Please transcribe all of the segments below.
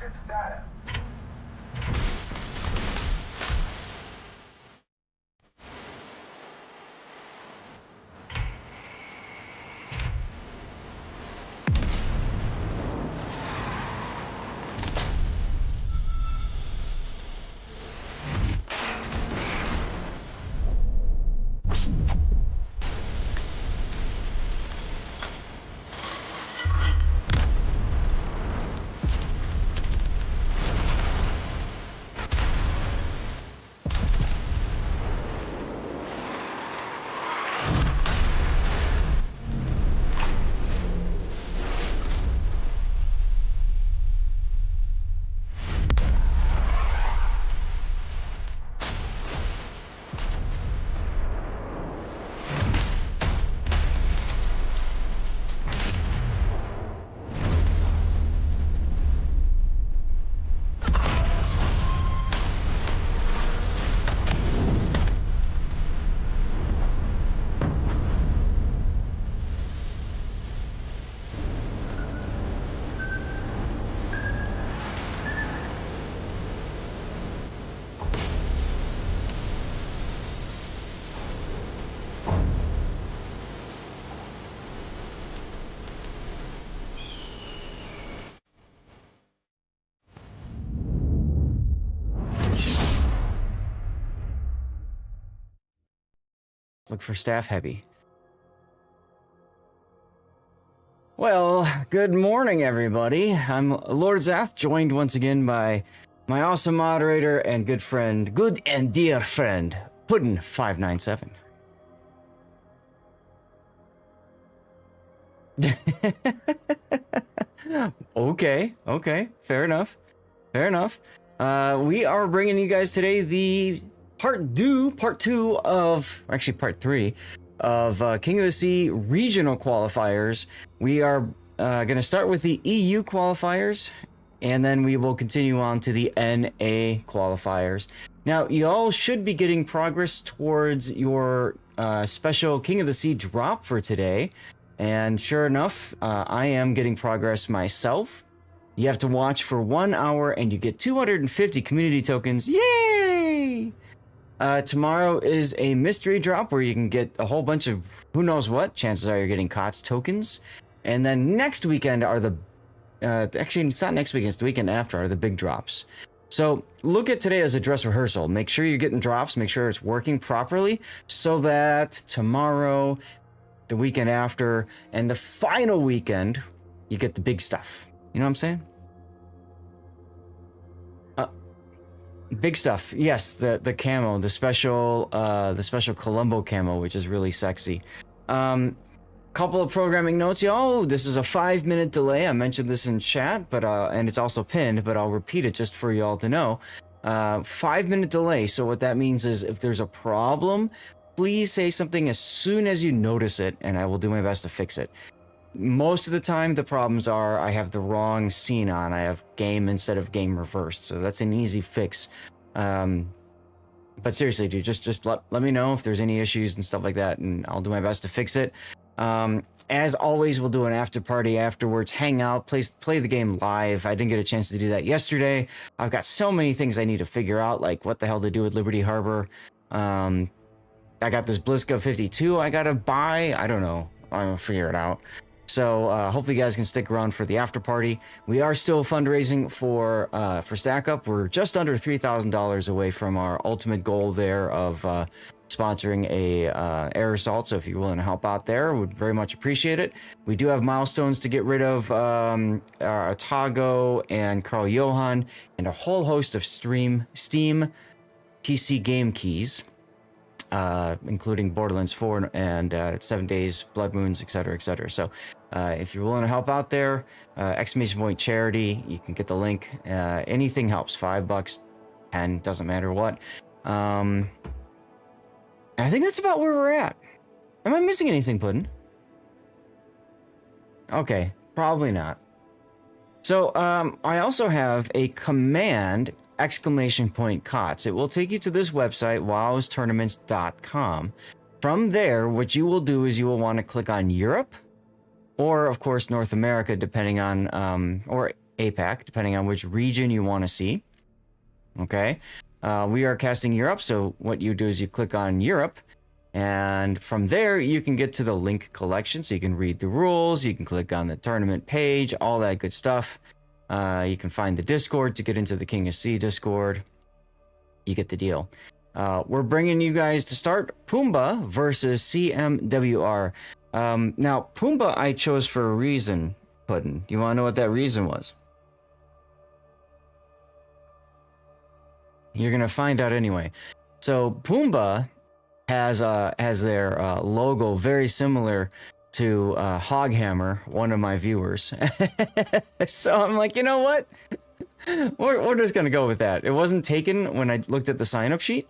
Warships data. Look for staff heavy. Well, good morning, everybody. I'm Lord Zath, joined once again by my awesome moderator and good friend, good and dear friend, Puddin597. Okay, fair enough. We are bringing you guys today the part two of, or actually part 3 of King of the Sea regional qualifiers. We are going to start with the EU qualifiers, and then we will continue on to the NA qualifiers. Now, you all should be getting progress towards your special King of the Sea drop for today. And sure enough, I am getting progress myself. You have to watch for 1 hour and you get 250 community tokens. Yay! Tomorrow is a mystery drop where you can get a whole bunch of who knows what. Chances are you're getting KOTS tokens. And then next weekend are the... actually, it's not next weekend, it's the weekend after are the big drops. So look at today as a dress rehearsal. Make sure you're getting drops. Make sure it's working properly so that tomorrow, the weekend after, and the final weekend, you get the big stuff. You know what I'm saying? Big stuff. Yes, the camo, the special Columbo camo, which is really sexy. Couple of programming notes, y'all. This is a 5-minute delay. I mentioned this in chat, but and it's also pinned, but I'll repeat it just for y'all to know. 5-minute delay. So what that means is if there's a problem, please say something as soon as you notice it, and I will do my best to fix it. Most of the time, the problems are I have the wrong scene on. I have game instead of game reversed, so that's an easy fix. But seriously, dude, just let me know if there's any issues and stuff like that, and I'll do my best to fix it. As always, we'll do an after party afterwards, hang out, play the game live. I didn't get a chance to do that yesterday. I've got so many things I need to figure out, like what the hell to do with Liberty Harbor. I got this Bliska 52 I gotta buy. I don't know. I'm gonna figure it out. So hopefully you guys can stick around for the after party. We are still fundraising for Stack Up. We're just under $3,000 away from our ultimate goal there of sponsoring a air assault. So if you're willing to help out there, would very much appreciate it. We do have milestones to get rid of Tago and Carl Johan and a whole host of Steam PC game keys. Including Borderlands 4 and 7 Days, Blood Moons, etc., etc. So if you're willing to help out there, exclamation point charity, you can get the link. Anything helps. $5, 10, doesn't matter what. And I think that's about where we're at. Am I missing anything, Puddin'? Okay, probably not. So I also have a command exclamation point KOTS. It will take you to this website, wowstournaments.com. From there, what you will do is you will want to click on Europe, or of course North America, depending on, or APAC, depending on which region you want to see. Okay. We are casting Europe, so what you do is you click on Europe, and from there you can get to the link collection, so you can read the rules, you can click on the tournament page, all that good stuff. You can find the Discord to get into the King of Sea Discord. You get the deal. We're bringing you guys to start Pumbaa versus CMWR. Now, Pumbaa I chose for a reason, Puddin'. You want to know what that reason was? You're going to find out anyway. So, Pumbaa has their logo very similar to Hoghammer, one of my viewers. So I'm like, you know what? We're just going to go with that. It wasn't taken when I looked at the sign-up sheet.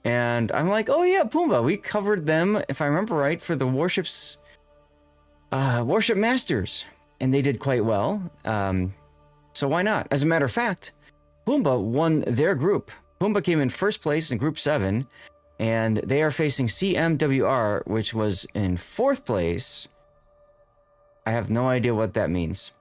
And I'm like, oh yeah, Pumbaa. We covered them, if I remember right, for the Warships, Warship Masters. And they did quite well. So why not? As a matter of fact, Pumbaa won their group. Pumbaa came in first place in Group 7. And they are facing CMWR, which was in 4th place. I have no idea what that means.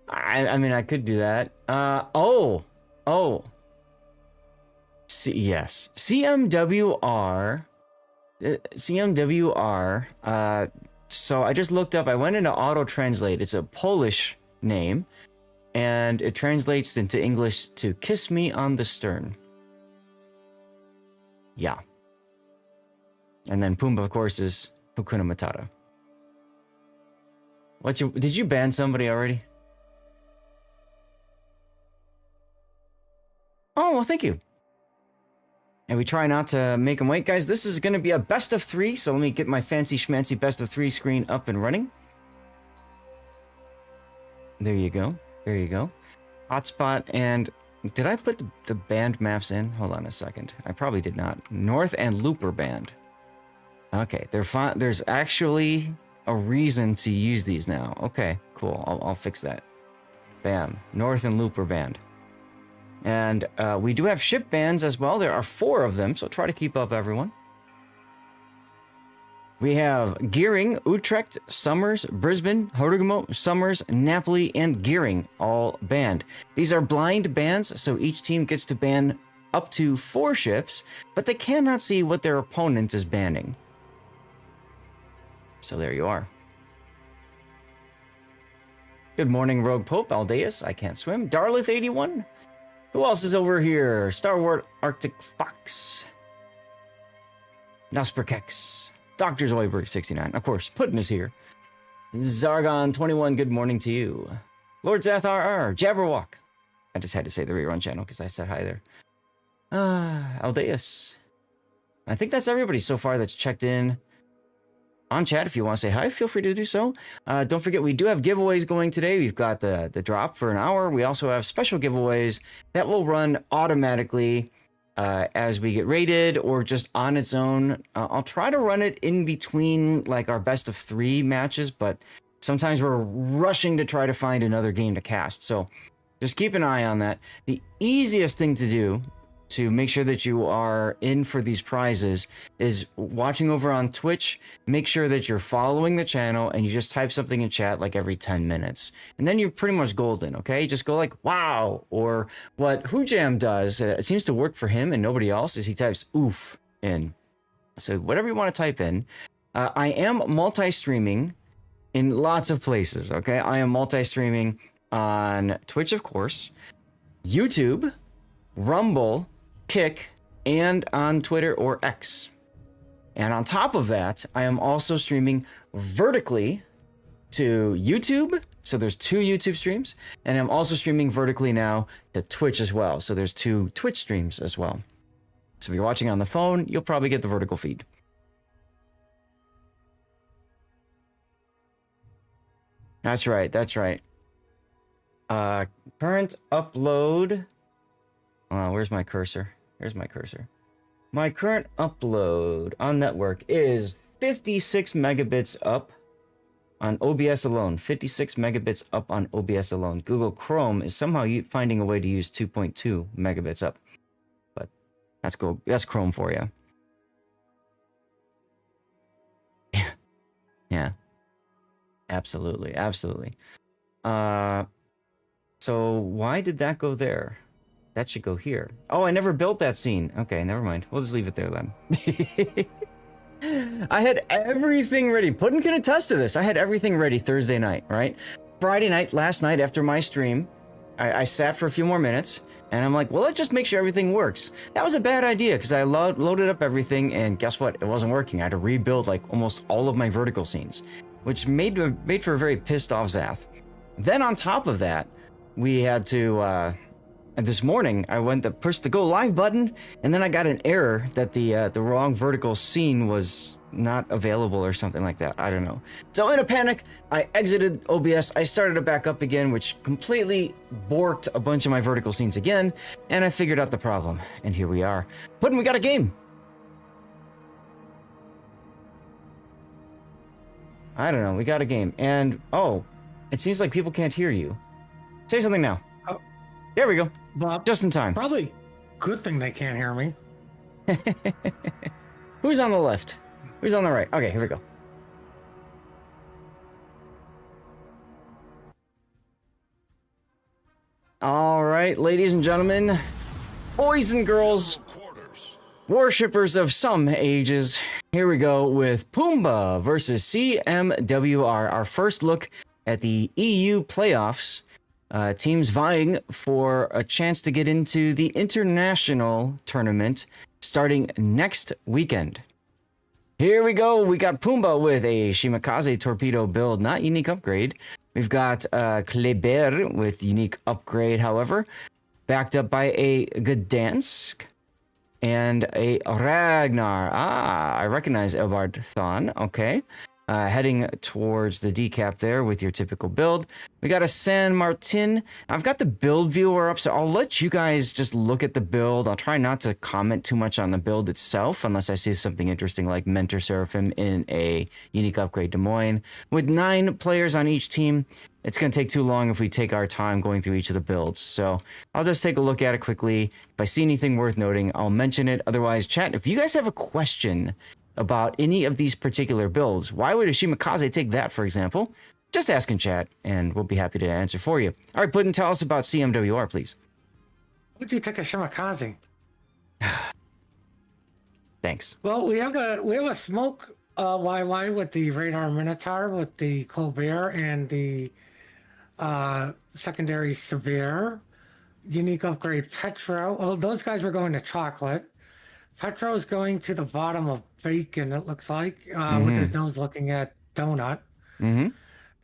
I mean, I could do that. Oh. Yes. CMWR. So I just looked up, I went into auto translate. It's a Polish name, and it translates into English to kiss me on the stern. Yeah. And then Pumbaa, of course, is Hakuna Matata. Did you ban somebody already? Oh, well, thank you. And we try not to make them wait. Guys, this is going to be a best of 3, so let me get my fancy schmancy best of 3 screen up and running. There you go. There you go. Hotspot, and did I put the band maps in? Hold on a second. I probably did not. North and Looper band. Okay, there's actually a reason to use these now. Okay, cool. I'll fix that. Bam. North and Looper band. And we do have ship bands as well. There are 4 of them, so try to keep up, everyone. We have Gearing, Utrecht, Summers, Brisbane, Horugamo, Summers, Napoli, and Gearing, all banned. These are blind bans, so each team gets to ban up to 4 ships, but they cannot see what their opponent is banning. So there you are. Good morning, Rogue Pope, Aldeus, I can't swim, Darlith81. Who else is over here? Star Wars Arctic Fox. Nosperkex. Dr. Zoidberg 69. Of course, Puddin' is here. Zargon 21, good morning to you. Lord Zath RR. Jabberwock. I just had to say the rerun channel because I said hi there. Aldeus. I think that's everybody so far that's checked in on chat. If you want to say hi, feel free to do so. Don't forget, we do have giveaways going today. We've got the drop for an hour. We also have special giveaways that will run automatically as we get rated or just on its own. I'll try to run it in between like our best of 3 matches, but sometimes we're rushing to try to find another game to cast. So just keep an eye on that. The easiest thing to do to make sure that you are in for these prizes is watching over on Twitch. Make sure that you're following the channel and you just type something in chat like every 10 minutes. And then you're pretty much golden, okay? Just go like, wow. Or what Hoojam does, it seems to work for him and nobody else, is he types oof in. So whatever you want to type in. I am multi-streaming in lots of places, okay? I am multi-streaming on Twitch, of course, YouTube, Rumble, Kick, and on Twitter or X. And on top of that, I am also streaming vertically to YouTube. So there's 2 YouTube streams, and I'm also streaming vertically now to Twitch as well. So there's 2 Twitch streams as well. So if you're watching on the phone, you'll probably get the vertical feed. That's right. That's right. Current upload. Where's my cursor? Here's my cursor. My current upload on network is 56 megabits up on OBS alone. 56 megabits up on OBS alone. Google Chrome is somehow finding a way to use 2.2 megabits up. But that's cool. That's Chrome for you. Yeah. Absolutely. Absolutely. So why did that go there? That should go here. Oh, I never built that scene. Okay, never mind. We'll just leave it there then. I had everything ready. Puddin can attest to this. I had everything ready Thursday night, right? Friday night, last night after my stream, I sat for a few more minutes and I'm like, well, let's just make sure everything works. That was a bad idea because I loaded up everything and guess what? It wasn't working. I had to rebuild like almost all of my vertical scenes, which made for a very pissed off Zath. Then on top of that, we had to, this morning, I went to push the go live button, and then I got an error that the wrong vertical scene was not available or something like that. I don't know. So in a panic, I exited OBS. I started it back up again, which completely borked a bunch of my vertical scenes again, and I figured out the problem. And here we are. Puddin, we got a game. I don't know. We got a game. And, oh, it seems like people can't hear you. Say something now. Oh. There we go. Bob, just in time. Probably good thing they can't hear me. Who's on the left? Who's on the right? Okay, here we go. All right, ladies and gentlemen, boys and girls, worshippers of some ages, here we go with Pumbaa versus CMWR, our first look at the EU playoffs. Teams vying for a chance to get into the international tournament starting next weekend. Here we go. We got Pumbaa with a Shimakaze torpedo build, not unique upgrade. We've got Kleber with unique upgrade, however, backed up by a Gdansk and a Ragnar. Ah, I recognize Elbard Thon. Okay. Heading towards the decap there with your typical build. We got a San Martin. I've got the build viewer up, so I'll let you guys just look at the build. I'll try not to comment too much on the build itself unless I see something interesting like Mentor Seraphim in a unique upgrade Des Moines. With 9 players on each team, it's going to take too long if we take our time going through each of the builds. So I'll just take a look at it quickly. If I see anything worth noting, I'll mention it. Otherwise, chat, if you guys have a question about any of these particular builds, why would a Shimakaze take that, for example? Just ask in chat, and we'll be happy to answer for you. All right, Puddin, tell us about CMWR, please. Would you take a Shimakaze? Thanks. Well, we have a smoke YY with the Radar Minotaur, with the Colbert and the secondary Severe. Unique upgrade Petro. Well, those guys were going to chocolate. Petro's going to the bottom of bacon, it looks like, with his nose looking at donut. Mm-hmm.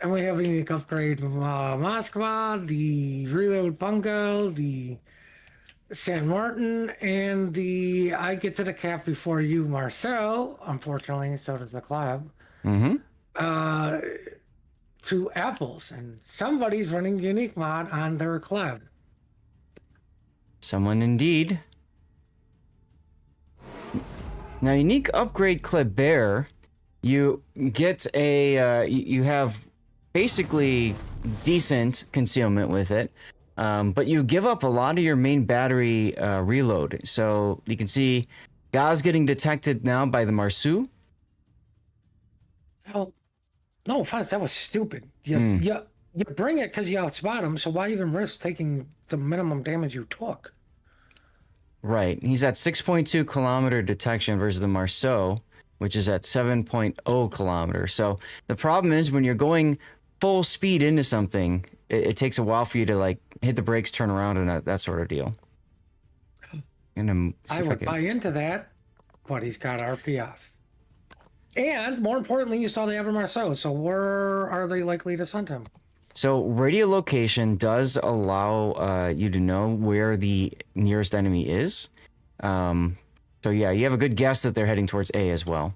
And we have a unique upgrade Moskva, the Reload Bungo, the San Martin, and the I Get to the Cap Before You, Marcel. Unfortunately, so does the club. Mm-hmm. 2 apples, and somebody's running unique mod on their club. Someone indeed. Now, unique upgrade Kleber, you get a, you have basically decent concealment with it, but you give up a lot of your main battery reload. So you can see Gaz getting detected now by the Marsu. Well, no offense, that was stupid. You bring it because you outspot him, so why even risk taking the minimum damage you took? Right. He's at 6.2 kilometer detection versus the Marceau, which is at 7.0 kilometers. So the problem is when you're going full speed into something, it takes a while for you to like hit the brakes, turn around, and that sort of deal. And I would buy into that, but he's got RP off. And more importantly, you saw they have a Marceau. So where are they likely to send him? So radio location does allow you to know where the nearest enemy is. So yeah, you have a good guess that they're heading towards A as well.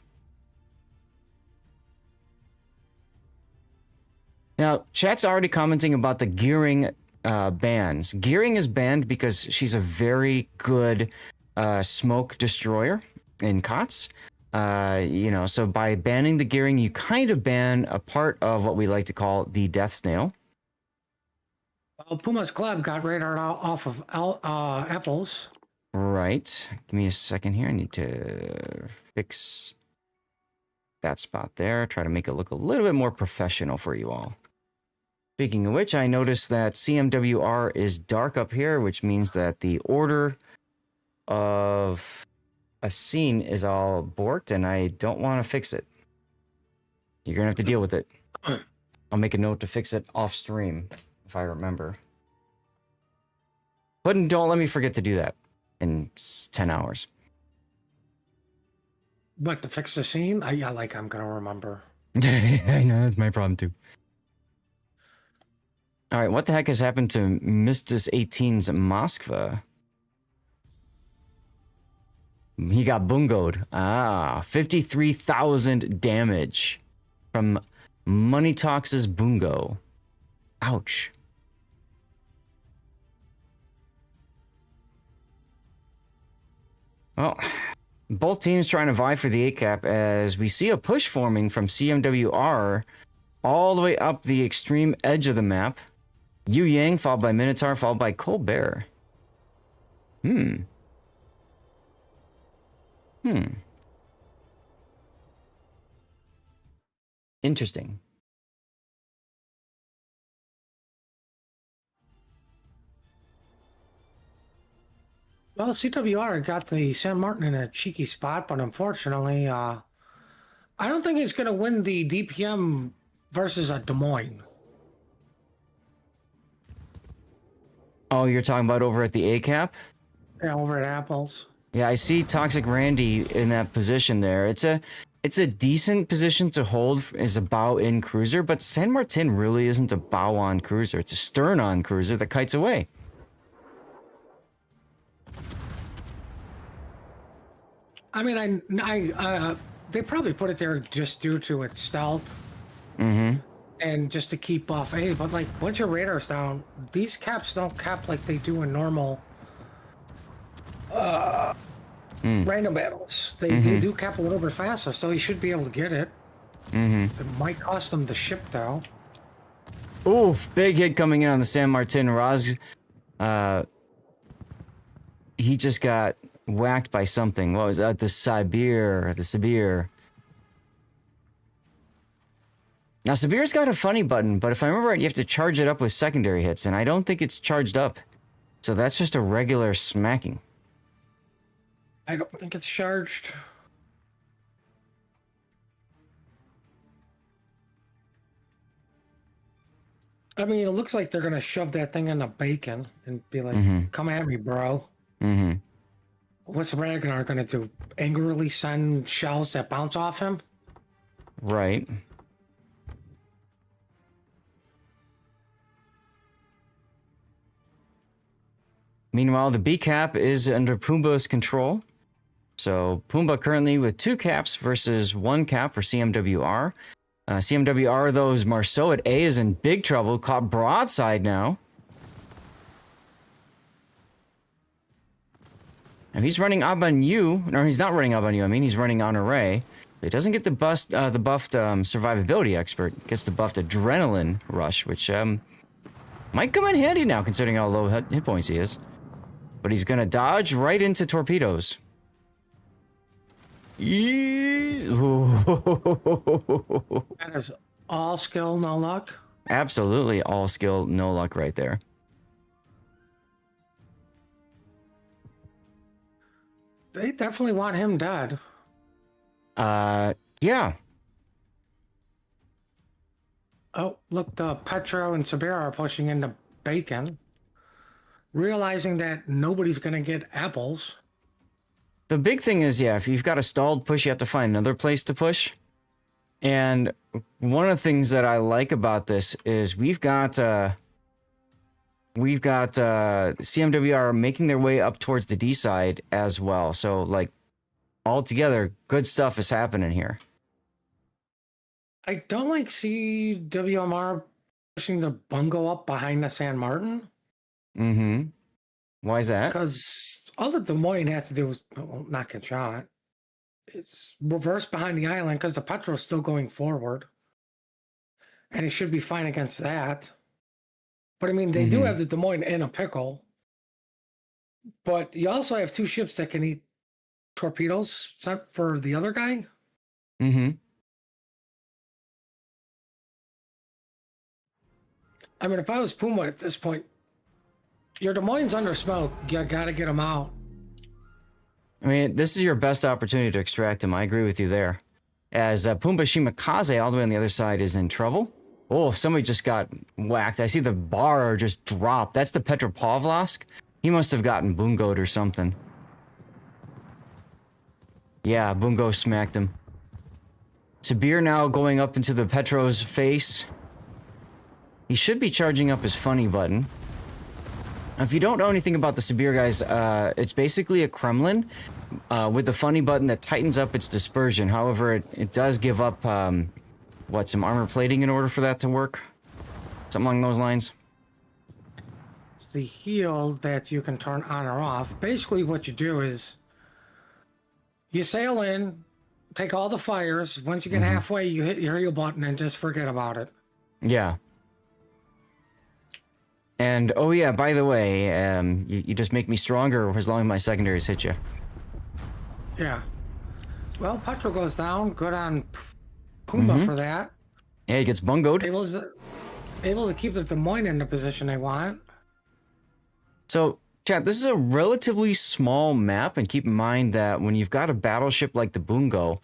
Now, chat's already commenting about the gearing bans. Gearing is banned because she's a very good smoke destroyer in KOTS. So by banning the gearing, you kind of ban a part of what we like to call the death snail. Well, Puma's Club got radar off of apples. Right. Give me a second here. I need to fix that spot there. Try to make it look a little bit more professional for you all. Speaking of which, I noticed that CMWR is dark up here, which means that the order of a scene is all borked, and I don't want to fix it. You're going to have to deal with it. I'll make a note to fix it off stream, if I remember. But don't let me forget to do that in 10 hours. But to fix the scene, I'm gonna remember. I know, that's my problem too. All right, what the heck has happened to Mistus 18's Moskva? He got bungoed. 53,000 damage from Money Talks' bungo. Ouch. Well, both teams trying to vie for the 8-cap as we see a push forming from CMWR all the way up the extreme edge of the map. Yu Yang followed by Minotaur followed by Colbert. Interesting. Well, CWR got the San Martin in a cheeky spot, but unfortunately, I don't think he's going to win the DPM versus a Des Moines. Oh, you're talking about over at the A-cap? Yeah, over at Apples. Yeah, I see Toxic Randy in that position there. It's a decent position to hold as a bow-in cruiser, but San Martin really isn't a bow-on cruiser. It's a stern-on cruiser that kites away. I mean, they probably put it there just due to its stealth. And just to keep off A, but like once your radar's down, these caps don't cap like they do in normal random battles. They do cap a little bit faster, so he should be able to get it. It might cost them the ship though. Oof, big hit coming in on the San Martin. Raz, he just got whacked by something. What was that? The Sibir. Now, Sibir's got a funny button, but if I remember right, you have to charge it up with secondary hits, and I don't think it's charged up. So that's just a regular smacking. I don't think it's charged. I mean, it looks like they're going to shove that thing in the bacon and be like, come at me, bro. What's Ragnar going to do? Angrily send shells that bounce off him? Right. Meanwhile, the B cap is under Pumbaa's control. So Pumbaa currently with 2 caps versus 1 cap for CMWR. CMWR, though, is Marceau at A is in big trouble. Caught broadside now. And he's running Abanyu. No, he's not running Abanyu. I mean, he's running Honore. He doesn't get the buffed survivability expert. Gets the buffed adrenaline rush, which might come in handy now, considering how low hit points he is. But he's gonna dodge right into torpedoes. That is all skill, no luck. Absolutely all skill, no luck right there. They definitely want him dead. Yeah. Oh, look, Petro and Sabera are pushing into bacon, realizing that nobody's going to get apples. The big thing is, yeah, if you've got a stalled push, you have to find another place to push. And one of the things that I like about this is we've got CMWR making their way up towards the D side as well. So, like, altogether, good stuff is happening here. I don't like CWMR pushing the bungo up behind the San Martin. Why is that? Because all that Des Moines has to do is not get shot. it's reversed behind the island because the Petro's still going forward. And he should be fine against that. But I mean, they do have the Des Moines in a pickle. But you also have 2 ships that can eat torpedoes sent for the other guy. Mm-hmm. I mean, if I was Puma at this point, your Des Moines under smoke. You got to get them out. I mean, this is your best opportunity to extract him. I agree with you there. As Pumbaa Shimakaze, all the way on the other side, is in trouble. Oh, somebody just got whacked. I see the bar just drop. That's the Petropavlovsk. He must have gotten bungoed or something. Yeah, bungo smacked him. Sabir now going up into the Petro's face. He should be charging up his funny button. If you don't know anything about the Sabir, guys, it's basically a Kremlin with the funny button that tightens up its dispersion. However, it does give up, some armor plating in order for that to work? Something along those lines? It's the heel that you can turn on or off. Basically, what you do is you sail in, take all the fires. Once you get halfway, you hit your heel button and just forget about it. Yeah. And, oh yeah, by the way, you just make me stronger as long as my secondaries hit you. Yeah. Well, Petro goes down. Good on Puma for that. Yeah, he gets bungoed. Able to keep the Des Moines in the position they want. So, chat, this is a relatively small map, and keep in mind that when you've got a battleship like the Bungo,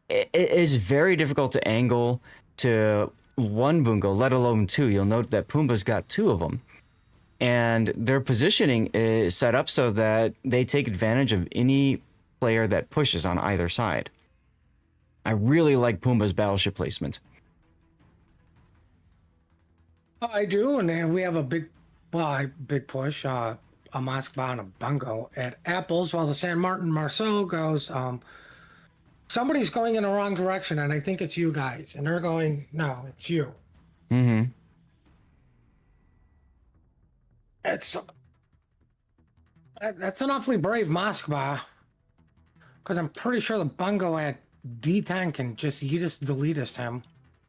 it is very difficult to angle to one Bungo, let alone 2. You'll note that Pumbaa's got 2 of them. And their positioning is set up so that they take advantage of any player that pushes on either side. I really like Pumbaa's battleship placement. I do, and then we have a big push, a Moskva and a Bungo at Apples, while the San Martin Marceau goes, somebody's going in the wrong direction, and I think it's you guys. And they're going, no, it's you. That's an awfully brave Moskva, because I'm pretty sure the Bungo at D10 can just delete him.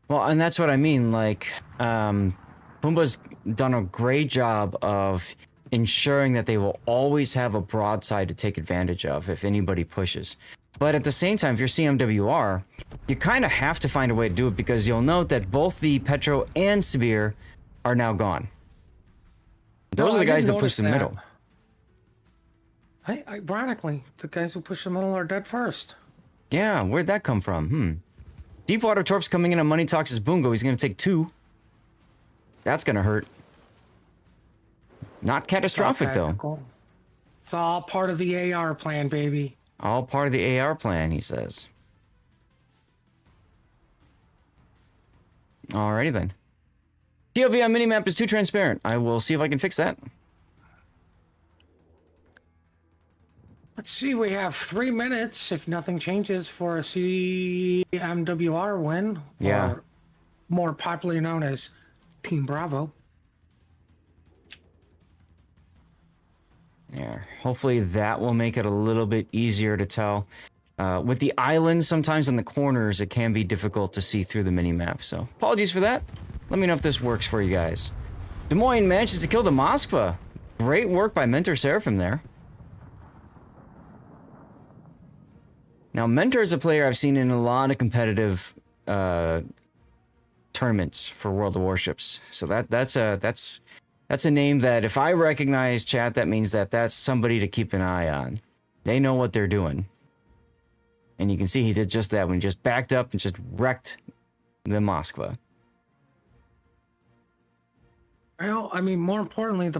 Well, and that's what I mean, like, Pumbaa's done a great job of ensuring that they will always have a broadside to take advantage of if anybody pushes. But at the same time, if you're CMWR, you kind of have to find a way to do it, because you'll note that both the Petro and Sabir are now gone. Those are the guys that push the middle. Hey, ironically, the guys who push the middle are dead first. Yeah, where'd that come from? Deepwater Torp's coming in on Money Talks as Bungo. He's going to take 2. That's going to hurt. Not catastrophic, though. It's all part of the AR plan, baby. All part of the AR plan, he says. Alrighty then. POV on minimap is too transparent. I will see if I can fix that. Let's see, we have 3 minutes, if nothing changes, for a CMWR win. Yeah. Or more popularly known as Team Bravo. Yeah, hopefully that will make it a little bit easier to tell. With the islands, sometimes in the corners, it can be difficult to see through the mini-map. So, apologies for that. Let me know if this works for you guys. Des Moines manages to kill the Moskva. Great work by Mentor Seraphim there. Now, Mentor is a player I've seen in a lot of competitive tournaments for World of Warships. So that's a name that if I recognize, chat, that means that that's somebody to keep an eye on. They know what they're doing. And you can see he did just that when he just backed up and just wrecked the Moskva. Well, I mean, more importantly, is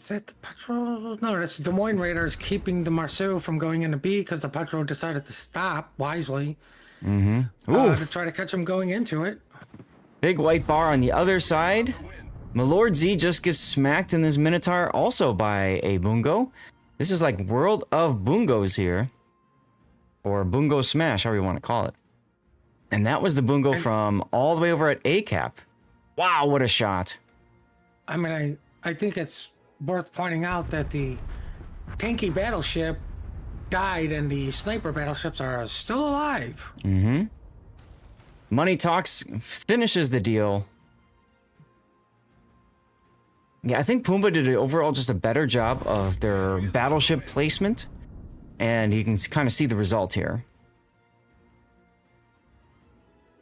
that the Petro? No, that's Des Moines Raiders keeping the Marceau from going into B because the Petro decided to stop wisely. To try to catch him going into it. Big white bar on the other side. Milord Z just gets smacked in this Minotaur also by a Bungo. This is like World of Bungos here. Or Bungo Smash, however you want to call it. And that was the Bungo from all the way over at ACAP. Wow, what a shot. I mean, I think it's worth pointing out that the tanky battleship died and the sniper battleships are still alive. Mm-hmm. Money Talks finishes the deal. Yeah, I think Pumbaa did overall just a better job of their battleship placement. And you can kind of see the result here.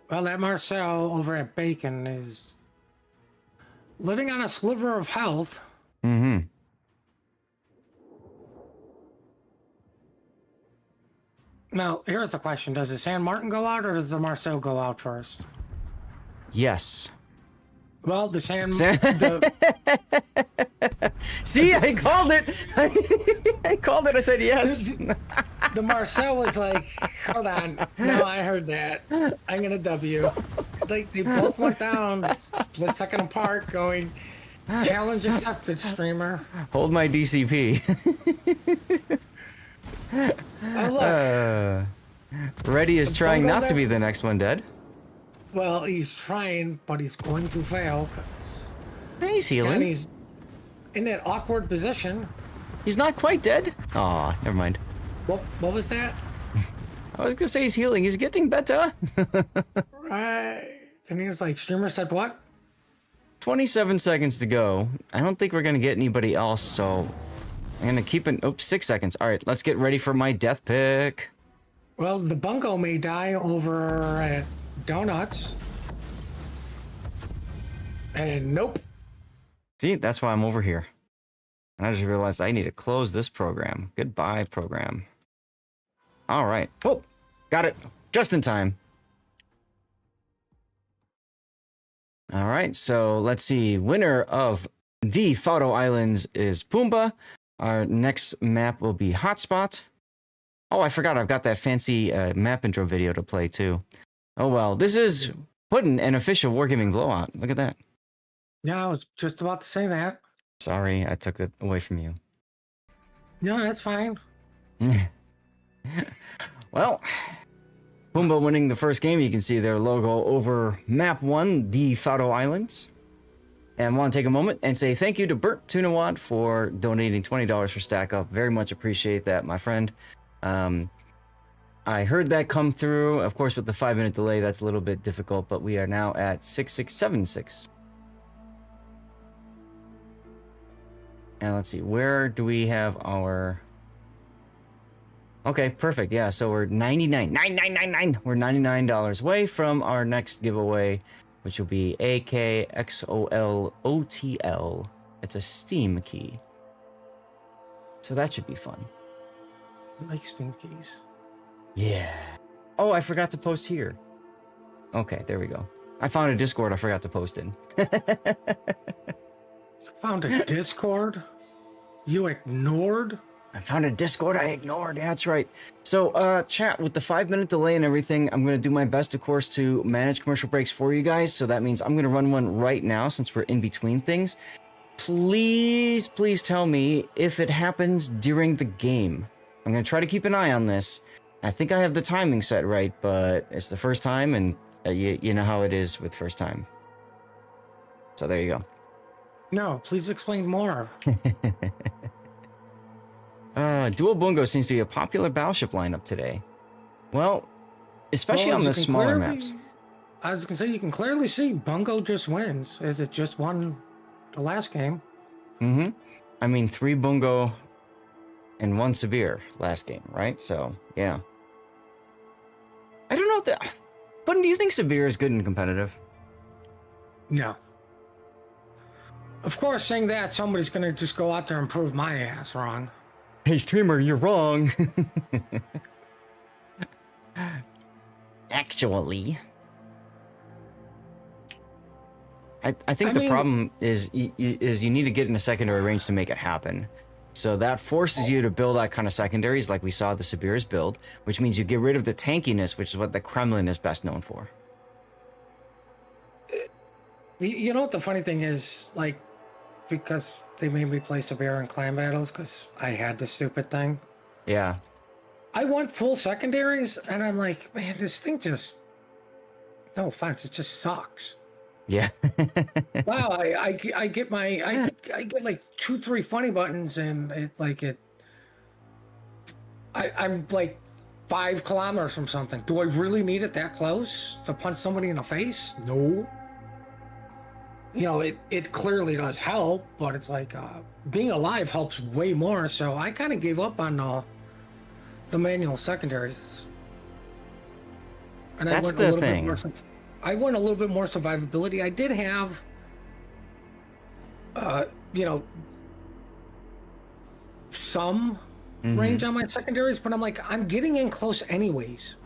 Well, that Marcel over at Bacon is living on a sliver of health. Mm-hmm. Now, here's the question. Does the San Martin go out or does the Marcel go out first? Yes. Well, the See, I called it. I called it. I said yes. The Marcel was like, hold on. No, I heard that. I'm going to W. Like, they both went down, split second apart, going, challenge accepted, streamer. Hold my DCP. Oh, look. Reddy is trying not to be the next one dead. Well, he's trying, but he's going to fail. He's healing. And he's in that awkward position. He's not quite dead. Aw, never mind. What was that? I was gonna say he's healing. He's getting better. Right. And he was like, streamer said what? 27 seconds to go. I don't think we're gonna get anybody else, so I'm gonna keep an... Oops, 6 seconds. All right, let's get ready for my death pick. Well, the bungo may die over at Donuts. And nope. See, that's why I'm over here. And I just realized I need to close this program. Goodbye, program. All right. Oh, got it. Just in time. All right, so let's see. Winner of the Photo Islands is Pumbaa. Our next map will be Hotspot. Oh, I forgot. I've got that fancy map intro video to play, too. Oh, well. This is Puddin', an official Wargaming blowout. Look at that. Yeah, I was just about to say that. Sorry, I took it away from you. No, that's fine. Well, Pumbaa winning the first game. You can see their logo over map 1, the Photo Islands. And I want to take a moment and say thank you to Bert Tunawad for donating $20 for Stack Up. Very much appreciate that, my friend. I heard that come through. Of course, with the 5-minute delay, that's a little bit difficult, but we are now at 6676. And let's see, where do we have our... Okay, perfect. Yeah, so we're 99. We're $99 away from our next giveaway, which will be AKXOLOTL. It's a Steam key. So that should be fun. I like Steam keys. Yeah. Oh, I forgot to post here. Okay, there we go. I found a Discord I forgot to post in. Found a Discord? You ignored? I found a Discord I ignored. Yeah, that's right. So, chat, with the 5-minute delay and everything, I'm going to do my best, of course, to manage commercial breaks for you guys. So that means I'm going to run one right now since we're in between things. Please, please tell me if it happens during the game. I'm going to try to keep an eye on this. I think I have the timing set right, but it's the first time, and you know how it is with first time. So there you go. No, please explain more. Dual Bungo seems to be a popular battleship lineup today. Well, especially on the smaller maps. I was going to say, you can clearly see Bungo just wins. Is it just won the last game? Mm-hmm. I mean, 3 Bungo and 1 Severe last game, right? So, yeah. I don't know. But do you think Severe is good and competitive? No. Of course, saying that, somebody's going to just go out there and prove my ass wrong. Hey, streamer, you're wrong. Actually, I think the problem is you need to get in a secondary range to make it happen. So that forces you to build that kind of secondaries like we saw the Sibirs build, which means you get rid of the tankiness, which is what the Kremlin is best known for. You know what the funny thing is? Like, because they made me play Sibir in clan battles because I had this stupid thing. Yeah. I want full secondaries, and I'm like, man, this thing just... No offense, it just sucks. Yeah. Wow, I get my... I get like 2-3 funny buttons, and it I'm like 5 kilometers from something. Do I really need it that close to punch somebody in the face? No. You know, it clearly does help, but it's like being alive helps way more. So I kind of gave up on the manual secondaries, and I That's went a the little bit more. thing. I went a little bit more survivability. I did have, you know, some range on my secondaries, but I'm like, I'm getting in close anyways.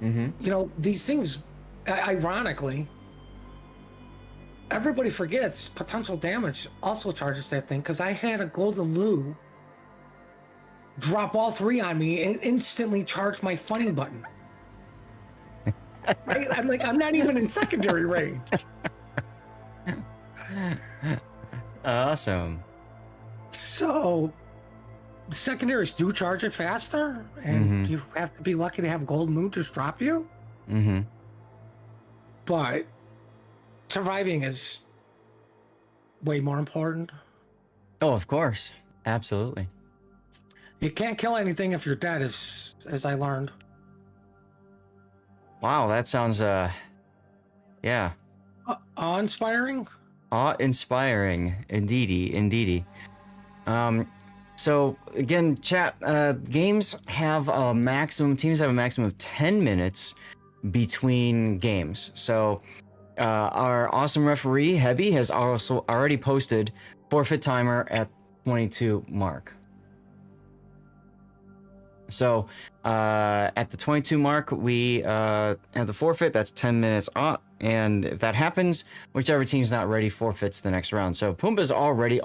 You know, these things, ironically, everybody forgets potential damage also charges that thing, because I had a golden loo drop all 3 on me and instantly charge my funny button. Right? I'm like, I'm not even in secondary range. Awesome. So secondaries do charge it faster, and you have to be lucky to have golden loo just drop you. But surviving is way more important. Oh, of course. Absolutely. You can't kill anything if you're dead, as I learned. Wow, that sounds yeah. Awe-inspiring. Awe-inspiring. Indeedy. So again, chat, teams have a maximum of 10 minutes between games. So our awesome referee, Hebby, has also already posted forfeit timer at 22 mark. So at the 22 mark, we have the forfeit. That's 10 minutes on. And if that happens, whichever team's not ready forfeits the next round. So Pumbaa's already.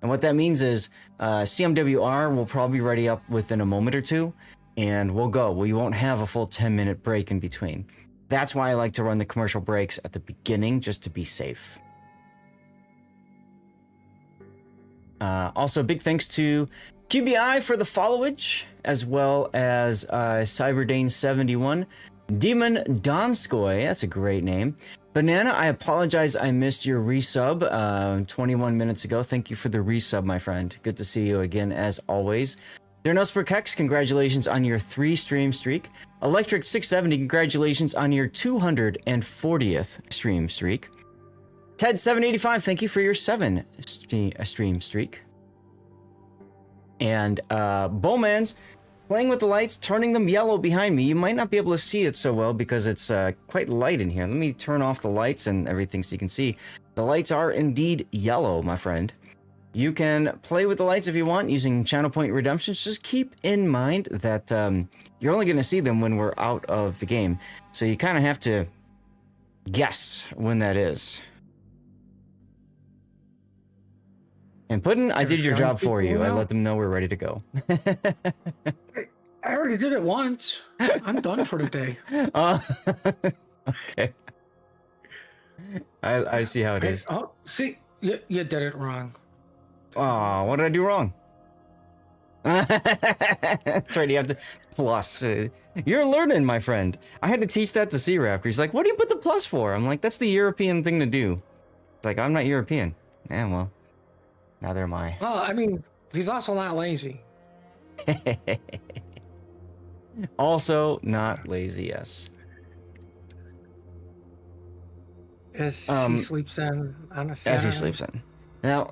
And what that means is CMWR will probably be ready up within a moment or two, and we'll go. We won't have a full 10-minute break in between. That's why I like to run the commercial breaks at the beginning, just to be safe. Also, big thanks to QBI for the followage, as well as Cyberdane71, Demon Donskoy, that's a great name. Banana, I apologize, I missed your resub 21 minutes ago. Thank you for the resub, my friend. Good to see you again, as always. Dernosperkex, congratulations on your 3-stream streak. Electric670, congratulations on your 240th stream streak. Ted785, thank you for your 7-stream streak. And Bowman's, playing with the lights, turning them yellow behind me. You might not be able to see it so well because it's quite light in here. Let me turn off the lights and everything so you can see. The lights are indeed yellow, my friend. You can play with the lights if you want using channel point redemptions. Just keep in mind that you're only going to see them when we're out of the game. So you kind of have to guess when that is. And Puddin', I did your job for you. I let them know we're ready to go. I already did it once. I'm done for today. Okay. I see how it is. Oh, see, you did it wrong. Oh, what did I do wrong? That's right, you have to plus. You're learning, my friend. I had to teach that to C-Raptor. He's like, what do you put the plus for? I'm like, that's the European thing to do. It's like, I'm not European. Yeah, well, neither am I. Well, I mean, he's also not lazy. Also not lazy, yes. As he sleeps in on a Saturday. As he sleeps in. Now,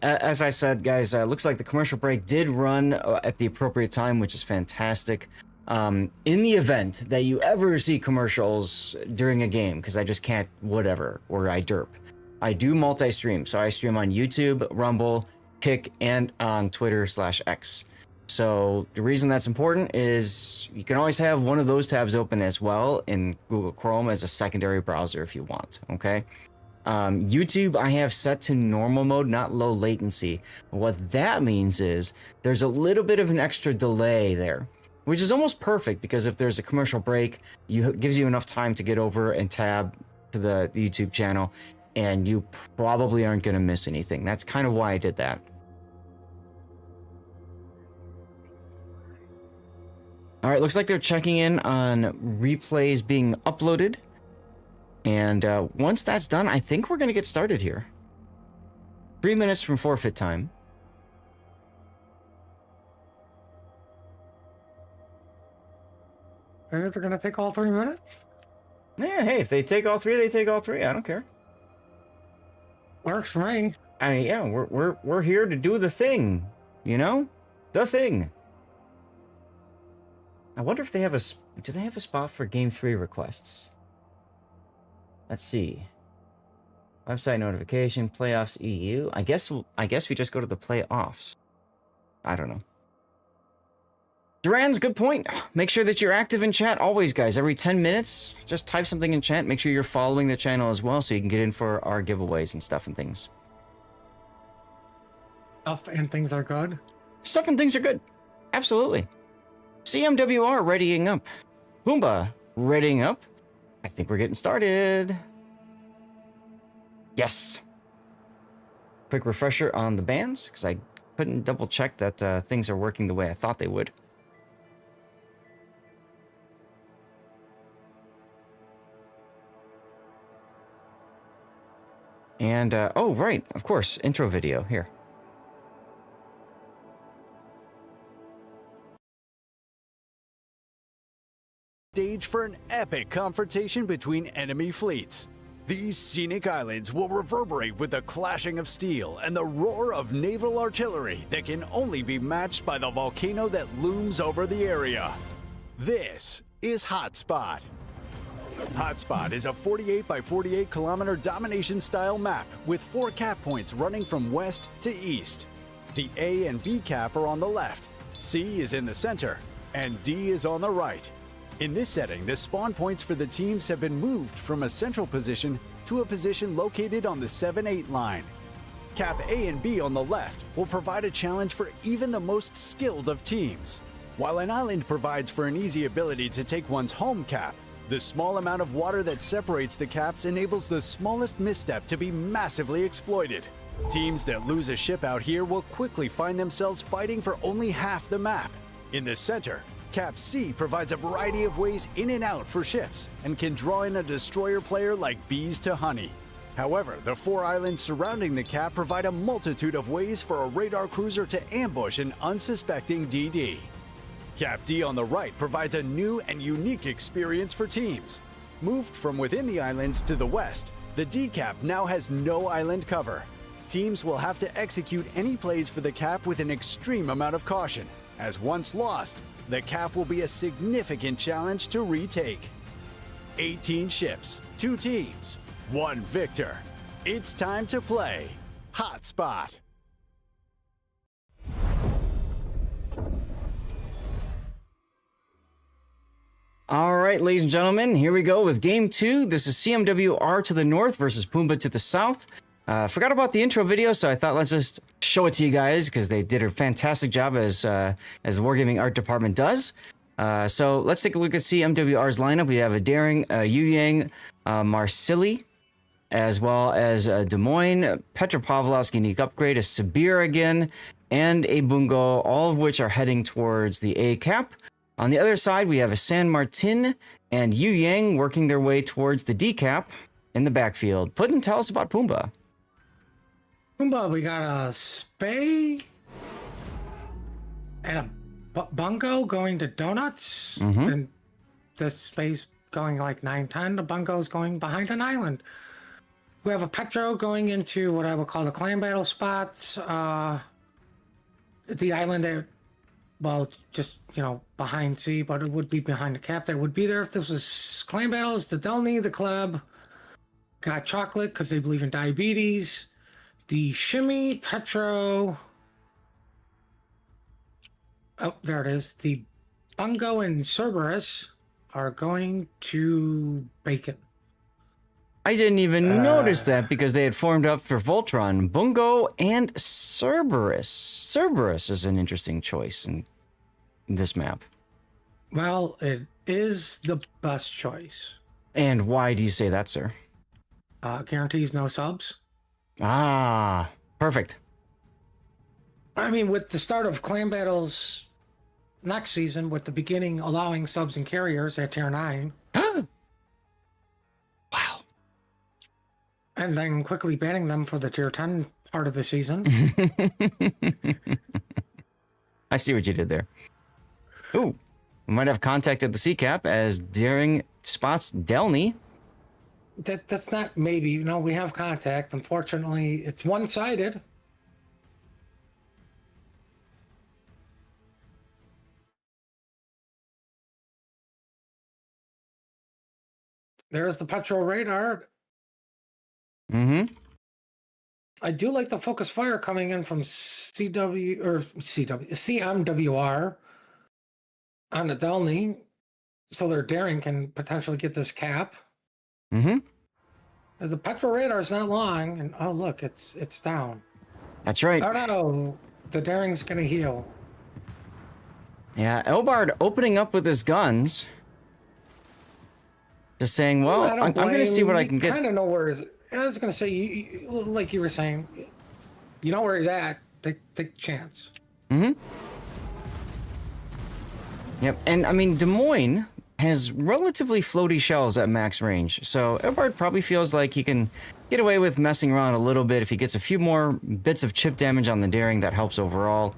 as I said, guys, looks like the commercial break did run at the appropriate time, which is fantastic. In the event that you ever see commercials during a game, because I just can't, whatever, or I derp, I do multi-stream. So I stream on YouTube, Rumble, Kick, and on Twitter/X. So the reason that's important is you can always have one of those tabs open as well in Google Chrome as a secondary browser if you want, okay? YouTube I have set to normal mode, not low latency. What that means is there's a little bit of an extra delay there, which is almost perfect because if there's a commercial break, it gives you enough time to get over and tab to the YouTube channel, and you probably aren't going to miss anything. That's kind of why I did that. All right, looks like they're checking in on replays being uploaded. And once that's done, I think we're going to get started here. 3 minutes from forfeit time. And if they're gonna take all 3 minutes, Yeah, hey, if they take all three, they take all three. I don't care. works for me. I mean, yeah, we're here to do the thing, you know, the thing. I wonder if they have do they have a spot for Game 3 requests? Let's see. Website notification, playoffs EU. I guess we just go to the playoffs. I don't know. Duran's good point. Make sure that you're active in chat always, guys. Every 10 minutes, just type something in chat. Make sure you're following the channel as well so you can get in for our giveaways and stuff and things. Stuff and things are good. Stuff and things are good. Absolutely. CMWR readying up. Pumbaa readying up. I think we're getting started. Yes. Quick refresher on the bands, because I couldn't double check that things are working the way I thought they would. And, oh, right, of course, intro video, here. Stage for an epic confrontation between enemy fleets. These scenic islands will reverberate with the clashing of steel and the roar of naval artillery that can only be matched by the volcano that looms over the area. This is Hotspot. Hotspot is a 48 by 48 kilometer domination style map with 4 cap points running from west to east. The A and B cap are on the left, C is in the center, and D is on the right. In this setting, the spawn points for the teams have been moved from a central position to a position located on the 7-8 line. Cap A and B on the left will provide a challenge for even the most skilled of teams. While an island provides for an easy ability to take one's home cap, the small amount of water that separates the caps enables the smallest misstep to be massively exploited. Teams that lose a ship out here will quickly find themselves fighting for only half the map. In the center, Cap C provides a variety of ways in and out for ships and can draw in a destroyer player like bees to honey. However, the 4 islands surrounding the cap provide a multitude of ways for a radar cruiser to ambush an unsuspecting DD. Cap D on the right provides a new and unique experience for teams. Moved from within the islands to the west, the D cap now has no island cover. Teams will have to execute any plays for the cap with an extreme amount of caution, as once lost, the cap will be a significant challenge to retake. 18 ships, 2 teams, 1 victor. It's time to play Hotspot. All right, ladies and gentlemen, here we go with Game 2. This is CMWR to the north versus Pumbaa to the south. Forgot about the intro video, so I thought let's just show it to you guys because they did a fantastic job as the Wargaming Art Department does. So let's take a look at CMWR's lineup. We have a Daring, Yu Yang, Marsili, as well as Des Moines, Petropavlovsk Unique Upgrade, a Sibir again, and a Bungo, all of which are heading towards the A cap. On the other side, we have a San Martin and Yu Yang working their way towards the D cap in the backfield. Puddin', tell us about Pumbaa. Pumbaa, we got a Spay and a Bungo going to Donuts. And the Spay's going like 9-10. The Bungo's going behind an island. We have a Petro going into what I would call the clan battle spots. The island that, well, just, you know, behind C, but it would be behind the cap. That would be there if this was clan battles. The Delny, the club, got chocolate because they believe in diabetes. The Shimmy, Petro. Oh, there it is. The Bungo and Cerberus are going to Bacon. I didn't even notice that because they had formed up for Voltron. Bungo and Cerberus. Cerberus is an interesting choice in this map. Well, it is the best choice. And why do you say that, sir? Guarantees no subs. Ah, perfect. I mean, with the start of clan battles next season, with the beginning allowing subs and carriers at tier 9. Wow. And then quickly banning them for the tier 10 part of the season. I see what you did there. Ooh, We might have contact at the sea cap as Daring spots Delny. That's not maybe. No, we have contact. Unfortunately, it's one-sided. There's the Petro radar. Mm-hmm. I do like the focus fire coming in from CMWR on the Delny, so their Daring can potentially get this cap. Mm-hmm. The Petro radar is not long, and oh look, it's down. That's right. Oh no, the Daring's gonna heal. Yeah, Elbard opening up with his guns. Just saying, well, I'm going to see what I can get. I kind of know where. I was gonna say, like you were saying, you know where he's at. Take chance. Mm-hmm. Yep, and I mean, Des Moines has relatively floaty shells at max range, so Elbard probably feels like he can get away with messing around a little bit. If he gets a few more bits of chip damage on the Daring, that helps overall.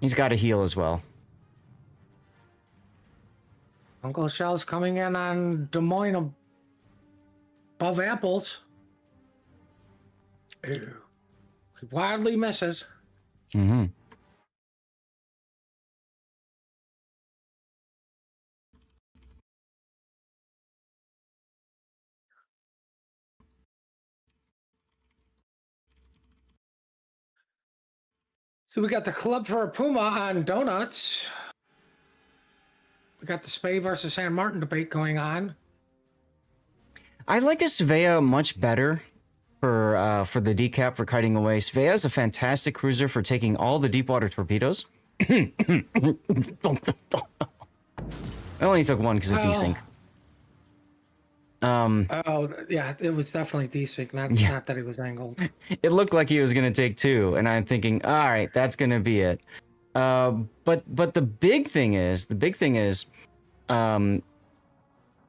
He's got to heal as well. Uncle Shell's coming in on Des Moines above apples. Ew. He wildly misses. Mm-hmm. So we got the club for a Puma on donuts. We got the Spey versus San Martin debate going on. I like a Svea much better for the decap for kiting away. Svea is a fantastic cruiser for taking all the deep water torpedoes. I only took one because of desync. Oh yeah, it was definitely desync, not that he was angled. It looked like he was gonna take two, and I'm thinking, all right, that's gonna be it. But the big thing is,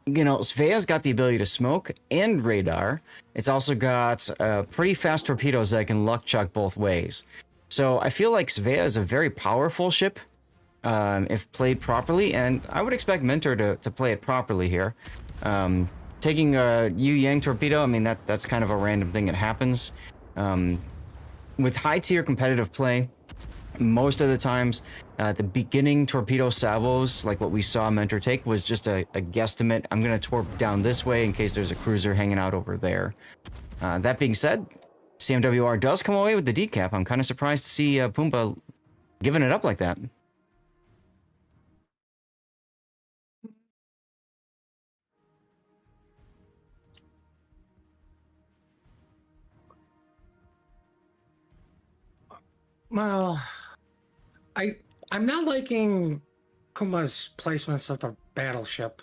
you know, Svea's got the ability to smoke and radar. It's also got pretty fast torpedoes that can luck chuck both ways. So I feel like Svea is a very powerful ship if played properly, and I would expect Mentor to play it properly here. Taking a Yu Yang torpedo, I mean, that's kind of a random thing that happens. With high tier competitive play, most of the times, the beginning torpedo salvos, like what we saw Mentor take, was just a guesstimate. I'm going to torp down this way in case there's a cruiser hanging out over there. That being said, CMWR does come away with the decap. I'm kind of surprised to see Pumbaa giving it up like that. Well, I'm not liking Pumbaa's placements of the battleship.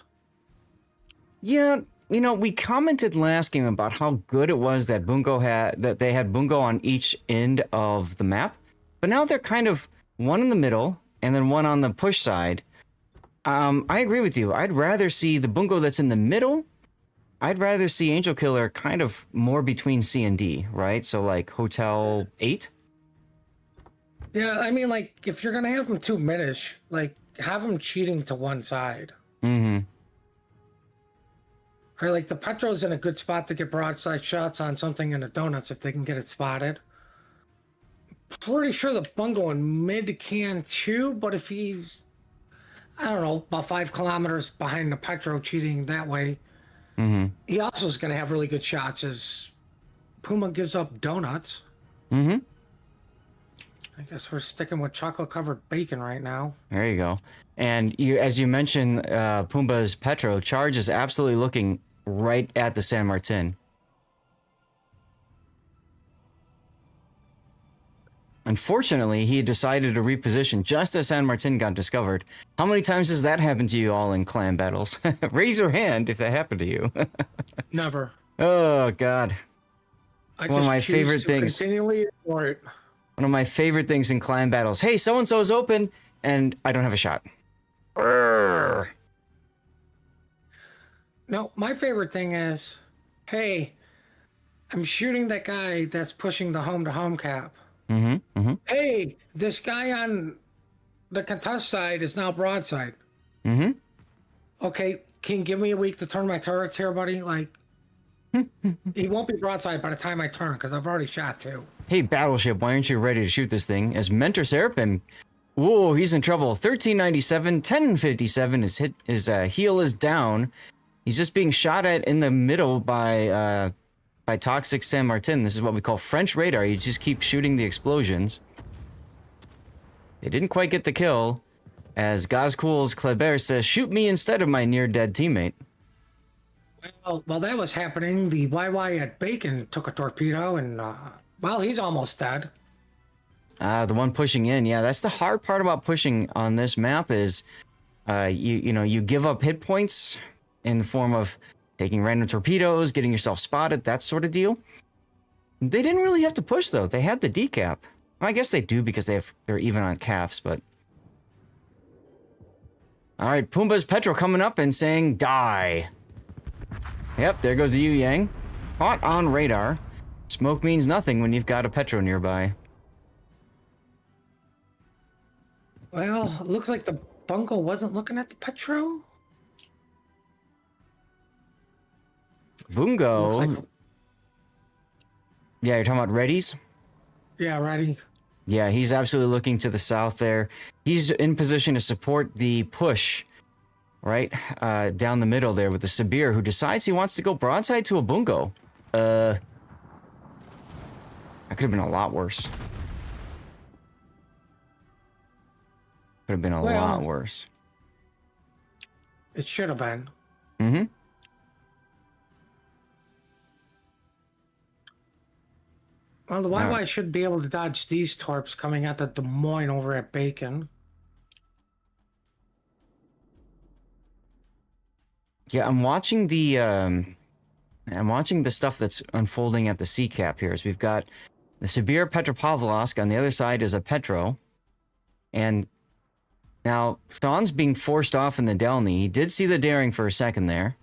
Yeah, you know, we commented last game about how good it was that they had Bungo on each end of the map, but now they're kind of one in the middle and then one on the push side. I agree with you. I'd rather see the Bungo that's in the middle. I'd rather see Angel Killer kind of more between C and D, right? So like Hotel 8. Yeah, I mean, like, if you're gonna have them too mid-ish, like, have them cheating to one side. Mm-hmm. Or, like, the Petro's in a good spot to get broadside shots on something in the donuts if they can get it spotted. Pretty sure the Bungo in mid can too, but if he's, I don't know, about 5 kilometers behind the Petro cheating that way, he also is gonna have really good shots as Pumbaa gives up donuts. Mm-hmm. I guess we're sticking with chocolate-covered bacon right now. There you go. And as you mentioned, Pumbaa's Petro charge is absolutely looking right at the San Martin. Unfortunately, he decided to reposition just as San Martin got discovered. How many times has that happened to you all in clan battles? Raise your hand if that happened to you. Never. Oh, God. I One of my favorite things. Continually ignore it. One of my favorite things in clan battles. Hey, so-and-so is open, and I don't have a shot. Urgh. No, my favorite thing is, hey, I'm shooting that guy that's pushing the home-to-home cap. Mm-hmm. Mm-hmm. Hey, this guy on the contest side is now broadside. Mm-hmm. Okay, can you give me a week to turn my turrets here, buddy? Like, he won't be broadside by the time I turn, because I've already shot 2. Hey, Battleship, why aren't you ready to shoot this thing? As Mentor Seraphim, whoa, he's in trouble. 1397, 1057, his heel is down. He's just being shot at in the middle by Toxic San Martin. This is what we call French radar. You just keep shooting the explosions. They didn't quite get the kill, as Gazcool's Kleber says, shoot me instead of my near-dead teammate. Well, while that was happening, the YY at Bacon took a torpedo, and, well, he's almost dead. The one pushing in, yeah, that's the hard part about pushing on this map is, you give up hit points in the form of taking random torpedoes, getting yourself spotted, that sort of deal. They didn't really have to push, though. They had the decap. Well, I guess they do because they're even on caps, but... Alright, Pumbaa's Petro coming up and saying, die. Yep, there goes the Yu Yang. Caught on radar. Smoke means nothing when you've got a Petro nearby. Well, it looks like the bungo wasn't looking at the Petro. Bungo. Like yeah, you're talking about Reddies? yeah, ready. Yeah, he's absolutely looking to the south there. He's in position to support the push, right? Down the middle there with the Sabir, who decides he wants to go broadside to a bungo. That could have been a lot worse. Could have been a lot worse. It should have been. Mm-hmm. Well, the YY should be able to dodge these torps coming out the Des Moines over at Bacon. Yeah, I'm watching the stuff that's unfolding at the sea cap here. So we've got the Sibir Petropavlovsk on the other side is a Petro, and now Thon's being forced off in the Delny. He did see the daring for a second there.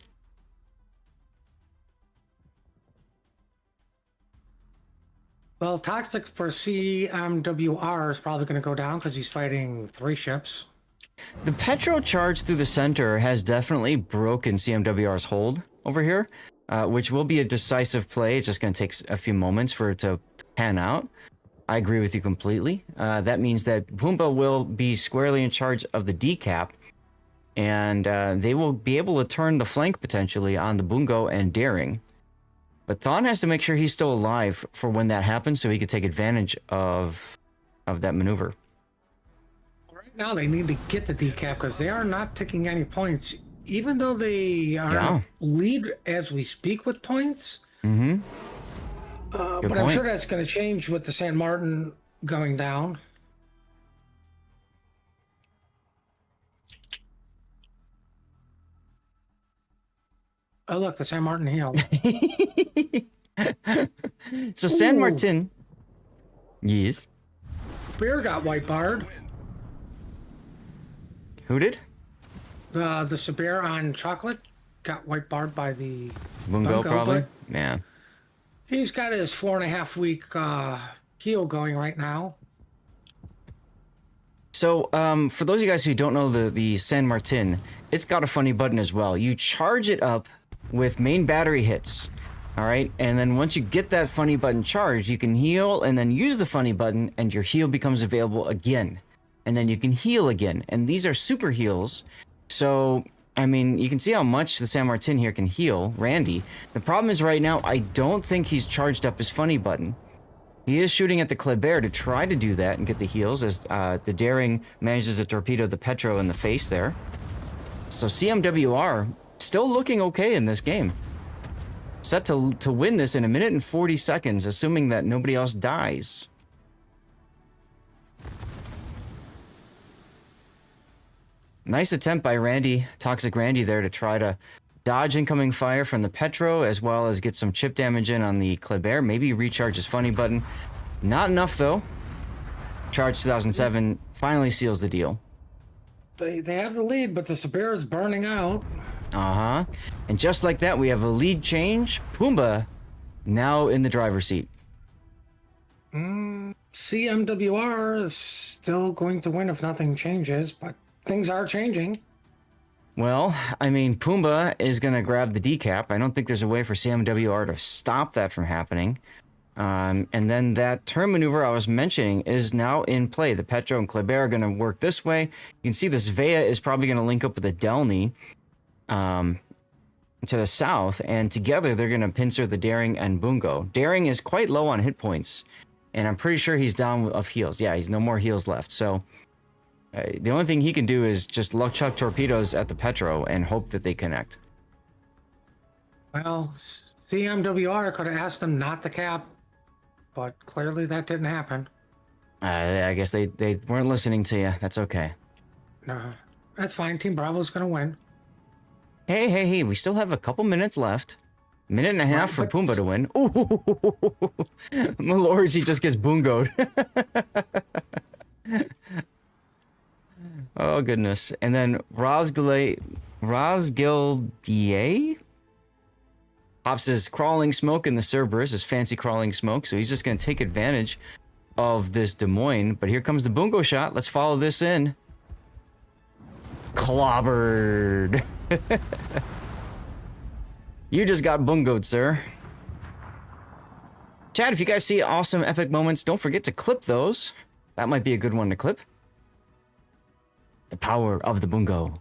Well, Toxic for CMWR is probably going to go down because he's fighting 3 ships. The Petro charge through the center has definitely broken CMWR's hold over here, which will be a decisive play. It's just going to take a few moments for it to pan out. I agree with you completely. That means that Pumbaa will be squarely in charge of the decap, and they will be able to turn the flank potentially on the Bungo and Daring. But Thon has to make sure he's still alive for when that happens so he could take advantage of that maneuver. Right now, they need to get the decap because they are not taking any points, even though they are lead as we speak with points. Mm-hmm. But I'm sure that's going to change with the San Martin going down. Oh, look, the San Martin healed. So San Martin, yes. Bear got white barred. Who did? The Sabir on chocolate got white barred by the Bungo, probably. but Yeah. he's got his 4.5 week heal going right now. So, for those of you guys who don't know the San Martin, it's got a funny button as well. You charge it up with main battery hits, all right? And then once you get that funny button charged, you can heal and then use the funny button and your heal becomes available again. And then you can heal again. And these are super heals. So, I mean, you can see how much the San Martin here can heal Randy. The problem is right now, I don't think he's charged up his funny button. He is shooting at the Kleber to try to do that and get the heals as the Daring manages to torpedo the Petro in the face there. So CMWR still looking okay in this game. Set to win this in 1 minute and 40 seconds, assuming that nobody else dies. Nice attempt by Randy, Toxic Randy there to try to dodge incoming fire from the Petro, as well as get some chip damage in on the Kleber. Maybe recharge his funny button. Not enough, though. Charge 2007 finally seals the deal. They have the lead, but the Sabir is burning out. Uh-huh. And just like that, we have a lead change. Pumbaa now in the driver's seat. CMWR is still going to win if nothing changes, but things are changing. Well, I mean, Pumbaa is going to grab the decap. I don't think there's a way for CMWR to stop that from happening. And then that turn maneuver I was mentioning is now in play. The Petro and Kleber are going to work this way. You can see this Vea is probably going to link up with the Delny to the south, and together they're going to pincer the Daring and Bungo. Daring is quite low on hit points, and I'm pretty sure he's down of heals. Yeah, he's no more heals left. So the only thing he can do is just luck chuck torpedoes at the Petro and hope that they connect. Well, CMWR could have asked them not to cap, but clearly that didn't happen. I guess they weren't listening to you. That's okay. No, that's fine. Team Bravo's going to win. Hey, we still have a couple minutes left. Minute and a half for Pumbaa to win. Ooh, my lords, he just gets bungoed. Oh, goodness. And then Rosgildier pops his crawling smoke in the Cerberus, his fancy crawling smoke. So he's just going to take advantage of this Des Moines. But here comes the bungo shot. Let's follow this in. Clobbered. You just got bungoed, sir. Chat, if you guys see awesome epic moments, don't forget to clip those. That might be a good one to clip. The power of the bungo.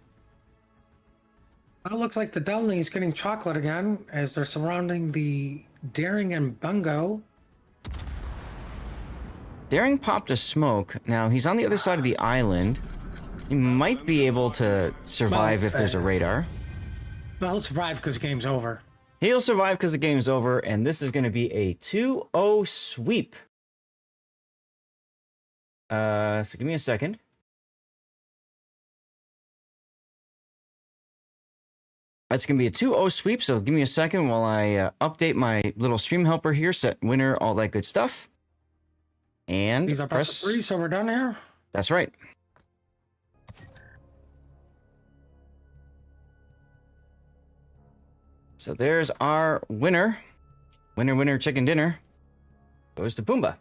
Well, it looks like the Delny is getting chocolate again as they're surrounding the Daring and Bungo. Daring popped a smoke. Now, he's on the other side of the island. He might be able to survive if there's a radar. Well, he'll survive because the game's over. He'll survive because the game's over, and this is going to be a 2-0 sweep. So give me a second. It's going to be a 2-0 sweep, so give me a second while I update my little stream helper here, set winner, all that good stuff. And These are press 3, so we're done here? That's right. So there's our winner. Winner, chicken dinner. Goes to Pumbaa.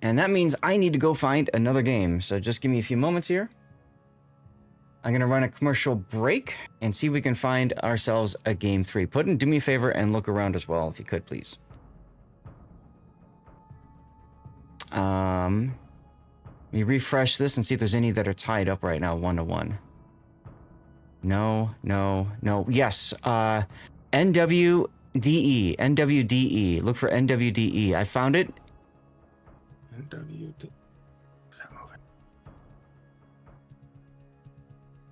And that means I need to go find another game. So just give me a few moments here. I'm going to run a commercial break and see if we can find ourselves a game 3. Puddin', do me a favor and look around as well, if you could, please. Let me refresh this and see if there's any that are tied up right now, 1-1. No. Yes, NWDE. Look for NWDE. I found it. NWD. Is that moving?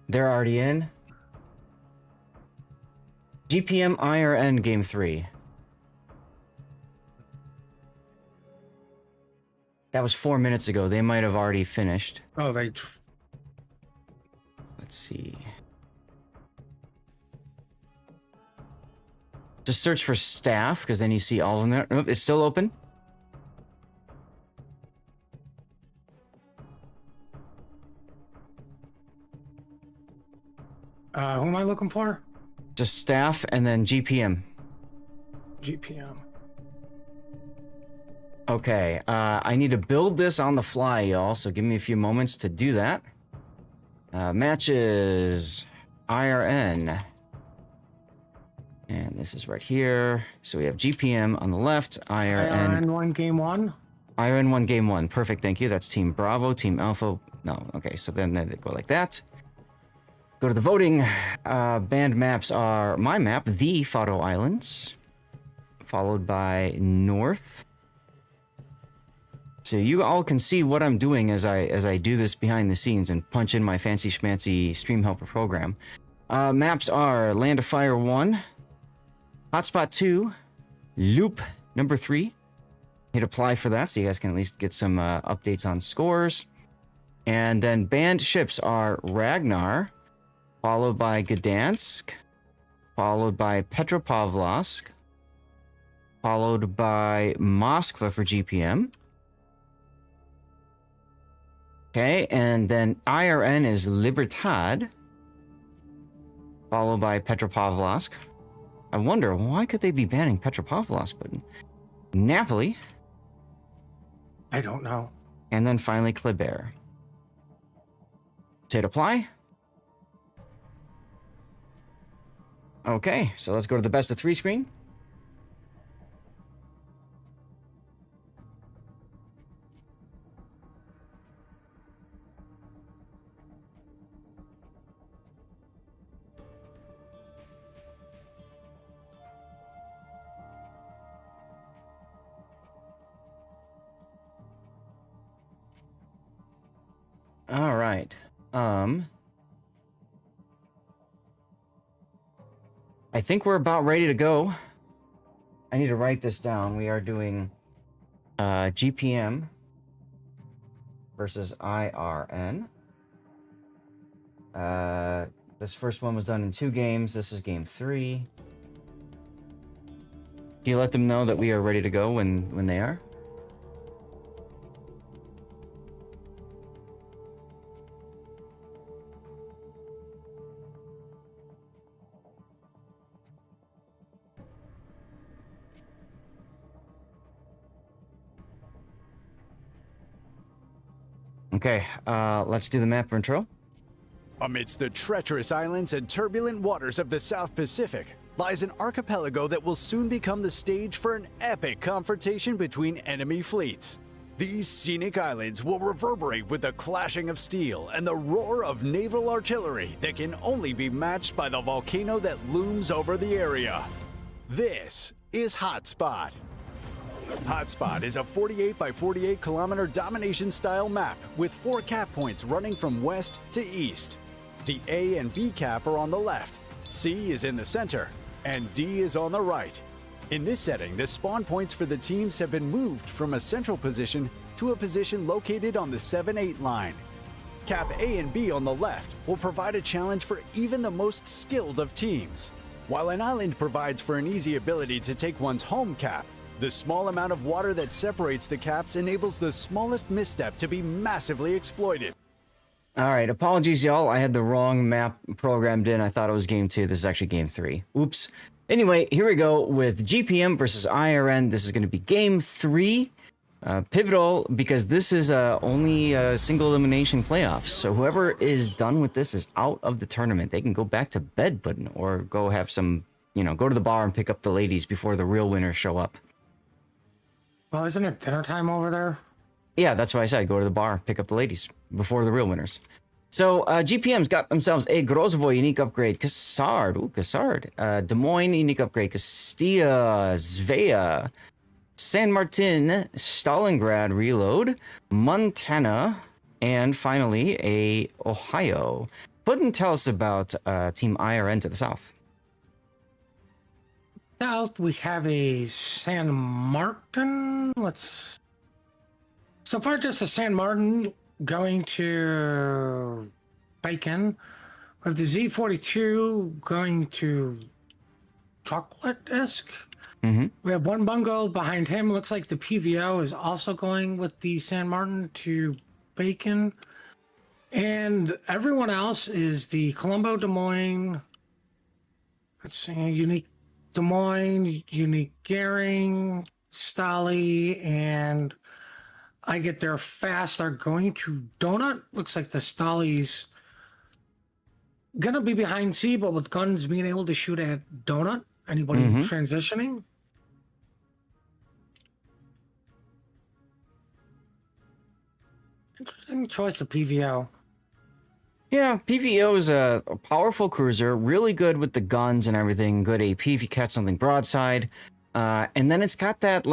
They're already in. GPM IRN game 3. That was 4 minutes ago. They might have already finished. Oh, Let's see. Just search for staff, because then you see all of them there. Nope, it's still open. Who am I looking for? Just staff and then GPM. GPM. Okay, I need to build this on the fly, y'all, so give me a few moments to do that. Matches IRN. And this is right here. So we have GPM on the left, IRN. IRN1 game 1. IRN1 game 1. Perfect, thank you. That's Team Bravo, Team Alpha. No, okay, so then they go like that. Go to the voting. Banned maps are my map, the Fado Islands, followed by North. So you all can see what I'm doing as I do this behind the scenes and punch in my fancy schmancy stream helper program. Maps are Land of Fire 1, Hotspot 2, Loop number 3. Hit apply for that so you guys can at least get some updates on scores. And then banned ships are Ragnar, followed by Gdansk, followed by Petropavlovsk, followed by Moskva for GPM. Okay, and then IRN is Libertad, followed by Petropavlovsk. I wonder, why could they be banning Petropavlovsk? But Napoli, I don't know. And then finally Kleber. Hit apply. Okay, so let's go to the best of 3 screen. All right. I think we're about ready to go. I need to write this down. We are doing GPM versus IRN. This first one was done in 2 games. This is game 3. Can you let them know that we are ready to go when they are? Okay, let's do the map intro. Amidst the treacherous islands and turbulent waters of the South Pacific lies an archipelago that will soon become the stage for an epic confrontation between enemy fleets. These scenic islands will reverberate with the clashing of steel and the roar of naval artillery that can only be matched by the volcano that looms over the area. This is Hotspot. Hotspot is a 48 by 48 kilometer domination style map with 4 cap points running from west to east. The A and B cap are on the left, C is in the center, and D is on the right. In this setting, the spawn points for the teams have been moved from a central position to a position located on the 7-8 line. Cap A and B on the left will provide a challenge for even the most skilled of teams. While an island provides for an easy ability to take one's home cap, the small amount of water that separates the caps enables the smallest misstep to be massively exploited. All right, apologies, y'all. I had the wrong map programmed in. I thought it was game 2. This is actually game 3. Oops. Anyway, here we go with GPM versus IRN. This is going to be game 3. Pivotal because this is only a single elimination playoffs. So whoever is done with this is out of the tournament. They can go back to bed, or go have some, go to the bar and pick up the ladies before the real winners show up. Well, isn't it dinner time over there? Yeah, that's why I said go to the bar, pick up the ladies before the real winners. So GPM's got themselves a Grozvoy unique upgrade, Kassard, Des Moines unique upgrade, Castilla, Svea, San Martin, Stalingrad reload, Montana, and finally a Ohio. Puddin', tell us about Team IRN to the south. South, we have a San Martin. So far, just a San Martin going to Bacon. We have the Z42 going to Chocolate-esque. Mm-hmm. We have one bungo behind him. Looks like the PVO is also going with the San Martin to Bacon. And everyone else is the Colombo Des Moines. Let's see, unique Des Moines, unique Gehring, Stolly, and I Get There Fast are going to Donut. Looks like the Stolly's gonna be behind C, but with guns being able to shoot at Donut. Anybody transitioning? Interesting choice of PVO. Yeah, PVO is a powerful cruiser, really good with the guns and everything, good AP if you catch something broadside. And then it's got that,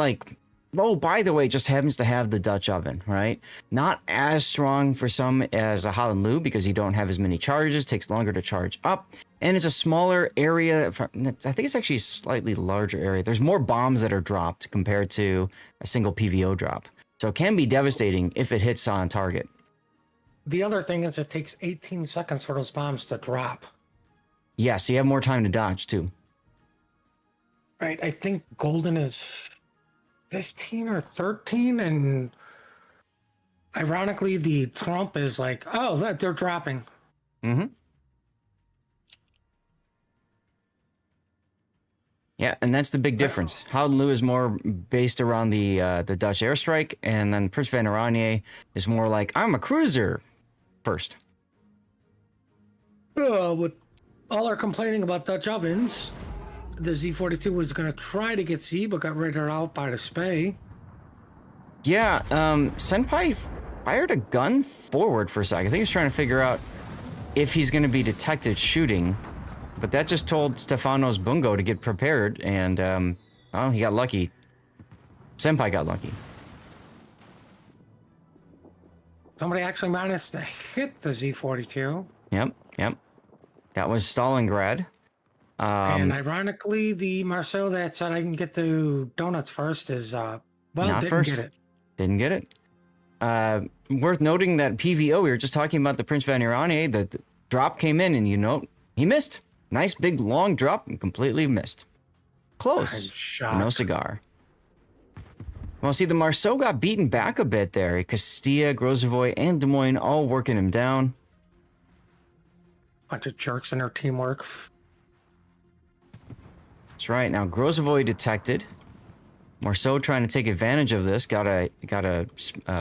oh, by the way, just happens to have the Dutch oven, right? Not as strong for some as a Holland Lube because you don't have as many charges, takes longer to charge up. And it's a smaller area. I think it's actually a slightly larger area. There's more bombs that are dropped compared to a single PVO drop. So it can be devastating if it hits on target. The other thing is it takes 18 seconds for those bombs to drop. Yeah, so you have more time to dodge too. Right, I think Golden is 15 or 13, and ironically, the Trump is like, oh, look, they're dropping. Mm-hmm. Yeah, and that's the big difference. Houdonlu is more based around the Dutch airstrike, and then Prince van Oranje is more like, I'm a cruiser first. With all our complaining about Dutch ovens, the Z-42 was going to try to get C, but got raided out by the Spey. Yeah, Senpai fired a gun forward for a sec. I think he was trying to figure out if he's going to be detected shooting, but that just told Stefano's Bungo to get prepared, and, oh, he got lucky. Senpai got lucky. Somebody actually managed to hit the Z-42. Yep. That was Stalingrad. And ironically, the Marceau that said I can get the donuts first is, Not didn't first. get it. Didn't get it. Worth noting that PVO, we were just talking about the Prince van Oranje, the drop came in and he missed. Nice big long drop and completely missed. Close. I'm shocked. No cigar. Well, see, the Marceau got beaten back a bit there. Castilla, Grozovoy, and Des Moines all working him down. Bunch of jerks in their teamwork. That's right. Now, Grozovoy detected. Marceau trying to take advantage of this. Got a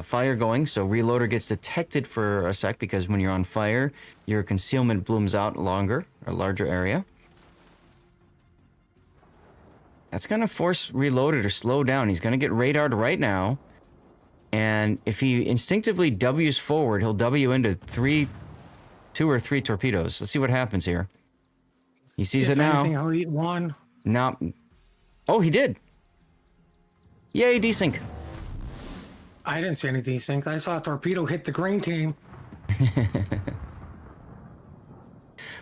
fire going, so Reloader gets detected for a sec because when you're on fire, your concealment blooms out longer, a larger area. That's going to force Reloader to slow down. He's going to get radared right now. And if he instinctively W's forward, he'll W into 2 or 3 torpedoes. Let's see what happens here. He sees it now. Anything, I'll eat one. No. Oh, he did. Yay, desync. I didn't see any desync. I saw a torpedo hit the green team.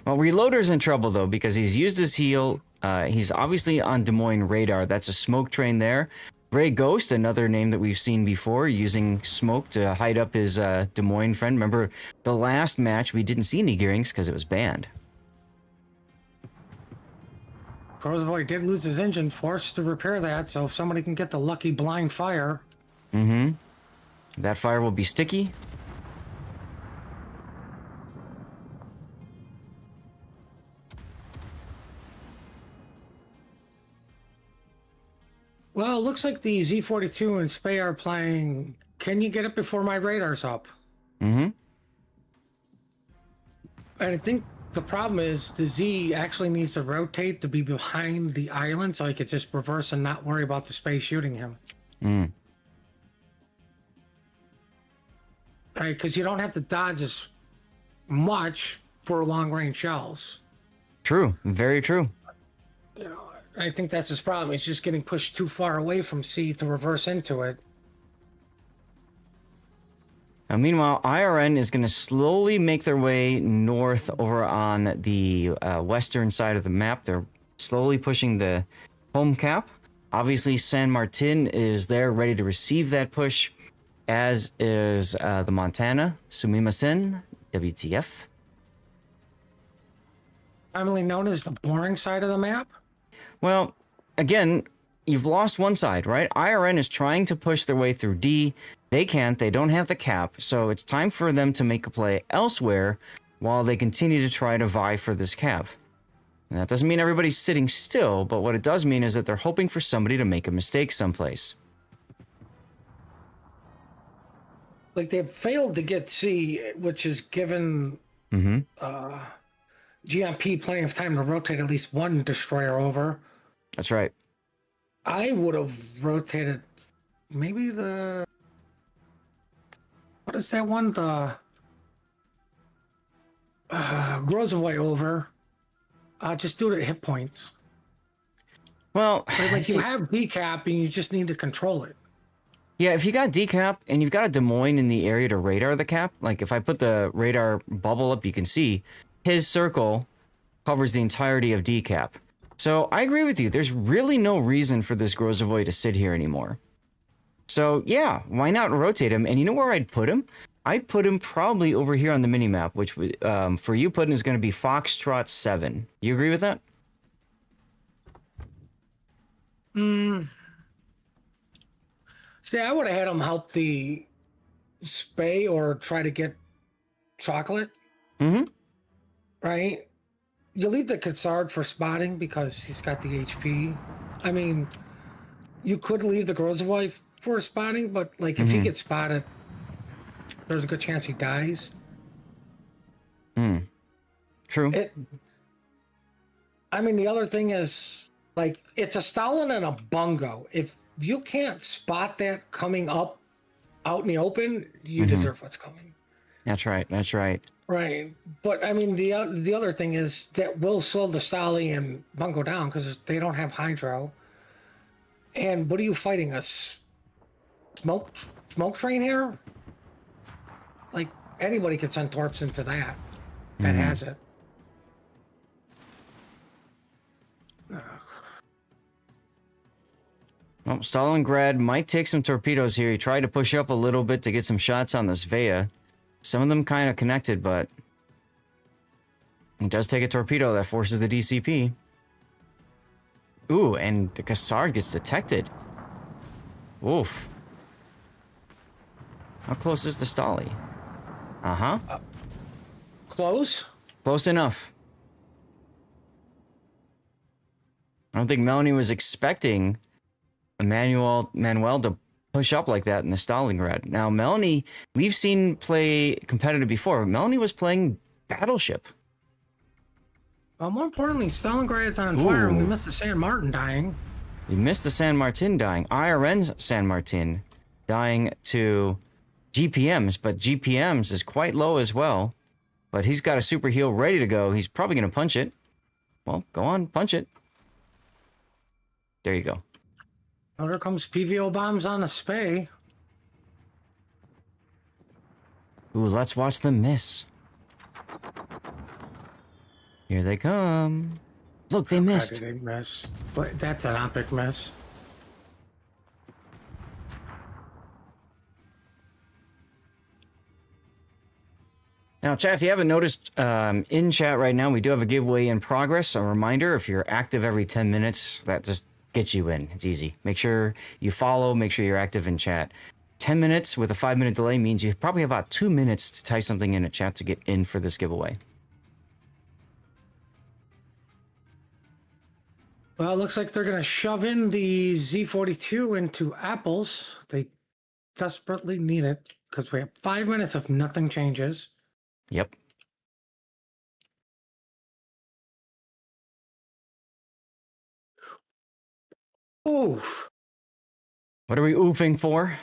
Well, Reloader's in trouble, though, because he's used his heel. He's obviously on Des Moines radar. That's a smoke train there. Gray Ghost, another name that we've seen before, using smoke to hide up his Des Moines friend. Remember, the last match, we didn't see any gearings because it was banned. Grozovoy did lose his engine, forced to repair that, so if somebody can get the lucky blind fire. That fire will be sticky. Well, it looks like the Z-42 and Spey are playing, can you get it before my radar's up? And I think the problem is the Z actually needs to rotate to be behind the island so he could just reverse and not worry about the Spey shooting him. Right, because you don't have to dodge as much for long-range shells. True. Very true. You know, I think that's his problem. He's just getting pushed too far away from C to reverse into it. Now, meanwhile, IRN is going to slowly make their way north over on the western side of the map. They're slowly pushing the home cap. Obviously, San Martin is there ready to receive that push, as is the Montana, Sumimasen, WTF. Commonly known as the boring side of the map. Well, again, you've lost one side, right? IRN is trying to push their way through D. They can't. They don't have the cap. So it's time for them to make a play elsewhere while they continue to try to vie for this cap. And that doesn't mean everybody's sitting still, but what it does mean is that they're hoping for somebody to make a mistake someplace. Like they've failed to get C, which has given GMP plenty of time to rotate at least one destroyer over. That's right. I would have rotated maybe the... What is that one? The Grozovoy over. Just do it at hit points. Well, but like you have decap and you just need to control it. Yeah, if you got decap and you've got a Des Moines in the area to radar the cap, like if I put the radar bubble up, you can see his circle covers the entirety of decap. So I agree with you. There's really no reason for this Grozovoy to sit here anymore. So yeah, why not rotate him? And you know where I'd put him? I'd put him probably over here on the minimap, which for you putting is going to be Foxtrot 7. You agree with that? See, I would have had him help the Spey or try to get chocolate. Right? you leave the Cassard for spotting because he's got the HP. I mean, you could leave the Grozavoy for spotting, but like if he gets spotted, there's a good chance he dies. True. I mean, the other thing is, like, it's a Stalin and a Bungo. If you can't spot that coming up out in the open, you deserve what's coming. That's right. That's right. Right. But, I mean, the other thing is that will slow the Stali and Bungo down because they don't have Hydro. And what are you fighting? A smoke train here? Like, anybody could send torps into that. That has it. Well, Stalingrad might take some torpedoes here. He tried to push up a little bit to get some shots on the Svea. Some of them kind of connected, but it does take a torpedo that forces the DCP. Ooh, and the Cassard gets detected. Oof. How close is the Stali? Uh-huh. Close? Close enough. I don't think Melanie was expecting Manuel to push up like that in the Stalingrad. Now, Melanie, we've seen play competitive before. Melanie was playing Battleship. Well, more importantly, Stalingrad's on fire, and we missed the San Martin dying. We missed the San Martin dying. IRN's San Martin dying to GPMs, but GPMs is quite low as well. But he's got a super heal ready to go. He's probably going to punch it. Well, go on, punch it. There you go. Oh, there comes PVO bombs on a Spay. Ooh, let's watch them miss. Here they come. Look, they missed. How did they miss? But that's an epic miss. Now, chat, if you haven't noticed, in chat right now, we do have a giveaway in progress. A reminder, if you're active every 10 minutes, that just gets you in. It's easy. Make sure you follow, make sure you're active in chat. 10 minutes with a 5-minute delay means you probably have about 2 minutes to type something in a chat to get in for this giveaway. Well, it looks like they're going to shove in the Z42 into apples. They desperately need it because we have 5 minutes if nothing changes. Yep. Oof. What are we oofing for?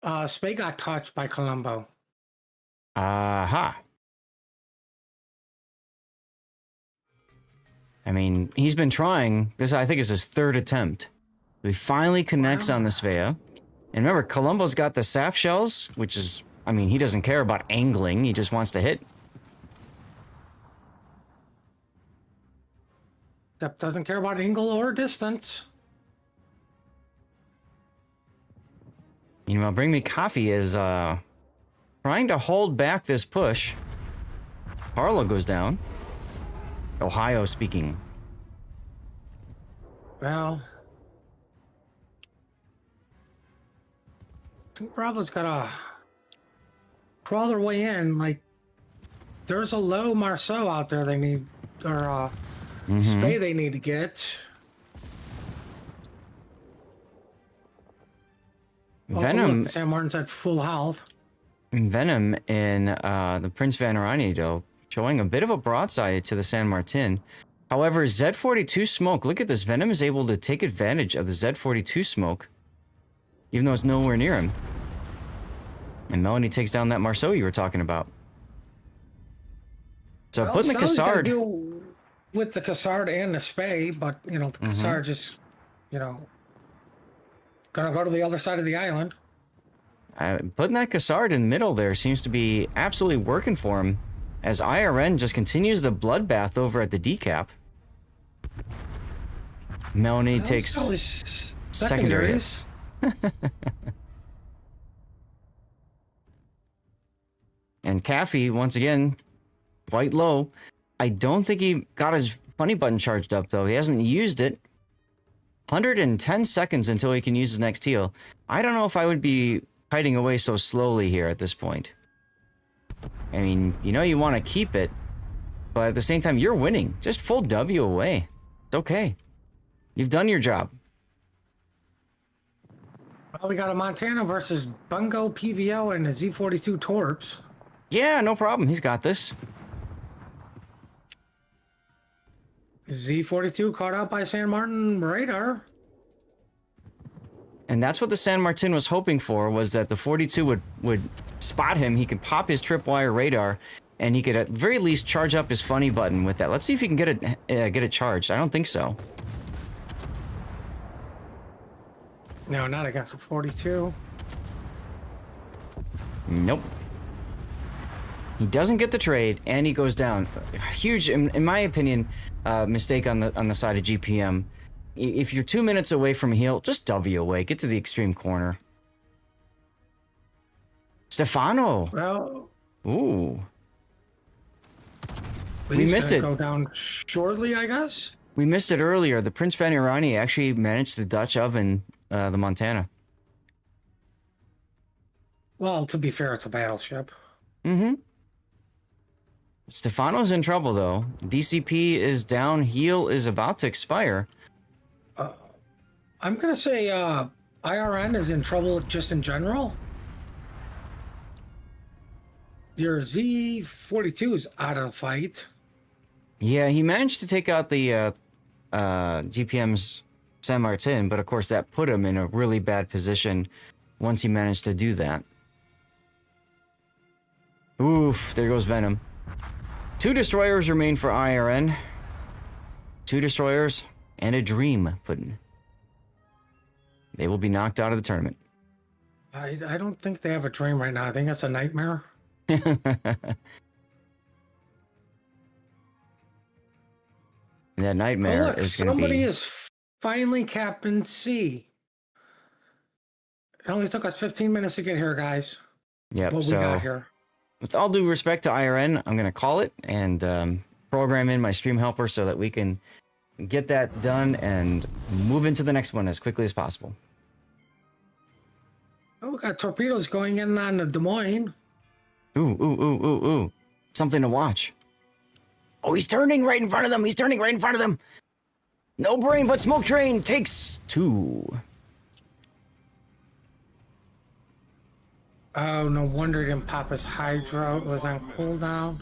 Spay got touched by Colombo. Aha. I mean, he's been trying. This, I think, is his third attempt. He finally connects on the Svea. And remember, Colombo's got the sap shells, which is, I mean, he doesn't care about angling. He just wants to hit. That doesn't care about angle or distance. Meanwhile, Bring Me Coffee is trying to hold back this push. Harlow goes down. Ohio speaking. Well, I think Bravo's gotta crawl their way in. Like, there's a low Marceau out there they need, or Spay they need to get. Venom. Oh, look, San Martin's at full health. Venom in the Prince Vanarani, though, showing a bit of a broadside to the San Martin. However, Z42 smoke, look at this. Venom is able to take advantage of the Z42 smoke, even though it's nowhere near him. And Melanie takes down that Marceau you were talking about. So Well, putting the Sally's gotta Cassard... deal with the Cassard and the Spay, but, you know, the Cassard just, you know, gonna go to the other side of the island. Putting that Cassard in the middle there seems to be absolutely working for him, as IRN just continues the bloodbath over at the decap. Melanie takes secondary hits. And Caffey, once again, quite low. I don't think he got his funny button charged up, though. He hasn't used it. 110 seconds until he can use his next heal. I don't know if I would be hiding away so slowly here at this point. I mean, you know you want to keep it, But at the same time, you're winning. Just full W away. It's okay. You've done your job. Well, we got a Montana versus Bungo PVO and a Z42 Torps. Yeah, no problem. He's got this. Z42 caught out by San Martin radar. And that's what the San Martin was hoping for, was that the 42 would spot him. He could pop his tripwire radar, and he could at very least charge up his funny button with that. Let's see if he can get it charged. I don't think so. No, not against the 42. Nope. He doesn't get the trade, and he goes down. Huge, in my opinion, mistake on the side of GPM. If you're 2 minutes away from a heal, just W away. Get to the extreme corner. Stefano. Well, Ooh. we missed it. Go down shortly, I guess. We missed it earlier. The Prince Vanirani actually managed to Dutch oven the Montana. Well, to be fair, it's a battleship. Mm-hmm. Stefano's in trouble, though. DCP is down. Heal is about to expire. I'm gonna say IRN is in trouble just in general. Your Z42 is out of the fight. Yeah, he managed to take out the GPM's San Martin, but of course that put him in a really bad position once he managed to do that. Oof, there goes Venom. 2 destroyers remain for IRN. 2 destroyers and a dream pudding. They will be knocked out of the tournament. I don't think they have a dream right now. I think that's a nightmare. That nightmare Oh, look, is going to somebody be... is finally Captain C. It only took us 15 minutes to get here, guys. Yep, But we so got here. with all due respect to IRN, I'm going to call it and program in my stream helper so that we can get that done and move into the next one as quickly as possible. Oh, we got torpedoes going in on the Des Moines. Ooh. Something to watch. Oh, he's turning right in front of them. He's turning right in front of them. No brain, but smoke train takes 2. Oh, no wonder he didn't pop his Hydro. It was on cooldown.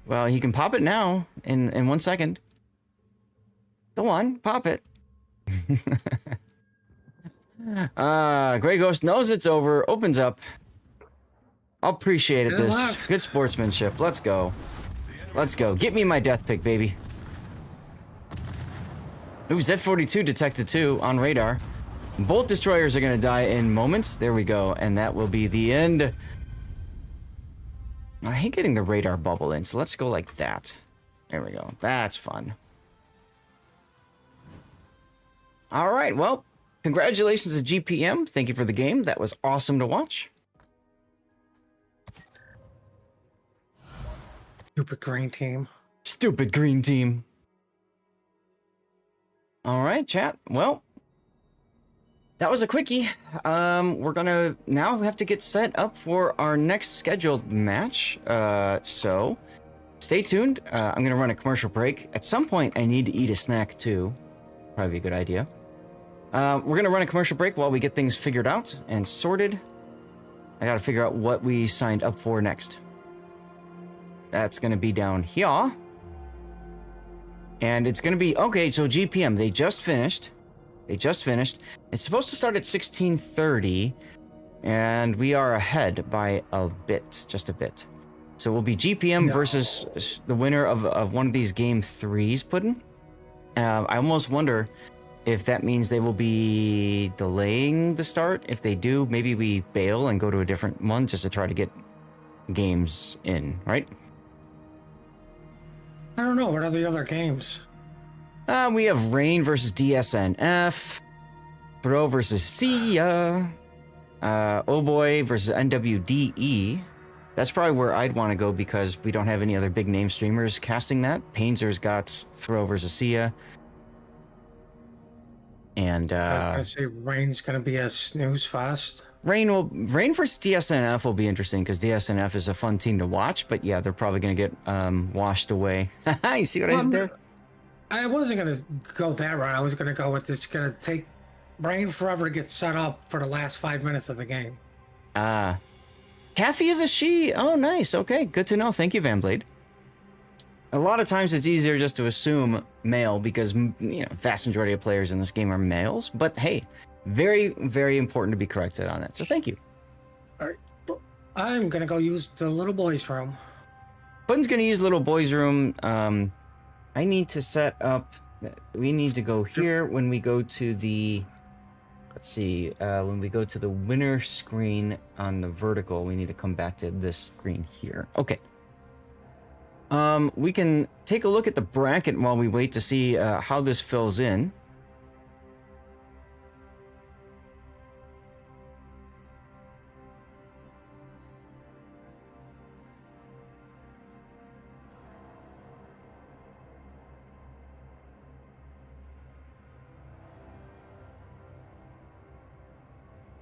Well, he can pop it now in 1 second. Go on, pop it. Grey Ghost knows it's over, opens up. Appreciated this. left. Good sportsmanship. Let's go. Let's go. Get me my death pick, baby. Ooh, Z42 detected 2 on radar. Both destroyers are going to die in moments. There we go. And that will be the end. I hate getting the radar bubble in, so let's go like that. There we go. That's fun. All right, well, congratulations to GPM. Thank you for the game. That was awesome to watch. Stupid green team. Stupid green team. All right, chat. Well, that was a quickie. We're gonna now have to get set up for our next scheduled match. So stay tuned. I'm gonna run a commercial break. At some point, I need to eat a snack too. Probably a good idea. We're gonna run a commercial break while we get things figured out and sorted. I gotta figure out what we signed up for next. That's gonna be down here. And it's gonna be, okay, so GPM, they just finished. It's supposed to start at 16:30, and we are ahead by a bit, just a bit. So we'll be GPM versus the winner of one of these game 3s, Puddin'. I almost wonder if that means they will be delaying the start. If they do, maybe we bail and go to a different one just to try to get games in, right? I don't know. What are the other games? We have Rain versus DSNF, Throw versus Sia, Oh Boy versus NWDE. That's probably where I'd want to go because we don't have any other big name streamers casting that. Painter's got Throw versus Sia. And I was gonna say rain's gonna be a snooze fest. Rain for DSNF will be interesting because DSNF is a fun team to watch, but yeah, they're probably gonna get washed away. You see what I did there? I wasn't gonna go that route. I was gonna go with it's gonna take rain forever to get set up for the last 5 minutes of the game. Kathy is a she. Oh, nice. Okay, good to know. Thank you, Van Blade. A lot of times it's easier just to assume male because, you know, vast majority of players in this game are males. But hey, very, very important to be corrected on that. So thank you. All right, I'm gonna go use the little boys' room. Button's gonna use little boy's room. I need to set up. We need to go here when we go to the. Let's see. When we go to the winner screen on the vertical, we need to come back to this screen here. Okay. We can take a look at the bracket while we wait to see how this fills in.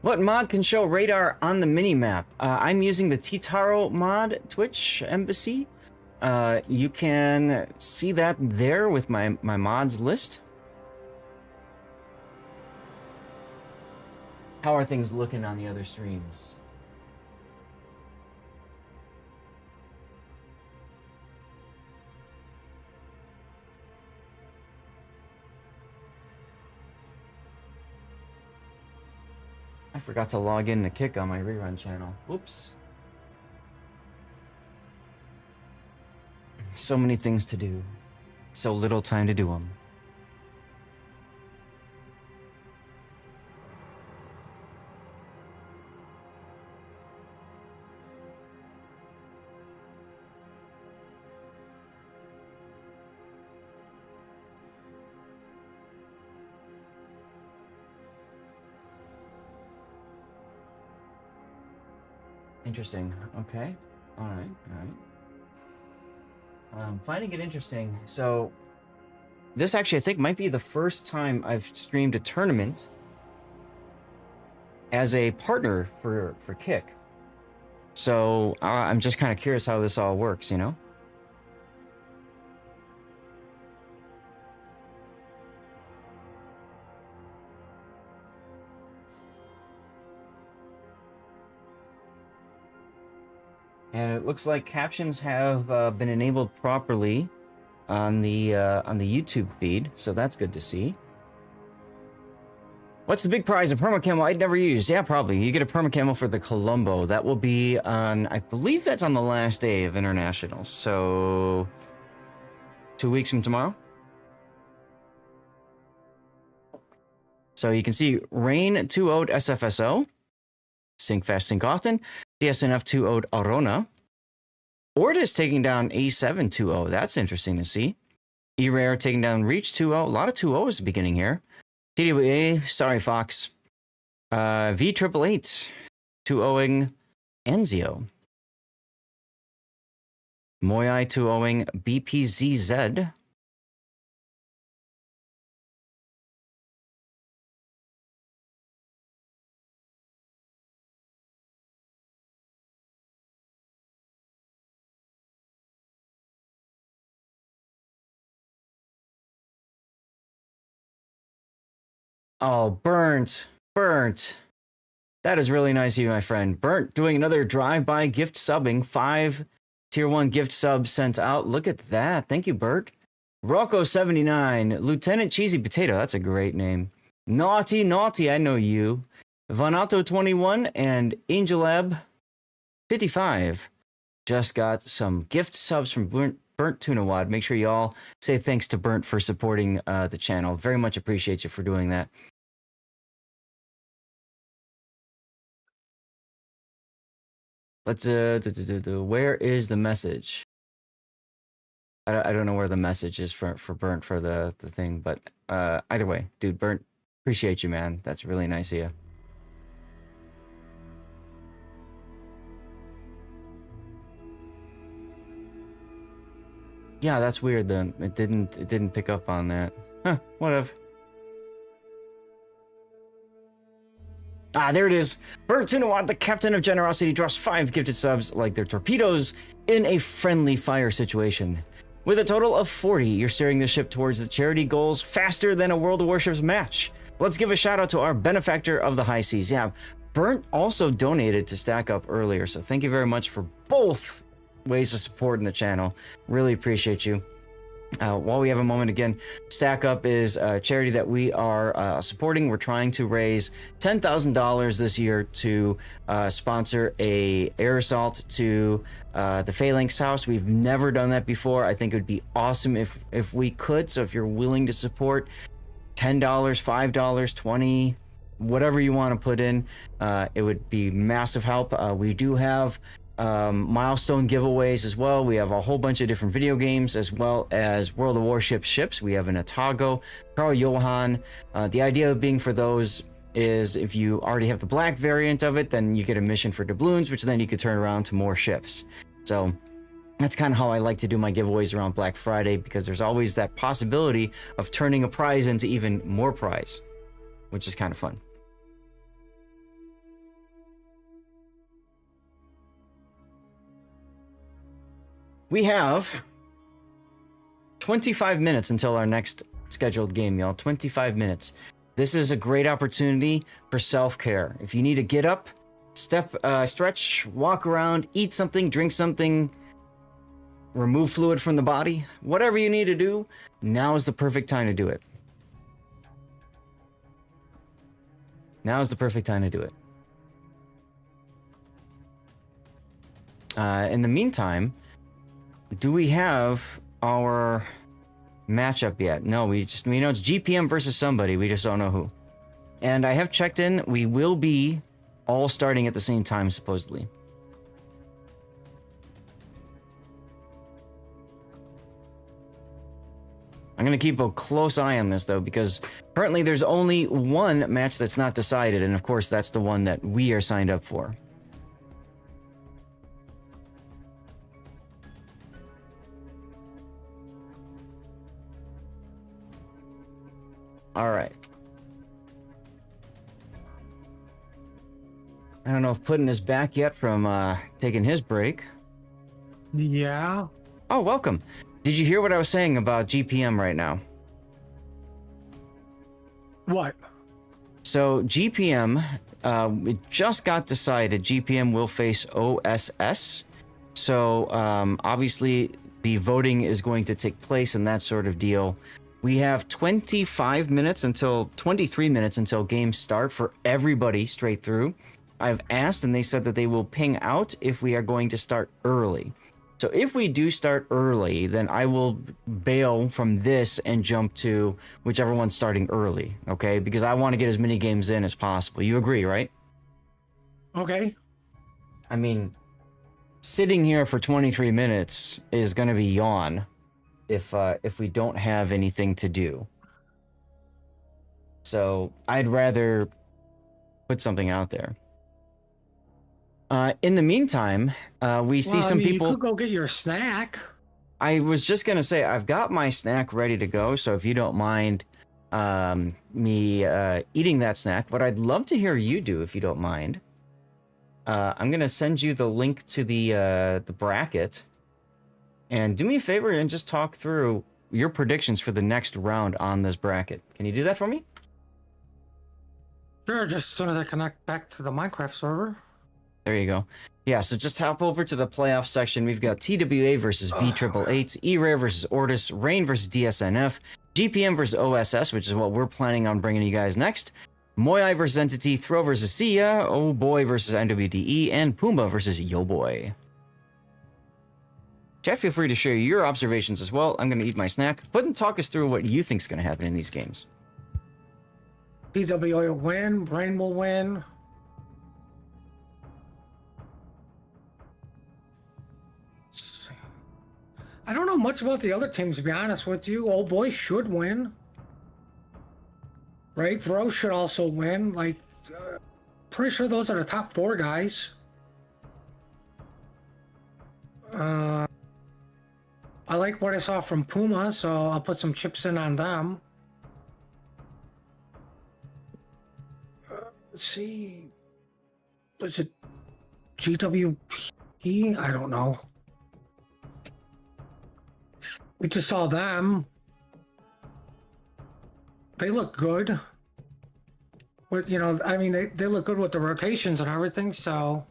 What mod can show radar on the minimap? I'm using the Titaro mod Twitch Embassy. You can see that there with my mods list. How are things looking on the other streams? I forgot to log in to kick on my rerun channel. Whoops. So many things to do. So little time to do them. Interesting. Okay. All right. All right. Finding it interesting. So, this actually, I think, might be the first time I've streamed a tournament as a partner for Kick. So, I'm just kind of curious how this all works, you know? And it looks like captions have been enabled properly on the YouTube feed, so that's good to see. What's the big prize? A perma camo I'd never use. Yeah, probably. You get a perma camo for the Colombo. That will be on, I believe that's on the last day of International. So 2 weeks from tomorrow. So you can see Rain 2-0'd SFSO. Sink fast, sink often. DSNF 2-0'd Arona. Ortis taking down A7 2-0. That's interesting to see. E-Rare taking down Reach 2-0. A lot of 2-0s at the beginning here. TWA, sorry Fox. V888 2-0ing Enzio. Moyai 2-0ing BPZZ. Oh, Burnt. That is really nice of you, my friend. Burnt doing another drive-by gift subbing. 5 tier 1 gift subs sent out. Look at that. Thank you, Bert. Rocco79. Lieutenant Cheesy Potato. That's a great name. Naughty, I know you. Vanato21 and Angelab55 just got some gift subs from Burnt Tuna Wad. Make sure you all say thanks to Burnt for supporting the channel. Very much appreciate you for doing that. Let's where is the message? I don't know where the message is for Burnt for the thing, but either way, dude, Burnt, appreciate you, man. That's really nice of you. Yeah, that's weird then. It didn't pick up on that. Huh, whatever. Ah, there it is. Bert Tunawad, the captain of generosity, drops 5 gifted subs like they're torpedoes in a friendly fire situation. With a total of 40, you're steering the ship towards the charity goals faster than a World of Warships match. Let's give a shout out to our benefactor of the high seas. Yeah, Burnt also donated to Stack Up earlier, so thank you very much for both ways of supporting the channel. Really appreciate you. While we have a moment again, Stack Up is a charity that we are supporting. We're trying to raise $10,000 this year to sponsor a air assault to the Phalanx house. We've never done that before. I think it would be awesome if we could. So if you're willing to support, $10, $5, $20, whatever you want to put in, it would be massive help. We do have milestone giveaways as well. We have a whole bunch of different video games as well as World of Warships ships. We have an Atago, Carl Johan. The idea of being for those is if you already have the black variant of it, then you get a mission for doubloons, which then you could turn around to more ships. So that's kind of how I like to do my giveaways around Black Friday, because there's always that possibility of turning a prize into even more prize, which is kind of fun. We have 25 minutes until our next scheduled game, y'all. 25 minutes. This is a great opportunity for self-care. If you need to get up, stretch, walk around, eat something, drink something, remove fluid from the body, whatever you need to do, now is the perfect time to do it. Now is the perfect time to do it. In the meantime, do we have our matchup yet? No, we know it's GPM versus somebody. We just don't know who. And I have checked in. We will be all starting at the same time, supposedly. I'm going to keep a close eye on this, though, because currently there's only one match that's not decided. And of course, that's the one that we are signed up for. All right. I don't know if Puddin is back yet from taking his break. Yeah. Oh, welcome. Did you hear what I was saying about GPM right now? What? So GPM, it just got decided. GPM will face OSS. So obviously the voting is going to take place and that sort of deal. We have 23 minutes until games start for everybody straight through. I've asked and they said that they will ping out if we are going to start early. So if we do start early, then I will bail from this and jump to whichever one's starting early, okay? Because I want to get as many games in as possible. You agree, right? Okay. I mean, sitting here for 23 minutes is going to be yawn if we don't have anything to do. So I'd rather put something out there. In the meantime, we see some people. You could go get your snack. I was just gonna say I've got my snack ready to go. So if you don't mind me eating that snack, what I'd love to hear you do, if you don't mind, I'm gonna send you the link to the bracket, and do me a favor and just talk through your predictions for the next round on this bracket. Can you do that for me? Sure, just as soon as I connect back to the Minecraft server. There you go. Yeah, so just hop over to the playoff section. We've got TWA versus V888, E-Rare versus Ortis, Rain versus DSNF, GPM versus OSS, which is what we're planning on bringing you guys next, Moai versus Entity, Throw versus Sia, Oh Boy versus NWDE, and Pumbaa versus Yo Boy. Chat, feel free to share your observations as well. I'm going to eat my snack. Talk us through what you think's going to happen in these games. TWA will win, Brain will win. I don't know much about the other teams, to be honest with you. Old Boy should win. Right? Throw should also win. Like, pretty sure those are the top 4 guys. I like what I saw from Pumbaa, so I'll put some chips in on them. let's see. Was it GWP? I don't know. We just saw them. They look good. But, you know, I mean, they look good with the rotations and everything, so...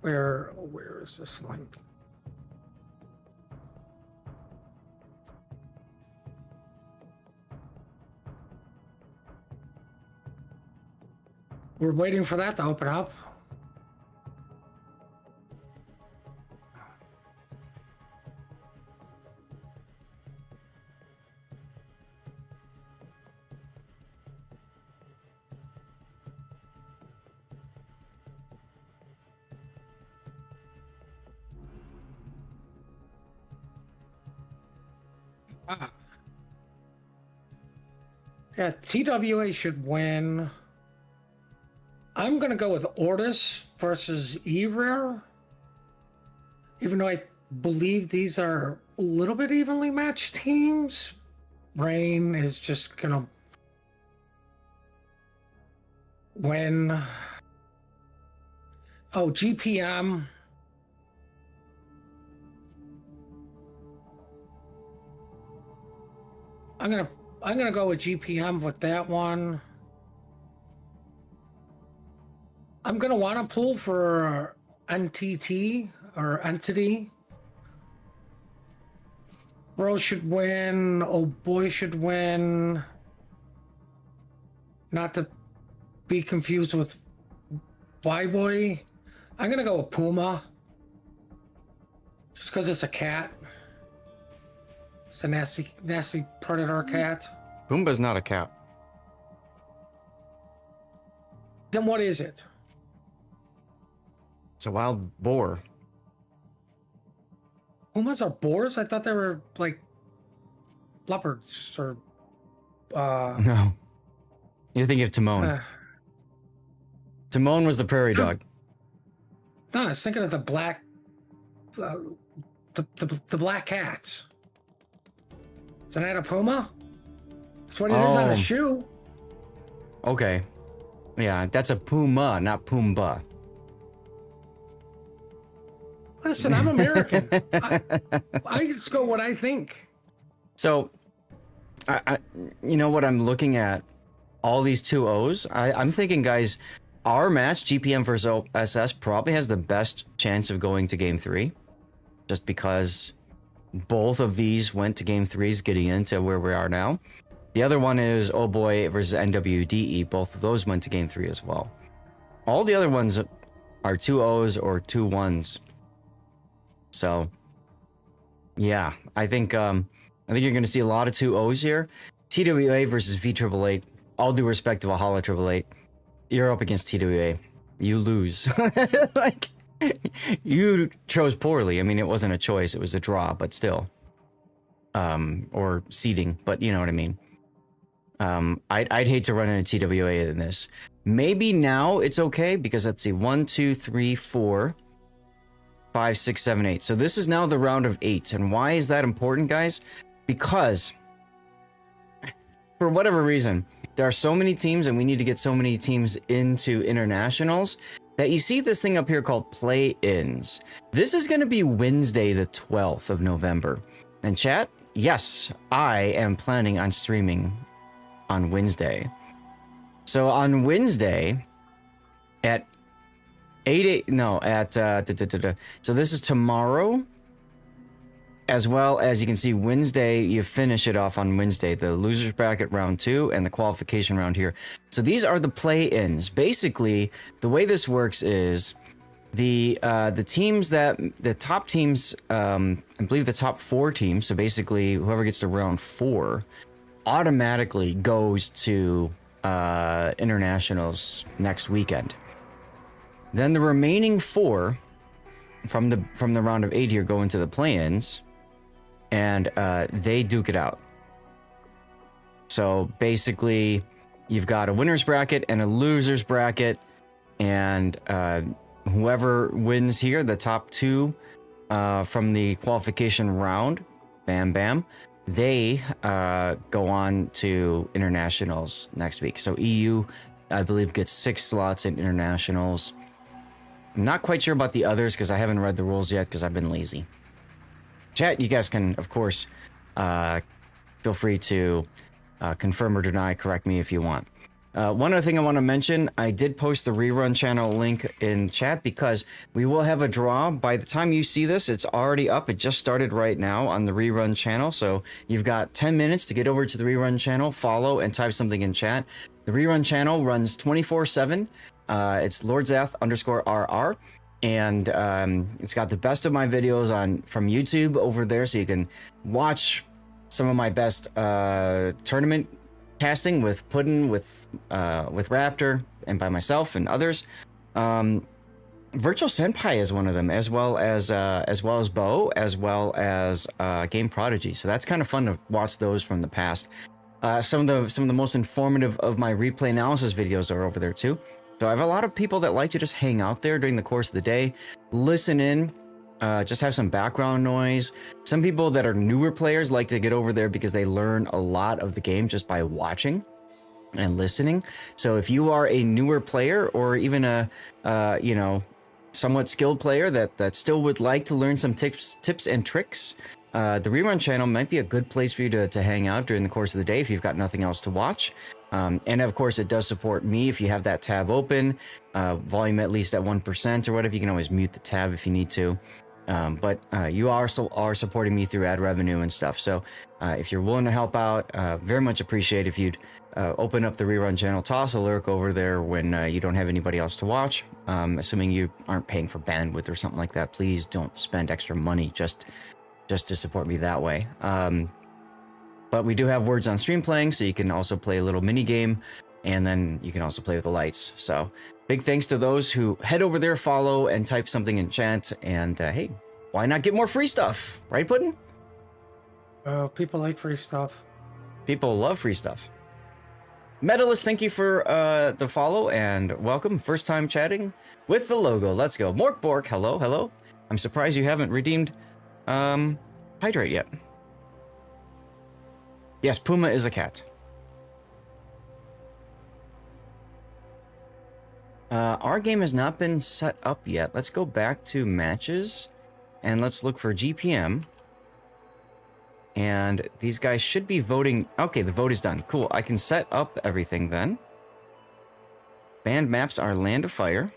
Where is this link? We're waiting for that to open up. Ah. Yeah, TWA should win. I'm going to go with Ortis versus E-Rare. Even though I believe these are a little bit evenly matched teams. Rain is just going to win. Oh, GPM. I'm gonna go with GPM with that one. I'm gonna want to pull for NTT or Entity. Bro should win. Oh boy should win. Not to be confused with Y-Boy. I'm gonna go with Puma. Just because it's a cat. It's a nasty predator cat. Pumbaa's not a cat. Then what is it? It's a wild boar. Pumas are boars? I thought they were like leopards or No. You're thinking of Timon. Timon was the prairie dog. No, I was thinking of the black the black cats. Isn't that a puma? That's what it is on the shoe. Okay. Yeah, that's a puma, not Pumbaa. Listen, I'm American. I just go what I think. So, you know what I'm looking at? All these 2-0s. I'm thinking, guys, our match, GPM versus OSS, probably has the best chance of going to Game 3. Just because both of these went to Game 3s, getting into where we are now. The other one is Oh Boy versus NWDE. Both of those went to Game 3 as well. All the other ones are 2-0s or 2-1s. So, yeah, I think you're going to see a lot of 2-0s here. TWA versus V888. All due respect to Valhalla 888. You're up against TWA. You lose. Like, you chose poorly. I mean, it wasn't a choice. It was a draw, but still. Or seeding, but you know what I mean. I'd hate to run into TWA in this. Maybe now it's okay because let's see. 1, 2, 3, 4, 5, 6, 7, 8. So this is now the round of 8. And why is that important, guys? Because for whatever reason, there are so many teams and we need to get so many teams into internationals that you see this thing up here called play-ins. This is going to be Wednesday, the 12th of November. And chat, yes, I am planning on streaming on Wednesday. So on Wednesday at 8, no, at, so this is tomorrow, as well as you can see Wednesday, you finish it off on Wednesday, the losers bracket round 2 and the qualification round here. So these are the play-ins. Basically, the way this works is the teams that, the top teams, I believe the top 4 teams, so basically whoever gets to round 4 automatically goes to internationals next weekend. Then the remaining 4 from the round of 8 here go into the play-ins, and they duke it out. So basically, you've got a winner's bracket and a loser's bracket, and whoever wins here, the top two from the qualification round, bam, bam, they go on to internationals next week. So EU, I believe, gets 6 slots in internationals. I'm not quite sure about the others because I haven't read the rules yet because I've been lazy. Chat, you guys can, of course, feel free to confirm or deny, correct me if you want. One other thing I want to mention, I did post the rerun channel link in chat because we will have a draw. By the time you see this, it's already up. It just started right now on the rerun channel. So you've got 10 minutes to get over to the rerun channel, follow, and type something in chat. The rerun channel runs 24/7. It's lordzath_RR. And it's got the best of my videos from YouTube over there, so you can watch some of my best tournament casting with Puddin, with Raptor, and by myself and others. Virtual Senpai is one of them, as well as Bo, as well as Game Prodigy. So that's kind of fun to watch those from the past. Some of the most informative of my replay analysis videos are over there too. So I have a lot of people that like to just hang out there during the course of the day, listen in, just have some background noise. Some people that are newer players like to get over there because they learn a lot of the game just by watching and listening. So if you are a newer player or even a somewhat skilled player that still would like to learn some tips and tricks, the rerun channel might be a good place for you to hang out during the course of the day if you've got nothing else to watch. And of course, it does support me if you have that tab open, volume at least at 1% or whatever. You can always mute the tab if you need to. But you also are supporting me through ad revenue and stuff. So if you're willing to help out, very much appreciate if you'd open up the rerun channel, toss a lurk over there when you don't have anybody else to watch. Assuming you aren't paying for bandwidth or something like that, please don't spend extra money just to support me that way. But we do have words on stream playing, so you can also play a little mini game, and then you can also play with the lights. So big thanks to those who head over there, follow, and type something in chat. And hey, why not get more free stuff, right, Puddin? People like free stuff. People love free stuff. Medalist, thank you for the follow and welcome. First time chatting with the logo. Let's go. Mork Bork, hello, hello. I'm surprised you haven't redeemed Hydrate yet. Yes, Puma is a cat. Our game has not been set up yet. Let's go back to matches and let's look for GPM. And these guys should be voting. Okay, the vote is done. Cool. I can set up everything then. Band maps are Land of Fire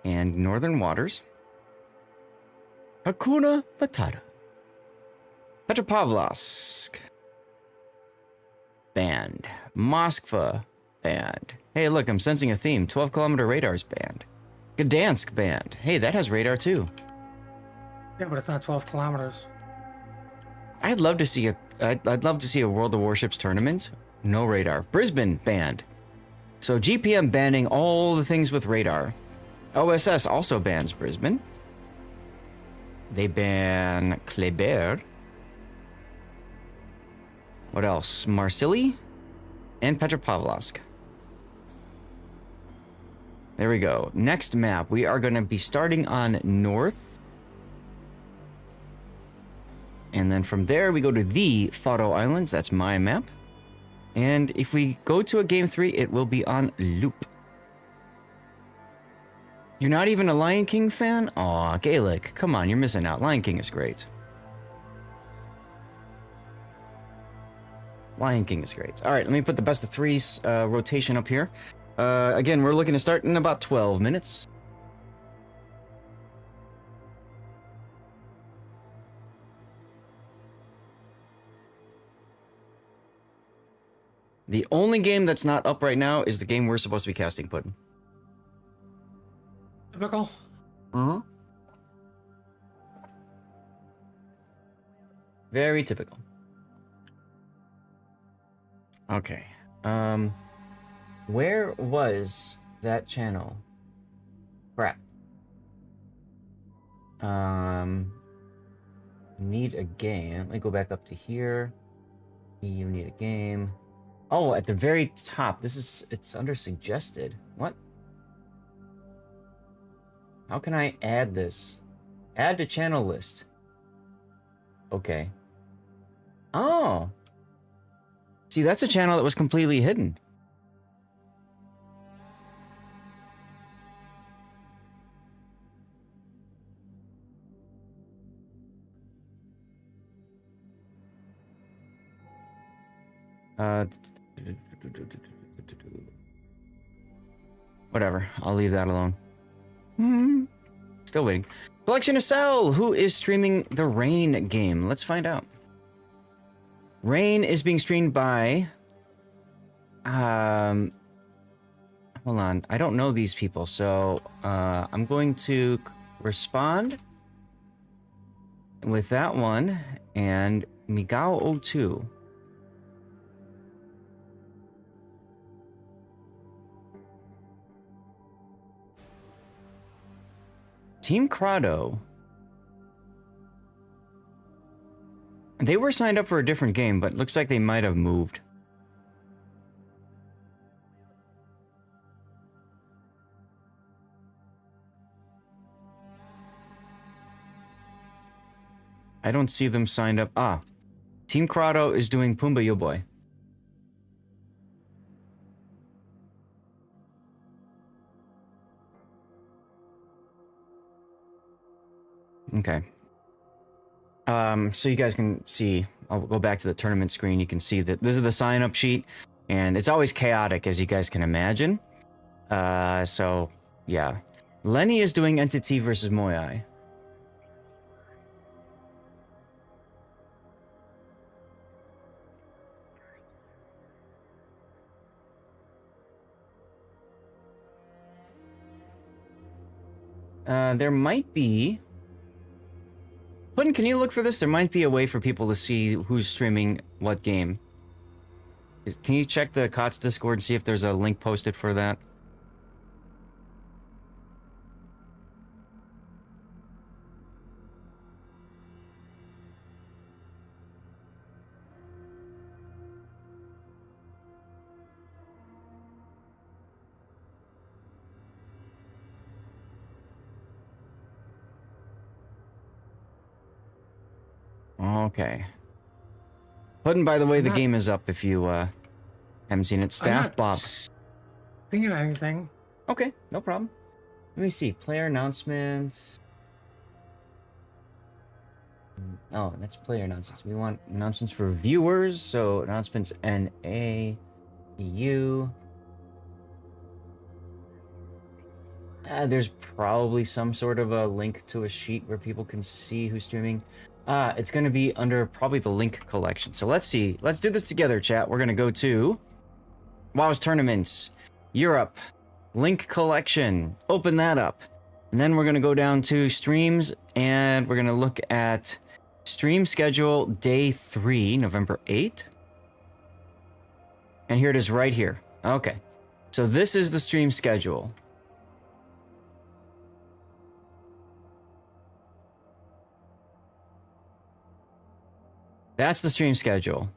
and Northern Waters. Hakuna Matata. Petropavlovsk. Banned. Moskva. Banned. Hey, look, I'm sensing a theme. 12-kilometer radar's banned. Gdansk banned. Hey, that has radar too. Yeah, but it's not 12 kilometers. I'd love to see a World of Warships tournament. No radar. Brisbane banned. So GPM banning all the things with radar. OSS also bans Brisbane. They ban Kléber. What else? Marseille and Petropavlovsk. There we go. Next map. We are going to be starting on north. And then from there, we go to the Faroe Islands. That's my map. And if we go to a game 3, it will be on loop. You're not even a Lion King fan? Aw, Gaelic. Come on, you're missing out. Lion King is great. Lion King is great. All right, let me put the best of threes rotation up here. Again, we're looking to start in about 12 minutes. The only game that's not up right now is the game we're supposed to be casting, Puddin. Typical. Uh-huh. Very typical. Okay. Where was that channel? Crap. Need a game. Let me go back up to here. You need a game. Oh, at the very top. It's under suggested. What? How can I add this? Add to channel list. Okay. Oh. See, that's a channel that was completely hidden. Whatever. I'll leave that alone. Still waiting. Collection to sell. Who is streaming the Rain game? Let's find out. Rain is being streamed by... hold on. I don't know these people, so I'm going to respond with that one and Migao02. Team Crado. They were signed up for a different game, but looks like they might have moved. I don't see them signed up. Ah, Team Crado is doing Pumbaa Yo Boy. Okay. So you guys can see, I'll go back to the tournament screen. You can see that this is the sign-up sheet, and it's always chaotic, as you guys can imagine. So, yeah. Lenny is doing Entity versus Moyai. There might be... Puddin', can you look for this? There might be a way for people to see who's streaming what game. Can you check the KOTS Discord and see if there's a link posted for that? Okay. Puddin', by the way, the game is up if you haven't seen it. Staff Bob. Thinking of anything. Okay, no problem. Let me see. Player announcements. Oh, that's player announcements. We want announcements for viewers. So announcements NA, EU. There's probably some sort of a link to a sheet where people can see who's streaming. It's going to be under probably the link collection. So let's see. Let's do this together, chat. We're going to go to WoW's Tournaments, Europe, link collection. Open that up. And then we're going to go down to streams, and we're going to look at stream schedule day 3, November 8th. And here it is right here. Okay. So this is the stream schedule. That's the stream schedule.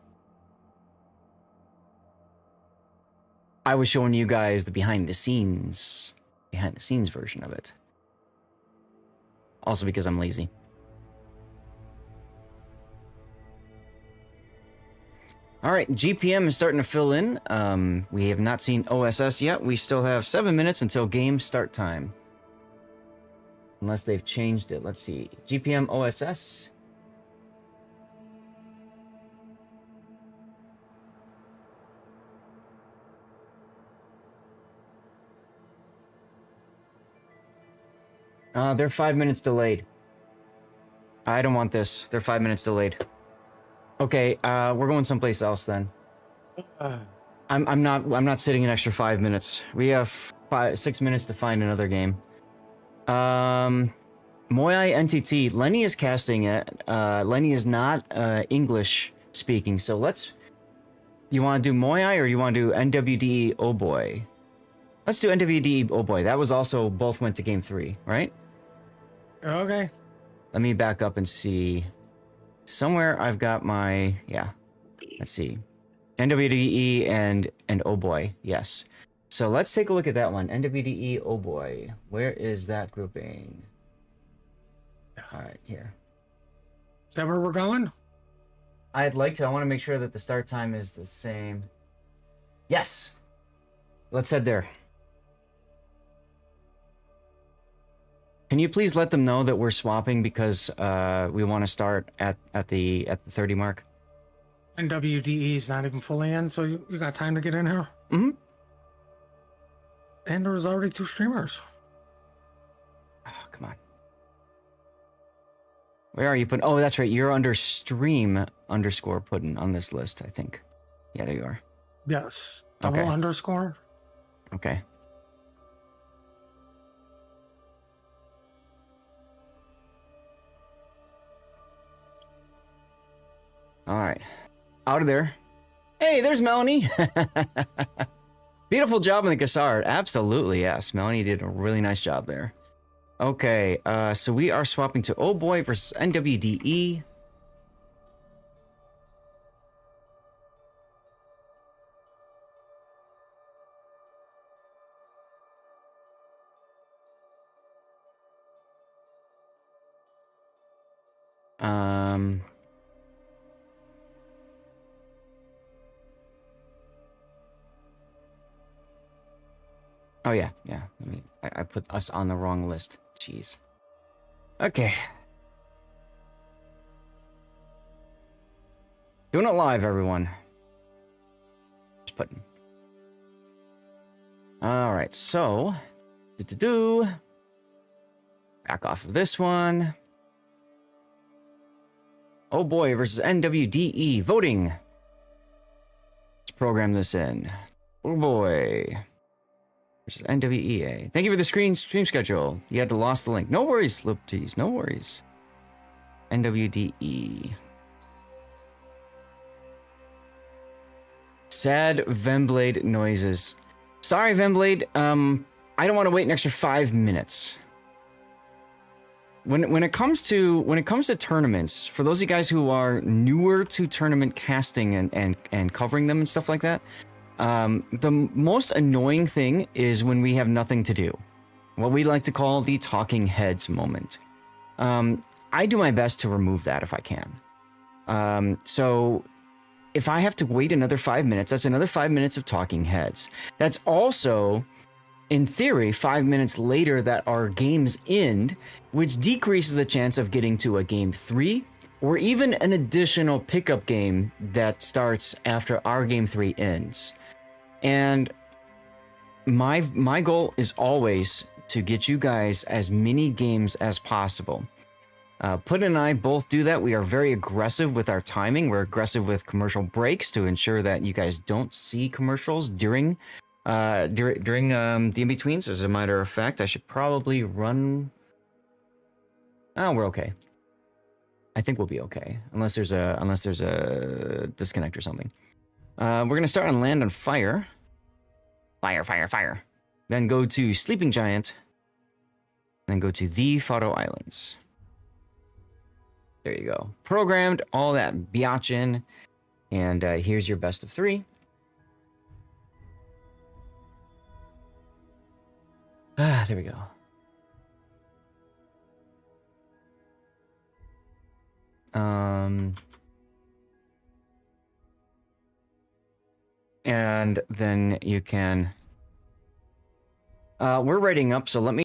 I was showing you guys the behind the scenes version of it. Also because I'm lazy. All right, GPM is starting to fill in. We have not seen OSS yet. We still have 7 minutes until game start time. Unless they've changed it. Let's see. GPM OSS. They're 5 minutes delayed. I don't want this. They're 5 minutes delayed. Okay, we're going someplace else then. I'm not sitting an extra 5 minutes. We have 6 minutes to find another game. Moyai NTT. Lenny is casting it. Lenny is not English speaking, so let's... You want to do Moyai or you want to do NWD Oh Boy? Let's do NWD Oh Boy. That was also both went to game 3, right? Okay. Let me back up and see. Somewhere I've got my... Yeah. Let's see. NWDE and oh boy, yes. So let's take a look at that one. NWDE, oh boy. Where is that grouping? All right, here. Is that where we're going? I'd like to. I want to make sure that the start time is the same. Yes. Let's head there. Can you please let them know that we're swapping because we want to start at the 30 mark? And WDE is not even fully in, so you got time to get in here? Mm-hmm. And there's already 2 streamers. Oh, come on. Where are you putting? Oh, that's right. You're under stream underscore pudding on this list, I think. Yeah, there you are. Yes. Double Okay. underscore. Okay. All right. Out of there. Hey, there's Melanie. Beautiful job on the Gassard. Absolutely, yes. Melanie did a really nice job there. Okay, so we are swapping to Oh Boy versus NWDE. Oh yeah. I put us on the wrong list. Jeez. Okay. Doing it live, everyone. Just putting. All right, so back off of this one. Oh Boy versus NWDE voting. Let's program this in. Oh Boy versus NWEA. Thank you for the stream schedule. You had to lost the link. No worries, Liptease. No worries. NWDE. Sad Vemblade noises. Sorry, Vemblade. I don't want to wait an extra 5 minutes. When it comes to tournaments, for those of you guys who are newer to tournament casting and covering them and stuff like that, the most annoying thing is when we have nothing to do. What we like to call the talking heads moment. I do my best to remove that if I can. So if I have to wait another 5 minutes, that's another 5 minutes of talking heads. That's also, in theory, 5 minutes later that our games end, which decreases the chance of getting to a game 3 or even an additional pickup game that starts after our game 3 ends. And my goal is always to get you guys as many games as possible. Put and I both do that. We are very aggressive with our timing. We're aggressive with commercial breaks to ensure that you guys don't see commercials during the in-betweens. As a matter of fact, I should probably run. Oh, we're okay. I think we'll be okay, unless there's a disconnect or something. We're gonna start on Land on Fire. Fire. Then go to Sleeping Giant. Then go to the Faroe Islands. There you go. Programmed all that biatchin. And here's your best of 3. There we go. And then you can... we're writing up, so let me...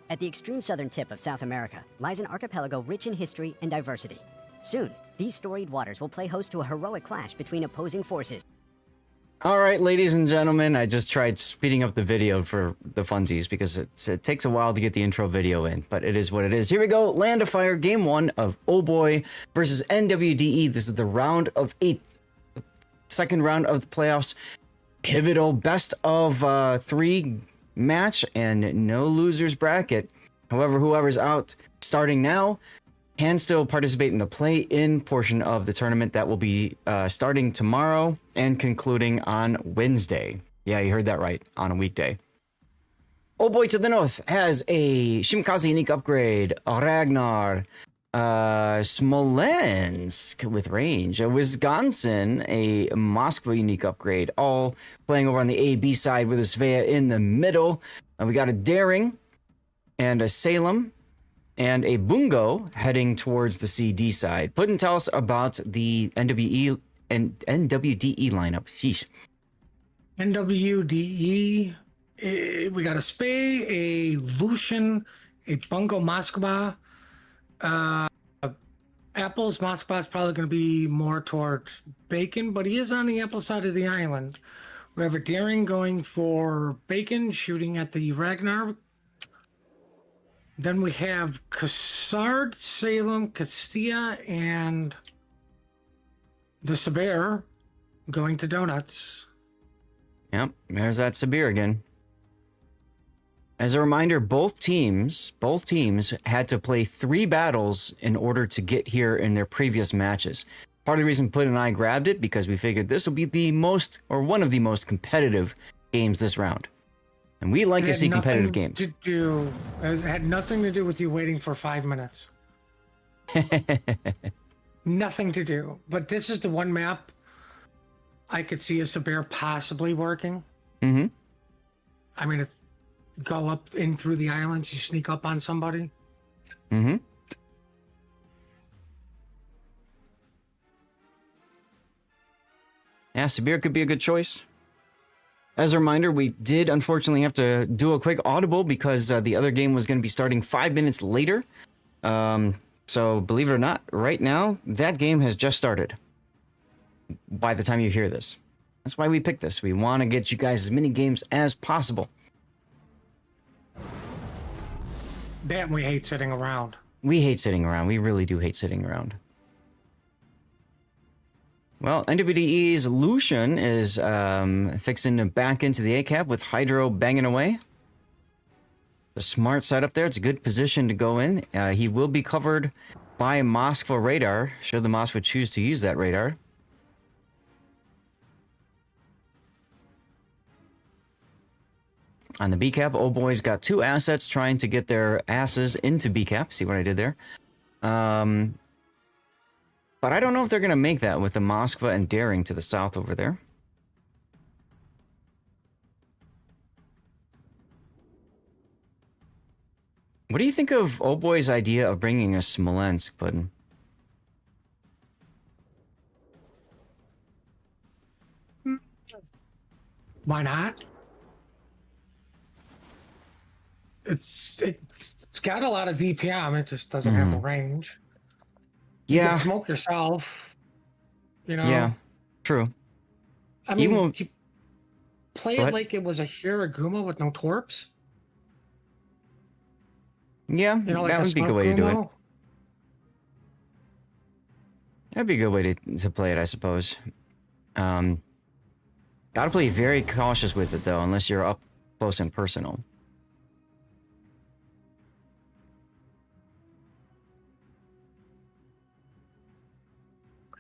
At the extreme southern tip of South America lies an archipelago rich in history and diversity. Soon, these storied waters will play host to a heroic clash between opposing forces. All right, ladies and gentlemen, I just tried speeding up the video for the funsies because it takes a while to get the intro video in, but it is what it is. Here we go. Land of Fire, game 1 of Oh Boy versus NWDE. This is the round of 8, second round of the playoffs. Pivotal best of 3 match and no losers bracket. However, whoever's out starting now can still participate in the play-in portion of the tournament that will be starting tomorrow and concluding on Wednesday. Yeah, you heard that right, on a weekday. Oh Boy to the north has a Shimikaze unique upgrade, Ragnar, Smolensk with range, a Wisconsin, a Moskva unique upgrade, all playing over on the A-B side with a Svea in the middle. We got a Daring and a Salem and a Bungo heading towards the CD side. Puddin', tell us about the NWE and NWDE lineup. Sheesh. NWDE, we got a Spey, a Lucian, a Bungo Moskva. Apple's Moskva is probably going to be more towards Bacon, but he is on the Apple side of the island. We have a Daring going for Bacon, shooting at the Ragnar. Then we have Cassard, Salem, Castilla, and the Sabir going to Donuts. Yep, there's that Sabir again. As a reminder, both teams had to play 3 battles in order to get here in their previous matches. Part of the reason Puddin' and I grabbed it because we figured this will be the most, or one of the most competitive games this round. And we like to see competitive games. It had nothing to do with you waiting for 5 minutes. Nothing to do. But this is the one map I could see a Sabir possibly working. Mm-hmm. I mean, go up in through the islands, you sneak up on somebody. Mm-hmm. Yeah, Sabir could be a good choice. As a reminder, we did unfortunately have to do a quick audible because the other game was going to be starting 5 minutes later. So believe it or not, right now, that game has just started by the time you hear this. That's why we picked this. We want to get you guys as many games as possible. Damn, we hate sitting around. We hate sitting around. We really do hate sitting around. Well, NWDE's Lucian is fixing to back into the A-cap with Hydro banging away. The smart side up there. It's a good position to go in. He will be covered by Moskva radar, should the Moskva choose to use that radar. On the B-cap, Oh Boy's got 2 assets trying to get their asses into B-cap. See what I did there? But I don't know if they're going to make that with the Moskva and Daring to the south over there. What do you think of Oh Boy's idea of bringing a Smolensk, Puddin'? Why not? It's got a lot of DPM. It just doesn't have the range. You Yeah. can smoke yourself. You know. Yeah. True. I mean, Even- you play What? it like it was a Hiraguma with no torps. Yeah, You know, like that a would be a good smoke way to do it. Gumo. That'd be a good way to play it, I suppose. Gotta play very cautious with it, though, unless you're up close and personal.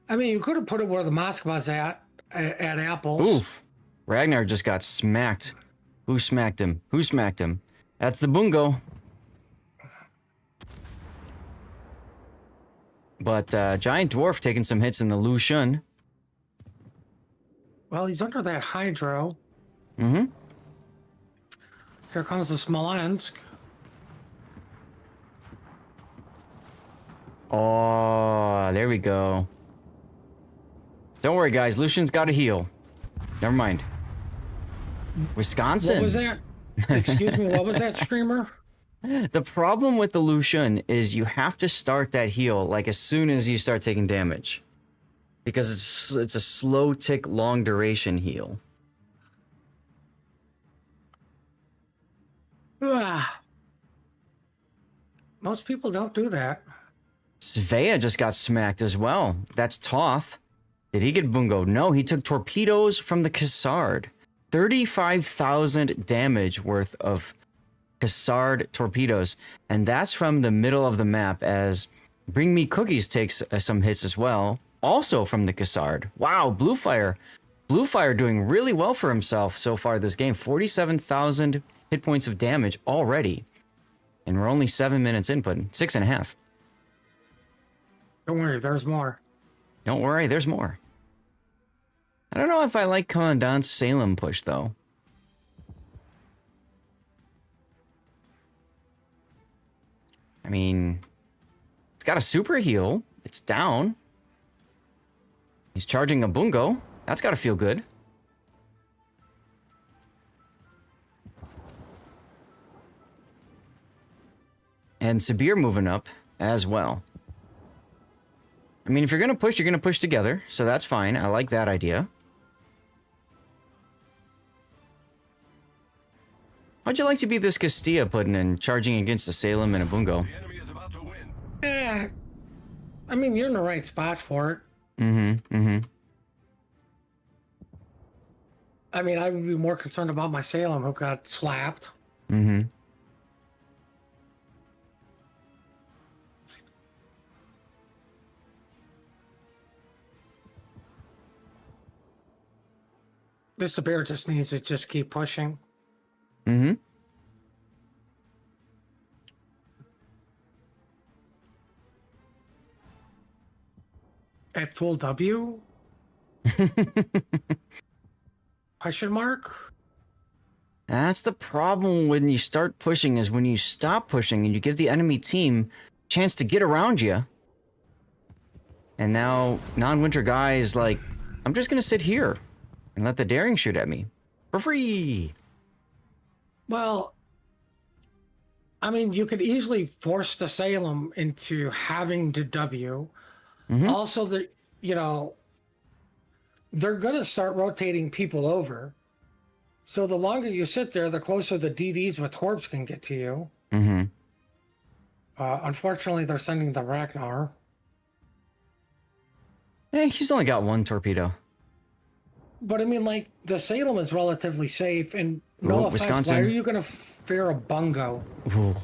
I mean, you could have put it where the Moskva's at Apples. Oof. Ragnar just got smacked. Who smacked him? Who smacked him? That's the Bungo. But Giant Dwarf taking some hits in the Lucian. Well, he's under that Hydro. Mm-hmm. Here comes the Smolensk. Oh, there we go. Don't worry, guys. Lucian's got a heal. Never mind. Wisconsin. What was that? Excuse me, what was that, streamer? The problem with the Lucian is you have to start that heal like as soon as you start taking damage. Because it's a slow tick, long duration heal. Ah. Most people don't do that. Svea just got smacked as well. That's Toth. Did he get bungoed? No, he took torpedoes from the Cassard. 35,000 damage worth of Cassard torpedoes. And that's from the middle of the map, as Bring Me Cookies takes some hits as well. Also from the Cassard. Wow, Bluefire. Bluefire doing really well for himself so far this game. 47,000 hit points of damage already. And we're only 7 minutes in, but 6.5. Don't worry, there's more. Don't worry, there's more. I don't know if I like Commandant's Salem push, though. I mean, it's got a super heal. It's down. He's charging a bungo. That's got to feel good. And Sabir moving up as well. I mean, if you're going to push together. So that's fine. I like that idea. How'd you like to be this Castilla putting in, charging against a Salem and a bungo? The enemy is about to win. Yeah. I mean, you're in the right spot for it. Mm-hmm. I mean, I would be more concerned about my Salem who got slapped. Mm-hmm. The bear just needs to just keep pushing. Mm-hmm. At full W? Question mark? That's the problem when you start pushing, is when you stop pushing and you give the enemy team a chance to get around you. And now non-winter guy is like, I'm just going to sit here and let the daring shoot at me for free. Well, I mean, you could easily force the Salem into having to W. Mm-hmm. Also, they're going to start rotating people over. So the longer you sit there, the closer the DDs with Torps can get to you. Mm-hmm. Unfortunately, they're sending the Ragnar. He's only got one torpedo. But I mean, like, the Salem is relatively safe, and no Ooh, offense, Wisconsin. why are you going to fear a bungo? Ooh.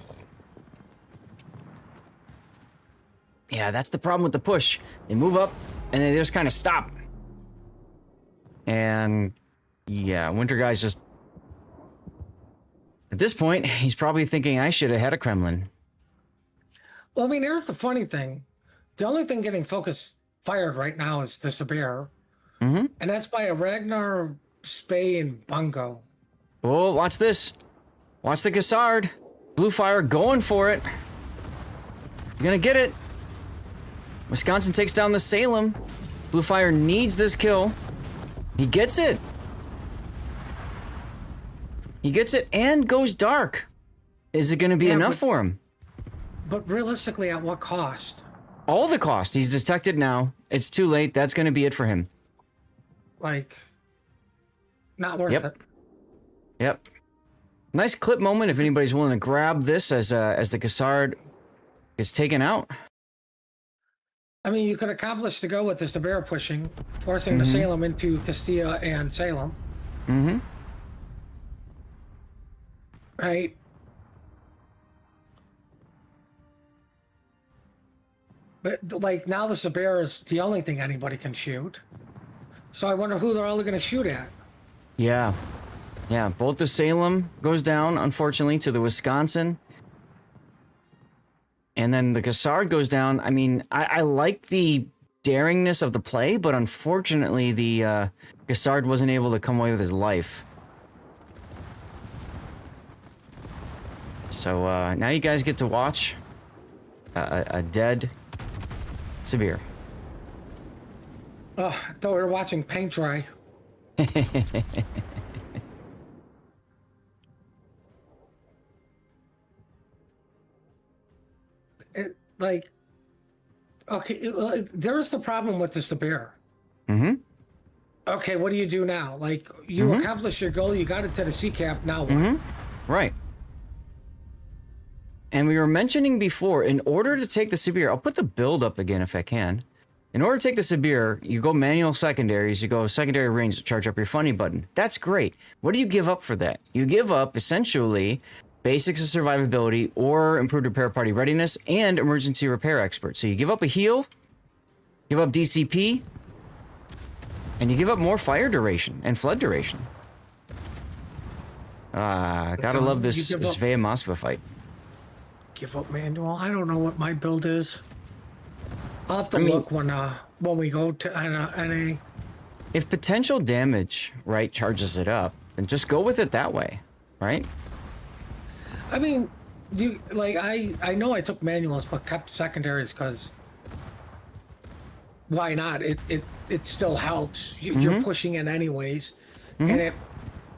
Yeah, that's the problem with the push. They move up, and they just kind of stop. And, yeah, Winter Guy's just... At this point, he's probably thinking, I should have had a Kremlin. Well, I mean, here's the funny thing. The only thing getting fired right now is the Sabir. Mm-hmm. And that's by a Ragnar, Spey, and Bungo. Oh, watch this. Watch the Cassard. Bluefire going for it. You're gonna get it. Wisconsin takes down the Salem. Bluefire needs this kill. He gets it. He gets it and goes dark. Is it gonna be enough for him? But realistically, at what cost? All the cost. He's detected now. It's too late. That's gonna be it for him. Like, not worth Yep. it. Yep. Nice clip moment if anybody's willing to grab this as the Cassard gets taken out. I mean, you could accomplish the go with the Sabir pushing, forcing the Salem into Castilla and Salem. Mm-hmm. Right? But, like, now the Sabir is the only thing anybody can shoot. So I wonder who they're all going to shoot at. Yeah. Yeah, both the Salem goes down, unfortunately, to the Wisconsin. And then the Cassard goes down. I mean, I like the daringness of the play, but unfortunately, the Cassard wasn't able to come away with his life. So now you guys get to watch a dead Sabir. Oh, I thought we were watching paint dry. Like, okay, there's the problem with the Sabir. Mm-hmm. Okay, what do you do now? Like, you accomplished your goal, you got it to the sea cap, now what? Right. And we were mentioning before, in order to take the Sibir, I'll put the build up again if I can. In order to take the Sibir, you go manual secondaries, you go secondary range to charge up your funny button. That's great. What do you give up for that? You give up, essentially, basics of survivability or improved repair party readiness and emergency repair expert. So you give up a heal, give up DCP, and you give up more fire duration and flood duration. Gotta love this Svea Moskva fight. Give up manual. I don't know what my build is. I'll have to look when we go to NA. If potential damage, right, charges it up, then just go with it that way, right? I mean, I know I took manuals but kept secondaries because why not? It still helps. You're pushing it anyways, and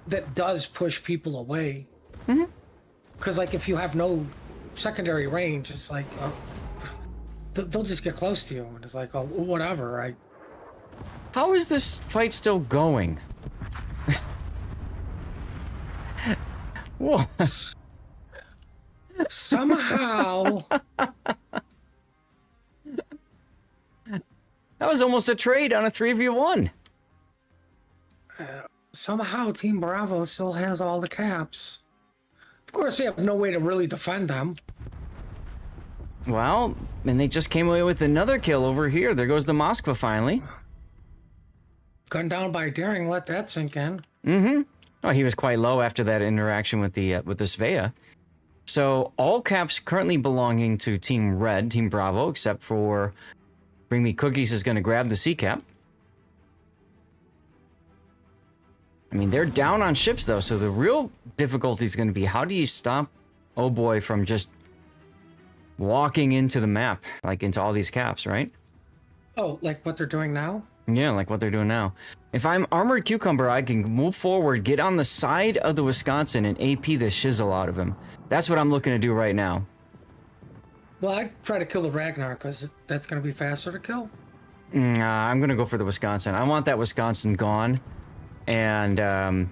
that does push people away. Because like if you have no secondary range, it's like they'll just get close to you, and it's like, oh, whatever, right? How is this fight still going? Whoa. Somehow. That was almost a trade on a 3v1. Somehow Team Bravo still has all the caps. Of course, they have no way to really defend them. Well, and they just came away with another kill over here. There goes the Moskva finally. Gunned down by Daring, let that sink in. Oh, he was quite low after that interaction with the Svea. So all caps currently belonging to Team Red, Team Bravo, except for Bring Me Cookies is going to grab the C cap. I mean, they're down on ships, though, so the real difficulty is going to be how do you stop Oh Boy from just walking into the map, like into all these caps, right? Oh, like what they're doing now? Yeah, like what they're doing now. If I'm Armored Cucumber, I can move forward, get on the side of the Wisconsin, and AP the shizzle out of him. That's what I'm looking to do right now. Well, I'd try to kill the Ragnar, because that's going to be faster to kill. I'm going to go for the Wisconsin. I want that Wisconsin gone. And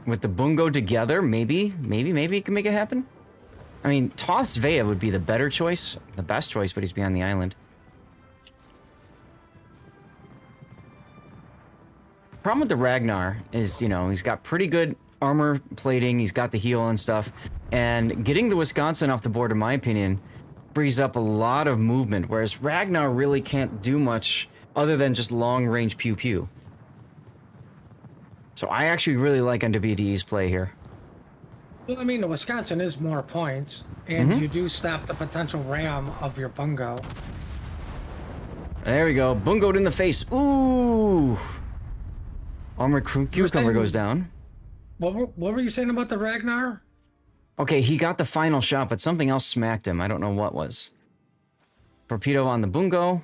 with the Bungo together, maybe it can make it happen. I mean, Toss Svea would be the better choice, the best choice, but he's behind the island. Problem with the Ragnar is, you know, he's got pretty good armor plating, he's got the heal and stuff, and getting the Wisconsin off the board, in my opinion, frees up a lot of movement, whereas Ragnar really can't do much other than just long-range pew-pew. So I actually really like NWDE's play here. Well, I mean, the Wisconsin is more points, and you do stop the potential ram of your Bungo. There we go. Bungoed in the face. Ooh! Armored Cucumber goes down. What were you saying about the Ragnar? Okay, he got the final shot, but something else smacked him. I don't know what was. Torpedo on the Bungo.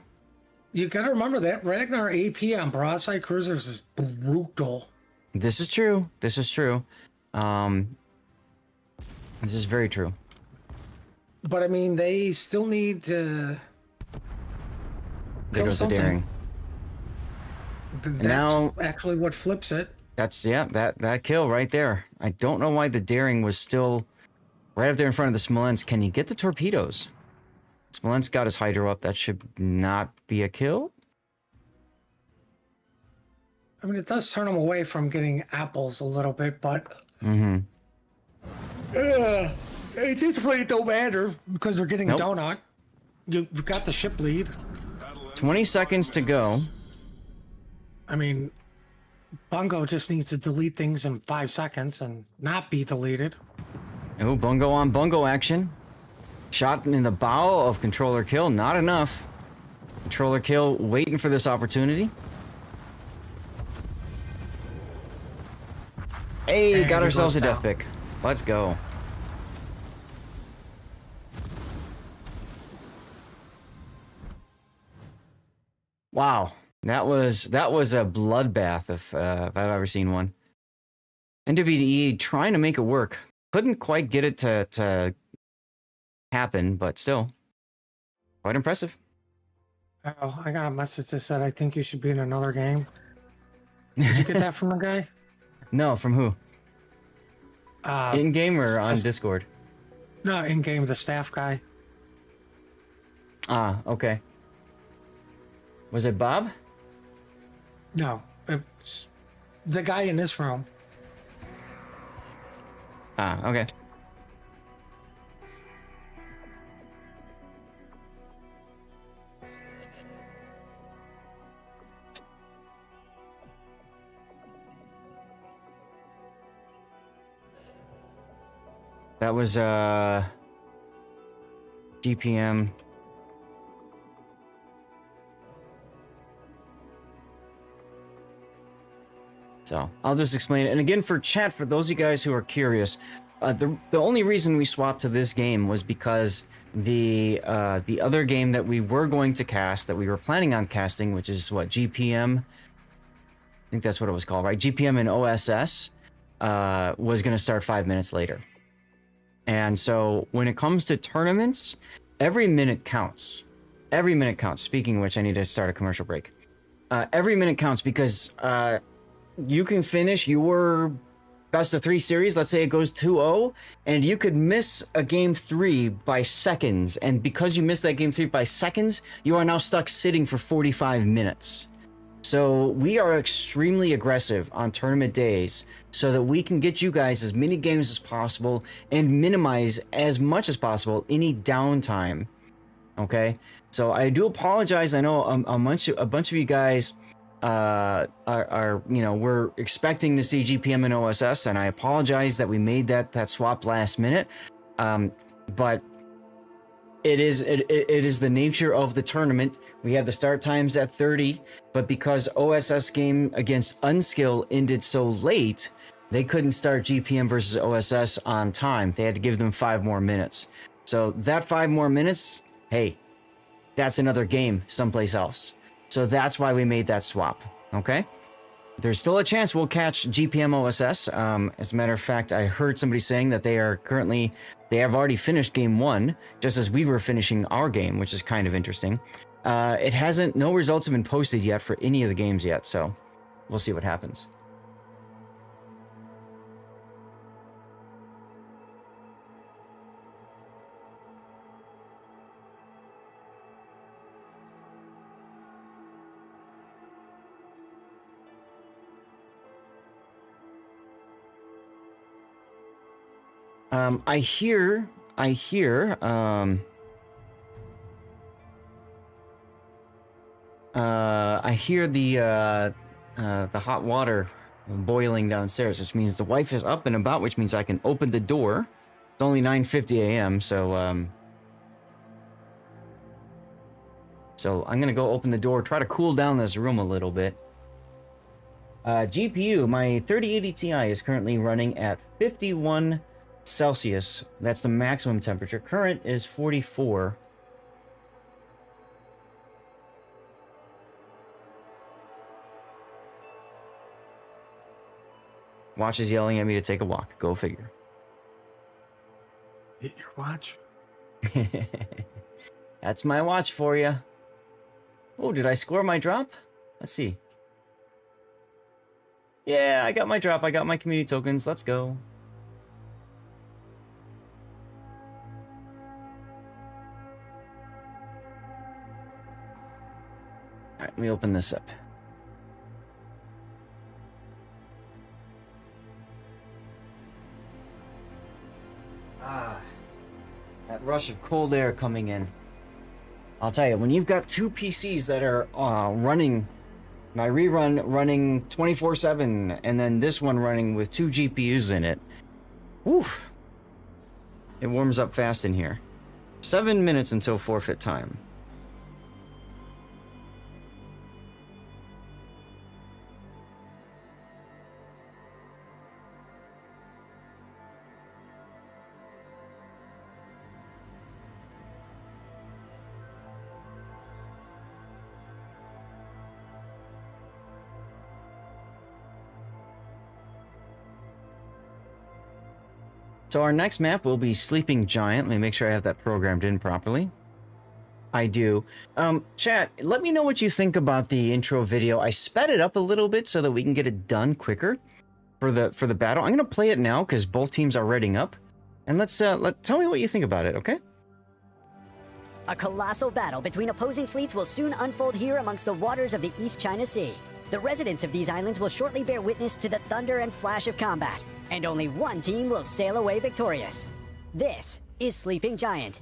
You gotta remember that Ragnar AP on broadside cruisers is brutal. This is true. This is true. This is very true. But I mean, they still need to. There goes the daring. That's now actually what flips it. That's that kill right there. I don't know why the daring was still right up there in front of the Smolensk. Can he get the torpedoes? Smolensk got his hydro up. That should not be a kill. I mean, it does turn them away from getting apples a little bit, but at this point it don't matter because they're getting donut. You've got the ship lead. 20 seconds to go. I mean, Bungo just needs to delete things in 5 seconds and not be deleted. Oh, Bungo on Bungo action. Shot in the bow of controller kill. Not enough. Controller kill waiting for this opportunity. Hey, got ourselves a death pick. Let's go. Wow, that was a bloodbath if I've ever seen one. NWDE trying to make it work. Couldn't quite get it to happen, but still. Quite impressive. Oh, I got a message that said I think you should be in another game. Did you get that from the guy? No, from who? In game or on just- Discord? No, in game, the staff guy. Ah, okay. Was it Bob? No, it's the guy in this room. Ah, okay. That was GPM. So I'll just explain it. And again, for chat, for those of you guys who are curious, the only reason we swapped to this game was because the other game that we were going to cast, that we were planning on casting, which is what, GPM? I think that's what it was called, right? GPM and OSS was going to start 5 minutes later. And so when it comes to tournaments, every minute counts. Every minute counts. Speaking of which, I need to start a commercial break. Every minute counts because you can finish your best of 3 series. Let's say it goes 2-0, and you could miss a game 3 by seconds. And because you missed that game 3 by seconds, you are now stuck sitting for 45 minutes. So we are extremely aggressive on tournament days so that we can get you guys as many games as possible and minimize as much as possible any downtime. Okay, so I do apologize. I know a bunch of you guys are we're expecting to see GPM and OSS, and I apologize that we made that swap last minute. But it is the nature of the tournament. We had the start times at 30, but because OSS game against Unskill ended so late, they couldn't start GPM versus OSS on time. They had to give them 5 more minutes. So that 5 more minutes, hey, that's another game someplace else. So that's why we made that swap, okay? There's still a chance we'll catch GPM OSS. As a matter of fact, I heard somebody saying that they have already finished game 1, just as we were finishing our game, which is kind of interesting. No results have been posted yet for any of the games yet, so we'll see what happens. I hear the hot water boiling downstairs, which means the wife is up and about, which means I can open the door. It's only 9:50 a.m., so I'm gonna go open the door, try to cool down this room a little bit. GPU, my 3080 Ti is currently running at 51 Celsius. That's the maximum temperature. Current is 44. Watch is yelling at me to take a walk. Go figure. Hit your watch. That's my watch for you. Oh, did I score my drop? Let's see. Yeah, I got my drop. I got my community tokens. Let's go. All right, let me open this up. That rush of cold air coming in. I'll tell you, when you've got 2 PCs that are running, my rerun running 24/7, and then this one running with 2 GPUs in it, woof, it warms up fast in here. 7 minutes until forfeit time. So our next map will be Sleeping Giant. Let me make sure I have that programmed in properly. I do. Chat, let me know what you think about the intro video. I sped it up a little bit so that we can get it done quicker for the battle. I'm gonna play it now because both teams are readying up, and tell me what you think about it. Okay? A colossal battle between opposing fleets will soon unfold here amongst the waters of the East China Sea. The residents of these islands will shortly bear witness to the thunder and flash of combat, and only one team will sail away victorious. This is Sleeping Giant.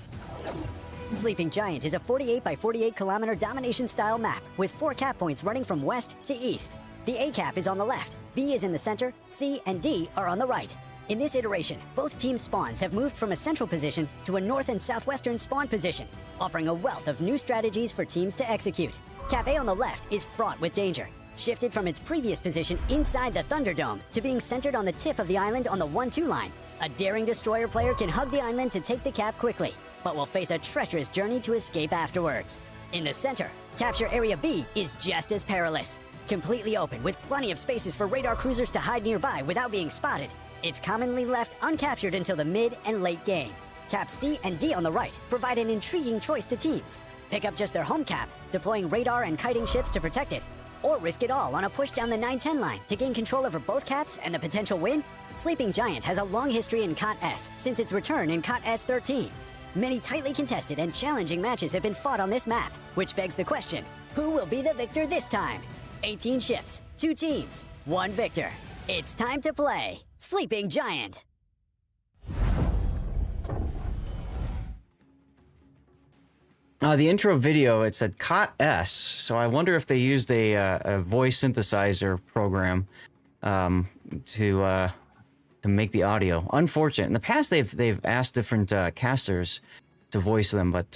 Sleeping Giant is a 48 by 48 kilometer domination-style map with 4 cap points running from west to east. The A cap is on the left, B is in the center, C and D are on the right. In this iteration, both teams' spawns have moved from a central position to a north and southwestern spawn position, offering a wealth of new strategies for teams to execute. Cap A on the left is fraught with danger, shifted from its previous position inside the Thunderdome to being centered on the tip of the island on the 1-2 line. A daring destroyer player can hug the island to take the cap quickly, but will face a treacherous journey to escape afterwards. In the center, capture Area B is just as perilous. Completely open with plenty of spaces for radar cruisers to hide nearby without being spotted, it's commonly left uncaptured until the mid and late game. Caps C and D on the right provide an intriguing choice to teams. Pick up just their home cap, deploying radar and kiting ships to protect it, or risk it all on a push down the 9-10 line to gain control over both caps and the potential win. Sleeping Giant has a long history in KOTS since its return in KOTS 13. Many tightly contested and challenging matches have been fought on this map, which begs the question, who will be the victor this time? 18 ships, 2 teams, 1 victor. It's time to play Sleeping Giant. The intro video, it said KOTS, so I wonder if they used a voice synthesizer program to make the audio. Unfortunate. In the past, they've asked different casters to voice them, but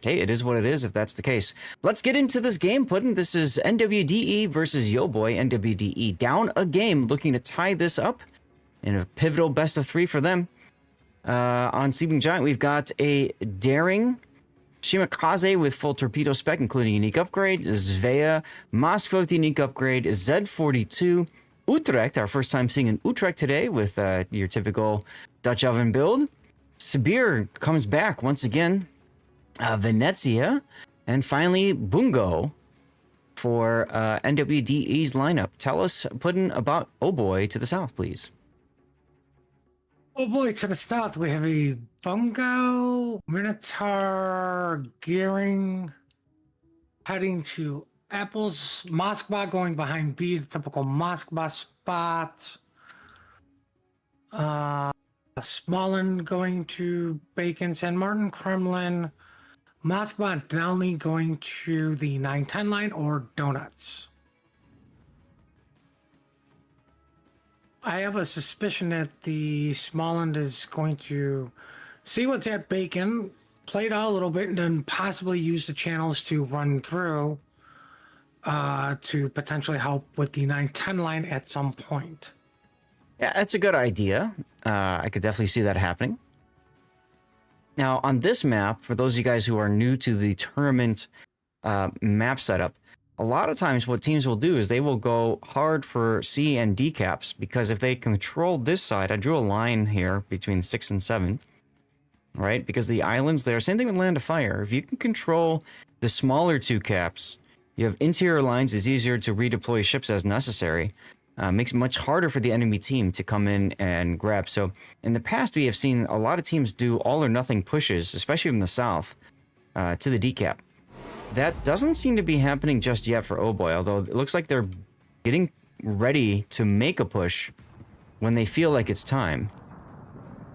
hey, it is what it is if that's the case. Let's get into this game, Puddin'. This is NWDE versus Yo Boy. NWDE down a game, looking to tie this up in a pivotal best of 3 for them. On Sleeping Giant, we've got a daring Shimakaze with full torpedo spec, including unique upgrade, Svea, Moskva with unique upgrade, Z42, Utrecht, our first time seeing an Utrecht today with your typical Dutch oven build. Sibir comes back once again, Venezia, and finally Bungo for NWDE's lineup. Tell us, Puddin', about Oh Boy to the south, please. Oh boy, to the south we have a Bungo, Minotaur, Gearing, heading to Apples, Moskva going behind B, the typical Moskva spot. Smolin going to Bacon, San Martin, Kremlin, Moskva, and Delny going to the 9-10 line or Donuts. I have a suspicion that the Smolin is going to see what's at Bacon, play it out a little bit, and then possibly use the channels to run through to potentially help with the 9-10 line at some point. Yeah, that's a good idea. I could definitely see that happening. Now, on this map, for those of you guys who are new to the tournament map setup, a lot of times what teams will do is they will go hard for C and D caps, because if they control this side, I drew a line here between 6 and 7, right? Because the islands there, same thing with Land of Fire. If you can control the smaller 2 caps, you have interior lines, it's easier to redeploy ships as necessary. Makes it much harder for the enemy team to come in and grab. So in the past, we have seen a lot of teams do all or nothing pushes, especially from the south, to the D cap. That doesn't seem to be happening just yet for Oh Boy, although it looks like they're getting ready to make a push when they feel like it's time,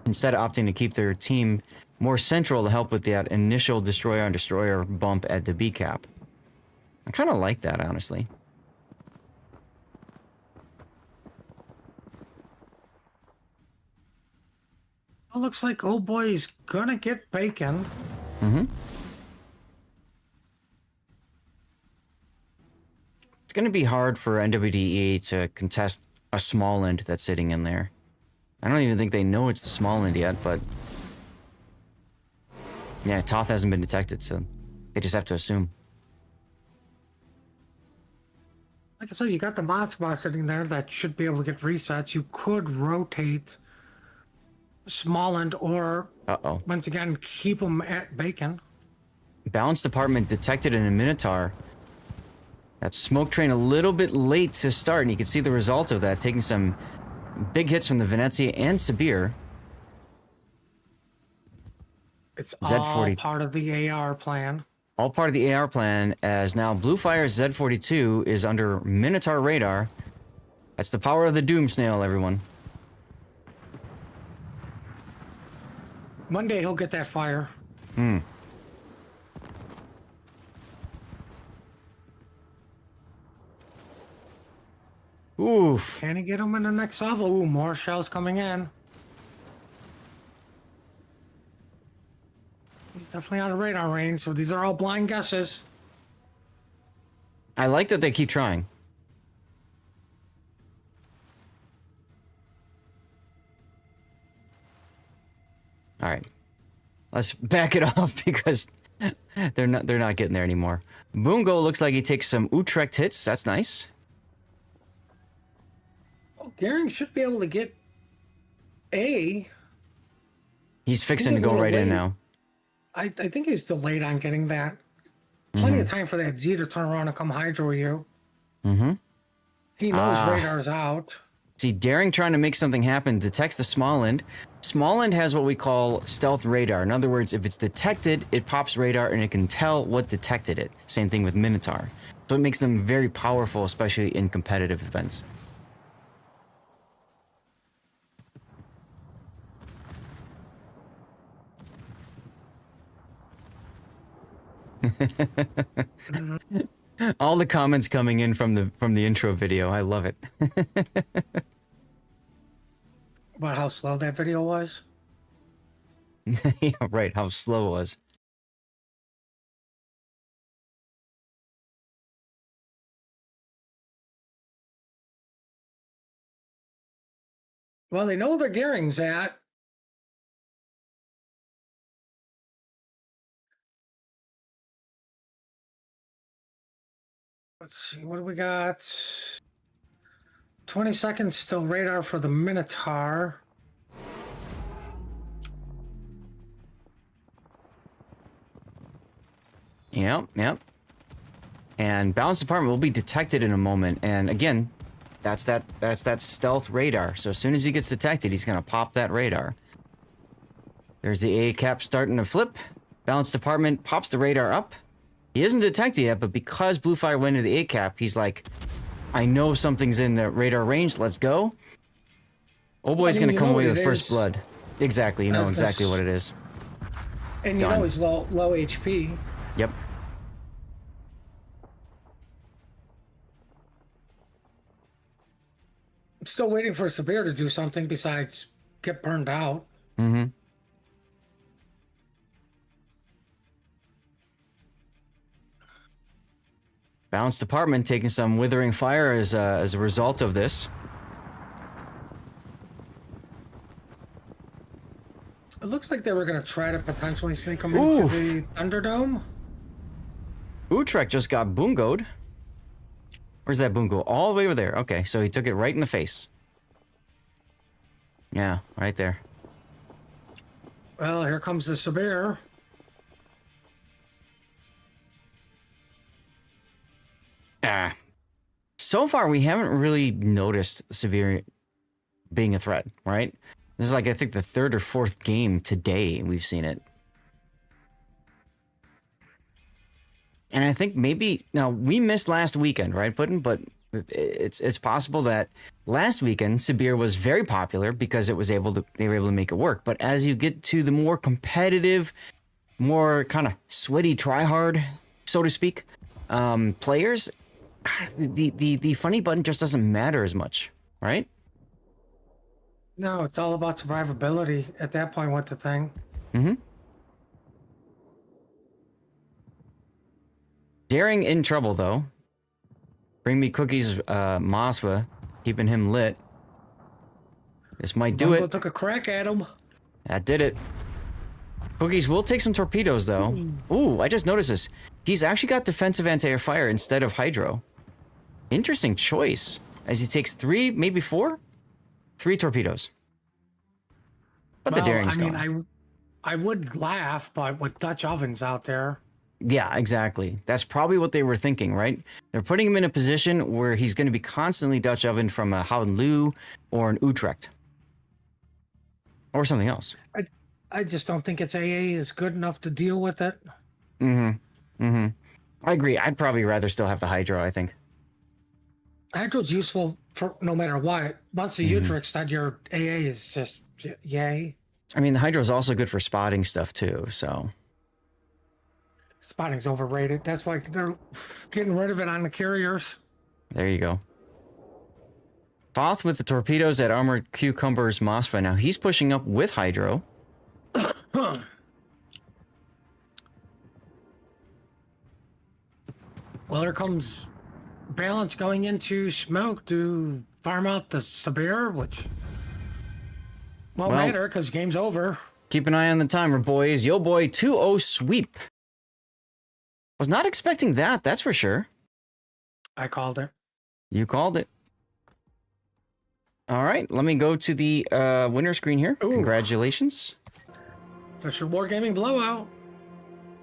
instead of opting to keep their team more central to help with that initial destroyer-on-destroyer bump at the B cap. I kind of like that, honestly. It looks like Oh Boy is gonna get Bacon. Mm-hmm. It's going to be hard for NWDE to contest a small end that's sitting in there. I don't even think they know it's the small end yet, but yeah, Toth hasn't been detected, so they just have to assume. Like I said, you got the Moskva sitting there that should be able to get resets. You could rotate Smallland or, once again, keep them at Bacon. Balance department detected in a Minotaur. That smoke train a little bit late to start, and you can see the result of that, taking some big hits from the Venezia and Sibir. It's all Z40. part of the AR plan. All part of the AR plan, as now Bluefire's Z42 is under Minotaur radar. That's the power of the Doom Snail, everyone. One day he'll get that fire. Oof. Can he get him in the next level? Ooh, more shells coming in. He's definitely out of radar range, so these are all blind guesses. I like that they keep trying. All right. Let's back it off because they're not getting there anymore. Bungo looks like he takes some Utrecht hits. That's nice. Oh, Garen should be able to get A. He's fixing to he's go a little right in late. now. I think he's delayed on getting that. Plenty of time for that Z to turn around and come hydro you. He knows radar's out. See, Daring trying to make something happen detects the small end. Small end has what we call stealth radar. In other words, if it's detected, it pops radar and it can tell what detected it. Same thing with Minotaur. So it makes them very powerful, especially in competitive events. All the comments coming in from the intro video. I love it. About how slow that video was. Yeah, right, how slow it was. Well, they know where Gering's at. Let's see, what do we got? 20 seconds still radar for the Minotaur. Yep. And balance department will be detected in a moment. And again, that's that stealth radar. So as soon as he gets detected, he's gonna pop that radar. There's the A cap starting to flip. Balance department pops the radar up. He isn't detected yet, but because Bluefire went into the A cap, he's like, I know something's in the radar range. Let's go. Old boy's gonna come away with first blood. Exactly, you know exactly what it is. And you know he's low HP. Yep. I'm still waiting for Sabir to do something besides get burned out. Balance department taking some withering fire as a result of this. It looks like they were going to try to potentially sneak him Oof. into the Thunderdome. Utrecht just got bungoed. Where's that bungo? All the way over there. Okay, so he took it right in the face. Yeah, right there. Well, here comes the Sabir. So far, we haven't really noticed Severe being a threat, right? This is like, I think, the third or fourth game today we've seen it. And I think maybe, now, we missed last weekend, right, Puddin'? But it's possible that last weekend, Sabir was very popular because they were able to make it work. But as you get to the more competitive, more kind of sweaty, try-hard, so to speak, players, the funny button just doesn't matter as much, right? No, it's all about survivability at that point with the thing. Daring in trouble, though. Bring me cookies, Masva, keeping him lit. This might do it. Took a crack at him. That did it. Cookies will take some torpedoes, though. Ooh, I just noticed this. He's actually got defensive anti-air fire instead of hydro. Interesting choice. As he takes 3, maybe 4? 3 torpedoes. But the Daring's gone. I would laugh, but with Dutch ovens out there. Yeah, exactly. That's probably what they were thinking, right? They're putting him in a position where he's going to be constantly Dutch oven from a Houden or an Utrecht. Or something else. I just don't think its AA is good enough to deal with it. I agree. I'd probably rather still have the Hydro, I think. Hydro's useful for no matter what. Once the Utrecht's done, your AA is just yay. I mean, the Hydro's also good for spotting stuff too, so. Spotting's overrated. That's why they're getting rid of it on the carriers. There you go. Foth with the torpedoes at Armored Cucumbers Mosfa. Now he's pushing up with Hydro. Well, there comes Balance going into Smoke to farm out the Sabir, which won't Well, matter because game's over. Keep an eye on the timer, boys. Yo boy, 2-0 sweep. Was not expecting that, that's for sure. I called it. You called it. All right, let me go to the winner screen here. Ooh. Congratulations. Fisher Wargaming blowout.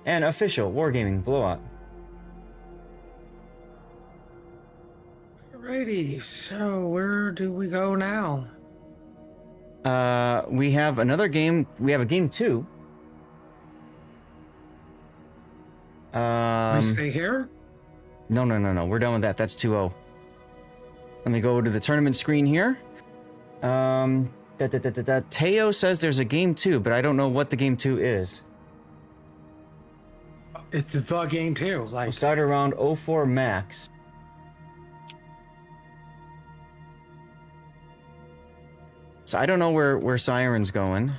And official Wargaming blowout. Alrighty, so where do we go now? We have another game. We have a game 2. We stay here? No. We're done with that. That's 2-0. Let me go to the tournament screen here. Teo says there's a game 2, but I don't know what the game 2 is. It's the game too. Like We'll start around 04 max. So I don't know where Siren's going.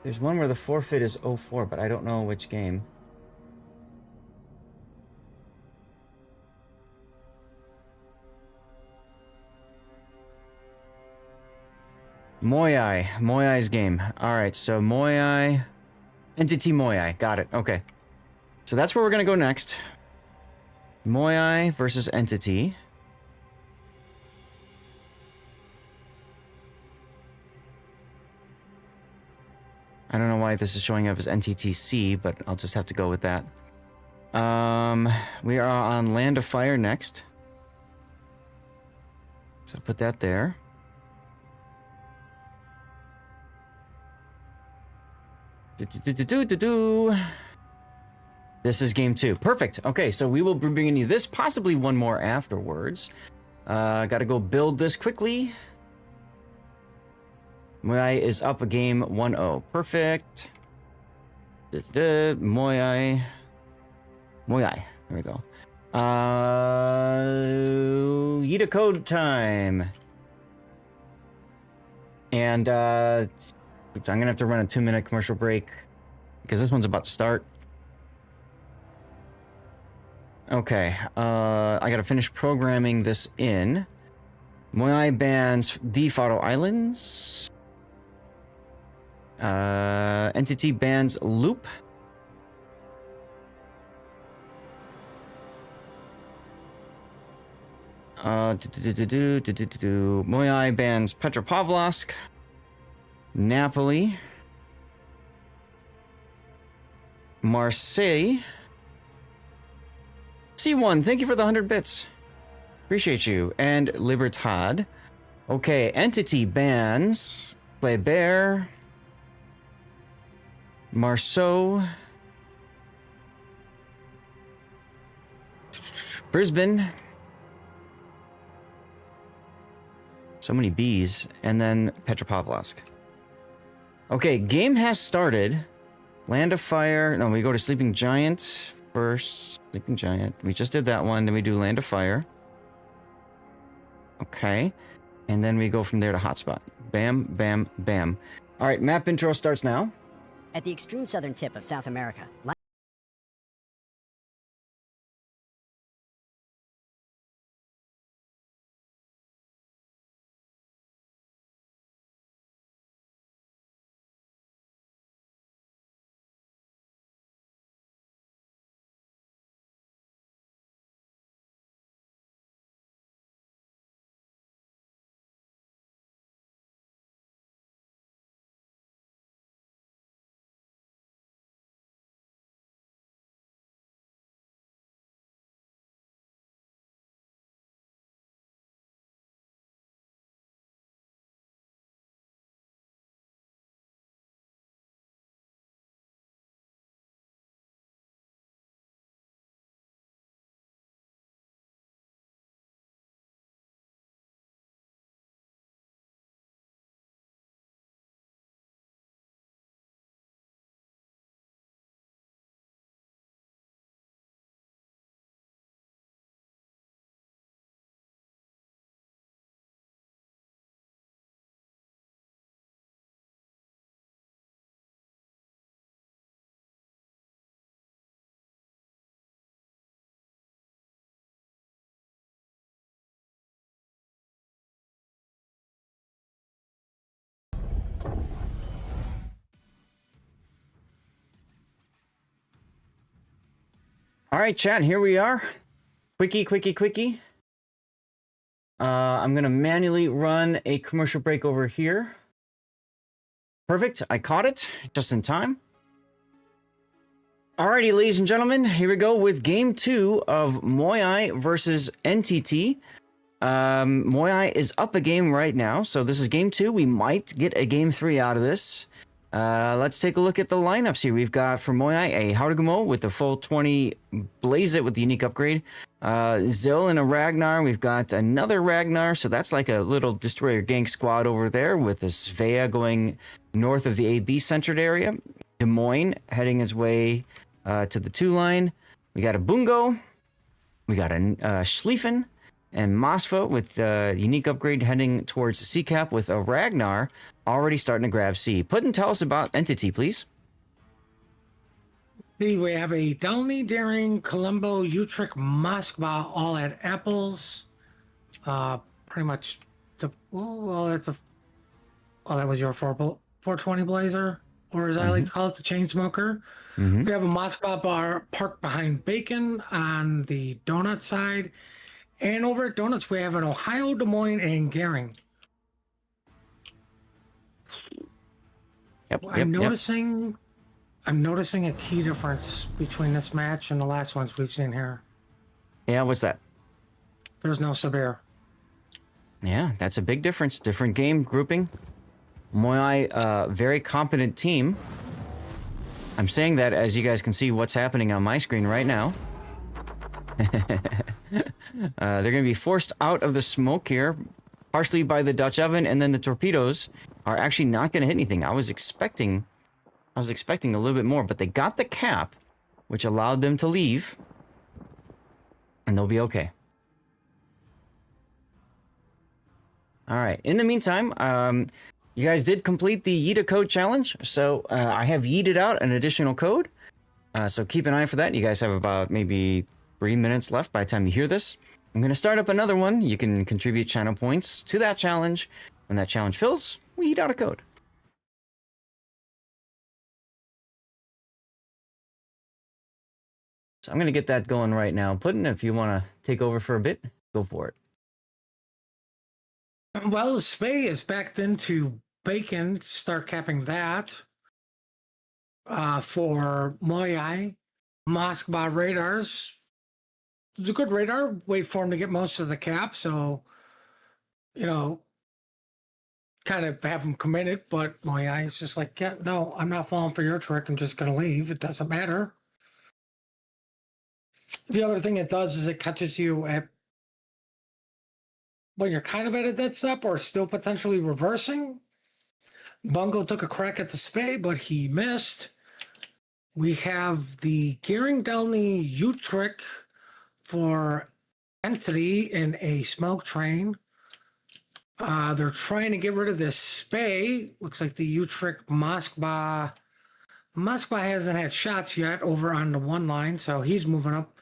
There's one where the forfeit is 04, but I don't know which game. Moyai's game. All right, so Moyai, Entity Moyai, got it. Okay, so that's where we're gonna go next. Moyai versus Entity. I don't know why this is showing up as NTTC, but I'll just have to go with that. We are on Land of Fire next. So put that there. This is game 2. Perfect. Okay, so we will be bringing you this, possibly one more afterwards. Gotta go build this quickly. Moyai is up a game 1-0. Perfect. Moyai. There we go. Yida code time. And I'm gonna have to run a 2-minute commercial break because this one's about to start. Okay, I gotta finish programming this in. Moyai bans the Faroe Islands. Entity bans Loop. Moyai bans Petropavlovsk. Napoli. Marseille. C1, thank you for the 100 bits. Appreciate you. And Libertad. Okay, Entity bans Kleber. Marceau. Brisbane. So many B's. And then Petropavlovsk. Okay, game has started. Land of Fire. No, we go to Sleeping Giant first. Sleeping Giant. We just did that one. Then we do Land of Fire. Okay. And then we go from there to Hotspot. Bam, bam, bam. All right, map intro starts now. At the extreme southern tip of South America, All right, chat, here we are. Quickie. I'm going to manually run a commercial break over here. Perfect. I caught it just in time. Alrighty, ladies and gentlemen, here we go with game 2 of Moai versus NTT. Moai is up a game right now, so this is game 2. We might get a game 3 out of this. Let's take a look at the lineups here. We've got for Moai a Harugumo with the full 20 Blaze It with the unique upgrade. Zil and a Ragnar. We've got another Ragnar, so that's like a little destroyer gang squad over there with the Svea going north of the AB centered area. Des Moines heading its way to the 2 line. We got a Bungo. We got a Schlieffen. And Mosfa with the unique upgrade heading towards the C cap with a Ragnar already starting to grab C. Puddin', tell us about Entity, please. We have a Downey, Daring, Colombo, Utrecht, Moskva, all at Apples. Pretty much the that was your 420 Blazer, or as I like to call it, the Chain Smoker. We have a Moskva bar parked behind Bacon on the donut side. And over at Donuts, we have an Ohio, Des Moines, and Gering. I'm noticing a key difference between this match and the last ones we've seen here. Yeah, what's that? There's no Sabir. Yeah, that's a big difference. Different game grouping. Moai, very competent team. I'm saying that as you guys can see what's happening on my screen right now. They're going to be forced out of the smoke here, partially by the Dutch oven, and then the torpedoes are actually not going to hit anything. I was expecting a little bit more, but they got the cap, which allowed them to leave, and they'll be okay. All right. In the meantime, you guys did complete the Yeeta code challenge, so I have yeeted out an additional code. So keep an eye for that. You guys have about maybe 3 minutes left by the time you hear this. I'm going to start up another one. You can contribute channel points to that challenge. When that challenge fills, we eat out a code. So I'm going to get that going right now. Puddin', if you want to take over for a bit, go for it. Well, Spay is backed into Bacon to start capping that. For Moai, Moskva radars. It's a good radar. Wait for him to get most of the cap, so kind of have him committed. But Moai is just like, yeah, no, I'm not falling for your trick. I'm just gonna leave. It doesn't matter. The other thing it does is it catches you at when you're kind of at a dead stop or still potentially reversing. Bungo took a crack at the Spay, but he missed. We have the Gearing Delney Utrecht for Entity in a smoke train. They're trying to get rid of this Spay. Looks like the Utrecht Moskva hasn't had shots yet over on the 1 line, so he's moving up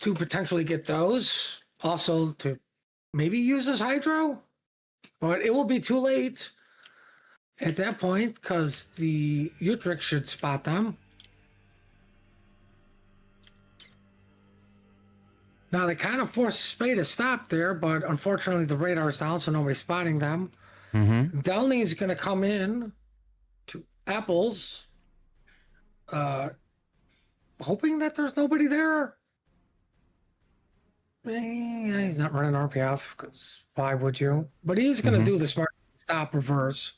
to potentially get those. Also to maybe use his hydro, but it will be too late at that point because the Utrecht should spot them. Now, they kind of forced Spay to stop there, but unfortunately the radar's down, so nobody's spotting them. Delney's going to come in to Apples, hoping that there's nobody there. Yeah, he's not running RPF, because why would you? But he's going to do the smart stop reverse.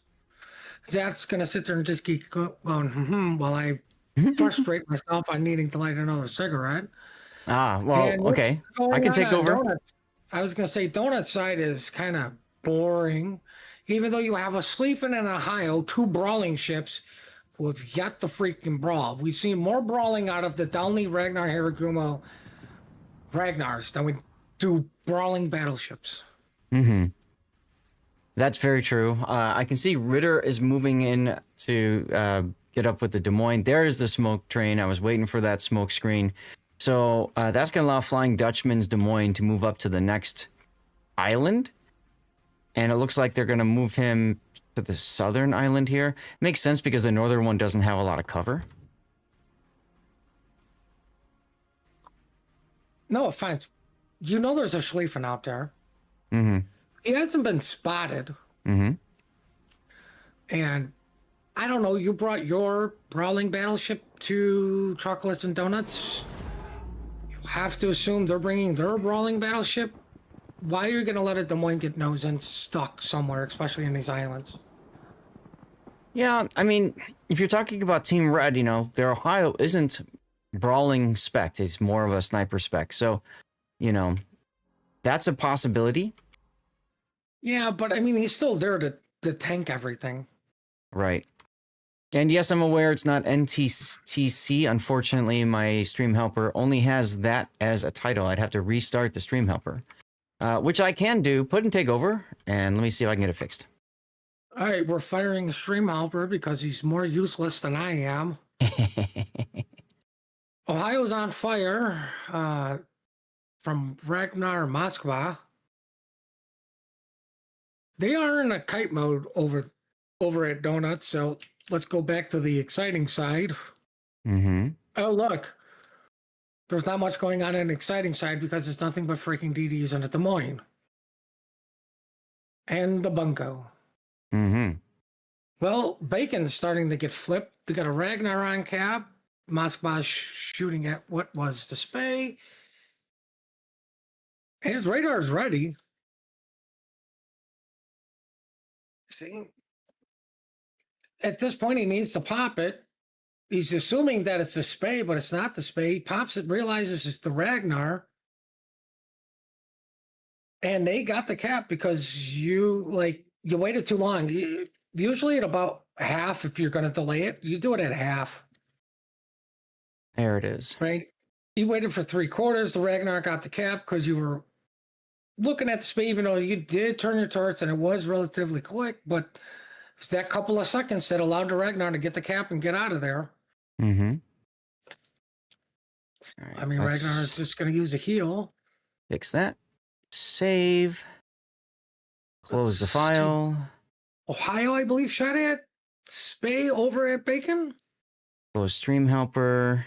That's going to sit there and just keep going, while I frustrate myself on needing to light another cigarette. Well, okay. I can take over. Donuts. I was going to say Donut side is kind of boring. Even though you have a Schlieffen and Ohio, 2 brawling ships who have yet to freaking brawl. We've seen more brawling out of the Downey, Ragnar, Haragumo, Ragnars than we do brawling battleships. That's very true. I can see Ritter is moving in to get up with the Des Moines. There is the smoke train. I was waiting for that smoke screen. So that's going to allow Flying Dutchman's Des Moines to move up to the next island. And it looks like they're going to move him to the southern island here. Makes sense because the northern one doesn't have a lot of cover. no offense. You know there's a Schlieffen out there. Mm-hmm. He hasn't been spotted. Mm-hmm. And I don't know, you brought your brawling battleship to Chocolates and Donuts. You have to assume they're bringing their brawling battleship. Why are you going to let a Des Moines get nose and stuck somewhere, especially in these islands? Yeah, I mean, if you're talking about Team Red, their Ohio isn't brawling spec. It's more of a sniper spec. So, that's a possibility. Yeah, but I mean, he's still there to tank everything. Right. And yes, I'm aware it's not NTTC. Unfortunately, my Stream Helper only has that as a title. I'd have to restart the Stream Helper, which I can do. Put and take over, and let me see if I can get it fixed. All right, we're firing Stream Helper because he's more useless than I am. Ohio's on fire from Ragnar Moskva. They are in a kite mode over at Donuts, so let's go back to the exciting side. Mm-hmm. Oh, look. There's not much going on the exciting side because it's nothing but freaking DDs in the Des Moines. And the bunko. Mm-hmm. Well, Bacon's starting to get flipped. They got a Ragnar on cap. Moskva's shooting at what was the Spey. And his radar's ready. See? At this point, he needs to pop it. He's assuming that it's the Spey, but it's not the Spey. He pops it, realizes it's the Ragnar. And they got the cap because you waited too long. Usually at about half, if you're going to delay it, you do it at half. There it is. Right? You waited for 3/4. The Ragnar got the cap because you were looking at the Spey, even though you did turn your turrets and it was relatively quick, but it's that couple of seconds that allowed the Ragnar to get the cap and get out of there. Mm-hmm. All right, I mean, Ragnar is just going to use a heal. Fix that. Save. Close the file. Ohio, I believe, shot at Spey over at Bacon. Close Stream Helper.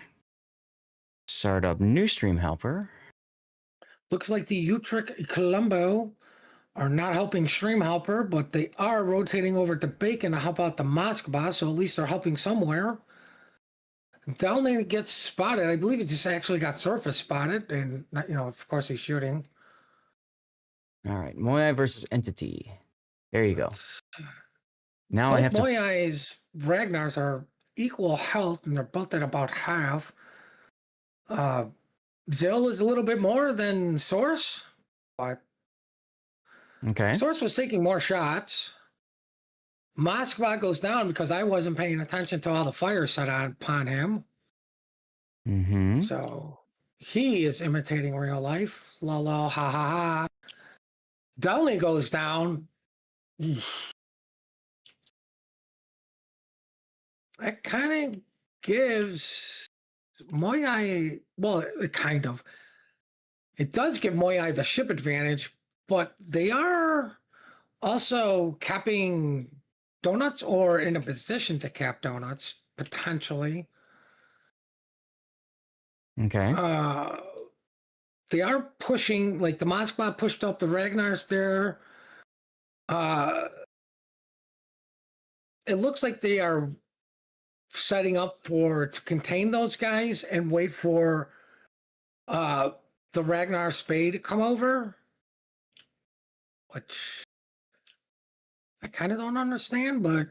Start up new Stream Helper. Looks like the Utrecht Colombo are not helping Stream Helper, but they are rotating over to Bacon to help out the Moskva, so at least they're helping somewhere. Downlane gets spotted. I believe it just actually got surface spotted, and of course he's shooting. All right, Moai versus Entity. There you go. Now Both I have to. Moai's Ragnars are equal health, and they're both at about half. Zill is a little bit more than Source, but Okay. Source was taking more shots. Moskva goes down because I wasn't paying attention to all the fire set upon him. Mm-hmm. So he is imitating real life. La la ha ha ha. Downey goes down. That kind of gives Moai, well, it kind of. It does give Moai the ship advantage, but they are also capping Donuts or in a position to cap Donuts, potentially. Okay. They are pushing, like the Moskva pushed up the Ragnars there. It looks like they are setting up to contain those guys and wait for the Ragnar Spade to come over, which I kind of don't understand, but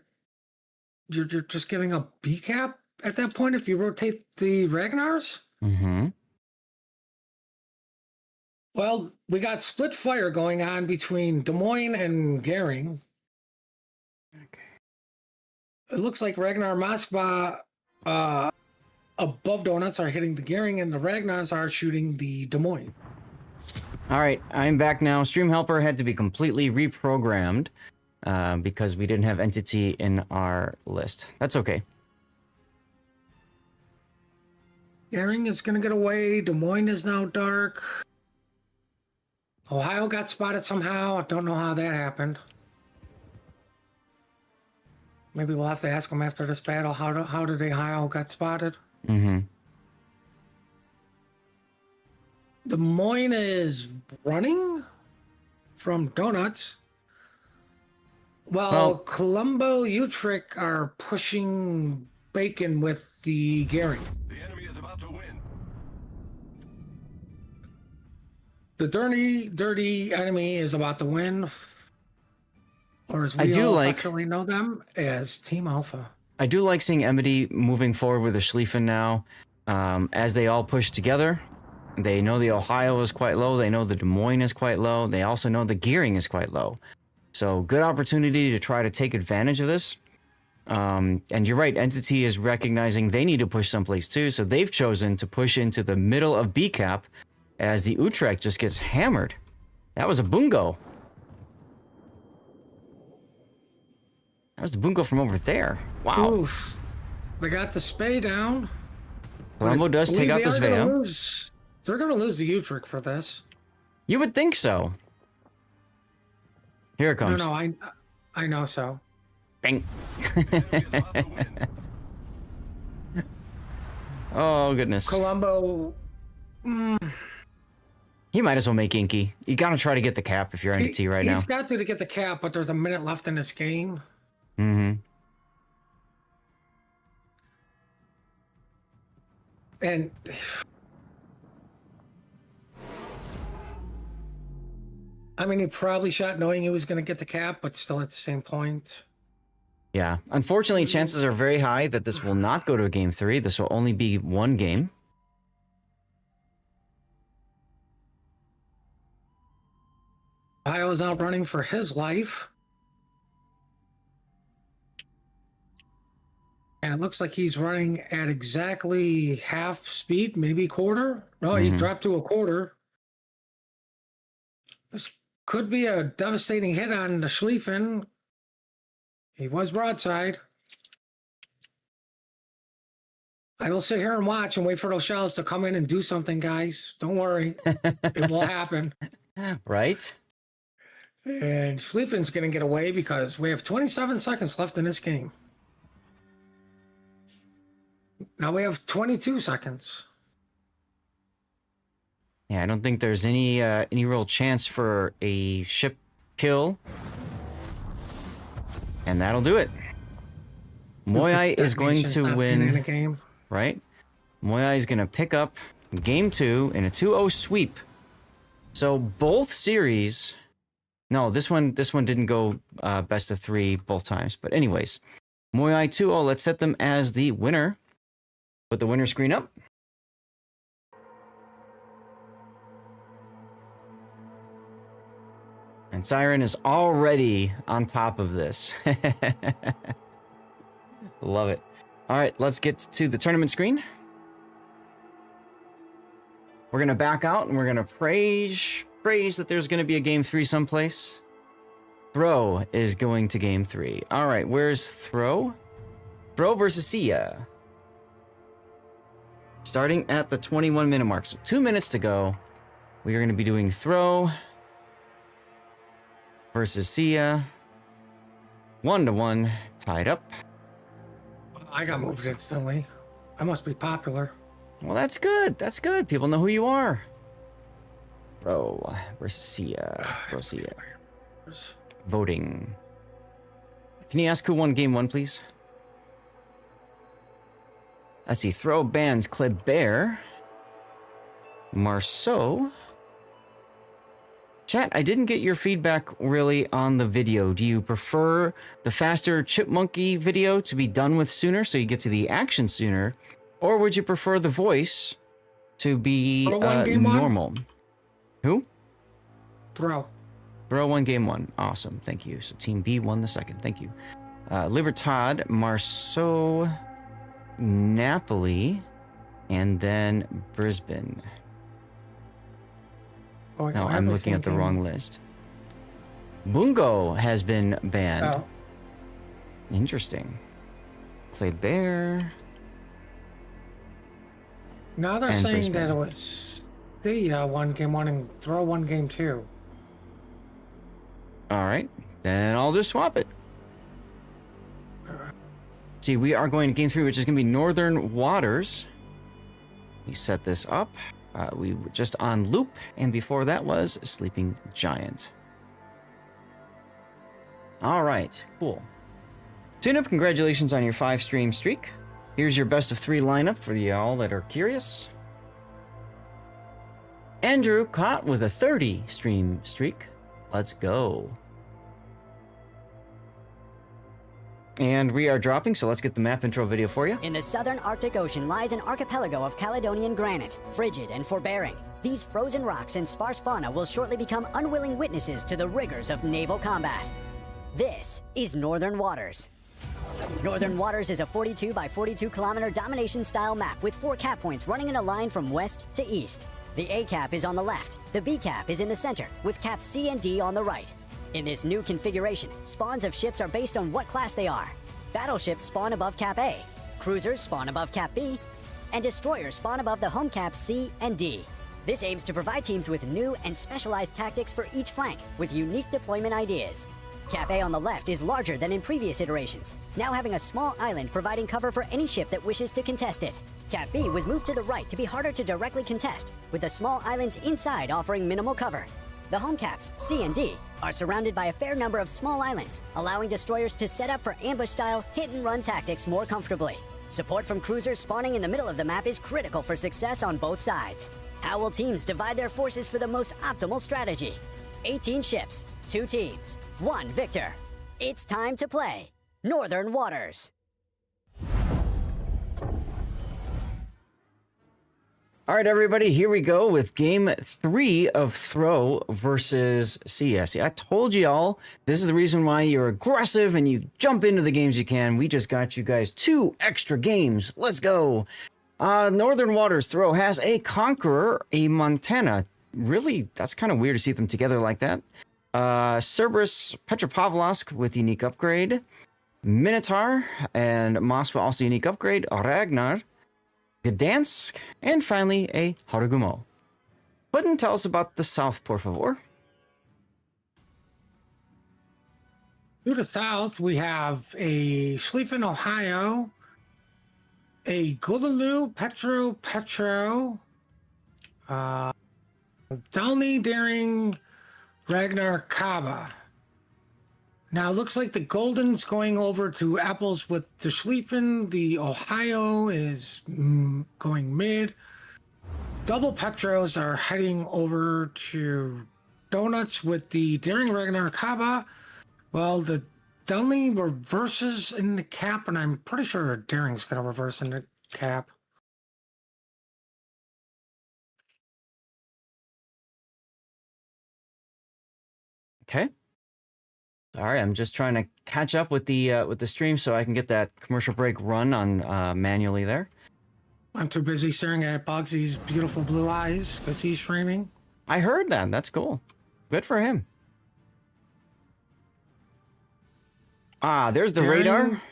you're just giving a B cap at that point if you rotate the Ragnars. Mm-hmm. Well, we got split fire going on between Des Moines and Gering. Okay. It looks like Ragnar Moskva above Donuts are hitting the Gering, and the Ragnars are shooting the Des Moines. All right, I'm back now. Stream Helper had to be completely reprogrammed because we didn't have Entity in our list. That's okay. Gering is going to get away. Des Moines is now dark. Ohio got spotted somehow. I don't know how that happened. Maybe we'll have to ask them after this battle. How did Ohio got spotted? Mm-hmm. Des Moines is running from Donuts. Well, Well, Colombo, Utrecht are pushing Bacon with the Gary. The enemy is about to win. The dirty enemy is about to win, or as I we do all like- affectionately know them, as Team Alpha. I do like seeing Emity moving forward with the Schlieffen now, as they all push together. They know the Ohio is quite low. They know the Des Moines is quite low. They also know the Gearing is quite low. So good opportunity to try to take advantage of this. And you're right, Entity is recognizing they need to push someplace too. So they've chosen to push into the middle of B cap as the Utrecht just gets hammered. That was a bungo. That was the bungo from over there. Wow. Oof. They got the Spay down. Colombo does take out the Svea. They're going to lose the Utrecht for this. You would think so. Here it comes. No, I know so. Bang. The enemy is about to win. Oh, goodness. Colombo, He might as well make Inky. You gotta try to get the cap if you're Entity right now. he's got to get the cap, but there's a minute left in this game. Mm-hmm. And I mean, he probably shot knowing he was going to get the cap, but still at the same point. Yeah. Unfortunately, chances are very high that this will not go to a game 3. This will only be one game. Ohio's out running for his life. And it looks like he's running at exactly half speed, maybe quarter. No, he dropped to a quarter. This could be a devastating hit on the Schlieffen. He was broadside. I will sit here and watch and wait for those shells to come in and do something, guys. Don't worry. It will happen. Right? And Schlieffen's going to get away because we have 27 seconds left in this game. Now we have 22 seconds. Yeah, I don't think there's any real chance for a ship kill. And that'll do it. Moyai is going Detonation's to not been in the win, game. right? Moyai is going to pick up game 2 in a 2-0 sweep. So both series... No, this one didn't go best of 3 both times. But anyways, Moyai 2-0, let's set them as the winner. Put the winner screen up. And Siren is already on top of this. Love it. All right, let's get to the tournament screen. We're going to back out and we're going to praise that there's going to be a game 3 someplace. Throw is going to game 3. All right, where's Throw? Throw versus Sia. Starting at the 21-minute mark. So 2 minutes to go. We are going to be doing Throw versus Sia. 1-1, tied up. I got moved instantly. I must be popular. Well, that's good. That's good. People know who you are. Throw versus Sia. Throw Sia. Voting. Can you ask who won game 1, please? Let's see. Throw bans Kleber. Marceau. Chat, I didn't get your feedback really on the video. Do you prefer the faster Chipmunky video to be done with sooner so you get to the action sooner? Or would you prefer the voice to be normal? Who? Throw. Throw 1 game 1. Awesome. Thank you. So Team B won the second. Thank you. Libertad, Marceau, Napoli, and then Brisbane. Oh, No, I I'm was looking at the thinking- wrong list. Bungo has been banned. Oh, Interesting. Kleber. now they're And saying Brisbane. that it was the 1 game 1 and Throw 1 game 2. All right. Then I'll just swap it. See, we are going to game 3, which is going to be Northern Waters. We set this up. we were just on Loop, and before that was Sleeping Giant. All right, cool. Tune-Up, congratulations on your 5-stream streak. Here's your best of 3 lineup for y'all that are curious. Andrew caught with a 30-stream streak. Let's go. And we are dropping, so let's get the map intro video for you. In the southern Arctic Ocean lies an archipelago of Caledonian granite, frigid and forbearing. These frozen rocks and sparse fauna will shortly become unwilling witnesses to the rigors of naval combat. This is Northern Waters. Northern Waters is a 42 by 42 kilometer domination-style map with 4 cap points running in a line from west to east. The A cap is on the left, the B cap is in the center, with caps C and D on the right. In this new configuration, spawns of ships are based on what class they are. Battleships spawn above Cap A, cruisers spawn above Cap B, and destroyers spawn above the home caps C and D. This aims to provide teams with new and specialized tactics for each flank, with unique deployment ideas. Cap A on the left is larger than in previous iterations, now having a small island providing cover for any ship that wishes to contest it. Cap B was moved to the right to be harder to directly contest, with the small islands inside offering minimal cover. The home caps, C and D, are surrounded by a fair number of small islands, allowing destroyers to set up for ambush-style hit-and-run tactics more comfortably. Support from cruisers spawning in the middle of the map is critical for success on both sides. How will teams divide their forces for the most optimal strategy? 18 ships, 2 teams, 1 victor. It's time to play Northern Waters. All right, everybody, here we go with game 3 of Throw versus CS. I told y'all this is the reason why you're aggressive and you jump into the games you can. We just got you guys 2 extra games. Let's go. Northern Waters Throw has a Conqueror, a Montana. Really, that's kind of weird to see them together like that. Cerberus Petropavlovsk with unique upgrade. Minotaur and Moskva also unique upgrade. Ragnar. Gdansk, and finally a Harugumo. Puddin, tell us about the south, por favor. To the south, we have a Schlieffen, Ohio, a Guldalu, Petro, Dalny, Daring, Ragnar, Kaba. Now, it looks like the Golden's going over to Apples with the Schlieffen. The Ohio is going mid. Double Petros are heading over to Donuts with the Daring Ragnar Kaba. Well, the Dunley reverses in the cap, and I'm pretty sure Daring's going to reverse in the cap. Okay. All right, I'm just trying to catch up with the stream so I can get that commercial break run on manually there. I'm too busy staring at Bogsy's beautiful blue eyes because he's streaming. I heard that. That's cool. Good for him. Ah, there's the Daring. radar.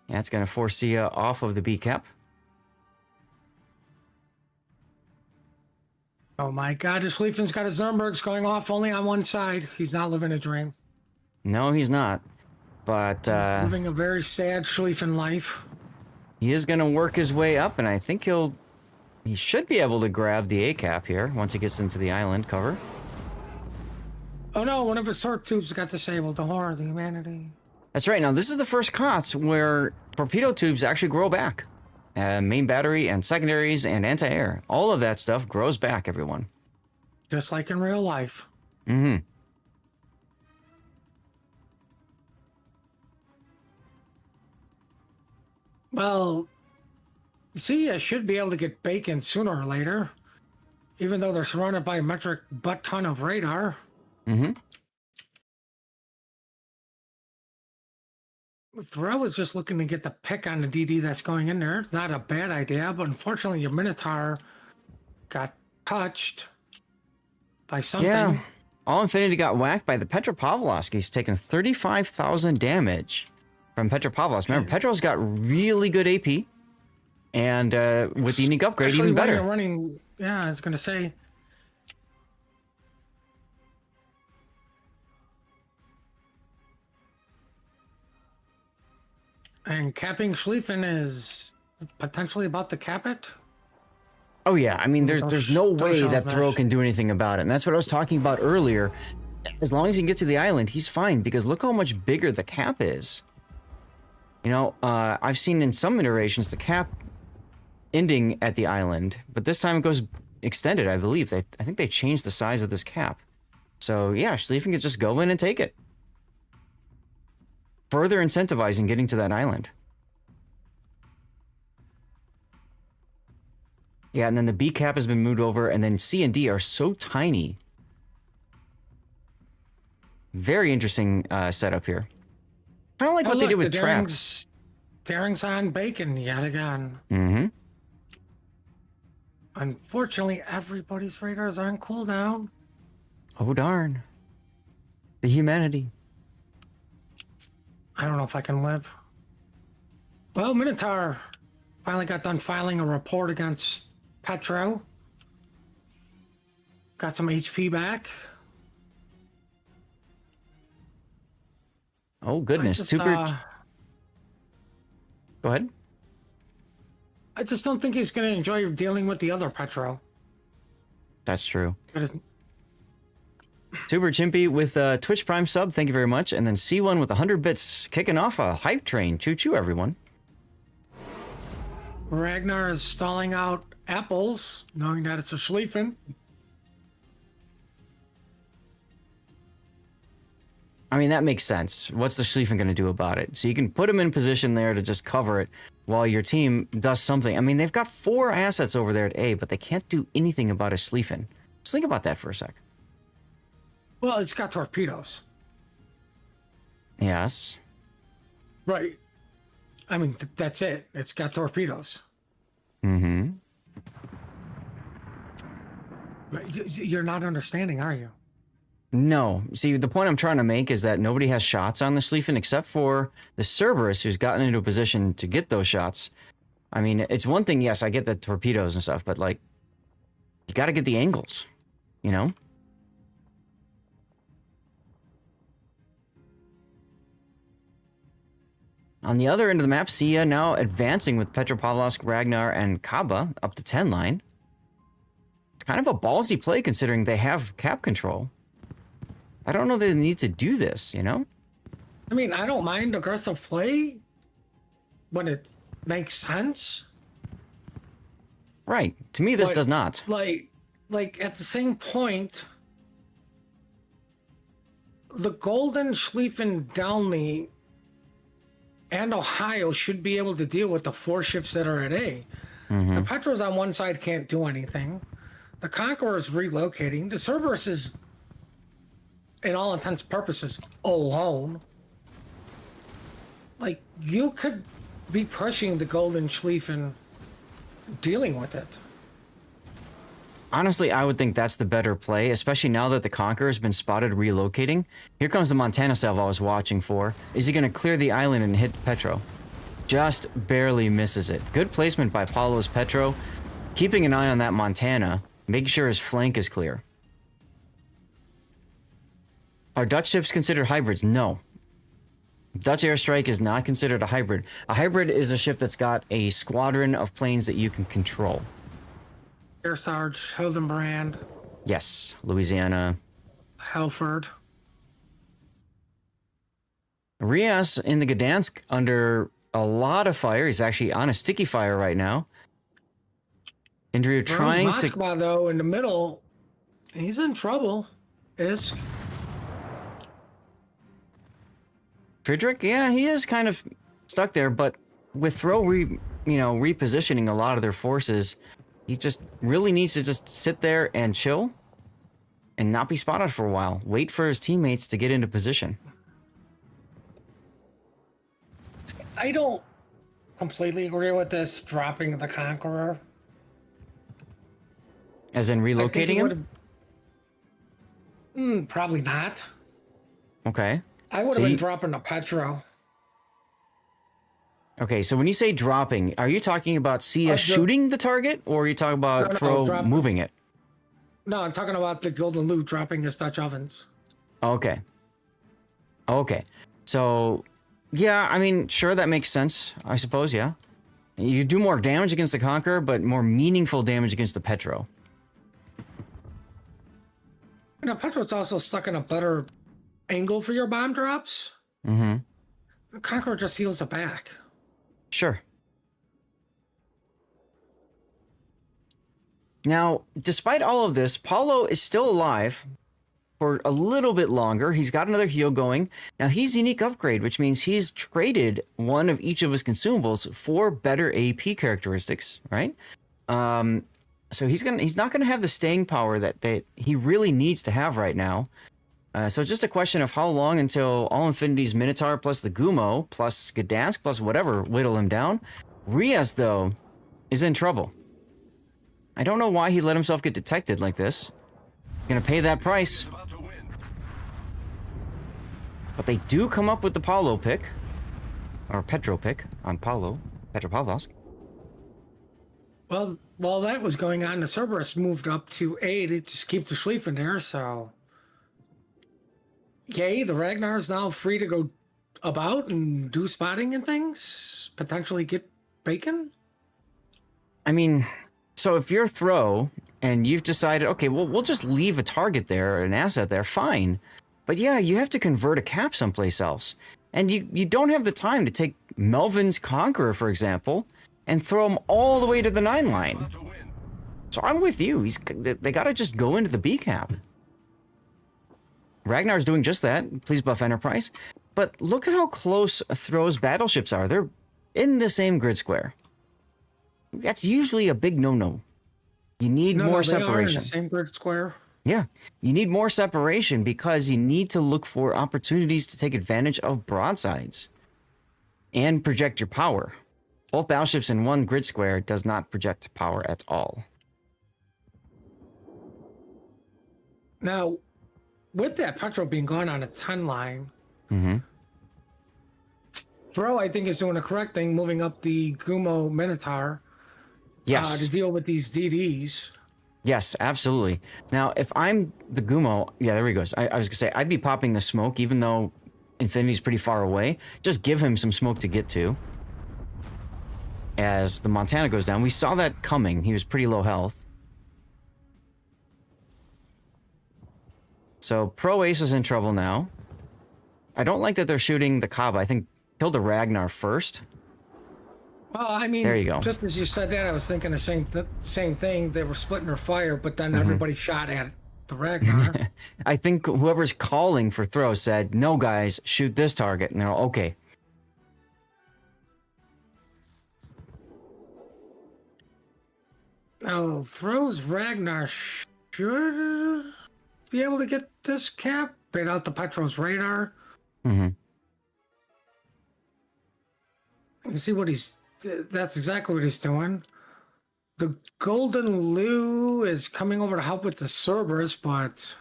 Yeah, it's going to force you off of the B cap. Oh my God, his Schlieffen's got his Nuremberg's going off only on one side. He's not living a dream. No, he's not. But He's living a very sad Schlieffen life. he is going to work his way up, and I think he should be able to grab the A cap here once he gets into the island cover. Oh no, one of his torque tubes got disabled. The horror of the humanity. That's right. Now, this is the first KOTS where torpedo tubes actually grow back. Main battery and secondaries and anti-air. All of that stuff grows back, everyone. Just like in real life. Mm-hmm. Well, see, I should be able to get bacon sooner or later. Even though they're surrounded by a metric butt ton of radar. Mm-hmm. Throw is just looking to get the pick on the DD that's going in there. It's not a bad idea, but unfortunately your Minotaur got touched by something. Yeah. All Infinity got whacked by the Petropavlovsk. He's taken 35,000 damage from Petropavlovsk. Remember, Petro's got really good AP. And with the unique upgrade, Actually, even better. Yeah, I was going to say. And capping Schlieffen is potentially about to cap it. Oh yeah, I mean, there's no way shells that Throw mesh. can do anything about it, and that's what I was talking about earlier. As long as he can get to the island, he's fine, because look how much bigger the cap is. You know, I've seen in some iterations the cap ending at the island, but this time it goes extended, I believe. I think they changed the size of this cap. So yeah, Schlieffen can just go in and take it. Further incentivizing getting to that island. Yeah, and then the B cap has been moved over, and then C and D are so tiny. Very interesting setup here. Kind of like what they did with Trap. Daring's on bacon yet again. Mm-hmm. Unfortunately, everybody's radars on cooldown. Oh, darn. The humanity. I don't know if I can live. Well, Minotaur finally got done filing a report against Petro. Got some HP back. Oh, goodness. Just, Go ahead. I just don't think he's going to enjoy dealing with the other Petro. That's true. It is- Super Chimpy with Twitch Prime sub, thank you very much. And then C1 with 100 bits, kicking off a hype train. Choo-choo, everyone. Ragnar is stalling out apples, knowing that it's a Schlieffen. I mean, that makes sense. What's the Schlieffen going to do about it? So you can put him in position there to just cover it while your team does something. I mean, they've got 4 assets over there at A, but they can't do anything about a Schlieffen. Just think about that for a sec. Well, it's got torpedoes. Yes. Right. I mean, that's it. It's got torpedoes. Mm-hmm. You're not understanding, are you? No. See, the point I'm trying to make is that nobody has shots on the Schlieffen except for the Cerberus, who's gotten into a position to get those shots. I mean, it's one thing, yes, I get the torpedoes and stuff, but, like, you got to get the angles, you know? On the other end of the map, Sia now advancing with Petropavlovsk, Ragnar, and Kaba up to 10 line. It's kind of a ballsy play considering they have cap control. I don't know that they need to do this, you know? I mean, I don't mind aggressive play when it makes sense. Right. To me, this But, does not. Like at the same point, the Golden, Schlieffen, Downley, and Ohio should be able to deal with the 4 ships that are at A. The Petros on one side can't do anything. The Conqueror is relocating. The Cerberus is, in all intents and purposes, alone. Like, you could be pushing the Golden Schlieffen, dealing with it. Honestly, I would think that's the better play, especially now that the Conqueror has been spotted relocating. Here comes the Montana salve I was watching for. Is he going to clear the island and hit Petro? Just barely misses it. Good placement by Paulo's Petro. Keeping an eye on that Montana, making sure his flank is clear. Are Dutch ships considered hybrids? No. Dutch airstrike is not considered a hybrid. A hybrid is a ship that's got a squadron of planes that you can control. Air Sarge, Hildenbrand, Yes, Louisiana. Halford. Rias in the Gdansk under a lot of fire. He's actually on a sticky fire right now. And you're trying to... Moskva, though, in the middle, he's in trouble. Isk. Friedrich, yeah, he is kind of stuck there, but with repositioning a lot of their forces, he just really needs to just sit there and chill and not be spotted for a while. Wait for his teammates to get into position. I don't completely agree with this dropping the Conqueror. As in relocating him? Probably not. Okay. I would So have been you- dropping the Petro. Okay, so when you say dropping, are you talking about Sia the- shooting the target, or are you talking about No, Throw drop- moving it? No, I'm talking about the Golden Loot dropping his Dutch ovens. Okay. Okay. So Yeah, I mean, sure, that makes sense, I suppose, yeah. You do more damage against the Conqueror, but more meaningful damage against the Petro. You know, Petro's also stuck in a better angle for your bomb drops. Mm-hmm. The Conqueror just heals it back. Sure. Now, despite all of this, Paulo is still alive for a little bit longer. He's got another heal going. Now, he's unique upgrade, which means he's traded one of each of his consumables for better AP characteristics, right? So he's not gonna have the staying power that he really needs to have right now. So just a question of how long until All Infinity's Minotaur plus the Gumo plus Gdansk plus whatever whittle him down. Riaz, though, is in trouble. I don't know why he let himself get detected like this. Gonna pay that price. About to win. But they do come up with the Paulo pick. Or Petro pick on Paulo. Petropavlovsk. Well, while that was going on, the Cerberus moved up to A to just keep the Schlieffen there, so... Yay, the Ragnar is now free to go about and do spotting and things? Potentially get bacon? I mean, so if you're Throw and you've decided, okay, well, we'll just leave a target there, an asset there, fine. But yeah, you have to convert a cap someplace else. And you don't have the time to take Melvin's Conqueror, for example, and throw him all the way to the 9 line. About to win. So I'm with you. They gotta just go into the B cap. Ragnar's doing just that. Please buff Enterprise. But look at how close Throw's battleships are. They're in the same grid square. That's usually a big no-no. You need more they are in separation. the same grid square. Yeah, you need more separation because you need to look for opportunities to take advantage of broadsides and project your power. Both battleships in one grid square does not project power at all. Now, with that Petro being gone on a 10 line, Mm-hmm. Throw, I think, is doing the correct thing, moving up the Gumo Minotaur Yes. to deal with these DDs. Yes, absolutely. Now, if I'm the Gumo, yeah, there he goes. I was gonna say, I'd be popping the smoke, even though Infinity's pretty far away. Just give him some smoke to get to. As the Montana goes down, we saw that coming. He was pretty low health. So Pro Ace is in trouble now. I don't like that they're shooting the Kaba. I think kill the Ragnar first. Well, I mean, There you go. just as you said that, I was thinking the same thing. They were splitting their fire, but then everybody shot at the Ragnar. I think whoever's calling for throw said, no, guys, shoot this target. And they're all, okay. Now, Throw's Ragnar should be able to get this cap, bait out the Petro's radar, Mm-hmm. and see what that's exactly what he's doing. The Golden Lou is coming over to help with the Cerberus, but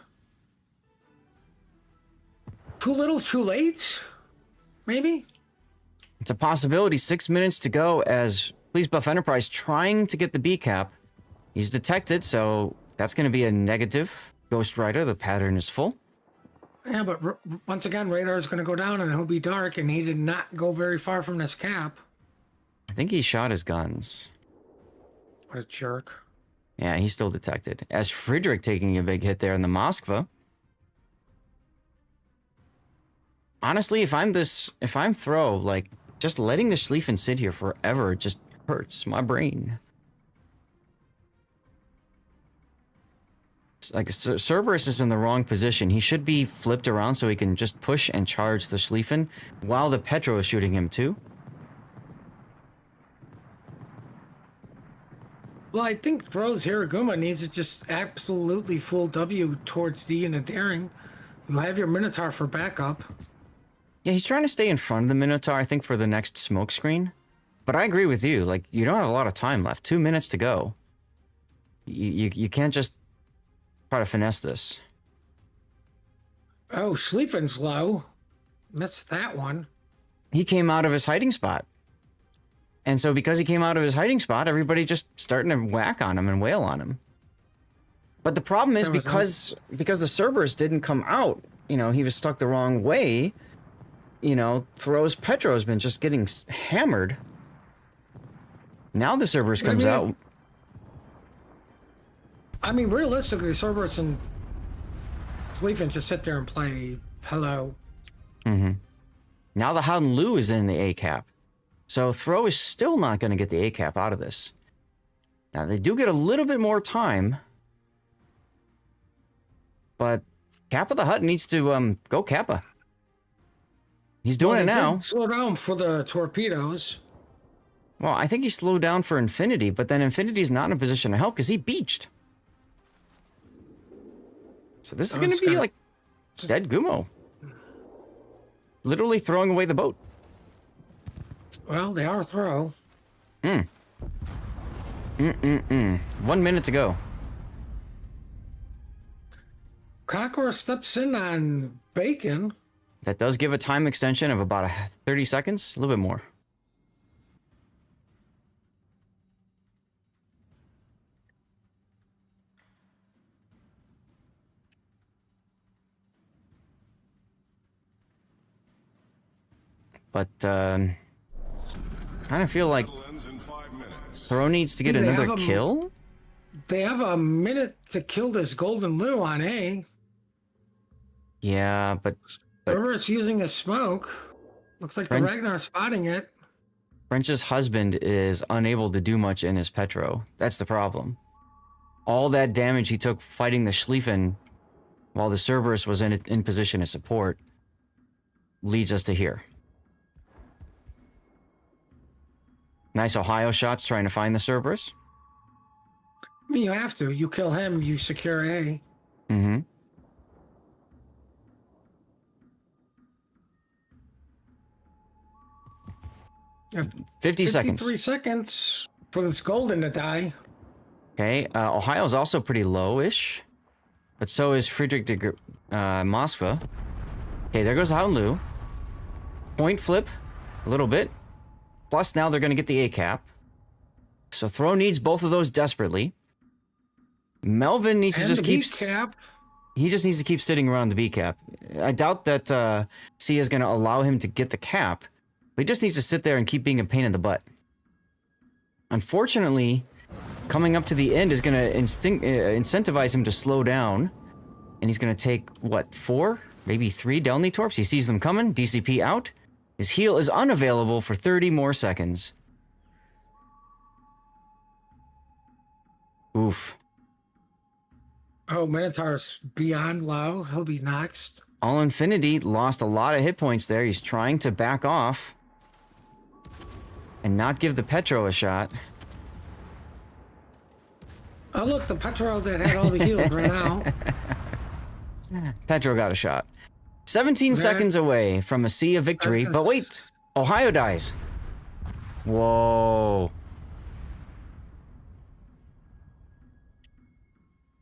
too little, too late? Maybe? It's a possibility. 6 minutes to go as Please Buff Enterprise trying to get the B cap. He's detected, so that's going to be a negative. Ghost Rider, the pattern is full. Yeah, but once again, radar is going to go down and he'll be dark, and he did not go very far from this cap. I think he shot his guns. What a jerk. Yeah, he's still detected. As Friedrich taking a big hit there in the Moskva. Honestly, if I'm Throw, like, just letting the Schlieffen sit here forever just hurts my brain. Like, Cerberus is in the wrong position. He should be flipped around so he can just push and charge the Schlieffen while the Petro is shooting him too. Well, I think Throw's Hiraguma needs to just absolutely full W towards D and a daring. You have your Minotaur for backup. Yeah, he's trying to stay in front of the Minotaur, I think, for the next smoke screen. But I agree with you. Like, you don't have a lot of time left. 2 minutes to go. You can't just try to finesse this. Oh, Schlieffen's low. Missed that one. He came out of his hiding spot. And so because he came out of his hiding spot, everybody just starting to whack on him and wail on him. But the problem is because the Cerberus didn't come out, you know, he was stuck the wrong way. you know, Throw's Petro has been just getting hammered. Now the Cerberus What do comes you out. mean? I mean, realistically, Cerberus and Leafin just sit there and play hello. Now the Howden Lu is in the A cap. So Throw is still not going to get the A cap out of this. Now they do get a little bit more time. But Kappa the Hutt needs to go Kappa. He's doing it now. Slow down for the torpedoes. Well, I think he slowed down for Infinity, but then Infinity's not in a position to help because he beached. So this is going to be like dead Gumo. Literally throwing away the boat. Well, they are Throw. 1 minute to go. Conqueror steps in on Bacon. That does give a time extension of about 30 seconds, a little bit more. But kind of feel like Ends in 5 minutes. Throw needs to get They another have 'em- kill. They have a minute to kill this Golden Lou on A. Yeah, but Cerberus using a smoke. Looks like the Fren- Ragnar spotting it. French's husband is unable to do much in his Petro. That's the problem. All that damage he took fighting the Schlieffen while the Cerberus was in position to support leads us to here. Nice Ohio shots trying to find the Cerberus. I mean, you have to. You kill him, you secure A. Mm-hmm. If 50 seconds. 53 seconds for this Golden to die. Okay, Ohio's also pretty low-ish, but so is Friedrich de Moskva. Okay, there goes Howden. Point flip, a little bit. Plus, now they're going to get the A cap. So Throw needs both of those desperately. Melvin needs to And just the keep. B cap. He just needs to keep sitting around the B cap. I doubt that Sia is going to allow him to get the cap. But he just needs to sit there and keep being a pain in the butt. Unfortunately, coming up to the end is going to incentivize him to slow down. And he's going to take, what, 4? Maybe 3 Delny Torps? He sees them coming. DCP out. His heal is unavailable for 30 more seconds. Oof. Oh, Minotaur's beyond low. He'll be next. All Infinity lost a lot of hit points there. He's trying to back off. And not give the Petro a shot. Oh, look, the Petro that had all the heals right now. Petro got a shot. 17 seconds away from a sea of victory. But wait, Ohio dies. Whoa.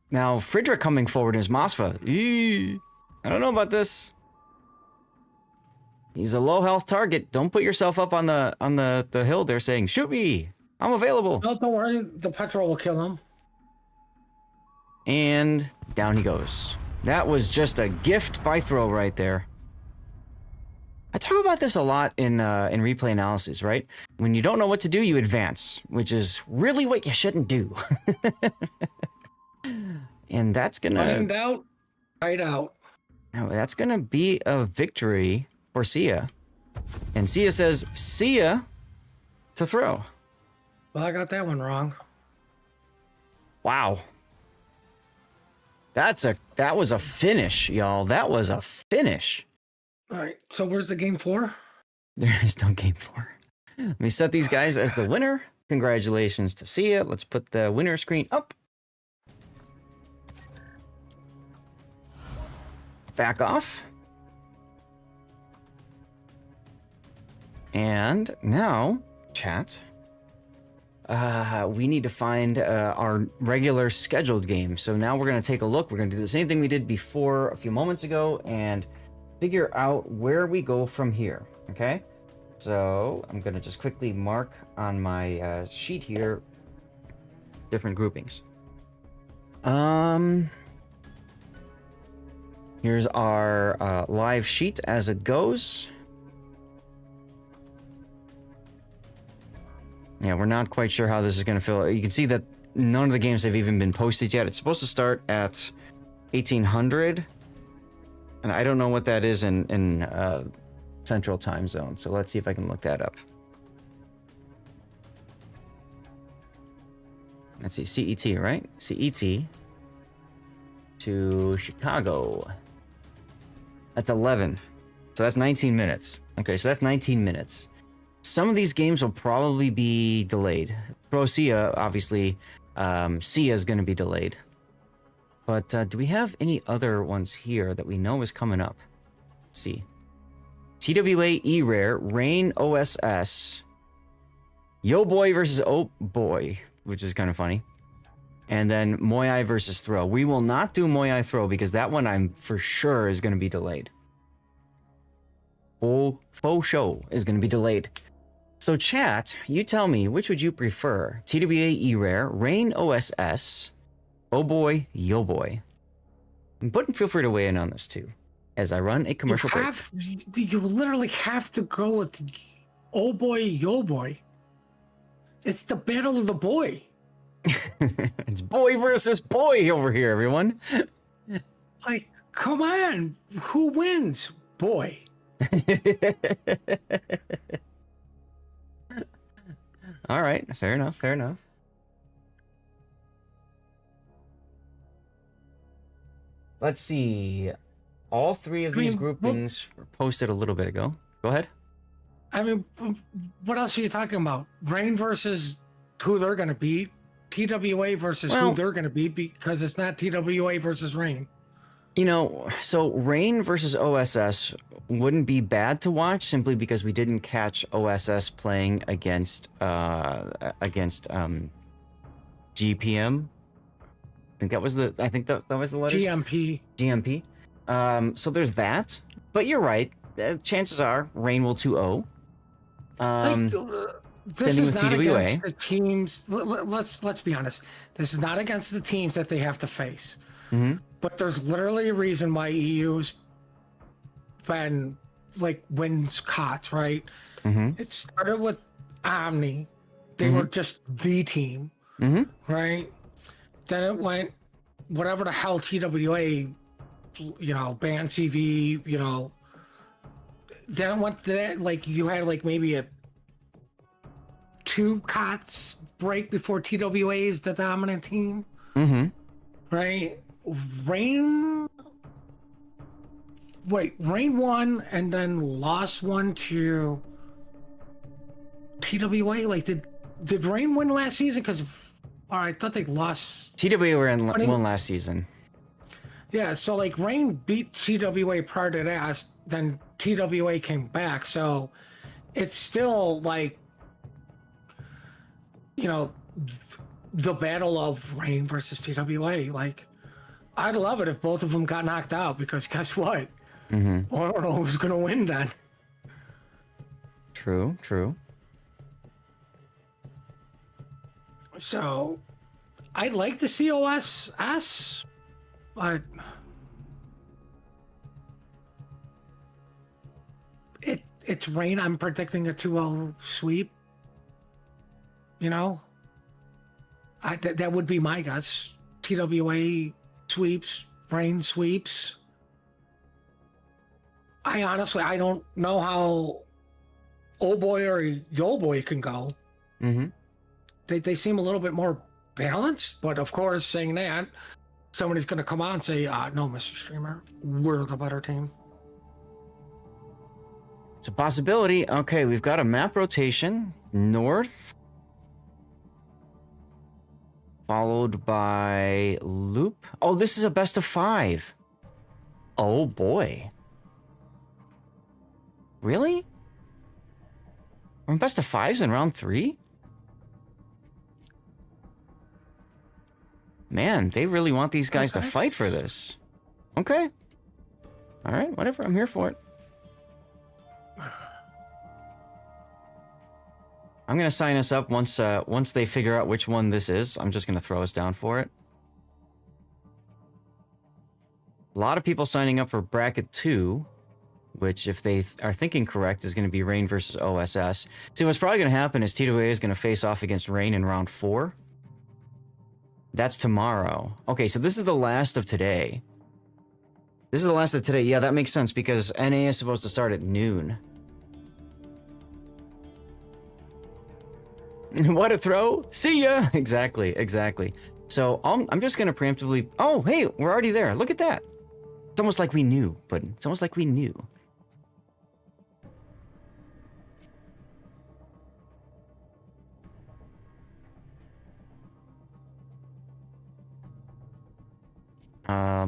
Now, Friedrich coming forward is Mosfa. I don't know about this. He's a low health target. Don't put yourself up on the hill there saying, shoot me. I'm available. No, don't worry. The Petro will kill him. And down he goes. That was just a gift by Throw right there. I talk about this a lot in replay analysis, right? When you don't know what to do, you advance, which is really what you shouldn't do. And that's gonna Find out. Fight out. now that's gonna be a victory for Sia. And Sia says, "See ya," to Throw. Well, I got that one wrong. Wow. That was a finish, y'all. That was a finish. All right. So where's the game 4? There is no game 4. Let me set these guys as the winner. Congratulations to Sia. Let's put the winner screen up. Back off. And now, chat. We need to find our regular scheduled game. So now we're going to take a look. We're going to do the same thing we did before a few moments ago and figure out where we go from here. Okay? So I'm going to just quickly mark on my sheet here different groupings. Here's our live sheet as it goes. Yeah, we're not quite sure how this is going to feel. You can see that none of the games have even been posted yet. It's supposed to start at 1800, and I don't know what that is in Central Time Zone. So let's see if I can look that up. Let's see, CET, right? CET to Chicago. That's 11. So that's 19 minutes. Okay, so that's 19 minutes. Some of these games will probably be delayed. Pro Sia, obviously, Sia is going to be delayed. But do we have any other ones here that we know is coming up? Let's see. TWA E-Rare, Rain OSS, Yo Boy versus Oh Boy, which is kind of funny. And then Moyai versus Throw. We will not do Moyai Throw because that one I'm for sure is going to be delayed. Faux show is going to be delayed. So chat, you tell me, which would you prefer? TWA E-Rare, Rain OSS, Oh Boy, Yo Boy. But feel free to weigh in on this too, as I run a commercial break. You literally have to go with Oh Boy, Yo Boy. It's the battle of the boy. It's boy versus boy over here, everyone. Like, come on. Who wins? Boy. All right, fair enough, fair enough. Let's see. All three of these groupings were posted a little bit ago. Go ahead. I mean, what else are you talking about? Rain versus who they're going to beat. TWA versus who they're going to beat, because it's not TWA versus Rain. You know, so Rain versus OSS wouldn't be bad to watch simply because we didn't catch OSS playing against GPM. I think that was the letters. GMP. So there's that. But you're right. Chances are Rain will 2-0. This is not against the teams. Let's be honest. This is not against the teams that they have to face. Mm-hmm. But there's literally a reason why EU's been like wins KOTS, right? Mm-hmm. It started with Omni. They were just the team, right? Then it went whatever the hell TWA, you know, Band CV, you know. Then it went to that, like you had like maybe a 2 KOTS break before TWA is the dominant team. Mm-hmm. Right? Rain won and then lost one to TWA. Like, did Rain win last season? Because I thought they lost. TWA won last season. Yeah, so like Rain beat TWA prior to that, then TWA came back. So it's still like, you know, the battle of Rain versus TWA. Like, I'd love it if both of them got knocked out, because guess what? Mm-hmm. I don't know who's gonna win then. True. So, I'd like to see OSS, but it's Rain. I'm predicting a 2-0 sweep. You know, that would be my guess. TWA sweeps, Rain sweeps. I don't know how Oh Boy or Yo Boy can go. Mm-hmm. They seem a little bit more balanced, but of course, saying that, somebody's going to come on and say, no, Mr. Streamer, we're the better team. It's a possibility. Okay, we've got a map rotation. North. Followed by Loop. Oh, this is a best of 5. Oh, boy. Really? We're in best of 5s in round 3? Man, they really want these guys to fight for this. Okay. All right, whatever. I'm here for it. I'm going to sign us up once they figure out which one this is. I'm just going to throw us down for it. A lot of people signing up for bracket 2. which if they are thinking correct is going to be Rain versus OSS. See, what's probably going to happen is TWA is going to face off against Rain in round 4. That's tomorrow. Okay, so this is the last of today. This is the last of today. Yeah, that makes sense because NA is supposed to start at noon. What a throw! See ya! Exactly, exactly. So I'm just gonna preemptively. Oh, hey, we're already there. Look at that. It's almost like we knew, but it's almost like we knew.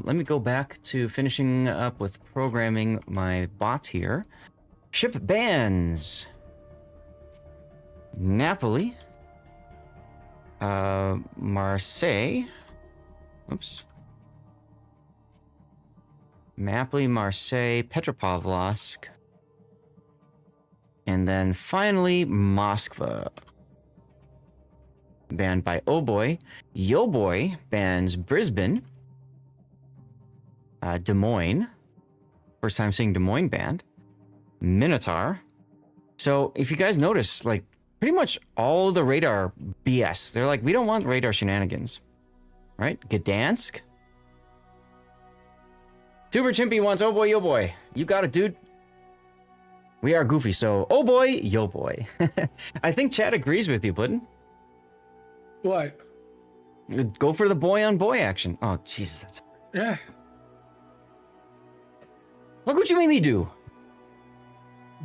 Let me go back to finishing up with programming my bot here. Ship bans. Napoli. Marseille. Oops. Napoli, Marseille, Petropavlovsk. And then finally, Moskva. Banned by Oh Boy. Yo Boy bans Brisbane. Des Moines. First time seeing Des Moines banned. Minotaur. So if you guys notice, like, pretty much all the radar BS. They're like, we don't want radar shenanigans. Right? Gdansk. Tuber Chimpy wants Oh Boy, Yo Boy. You got it, dude. We are goofy, so Oh Boy, Yo Boy. I think Chad agrees with you, Puddin'. What? Go for the boy on boy action. Oh, Jesus. That's... Yeah. Look what you made me do.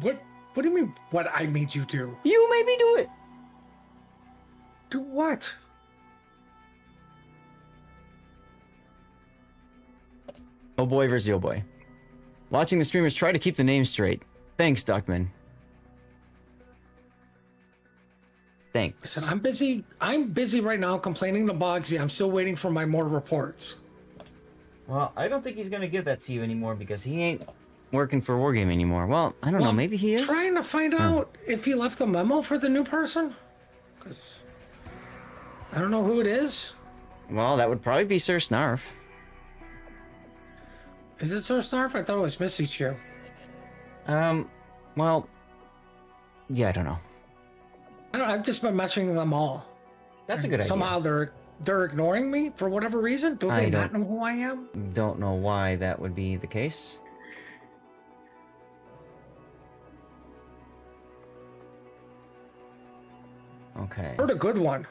What do you mean, what I made you do? You made me do it. Do what? Oh boy versus Yo Boy. Watching the streamers try to keep the name straight. Thanks, Duckman. Thanks. Listen, I'm busy right now complaining to Bogsy. I'm still waiting for my more reports. Well, I don't think he's gonna give that to you anymore because he ain't working for Wargame anymore. Well, I don't know. Maybe he is. Trying to find out if he left the memo for the new person. Because I don't know who it is. Well, that would probably be Sir Snarf. Is it Sir Snarf? I thought it was Missy Chew. Well, yeah, I don't know. I've just been mentioning them all. That's a good idea. Somehow they're ignoring me for whatever reason. Do they not know who I am? Don't know why that would be the case. Okay. Heard a good one.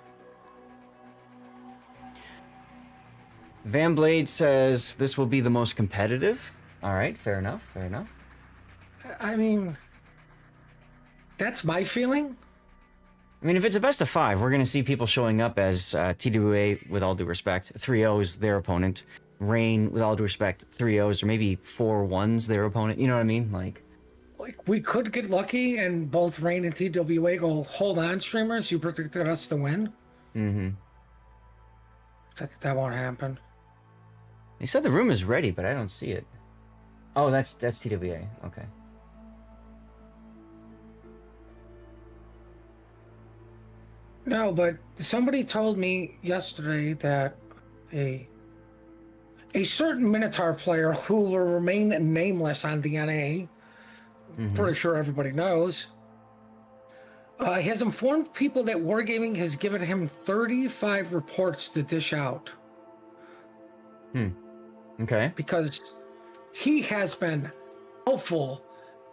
Van Blade says this will be the most competitive. All right, fair enough, fair enough. I mean, that's my feeling. I mean, if it's a best of 5, we're going to see people showing up as TWA, with all due respect, 3-0s their opponent. Rain, with all due respect, 3-0s, or maybe 4-1s their opponent. You know what I mean? Like we could get lucky and both Rain and TWA go, hold on, streamers, you predicted us to win. Mm-hmm. That won't happen. They said the room is ready, but I don't see it. Oh, that's TWA. Okay. No, but somebody told me yesterday that a certain Minotaur player who will remain nameless on the NA, pretty sure everybody knows, has informed people that Wargaming has given him 35 reports to dish out. Okay. Because he has been helpful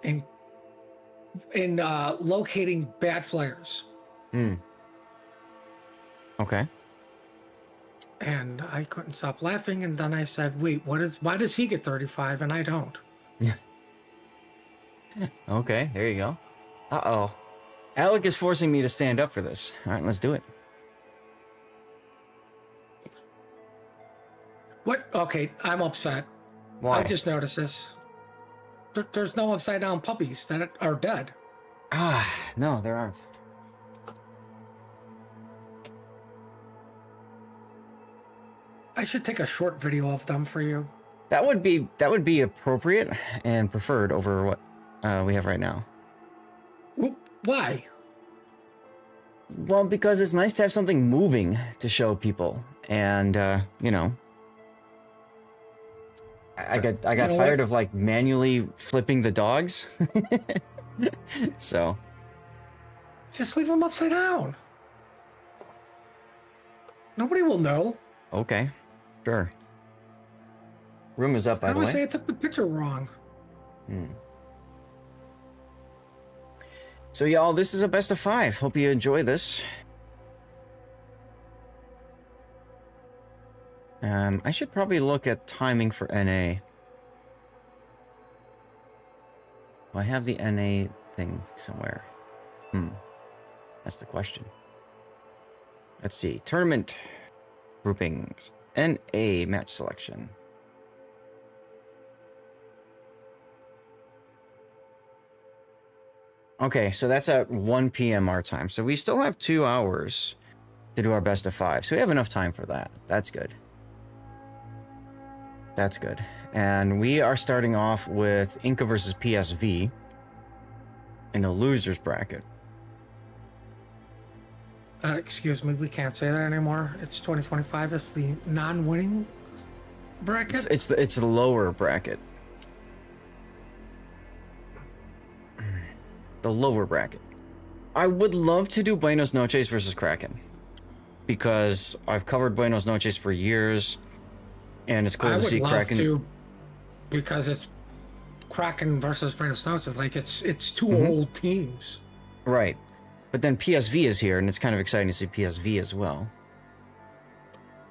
in locating bad players. Okay. And I couldn't stop laughing, and then I said, wait, why does he get 35 and I don't? Okay, there you go. Uh-oh. Alec is forcing me to stand up for this. All right, let's do it. What? Okay, I'm upset. Why? I just noticed this. There's no upside down puppies that are dead. Ah, no, there aren't. I should take a short video of them for you. That would be appropriate and preferred over what we have right now. Why? Well, because it's nice to have something moving to show people, and you know. I got You know tired what? of like manually flipping the dogs. So, Just leave them upside down. Nobody will know. okay. Sure. Room is up, by How the do I way. say I took the picture wrong? So, y'all, this is a best of 5. Hope you enjoy this. I should probably look at timing for NA. Do I have the NA thing somewhere? That's the question. Let's see. Tournament groupings. NA match selection. Okay, so that's at 1 p.m. our time. So we still have 2 hours to do our best of 5. So we have enough time for that. That's good. That's good. And we are starting off with Inca versus PSV in the losers bracket. Excuse me, we can't say that anymore. It's 2025. It's the non-winning bracket. It's the lower bracket. The lower bracket. I would love to do Buenos Noches versus Kraken, because I've covered Buenos Noches for years, and it's cool I to would see love Kraken. to, because it's Kraken versus Buenos Noches. Like it's 2 Mm-hmm. old teams. Right. But then PSV is here, and it's kind of exciting to see PSV as well.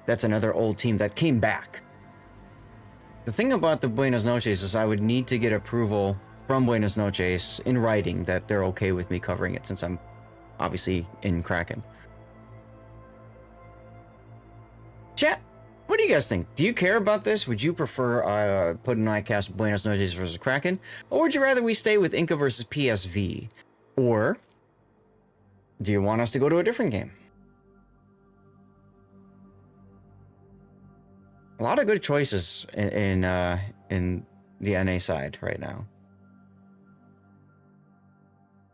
That's another old team that came back. The thing about the Buenos Noches is I would need to get approval from Buenos Noches in writing that they're okay with me covering it, since I'm obviously in Kraken. Chat, what do you guys think? Do you care about this? Would you prefer put an ICAST Buenos Noches versus Kraken? Or would you rather we stay with Inca versus PSV? Or do you want us to go to a different game? A lot of good choices in the NA side right now.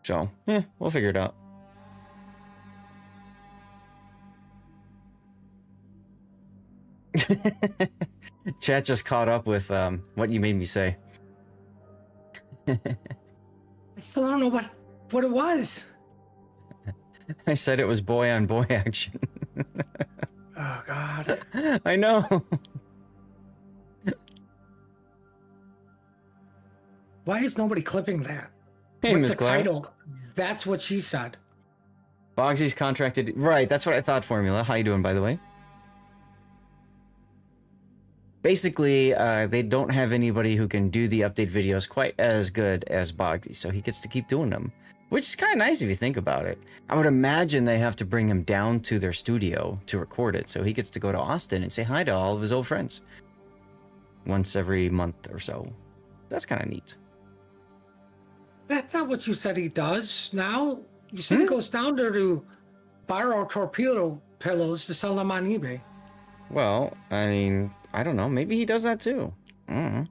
So, we'll figure it out. Chat just caught up with what you made me say. I still don't know what it was. I said it was boy on boy action. Oh God. I know. Why is nobody clipping that? Hey, With Miss the Clara. title, that's what she said. Bogsy's contracted. Right, that's what I thought, Formula. How you doing, by the way? Basically, they don't have anybody who can do the update videos quite as good as Bogsy, so he gets to keep doing them. Which is kind of nice if you think about it. I would imagine they have to bring him down to their studio to record it, so he gets to go to Austin and say hi to all of his old friends. Once every month or so. That's kind of neat. That's not what you said he does now. You said he goes down there to borrow torpedo pillows to sell them on eBay. Well, I mean, I don't know. Maybe he does that too. I don't know.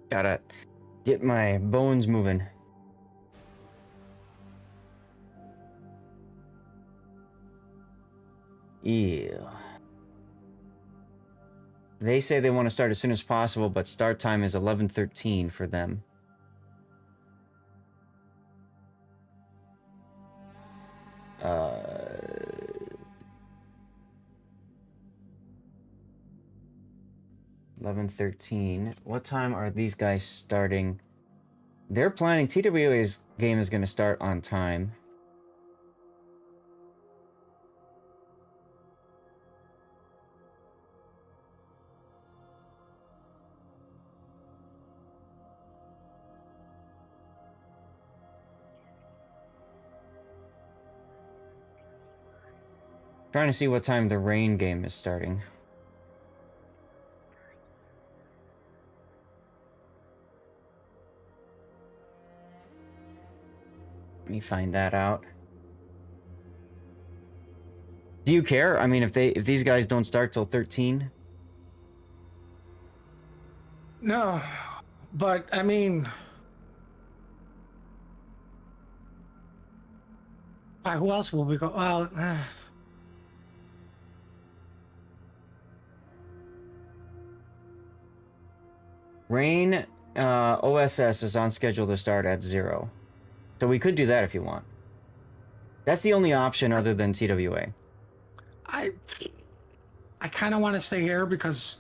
Gotta get my bones moving. Yeah. They say they want to start as soon as possible, but start time is 11:13 for them. Uh... 11:13. What time are these guys starting? They're planning TWA's game is going to start on time. Trying to see what time the rain game is starting. Let me find that out. Do you care? I mean, if these guys don't start till 13? No, but I mean, Who else will we go? Well, Rain OSS is on schedule to start at 0. So we could do that if you want. That's the only option other than TWA. I kind of want to stay here because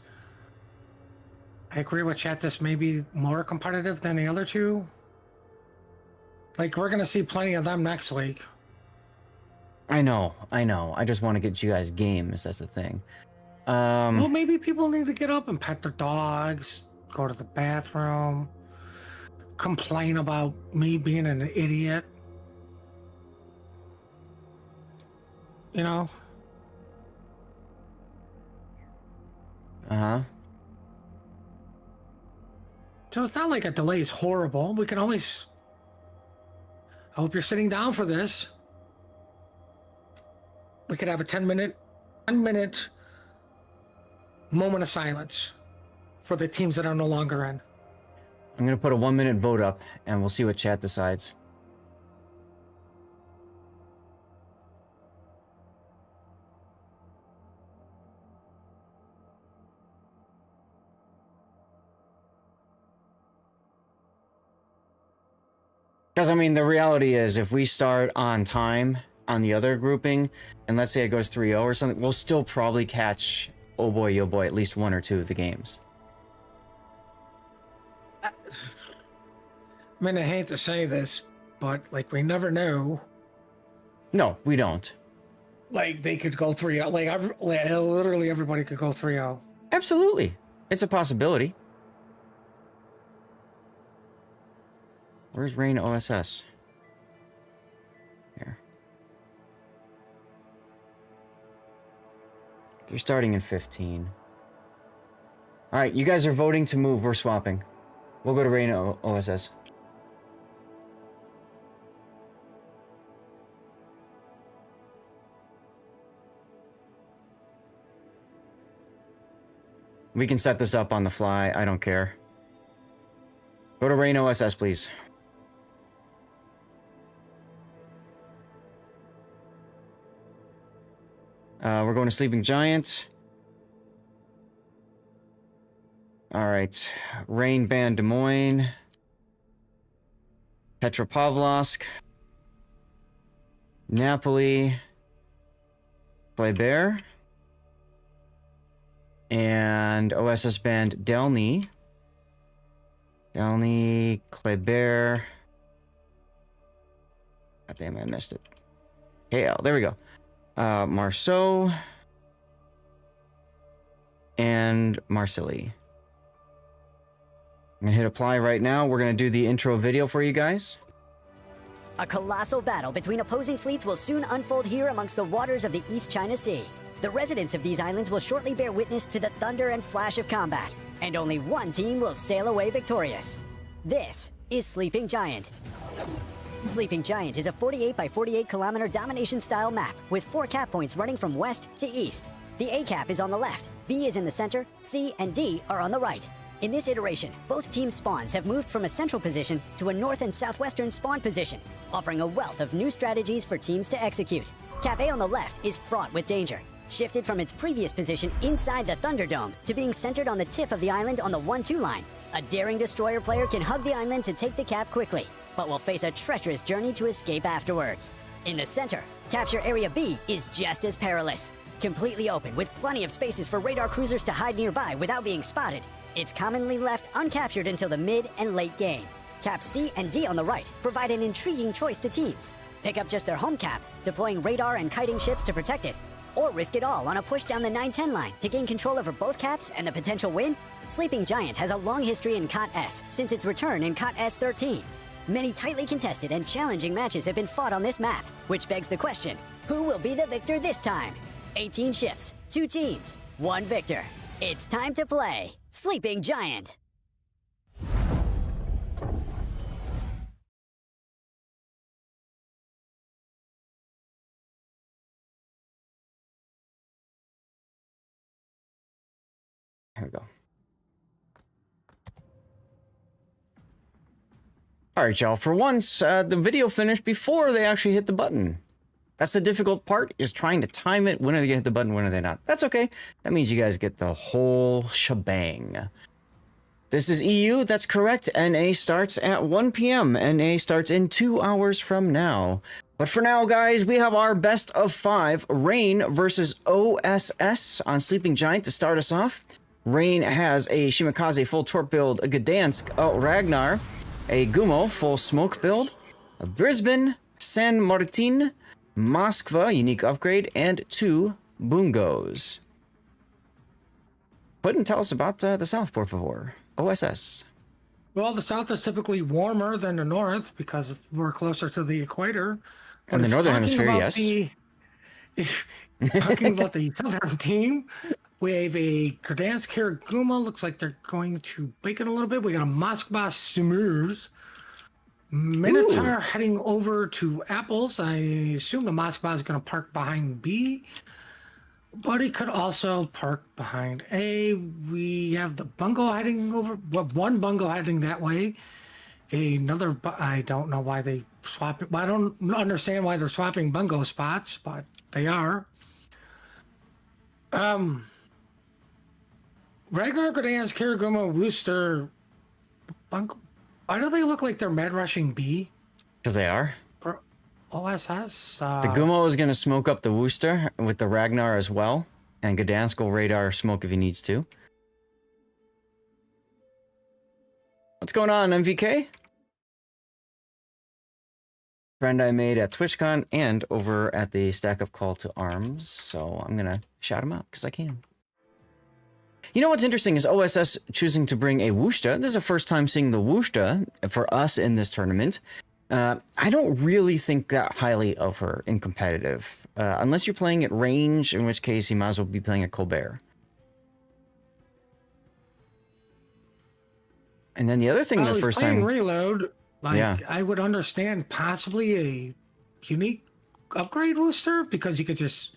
I agree with chat. This may be more competitive than the other two. Like, we're going to see plenty of them next week. I know. I just want to get you guys games. That's the thing. Well, maybe people need to get up and pet their dogs, go to the bathroom, complain about me being an idiot. You know? Uh-huh. So it's not like a delay is horrible. We can always... I hope you're sitting down for this. We could have a 10-minute moment of silence for the teams that are no longer in. I'm going to put a 1-minute vote up, and we'll see what chat decides. Because, I mean, the reality is, if we start on time on the other grouping, and let's say it goes 3-0 or something, we'll still probably catch, oh boy, yo boy, at least 1 or 2 of the games. I mean, I hate to say this, but, like, we never know. No, we don't. Like, they could go 3-0. Like, literally everybody could go 3-0. Absolutely. It's a possibility. Where's Rain OSS? Here. They're starting in 15. Alright, you guys are voting to move. We're swapping. We'll go to Rain OSS. We can set this up on the fly. I don't care. Go to Rain OSS, please. We're going to Sleeping Giant. Alright. Rain Band Des Moines. Petropavlovsk. Napoli. Kleber. And OSS Band Delny. Delny, Kleber. God damn it, I missed it. KL, there we go. Marceau. And Marsilly. I'm gonna hit apply right now. We're gonna do the intro video for you guys. A colossal battle between opposing fleets will soon unfold here amongst the waters of the East China Sea. The residents of these islands will shortly bear witness to the thunder and flash of combat, and only one team will sail away victorious. This is Sleeping Giant. Sleeping Giant is a 48 by 48 kilometer domination-style map with 4 cap points running from west to east. The A cap is on the left, B is in the center, C and D are on the right. In this iteration, both teams' spawns have moved from a central position to a north and southwestern spawn position, offering a wealth of new strategies for teams to execute. Cap A on the left is fraught with danger, shifted from its previous position inside the Thunderdome to being centered on the tip of the island on the 1-2 line. A daring destroyer player can hug the island to take the cap quickly, but will face a treacherous journey to escape afterwards. In the center, capture area B is just as perilous. Completely open with plenty of spaces for radar cruisers to hide nearby without being spotted, it's commonly left uncaptured until the mid and late game. Caps C and D on the right provide an intriguing choice to teams. Pick up just their home cap, deploying radar and kiting ships to protect it, or risk it all on a push down the 9-10 line to gain control over both caps and the potential win. Sleeping Giant has a long history in KOTS since its return in KOTS 13. Many tightly contested and challenging matches have been fought on this map, which begs the question, who will be the victor this time? 18 ships, 2 teams, 1 victor. It's time to play Sleeping Giant. Here we go. All right, y'all. For once, the video finished before they actually hit the button. That's the difficult part, is trying to time it. When are they going to hit the button? When are they not? That's okay. That means you guys get the whole shebang. This is EU. That's correct. NA starts at 1 p.m. NA starts in 2 hours from now. But for now, guys, we have our best of 5. Rain versus OSS on Sleeping Giant to start us off. Rain has a Shimakaze full torp build, a Gdansk Ragnar, a Gumo full smoke build, a Brisbane, San Martin, Moskva unique upgrade, and 2 Bungos. Put and tell us about the South, por favor. OSS. Well, the south is typically warmer than the north because we're closer to the equator. And the northern hemisphere, yes. Talking about the southern team, we have a Gdansk Hiraguma. Looks like they're going to bake it a little bit. We got a Moskva Smurs. Minotaur heading over to Apples. I assume the Moskva is going to park behind B. But he could also park behind A. We have the Bungo heading over. Well, one Bungo heading that way. Another, I don't know why they swap it. I don't understand why they're swapping Bungo spots, but they are. Ragnar, Gdansk, Hiraguma, Wooster, Bungo. Why do they look like they're mad rushing B? Because they are. For OSS? The Gumo is going to smoke up the Wooster with the Ragnar as well. And Gdansk will radar smoke if he needs to. What's going on, MVK? Friend I made at TwitchCon and over at the Stack Up Call to Arms. So I'm going to shout him out because I can. You know what's interesting is OSS choosing to bring a Wooster. This is the first time seeing the Wooster for us in this tournament. I don't really think that highly of her in competitive. Unless you're playing at range, in which case you might as well be playing at Colbert. And then the other thing, the first time... Reload, I would understand possibly a unique upgrade Wooster because you could just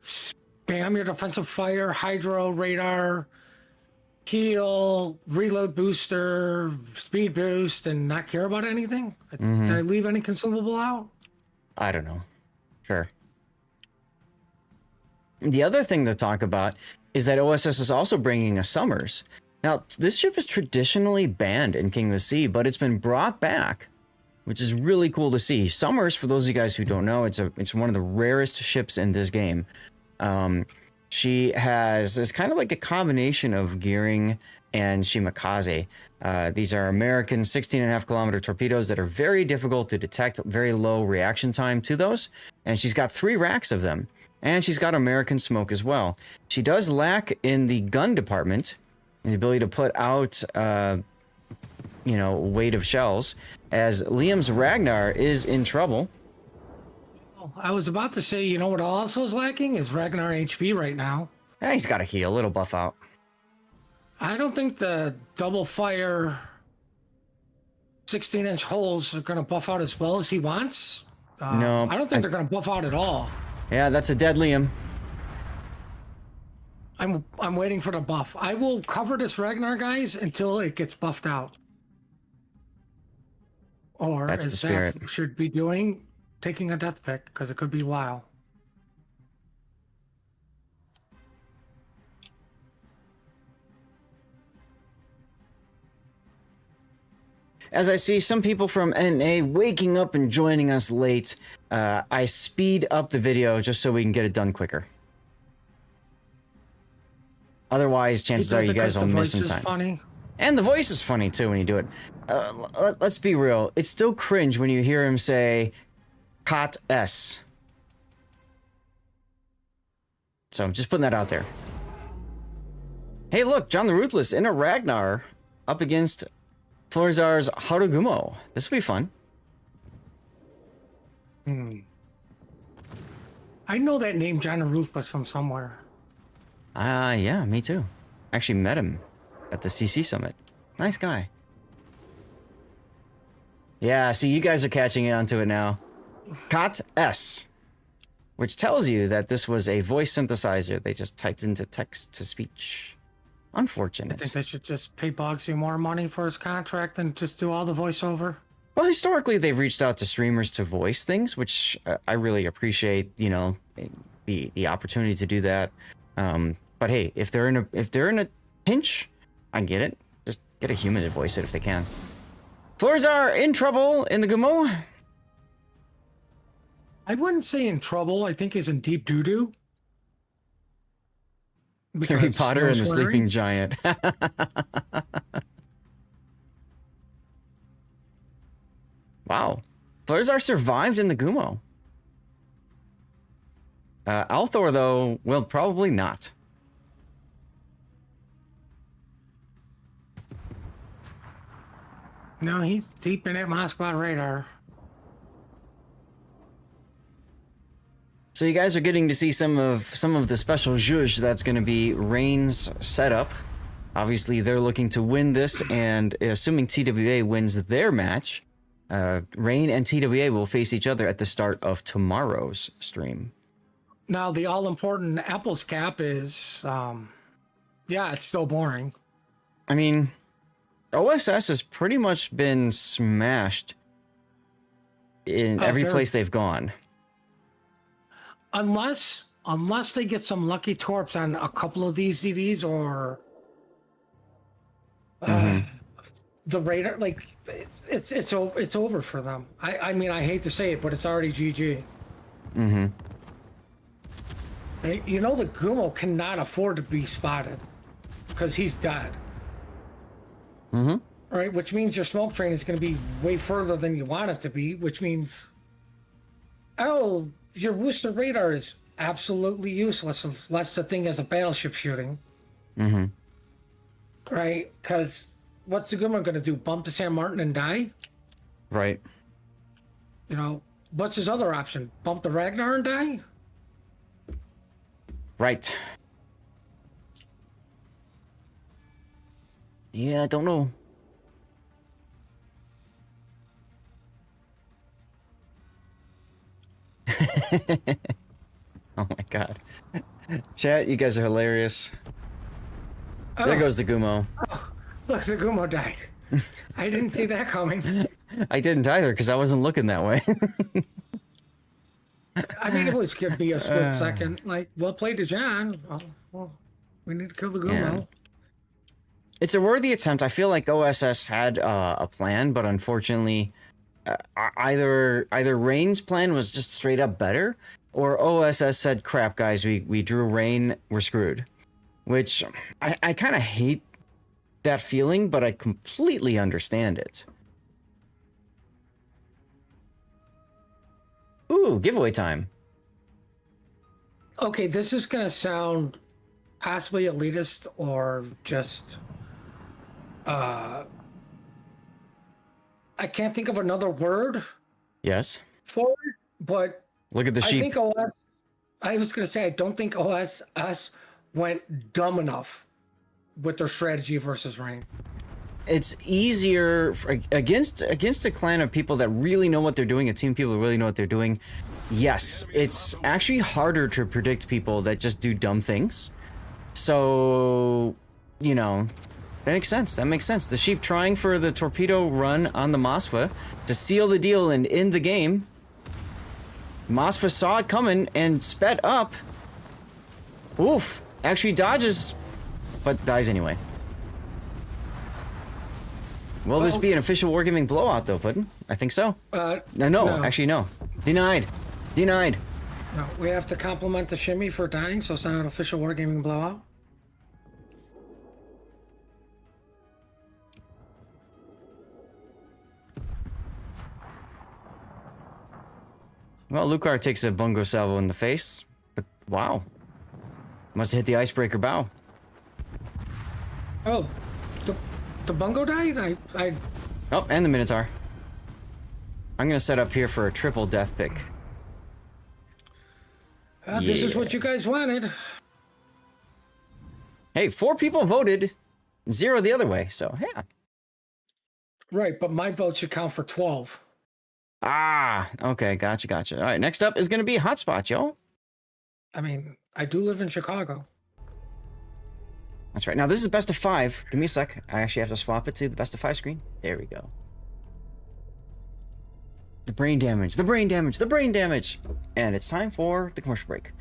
spam your defensive fire, hydro, radar, heal, reload booster, speed boost, and not care about anything? Did I leave any consumable out? I don't know. Sure. The other thing to talk about is that OSS is also bringing a Summers. Now, this ship is traditionally banned in King of the Sea, but it's been brought back, which is really cool to see. Summers, for those of you guys who don't know, it's one of the rarest ships in this game. She is kind of like a combination of gearing and Shimakaze. These are American 16.5 kilometer torpedoes that are very difficult to detect, very low reaction time to those. And she's got 3 racks of them. And she's got American smoke as well. She does lack in the gun department, the ability to put out, weight of shells, as Liam's Ragnar is in trouble. I was about to say, you know what also is lacking is Ragnar HP right now. He's got a heal, it'll buff out. I don't think the double fire 16-inch holes are going to buff out as well as he wants. No. I don't think they're going to buff out at all. Yeah, that's a dead Liam. I'm waiting for the buff. I will cover this Ragnar, guys, until it gets buffed out. Or that's as the spirit. Zach should be doing, taking a death pick, because it could be a while. As I see some people from NA waking up and joining us late, I speed up the video just so we can get it done quicker. Otherwise, chances are you guys will miss some time. Funny. And the voice is funny too when you do it. Let's be real. It's still cringe when you hear him say KOTS. So I'm just putting that out there. Hey, look, John the Ruthless in a Ragnar up against Florizar's Harugumo. This will be fun. I know that name, John the Ruthless, from somewhere. Yeah, me too. Actually met him at the CC Summit. Nice guy. Yeah, see, you guys are catching on to it now. KOTS, which tells you that this was a voice synthesizer. They just typed into text to speech. Unfortunate. I think they should just pay Bogsy more money for his contract and just do all the voiceover. Well, historically, they've reached out to streamers to voice things, which I really appreciate. You know, the opportunity to do that. But hey, if they're in a pinch, I get it. Just get a human to voice it if they can. Floors are in trouble in the Gumo. I wouldn't say in trouble. I think he's in deep doo-doo. Harry Because Potter no and the swearing. Sleeping Giant. Wow. Florzar survived in the Gumo. Althor, though, well, probably not. No, he's deep in that Moskva radar. So you guys are getting to see some of the special zhuzh that's going to be Rain's setup. Obviously, they're looking to win this, and assuming TWA wins their match, Rain and TWA will face each other at the start of tomorrow's stream. Now, the all-important apples cap is, yeah, it's still boring. I mean, OSS has pretty much been smashed in every place they've gone. Unless they get some lucky torps on a couple of these DVs or the radar, like it's over for them. I mean, I hate to say it, but it's already GG. Mm-hmm. You know, the Gumo cannot afford to be spotted because he's dead. Mm-hmm. Right, which means your smoke train is going to be way further than you want it to be, which means, oh, your booster radar is absolutely useless unless the thing has a battleship shooting. Mm-hmm. Right, because what's the Gumo going to do? Bump to San Martin and die? Right. You know, what's his other option? Bump the Ragnar and die? Right. Yeah, I don't know. Oh my god. Chat, you guys are hilarious. There goes the Gumo. Look, the Gumo died. I didn't see that coming. I didn't either, because I wasn't looking that way. I mean, it was give me a split second. Like, well played to John. Oh, well, we need to kill the Gumo. Yeah. It's a worthy attempt. I feel like OSS had a plan, but unfortunately, either Rain's plan was just straight up better, or OSS said, crap, guys, we drew Rain, we're screwed. Which, I kind of hate that feeling, but I completely understand it. Ooh, giveaway time. Okay, this is going to sound possibly elitist or just... I can't think of another word Yes. for it, but Look at the I sheep. think I was going to say, I don't think OSS went dumb enough with their strategy versus Rain. It's easier against a clan of people that really know what they're doing, a team of people who really know what they're doing. Yes, it's actually harder to predict people that just do dumb things. So, you know, that makes sense. That makes sense. The sheep trying for the torpedo run on the Moskva to seal the deal and end the game. Moskva saw it coming and sped up. Oof. Actually dodges, but dies anyway. Will this be an official Wargaming blowout, though, Puddin? I think so. No, actually, no. Denied. Denied. No, we have to compliment the shimmy for dying, so it's not an official Wargaming blowout. Well, Lucar takes a bungo salvo in the face, but wow. Must have hit the icebreaker bow. Oh, the bungo died? Oh, and the Minotaur. I'm gonna set up here for a triple death pick. This is what you guys wanted. Hey, 4 people voted, 0 the other way, so yeah. Right, but my vote should count for 12. Ah, okay, gotcha. All right, next up is gonna be Hotspot, y'all. I mean, I do live in Chicago. That's right. Now this is best of 5. Give me a sec. I actually have to swap it to the best of 5 screen. There we go. The brain damage, the brain damage, the brain damage! And it's time for the commercial break.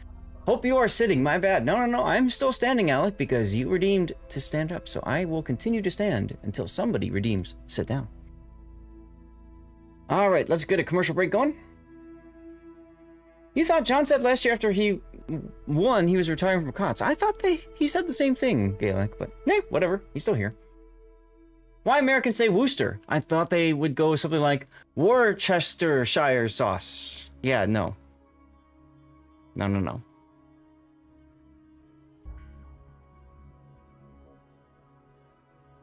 Hope you are sitting, my bad. No, I'm still standing, Alec, because you redeemed to stand up, so I will continue to stand until somebody redeems sit down. Alright, let's get a commercial break going. You thought John said last year after he won, he was retiring from KOTS. I thought he said the same thing, Gaelic, but whatever, he's still here. Why Americans say Worcester? I thought they would go with something like Worcestershire sauce. Yeah, no. No.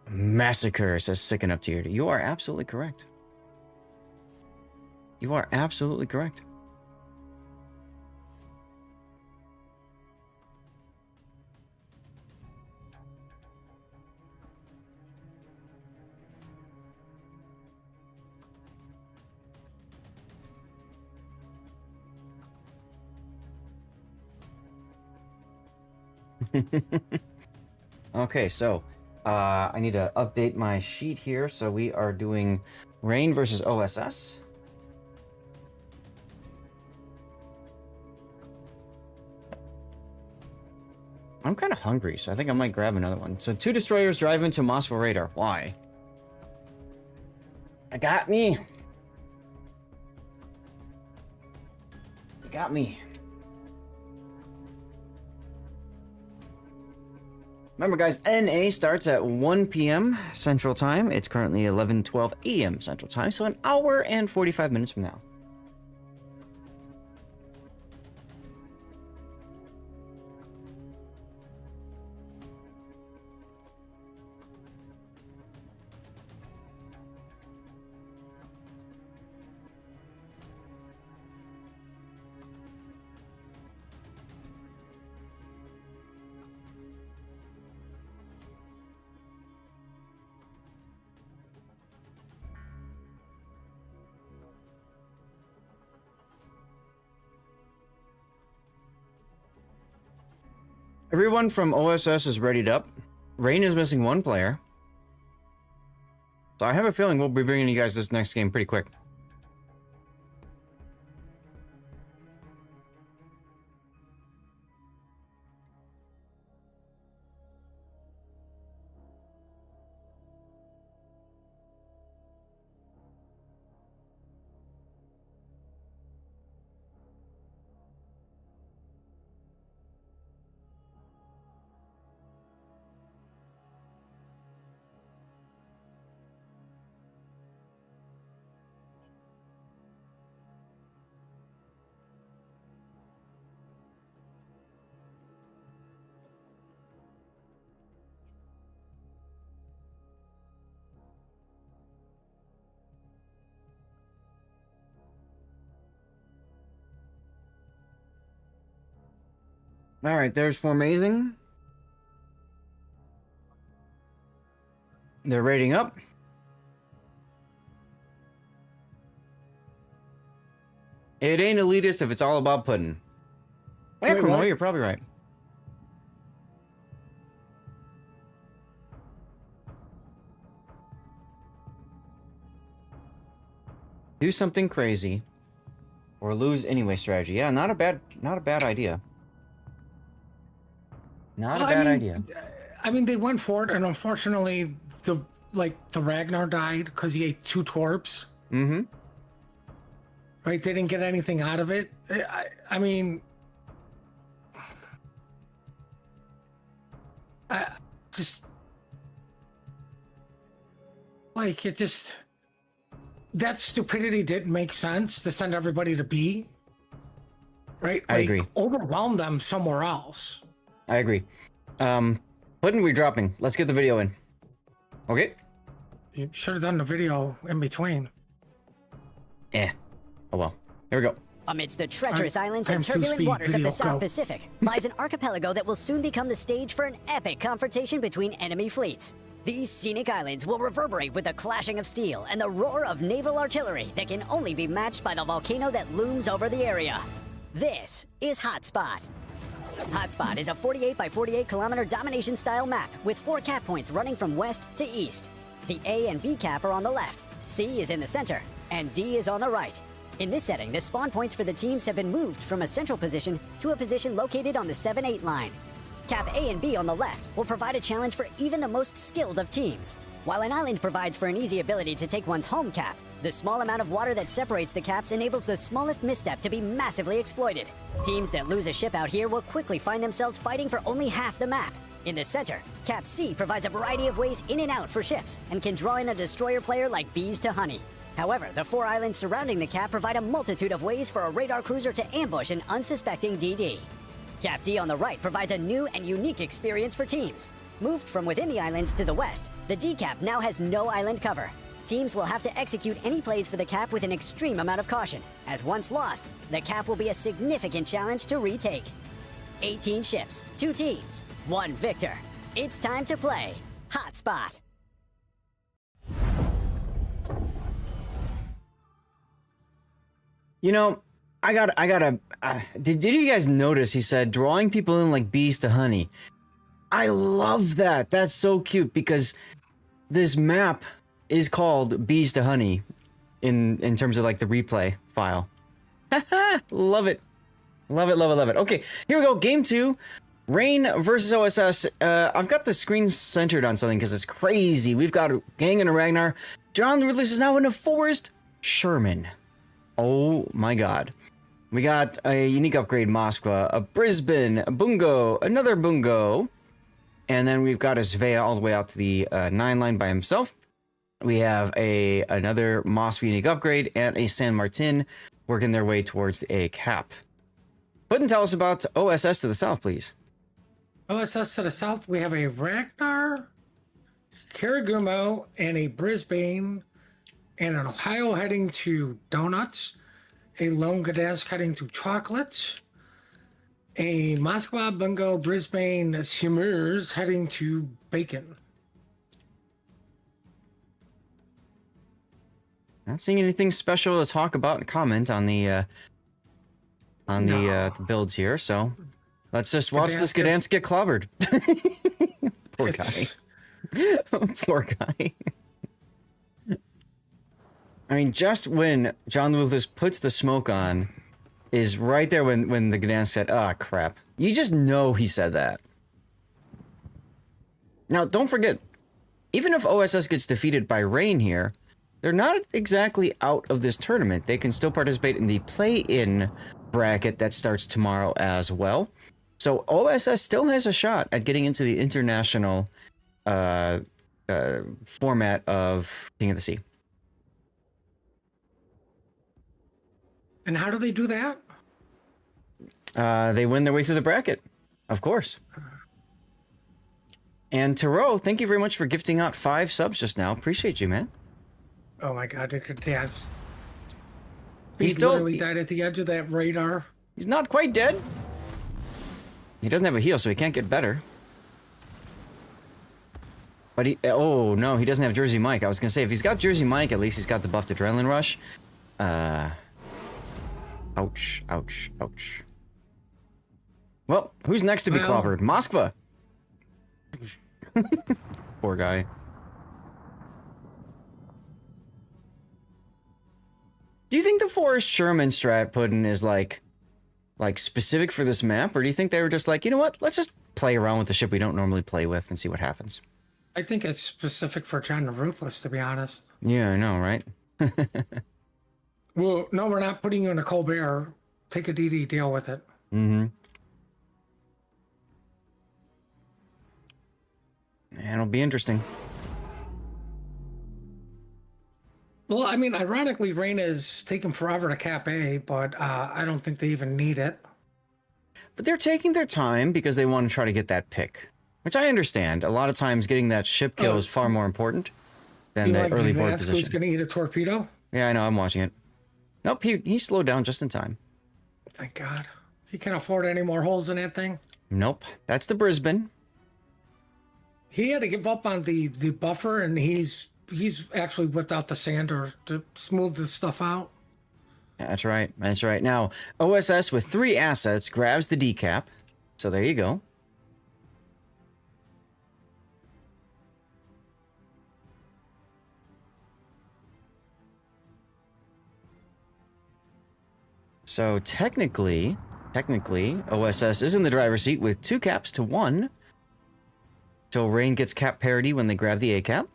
Massacre, says Sicken Up Tier. You are absolutely correct. You are absolutely correct. Okay, so I need to update my sheet here. So we are doing Rain versus OSS. I'm kind of hungry, so I think I might grab another one. So 2 destroyers drive into Moscow radar. Why? I got me. You got me. Remember, guys, NA starts at 1 p.m. Central Time. It's currently 11:12 a.m. Central Time, so an hour and 45 minutes from now. Everyone from OSS is readied up. Rain is missing 1 player. So I have a feeling we'll be bringing you guys this next game pretty quick. All right, there's Formazing. They're rating up. It ain't elitist if it's all about pudding. Yeah, Wait, Cremo, what? you're probably right. Do something crazy or lose anyway strategy. Yeah, not a bad idea. Not a bad idea. I mean, they went for it, and unfortunately, the Ragnar died because he ate 2 torps. Mm-hmm. Right? They didn't get anything out of it. I mean, just like it just that stupidity didn't make sense to send everybody to B. Right? I agree. Overwhelm them somewhere else. I agree. Pudding, we're dropping. Let's get the video in. Okay? You should have done the video in between. Oh well. Here we go. Amidst the treacherous islands I'm and Sue turbulent Speed, waters of video, the South go. Pacific lies an archipelago that will soon become the stage for an epic confrontation between enemy fleets. These scenic islands will reverberate with the clashing of steel and the roar of naval artillery that can only be matched by the volcano that looms over the area. This is Hotspot. Hotspot is a 48 by 48 kilometer domination style map with 4 cap points running from west to east. The A and B cap are on the left, C is in the center, and D is on the right. In this setting, the spawn points for the teams have been moved from a central position to a position located on the 7-8 line. Cap A and B on the left will provide a challenge for even the most skilled of teams. While an island provides for an easy ability to take one's home cap, the small amount of water that separates the caps enables the smallest misstep to be massively exploited. Teams that lose a ship out here will quickly find themselves fighting for only half the map. In the center, Cap C provides a variety of ways in and out for ships and can draw in a destroyer player like bees to honey. However, the 4 islands surrounding the cap provide a multitude of ways for a radar cruiser to ambush an unsuspecting DD. Cap D on the right provides a new and unique experience for teams. Moved from within the islands to the west, the D cap now has no island cover. Teams will have to execute any plays for the cap with an extreme amount of caution, as once lost, the cap will be a significant challenge to retake. 18 ships, 2 teams, 1 victor. It's time to play Hotspot. You know, did you guys notice he said drawing people in like bees to honey? I love that. That's so cute because this map is called Bees to Honey in terms of like the replay file. Love it. Love it, love it, love it. Okay, here we go. Game 2. Rain versus OSS. I've got the screen centered on something because it's crazy. We've got a gang in a Ragnar. John the Ruthless is now in a forest. Sherman. Oh my god. We got a unique upgrade Moskva, a Brisbane, a Bungo, another Bungo. And then we've got a Svea all the way out to the 9 line by himself. We have another Moskva unique upgrade and a San Martin working their way towards the A cap. Puddin, tell us about OSS to the south, please. OSS to the south, we have a Ragnar, Karagumo, and a Brisbane, and an Ohio heading to Donuts, a Lone Gdansk heading to Chocolates, a Moskva, Bungo, Brisbane, Simurs heading to Bacon. Not seeing anything special to talk about and comment on the builds here, so let's just watch this Gdansk get clobbered. Poor guy. Poor guy. I mean, just when John Lucas puts the smoke on is right there when the Gdansk said, "Ah, crap." You just know he said that. Now, don't forget, even if OSS gets defeated by Rain here, they're not exactly out of this tournament. They can still participate in the play-in bracket that starts tomorrow as well. So OSS still has a shot at getting into the international format of King of the Sea. And how do they do that? They win their way through the bracket, of course. And Taro, thank you very much for gifting out 5 subs just now. Appreciate you, man. Oh my god, it could dance. He literally died at the edge of that radar. He's not quite dead. He doesn't have a heal, so he can't get better. But oh no, he doesn't have Jersey Mike. I was gonna say, if he's got Jersey Mike, at least he's got the buffed Adrenaline Rush. Ouch, ouch, ouch. Well, who's next to be clobbered? Moskva. Poor guy. Do you think the Forest Sherman strat Puddin is like specific for this map, or do you think they were just like, you know what, let's just play around with the ship we don't normally play with and see what happens? I think it's specific for John the Ruthless, to be honest. Yeah, I know, right? Well, no, we're not putting you in a Colbert. Take a DD, deal with it. Mm-hmm. And it'll be interesting. Well, I mean, ironically, Rain is taking forever to cap A, but I don't think they even need it. But they're taking their time because they want to try to get that pick, which I understand. A lot of times getting that ship kill is far more important than the early board position. Who's going to eat a torpedo? Yeah, I know. I'm watching it. Nope, he slowed down just in time. Thank God. He can't afford any more holes in that thing. Nope, that's the Brisbane. He had to give up on the buffer, and he's actually whipped out the sander to smooth this stuff out. That's right. That's right. Now, OSS with 3 assets grabs the decap. So there you go. So technically, OSS is in the driver's seat with 2 caps to 1. So Rain gets cap parity when they grab the A cap.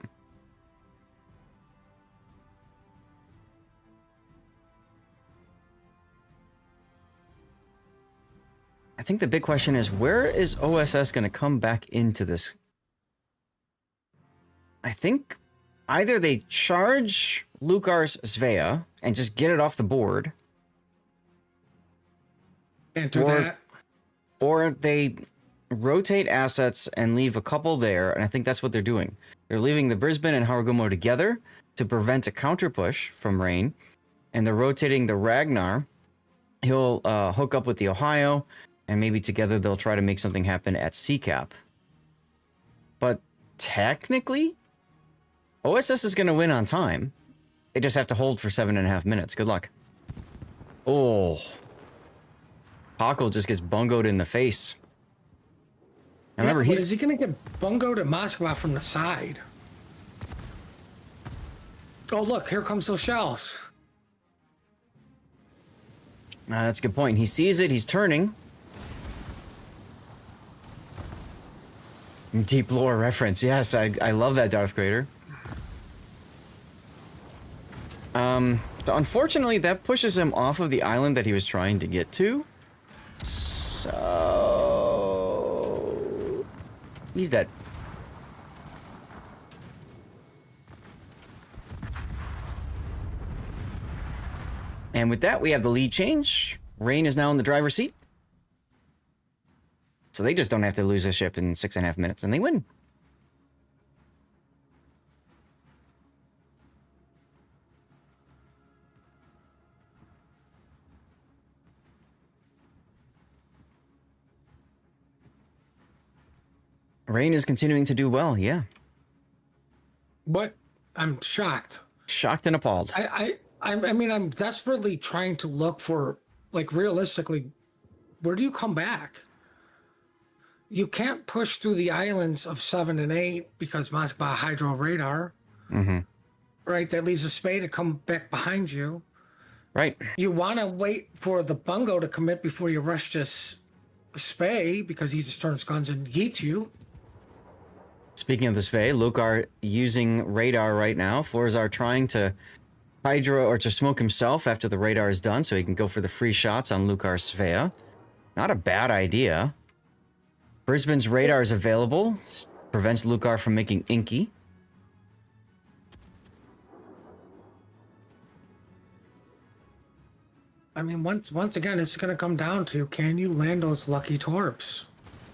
I think the big question is, where is OSS going to come back into this? I think either they charge Lukar's Svea and just get it off the board, Can't do that. or they rotate assets and leave a couple there, and I think that's what they're doing. They're leaving the Brisbane and Harugumo together to prevent a counter push from Rain, and they're rotating the Ragnar. He'll hook up with the Ohio, and maybe together they'll try to make something happen at C-Cap. But technically, OSS is going to win on time. They just have to hold for 7.5 minutes. Good luck. Oh. Paco just gets bungoed in the face. And remember, Is he going to get bungoed at Moskva from the side? Oh, look, here comes those shells. That's a good point. He sees it. He's turning. Deep lore reference. Yes, I love that, Darth Vader. So unfortunately, that pushes him off of the island that he was trying to get to. So he's dead. And with that, we have the lead change. Rain is now in the driver's seat. So they just don't have to lose a ship in 6.5 minutes, and they win. Rain is continuing to do well, yeah. But I'm shocked. Shocked and appalled. I mean, I'm desperately trying to look for, like, realistically, where do you come back? You can't push through the islands of 7 and 8 because Moskva hydro radar. Mm-hmm. Right? That leaves a spade to come back behind you. Right. You want to wait for the bungo to commit before you rush this spay because he just turns guns and yeets you. Speaking of the Svei, Lukar using radar right now. Florzar trying to hydro or to smoke himself after the radar is done so he can go for the free shots on Lukar Svea. Not a bad idea. Brisbane's radar is available. Prevents Lukar from making inky. I mean, once again, it's going to come down to, can you land those lucky torps?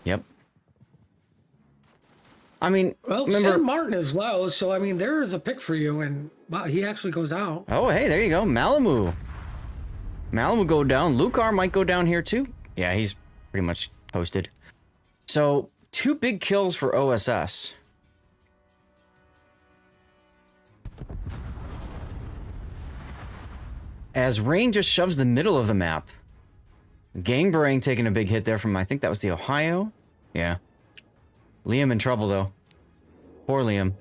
Yep. I mean, Well, remember... San Martin is low, so I mean, there is a pick for you, and wow, he actually goes out. Oh, hey, there you go. Malamu. Malamu go down. Lukar might go down here too. Yeah, he's pretty much toasted. So, 2 big kills for OSS. As Rain just shoves the middle of the map. Gangbarang taking a big hit there from, I think that was the Ohio. Yeah. Liam in trouble, though. Poor Liam.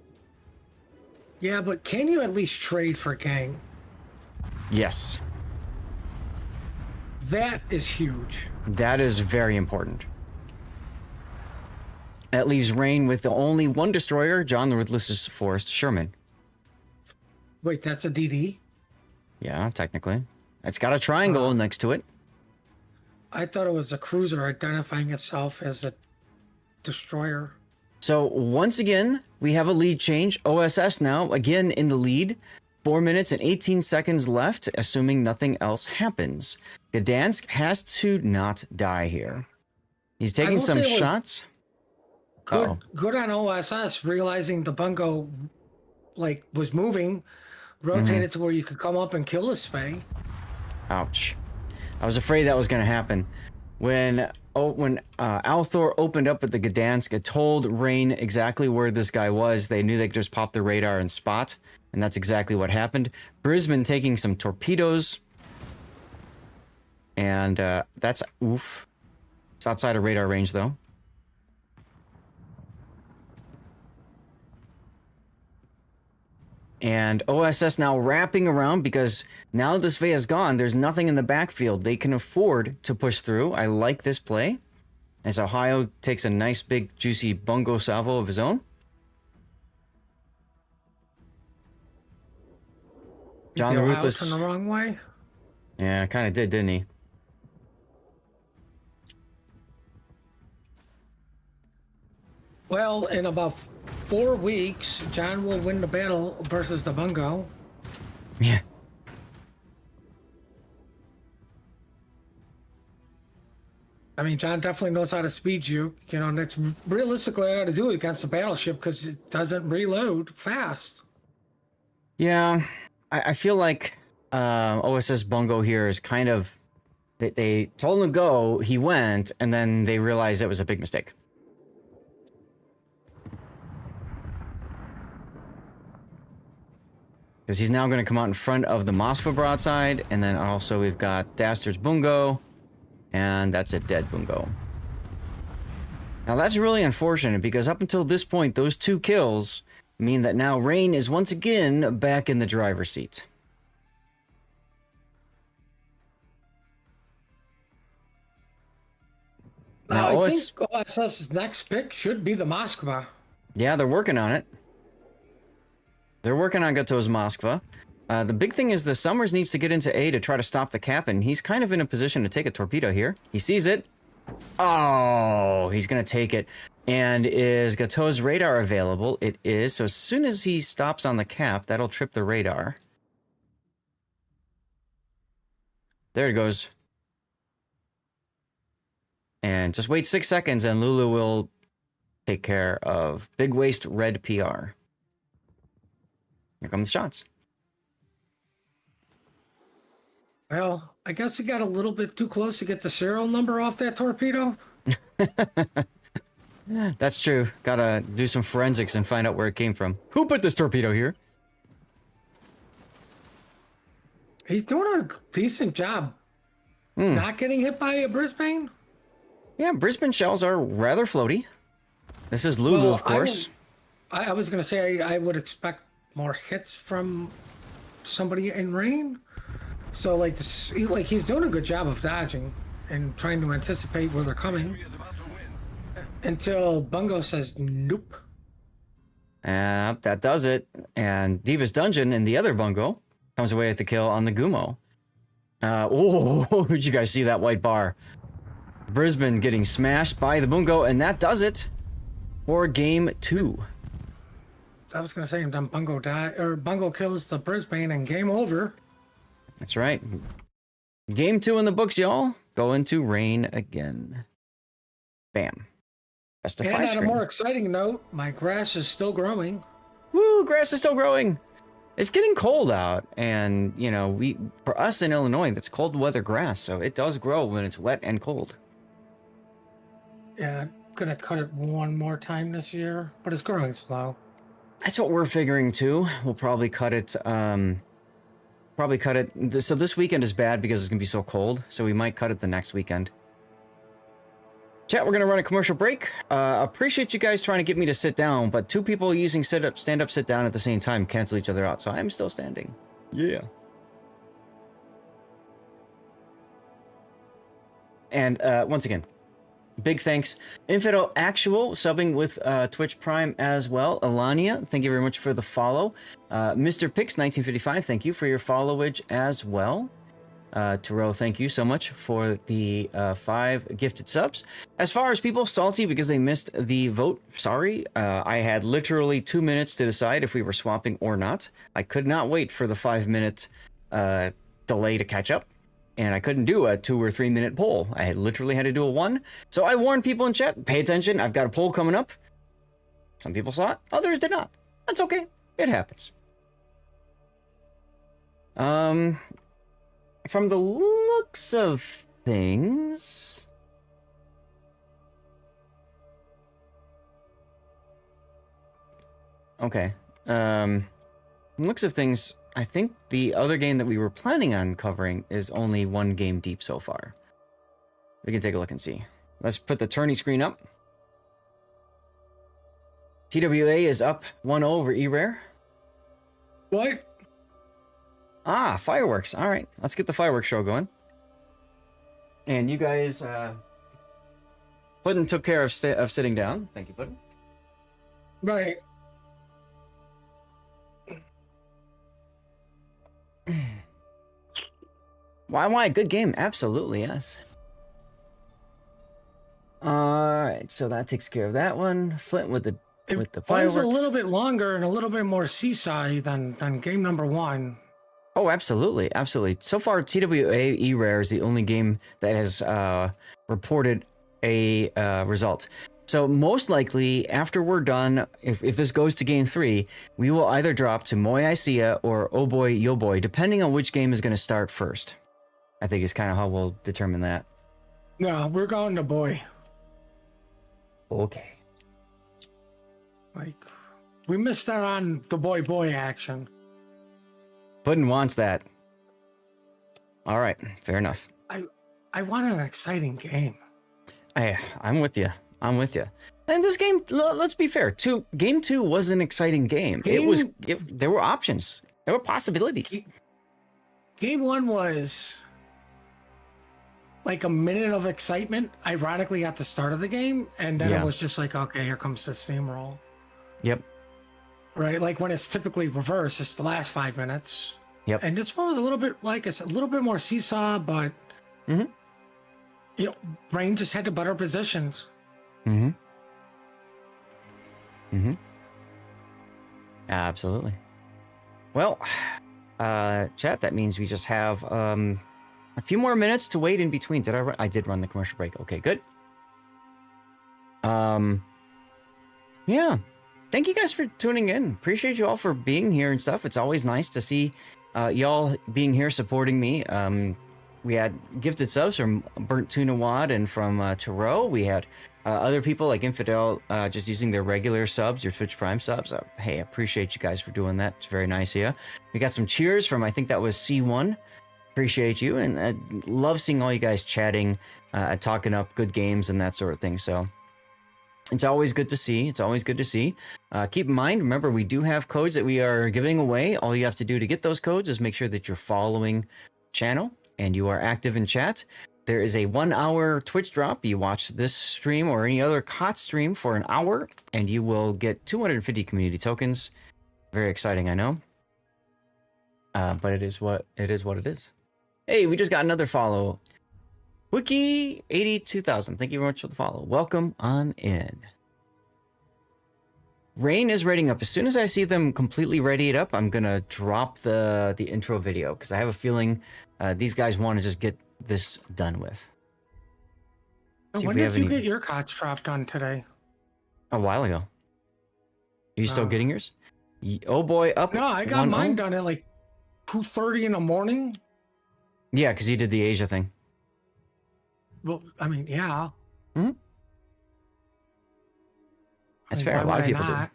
Yeah, but can you at least trade for Gang? Yes. That is huge. That is very important. That leaves Rain with the only one destroyer, John the Ruthless Forrest Sherman. Wait, that's a DD? Yeah, technically. It's got a triangle next to it. I thought it was a cruiser identifying itself as a destroyer. So, once again, we have a lead change. OSS now, again, in the lead. 4 minutes and 18 seconds left, assuming nothing else happens. Gdansk has to not die here. He's taking some shots. Good on OSS, realizing the bungo, like, was moving, rotated to where you could come up and kill this Spay. Ouch. I was afraid that was going to happen. When Althor opened up at the Gdansk, it told Rain exactly where this guy was. They knew they could just pop the radar and spot, and that's exactly what happened. Brisbane taking some torpedoes, and that's oof. It's outside of radar range, though. And OSS now wrapping around because now this Vey is gone. There's nothing in the backfield. They can afford to push through. I like this play. As Ohio takes a nice big juicy bungo salvo of his own. John the Ohio Ruthless. turned the wrong way. Yeah, kind of did, didn't he? Well, in about 4 weeks, John will win the battle versus the bungo. Yeah. I mean, John definitely knows how to speed juke. You know, and that's realistically how to do it against the battleship because it doesn't reload fast. Yeah, I feel like OSS Bungo here is kind of... They told him to go, he went, and then they realized it was a big mistake. Because he's now going to come out in front of the Moskva broadside, and then also we've got Dastard's Bungo, and that's a dead Bungo. Now that's really unfortunate, because up until this point, those 2 kills mean that now Rain is once again back in the driver's seat. Now, I think OSS's next pick should be the Moskva. Yeah, they're working on it. They're working on Gato's Moskva. The big thing is the Summers needs to get into A to try to stop the cap, and he's kind of in a position to take a torpedo here. He sees it. Oh, he's going to take it. And is Gato's radar available? It is. So as soon as he stops on the cap, that'll trip the radar. There it goes. And just wait 6 seconds and Lulu will take care of Big Waste Red PR. Here come the shots. Well, I guess he got a little bit too close to get the serial number off that torpedo. That's true. Gotta do some forensics and find out where it came from. Who put this torpedo here? He's doing a decent job. Not getting hit by a Brisbane. Yeah, Brisbane shells are rather floaty. This is Lulu, Well, of course. I was going to say I would expect more hits from somebody in Rain. So like he's doing a good job of dodging and trying to anticipate where they're coming Enemy is about to win. until Bungo says nope. That does it. And Diva's Dungeon and the other Bungo comes away with the kill on the Gumo. Oh, did you guys see that white bar? Brisbane getting smashed by the Bungo, and that does it for game 2. I was going to say then Bungo kills the Brisbane and game over. That's right. Game 2 in the books, y'all. Go into Rain again. Bam. Best of 5 And on a screen. more exciting note, my grass is still growing. Woo, grass is still growing. It's getting cold out, and you know, for us in Illinois, that's cold weather grass, so it does grow when it's wet and cold. Yeah, I'm gonna cut it one more time this year, but it's growing slow. That's what we're figuring too. We'll probably cut it. So this weekend is bad because it's gonna be so cold. So we might cut it the next weekend. Chat, we're gonna run a commercial break. Appreciate you guys trying to get me to sit down, but 2 people using stand up, sit down at the same time cancel each other out. So I'm still standing. Yeah. And once again, big thanks. Infidel Actual subbing with Twitch Prime as well. Alania, thank you very much for the follow. Mr. Pix 1955, thank you for your followage as well. Taro, thank you so much for the 5 gifted subs. As far as people salty because they missed the vote, sorry. I had literally 2 minutes to decide if we were swapping or not. I could not wait for the 5-minute delay to catch up. And I couldn't do a 2 or 3 minute poll. I literally had to do a 1. So I warned people in chat, pay attention, I've got a poll coming up. Some people saw it, others did not. That's okay, it happens. From the looks of things... Okay, looks of things... I think the other game that we were planning on covering is only 1 game deep so far. We can take a look and see. Let's put the tourney screen up. TWA is up 1-0 over E-Rare. What? Ah, fireworks. All right, let's get the fireworks show going. And you guys, Puddin took care of sitting down. Thank you, Puddin. Right. Why? Good game. Absolutely, yes. All right, so that takes care of that one. Flint with the It fireworks. was a little bit longer and a little bit more seaside than game number 1. Oh, absolutely, absolutely. So far, TWA E-Rare is the only game that has reported a result. So most likely, after we're done, if this goes to game 3, we will either drop to Moi Isia or Oh Boy Yo Boy, depending on which game is going to start first. I think is kind of how we'll determine that. No, we're going to boy. Okay. Like, we missed out on the boy action. Puddin wants that. All right, fair enough. I want an exciting game. I'm with you. I'm with you. And this game, let's be fair. Game 2 was an exciting game. There were options. There were possibilities. Game 1 was like a minute of excitement, ironically, at the start of the game, and then Yeah. it was just like, okay, here comes the steamroll. Yep. Right, like when it's typically reversed, it's the last 5 minutes. Yep. And this one was a little bit like it's a little bit more seesaw, but Mhm. you know, Brain just had the better positions. Mm-hmm. Mm-hmm. Absolutely. Well, chat, that means we just have a few more minutes to wait in between. I did run the commercial break. Okay, good. Yeah. Thank you guys for tuning in. Appreciate you all for being here and stuff. It's always nice to see y'all being here supporting me. We had gifted subs from Burnt Tuna Wad and from Tarot. We had other people like Infidel just using their regular subs, your Twitch Prime subs. Hey, I appreciate you guys for doing that. It's very nice here. We got some cheers from, I think that was C1. Appreciate you. And I love seeing all you guys chatting, talking up good games and that sort of thing. So it's always good to see. It's always good to see. Keep in mind, remember, we do have codes that we are giving away. All you have to do to get those codes is make sure that you're following the channel and you are active in chat. There is a 1 hour Twitch drop. You watch this stream or any other KOTS stream for an hour and you will get 250 community tokens. Very exciting, I know. But it is what it is. Hey, we just got another follow. Wiki82,000. Thank you very much for the follow. Welcome on in. Rain is readying up. As soon as I see them completely readied up, I'm gonna drop the intro video because I have a feeling these guys want to just get this done with. When did you get your COTS dropped on today? A while ago. Are you still getting yours? Oh boy, up. No, I got mine done at like 2:30 in the morning. Yeah, because you did the Asia thing. Well, I mean, yeah. Hmm. That's fair. A lot of people did. A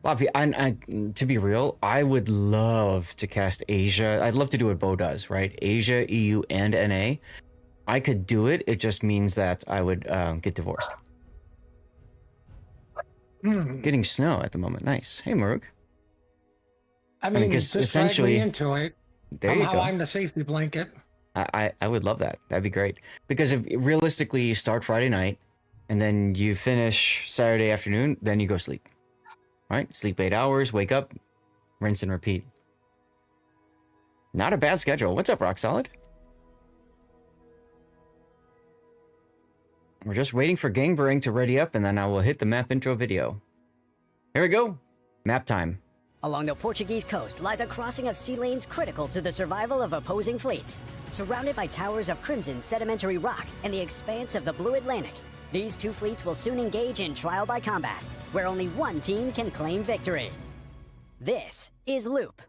lot of people. To be real, I would love to cast Asia. I'd love to do what Bo does, right? Asia, EU, and NA. I could do it. It just means that I would get divorced. Getting snow at the moment. Nice. Hey, Maruk. I mean, just essentially into it. There you go. I'm the safety blanket. I would love that. That'd be great. Because if realistically you start Friday night and then you finish Saturday afternoon, then you go sleep. All right? Sleep 8 hours, wake up, rinse and repeat. Not a bad schedule. What's up, Rock Solid? We're just waiting for Gangbang to ready up and then I will hit the map intro video. Here we go. Map time. Along the Portuguese coast lies a crossing of sea lanes critical to the survival of opposing fleets. Surrounded by towers of crimson sedimentary rock and the expanse of the blue Atlantic, these two fleets will soon engage in trial by combat, where only one team can claim victory. This is Loop.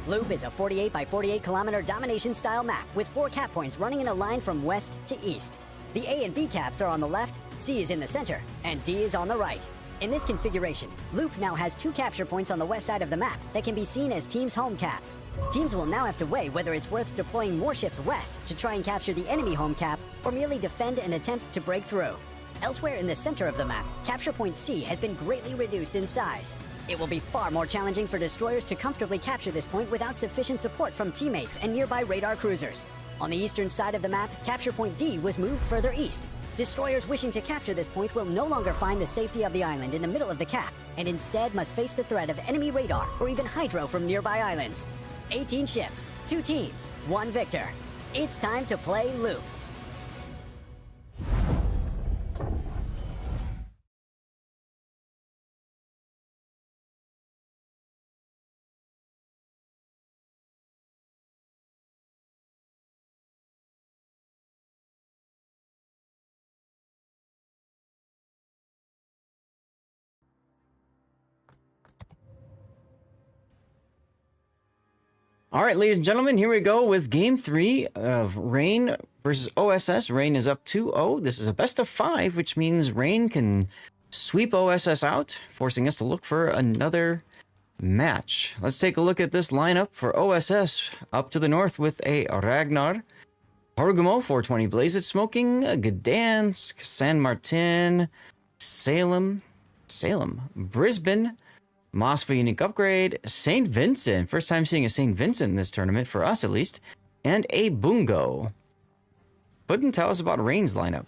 Loop is a 48 by 48 kilometer domination style map with 4 cap points running in a line from west to east. The A and B caps are on the left, C is in the center, and D is on the right. In this configuration, Loop now has 2 capture points on the west side of the map that can be seen as teams' home caps. Teams will now have to weigh whether it's worth deploying warships west to try and capture the enemy home cap, or merely defend and attempt to break through. Elsewhere in the center of the map, Capture Point C has been greatly reduced in size. It will be far more challenging for destroyers to comfortably capture this point without sufficient support from teammates and nearby radar cruisers. On the eastern side of the map, Capture Point D was moved further east. Destroyers wishing to capture this point will no longer find the safety of the island in the middle of the cap, and instead must face the threat of enemy radar or even hydro from nearby islands. 18 ships, 2 teams, 1 victor. It's time to play Loop. All right, ladies and gentlemen, here we go with Game 3 of Rain versus OSS. Rain is up 2-0. This is a best of 5, which means Rain can sweep OSS out, forcing us to look for another match. Let's take a look at this lineup for OSS. Up to the north with a Ragnar, Harugumo, 420 Blazed Smoking, Gdansk, San Martin, Salem, Brisbane, Moscow Unique Upgrade, St. Vincent. First time seeing a St. Vincent in this tournament, for us at least. And a Bungo. Puddin', tell us about Rain's lineup.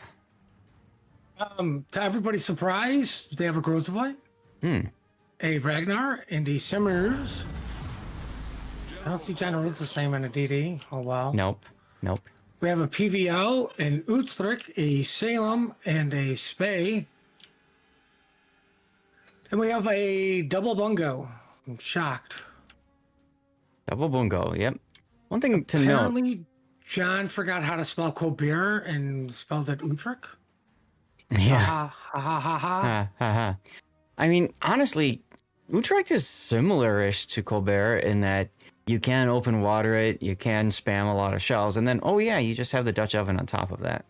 To everybody's surprise, they have a Grozovoi, a Ragnar, and a Simmers. I don't see Generals the same in a DD. Oh, wow. Nope. We have a PVO, an Utrecht, a Salem, and a Spey. And we have a double Bungo. I'm shocked. Double Bungo, yep. One thing to note. Apparently, John forgot how to spell Colbert and spelled it Utrecht. Yeah. Ha ha ha ha ha. Ha, ha, ha. I mean, honestly, Utrecht is similar-ish to Colbert in that you can open water it, you can spam a lot of shells, and then, oh yeah, you just have the Dutch oven on top of that.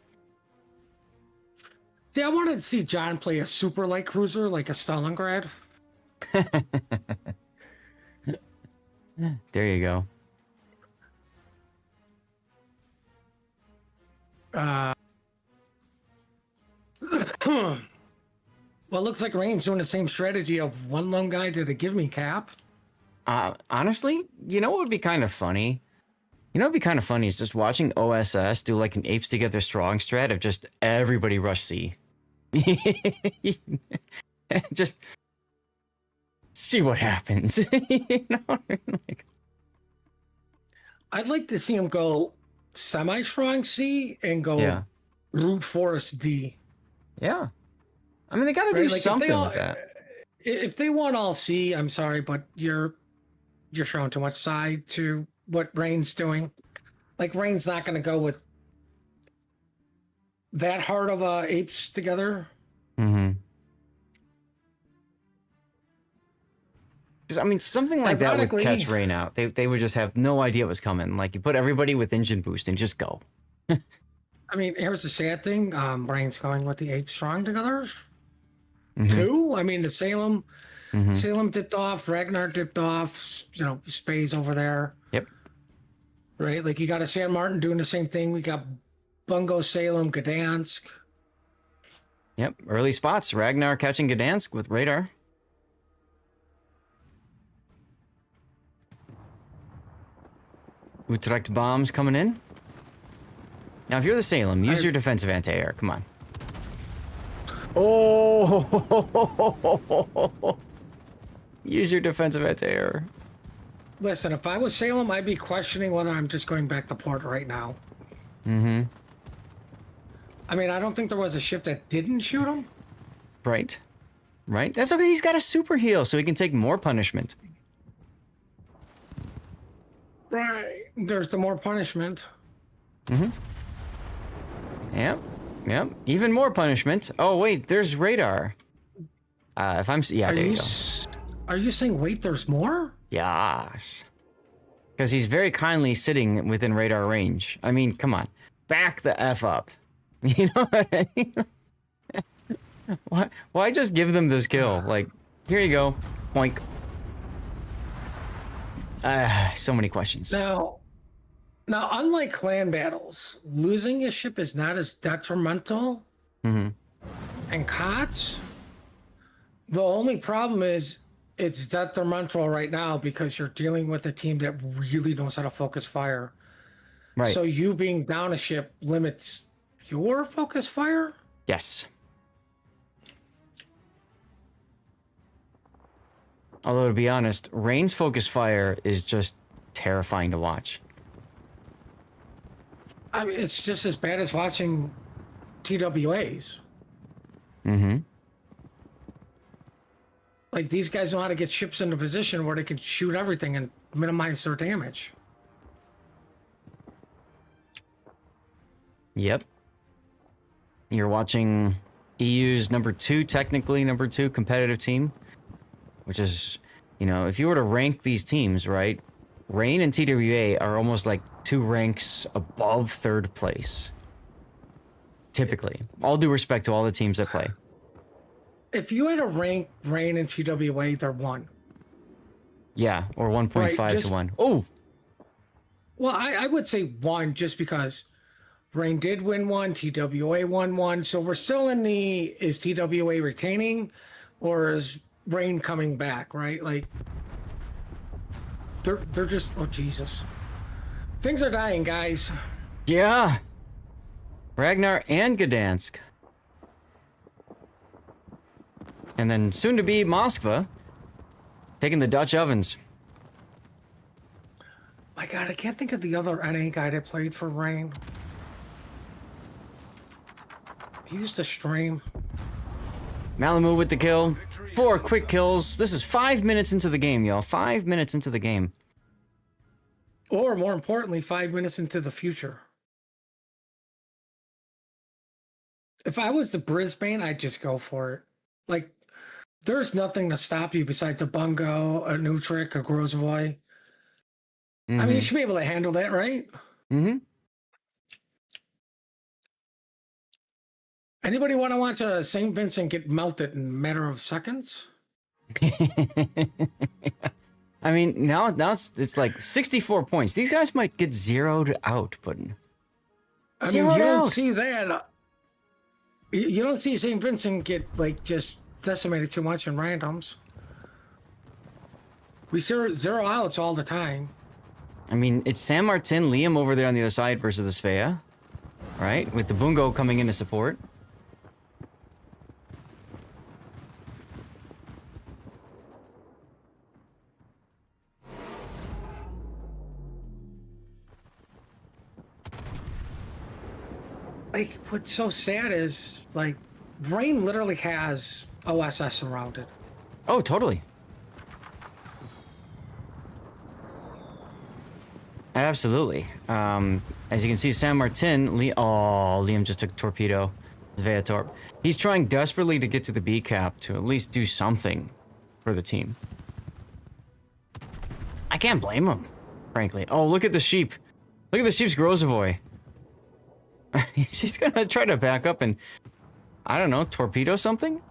Yeah, I wanted to see John play a super light cruiser like a Stalingrad. There you go. Well, it looks like Rain's doing the same strategy of one lone guy to the give me cap. Honestly, you know what would be kind of funny? You know what would be kind of funny is just watching OSS do like an apes together strong strat of just everybody rush C. Just see what happens. You know? Like, I'd like to see him go semi-strong C and go brute force D. Yeah. I mean, they got to do Like something with that. If they want all C, I'm sorry, but you're showing too much side to what Rain's doing. Like, Rain's not going to go with that hard of apes together. Mm-hmm. Because I mean, something like that would catch Rain out. They would just have no idea what was coming. Like, you put everybody with engine boost and just go. I mean, here's the sad thing. Rain's going with the apes strong together. Mm-hmm. Too. I mean, the Salem dipped off, Ragnar dipped off, you know, Spey's over there. Yep. Right? Like, you got a San Martin doing the same thing. We got Bungo, Salem, Gdansk. Yep. Early spots. Ragnar catching Gdansk with radar. Utrecht bombs coming in. Now, if you're the Salem, use your defensive anti-air. Come on. Oh! Use your defensive anti-air. Listen, if I was Salem, I'd be questioning whether I'm just going back to port right now. Mm-hmm. I mean, I don't think there was a ship that didn't shoot him. Right. Right? That's okay. He's got a super heal, so he can take more punishment. Right. There's the more punishment. Mm-hmm. Yep. Yep. Even more punishment. Oh, wait. There's radar. If I'm... Yeah, there you go. Are you saying, wait, there's more? Yes. Because he's very kindly sitting within radar range. I mean, come on. Back the F up. You know what I mean? Why just give them this kill? Like, here you go. Boink. So many questions. Now, unlike clan battles, losing a ship is not as detrimental and KOTS, the only problem is it's detrimental right now because you're dealing with a team that really knows how to focus fire. Right. So you being down a ship limits your focus fire? Yes. Although, to be honest, Rain's focus fire is just terrifying to watch. I mean, it's just as bad as watching TWAs. Mm-hmm. Like, these guys know how to get ships into position where they can shoot everything and minimize their damage. Yep. You're watching EU's number 2 competitive team, which is, you know, if you were to rank these teams, right, Rain and TWA are almost like 2 ranks above 3rd place. Typically. All due respect to all the teams that play. If you had to rank Rain and TWA, they're 1. Yeah, or 1.5 Right, just- to 1. Oh! Well, I would say 1 just because Rain did win 1, TWA won 1. So we're still in the, is TWA retaining or is Rain coming back, right? Like, they're just, oh, Jesus. Things are dying, guys. Yeah! Ragnar and Gdansk. And then soon to be Moskva taking the Dutch ovens. My God, I can't think of the other NA guy that played for Rain. He used to stream. Malamu with the kill. 4 quick kills. This is 5 minutes into the game, y'all. 5 minutes into the game. Or more importantly, 5 minutes into the future. If I was the Brisbane, I'd just go for it. Like, there's nothing to stop you besides a Bungo, a Nutric, a Grozovoy. I mean, you should be able to handle that, right? Mm-hmm. Anybody want to watch a St. Vincent get melted in a matter of seconds? I mean, now it's like 64 points. These guys might get zeroed out, Puddin. I mean, Zeroed you don't out. see that. You don't see St. Vincent get, like, just decimated too much in randoms. We zero outs all the time. I mean, it's San Martin, Liam over there on the other side versus the Svea, right? With the Bungo coming in to support. Like, what's so sad is, like, Brain literally has OSS surrounded. Oh, totally. Absolutely. As you can see, San Martin, Liam just took a torpedo. Sveatorp. He's trying desperately to get to the B cap to at least do something for the team. I can't blame him, frankly. Oh, look at the sheep. Look at the sheep's Grozovoy. He's gonna try to back up and, I don't know, torpedo something?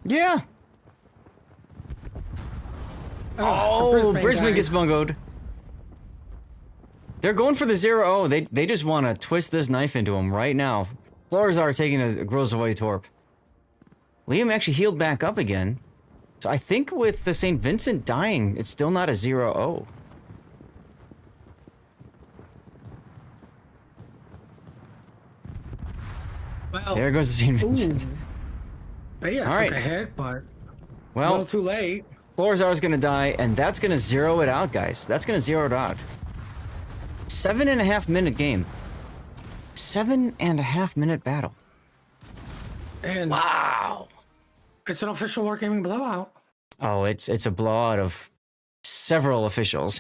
Yeah. Oh, Brisbane gets bungoed. They're going for the 0-0. They just want to twist this knife into him right now. Florazar taking a Grozovoy torp. Liam actually healed back up again. So I think with the St. Vincent dying, it's still not a 0-0. Well, There goes the St. Vincent. yeah, All took right. a hit, but a Well, little too late. Florazar's gonna die, and that's gonna zero it out, guys. That's gonna zero it out. 7.5 minute game. 7.5 minute battle. And Wow. it's an official Wargaming blowout. Oh, it's a blowout of several officials.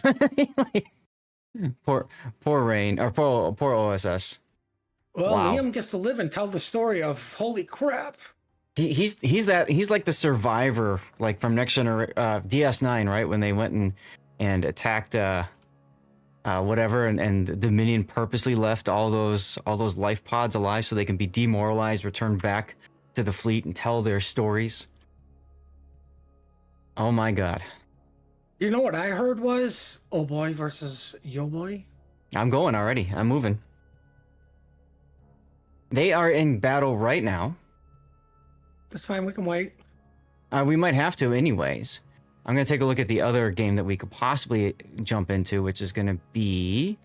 poor Rain or poor OSS. Well, Wow. Liam gets to live and tell the story of holy crap. He's like the survivor, like from Next Generation DS9, right? When they went and attacked whatever, and Dominion purposely left all those life pods alive so they can be demoralized, return back to the fleet and tell their stories. Oh my god. You know what I heard was oh boy versus yo boy. I'm going already. I'm moving. They are in battle right now. That's fine. We can wait. We might have to anyways. I'm going to take a look at the other game that we could possibly jump into, which is going to be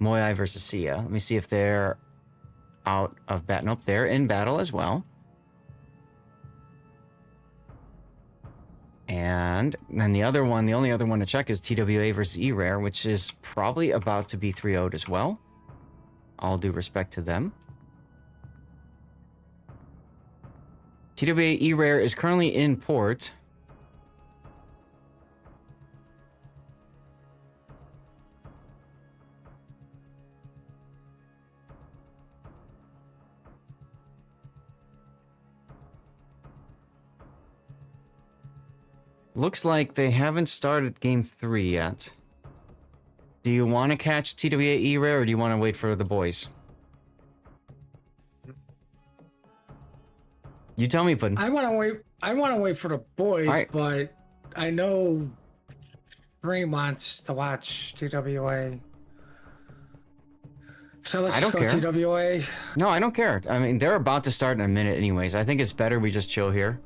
Moai versus Sia. Let me see if they're out of battle. Nope, they're in battle as well. And then the only other one to check is TWA versus E-Rare, which is probably about to be 3-0'd as well. All due respect to them. TWA E-Rare is currently in port. Looks like they haven't started game 3 yet. Do you want to catch TWA E-Rare or do you want to wait for the boys? You tell me, Puddin'. I want to wait. I want to wait for the boys, Right. but I know Green wants to watch TWA. So let's I just don't go care. TWA. No, I don't care. I mean, they're about to start in a minute anyways. I think it's better we just chill here.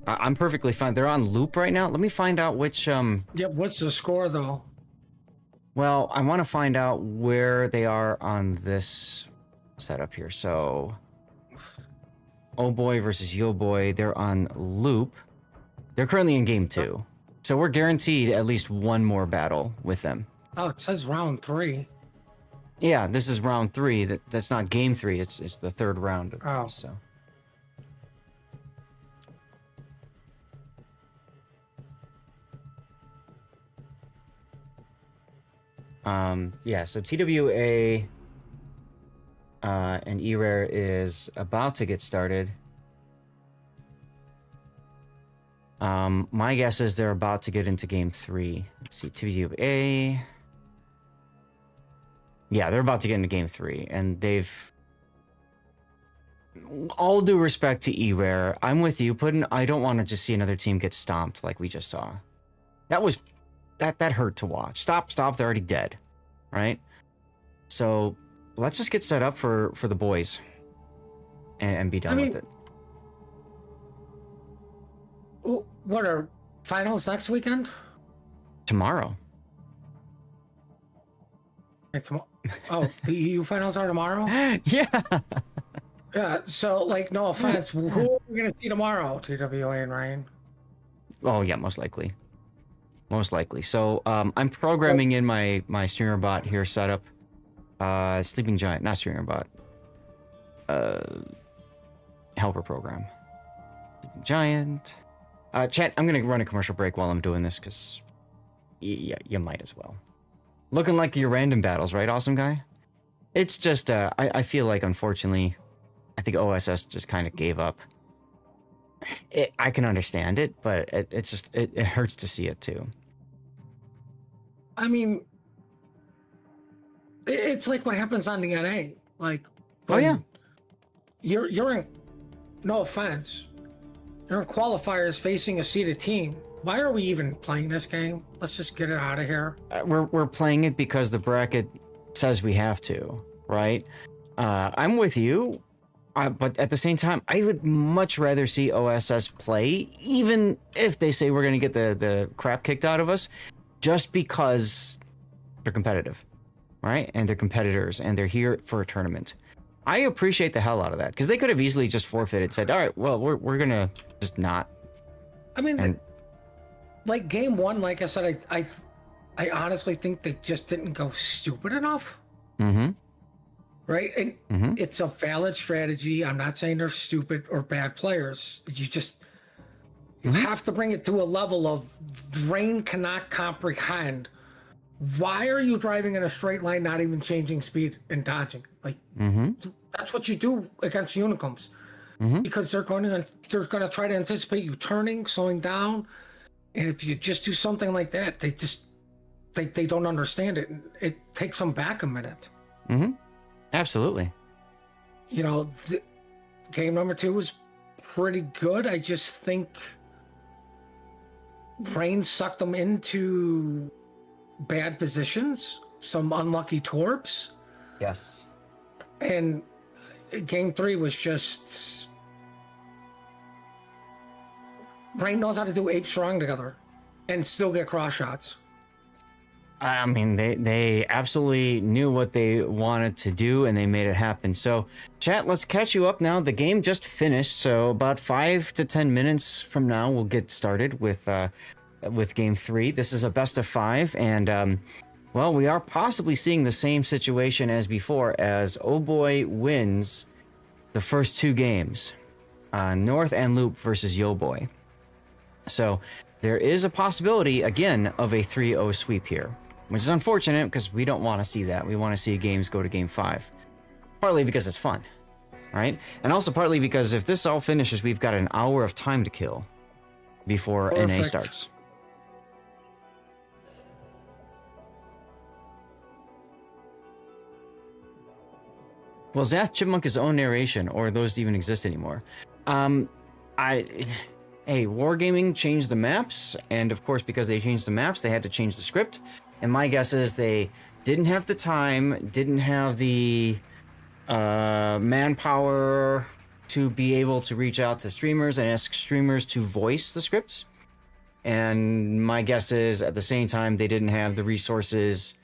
I'm perfectly fine. They're on loop right now. Let me find out which, Yep. What's the score though? well, I want to find out where they are on this setup here. So, Oh Boy versus Yo Boy, they're on loop. They're currently in game 2. So we're guaranteed at least one more battle with them. Oh, it says round 3. Yeah, this is round 3. That's not game 3. It's the third round. Of Oh. this, so. Yeah, so TWA and E-Rare is about to get started. My guess is they're about to get into game 3. Let's see, TWA. Yeah, they're about to get into game 3, and they've. All due respect to E-Rare, I'm with you, Puddin'. I don't want to just see another team get stomped like we just saw. That hurt to watch. Stop, they're already dead. Right? So let's just get set up for the boys and be done with it. What are finals next weekend? Tomorrow. Oh, the EU finals are tomorrow? Yeah. Yeah, so, like, no offense. Who are we going to see tomorrow? TWA and Ryan? Oh, yeah, most likely. Most likely. So I'm programming in my streamer bot here setup. Sleeping Giant, not streamer bot. Helper program. Sleeping Giant. Chat, I'm going to run a commercial break while I'm doing this because you might as well. Looking like your random battles, right, awesome guy? It's just, I feel like, unfortunately, I think OSS just kind of gave up. I can understand it, but it's just, it hurts to see it too. I mean, it's like what happens on the NA. Like, Oh, yeah. You're in, no offense, you're in qualifiers facing a seeded team. Why are we even playing this game? Let's just get it out of here. We're playing it because the bracket says we have to, right? I'm with you, but at the same time, I would much rather see OSS play, even if they say we're going to get the crap kicked out of us, just because they're competitive, right? And they're competitors, and they're here for a tournament. I appreciate the hell out of that, because they could have easily just forfeited, said, all right, well, we're going to just not. I mean, And- like game 1, like I said, I honestly think they just didn't go stupid enough. Mm-hmm. Right? And Mm-hmm. it's a valid strategy. I'm not saying they're stupid or bad players. You Mm-hmm. have to bring it to a level of brain cannot comprehend. Why are you driving in a straight line, not even changing speed and dodging? Like, Mm-hmm. that's what you do against Unicums. Mhm. Because they're going to try to anticipate you turning, slowing down. And if you just do something like that, they don't understand it. It takes them back a minute. Mm-hmm. Absolutely. You know, game number 2 was pretty good. I just think Brain sucked them into bad positions, some unlucky torps. Yes. And, game 3 was just Brain knows how to do 8 strong together and still get cross shots. I mean, they absolutely knew what they wanted to do, and they made it happen. So, chat, let's catch you up now. The game just finished, so about 5 to 10 minutes from now, we'll get started with game 3. This is a best of 5, and well, we are possibly seeing the same situation as before, as Oh Boy wins the first 2 games, North and Loop versus Yo Boy. So there is a possibility again of a 3-0 sweep here, which is unfortunate because we don't want to see that. We want to see games go to game 5, partly because it's fun, right? And also partly because if this all finishes, we've got an hour of time to kill before NA Perfect. starts. Was that Chipmunk's own narration, or those even exist anymore? Hey, Wargaming changed the maps, and of course, because they changed the maps, they had to change the script. And my guess is they didn't have the time, didn't have the manpower to be able to reach out to streamers and ask streamers to voice the scripts. And my guess is at the same time, they didn't have the resources,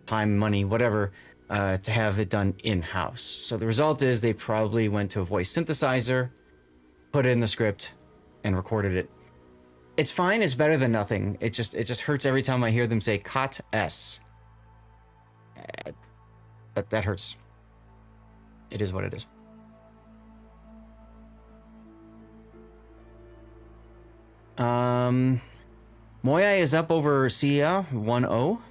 time, money, whatever, to have it done in-house. So the result is they probably went to a voice synthesizer, put it in the script, and recorded it. It's fine. It's better than nothing. It just hurts every time I hear them say KOTS. That hurts. It is what it is. Moya is up over Sia 1-0.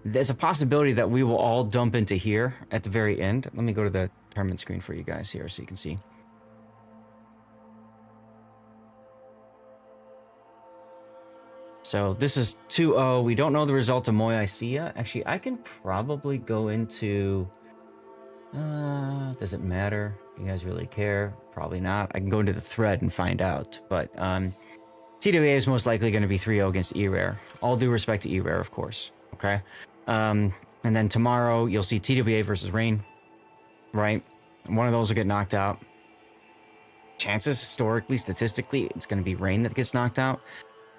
There's a possibility that we will all dump into here at the very end. Let me go to the tournament screen for you guys here so you can see. So this is 2-0. We don't know the result of Moya Sia. Actually, I can probably go into... does it matter? Do you guys really care? Probably not. I can go into the thread and find out. But TWA is most likely going to be 3-0 against E-Rare. All due respect to E-Rare, of course. Okay? And then tomorrow, you'll see TWA versus Rain. Right? One of those will get knocked out. Chances, historically, statistically, it's going to be Rain that gets knocked out.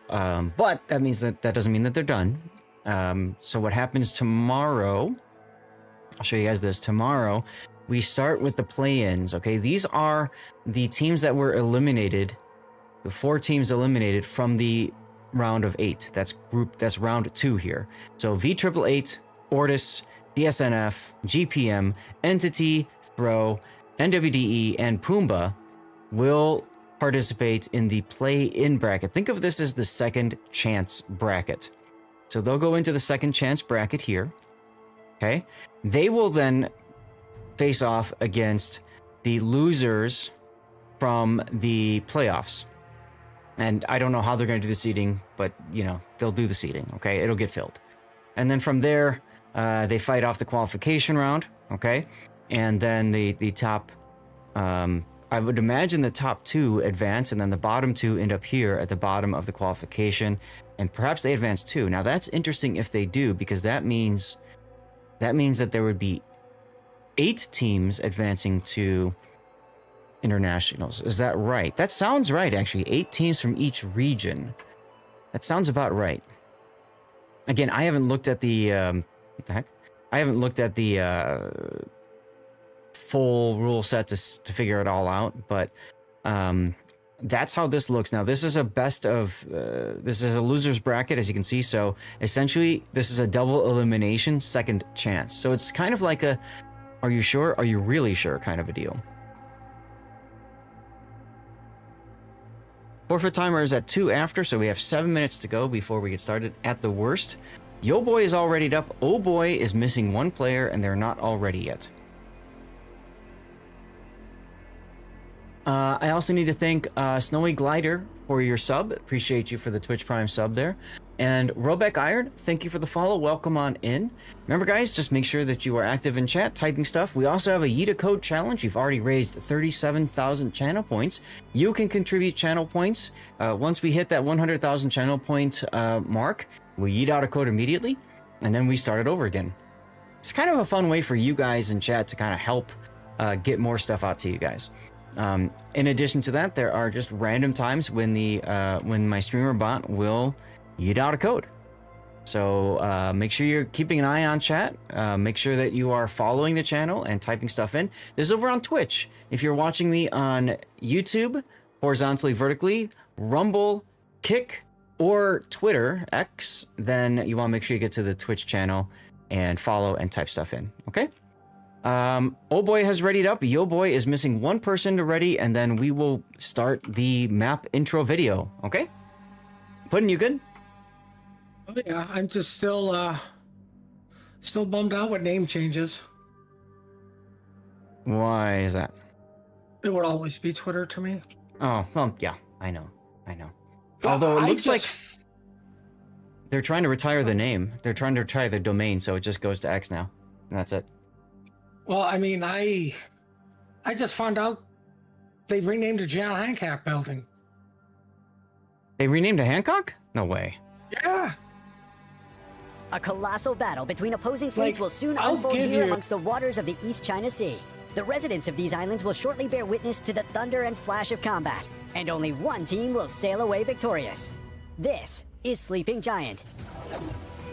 But that means that doesn't mean that they're done. So what happens tomorrow, I'll show you guys this. Tomorrow, we start with the play-ins, okay? These are the teams that were eliminated, the 4 teams eliminated from the round of 8. That's round 2 here. So V888, Ortis, DSNF, GPM, Entity, Throw, NWDE, and Pumbaa will participate in the play-in bracket. Think of this as the second chance bracket. So they'll go into the second chance bracket here. Okay? They will then face off against the losers from the playoffs. And I don't know how they're going to do the seeding, but, you know, they'll do the seeding, okay? It'll get filled. And then from there, they fight off the qualification round, okay? And then the top... I would imagine the top 2 advance, and then the bottom 2 end up here at the bottom of the qualification, and perhaps they advance too. Now that's interesting if they do, because that means that there would be 8 teams advancing to internationals. Is that right? That sounds right, actually. 8 teams from each region. That sounds about right. Again, I haven't looked at the what the heck? I haven't looked at the full rule set to figure it all out, but that's how this looks. Now this is a best of this is a losers bracket, as you can see. So essentially this is a double elimination second chance. So it's kind of like a are you sure, are you really sure kind of a deal. Forfeit timer is at 2 after, so we have 7 minutes to go before we get started at the worst. Yo Boy is all readied up. Oh Boy is missing 1 player and they're not all ready yet. I also need to thank Snowy Glider for your sub. Appreciate you for the Twitch Prime sub there. And Robeck Iron, thank you for the follow. Welcome on in. Remember, guys, just make sure that you are active in chat, typing stuff. We also have a Yita Code challenge. We've already raised 37,000 channel points. You can contribute channel points. Once we hit that 100,000 channel point mark, we yeet out a code immediately, and then we start it over again. It's kind of a fun way for you guys in chat to kind of help get more stuff out to you guys. In addition to that, there are just random times when when my streamer bot will yeet out a code. So make sure you're keeping an eye on chat. Make sure that you are following the channel and typing stuff in. This is over on Twitch. If you're watching me on YouTube, horizontally, vertically, Rumble, Kick, or Twitter, X, then you want to make sure you get to the Twitch channel and follow and type stuff in, okay? Oh boy has readied up. Yo boy is missing one person to ready, and then we will start the map intro video, okay? Puddin', you good? Oh, yeah, I'm just still bummed out with name changes. Why is that? It would always be Twitter to me. Oh, well, yeah, I know. Although it looks like they're trying to retire the name. They're trying to retire the domain, so it just goes to X now. And that's it. Well, I mean, I just found out they renamed the John Hancock building. They renamed to Hancock? No way. Yeah. A colossal battle between opposing fleets Like, will soon I'll unfold give here you- amongst the waters of the East China Sea. The residents of these islands will shortly bear witness to the thunder and flash of combat, and only one team will sail away victorious. This is Sleeping Giant.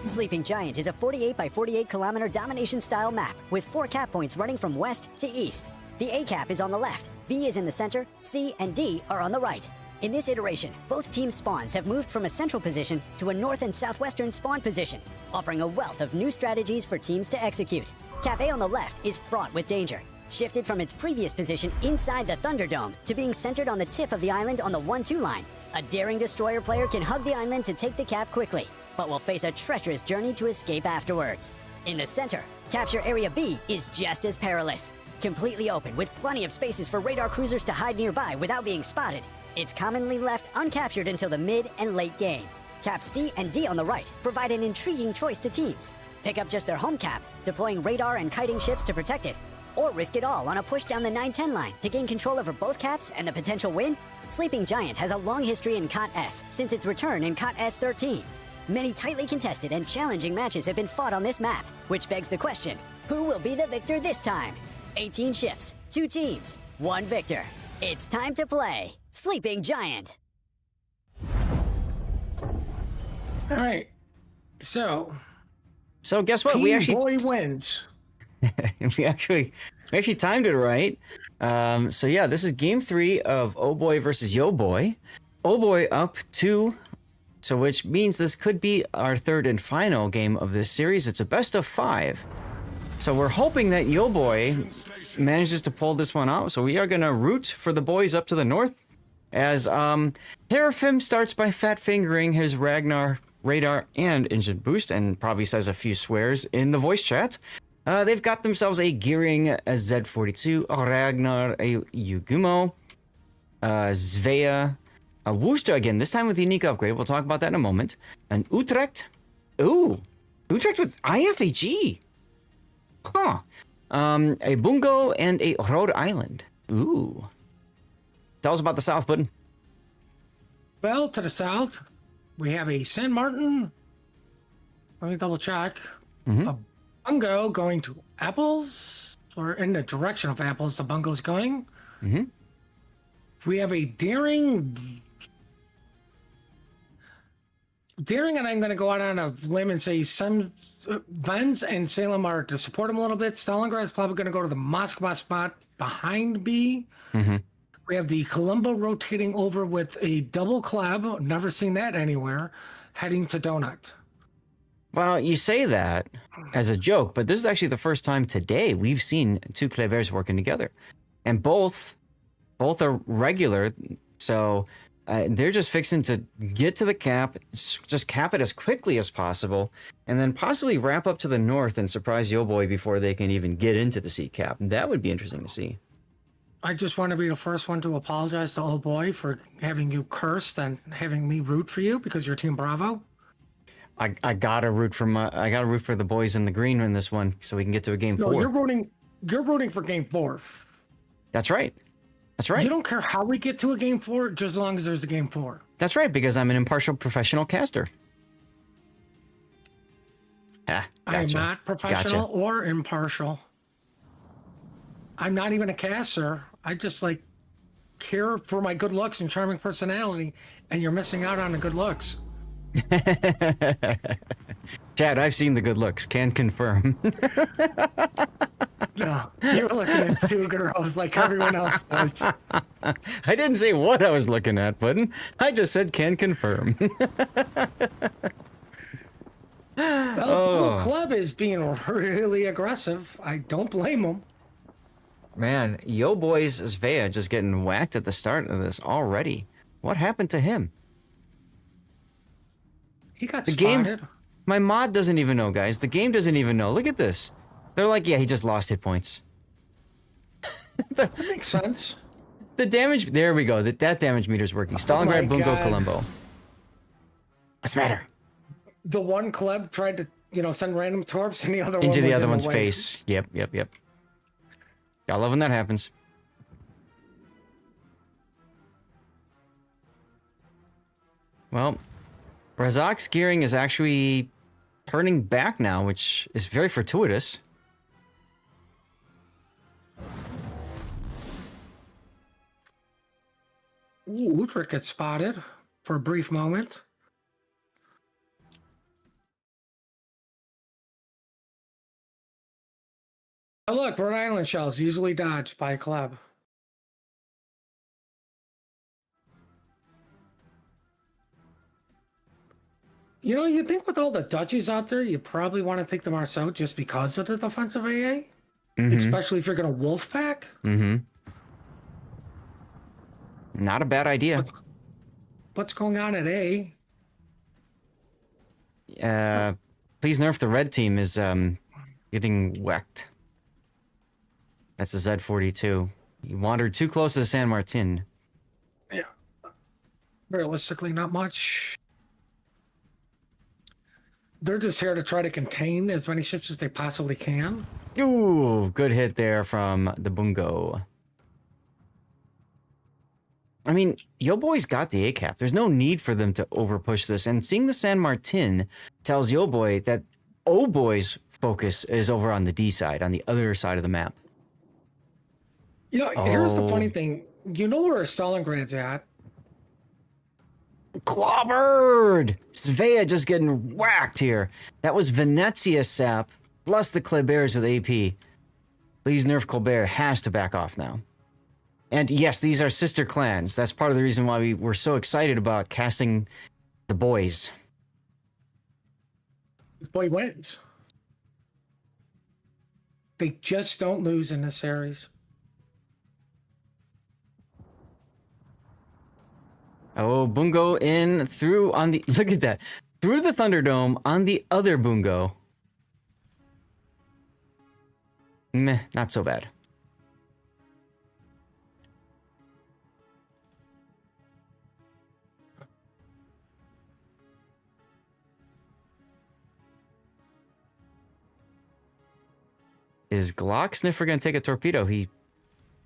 Sleeping Giant is a 48 by 48 kilometer domination-style map with 4 cap points running from west to east. The A cap is on the left, B is in the center, C and D are on the right. In this iteration, both teams' spawns have moved from a central position to a north and southwestern spawn position, offering a wealth of new strategies for teams to execute. Cap A on the left is fraught with danger, shifted from its previous position inside the Thunderdome to being centered on the tip of the island on the 1-2 line. A daring destroyer player can hug the island to take the cap quickly, but will face a treacherous journey to escape afterwards. In the center, capture area B is just as perilous. Completely open with plenty of spaces for radar cruisers to hide nearby without being spotted. It's commonly left uncaptured until the mid and late game. Caps C and D on the right provide an intriguing choice to teams. Pick up just their home cap, deploying radar and kiting ships to protect it, or risk it all on a push down the 9-10 line to gain control over both caps and the potential win. Sleeping Giant has a long history in KOTS since its return in KOTS 13. Many tightly contested and challenging matches have been fought on this map, which begs the question, who will be the victor this time? 18 ships, 2 teams, 1 victor. It's time to play Sleeping Giant. All right. So, guess what? Team We actually Boy wins. we actually timed it right. So yeah, this is game 3 of Oh Boy versus Yo Boy. Oh Boy up 2, so which means this could be our third and final game of this series. It's a best of 5. So we're hoping that Yo Boy manages to pull this one out. So we are gonna root for the boys up to the north. As Terrafim starts by fat fingering his Ragnar radar and engine boost, and probably says a few swears in the voice chat. They've got themselves a Gearing a Z42, a Ragnar, a Yugumo, Svea, a Worcester again, this time with unique upgrade. We'll talk about that in a moment. An Utrecht. Ooh, Utrecht with IFHE. Huh. A Bungo and a Rhode Island. Ooh. Tell us about the South, Puddin'. Well, to the south, we have a San Martin. Let me double check. A Bungo going to Apples, or in the direction of Apples, the Bungo's going. We have a Daring, and I'm going to go out on a limb and say some Vens and Salem are to support him a little bit. Stalingrad's probably going to go to the Moskva spot behind B. We have the Colombo rotating over with a double collab. Never seen that anywhere. Heading to Donut. Well, you say that as a joke, but this is actually the first time today we've seen 2 Clevers working together. And both are regular, so they're just fixing to get to the cap, just cap it as quickly as possible, and then possibly wrap up to the north and surprise Yo Boy before they can even get into the sea cap. That would be interesting to see. I just want to be the first one to apologize to Oh Boy for having you cursed and having me root for you because you're Team Bravo. I gotta root for the boys in the green in this one so we can get to a game 4. No, you're rooting for game 4. That's right. You don't care how we get to a game 4, just as long as there's a game 4. That's right, because I'm an impartial professional caster. Ah, gotcha. I'm not professional or impartial. I'm not even a caster. I just like care for my good looks and charming personality, and you're missing out on the good looks. Chad, I've seen the good looks. Can confirm. No, you're looking at two girls like everyone else does. I didn't say what I was looking at, button. I just said can confirm. Well, the whole club is being really aggressive. I don't blame them. Man, Yo Boy's Svea just getting whacked at the start of this already. What happened to him? He got The spotted. game, my mod doesn't even know, guys. The game doesn't even know. Look at this. They're like, yeah, he just lost hit points. That makes sense. The damage, there we go. That damage meter's working. Stalingrad, my Bungo, God. Colombo. What's the matter? The one club tried to, send random torps, and the other Into one the was other in one's way. face. Yep. I love when that happens. Well, Razak's gearing is actually turning back now, which is very fortuitous. Ooh, Utrecht gets spotted for a brief moment. Oh, look, Rhode Island shells easily dodged by a club. You think with all the Dutchies out there, you probably want to take the Marceau just because of the defensive AA? Especially if you're going to wolf pack? Not a bad idea. What's going on at A? Please nerf the red team is getting whacked. That's the Z42. He wandered too close to the San Martin. Yeah. Realistically, not much. They're just here to try to contain as many ships as they possibly can. Ooh, good hit there from the Bungo. I mean, Yo Boy's got the A-cap. There's no need for them to overpush this. And seeing the San Martin tells Yo Boy that O Boy's focus is over on the D side, on the other side of the map. Here's the funny thing. You know where Stalingrad's at? Clobbered! Svea just getting whacked here. That was Venezia sap, plus the Kleber's with AP. Please nerf Colbert has to back off now. And yes, these are sister clans. That's part of the reason why we were so excited about casting the boys. Boy wins. They just don't lose in this series. Oh, Bungo in through on the... Look at that. Through the Thunderdome on the other Bungo. Meh, not so bad. Is Glock Sniffer gonna take a torpedo?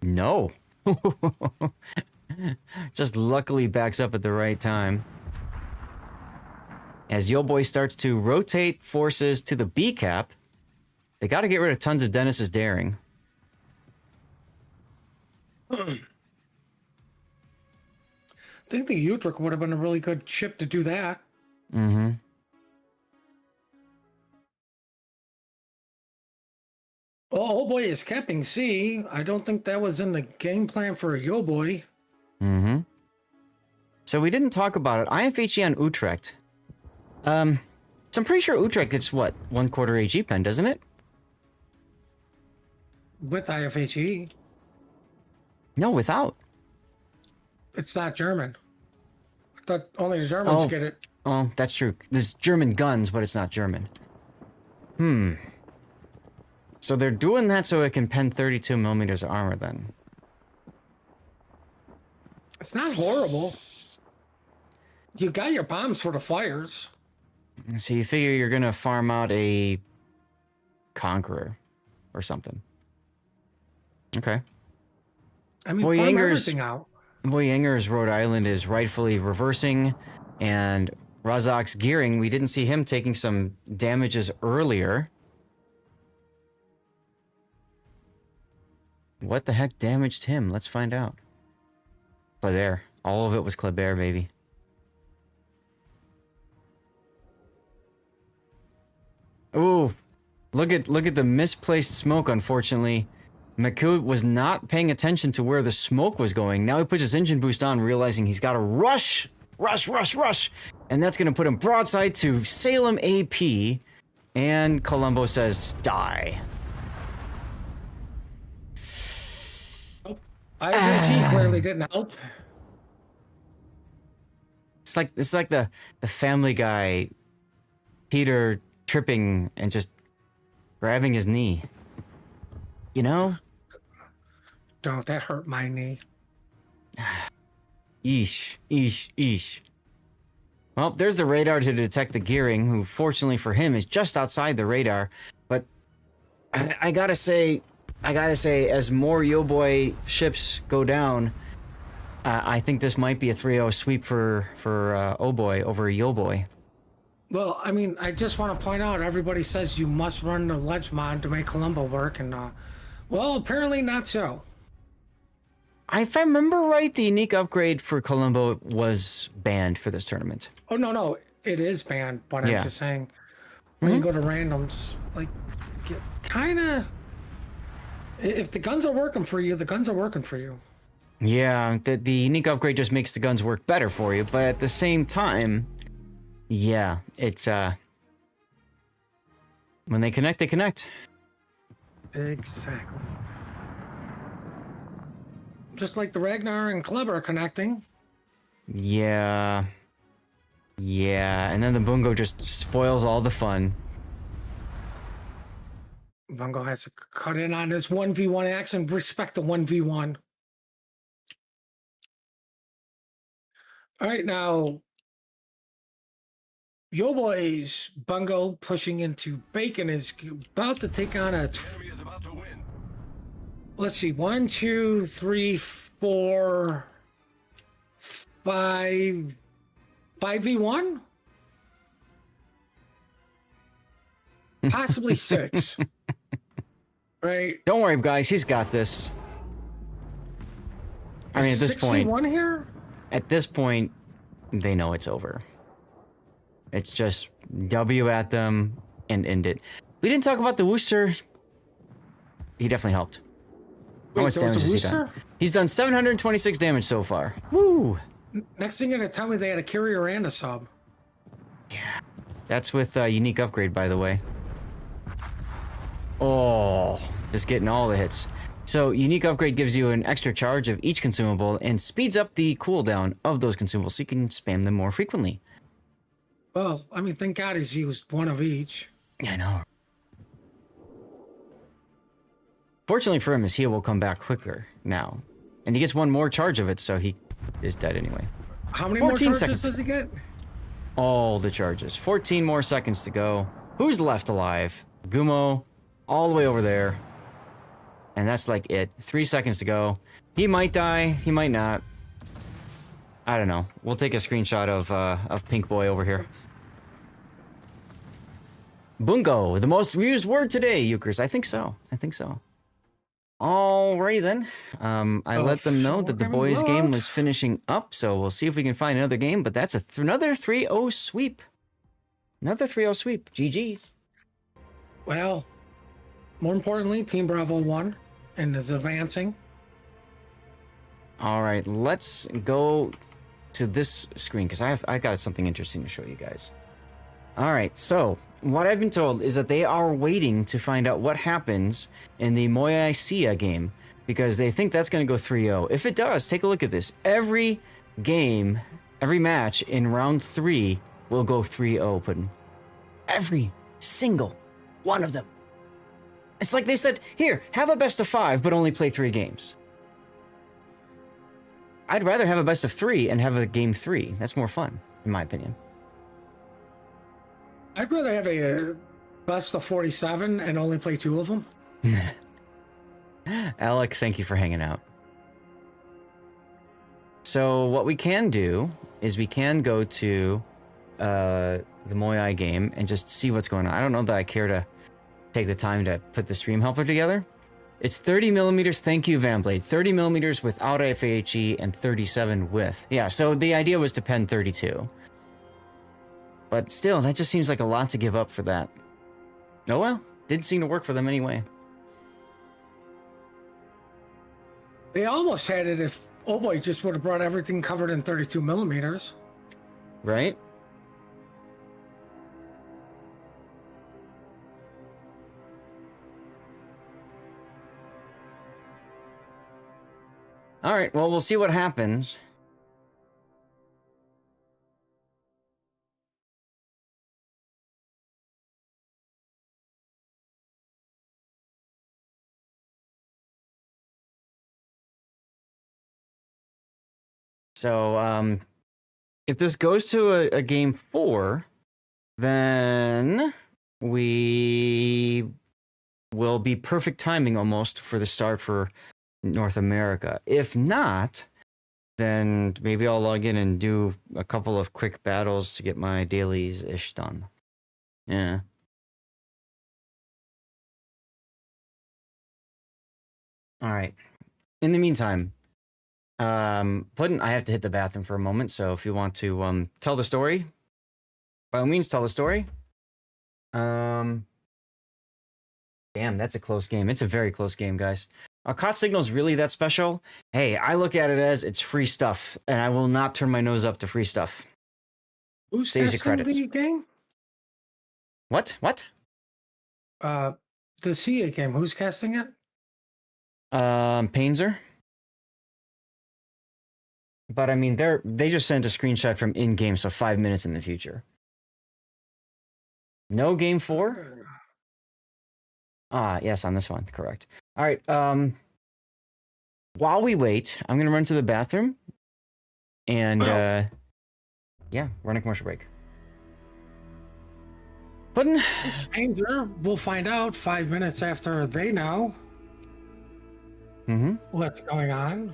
No. Just luckily backs up at the right time. As Yo Boy starts to rotate forces to the B cap, they got to get rid of tons of Dennis's daring. I think the Utrecht would have been a really good ship to do that. Mm-hmm. Oh boy is capping C. I don't think that was in the game plan for a Yo Boy. Mm-hmm. So we didn't talk about it. IFHE on Utrecht. So I'm pretty sure Utrecht gets what? 1/4 AG pen, doesn't it? With IFHE. No, without. It's not German. I thought only the Germans Oh. get it. Oh, that's true. There's German guns, but it's not German. So they're doing that so it can pen 32 millimeters of armor then. It's not horrible. You got your bombs for the fires. So you figure you're gonna farm out a Conqueror or something. Okay. I mean, Boy, farm Yanger's- everything out. Voyenger's Rhode Island is rightfully reversing, and Razak's gearing, we didn't see him taking some damages earlier. What the heck damaged him? Let's find out. Kleber. All of it was Kleber, baby. Ooh. Look at the misplaced smoke, unfortunately. McCoo was not paying attention to where the smoke was going. Now he puts his engine boost on, realizing he's got to rush. And that's going to put him broadside to Salem AP. And Colombo says, die. IVG clearly didn't help. It's like the Family Guy, Peter tripping and just grabbing his knee. You know? Don't, that hurt my knee. Eesh. Well, there's the radar to detect the gearing, who fortunately for him is just outside the radar. But I gotta say, as more Yo-Boy ships go down, I think this might be a 3-0 sweep for Oh-Boy over Yo-Boy. Well, I mean, I just want to point out, everybody says you must run the ledge mod to make Colombo work, and well, apparently not so. If I remember right, the unique upgrade for Colombo was banned for this tournament. Oh, no, it is banned, but Yeah. I'm just saying, when you go to randoms, like, kind of, if the guns are working for you, the guns are working for you. Yeah, the unique upgrade just makes the guns work better for you, but at the same time, yeah, it's, when they connect, they connect. Exactly. Just like the Ragnar and Kleber are connecting. Yeah, and then the Bungo just spoils all the fun. Bungo has to cut in on this 1v1 action, respect the 1v1. All right, now, Yo-Boy's Bungo pushing into Bacon is about to take on a, Enemy is about to win. let's see, 1, 2, 3, 4, 5v1? Possibly 6. Right? Don't worry, guys, he's got this. I mean, at this point, 6v1 here? at this point, they know it's over. It's just W at them and end it. We didn't talk about the Worcester. He definitely helped. How Wait, much there was damage a has he done? Worcester? He's done 726 damage so far. Woo! Next thing you're gonna tell me they had a carrier and a sub. That's with unique upgrade, by the way. Oh, just getting all the hits. So unique upgrade gives you an extra charge of each consumable and speeds up the cooldown of those consumables so you can spam them more frequently. Well, I mean, thank God he's used one of each. I know. Fortunately for him, his heal will come back quicker now. And he gets one more charge of it, so he is dead anyway. How many more 14 charges seconds. does he get? All the charges. 14 more seconds to go. Who's left alive? Gumo, all the way over there. And that's like it. 3 seconds to go. He might die. He might not. I don't know. We'll take a screenshot of Pink Boy over here. Bungo, the most used word today, Euchers. I think so. Alrighty then. I let them know that the boys' game was finishing up, so we'll see if we can find another game, but that's another 3-0 sweep. Another 3-0 sweep. GG's. Well, more importantly, Team Bravo won and is advancing. Alright, let's go to this screen, because I got something interesting to show you guys. Alright, so what I've been told is that they are waiting to find out what happens in the Moyai Sia game, because they think that's going to go 3-0. If it does, take a look at this. Every game, every match in round 3 will go 3-0, Puddin'. Every single one of them. It's like they said, here, have a best of 5, but only play 3 games. I'd rather have a best of 3 and have a game 3. That's more fun, in my opinion. I'd rather have a best of 47 and only play 2 of them. Alec, thank you for hanging out. So what we can do is we can go to the Moyai game and just see what's going on. I don't know that I care to take the time to put the stream helper together, It's 30 millimeters. Thank you, Vanblade. 30 millimeters without FAHE and 37 with. Yeah, so the idea was to pen 32. But still, that just seems like a lot to give up for that. Oh well, didn't seem to work for them anyway. They almost had it if Oh Boy just would have brought everything covered in 32 millimeters. Right? All right, well, we'll see what happens. So, if this goes to a game 4, then we will be perfect timing almost for the start for North America. If not, then maybe I'll log in and do a couple of quick battles to get my dailies-ish done. Yeah. All right. In the meantime, Puddin', I have to hit the bathroom for a moment, so if you want to tell the story, by all means, tell the story. Damn, that's a close game. It's a very close game, guys. Are KOTS signals really that special? Hey, I look at it as it's free stuff, and I will not turn my nose up to free stuff. Who's Saves you testing credits. the game? What? The CA game. Who's casting it? Painzer. But I mean, they just sent a screenshot from in-game, so 5 minutes in the future. No game 4? Ah, yes, on this one, correct. All right. While we wait, I'm gonna run to the bathroom, and yeah, run a commercial break. Puddin'. Stranger, we'll find out 5 minutes after they know what's going on.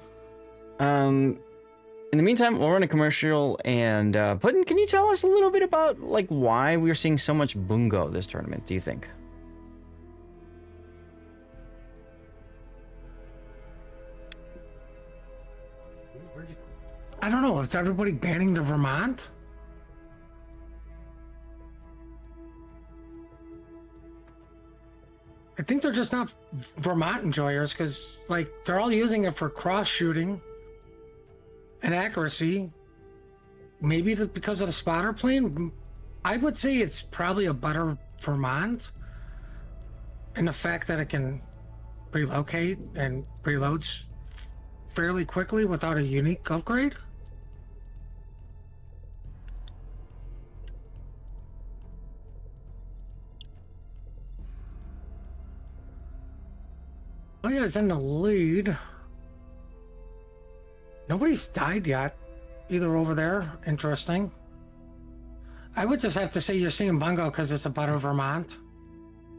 In the meantime, we'll run a commercial, and Puddin', can you tell us a little bit about like why we're seeing so much bungo this tournament? Do you think? I don't know. Is everybody banning the Vermont? I think they're just not Vermont enjoyers because, like, they're all using it for cross shooting and accuracy. Maybe because of the spotter plane. I would say it's probably a better Vermont, and the fact that it can relocate and reloads fairly quickly without a unique upgrade. Oh yeah, it's in the lead. Nobody's died yet, either over there. Interesting. I would just have to say you're seeing bungo because it's a better Vermont.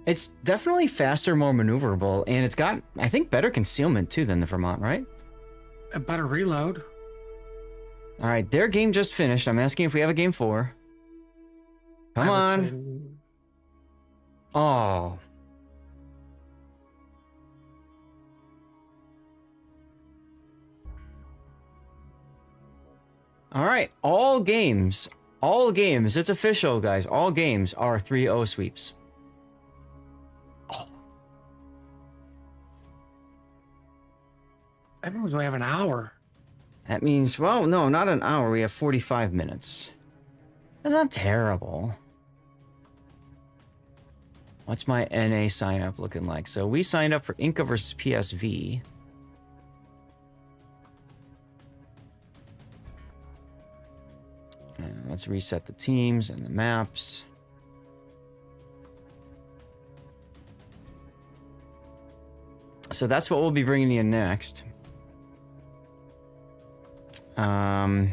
It's definitely faster, more maneuverable, and it's got, I think, better concealment too than the Vermont, right? A better reload. All right, their game just finished. I'm asking if we have a game 4. Come on. Oh. All right, all games, it's official, guys. All games are 3-0 sweeps. Oh. That means we have an hour. That means, well, no, not an hour. We have 45 minutes. That's not terrible. What's my NA sign up looking like? So we signed up for Inca versus PSV. Let's reset the teams and the maps. So that's what we'll be bringing you next. In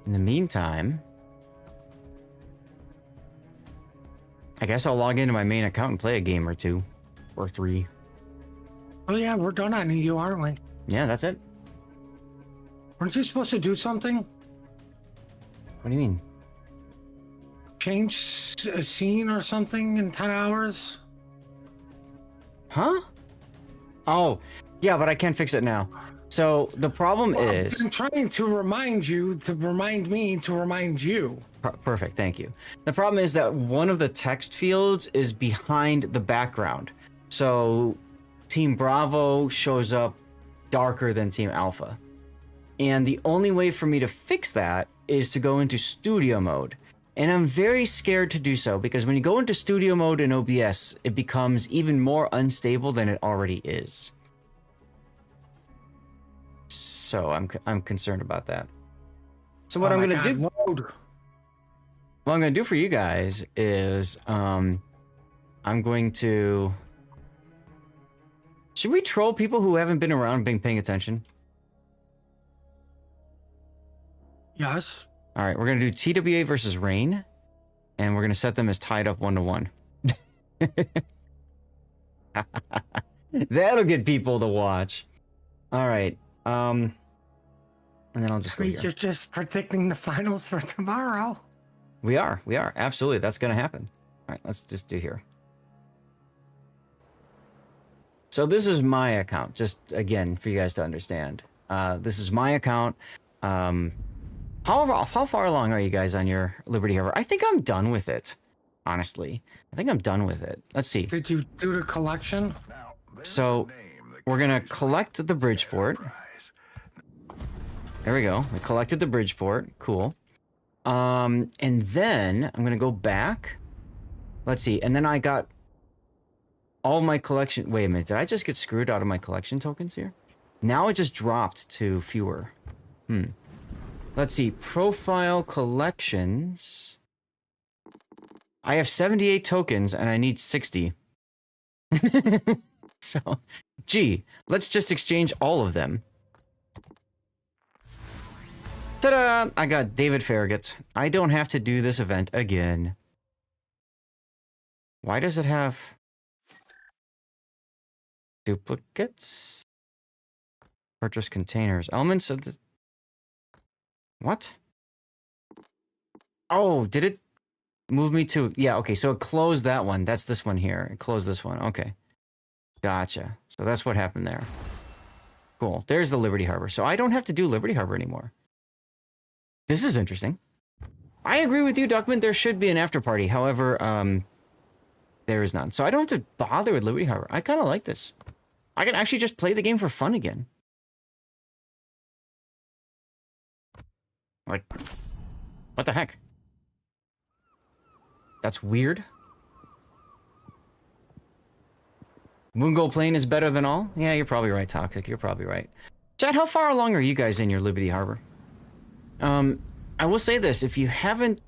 the meantime, I guess I'll log into my main account and play a game or 2 or 3. Oh yeah, we're done on EU, aren't we? Yeah, that's it. Weren't you supposed to do something? What do you mean? Change a scene or something in 10 hours? Huh? Oh, yeah, but I can't fix it now. So the problem is... I'm trying to remind you, to remind me, to remind you. Perfect, thank you. The problem is that one of the text fields is behind the background. So Team Bravo shows up darker than Team Alpha. And the only way for me to fix that is to go into studio mode. And I'm very scared to do so because when you go into studio mode in OBS, it becomes even more unstable than it already is. So I'm concerned about that. So what I'm going to do... Load. What I'm going to do for you guys is I'm going to... Should we troll people who haven't been around been paying attention? Yes. All right, we're going to do TWA versus Rain, and we're going to set them as tied up 1-1. That'll get people to watch. All right. And then I'll just go here. You're just predicting the finals for tomorrow. We are. Absolutely. That's going to happen. All right, let's just do here. So this is my account, just again, for you guys to understand. This is my account. How far along are you guys on your Liberty Harbor? I think I'm done with it, honestly. I think I'm done with it. Let's see. Did you do the collection? So we're going to collect the Bridgeport. There we go. We collected the Bridgeport. Cool. And then I'm going to go back. Let's see. And then I got all my collection. Wait a minute. Did I just get screwed out of my collection tokens here? Now it just dropped to fewer. Let's see. Profile collections. I have 78 tokens and I need 60. So, gee, let's just exchange all of them. Ta-da! I got David Farragut. I don't have to do this event again. Why does it have duplicates? Purchase containers. Elements of the... What? Oh, did it move me to... Yeah, okay, so it closed that one. That's this one here. It closed this one. Okay. Gotcha. So that's what happened there. Cool. There's the Liberty Harbor. So I don't have to do Liberty Harbor anymore. This is interesting. I agree with you, Duckman. There should be an after party. However, there is none. So I don't have to bother with Liberty Harbor. I kind of like this. I can actually just play the game for fun again. Like, what the heck? That's weird. Mungo plane is better than all? Yeah, you're probably right, Toxic. You're probably right. Chad, how far along are you guys in your Liberty Harbor? I will say this, if you haven't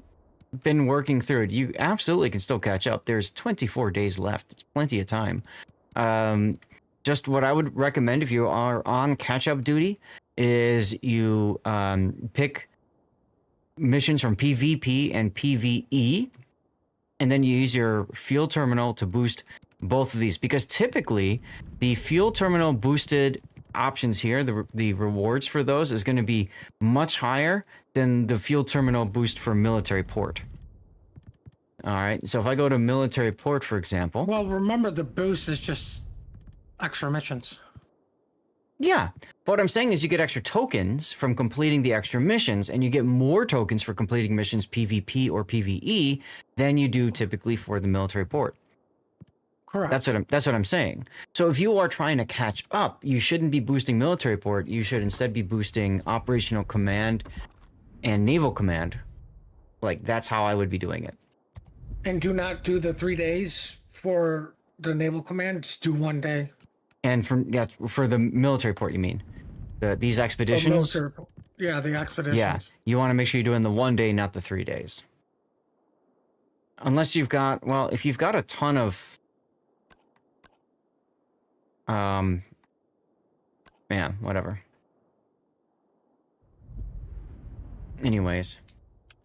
been working through it, you absolutely can still catch up. There's 24 days left. It's plenty of time. Just what I would recommend if you are on catch-up duty is you pick missions from PvP and PvE, and then you use your fuel terminal to boost both of these. Because typically, the fuel terminal boosted options here, the rewards for those is going to be much higher than the fuel terminal boost for military port. All right, so if I go to military port, for example. Well, remember the boost is just extra missions. Yeah, but what I'm saying is you get extra tokens from completing the extra missions, and you get more tokens for completing missions PvP or PvE than you do typically for the military port. Correct. That's what I'm saying. So if you are trying to catch up, you shouldn't be boosting military port. You should instead be boosting operational command and naval command. Like, that's how I would be doing it. And do not do the 3 days for the naval command. Just do 1 day. And for the military port, you mean? These expeditions? Yeah, the expeditions. Yeah, you want to make sure you're doing the 1 day, not the 3 days. Unless you've got, well, if you've got a ton of... man, whatever. Anyways,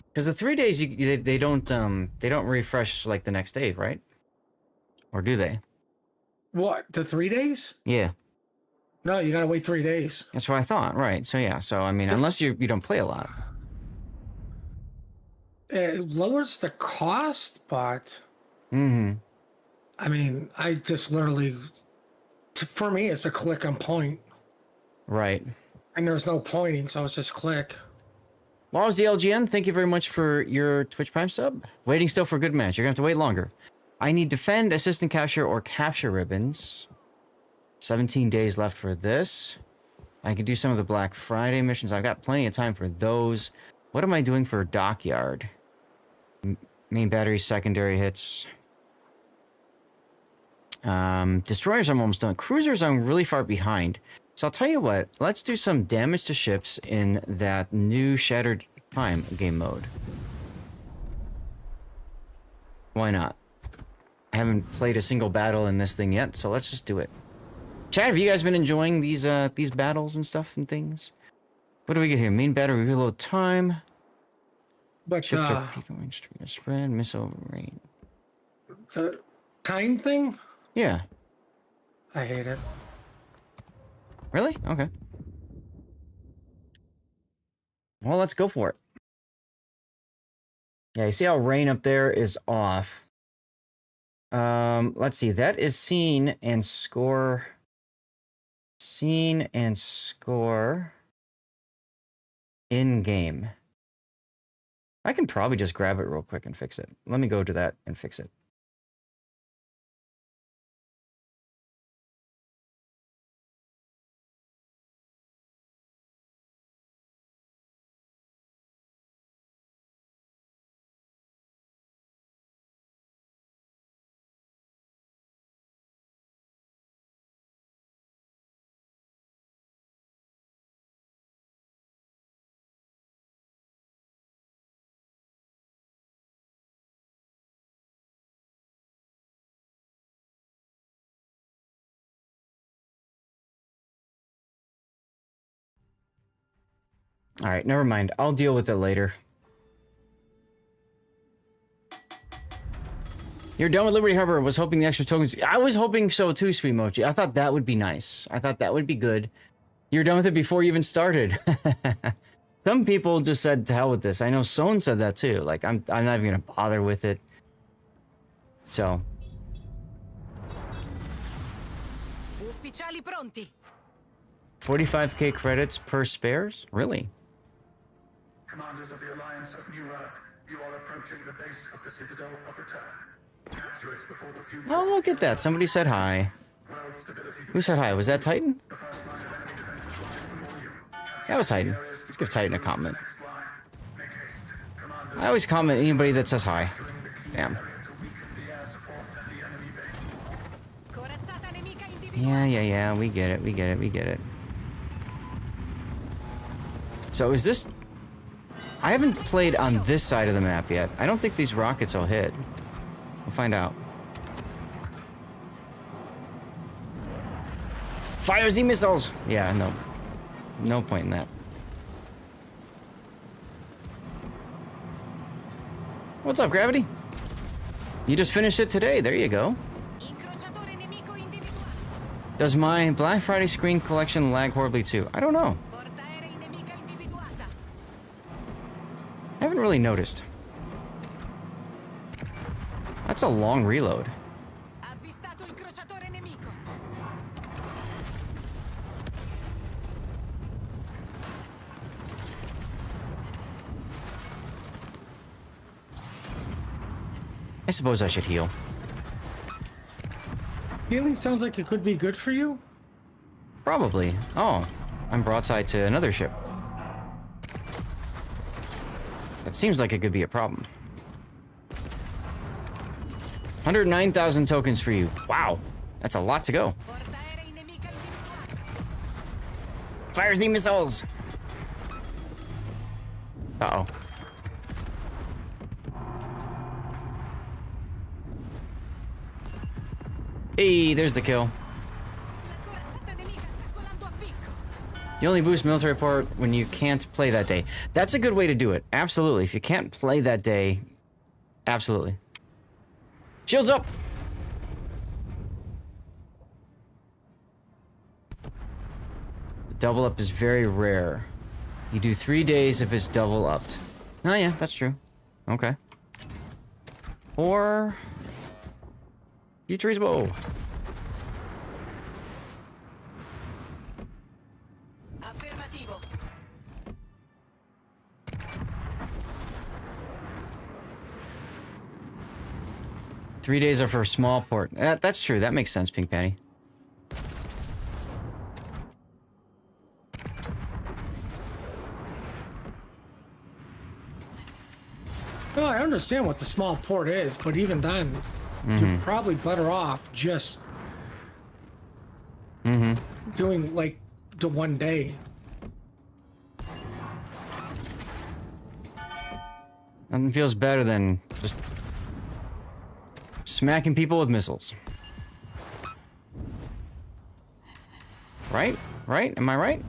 because the 3 days they don't refresh like the next day, right? Or do they? What, the 3 days? Yeah, No, you gotta wait 3 days. that's what I thought. Right. So yeah. So I mean, unless you don't play a lot. It lowers the cost, but Mm-hmm. I mean, I just literally For me, it's a click and point. Right. And there's no pointing, so it's just click. Walls the LGN, thank you very much for your Twitch Prime sub. Waiting still for a good match. You're gonna have to wait longer. I need defend, assist and capture, or capture ribbons. 17 days left for this. I can do some of the Black Friday missions. I've got plenty of time for those. What am I doing for Dockyard? Main battery, secondary hits. Destroyers I'm almost done. Cruisers I'm really far behind. So I'll tell you what, let's do some damage to ships in that new Shattered Prime game mode. Why not? I haven't played a single battle in this thing yet, so let's just do it. Chat, have you guys been enjoying these battles and stuff and things? What do we get here? Main battery reload time. But Ship torpedo range spread, missile range. the time thing, Yeah. I hate it. Really? Okay. Well, let's go for it. Yeah, you see how rain up there is off. Let's see. That is seen and score. Seen and score in game. I can probably just grab it real quick and fix it. Let me go to that and fix it. All right, never mind. I'll deal with it later. You're done with Liberty Harbor. Was hoping the extra tokens. I was hoping so too, Sweet Mochi. I thought that would be nice. I thought that would be good. You're done with it before you even started. Some people just said to hell with this. I know Sohn said that too. Like I'm not even gonna bother with it. So. Ufficiali pronti. 45k credits per spares? Really? Commanders of the Alliance of New Earth, you are approaching the base of the Citadel of Return. Capture it before the future. Oh, look at that. Somebody said hi. World stability. Who said hi? Was that Titan? The first line of enemy defenses lies before you. That was Titan. Let's give Titan a comment. Next line. Make haste. Commanders I always comment anybody that says hi. Damn. to weaken the air support at the enemy base. Corazzata nemica individuata. Yeah. We get it. So is this... I haven't played on this side of the map yet. I don't think these rockets will hit. We'll find out. Fire Z missiles! Yeah, no. No point in that. What's up, Gravity? You just finished it today. There you go. Incrociatore nemico individuato. Does my Black Friday screen collection lag horribly too? I don't know. Portaerei nemica individuata. I haven't really noticed. That's a long reload. Avvistato incrociatore nemico. I suppose I should heal. Healing sounds like it could be good for you. Probably. Oh, I'm broadside to another ship. That seems like it could be a problem. 109,000 tokens for you. Wow, that's a lot to go. Portaerei nemica individuata. Fire the missiles! Uh-oh. Hey, there's the kill. La corazzata nemica sta colando a picco. You only boost military port when you can't play that day. That's a good way to do it. Absolutely. If you can't play that day, absolutely. Shields up! Double up is very rare. You do 3 days if it's double upped. Oh yeah, that's true. Okay. Or... Futurismo. 3 days are for a small port. That's true. That makes sense, Pink Patty. Well, I understand what the small port is, but even then, you're probably better off just doing like the 1 day. Nothing feels better than just smacking people with missiles. Right? Right? Am I right?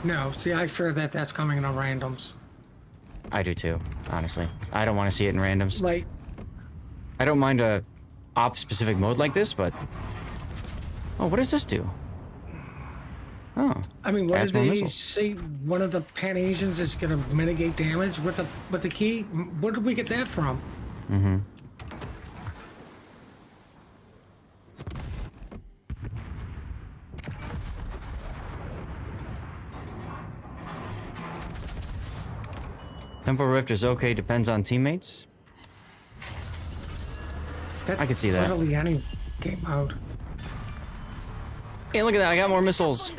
No, see, I fear that that's coming in a randoms. I do too, honestly. I don't want to see it in randoms. Like, I don't mind a op-specific mode like this, but... Oh, what does this do? Oh. I mean, what adds did more they missiles. say? One of the Pan-Asians is going to mitigate damage with the key? Where did we get that from? Tempo Rift is okay, depends on teammates. I could see that. Literally any game mode. Hey, look at that, I got more missiles.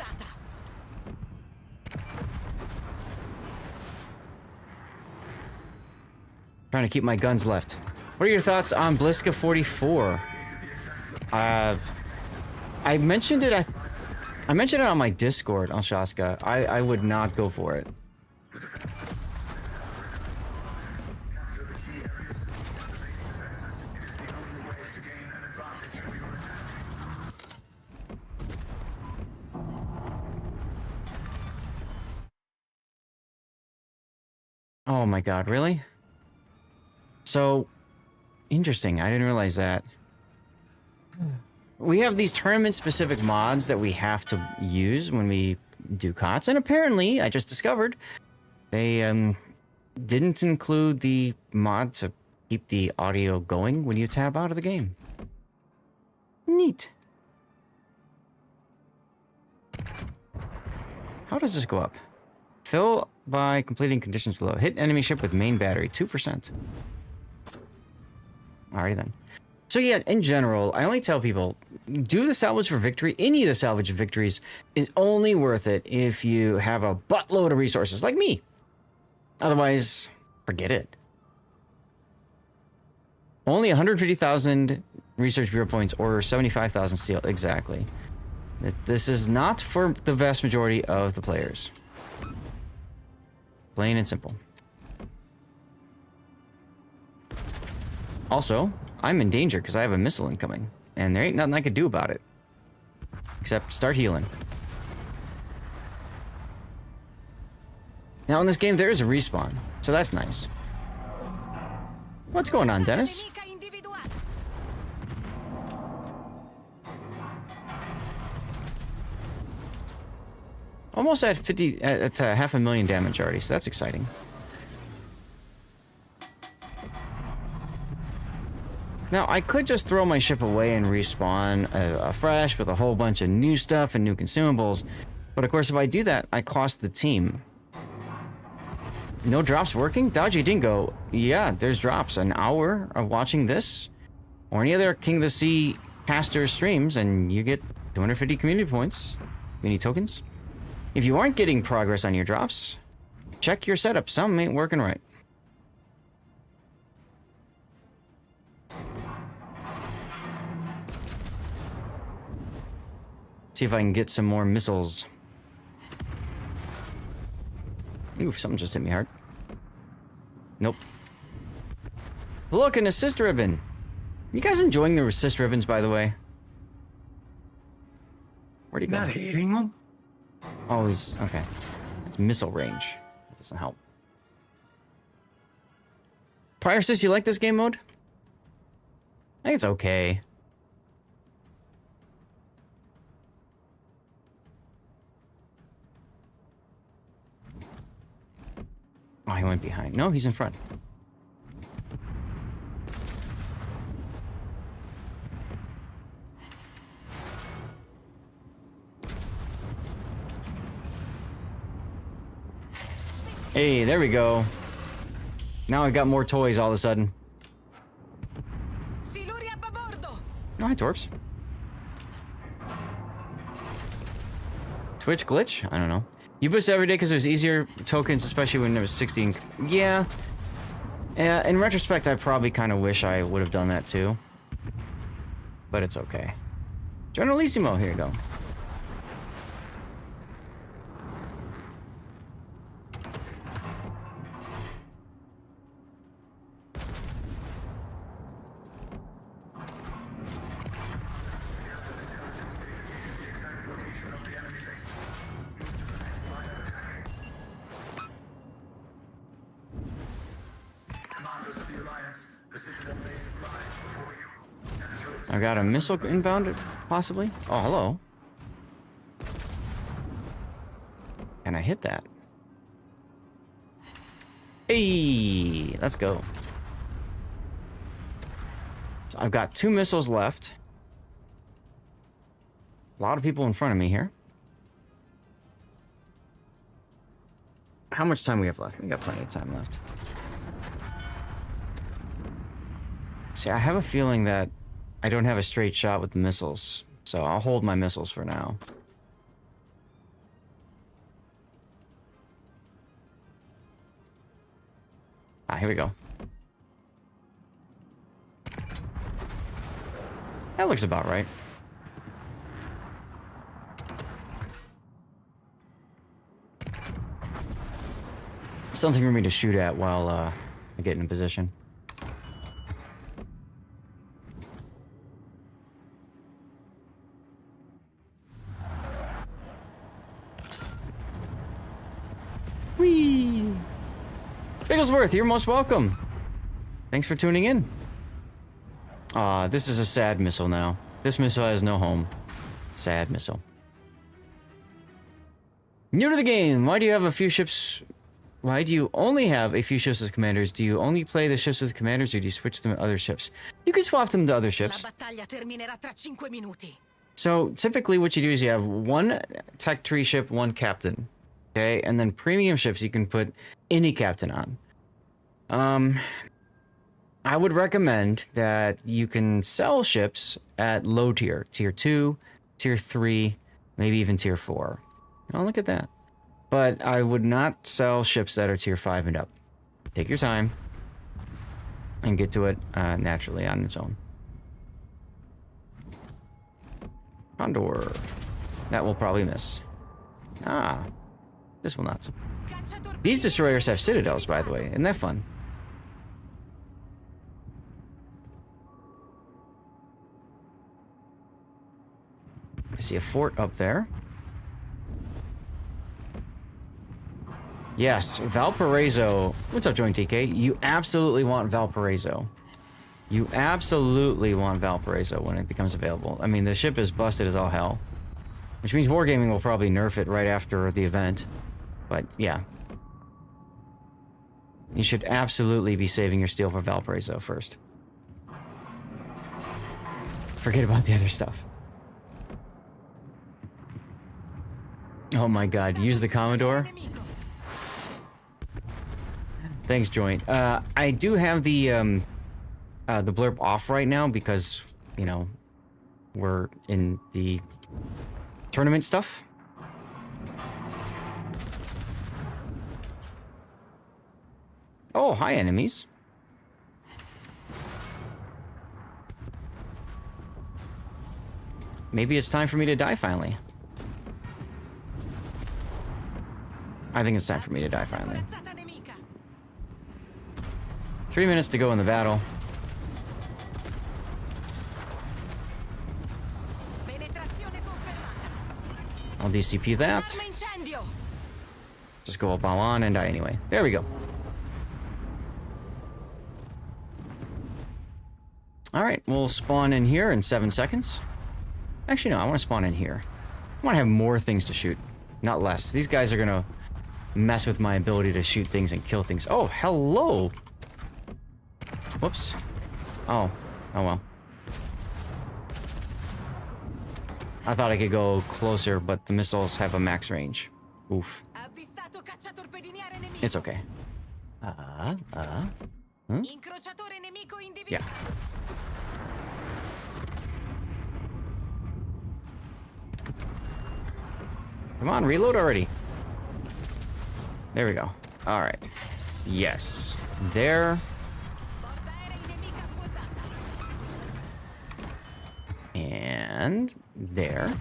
Trying to keep my guns left. What are your thoughts on Bliska 44? I mentioned it. I mentioned it on my Discord, Alshaska. I would not go for it. Capture the key areas of the base defenses. It is the only way to gain an advantage for your attack. Oh my god, really? So, interesting. I didn't realize that. We have these tournament-specific mods that we have to use when we do KOTS, and apparently, I just discovered, they didn't include the mod to keep the audio going when you tab out of the game. Neat. How does this go up? Fill by completing conditions below. Hit enemy ship with main battery, 2%. Alrighty then. So yeah, in general, I only tell people, do the salvage for victory. Any of the salvage victories is only worth it if you have a buttload of resources, like me. Otherwise, forget it. Only 150,000 research bureau points or 75,000 steel, exactly. This is not for the vast majority of the players. Plain and simple. Also, I'm in danger because I have a missile incoming, and there ain't nothing I could do about it. Except start healing. Now in this game there is a respawn, so that's nice. What's going on, Dennis? Nemica individuata. Almost at 50, at 500,000 damage already, so that's exciting. Now, I could just throw my ship away and respawn afresh with a whole bunch of new stuff and new consumables, but of course if I do that, I cost the team. No drops working? Dodgy Dingo, yeah, there's drops. An hour of watching this, or any other King of the Sea caster streams, and you get 250 community points. Mini tokens. If you aren't getting progress on your drops, check your setup. Some ain't working right. See if I can get some more missiles. Ooh, something just hit me hard. Nope. Look, an assist ribbon. You guys enjoying the assist ribbons, by the way? Where'd he go? Not hating them. Oh, he's... okay. It's missile range. That doesn't help. Prior Sis, you like this game mode? I think it's okay. Oh, he went behind. No, he's in front. Hey, there we go. Now I've got more toys all of a sudden. Oh, hi, Torps. Twitch glitch? I don't know. You boost every day because it was easier tokens, especially when there was 16. Yeah. In retrospect, I probably kind of wish I would have done that too. But it's okay. Generalissimo, here you go. I got a missile inbound, possibly? Oh, hello. Can I hit that? Hey, let's go. So I've got 2 missiles left. A lot of people in front of me here. How much time we have left? We got plenty of time left. See, I have a feeling that I don't have a straight shot with the missiles, so I'll hold my missiles for now. Ah, here we go. That looks about right. Something for me to shoot at while I get in position. Whee! Bigglesworth, you're most welcome. Thanks for tuning in. This is a sad missile now. This missile has no home. Sad missile. New to the game, why do you have a few ships? Why do you only have a few ships with commanders? Do you only play the ships with commanders, or do you switch them to other ships? You can swap them to other ships. La battaglia terminerà tra 5 minuti. So typically what you do is you have 1 tech tree ship, 1 captain. Okay, and then premium ships you can put any captain on. I would recommend that you can sell ships at low tier. Tier 2, tier 3, maybe even tier 4. Oh, look at that. But I would not sell ships that are tier 5 and up. Take your time and get to it naturally on its own. Condor. That will probably miss. Ah. This will not. These destroyers have citadels, by the way. Isn't that fun? I see a fort up there. Yes, Valparaiso. What's up, Joint TK? You absolutely want Valparaiso. You absolutely want Valparaiso when it becomes available. I mean, the ship is busted as all hell. Which means Wargaming will probably nerf it right after the event. But, yeah. You should absolutely be saving your steel for Valparaiso first. Forget about the other stuff. Oh my god, use the Commodore? Thanks, Joint. I do have the blurb off right now because, you know, we're in the tournament stuff. Oh, hi, enemies. Maybe it's time for me to die finally. I think it's time for me to die finally. 3 minutes to go in the battle. I'll DCP that. Just go up on and die anyway. There we go. Alright, we'll spawn in here in 7 seconds. Actually, no, I want to spawn in here. I want to have more things to shoot, not less. These guys are going to mess with my ability to shoot things and kill things. Oh, hello! Whoops. Oh. Oh well. I thought I could go closer, but the missiles have a max range. Oof. It's okay. Huh? Yeah. Come on, reload already. There we go. All right. Yes. There. Porta aerea nemica svuotata. And there.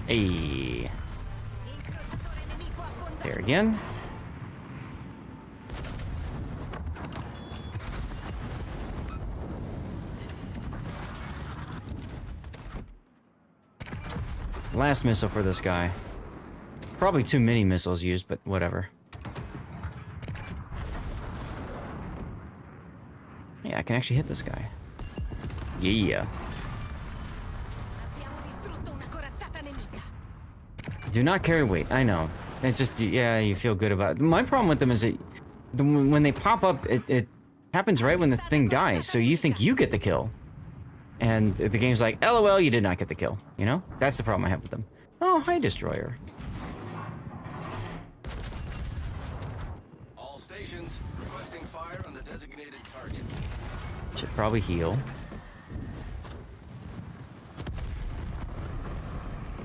Hey. Incrociatore nemico affondato. There again. Last missile for this guy. Probably too many missiles used, but whatever. Yeah, I can actually hit this guy. Yeah. Abbiamo distrutto una corazzata nemica. Do not carry weight. I know. It just, yeah, you feel good about it. My problem with them is that when they pop up, it happens right when the thing dies, so you think you get the kill. And the game's like, LOL, you did not get the kill. You know? That's the problem I have with them. Oh, hi, Destroyer. All stations requesting fire on the designated target. Should probably heal.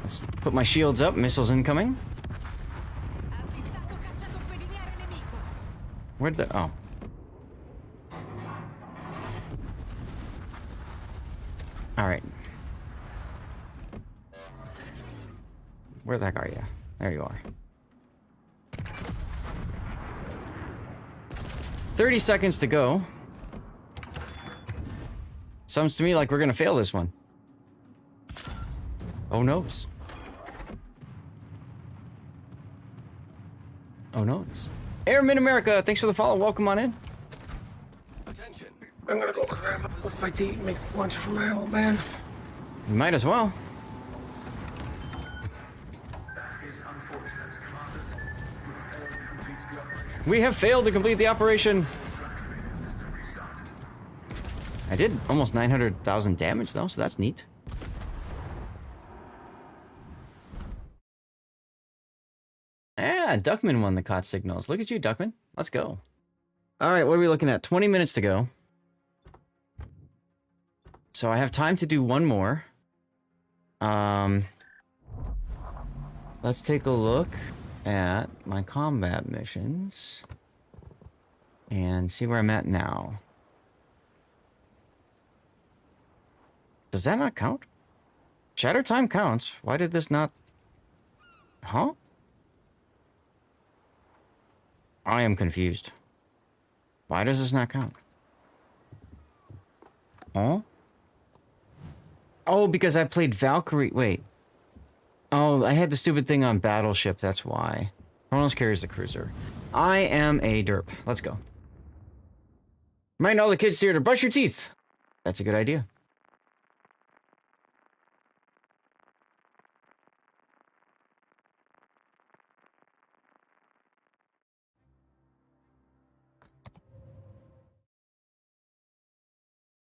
Let's put my shields up. Missiles incoming. Avvistato cacciatorpediniere nemico. Where'd the... Oh. Alright. Where the heck are you? There you are. 30 seconds to go. Sounds to me like we're gonna fail this one. Oh noes. Oh noes. Airman America, thanks for the follow. Welcome on in. Attention. I'm gonna go grab a bite to eat and make lunch for my old man. You might as well. That is unfortunate, Commanders. You have failed to complete the operation. We have failed to complete the operation. Activate the system restart. I did almost 900,000 damage though, so that's neat. Ah, Duckman won the KOTS signals. Look at you, Duckman. Let's go. All right, what are we looking at? 20 minutes to go. So I have time to do one more. Let's take a look at my combat missions and see where I'm at now. Does that not count? Shatter time counts. Why did this not... Huh? I am confused. Why does this not count? Huh? Oh, because I played Valkyrie. Wait. Oh, I had the stupid thing on Battleship. That's why. Chronos carries the cruiser. I am a derp. Let's go. Remind all the kids here to brush your teeth. That's a good idea.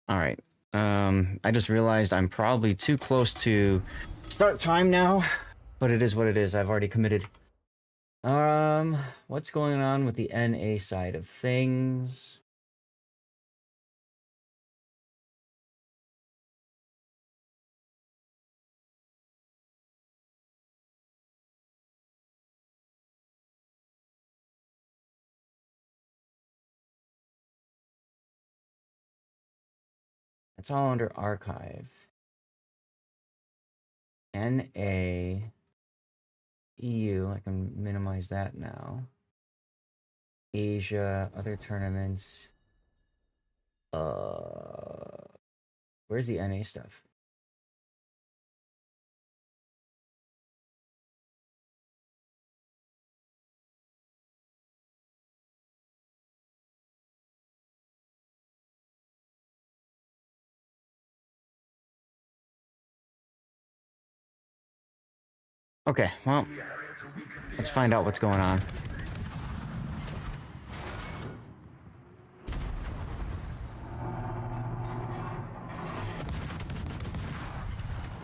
All right. I just realized I'm probably too close to start time now, but it is what it is. I've already committed. What's going on with the NA side of things? It's all under archive. NA EU, I can minimize that now. Asia, other tournaments. Where's the NA stuff? Okay, well, let's find out what's going on.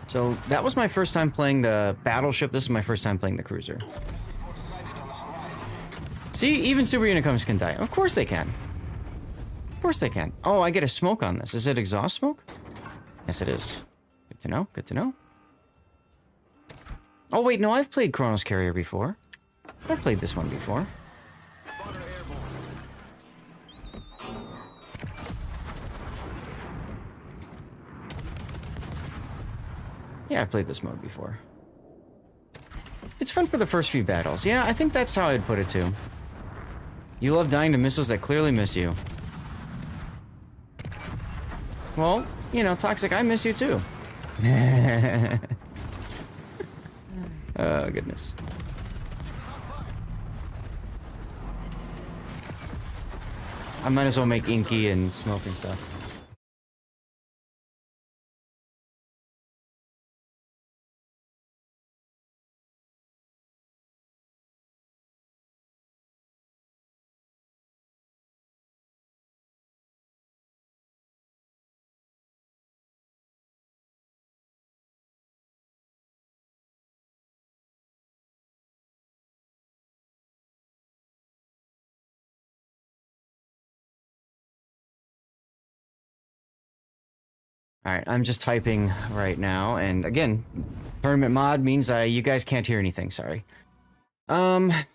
So that was my first time playing the Battleship. This is my first time playing the cruiser. See, even Super Unicoms can die. Of course they can. Of course they can. Oh, I get a smoke on this. Is it exhaust smoke? Yes, it is. Good to know, good to know. Oh wait, no, I've played Chronos Carrier before. I've played this one before. Spotter airborne. Yeah, I've played this mode before. It's fun for the first few battles. Yeah, I think that's how I'd put it too. You love dying to missiles that clearly miss you. Well, you know, Toxic, I miss you too. Oh, goodness. I might as well make Inky and smoke and stuff. Alright, I'm just typing right now, and again, tournament mod means you guys can't hear anything, sorry. Playoffs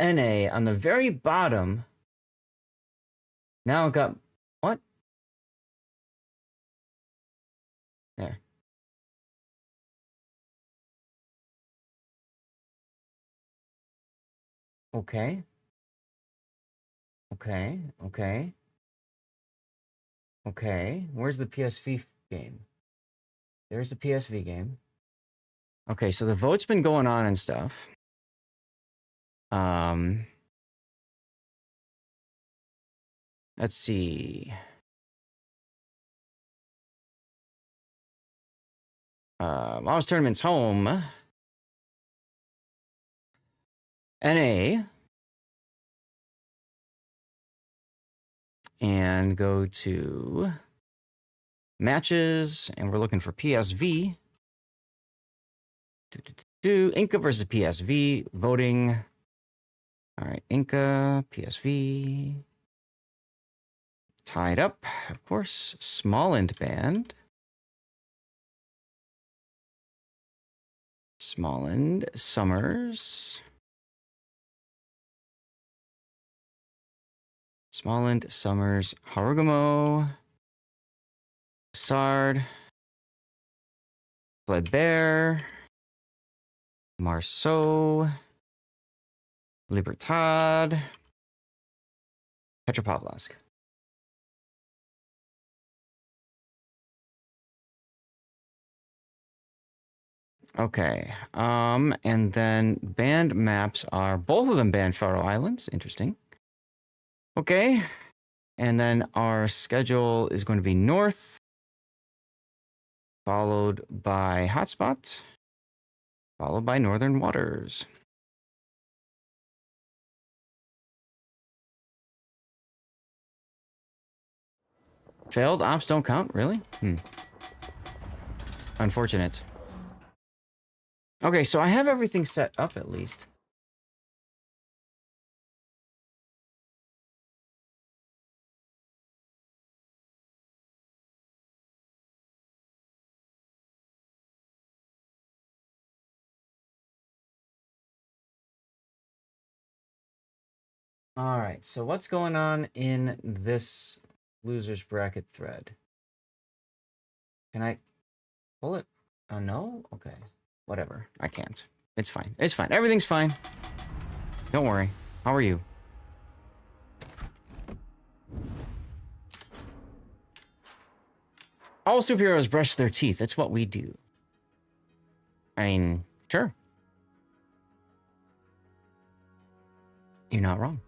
NA on the very bottom. Now I've got what? There. Okay. Okay, okay. Okay, where's the PSV game? There's the PSV game. Okay, so the vote's been going on and stuff. Let's see. Mom's Tournament's home. NA. And go to matches, and we're looking for PSV. Inca versus PSV, voting. All right, Inca, PSV. Tied up, of course. Smallland band. Smallland, Summers. Smallland, Summers, Harugamo, Sard, Flebert, Marceau, Libertad, Petropavlovsk. Okay, and then banned maps are, both of them banned Faroe Islands, interesting. Okay, and then our schedule is going to be north, followed by hotspot, followed by northern waters. Failed ops don't count, really? Unfortunate. Okay, so I have everything set up at least. All right, so what's going on in this losers bracket thread? Can I pull it? Oh, no? Okay. Whatever. I can't. It's fine. It's fine. Everything's fine. Don't worry. How are you? All superheroes brush their teeth. That's what we do. I mean, sure. You're not wrong.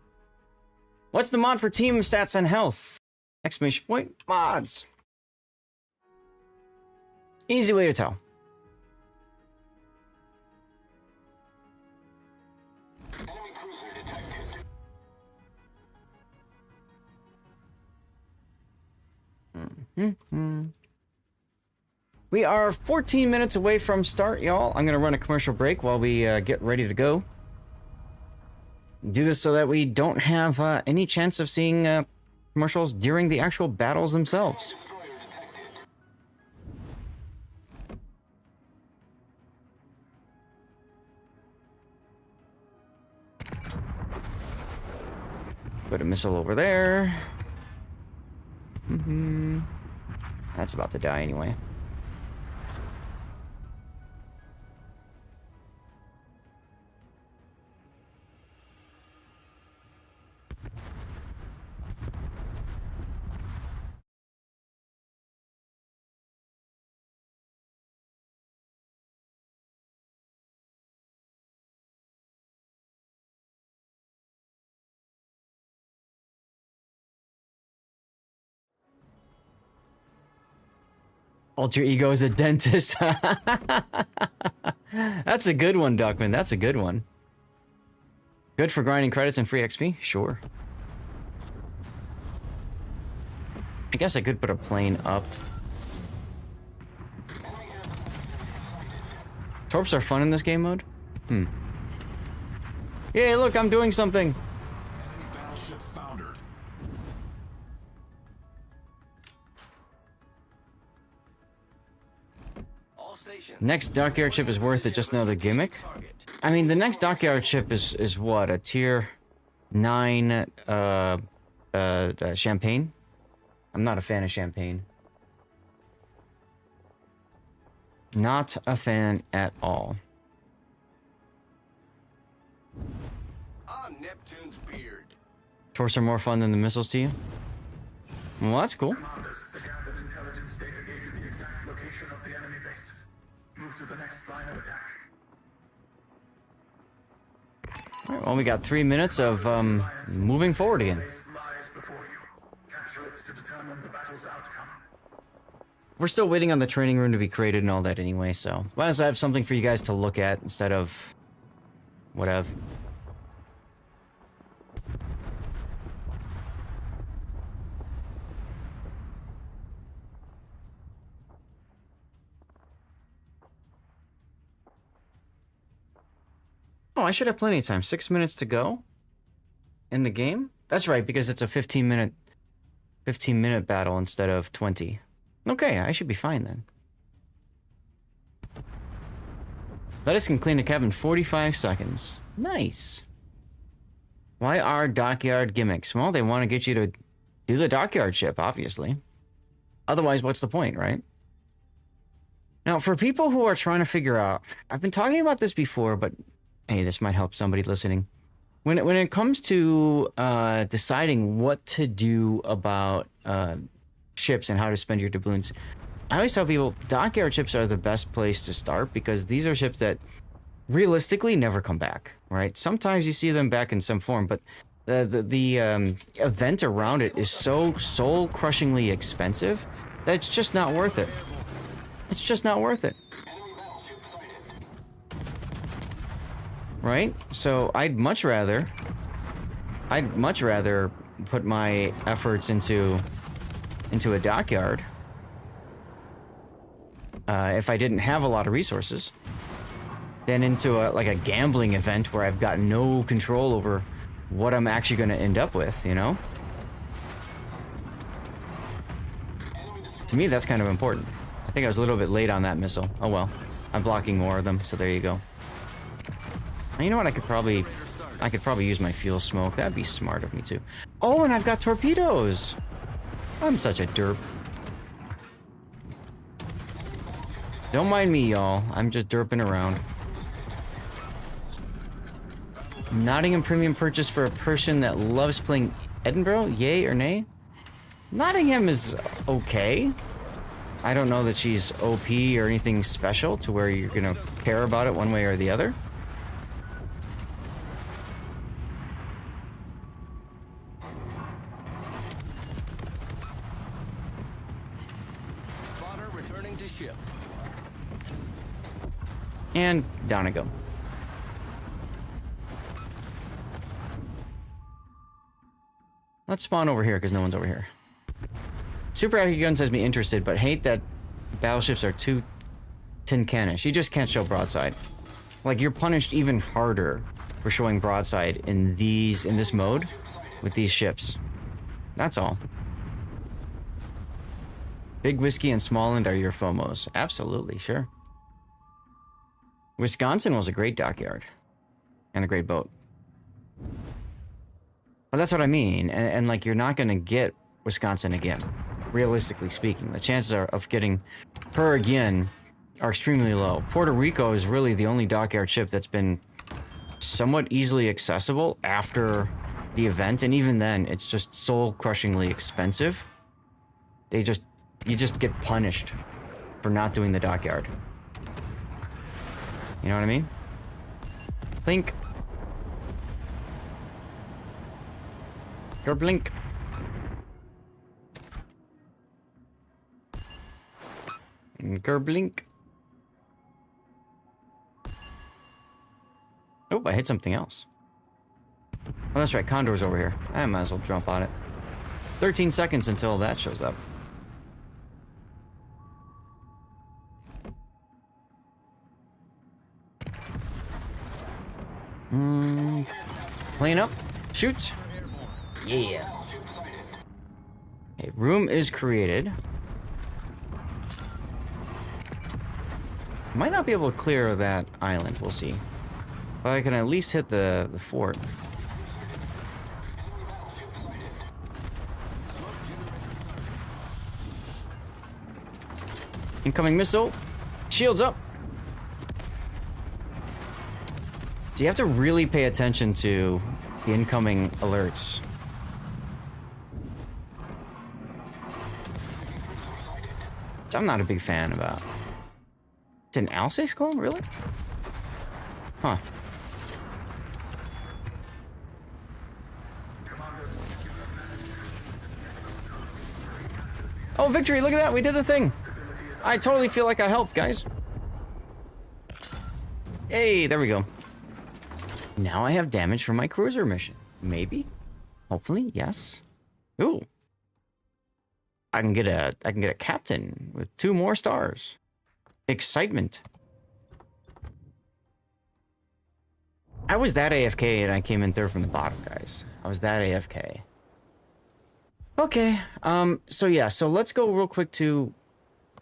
What's the mod for team stats and health? Exclamation point. Mods. Easy way to tell. Enemy cruiser detected. We are 14 minutes away from start, y'all. I'm going to run a commercial break while we get ready to go. Do this so that we don't have any chance of seeing commercials during the actual battles themselves. Put a missile over there. That's about to die anyway. Alter ego is a dentist. That's a good one, Duckman. That's a good one. Good for grinding credits and free XP? Sure. I guess I could put a plane up. Torps are fun in this game mode? Yay, look, I'm doing something! Enemy battleship foundered. All stations. Next dockyard ship is worth it, just another gimmick? Target. I mean, the next dockyard ship is what? A tier 9 champagne? I'm not a fan of champagne. Not a fan at all. On Neptune's beard. Torps are more fun than the missiles to you? Well, that's cool. Commanders, the gathered intelligence data gave you the exact location of the enemy base. Move to the next line of attack. Alright, well, we got 3 minutes of moving forward again. Base lies before you. Capture it to determine the battle's outcome. We're still waiting on the training room to be created and all that anyway, so why don't I have something for you guys to look at instead of whatever. Oh, I should have plenty of time. 6 minutes to go in the game? That's right, because it's a 15-minute battle instead of 20. Okay, I should be fine then. Lettuce can clean a cab in 45 seconds. Nice. Why are dockyard gimmicks? Well, they want to get you to do the dockyard ship, obviously. Otherwise, what's the point, right? Now, for people who are trying to figure out, I've been talking about this before, but hey, this might help somebody listening. When it comes to deciding what to do about ships and how to spend your doubloons, I always tell people dockyard ships are the best place to start because these are ships that realistically never come back, right? Sometimes you see them back in some form, but the event around it is so soul-crushingly expensive that it's just not worth it. It's just not worth it. Right? So I'd much rather put my efforts into a dockyard if I didn't have a lot of resources than into like a gambling event where I've got no control over what I'm actually going to end up with, you know? To me, that's kind of important. I think I was a little bit late on that missile. Oh well. I'm blocking more of them, so there you go. You know what? I could probably use my fuel smoke. That'd be smart of me too. Oh, and I've got torpedoes. I'm such a derp. Don't mind me, y'all. I'm just derping around. Nottingham premium purchase for a person that loves playing Edinburgh? Yay or nay? Nottingham is okay. I don't know that she's OP or anything special to where you're gonna care about it one way or the other. Spotter returning to ship. And down I go. Let's spawn over here because no one's over here. Super Aki Gun says me interested, but hate that battleships are too tin canish. You just can't show broadside. Like, you're punished even harder for showing broadside in this mode with these ships. That's all. Big Whiskey and Smallland are your FOMOs. Absolutely, sure. Wisconsin was a great dockyard. And a great boat. But that's what I mean. And like, you're not going to get Wisconsin again. Realistically speaking. The chances of getting her again are extremely low. Puerto Rico is really the only dockyard ship that's been somewhat easily accessible after the event. And even then, it's just soul-crushingly expensive. You just get punished for not doing the dockyard. You know what I mean? Blink. Blink. Blink. Oh, I hit something else. Oh, that's right. Condor's over here. I might as well jump on it. 13 seconds until that shows up. Plane up. Shoot. Yeah. Okay, room is created. Might not be able to clear that island. We'll see. But I can at least hit the fort. Incoming missile. Shields up. So you have to really pay attention to the incoming alerts. Which I'm not a big fan about. It's an Alsace clone, really? Huh. Oh, victory! Look at that! We did the thing! I totally feel like I helped, guys. Hey, there we go. Now I have damage from my cruiser mission. Maybe? Hopefully, yes. Ooh. I can get a captain with 2 more stars. Excitement. I was that AFK and I came in 3rd from the bottom, guys. I was that AFK. Okay, so yeah, so let's go real quick to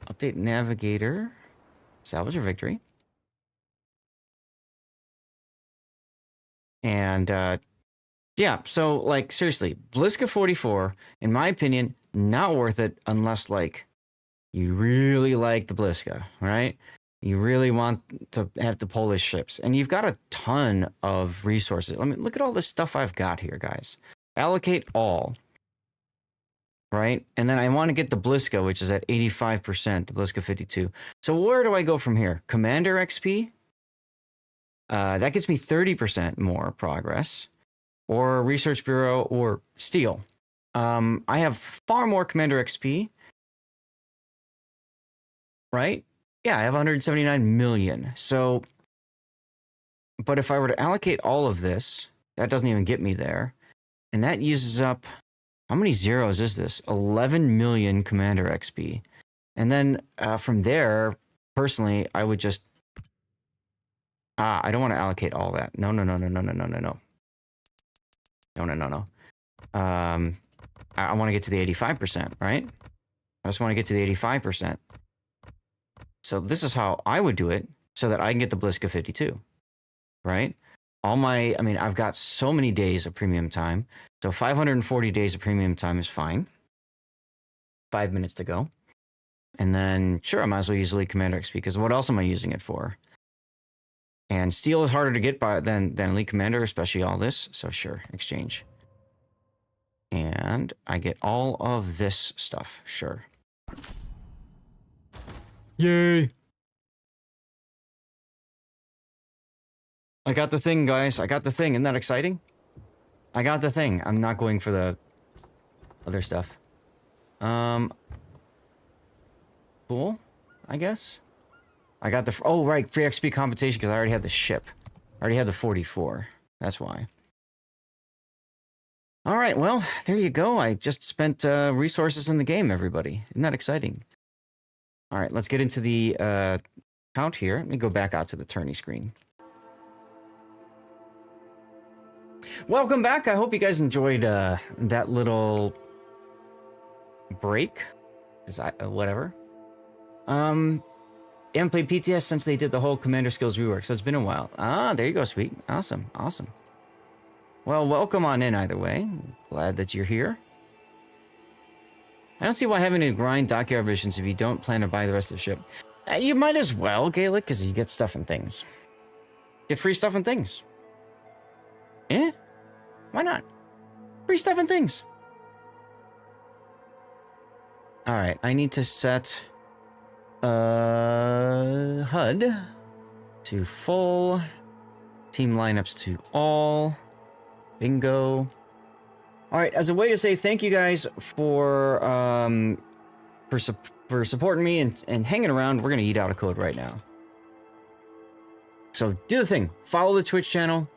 update navigator. Salvage or victory. And, yeah, so, like, seriously, Bliska 44, in my opinion, not worth it unless, like, you really like the Bliska, right? You really want to have the Polish ships. And you've got a ton of resources. I mean, look at all this stuff I've got here, guys. Allocate all. Right? And then I want to get the Bliska, which is at 85%, the Bliska 52. So where do I go from here? Commander XP? That gets me 30% more progress. Or Research Bureau or Steel. I have far more Commander XP. Right? Yeah, I have 179 million. So, but if I were to allocate all of this, that doesn't even get me there. And that uses up, how many zeros is this? 11 million Commander XP. And then from there, personally, I would just, I don't want to allocate all that. No. I want to get to the 85%, right? I just want to get to the 85%. So this is how I would do it so that I can get the Bliska 52, right? I've got so many days of premium time. So 540 days of premium time is fine. 5 minutes to go. And then, sure, I might as well use Elite Commander XP because what else am I using it for? And Steel is harder to get by than Elite Commander, especially all this. So sure, exchange. And I get all of this stuff, sure. Yay! I got the thing, guys. I got the thing. Isn't that exciting? I got the thing. I'm not going for the other stuff. Cool, I guess. I got the... Oh, right. Free XP compensation because I already had the ship. I already had the 44. That's why. All right, well, there you go. I just spent resources in the game, everybody. Isn't that exciting? All right, let's get into the count here. Let me go back out to the tourney screen. Welcome back. I hope you guys enjoyed that little break. Whatever. Haven't played PTS since they did the whole commander skills rework, so it's been a while. Ah, there you go, sweet. Awesome, awesome. Well, welcome on in either way. Glad that you're here. I don't see why having to grind dockyard missions if you don't plan to buy the rest of the ship. You might as well, Gaelic, because you get stuff and things. Get free stuff and things. Eh? Why not? Free stuff and things. Alright, I need to set HUD to full. Team lineups to all. Bingo. Alright, as a way to say thank you guys for supporting me and hanging around, we're gonna eat out a code right now. So do the thing. Follow the Twitch channel.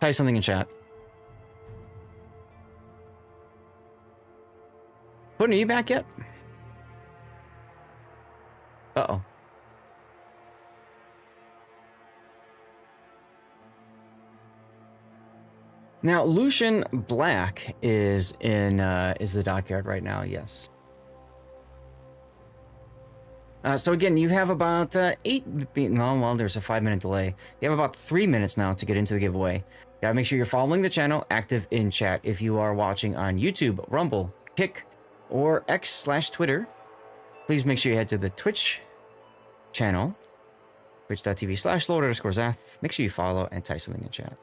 Type something in chat. Putting you back yet? Uh-oh. Now, Lucian Black is in is the dockyard right now, yes. So again, you have about there's a 5-minute delay. You have about 3 minutes now to get into the giveaway. Gotta make sure you're following the channel, active in chat. If you are watching on YouTube, Rumble, Kick, or X/Twitter, please make sure you head to the Twitch channel, twitch.tv/Lord_Zath. Make sure you follow and type something in chat.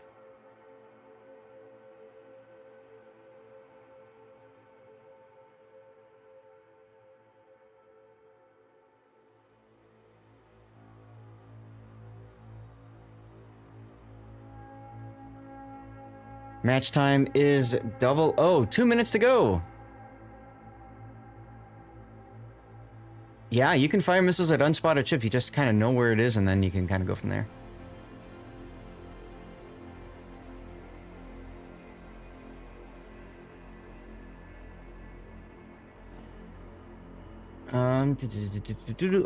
Match time is 00. 2 minutes to go. Yeah, you can fire missiles at unspotted ships. You just kind of know where it is, and then you can kind of go from there.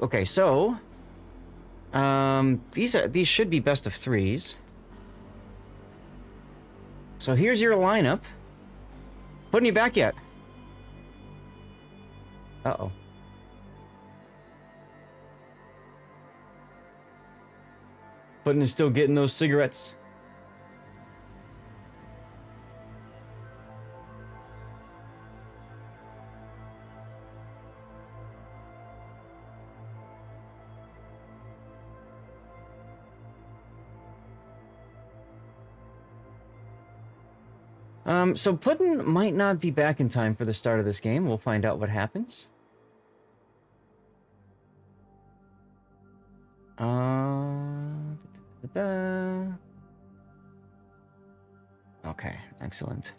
Okay, so these should be best of 3s. So here's your lineup. Putting you back yet? Uh-oh. Putin is still getting those cigarettes. So Putin might not be back in time for the start of this game. We'll find out what happens. Okay, excellent.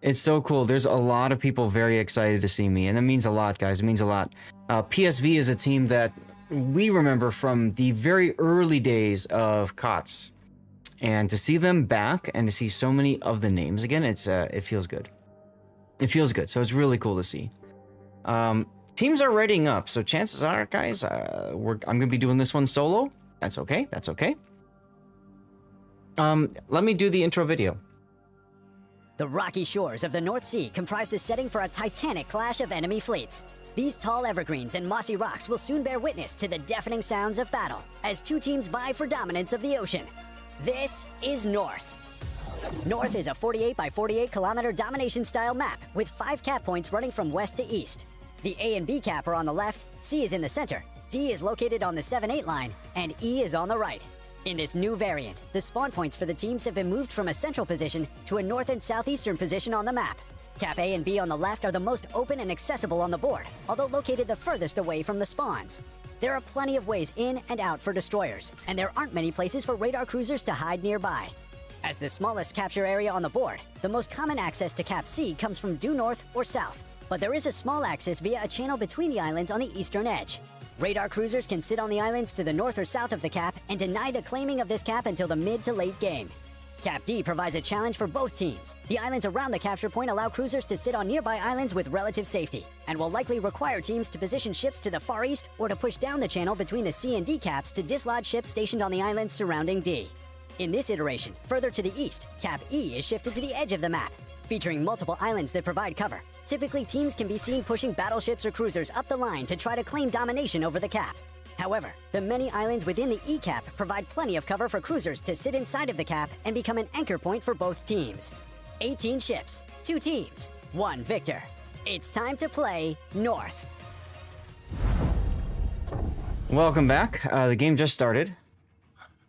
It's so cool. There's a lot of people very excited to see me, and it means a lot, guys. It means a lot. PSV is a team that we remember from the very early days of KOTS. And to see them back and to see so many of the names again, it feels good. It feels good, so it's really cool to see. Teams are readying up, so chances are, guys, I'm going to be doing this one solo. That's okay, that's okay. Let me do the intro video. The rocky shores of the North Sea comprise the setting for a titanic clash of enemy fleets. These tall evergreens and mossy rocks will soon bear witness to the deafening sounds of battle, as two teams vie for dominance of the ocean. This is North. North is a 48 by 48 kilometer domination-style map with 5 cap points running from west to east. The A and B cap are on the left, C is in the center, D is located on the 7-8 line, and E is on the right. In this new variant, the spawn points for the teams have been moved from a central position to a north and southeastern position on the map. Cap A and B on the left are the most open and accessible on the board, although located the furthest away from the spawns. There are plenty of ways in and out for destroyers, and there aren't many places for radar cruisers to hide nearby. As the smallest capture area on the board, the most common access to Cap C comes from due north or south, but there is a small access via a channel between the islands on the eastern edge. Radar cruisers can sit on the islands to the north or south of the cap and deny the claiming of this cap until the mid to late game. Cap D provides a challenge for both teams. The islands around the capture point allow cruisers to sit on nearby islands with relative safety, and will likely require teams to position ships to the far east or to push down the channel between the C and D caps to dislodge ships stationed on the islands surrounding D. In this iteration, further to the east, Cap E is shifted to the edge of the map, featuring multiple islands that provide cover. Typically, teams can be seen pushing battleships or cruisers up the line to try to claim domination over the cap. However, the many islands within the E-cap provide plenty of cover for cruisers to sit inside of the cap and become an anchor point for both teams. 18 ships, 2 teams, 1 victor. It's time to play North. Welcome back. The game just started.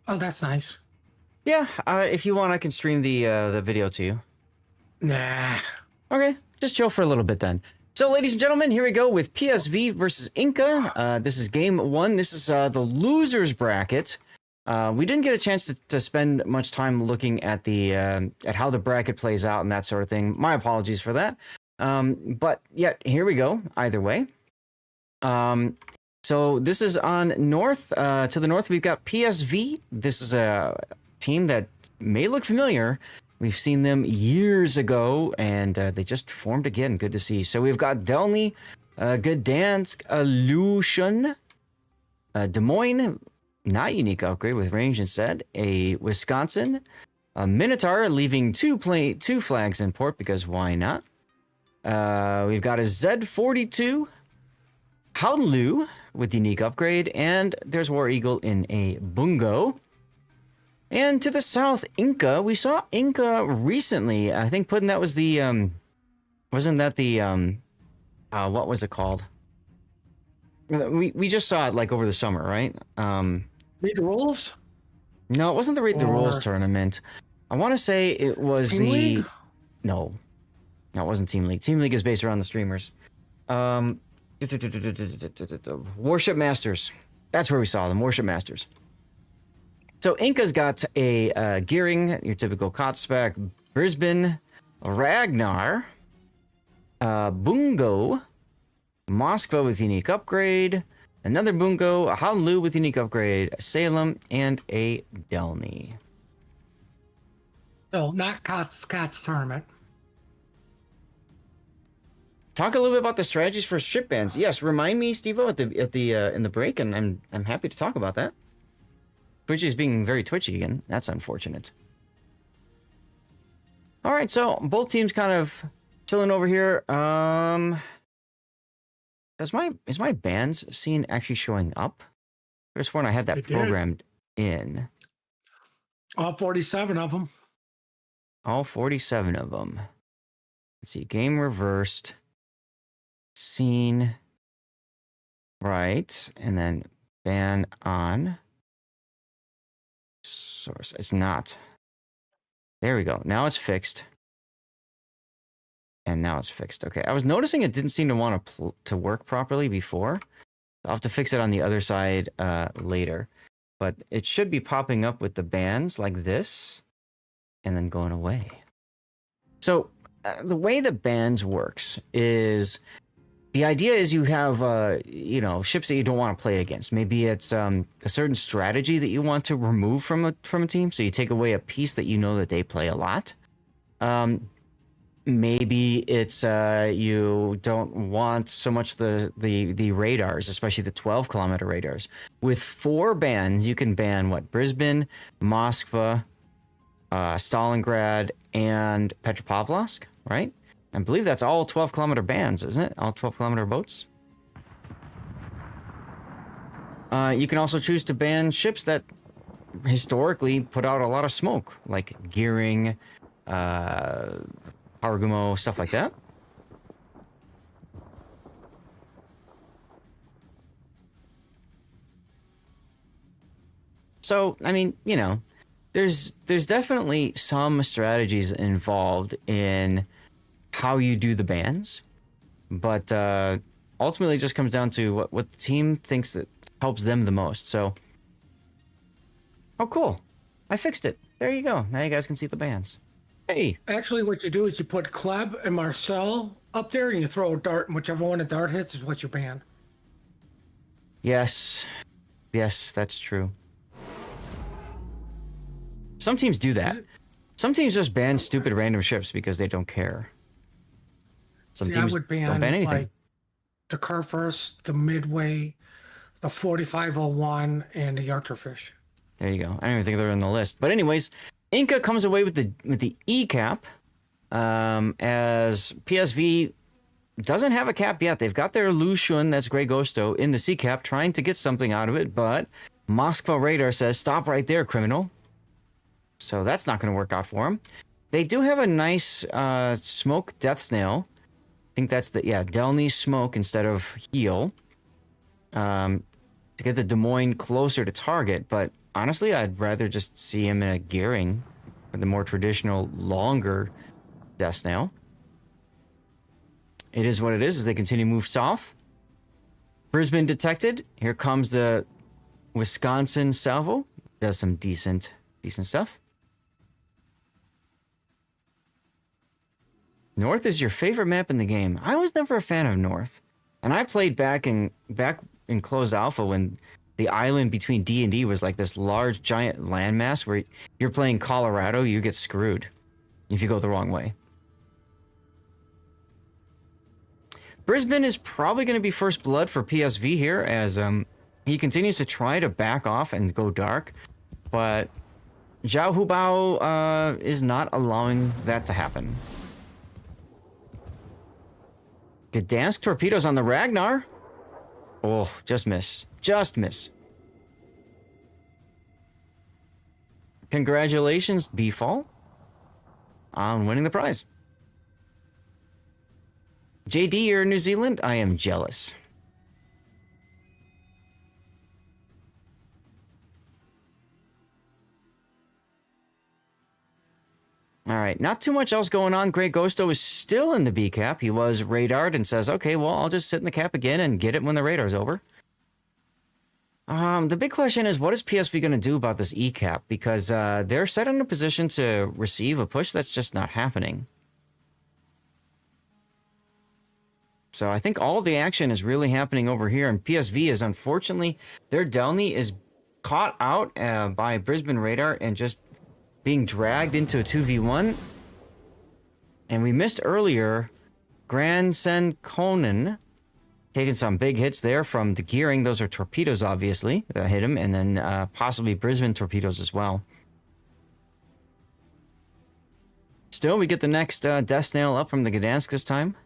Oh, that's nice. Yeah, if you want, I can stream the video to you. Nah. Okay, just chill for a little bit then. So, ladies and gentlemen, here we go with PSV versus Inca. This is game 1. This is the losers bracket. We didn't get a chance to spend much time looking at the at how the bracket plays out and that sort of thing. My apologies for that. But yet, here we go. Either way. So this is on north. To the north, we've got PSV. This is a team that may look familiar. We've seen them years ago, and they just formed again. Good to see. So we've got Delny, Gdansk, Aleutian, Des Moines, not unique upgrade with range instead, a Wisconsin, a Minotaur leaving two flags in port because why not? We've got a Z42, Howlu with unique upgrade, and there's War Eagle in a Bungo. And to the south, Inca. We saw Inca recently. I think Puddin', that was the, wasn't that the, what was it called? We just saw it like over the summer, right? Read the rules? No, it wasn't the Read the Rules tournament. I want to say it was Team League? No, it wasn't Team League. Team League is based around the streamers. Warship Masters. That's where we saw them, Warship Masters. So Inca's got a gearing, your typical KOTS spec, Brisbane, Ragnar, Bungo, Moskva with unique upgrade, another Bungo, a Honolulu with unique upgrade, a Salem, and a Delny. So, not COTS tournament. Talk a little bit about the strategies for ship bans. Yes, remind me, Steve-O, at the in the break, and I'm happy to talk about that. Twitchy is being very twitchy again. That's unfortunate. All right, so both teams kind of chilling over here. Is my bans scene actually showing up? I just sworn I had that programmed in. All 47 of them. All 47 of them. Let's see. Game reversed. Scene. Right. And then ban on. Source. It's not. There we go. Now it's fixed. And now it's fixed. Okay. I was noticing it didn't seem to want to work properly before. I'll have to fix it on the other side later. But it should be popping up with the bans like this. And then going away. So the way the bans works is the idea is you have ships that you don't want to play against. Maybe it's a certain strategy that you want to remove from a team, so you take away a piece that you know that they play a lot. Maybe it's you don't want so much the radars, especially the 12-kilometer radars. With 4 bans, you can ban what? Brisbane, Moskva, Stalingrad, and Petropavlovsk, right? I believe that's all 12-kilometer bans, isn't it? All 12-kilometer boats. You can also choose to ban ships that historically put out a lot of smoke, like gearing, Paragumo, stuff like that. So, I mean, there's definitely some strategies involved in how you do the bans, but ultimately it just comes down to what the team thinks that helps them the most. So, oh cool, I fixed it. There you go. Now you guys can see the bans. Hey. Actually, what you do is you put Kleb and Marcel up there, and you throw a dart, and whichever one the dart hits is what you ban. Yes, that's true. Some teams do that. Some teams just ban stupid random ships because they don't care. Some teams I would ban, don't ban anything. Like the Kerfurst, the Midway, the 4501, and the Archerfish. There you go. I don't even think they're on the list. But anyways, Inca comes away with the E-cap. as PSV doesn't have a cap yet. They've got their Lu Xun, that's Grey Ghosto, in the sea cap, trying to get something out of it, but Moskva radar says, stop right there, criminal. So that's not going to work out for them. They do have a nice smoke death snail. I think that's the, yeah, Delny smoke instead of heal. To get the Des Moines closer to target, but honestly, I'd rather just see him in a gearing for the more traditional, longer death snail. It is what it is as they continue to move south. Brisbane detected. Here comes the Wisconsin salvo. Does some decent stuff. North is your favorite map in the game. I was never a fan of North. And I played back in closed alpha when the island between D and D was like this large giant landmass where you're playing Colorado, you get screwed if you go the wrong way. Brisbane is probably going to be first blood for PSV here as he continues to try to back off and go dark, but Zhao Hubao is not allowing that to happen. Gdansk torpedoes on the Ragnar. Oh, just miss. Just miss. Congratulations, B-Fall, on winning the prize. JD, you're in New Zealand? I am jealous. All right, not too much else going on. Grey Ghosto is still in the B cap. He was radared and says, okay, well, I'll just sit in the cap again and get it when the radar's over. The big question is, what is PSV going to do about this E cap? Because they're set in a position to receive a push that's just not happening. So I think all the action is really happening over here, and PSV is, unfortunately, their Delny is caught out by Brisbane radar and just being dragged into a 2v1. And we missed earlier Grand Sen Konen taking some big hits there from the gearing. Those are torpedoes, obviously, that hit him, and then possibly Brisbane torpedoes as well. Still, we get the next Death Snail up from the Gdansk this time.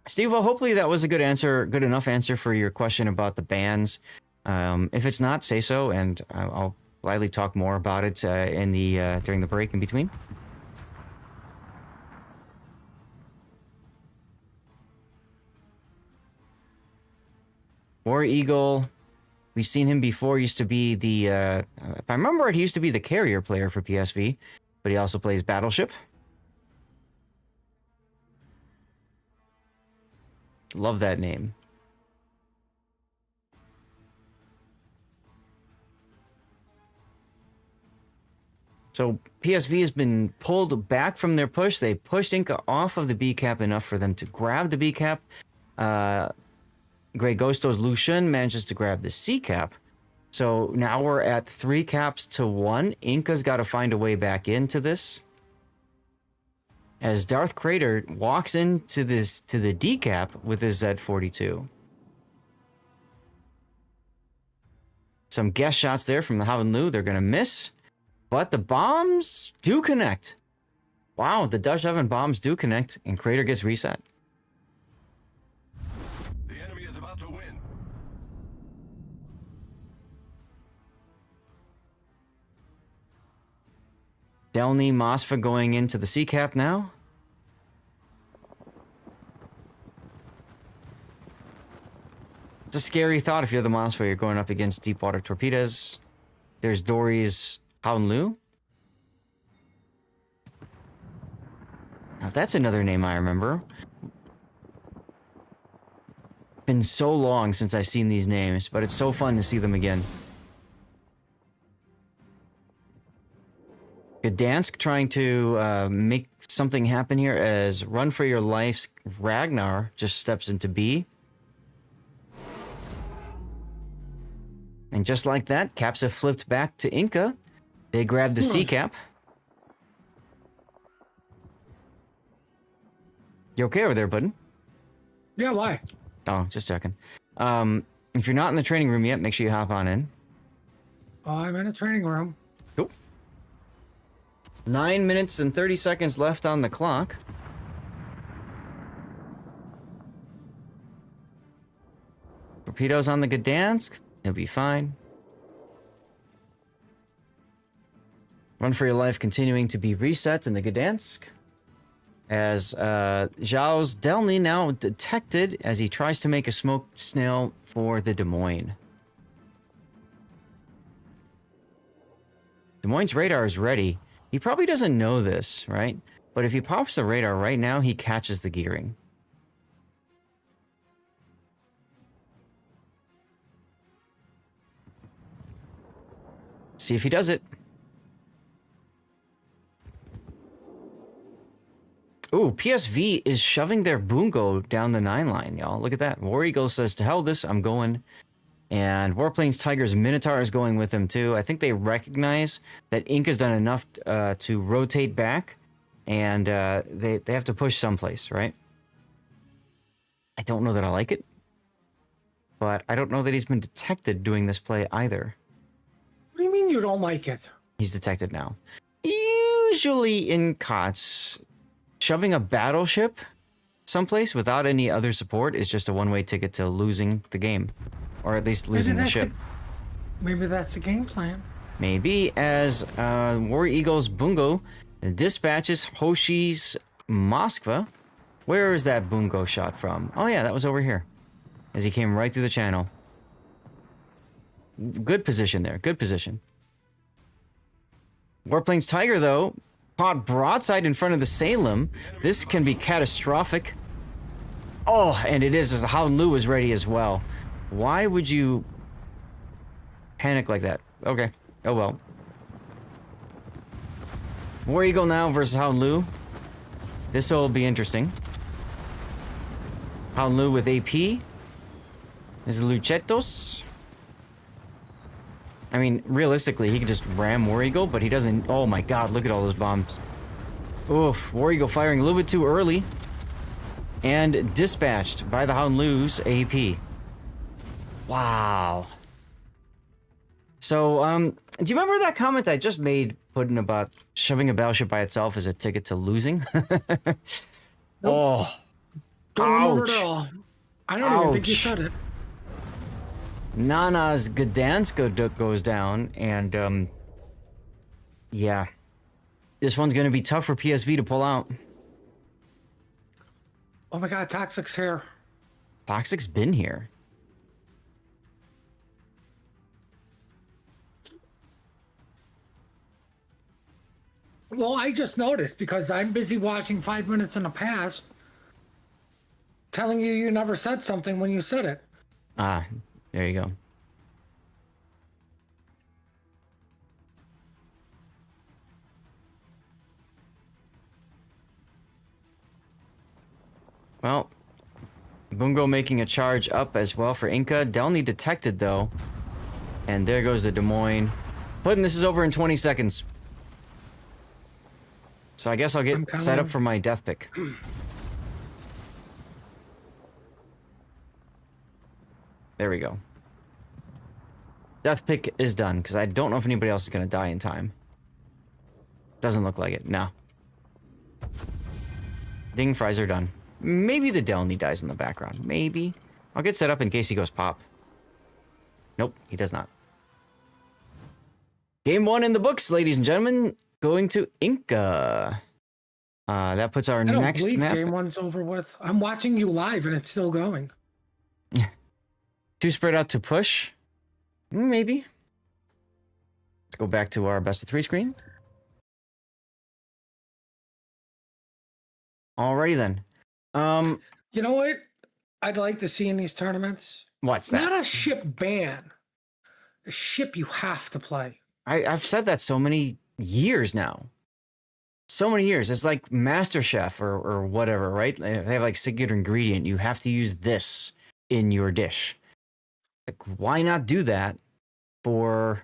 Steve, well, hopefully that was a good answer, good enough answer for your question about the bans. If it's not, say so, and I'll gladly talk more about it in the during the break in between. War Eagle, we've seen him before. Used to be the, if I remember right, he used to be the carrier player for PSV, but he also plays Battleship. Love that name. So PSV has been pulled back from their push. They pushed Inca off of the B cap enough for them to grab the B cap. Grey Ghosto's Lu Xun manages to grab the C cap. So now we're at 3 caps to 1. Inca's got to find a way back into this. As Darth Crater walks into this to the D cap with his Z42. Some guess shots there from the Havan Lu. They're going to miss. But the bombs do connect. Wow, the Dutch oven bombs do connect, and Crater gets reset. The enemy is about to win. Delny Mosfa going into the C cap now. It's a scary thought if you're the Mosfa. You're going up against deep water torpedoes. There's Dory's Haunlu. Now that's another name I remember. Been so long since I've seen these names, but it's so fun to see them again. Gdansk trying to make something happen here as Run for Your Life's Ragnar just steps into B. And just like that, caps have flipped back to Inca. They grab the C cap. You okay over there, bud? Yeah, why? Oh, just checking. If you're not in the training room yet, make sure you hop on in. Oh, I'm in a training room. Cool. 9 minutes and 30 seconds left on the clock. Torpedoes on the Gdansk. He'll be fine. Run for your life continuing to be reset in the Gdansk. As Zhao's Delny now detected as he tries to make a smoke snail for the Des Moines. Des Moines' radar is ready. He probably doesn't know this, right? But if he pops the radar right now, he catches the gearing. See if he does it. Ooh, PSV is shoving their Bungo down the 9 line, y'all. Look at that. War Eagle says, to hell with this, I'm going. And Warplanes Tiger's Minotaur is going with him too. I think they recognize that Inca's done enough to rotate back. And they have to push someplace, right? I don't know that I like it. But I don't know that he's been detected doing this play either. What do you mean you don't like it? He's detected now. Usually in KOTS, shoving a battleship someplace without any other support is just a one-way ticket to losing the game. Or at least losing the ship. Maybe that's the game plan. Maybe, as War Eagle's Bungo dispatches Hoshi's Moskva. Where is that Bungo shot from? Oh yeah, that was over here. As he came right through the channel. Good position there, good position. Warplanes Tiger, though, caught broadside in front of the Salem. This can be catastrophic. Oh, and it is, as the Howden Lu is ready as well. Why would you panic like that? Okay. Oh well. War Eagle now versus Howden Lu. This will be interesting. Howden Lu with AP. Is Luchetos. I mean, realistically, he could just ram War Eagle, but he doesn't. Oh my god, look at all those bombs. Oof, War Eagle firing a little bit too early. And dispatched by the Howden Lu's AP. Wow. So, do you remember that comment I just made, putting about shoving a battleship by itself as a ticket to losing? Nope. Oh. Don't remember Ouch. it all. I don't even think you said it. Nana's Gdansk goes down, and, yeah. This one's gonna be tough for PSV to pull out. Oh my god, Toxic's here. Toxic's been here. Well, I just noticed because I'm busy watching 5 minutes in the past, telling you never said something when you said it. Ah, there you go. Well, Bungo making a charge up as well for Inca. Delny detected, though. And there goes the Des Moines. Putting this is over in 20 seconds. So I guess I'll get set up for my death pick. There we go. Death pick is done, because I don't know if anybody else is going to die in time. Doesn't look like it, no. Ding fries are done. Maybe the Delny dies in the background. Maybe. I'll get set up in case he goes pop. Nope, he does not. Game 1 in the books, ladies and gentlemen. Going to Inca. That puts our I don't next believe map. game 1's over with. I'm watching you live and it's still going. Too spread out to push? Maybe. Let's go back to our best of 3 screen. Alrighty then. You know what I'd like to see in these tournaments? What's that? Not a ship ban. A ship you have to play. I've said that so many years now. So many years. It's like MasterChef or whatever, right? They have like secret ingredient. You have to use this in your dish. Like, why not do that for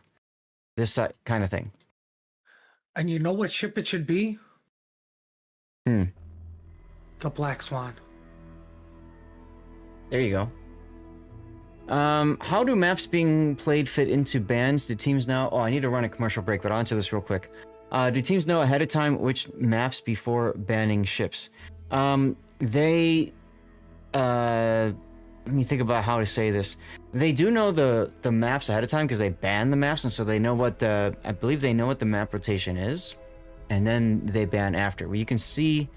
this kind of thing? And you know what ship it should be? The Black Swan. There you go. How do maps being played fit into bans? Do teams know? Oh, I need to run a commercial break, but I'll answer this real quick. Do teams know ahead of time which maps before banning ships? They, let me think about how to say this. They do know the maps ahead of time because they ban the maps, and so they know what I believe they know what the map rotation is, and then they ban after. Well, you can see,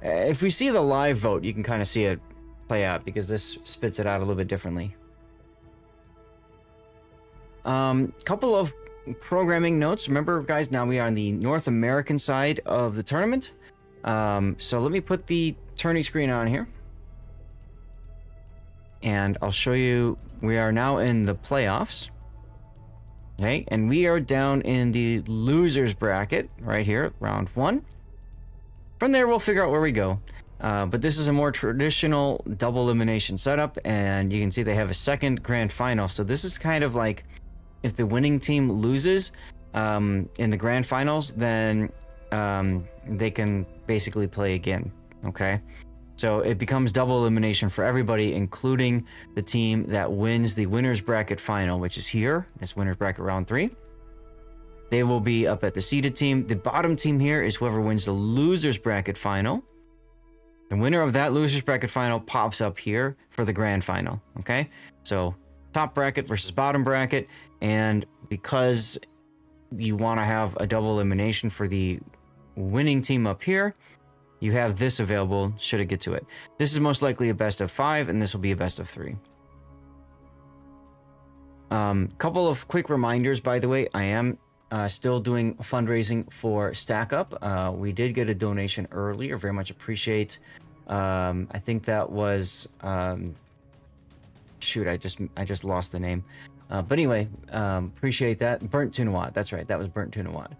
if we see the live vote, you can kind of see it play out because this spits it out a little bit differently. Couple of programming notes. Remember, guys, now we are on the North American side of the tournament. So let me put the tourney screen on here. And I'll show you, we are now in the playoffs. Okay, and we are down in the losers bracket right here, round 1. From there, we'll figure out where we go. But this is a more traditional double elimination setup, and you can see they have a second grand final. So this is kind of like, if the winning team loses in the grand finals, then they can basically play again, okay? So it becomes double elimination for everybody, including the team that wins the winner's bracket final, which is here. It's winner's bracket round 3. They will be up at the seeded team. The bottom team here is whoever wins the loser's bracket final. The winner of that loser's bracket final pops up here for the grand final, okay? So top bracket versus bottom bracket, and because you want to have a double elimination for the winning team up here, you have this available should it get to it. This is most likely a best of 5, and this will be a best of 3. Couple of quick reminders, by the way. I am still doing fundraising for Stack Up. We did get a donation earlier. Very much appreciate. I think that was shoot, I just lost the name. But anyway, appreciate that. Burnt Tuna Wad. That's right. That was Burnt Tuna Wad.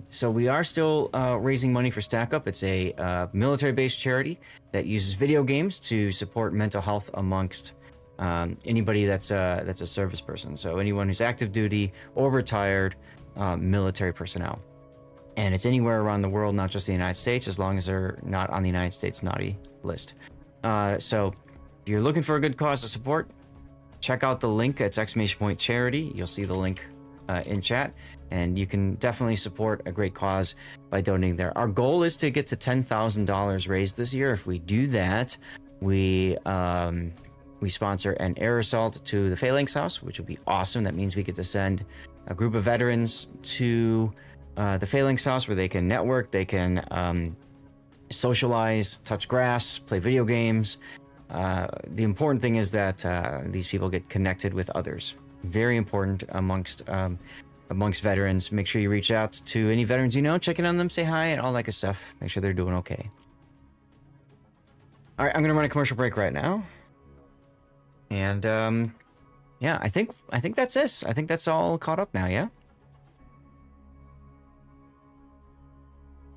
So we are still raising money for Stack Up. It's a military-based charity that uses video games to support mental health amongst anybody that's a service person. So anyone who's active duty or retired military personnel. And it's anywhere around the world, not just the United States, as long as they're not on the United States naughty list. So if you're looking for a good cause to support, check out the link. It's !point charity. You'll see the link in chat, and you can definitely support a great cause by donating there. Our goal is to get to $10,000 raised this year. If we do that, we sponsor an air assault to the Phalanx House, which will be awesome. That means we get to send a group of veterans to the Phalanx House where they can network, they can socialize, touch grass, play video games. The important thing is that these people get connected with others. Very important amongst veterans. Make sure you reach out to any veterans you know, check in on them, say hi, and all that good stuff. Make sure they're doing okay. All right, I'm gonna run a commercial break right now, and yeah, I think that's this. I think that's all caught up now. Yeah.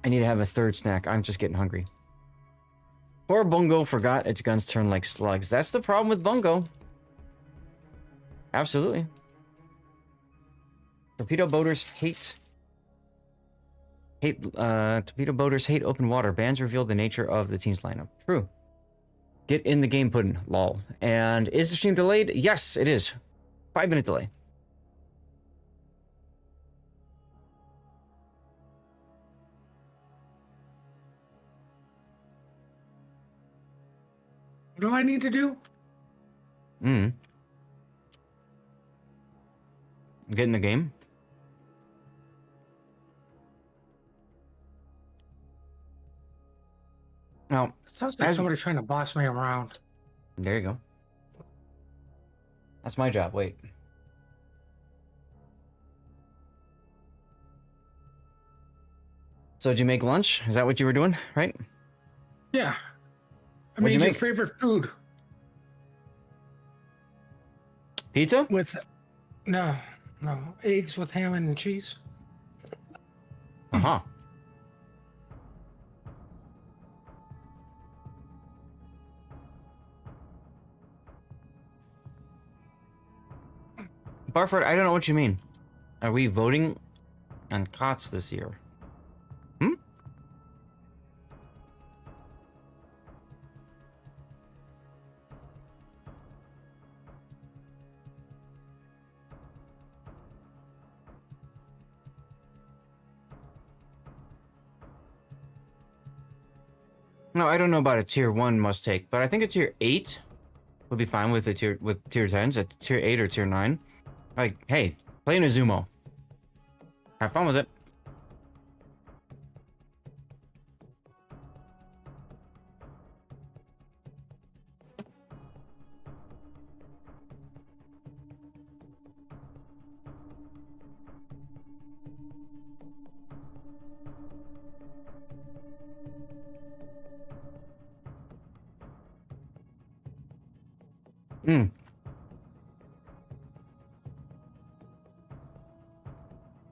I need to have a third snack. I'm just getting hungry. Poor Bungo forgot its guns turn like slugs. That's the problem with Bungo. Absolutely. Torpedo boaters hate open water. Bans reveal the nature of the team's lineup. True. Get in the game, puddin'. Lol. And is the stream delayed? Yes, it is. 5-minute delay. What do I need to do? Get in the game. Now, Sounds like somebody's trying to boss me around. there you go. That's my job. Wait. So did you make lunch? Is that what you were doing, right? Yeah. I What'd you made your make? favorite food Pizza? with no eggs with ham and cheese. Uh-huh. Barford, I don't know what you mean. Are we voting on KOTS this year? No, I don't know about a tier 1 must take, but I think a tier 8 would be fine with tier 10s. A tier 8 or tier 9. Like, hey, play in a Zumo. Have fun with it.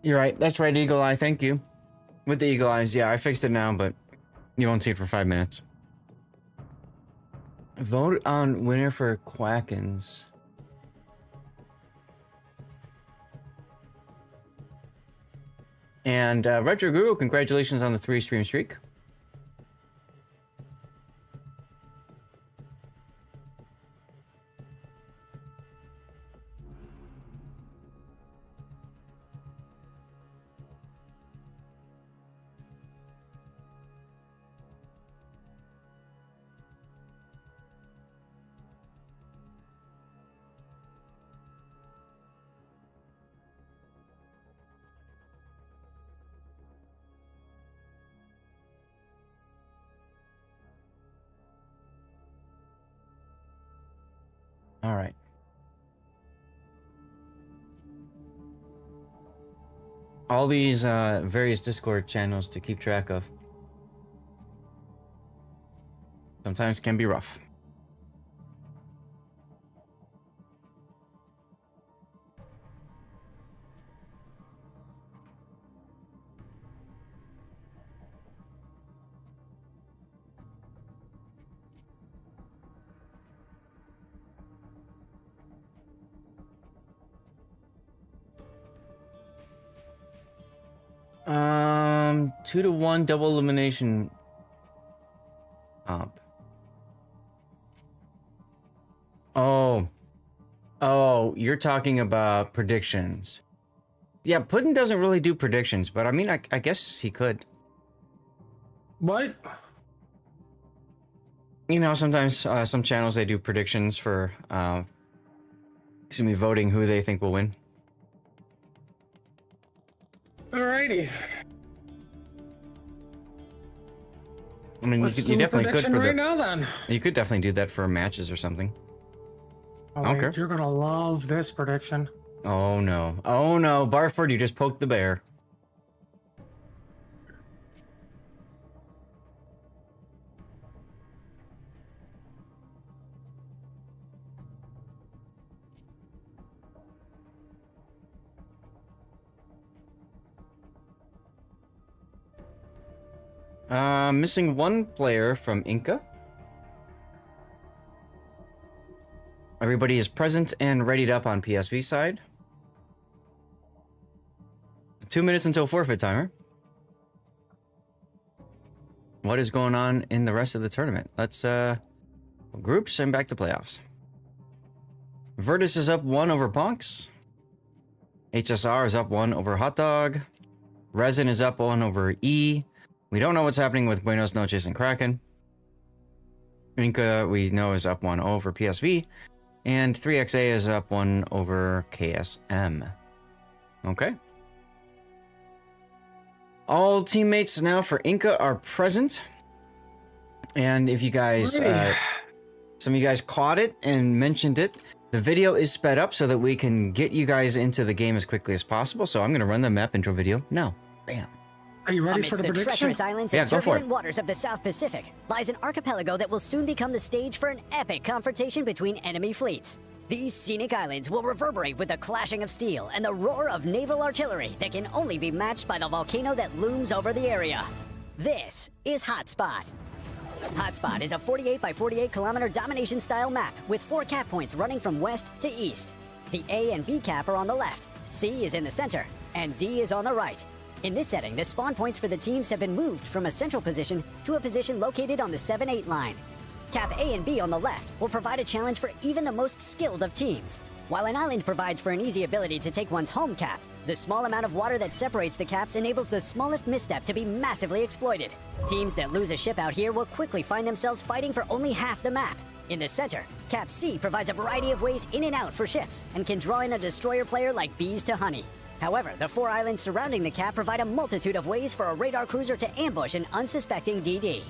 You're right. That's right, Eagle Eye. Thank you. With the Eagle Eyes, yeah, I fixed it now, but you won't see it for 5 minutes. Vote on winner for Quackens. And Retro Guru, congratulations on the 3 stream streak. All right. All these various Discord channels to keep track of. Sometimes can be rough. Um, 2-to-1 double elimination comp. Oh, you're talking about predictions. Yeah, Puddin doesn't really do predictions, but I mean, I guess he could. What? You know, sometimes some channels, they do predictions for, voting who they think will win. Alrighty. I mean, Let's you do a definitely could prediction for right now then. You could definitely do that for matches or something. Oh, Okay. wait, you're gonna love this prediction. Oh no. Oh no, Barford, you just poked the bear. Missing one player from Inca. Everybody is present and readied up on PSV side. 2 minutes until forfeit timer. What is going on in the rest of the tournament? Let's groups and back to playoffs. Virtus is up 1 over Punks. HSR is up 1 over Hot Dog. Resin is up 1 over E. We don't know what's happening with Buenos Noches and Kraken. Inca, we know, is up 1 over PSV. And 3XA is up 1 over KSM. Okay. All teammates now for Inca are present. And if you guys, some of you guys caught it and mentioned it, the video is sped up so that we can get you guys into the game as quickly as possible. So I'm going to run the map intro video now. Bam. Are you ready Amidst for the the prediction? treacherous islands Yeah, and go for turbulent it. waters of the South Pacific lies an archipelago that will soon become the stage for an epic confrontation between enemy fleets. These scenic islands will reverberate with the clashing of steel and the roar of naval artillery that can only be matched by the volcano that looms over the area. This is Hotspot. Hotspot is a 48 by 48 kilometer domination style map with 4 cap points running from west to east. The A and B cap are on the left, C is in the center, and D is on the right. In this setting, the spawn points for the teams have been moved from a central position to a position located on the 7-8 line. Cap A and B on the left will provide a challenge for even the most skilled of teams. While an island provides for an easy ability to take one's home cap, The small amount of water that separates the caps enables the smallest misstep to be massively exploited. Teams that lose a ship out here will quickly find themselves fighting for only half the map. In the center, Cap C provides a variety of ways in and out for ships and can draw in a destroyer player like bees to honey. However, the 4 islands surrounding the cap provide a multitude of ways for a radar cruiser to ambush an unsuspecting DD.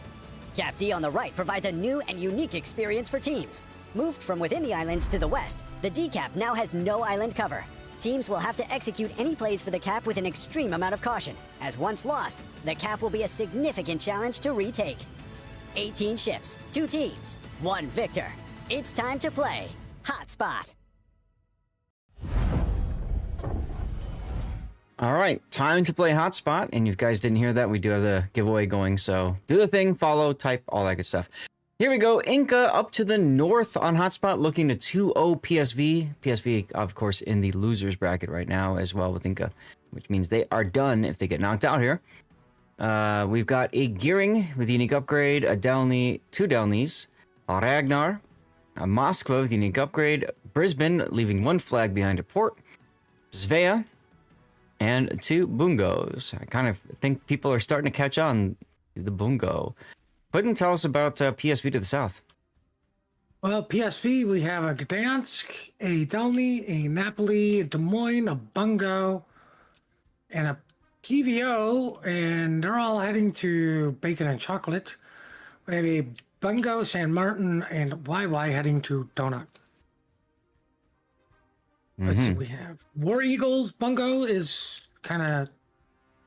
Cap D on the right provides a new and unique experience for teams. Moved from within the islands to the west, the D cap now has no island cover. Teams will have to execute any plays for the cap with an extreme amount of caution, as once lost, the cap will be a significant challenge to retake. 18 ships, 2 teams, 1 victor. It's time to play Hotspot. All right, time to play Hotspot. And you guys didn't hear that, we do have the giveaway going. So do the thing, follow, type, all that good stuff. Here we go. Inca up to the north on Hotspot, looking to 2-0 PSV. PSV, of course, in the losers bracket right now as well with Inca, which means they are done if they get knocked out here. We've got a Gearing with the unique upgrade, a Delny, 2 Delnys, a Ragnar, a Moskva with the unique upgrade, Brisbane leaving 1 flag behind a port, Svea, and 2 Bungos. I kind of think people are starting to catch on to the Bungo. Couldn't tell us about PSV to the south. Well, PSV, we have a Gdansk, a Delny, a Napoli, a Des Moines, a Bungo, and a PVO, and they're all heading to Bacon and Chocolate. We have a Bungo, San Martin, and YY heading to Donut. Let's see, we have War Eagles. Bungo is kind of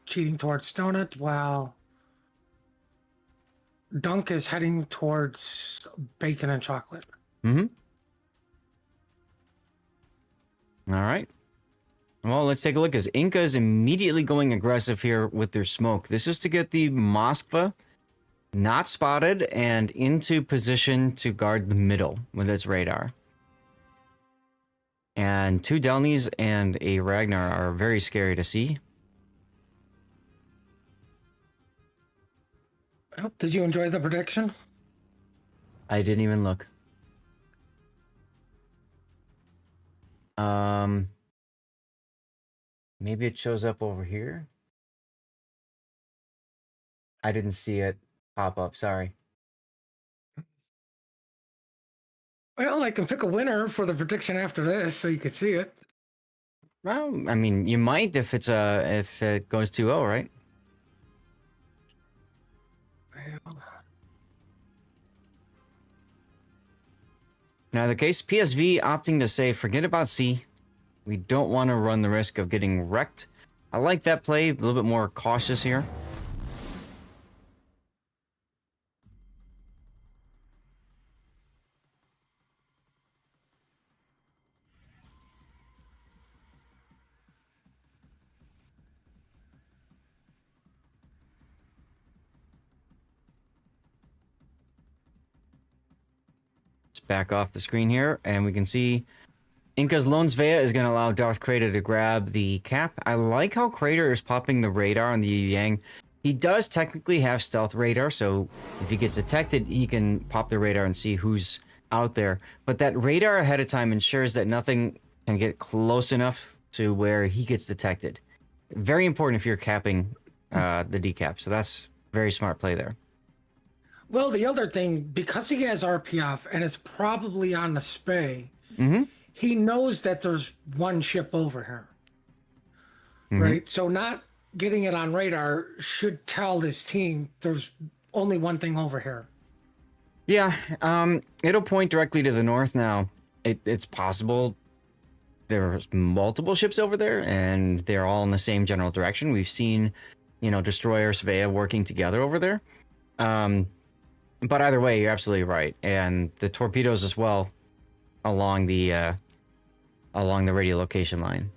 cheating towards Donut, while Dunk is heading towards Bacon and Chocolate. All right. Well, let's take a look, as Inca is immediately going aggressive here with their smoke. This is to get the Moskva not spotted and into position to guard the middle with its radar. And 2 Delnys and a Ragnar are very scary to see. Oh, did you enjoy the prediction? I didn't even look. Maybe it shows up over here. I didn't see it pop up, sorry. Well, I can pick a winner for the prediction after this, so you can see it. Well, I mean, you might if it's if it goes 2-0, right? Now, the case, PSV opting to say, forget about C. We don't want to run the risk of getting wrecked. I like that play, a little bit more cautious here. Back off the screen here, and we can see Inca's Lone Svea is going to allow Darth Crater to grab the cap. I like how Crater is popping the radar on the Yang. He does technically have stealth radar, so if he gets detected, he can pop the radar and see who's out there. But that radar ahead of time ensures that nothing can get close enough to where he gets detected. Very important if you're capping the decap, so that's very smart play there. Well, the other thing, because he has RPF and it's probably on the Spey, he knows that there's 1 ship over here. Right? So not getting it on radar should tell this team there's only 1 thing over here. Yeah, it'll point directly to the north now. It's possible there's multiple ships over there, and they're all in the same general direction. We've seen, you know, Destroyer, Svea working together over there. But either way, you're absolutely right. And the torpedoes as well along the radiolocation line.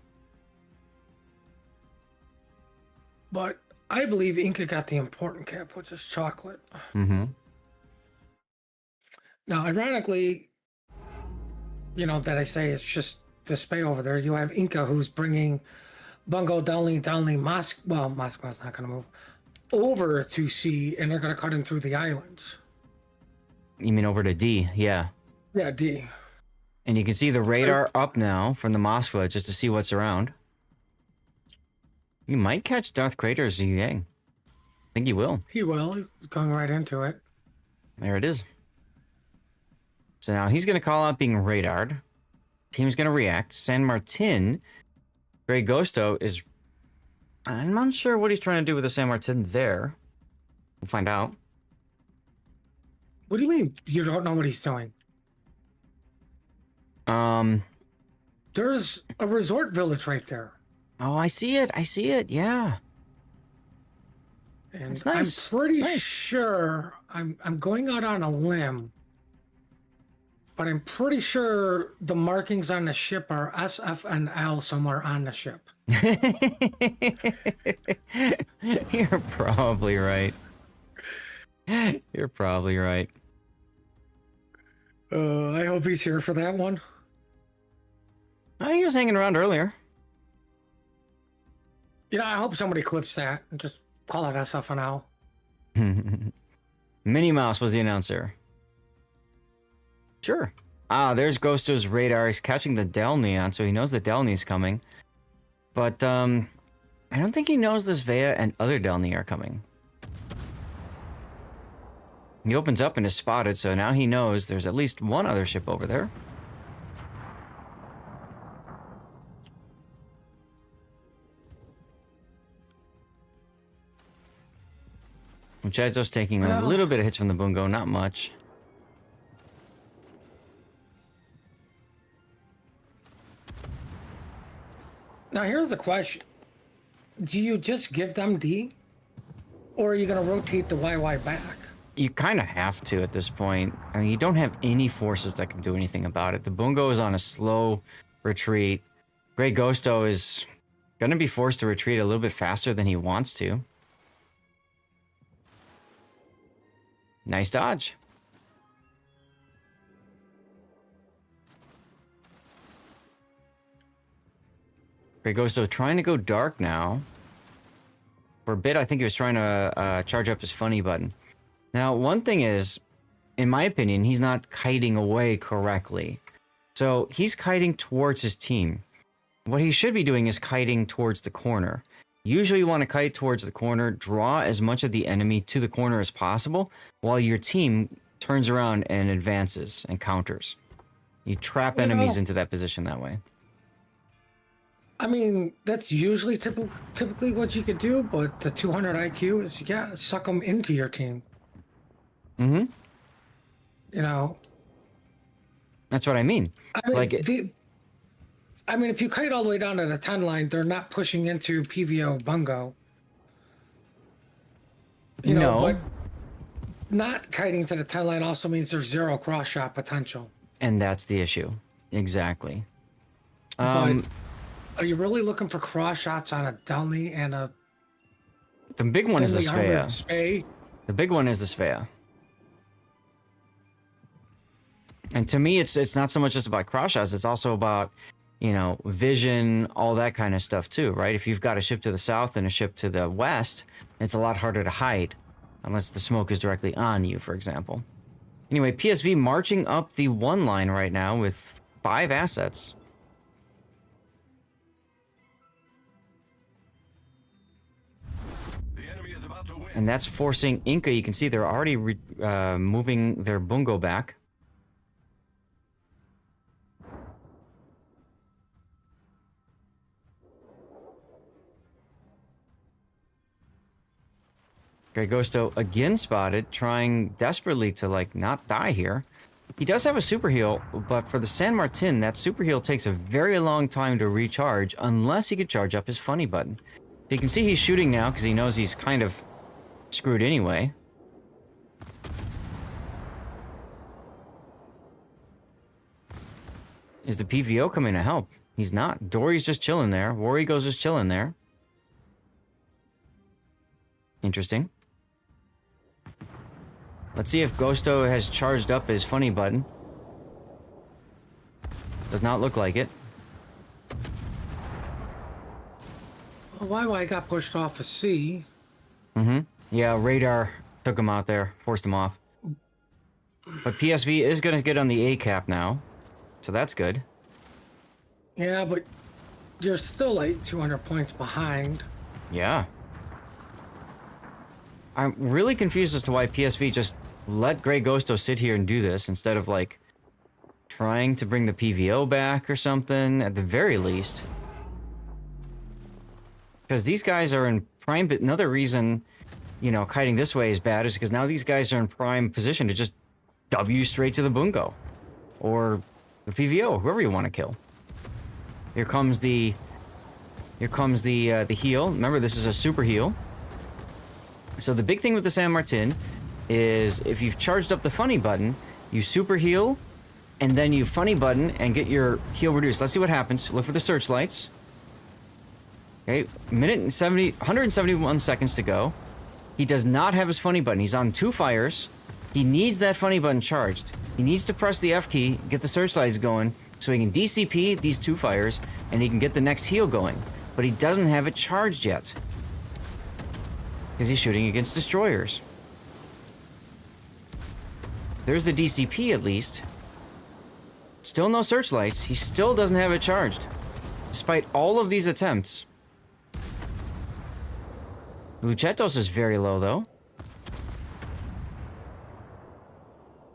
But I believe Inca got the important cap, which is chocolate. Mm-hmm. Now, ironically, you know, that I say it's just display over there. You have Inca who's bringing Bungo, Delny, well, Moskva's not going to move, over to C, and they're going to cut in through the islands. You mean over to D? Yeah. Yeah, D. And you can see the radar up now from the Moskva just to see what's around. He might catch Darth Crater or Ziyang. I think he will. He will. He's going right into it. There it is. So now he's going to call out being radared. Team's going to react. San Martin, Grey Ghosto is... I'm not sure what he's trying to do with the San Martin there. We'll find out. What do you mean you don't know what he's doing? There's a resort village right there. Oh, I see it. I see it. Yeah. And It's nice. I'm pretty It's nice. sure I'm going out on a limb, but I'm pretty sure the markings on the ship are SF and L somewhere on the ship. You're probably right. You're probably right. I hope he's here for that one. Oh, he was hanging around earlier. You know, I hope somebody clips that and just call it SF and L. Minnie Mouse was the announcer. Sure. Ah, there's Ghosto's radar. He's catching the Del Neon, so he knows the Del Neon's coming. But, I don't think he knows this Vea and other Del Neon are coming. He opens up and is spotted, so now he knows there's at least one other ship over there. Chadzo's taking a little bit of hits from the Bungo, not much. Now, here's the question. Do you just give them D? Or are you going to rotate the YY back? You kind of have to at this point. I mean, you don't have any forces that can do anything about it. The Bungo is on a slow retreat. Grey Ghosto is going to be forced to retreat a little bit faster than he wants to. Nice dodge. Grey Ghosto trying to go dark now. For a bit, I think he was trying to charge up his funny button. Now, one thing is, in my opinion, he's not kiting away correctly. So he's kiting towards his team. What he should be doing is kiting towards the corner. Usually you want to kite towards the corner, draw as much of the enemy to the corner as possible, while your team turns around and advances and counters. You trap enemies into that position that way. I mean, that's usually typically what you could do, but the 200 IQ is, yeah, suck them into your team. Mm-hmm. You know? That's what I mean. I mean, like, if you kite all the way down to the 10 line, they're not pushing into PVO Bungo. You know, but not kiting to the 10 line also means there's zero cross shot potential. And that's the issue. Exactly. But are you really looking for cross shots on a Delny and a... The big one is the Svea. Spay? The big one is the Svea. And to me, it's not so much just about cross shots. It's also about, you know, vision, all that kind of stuff too, right? If you've got a ship to the south and a ship to the west, it's a lot harder to hide unless the smoke is directly on you, for example. Anyway, PSV marching up the 1 line right now with 5 assets. The enemy is about to win. And that's forcing Inca. You can see they're already moving their Bungo back. Grey Ghosto again spotted, trying desperately to, like, not die here. He does have a super heal, but for the San Martin, that super heal takes a very long time to recharge unless he could charge up his funny button. So you can see he's shooting now because he knows he's kind of screwed anyway. Is the PVO coming to help? He's not. Dory's just chilling there. War Eagle's just chilling there. Interesting. Let's see if Ghosto has charged up his funny button. Does not look like it. Well, YY got pushed off a C. Mm-hmm. Yeah, radar took him out there, forced him off. But PSV is going to get on the A cap now. So that's good. Yeah, but you're still like 200 points behind. Yeah. I'm really confused as to why PSV just let Grey Ghosto sit here and do this instead of, like, trying to bring the PVO back or something, at the very least. Because these guys are in prime... Another reason, you know, kiting this way is bad is because now these guys are in prime position to just W straight to the Bungo. Or the PVO, whoever you want to kill. Here comes the heal. Remember, this is a super heal. So the big thing with the San Martin is if you've charged up the funny button, you super heal, and then you funny button and get your heal reduced. Let's see what happens. Look for the searchlights. Okay, minute and 171 seconds to go. He does not have his funny button. He's on 2 fires. He needs that funny button charged. He needs to press the F key, get the searchlights going, so he can DCP these 2 fires, and he can get the next heal going. But he doesn't have it charged yet. Because he's shooting against destroyers. There's the DCP at least. Still no searchlights. He still doesn't have it charged. Despite all of these attempts. Luchetos is very low though.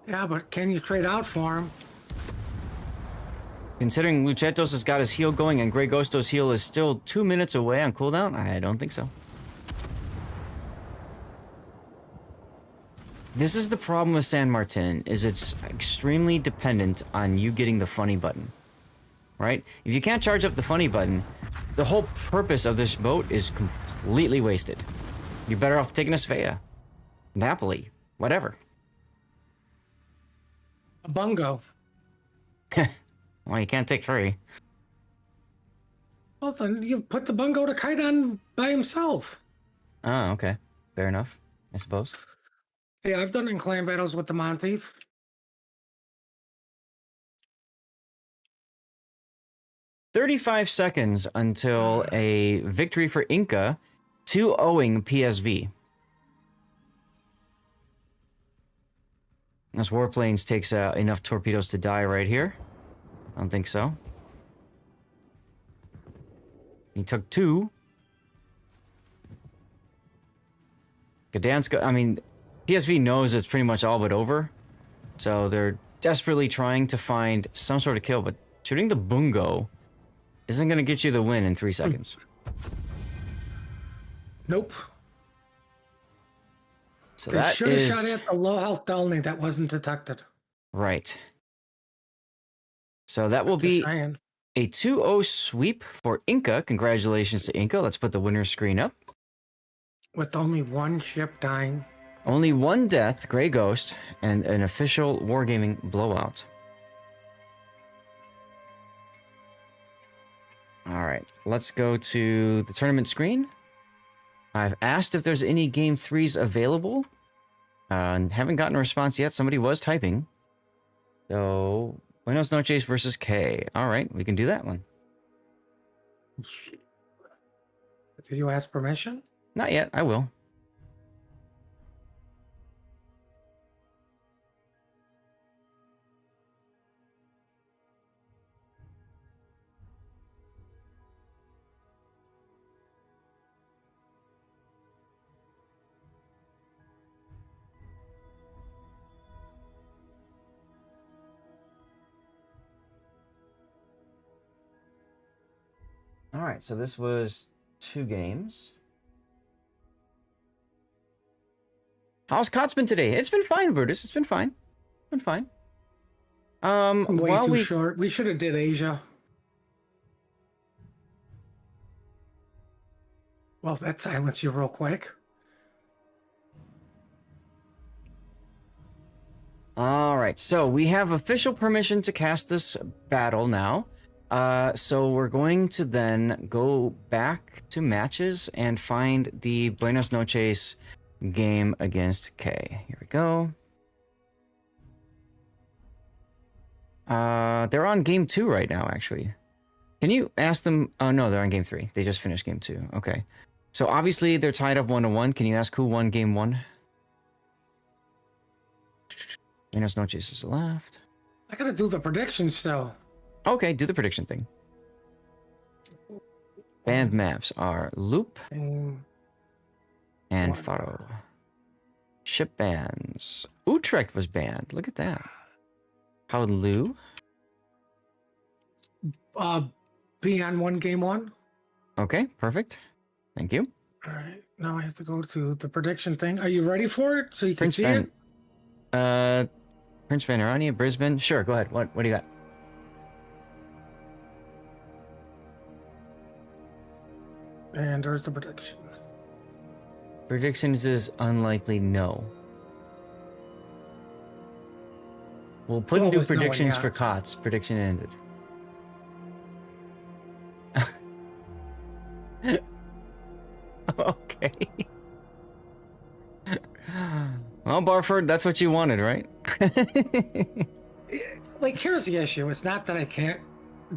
Yeah, but can you trade out for him? Considering Luchetos has got his heal going and Grey Ghosto's heal is still 2 minutes away on cooldown, I don't think so. This is the problem with San Martin, is it's extremely dependent on you getting the funny button. Right? If you can't charge up the funny button, the whole purpose of this boat is completely wasted. You're better off taking a Svea. Napoli. Whatever. A bungo. Well, you can't take 3. Well, then you put the bungo to kite on by himself. Oh, okay. Fair enough, I suppose. Yeah, I've done it in clan battles with the Monteith. "35 seconds until a victory for Inca, 2-0ing PSV. This Warplanes takes enough torpedoes to die right here. I don't think so. He took 2. Gdansk, I mean, PSV knows it's pretty much all but over. So they're desperately trying to find some sort of kill, but shooting the Bungo isn't going to get you the win in 3 seconds. Nope. So They that should have is... shot at the low health Delney that wasn't detected. Right. So that will Just be saying. a 2-0 sweep for Inca. Congratulations to Inca. Let's put the winner's screen up. With only 1 ship dying. Only 1 death, Grey Ghost, and an official Wargaming blowout. Alright, let's go to the tournament screen. I've asked if there's any Game 3s available. And haven't gotten a response yet. Somebody was typing. So, Buenos Noches versus K. Alright, we can do that one. Did you ask permission? Not yet, I will. Alright, so this was 2 games. How's KOTS been today? It's been fine, Brutus. It's been fine. It's been fine. Way while too we... short. We should have did Asia. Well, that silenced you real quick. Alright, so we have official permission to cast this battle now. So we're going to then go back to matches and find the Buenos Noches game against K. Here we go. They're on game 2 right now, actually. Can you ask them? Oh, no, they're on game 3. They just finished game 2. Okay. So obviously they're tied up 1-1. Can you ask who won game 1? Buenos Noches is left. I gotta do the predictions still. Okay, do the prediction thing. Banned maps are Loop And and One. Faro. Ship bans. Utrecht was banned. Look at that. Kowloon. be on one game one. Okay, perfect. Thank you. All right. Now I have to go to the prediction thing. Are you ready for it? So you can Prince see Van. it? Prince Vanarania, Brisbane. Sure, go ahead. What do you got? And there's the prediction. Predictions is unlikely no. We'll put Well, and do it was no, predictions yeah. for COTS. Prediction ended. Okay. Well, Barford, that's what you wanted, right? Like, here's the issue. It's not that I can't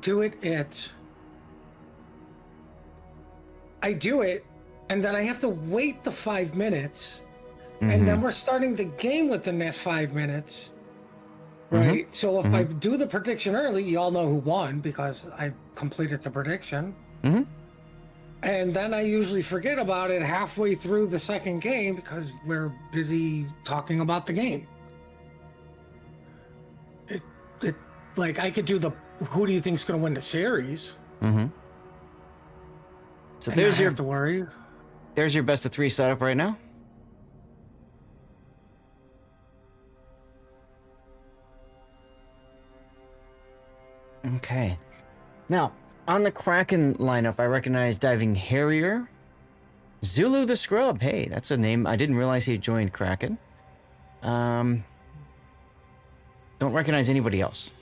do it. It's I do it, and then I have to wait the 5 minutes, and then we're starting the game within that 5 minutes, right? So if I do the prediction early, you all know who won because I completed the prediction. And then I usually forget about it halfway through the second game because we're busy talking about the game. It like I could do the who do you think's going to win the series? So And there's not your have to worry. there's your best of 3 setup right now. Okay. Now, on the Kraken lineup, I recognize Diving Harrier. Zulu the Scrub. Hey, that's a name. I didn't realize he joined Kraken. Don't recognize anybody else.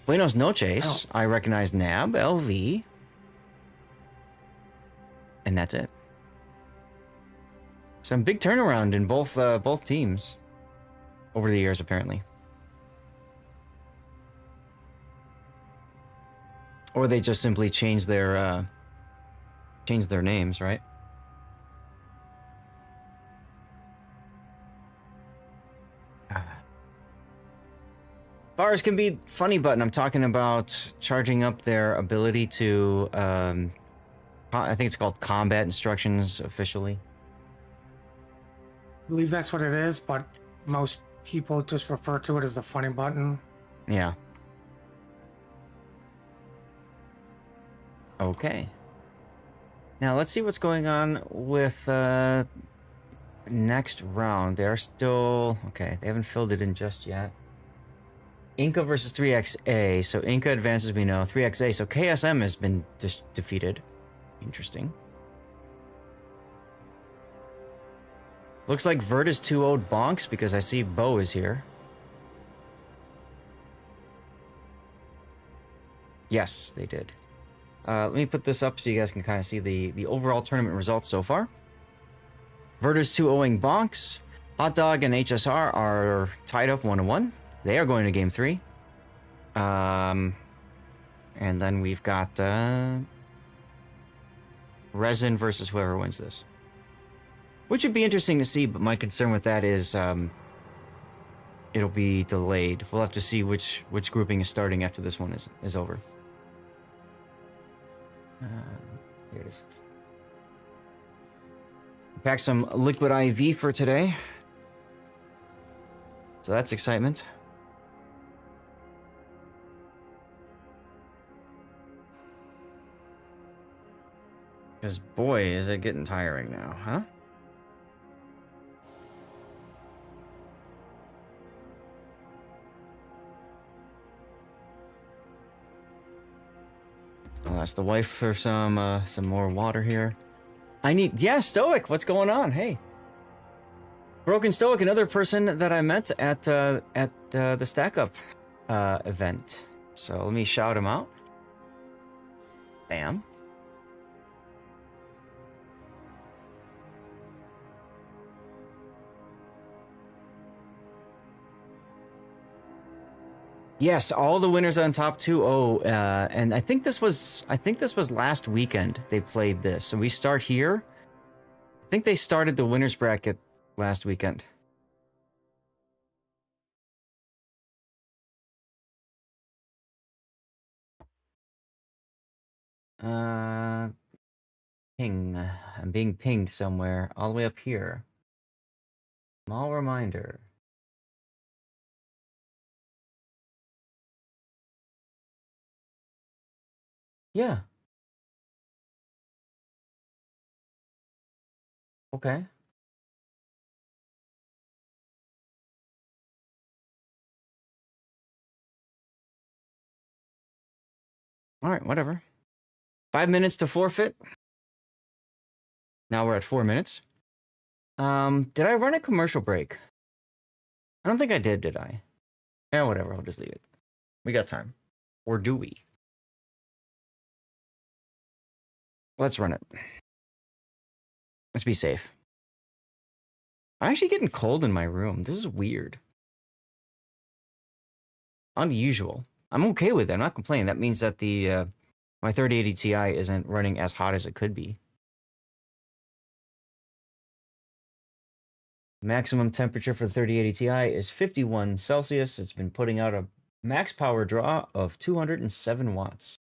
Buenos Noches. I recognize Nab, LV. And that's it. Some big turnaround in both teams over the years, apparently. Or they just simply changed their names, right? Bars can be funny button. I'm talking about charging up their ability to, I think it's called combat instructions officially. I believe that's what it is, but most people just refer to it as the funny button. Yeah. Okay. Now let's see what's going on with next round. They're still okay. They haven't filled it in just yet. Inca versus 3XA. So Inca advances, we know. 3XA. So KSM has been defeated. Interesting. Looks like Vert is 2-0'd Bonks because I see Bo is here. Yes, they did. Let me put this up so you guys can kind of see the overall tournament results so far. Vert is 2-0'ing Bonks. Hot Dog and HSR are tied up 1-1. They are going to game 3. And then we've got Resin versus whoever wins this. Which would be interesting to see, but my concern with that is it'll be delayed. We'll have to see which grouping is starting after this one is over. Here it is. Packed some liquid IV for today. So that's excitement. Because boy, is it getting tiring now, huh? I'll ask the wife for some more water here. Yeah, Stoic, what's going on? Hey. Broken Stoic, another person that I met at the Stack Up event. So let me shout him out. Bam. Yes, all the winners on top 2-0, and I think this was last weekend they played this. So we start here. I think they started the winners bracket last weekend. ping. I'm being pinged somewhere, all the way up here. Small reminder. Yeah. Okay. All right, whatever. 5 minutes to forfeit. Now we're at 4 minutes. Did I run a commercial break? I don't think I did I? Yeah, whatever. I'll just leave it. We got time. Or do we? Let's run it. Let's be safe. I'm actually getting cold in my room. This is weird. Unusual. I'm okay with it. I'm not complaining. That means that the my 3080 Ti isn't running as hot as it could be. Maximum temperature for the 3080 Ti is 51 Celsius. It's been putting out a max power draw of 207 watts.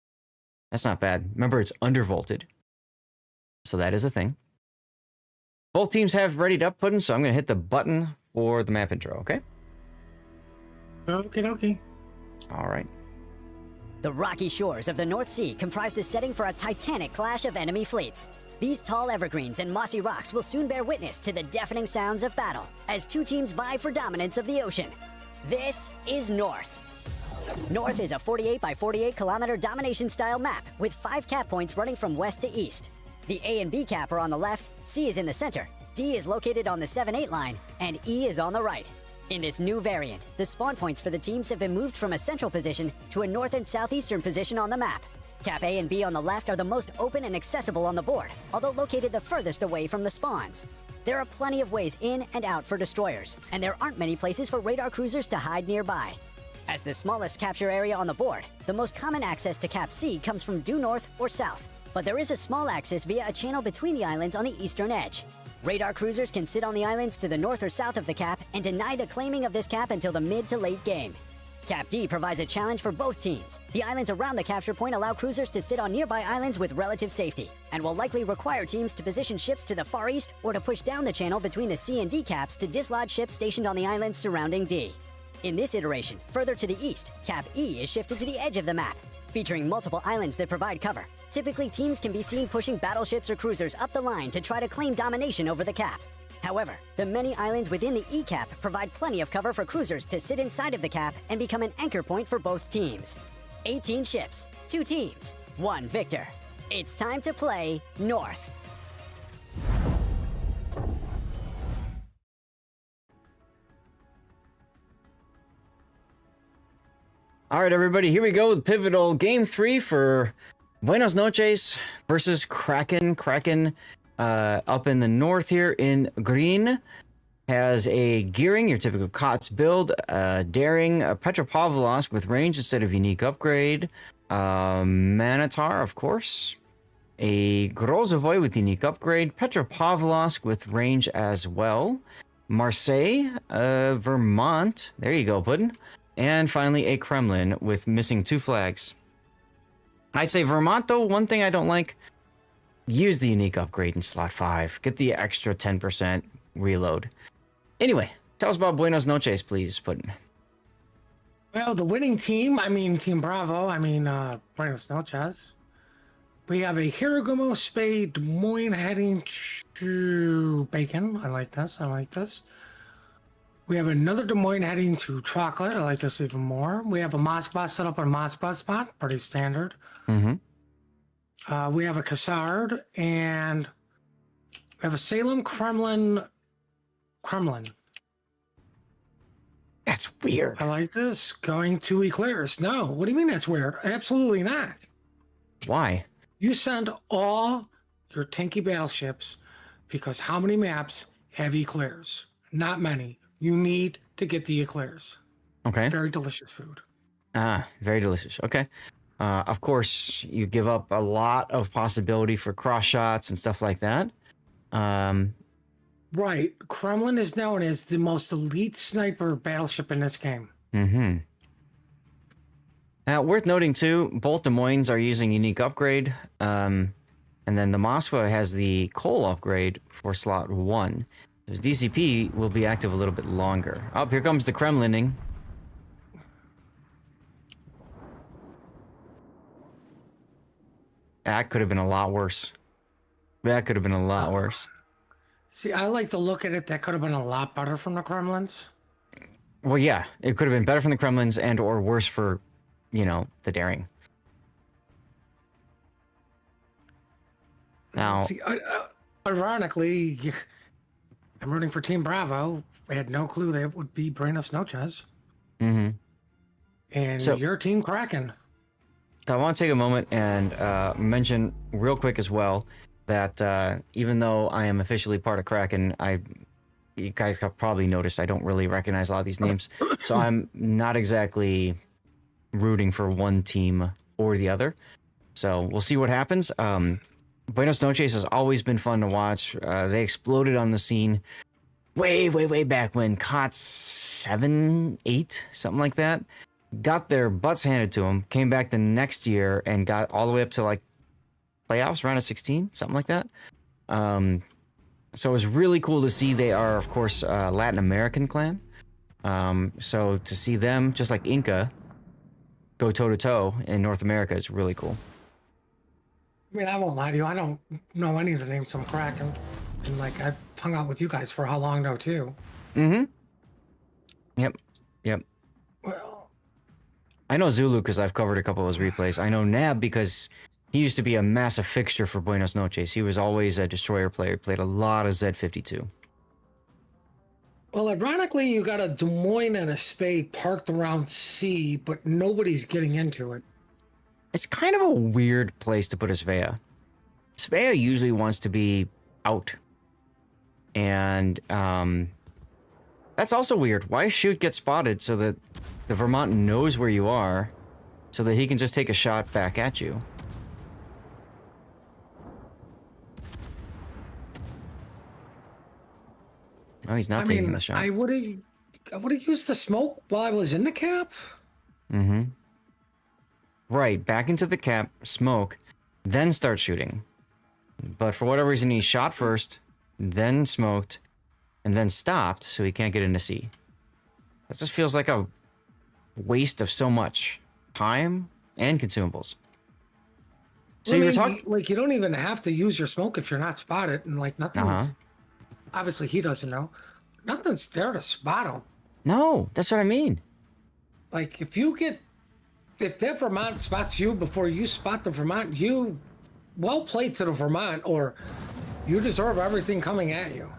That's not bad. Remember, it's undervolted. So that is a thing. Both teams have readied up Puddin', so I'm going to hit the button for the map intro, okay? Okay. All right. The rocky shores of the North Sea comprise the setting for a titanic clash of enemy fleets. These tall evergreens and mossy rocks will soon bear witness to the deafening sounds of battle as two teams vie for dominance of the ocean. This is North. North is a 48 by 48 kilometer domination style map with 5 cap points running from west to east. The A and B cap are on the left, C is in the center, D is located on the 7-8 line, and E is on the right. In this new variant, the spawn points for the teams have been moved from a central position to a north and southeastern position on the map. Cap A and B on the left are the most open and accessible on the board, although located the furthest away from the spawns. There are plenty of ways in and out for destroyers, and there aren't many places for radar cruisers to hide nearby. As the smallest capture area on the board, the most common access to Cap C comes from due north or south, but there is a small access via a channel between the islands on the eastern edge. Radar cruisers can sit on the islands to the north or south of the cap and deny the claiming of this cap until the mid to late game. Cap D provides a challenge for both teams. The islands around the capture point allow cruisers to sit on nearby islands with relative safety, and will likely require teams to position ships to the far east or to push down the channel between the C and D caps to dislodge ships stationed on the islands surrounding D. In this iteration, further to the east, Cap E is shifted to the edge of the map, featuring multiple islands that provide cover. Typically, teams can be seen pushing battleships or cruisers up the line to try to claim domination over the cap. However, the many islands within the E cap provide plenty of cover for cruisers to sit inside of the cap and become an anchor point for both teams. 18 ships, 2 teams, 1 victor. It's time to play North. All right, everybody, here we go with pivotal game 3 for Buenos Noches versus Kraken. Kraken up in the north here in green has a gearing, your typical KOTS build, daring, a Petropavlovsk with range instead of unique upgrade, Manitar, of course, a Grozovoy with unique upgrade, Petropavlovsk with range as well, Marseille, Vermont, there you go, Puddin'. And finally, a Kremlin with missing 2 flags. I'd say Vermont, though, one thing I don't like, use the unique upgrade in slot 5. Get the extra 10% reload. Anyway, tell us about Buenos Noches, please, Puddin'. Well, the winning team, Team Bravo, Buenos Noches. We have a Hirogumo Spade Des Moines heading to Bacon. I like this. We have another Des Moines heading to Chocolate. I like this even more. We have a Moskva set up on a Moskva spot. Pretty standard. Mm-hmm. We have a Cassard, and we have a Salem Kremlin. That's weird. I like this. Going to Eclairs. No, what do you mean that's weird? Absolutely not. Why? You send all your tanky battleships because how many maps have Eclairs? Not many. You need to get the Eclairs. Okay. Very delicious food. Ah, very delicious. Okay. Of course, you give up a lot of possibility for cross shots and stuff like that. Right. Kremlin is known as the most elite sniper battleship in this game. Mm-hmm. Now, worth noting too, both Des Moines are using unique upgrade. And then the Moskva has the coal upgrade for slot 1. So DCP will be active a little bit longer. Oh, here comes the Kremlining. That could have been a lot worse. That could have been a lot worse. See, I like to look at it. That could have been a lot better from the Kremlins. Well, yeah, it could have been better from the Kremlins and or worse for, you know, the Daring. Now, See, ironically, I'm rooting for Team Bravo. I had no clue that it would be Buenos Noches. mm-hmm. And So- your Team Kraken. I want to take a moment and mention real quick as well that even though I am officially part of Kraken, you guys have probably noticed I don't really recognize a lot of these names. So I'm not exactly rooting for one team or the other. So we'll see what happens. Buenos Noches has always been fun to watch. They exploded on the scene way back when KOTS 7, 8, something like that. Got their butts handed to them, came back the next year and got all the way up to like playoffs, round of 16, something like that. So it was really cool to see. They are, of course, a Latin American clan. So to see them, just like Inca, go toe-to-toe in North America is really cool. I mean, I won't lie to you. I don't know any of the names from Kraken. And, like, I've hung out with you guys for how long now, too? Mm-hmm. Yep. Well, I know Zulu because I've covered a couple of his replays. I know Nab because he used to be a massive fixture for Buenos Noches. He was always a destroyer player, played a lot of Z52. well, ironically, you got a Des Moines and a Spade parked around C, but nobody's getting into it. It's kind of a weird place to put a Svea. Svea usually wants to be out. And that's also weird. Why shoot get spotted so that the Vermont knows where you are so that he can just take a shot back at you? Oh, he's not taking the shot. I would have used the smoke while I was in the cap. Mm-hmm. Right, back into the cap, smoke, then start shooting. But for whatever reason, he shot first, then smoked, and then stopped so he can't get into C. That just feels like a waste of so much time and consumables. So you were talking... Like, you don't even have to use your smoke if you're not spotted, and, like, nothing's... Obviously, he doesn't know. Nothing's there to spot him. No, that's what I mean. Like, if that Vermont spots you before you spot the Vermont, you well played to the Vermont, or you deserve everything coming at you.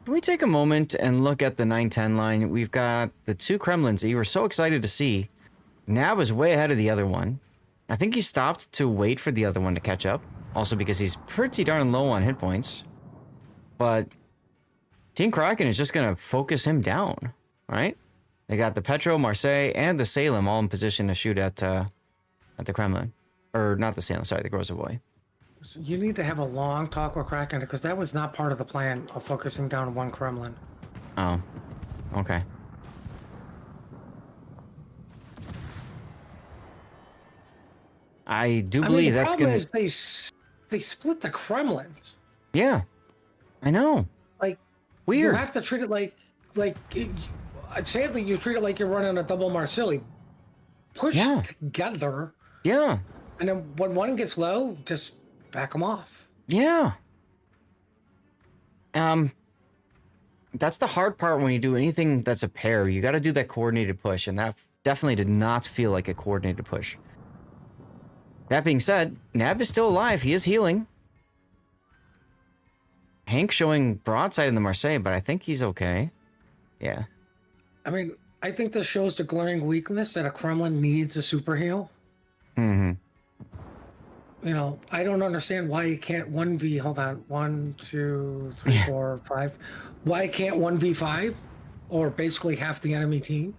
Can we take a moment and look at the 910 line? We've got the two Kremlins that you were so excited to see. Nab is way ahead of the other one. I think he stopped to wait for the other one to catch up. Also because he's pretty darn low on hit points. But Team Kraken is just going to focus him down, right? They got the Petro, Marseille, and the Salem all in position to shoot at the Kremlin. Or not the Salem, sorry, the Grozavoy. You need to have a long talk with Kraken, because that was not part of the plan of focusing down one Kremlin. Oh, okay. I do believe that's going gonna... to... They split the Kremlins. Yeah, I know. Like, weird. You have to treat it sadly, you treat it like you're running a double Marsilli. Push together. Yeah. And then when one gets low, just back them off. Yeah. That's the hard part when you do anything that's a pair. You got to do that coordinated push, and that definitely did not feel like a coordinated push. That being said, Nab is still alive. He is healing. Hank showing broadside in the Marseille, but I think he's okay. Yeah. I mean, I think this shows the glaring weakness that a Kremlin needs a super heal. Mm-hmm. You know, I don't understand why you can't 1v, hold on, 1, 2, 3, 4, 5. Why can't 1v5? Or basically half the enemy team?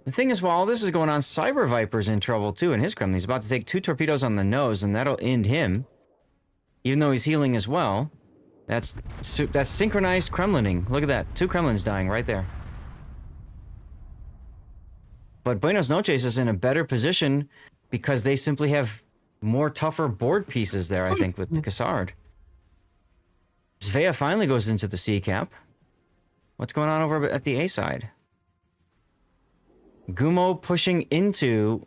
The thing is, while all this is going on, Cyber Viper's in trouble too in his Kremlin. He's about to take 2 torpedoes on the nose, and that'll end him. Even though he's healing as well. That's synchronized Kremlining. Look at that. 2 Kremlins dying right there. But Buenos Noches is in a better position because they simply have more tougher board pieces there, I think, with the Cassard. Svea finally goes into the C cap. What's going on over at the A side? Gumo pushing into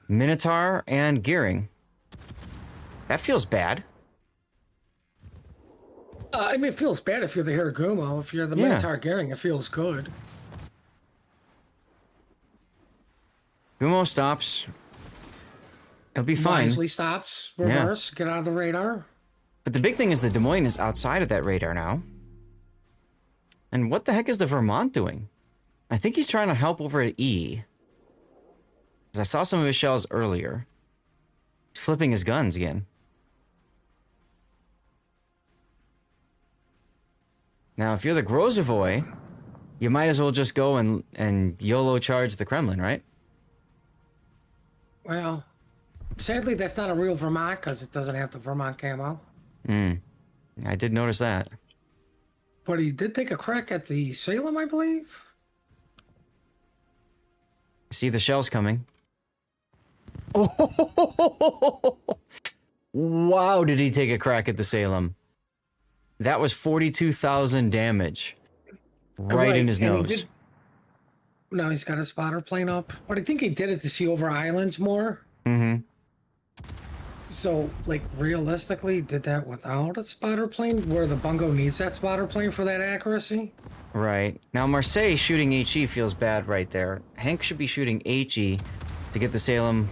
Minotaur and Gearing. That feels bad. I mean, it feels bad if you're the Hiragumo. If you're the Yeah. Minotaur Gearing, it feels good. Gumo stops. It'll be fine. Wisely stops, reverse, get out of the radar. But the big thing is the Des Moines is outside of that radar now. And what the heck is the Vermont doing? I think he's trying to help over at E. 'Cause I saw some of his shells earlier. He's flipping his guns again. Now, if you're the Grozovoy, you might as well just go and YOLO charge the Kremlin, right? Well, sadly, that's not a real Vermont because it doesn't have the Vermont camo. I did notice that. But he did take a crack at the Salem, I believe. See the shells coming. Oh, wow, did he take a crack at the Salem? That was 42,000 damage. Right in his and he nose. No, he's got a spotter plane up. But I think he did it to see over islands more. Mm-hmm. So, like, realistically, did that without a spotter plane, where the bungo needs that spotter plane for that accuracy? Right. Now, Marseille shooting HE feels bad right there. Hank should be shooting HE to get the Salem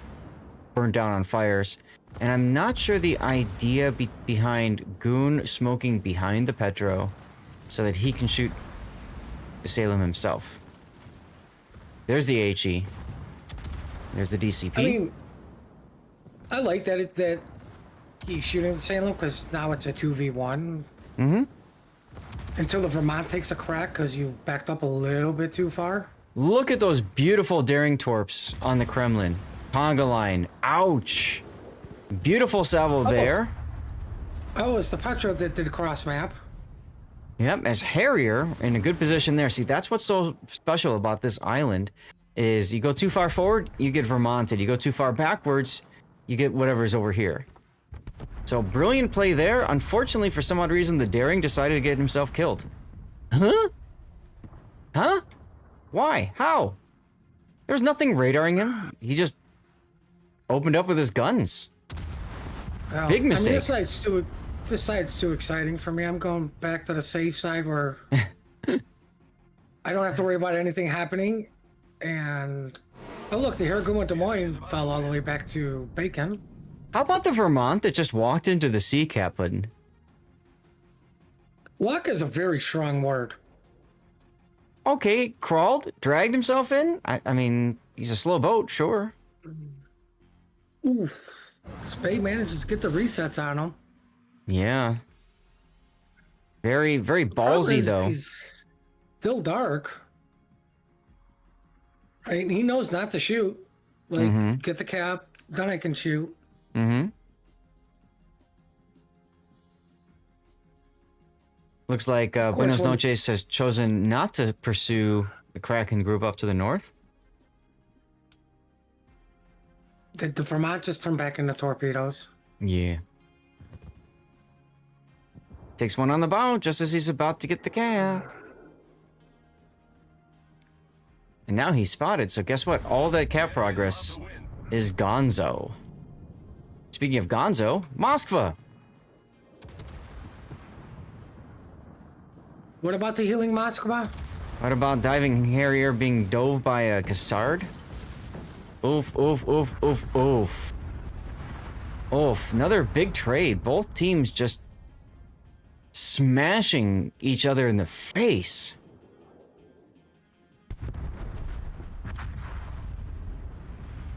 burned down on fires. And I'm not sure the idea behind Goon smoking behind the Petro so that he can shoot the Salem himself. There's the HE. There's the DCP. I mean, I like that he's shooting the Salem because now it's a 2v1. Mm-hmm. Until the Vermont takes a crack because you backed up a little bit too far. Look at those beautiful daring torps on the Kremlin. Conga line. Ouch. Beautiful salvo there. Oh, it's the Petro that did a cross map. Yep, as Harrier in a good position there. See, that's what's so special about this island is you go too far forward, you get Vermonted. You go too far backwards, you get whatever's over here. So brilliant play there. Unfortunately, for some odd reason, the Daring decided to get himself killed. Huh? Huh? Why? How? There's nothing radaring him. He just opened up with his guns. Well, Big mistake. I mean, this side's too exciting for me. I'm going back to the safe side where I don't have to worry about anything happening. And oh look, the Hiragumo Des Moines fell all the way back to Bacon. How about the Vermont that just walked into the sea cap button? Walk is a very strong word. Okay, crawled, dragged himself in. I mean, he's a slow boat, sure. Ooh, Spade manages to get the resets on him. Yeah. Very, very ballsy, though. He's still dark. Right? And he knows not to shoot. Like, get the cap, then I can shoot. Mm-hmm. Looks like Buenos Noches has chosen not to pursue the Kraken group up to the north. Did the Vermont just turn back into torpedoes? Yeah. Takes one on the bow just as he's about to get the cap. And now he's spotted, so guess what? All that cap progress is gonzo. Speaking of gonzo, Moskva. What about the healing Moskva? What about diving Harrier being dove by a Cassard? Oof, oof, oof, oof, oof. Oof, another big trade. Both teams just smashing each other in the face.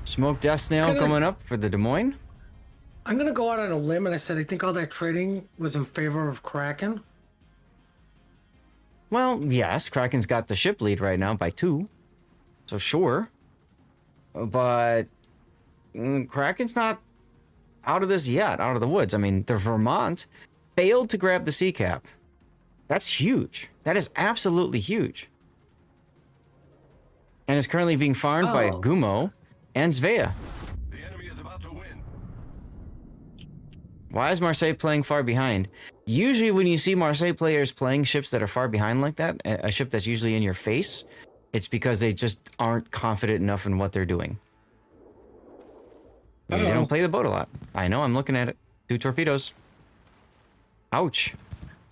Smoke Death Snail coming up for the Des Moines. I'm going to go out on a limb, and I said I think all that trading was in favor of Kraken. Well, yes, Kraken's got the ship lead right now by 2. So sure. But Kraken's not out of this yet, out of the woods. I mean, the Vermont failed to grab the sea cap. That's huge. That is absolutely huge. And is currently being farmed by Gumo and Svea. The enemy is about to win. Why is Marseille playing far behind? Usually when you see Marseille players playing ships that are far behind like that, a ship that's usually in your face, it's because they just aren't confident enough in what they're doing. Maybe they don't play the boat a lot. I know, I'm looking at it. 2 torpedoes. Ouch.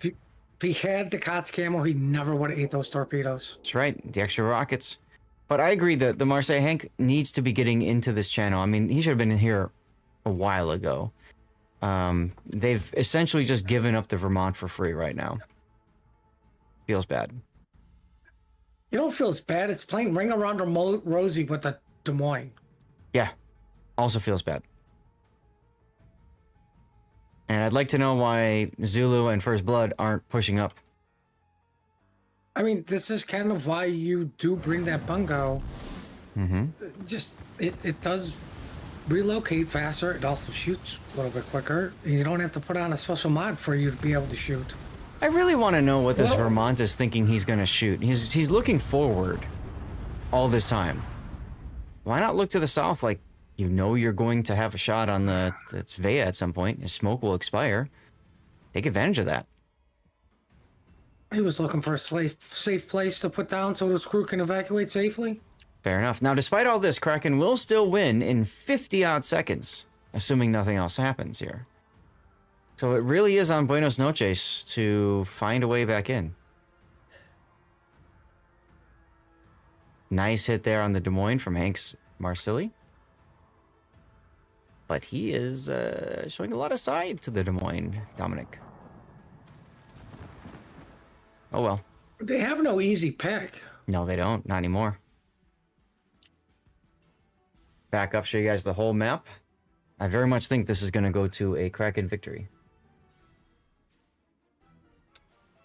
If he had the KOTS camo, he never would have ate those torpedoes. That's right, the extra rockets. But I agree that the Marseille Hank needs to be getting into this channel. I mean, he should have been in here a while ago. They've essentially just given up the Vermont for free right now. Feels bad. You don't feel as bad. It's playing Ring Around Rosie with the Des Moines. Yeah, also feels bad. And I'd like to know why Zulu and First Blood aren't pushing up. I mean, this is kind of why you do bring that bungo. Mm-hmm. Just, it does relocate faster. It also shoots a little bit quicker. And you don't have to put on a special mod for you to be able to shoot. I really want to know what this Vermont is thinking he's going to shoot. He's looking forward all this time. Why not look to the south like you know you're going to have a shot on the Svea at some point? His smoke will expire. Take advantage of that. He was looking for a safe place to put down so his crew can evacuate safely. Fair enough. Now, despite all this, Kraken will still win in 50-odd seconds, assuming nothing else happens here. So it really is on Buenos Noches to find a way back in. Nice hit there on the Des Moines from Hanks Marsilli. But he is showing a lot of side to the Des Moines, Dominic. Oh well. They have no easy pick. No, they don't. Not anymore. Back up, show you guys the whole map. I very much think this is going to go to a Kraken victory.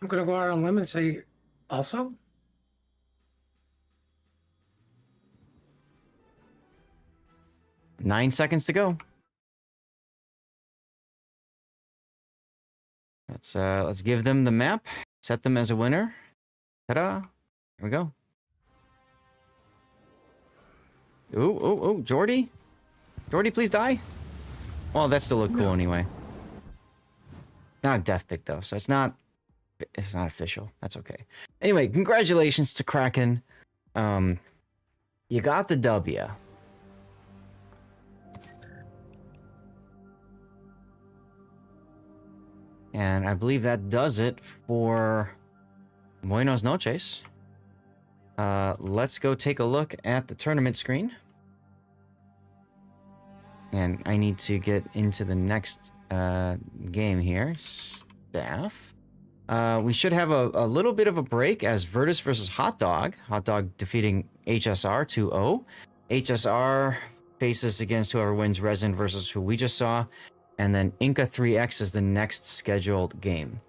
I'm going to go out on a limb and say also. Nine seconds to go. Let's give them the map. Set them as a winner. Ta-da! Here we go. Ooh, Jordy? Jordy, please die? Well, that still look cool anyway. Not a death pick though, so it's not official. That's okay. Anyway, congratulations to Kraken. You got the W. And I believe that does it for Buenos Noches. Let's go take a look at the tournament screen. And I need to get into the next game here. Staff. We should have a little bit of a break as Virtus versus Hot Dog. Hot Dog defeating HSR 2-0. HSR faces against whoever wins Resin versus who we just saw. And then Inca 3X is the next scheduled game.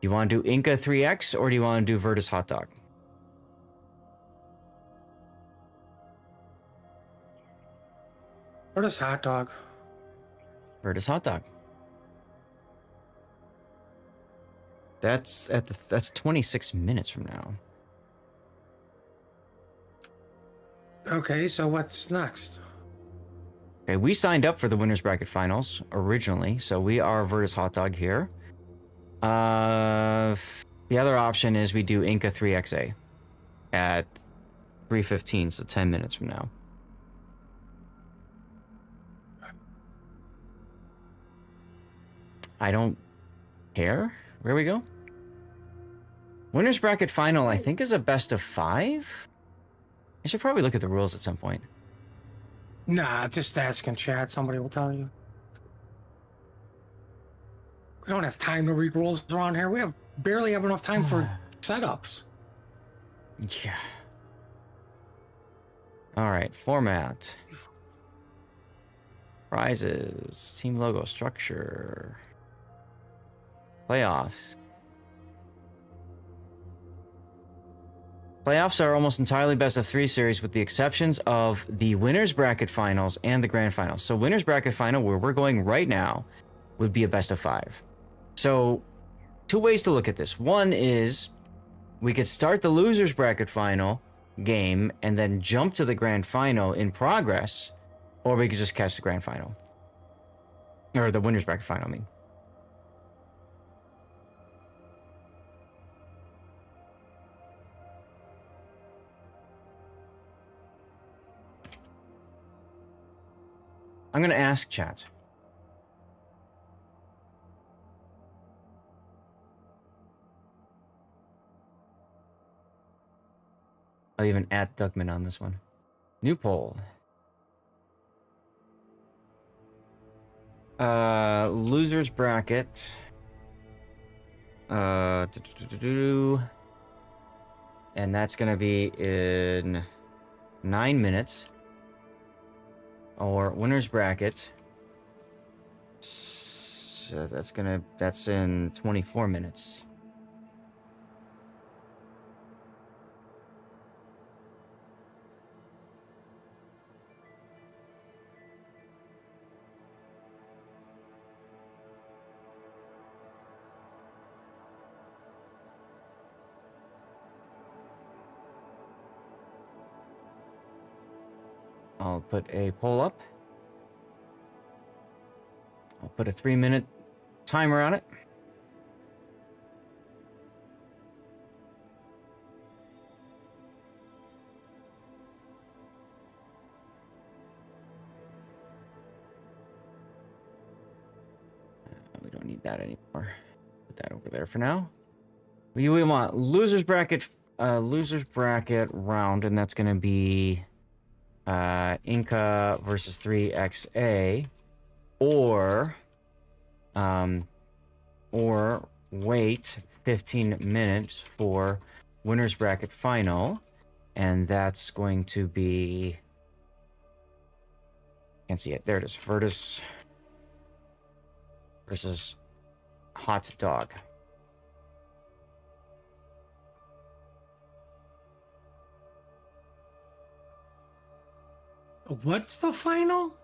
Do you want to do Inca 3X or do you want to do Virtus Hot Dog? Virtus Hot Dog. Virtus Hot Dog. That's 26 minutes from now. Okay, so what's next? Okay, we signed up for the winners bracket finals originally, so we are Virtus Hot Dog here. The other option is we do Inca 3XA at 3:15, so 10 minutes from now. I don't care. Where we go? Winners bracket final, I think, is a best of 5. I should probably look at the rules at some point. Nah, just ask in chat. Somebody will tell you. We don't have time to read rules around here. We barely have enough time for setups. Yeah. All right, format. Prizes, team logo, structure. Playoffs. Playoffs are almost entirely best of 3 series with the exceptions of the winners bracket finals and the grand finals. So winners bracket final, where we're going right now, would be a best of 5. So 2 ways to look at this. One is we could start the losers bracket final game and then jump to the grand final in progress, or we could just catch the grand final. Or the winners bracket final, I mean. I'm gonna ask chat. I'll even add Duckman on this one. New poll. Losers bracket. And that's gonna be in 9 minutes. Or winners bracket. That's in 24 minutes. I'll put a poll up. I'll put a 3-minute timer on it. We don't need that anymore. Put that over there for now. We want losers bracket round, and that's going to be Inca versus 3XA, or wait 15 minutes for winners bracket final, and that's going to be, can't see it, there it is, Virtus versus Hot Dog. What's the final?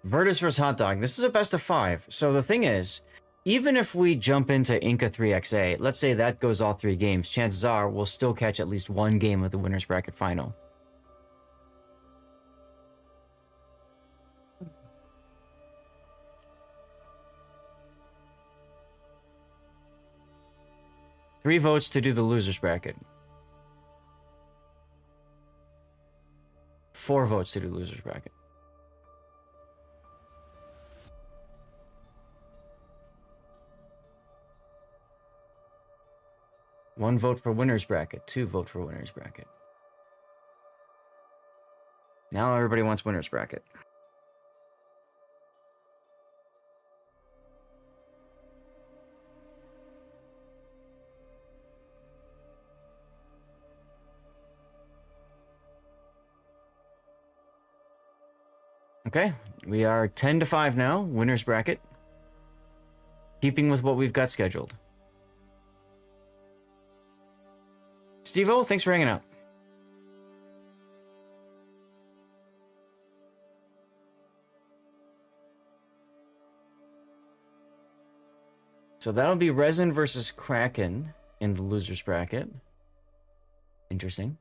Virtus versus Hot Dog. This is a best of 5. So the thing is, even if we jump into Inca 3XA, let's say that goes all 3 games, chances are we'll still catch at least 1 game of the winners bracket final. Three votes to do the losers bracket. 4 votes to do losers bracket. One vote for winners bracket. 2 vote for winners bracket. Now everybody wants winners bracket. Okay, we are 10-5 now, winners bracket. Keeping with what we've got scheduled. Steve-O, thanks for hanging out. So that'll be Resin versus Kraken in the losers bracket. Interesting.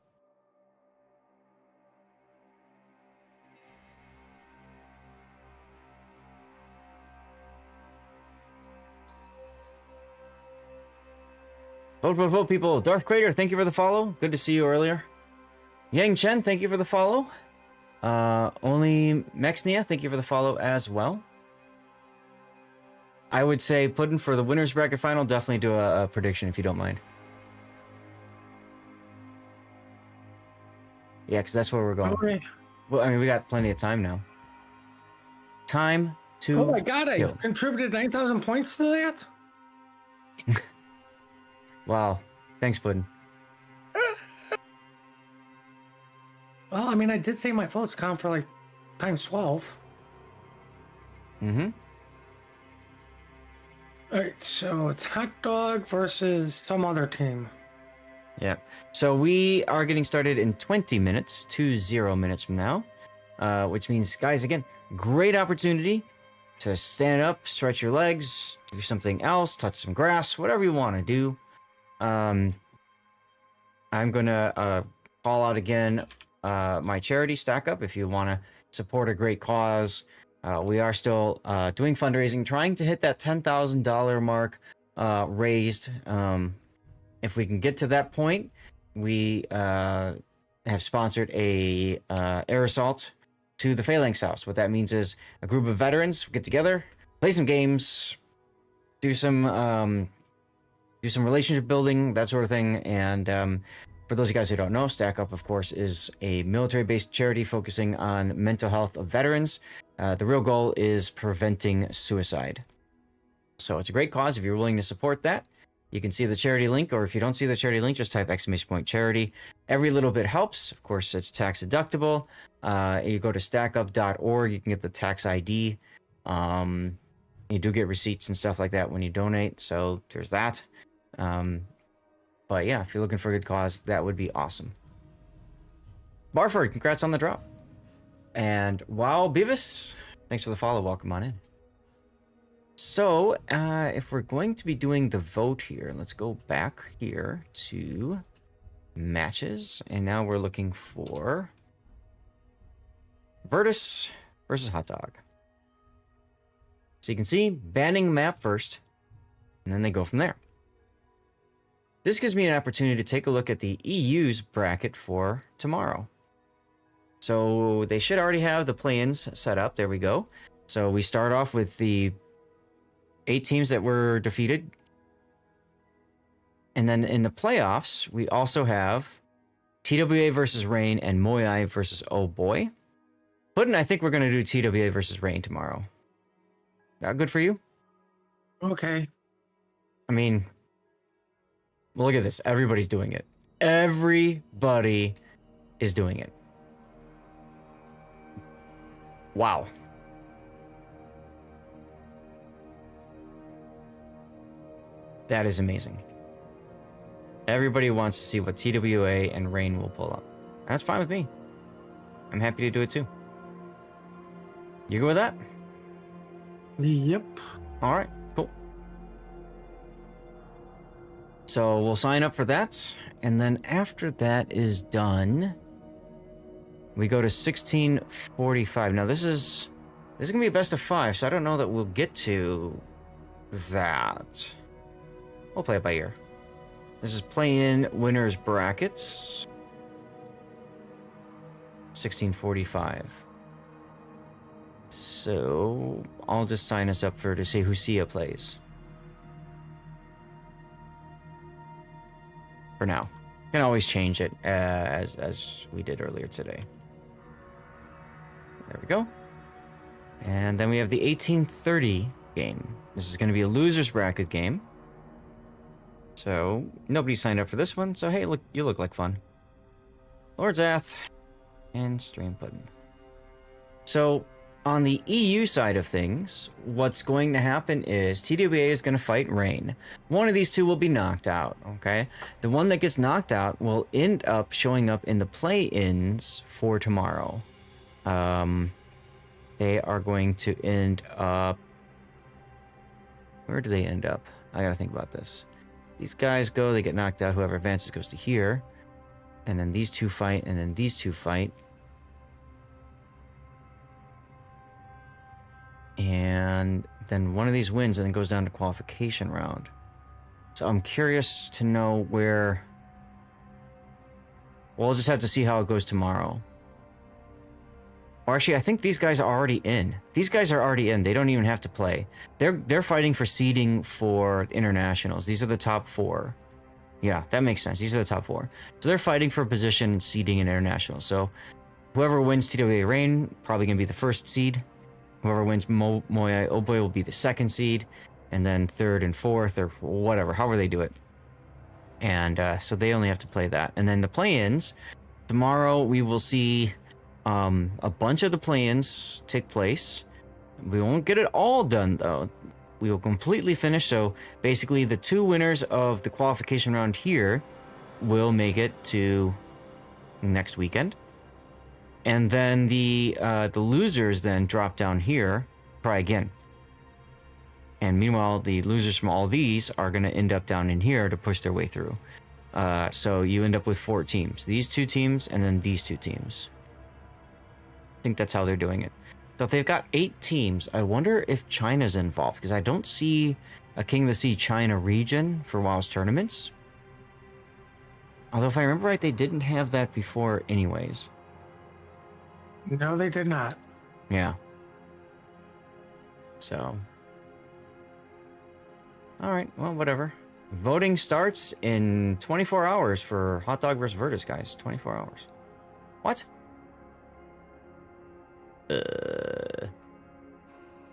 Vote, people. Darth Crater, thank you for the follow. Good to see you earlier. Yang Chen, thank you for the follow. Only Mexnia, thank you for the follow as well. I would say, Puddin', for the winners bracket final, definitely do a prediction if you don't mind. Yeah, because that's where we're going. Okay. Well, I mean, we got plenty of time now. Time to. Oh my god, I kill. contributed 9,000 points to that? Wow. Thanks, Puddin'. Well, I mean, I did say my votes count for like times 12. Mm-hmm. Alright, so it's Hot Dog versus some other team. Yeah. So we are getting started in 20 minutes, 20 minutes from now, which means, guys, again, great opportunity to stand up, stretch your legs, do something else, touch some grass, whatever you want to do. I'm gonna call out again my charity stack up if you want to support a great cause. We are still doing fundraising, trying to hit that $10,000 mark raised. If we can get to that point, we have sponsored a air assault to the Phalanx House. What that means is a group of veterans get together, play some games, do some relationship building, that sort of thing. And for those of you guys who don't know, Stack Up, of course, is a military-based charity focusing on mental health of veterans. The real goal is preventing suicide. So it's a great cause. If you're willing to support that, you can see the charity link, or if you don't see the charity link, just type !charity. Every little bit helps. Of course, it's tax deductible. You go to stackup.org, you can get the tax ID. You do get receipts and stuff like that when you donate, so there's that. But yeah, if you're looking for a good cause, that would be awesome. Barford, congrats on the drop. And wow, Beavis, thanks for the follow. Welcome on in. So, if we're going to be doing the vote here, let's go back here to matches. And now we're looking for Virtus versus Hot Dog. So you can see banning map first, and then they go from there. This gives me an opportunity to take a look at the EU's bracket for tomorrow. So they should already have the play-ins set up. There we go. So we start off with the 8 teams that were defeated. And then in the playoffs, we also have TWA versus Rain and Moyai versus Oh Boy. Puddin', I think we're going to do TWA versus Rain tomorrow. That good for you? Okay. I mean, look at this. Everybody's doing it. Everybody is doing it. Wow. That is amazing. Everybody wants to see what TWA and Rain will pull up. That's fine with me. I'm happy to do it too. You go with that? Yep. All right, cool. So we'll sign up for that. And then after that is done, we go to 1645. Now this is gonna be a best of 5, so I don't know that we'll get to that. We'll play it by ear. This is play-in winners brackets. 1645. So I'll just sign us up to see who Sia plays. For now. Can always change it as we did earlier today. There we go. And then we have the 1830 game. This is going to be a loser's bracket game. So nobody signed up for this one. So hey, look, you look like fun. Lord Zath and Stream Puddin'. So on the EU side of things, what's going to happen is TWA is going to fight Rain. One of these two will be knocked out, okay? The one that gets knocked out will end up showing up in the play-ins for tomorrow. They are going to end up... Where do they end up? I gotta think about this. These guys go, they get knocked out. Whoever advances goes to here. And then these two fight, and then these two fight. And then one of these wins and then goes down to qualification round. So I'm curious to know where... We'll just have to see how it goes tomorrow. Or actually, I think these guys are already in. These guys are already in. They don't even have to play. They're fighting for seeding for internationals. These are the top 4. Yeah, that makes sense. These are the top 4. So they're fighting for position in seeding in internationals. So whoever wins TWA Rain, probably going to be the first seed. Whoever wins Moyai Oboy will be the second seed. And then third and fourth, or whatever, however they do it. And so they only have to play that. And then the play-ins, tomorrow we will see... a bunch of the play-ins take place. We won't get it all done, though. We will completely finish, so basically the 2 winners of the qualification round here will make it to next weekend. And then the losers then drop down here, try again. And meanwhile, the losers from all these are going to end up down in here to push their way through. So you end up with 4 teams. These 2 teams, and then these 2 teams. I think that's how they're doing it. So if they've got 8 teams, I wonder if China's involved, because I don't see a King of the Sea China region for WoW's tournaments. Although if I remember right, they didn't have that before anyways. No, they did not. Yeah. So. All right. Well, whatever. Voting starts in 24 hours for Hot Dog vs. Virtus, guys. 24 hours. What?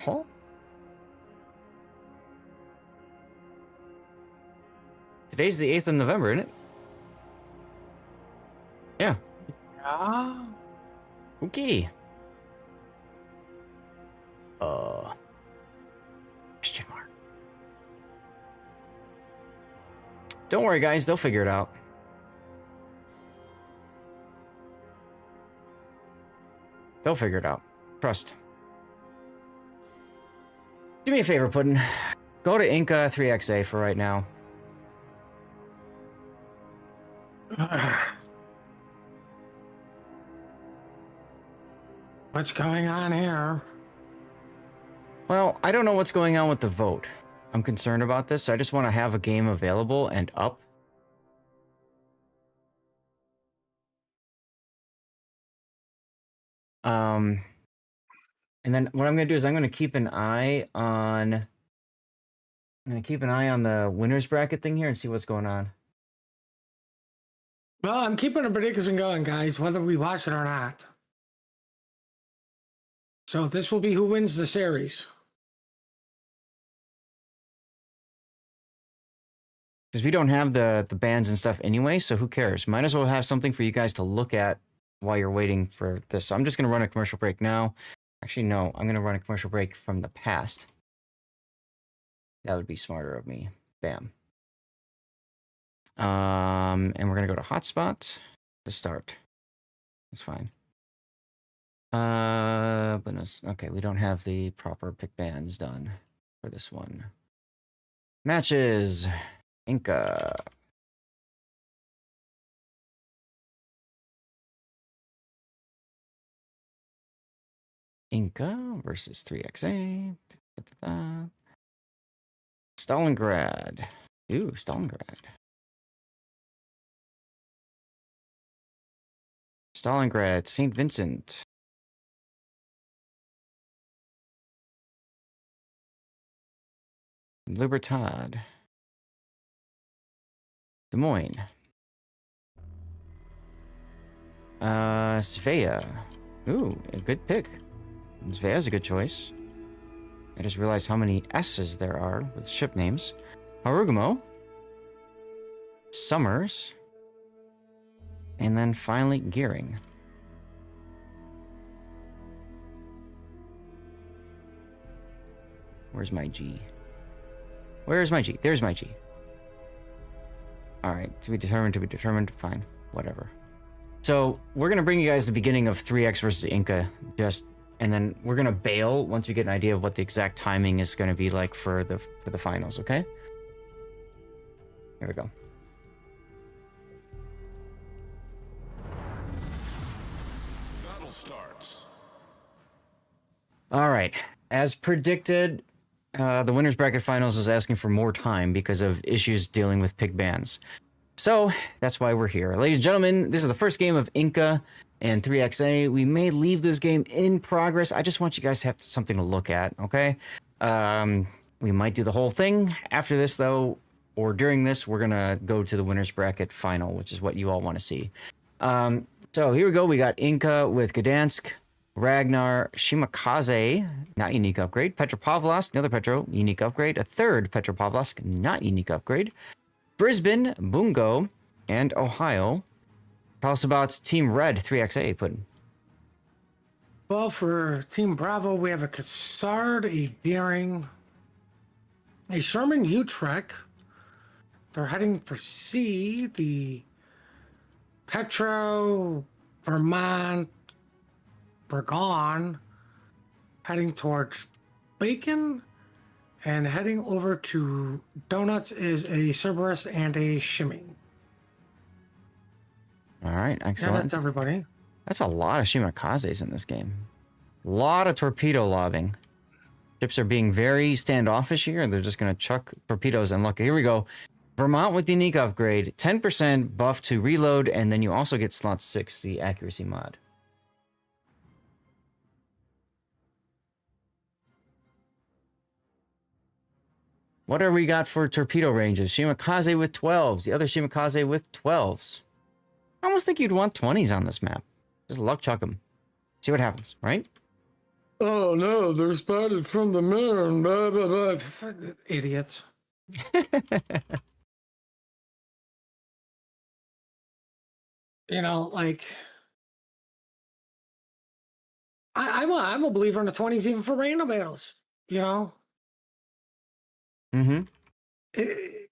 Huh? Today's the 8th of November, isn't it? Yeah. Yeah. Okay. Question mark. Don't worry, guys. They'll figure it out. They'll figure it out. Trust. Do me a favor, Puddin'. Go to Inca 3XA for right now. What's going on here? Well, I don't know what's going on with the vote. I'm concerned about this, so I just want to have a game available and up. And then what I'm going to do is I'm going to keep an eye on... I'm going to keep an eye on the winner's bracket thing here and see what's going on. Well, I'm keeping a prediction going, guys, whether we watch it or not. So this will be who wins the series. Because we don't have the bands and stuff anyway, so who cares? Might as well have something for you guys to look at while you're waiting for this. So I'm just going to run a commercial break now. Actually, no, I'm going to run a commercial break from the past. That would be smarter of me. Bam. And we're going to go to hotspot to start. That's fine. But no, okay, we don't have the proper pick bands done for this one. Matches. Inca. Inca versus 3XA. Stalingrad. Ooh, Stalingrad. Stalingrad, St. Vincent. Libertad. Des Moines. Svea. Ooh, a good pick. Svea's a good choice. I just realized how many S's there are with ship names. Harugumo. Summers. And then finally, Gearing. Where's my G? Where's my G? There's my G. Alright, to be determined, fine. Whatever. So, we're going to bring you guys the beginning of 3X versus Inca, and then we're going to bail once we get an idea of what the exact timing is going to be like for the finals, okay? Here we go. Battle starts. All right. As predicted, the winners bracket finals is asking for more time because of issues dealing with pick bans. So that's why we're here. Ladies and gentlemen, this is the first game of Inca and 3XA. We may leave this game in progress. I just want you guys to have something to look at, okay? We might do the whole thing after this, though, or during this, we're going to go to the winners bracket final, which is what you all want to see. So here we go. We got Inca with Gdansk, Ragnar, Shimakaze, not unique upgrade. Petropavlovsk, another Petro, unique upgrade. A third Petropavlovsk, not unique upgrade. Brisbane, Bungo, and Ohio. Tell us about Team Red 3XA, Puddin'. Well, for Team Bravo, we have a Cassard, a Deering, a Sherman Utrecht. They're heading for C, the Petro, Vermont, Burgon, heading towards Bacon, and heading over to Donuts is a Cerberus and a Shimmy. All right, excellent. Yeah, that's everybody. That's a lot of Shimakazes in this game. A lot of torpedo lobbing. Ships are being very standoffish here, and they're just going to chuck torpedoes and look. Here we go. Vermont with the unique upgrade. 10% buff to reload, and then you also get slot 6, the accuracy mod. What do we got for torpedo ranges? Shimakaze with 12s. The other Shimakaze with 12s. I almost think you'd want 20s on this map. Just luck chuck them. See what happens, right? Oh no, they're spotted from the moon. Blah, blah, blah. Idiots. You know, like I'm a believer in the 20s even for random battles. You know, Mm-hmm.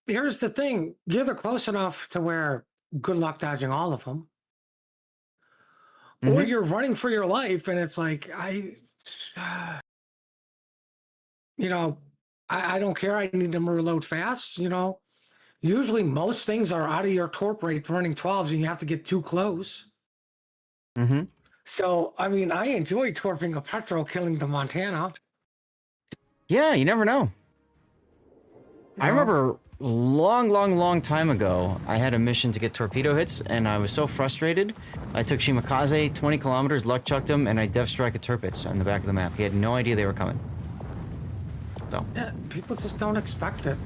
here's the thing: you're either close enough to where good luck dodging all of them, or Mm-hmm. you're running for your life, and it's like you know, I don't care. I need them to reload fast. You know, usually most things are out of your torp rate running 12s, and you have to get too close. Mm-hmm. So, I mean, I enjoy torping a Petro killing the Montana. Yeah, you never know. You I know? remember long time ago, I had a mission to get torpedo hits, and I was so frustrated. I took Shimakaze 20 kilometers, luck chucked him, and I dev strike a Tirpitz on the back of the map. He had no idea they were coming. So, Yeah, people just don't expect it,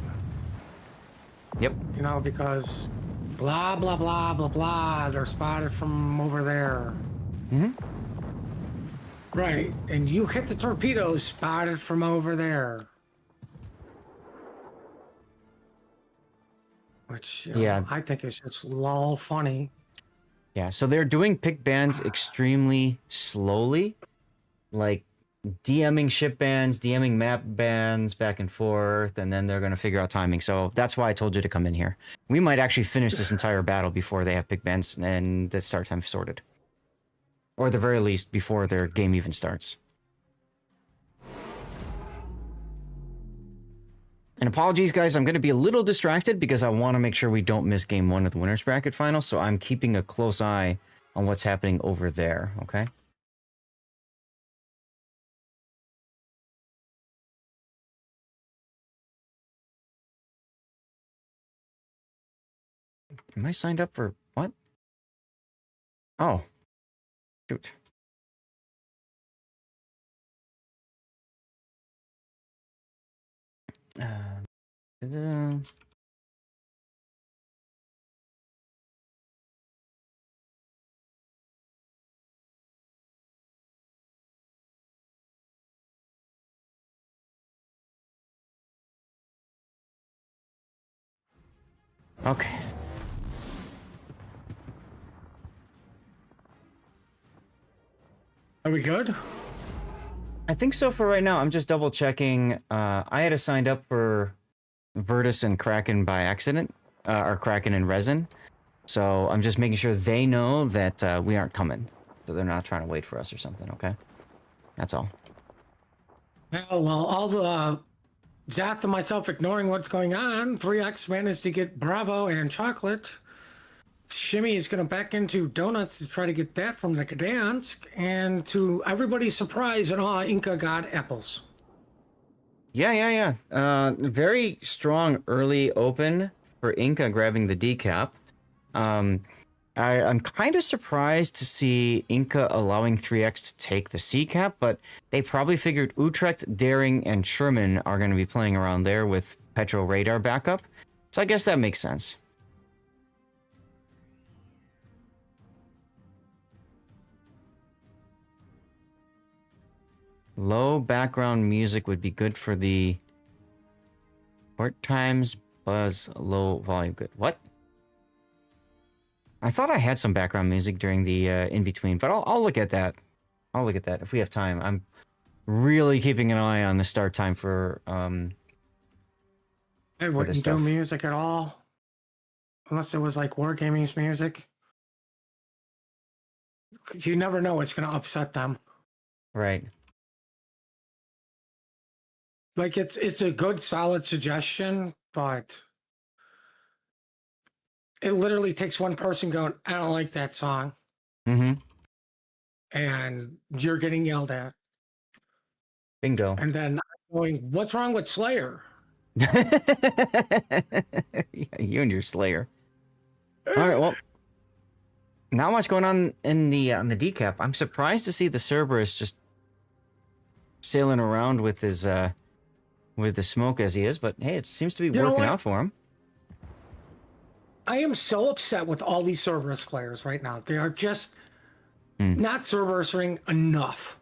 yep. you know, because blah, blah, blah, blah, blah, they're spotted from over there. Mm-hmm. Right, and you hit the torpedoes spotted from over there. Which, you know, Yeah. I think is just lol funny. Yeah, so they're doing pick bans extremely slowly, like DMing ship bans, DMing map bans back and forth, and then they're going to figure out timing. So that's why I told you to come in here. We might actually finish this entire battle before they have pick bans and the start time sorted. Or at the very least, before their game even starts. And apologies, guys, I'm going to be a little distracted because I want to make sure we don't miss game 1 of the winner's bracket final, so I'm keeping a close eye on what's happening over there, okay? Am I signed up for what? Oh, shoot. Ta-da. Okay. Are we good? I think so for right now. I'm just double checking. I had signed up for Virtus and Kraken by accident, or Kraken and Resin. So I'm just making sure they know that we aren't coming. So they're not trying to wait for us or something, okay? That's all. Well, all the Zath and myself ignoring what's going on, 3X managed to get Bravo and Chocolate. Shimmy is going to back into Donuts to try to get that from the Gdansk. And to everybody's surprise and awe, Inca got apples. Yeah. Very strong early open for Inca grabbing the decap. I'm kind of surprised to see Inca allowing 3X to take the C cap, but they probably figured Utrecht, Daring, and Sherman are going to be playing around there with Petro radar backup. So I guess that makes sense. Low background music would be good for the port times. Buzz, low volume, good. What? I thought I had some background music during the in-between, but I'll look at that. I'll look at that if we have time. I'm really keeping an eye on the start time for They wouldn't do stuff. music at all. Unless it was like Wargaming's music. You never know what's going to upset them. Right. Like it's a good solid suggestion, but it literally takes one person going, I don't like that song, Mm-hmm. and you're getting yelled at. Bingo. And then I'm going, what's wrong with Slayer? Yeah, you and your Slayer. All right, well, not much going on in the decap. I'm surprised to see the Cerberus just sailing around with his with the smoke as he is, but hey, it seems to be You know working what? out for him. I am so upset with all these Cerberus players right now. They are just not Cerberusing enough.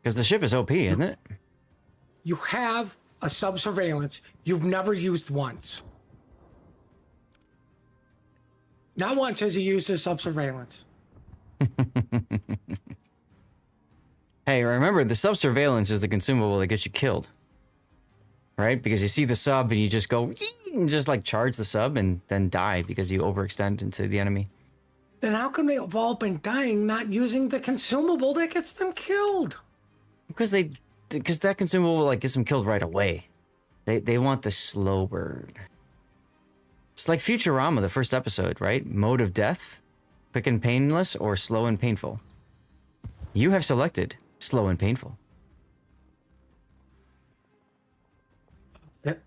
Because the ship is OP, isn't it? You have a sub-surveillance you've never used once. Not once has he used his sub-surveillance. Hey, remember, the sub-surveillance is the consumable that gets you killed. Right? Because you see the sub and you just go, "Yee!" and just like charge the sub and then die because you overextend into the enemy. Then how come they've all been dying not using the consumable that gets them killed? Because that consumable like gets them killed right away. They want the slow burn. It's like Futurama, the first episode, right? Mode of death, quick and painless, or slow and painful. You have selected slow and painful. That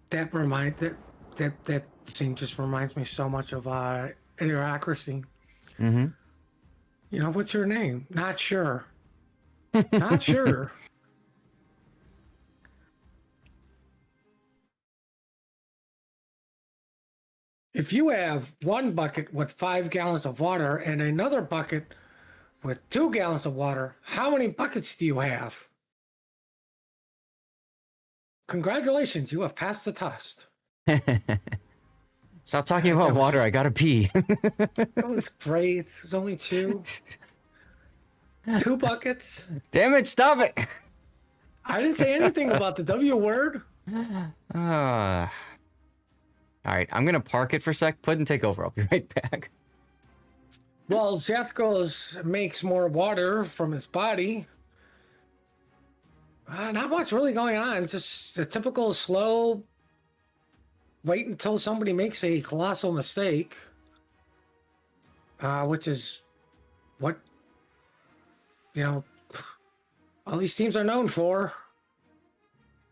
scene just reminds me so much of Idiocracy. Mm-hmm. You know, what's your name? Not sure. Not sure. If you have one bucket with 5 gallons of water and another bucket with 2 gallons of water, how many buckets do you have? Congratulations, you have passed the test. Stop talking about water. I gotta pee. That was great. There's only 2. 2 buckets. Damn it! Stop it. I didn't say anything about the W word. All right, I'm gonna park it for a sec. Put and take over. I'll be right back. Well, Zathgos makes more water from his body. Not much really going on. Just a typical slow wait until somebody makes a colossal mistake. Which is what, all these teams are known for.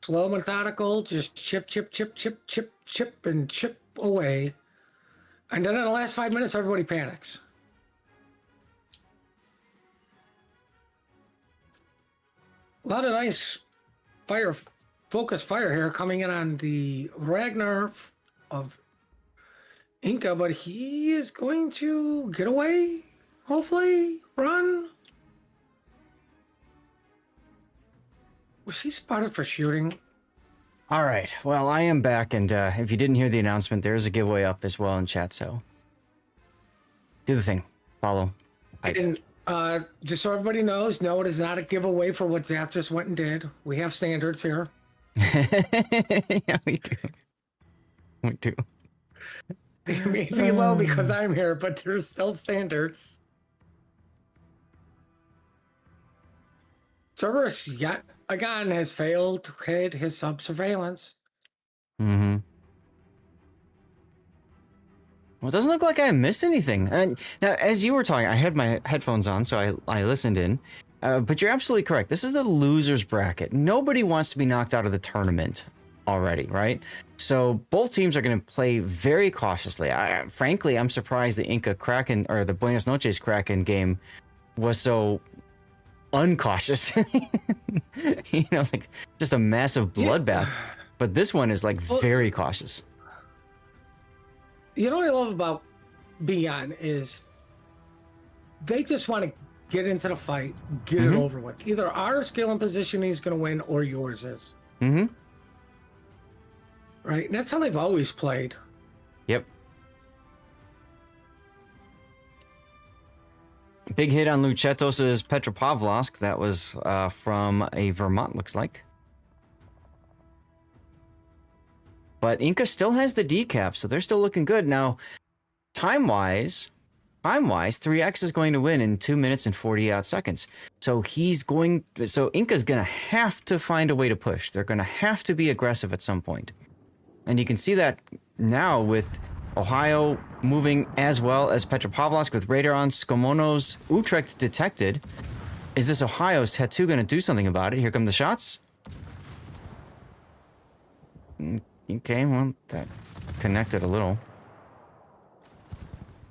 Slow, methodical, just chip, and chip away. And then in the last 5 minutes, everybody panics. A lot of nice focus fire here coming in on the Ragnar of Inca, but he is going to get away, hopefully, run. Was he spotted for shooting? All right. Well, I am back, and if you didn't hear the announcement, there is a giveaway up as well in chat. So do the thing. Follow. And just so everybody knows, no, it is not a giveaway for what Zath just went and did. We have standards here. Yeah, we do. We do. They may be low because I'm here, but there's still standards. Cerberus yet again has failed to hit his sub-surveillance. Mm-hmm. Well, it doesn't look like I missed anything. And now, as you were talking, I had my headphones on, so I listened in. But you're absolutely correct. This is the loser's bracket. Nobody wants to be knocked out of the tournament already, right? So both teams are going to play very cautiously. Frankly, I'm surprised the Inca Kraken or the Buenos Noches Kraken game was so uncautious. Like just a massive bloodbath. But this one is like very cautious. You know what I love about Beyond is they just want to get into the fight, get it over with. Either our skill and positioning is going to win or yours is. Mm-hmm. Right? And that's how they've always played. Yep. Big hit on Luchetos's Petropavlovsk. That was from a Vermont, looks like. But Inca still has the decap, so they're still looking good. Now, time-wise, 3X is going to win in 2 minutes and 48 seconds. So Inca's going to have to find a way to push. They're going to have to be aggressive at some point. And you can see that now with Ohio moving as well as Petropavlovsk with radar on. Skomono's Utrecht detected. Is this Ohio's tattoo going to do something about it? Here come the shots. Okay, well, that connected a little.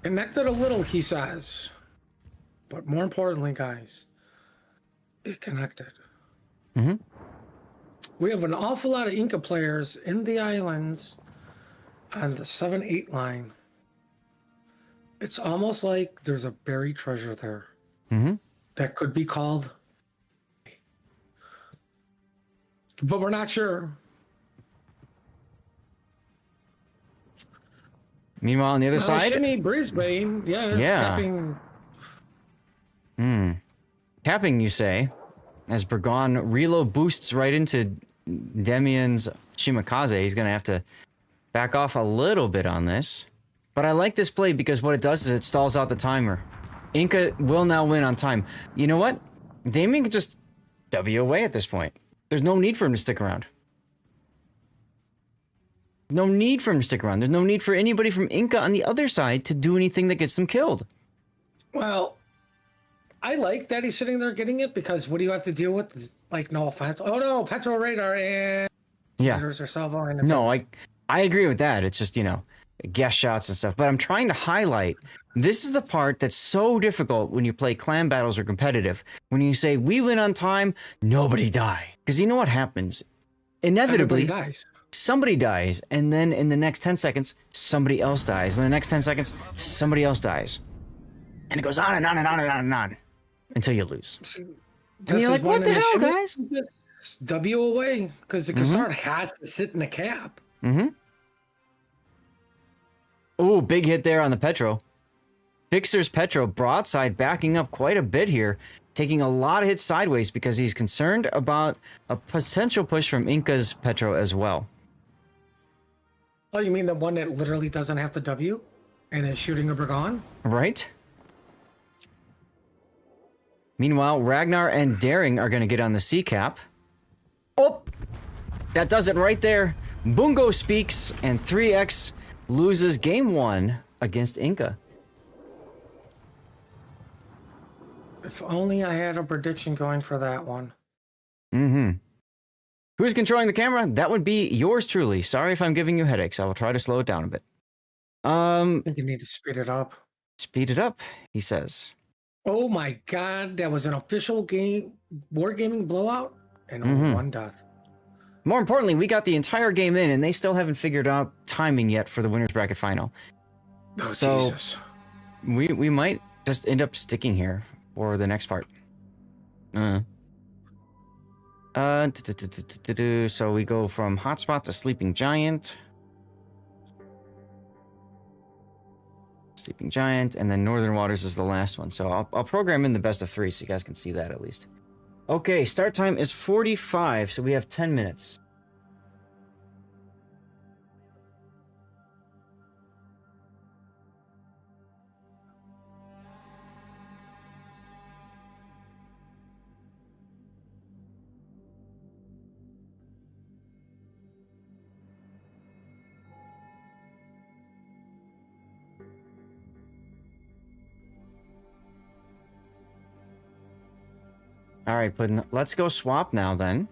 Connected a little, he says. But more importantly, guys, it connected. Mm-hmm. We have an awful lot of Inca players in the islands on the 7-8 line. It's almost like there's a buried treasure there that could be called, but we're not sure. Meanwhile, on the other side, Sydney, Brisbane, it's capping. Capping, you say, as Burgon reload boosts right into Demian's Shimakaze. He's going to have to back off a little bit on this. But I like this play because what it does is it stalls out the timer. Inca will now win on time. You know what? Damian can just W away at this point. There's no need for him to stick around. No need for him to stick around. There's no need for anybody from Inca on the other side to do anything that gets them killed. Well, I like that he's sitting there getting it because what do you have to deal with? Like, no offense. Oh no, petro radar and radars are salvo. No, I agree with that. It's just, you know, guess shots and stuff. But I'm trying to highlight, this is the part that's so difficult when you play clan battles or competitive. When you say, we win on time, nobody die. Because you know what happens? Inevitably, somebody dies. And then in the next 10 seconds, somebody else dies. In the next 10 seconds, somebody else dies. And it goes on and on and on and on and on until you lose. And you're like, what the hell, guys? W away, because the Cassard has to sit in the cap. Oh, big hit there on the Petro. Fixer's Petro broadside backing up quite a bit here, taking a lot of hits sideways because he's concerned about a potential push from Inca's Petro as well. Oh, you mean the one that literally doesn't have to W and is shooting a Burgon? Right? Meanwhile, Ragnar and Daring are going to get on the C cap. Oh, that does it right there. Bungo speaks, and 3X loses game 1 against Inca. If only I had a prediction going for that one. Who's controlling the camera? That would be yours truly. Sorry if I'm giving you headaches. I will try to slow it down a bit. I think you need to speed it up. Speed it up, he says. Oh my god, that was an official game, wargaming blowout, and only one death. More importantly, we got the entire game in, and they still haven't figured out timing yet for the winner's bracket final. Oh, so Jesus. we might just end up sticking here for the next part. So we go from Hotspot to Sleeping Giant. Sleeping Giant, and then Northern Waters is the last one. So I'll program in the best of 3 so you guys can see that at least. Okay, start time is 45, so we have 10 minutes. All right, Puddin', let's go swap now then.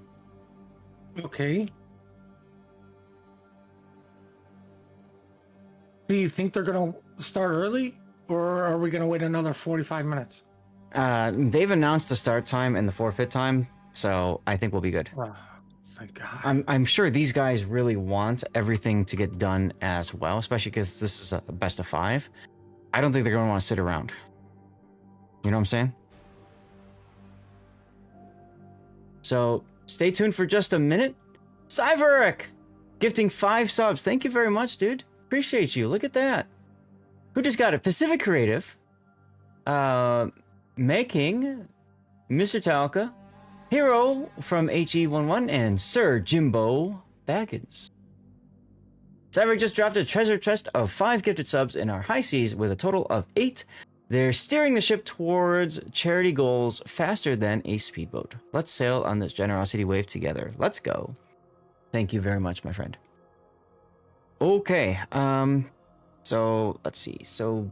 Okay. Do you think they're going to start early, or are we going to wait another 45 minutes? They've announced the start time and the forfeit time, so I think we'll be good. Oh, thank God. I'm sure these guys really want everything to get done as well, especially because this is a best of 5. I don't think they're going to want to sit around. You know what I'm saying? So stay tuned for just a minute. Cyveric gifting 5 subs. Thank you very much, dude. Appreciate you. Look at that. Who just got it? Pacific Creative. Making Mr. Talca, Hero from HE11, and Sir Jimbo Baggins. Cyveric just dropped a treasure chest of 5 gifted subs in our high seas with a total of 8. They're steering the ship towards charity goals faster than a speedboat. Let's sail on this generosity wave together. Let's go. Thank you very much, my friend. Okay, so let's see. So,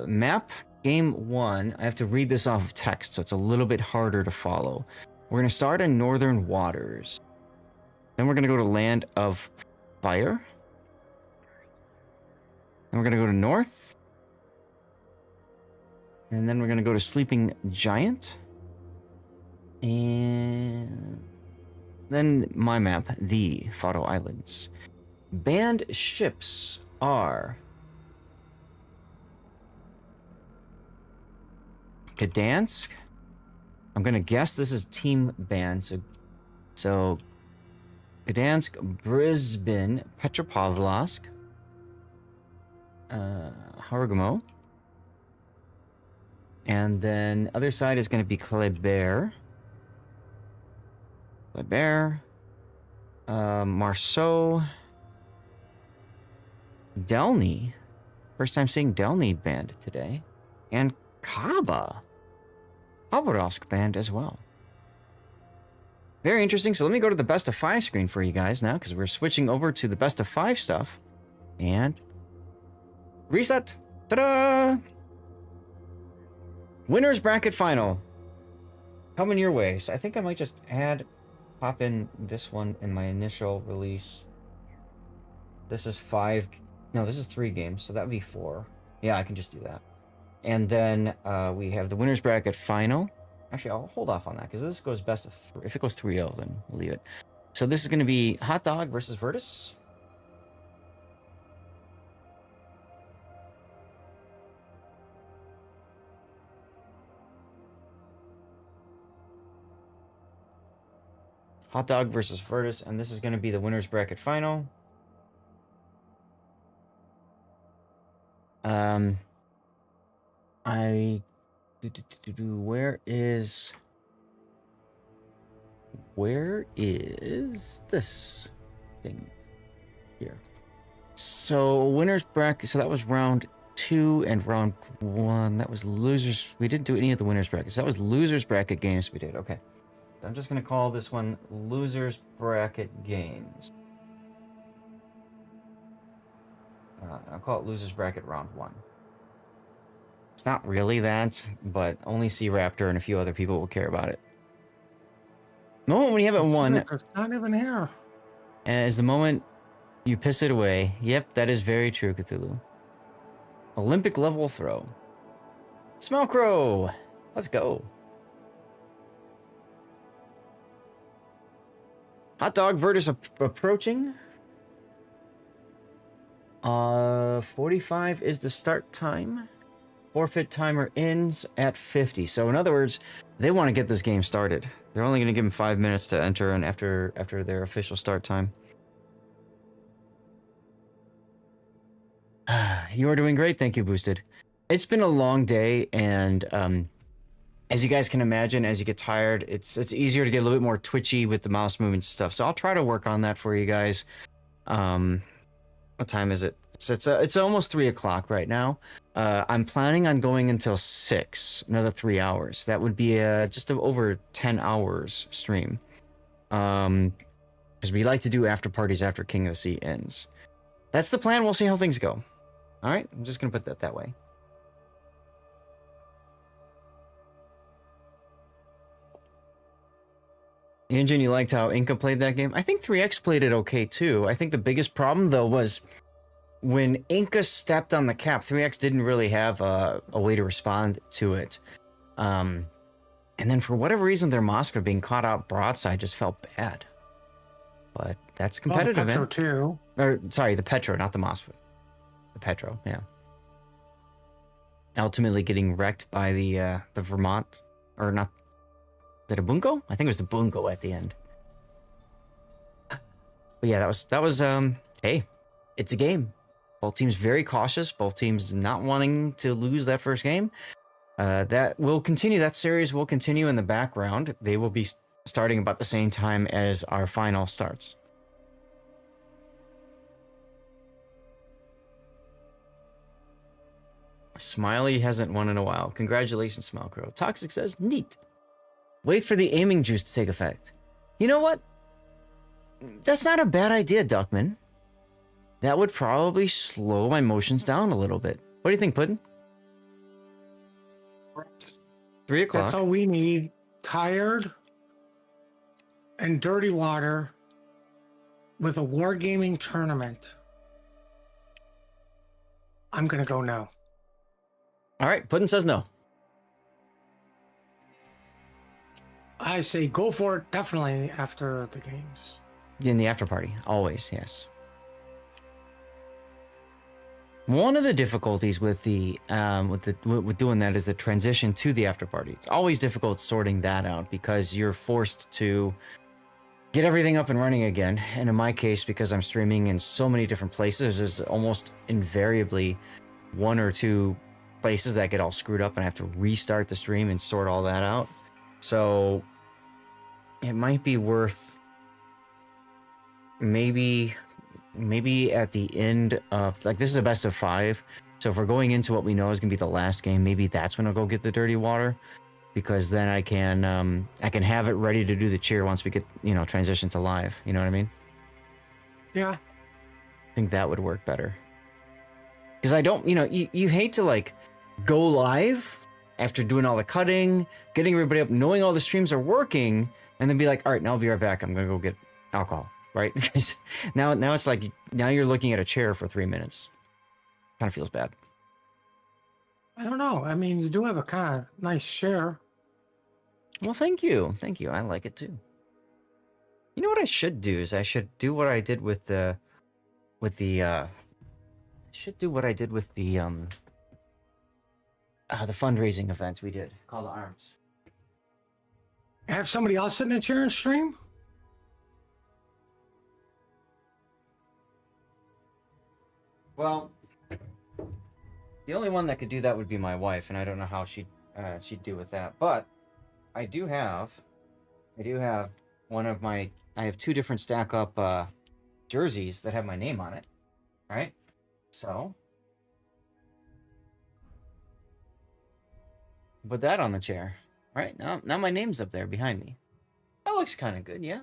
map game 1. I have to read this off of text, so it's a little bit harder to follow. We're going to start in Northern Waters. Then we're going to go to Land of Fire. Then we're going to go to North. And then we're going to go to Sleeping Giant. And Then my map, the Faroe Islands. Banned ships are Gdansk. I'm gonna guess this is team banned. So Gdansk, Brisbane, Petropavlovsk, Hargamo, and then other side is gonna be Kleber, Marceau, Delny. First time seeing Delny banned today, and Khabarovsk banned as well. Very interesting. So let me go to the best of 5 screen for you guys now, because we're switching over to the best of 5 stuff. And reset. Ta-da! Winners bracket final. Coming your way. So I think I might just pop in this one in my initial release. This is 5. No, this is 3 games, so that would be 4. Yeah, I can just do that. And then we have the winners bracket final. Actually, I'll hold off on that because this goes best of 3. If it goes 3-0, then we'll leave it. So this is going to be Hot Dog versus Virtus. Hot Dog versus Virtus, and this is going to be the winners bracket final. Where is this thing here? So winners bracket. So that was round 2 and round 1. That was losers. We didn't do any of the winners brackets. That was losers bracket games we did. Okay. So I'm just gonna call this one losers bracket games. I'll call it losers bracket round 1. It's not really that, but only C Raptor and a few other people will care about it. The moment when you haven't won, It's not even here. is the moment you piss it away. Yep, that is very true, Cthulhu. Olympic level throw. Smelcrow! Let's go. Hot Dog Virtus approaching. 45 is the start time. Forfeit timer ends at 50. So in other words, they want to get this game started. They're only going to give them 5 minutes to enter, and after their official start time. You are doing great. Thank you, Boosted. It's been a long day, and as you guys can imagine, as you get tired, it's easier to get a little bit more twitchy with the mouse movement stuff. So I'll try to work on that for you guys. What time is it? It's almost 3 o'clock right now. I'm planning on going until 6, another 3 hours. That would be just over 10 hours stream. Because we like to do after parties after King of the Sea ends. That's the plan. We'll see how things go. All right, I'm just gonna put that way. Engine, you liked how Inca played that game? I think 3X played it okay too. I think the biggest problem though was when Inca stepped on the cap, 3X didn't really have a way to respond to it. And then for whatever reason, their Moskva being caught out broadside just felt bad. But that's competitive, Petro too. Or sorry, the Petro, not the Moskva. The Petro, yeah. Ultimately getting wrecked by the Vermont, or not. Is it a Bunko? I think it was the Bunko at the end. But yeah, that was hey, it's a game. Both teams very cautious. Both teams not wanting to lose that first game. That will continue. That series will continue in the background. They will be starting about the same time as our final starts. Smiley hasn't won in a while. Congratulations, Smilecrow. Toxic says, neat. Wait for the aiming juice to take effect. You know what? That's not a bad idea, Duckman. That would probably slow my motions down a little bit. What do you think, Puddin'? 3 o'clock. That's all we need. Tired and dirty water with a wargaming tournament. I'm gonna go no. All right, Puddin' says no. I say go for it definitely after the games. In the after party, always, yes. One of the difficulties with with doing that is the transition to the after party. It's always difficult sorting that out because you're forced to get everything up and running again. And in my case, because I'm streaming in so many different places, there's almost invariably one or two places that get all screwed up and I have to restart the stream and sort all that out. So it might be worth maybe at the end of, like, this is a best of 5. So if we're going into what we know is gonna be the last game, maybe that's when I'll go get the dirty water, because then I can have it ready to do the cheer once we get, you know, transition to live. You know what I mean? Yeah. I think that would work better. Because I don't, you know, you hate to like go live after doing all the cutting, getting everybody up, knowing all the streams are working, and then be like, all right, now I'll be right back. I'm gonna go get alcohol, right? Because now it's like, now you're looking at a chair for 3 minutes. Kind of feels bad. I don't know. I mean, you do have a kind of nice share. Well, thank you. Thank you. I like it too. You know what I should do is I should do what I did with the fundraising event we did, Call to Arms. Have somebody else sit in a chair and stream? Well, the only one that could do that would be my wife, and I don't know how she'd do with that. But I do have one of my, I have 2 different stack up jerseys that have my name on it, right? So put that on the chair, right? Now my name's up there behind me. That looks kind of good, yeah.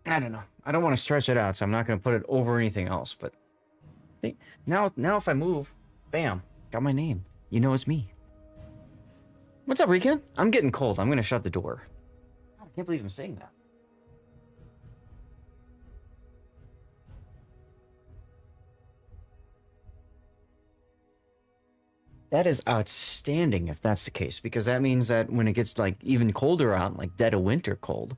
I don't know. I don't want to stretch it out, so I'm not going to put it over anything else. But now if I move, bam, got my name. You know it's me. What's up, Rican? I'm getting cold. I'm going to shut the door. I can't believe I'm saying that. That is outstanding if that's the case, because that means that when it gets like even colder out, like dead of winter cold,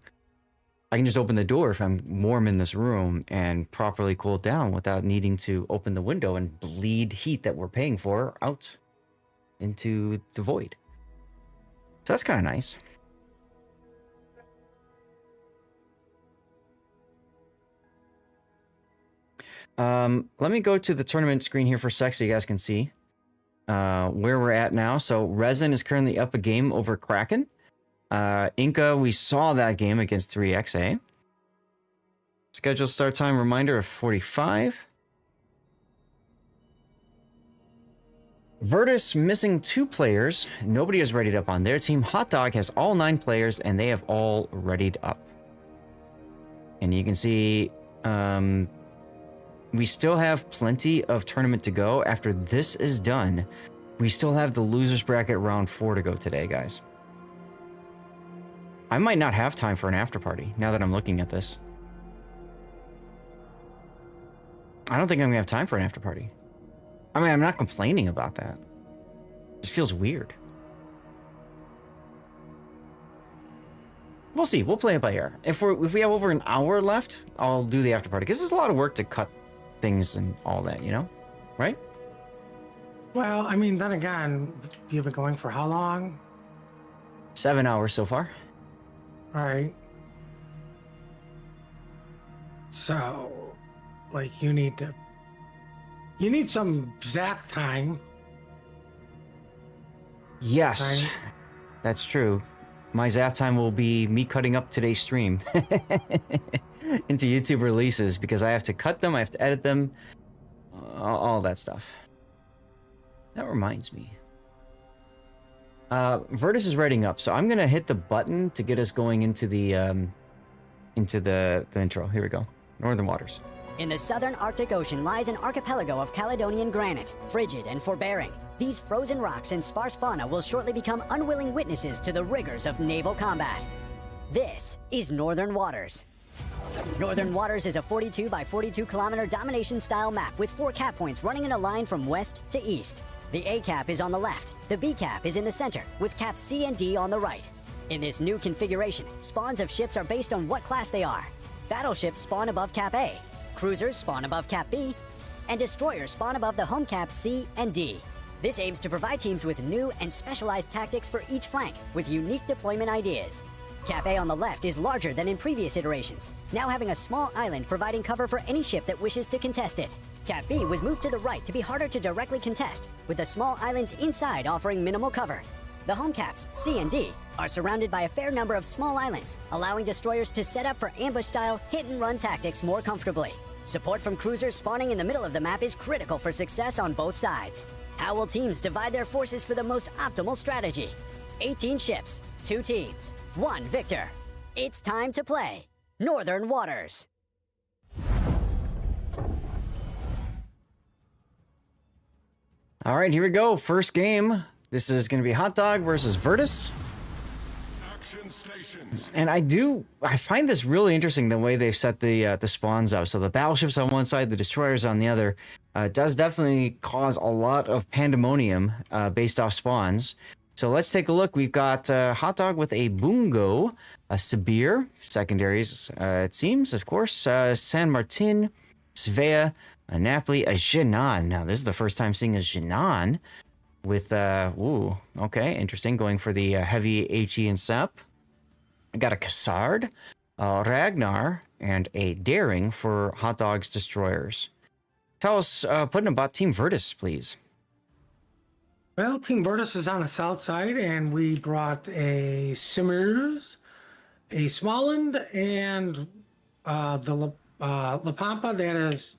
I can just open the door if I'm warm in this room and properly cool it down without needing to open the window and bleed heat that we're paying for out into the void. So that's kind of nice. Let me go to the tournament screen here for a sec so you guys can see where we're at now. So Resin is currently up a game over Kraken. Inca, we saw that game against 3XA. Scheduled start time reminder of 45. Virtus missing 2 players. Nobody is readied up on their team. Hot Dog has all 9 players and they have all readied up. And you can see we still have plenty of tournament to go. After this is done, we still have the losers bracket round 4 to go today, guys. I might not have time for an after party now that I'm looking at this. I don't think I'm gonna have time for an after party. I mean, I'm not complaining about that. It just feels weird. We'll see. We'll play it by ear. If we have over an hour left, I'll do the after party because there's a lot of work to cut things and all that, you know, right? Well, I mean, then again, you've been going for how long? 7 hours so far. All right. So, like, you need some Zach time. Yes, Right. That's true. My Zath time will be me cutting up today's stream into YouTube releases because I have to cut them, I have to edit them, all that stuff. That reminds me. Virtus is writing up, so I'm gonna hit the button to get us going into the intro. Here we go. Northern Waters. In the southern Arctic Ocean lies an archipelago of Caledonian granite, frigid and forbearing. These frozen rocks and sparse fauna will shortly become unwilling witnesses to the rigors of naval combat. This is Northern Waters. Northern Waters is a 42 by 42 kilometer domination-style map with 4 cap points running in a line from west to east. The A cap is on the left, the B cap is in the center, with caps C and D on the right. In this new configuration, spawns of ships are based on what class they are. Battleships spawn above Cap A, cruisers spawn above Cap B, and destroyers spawn above the home caps C and D. This aims to provide teams with new and specialized tactics for each flank, with unique deployment ideas. Cap A on the left is larger than in previous iterations, now having a small island providing cover for any ship that wishes to contest it. Cap B was moved to the right to be harder to directly contest, with the small islands inside offering minimal cover. The home caps, C and D, are surrounded by a fair number of small islands, allowing destroyers to set up for ambush-style hit-and-run tactics more comfortably. Support from cruisers spawning in the middle of the map is critical for success on both sides. How will teams divide their forces for the most optimal strategy? 18 ships, 2 teams, 1 victor. It's time to play Northern Waters. All right, here we go. First game. This is going to be Hot Dog versus Virtus. Action stations. And I find this really interesting, the way they've set the spawns up. So the battleships on one side, the destroyers on the other. It does definitely cause a lot of pandemonium based off spawns. So let's take a look. We've got Hot Dog with a Bungo, a Sibir, secondaries, it seems, of course, San Martin, Svea, a Napoli, a Jinan. Now, this is the first time seeing a Jinan with, okay, interesting, going for the heavy HE and SAP. I got a Cassard, a Ragnar, and a Daring for Hot Dog's destroyers. Tell us, putting about Team Virtus, please. Well, Team Virtus is on the south side, and we brought a Simmers, a Smalland, and the La Pampa that is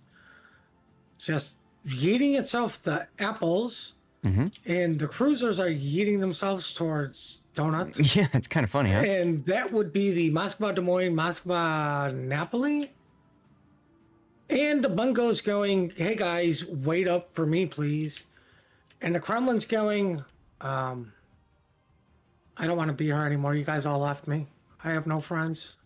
just yeeting itself the apples, and the cruisers are yeeting themselves towards donuts. Yeah, it's kind of funny, huh? And that would be the Moskva Des Moines, Moskva Napoli. And the Bungo's going, hey guys, wait up for me, please. And the Kremlin's going, I don't want to be here anymore. You guys all left me. I have no friends.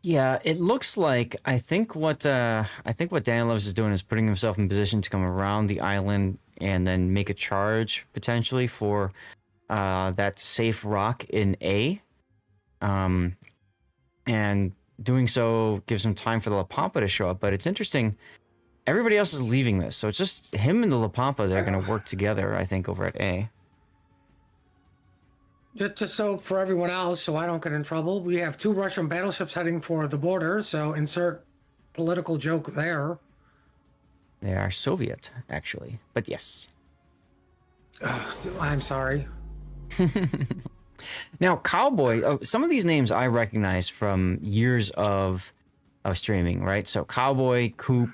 Yeah, it looks like I think what Daniel Loves is doing is putting himself in position to come around the island and then make a charge potentially for that safe rock in A. And doing so gives him time for the La Pampa to show up. But it's interesting. Everybody else is leaving this, so it's just him and the La Pampa that are going to work together, I think, over at A. Just so for everyone else, so I don't get in trouble, we have 2 Russian battleships heading for the border, so insert political joke there. They are Soviet, actually, but yes. I'm sorry. Now, Cowboy, some of these names I recognize from years of streaming, right? So Cowboy, Coop,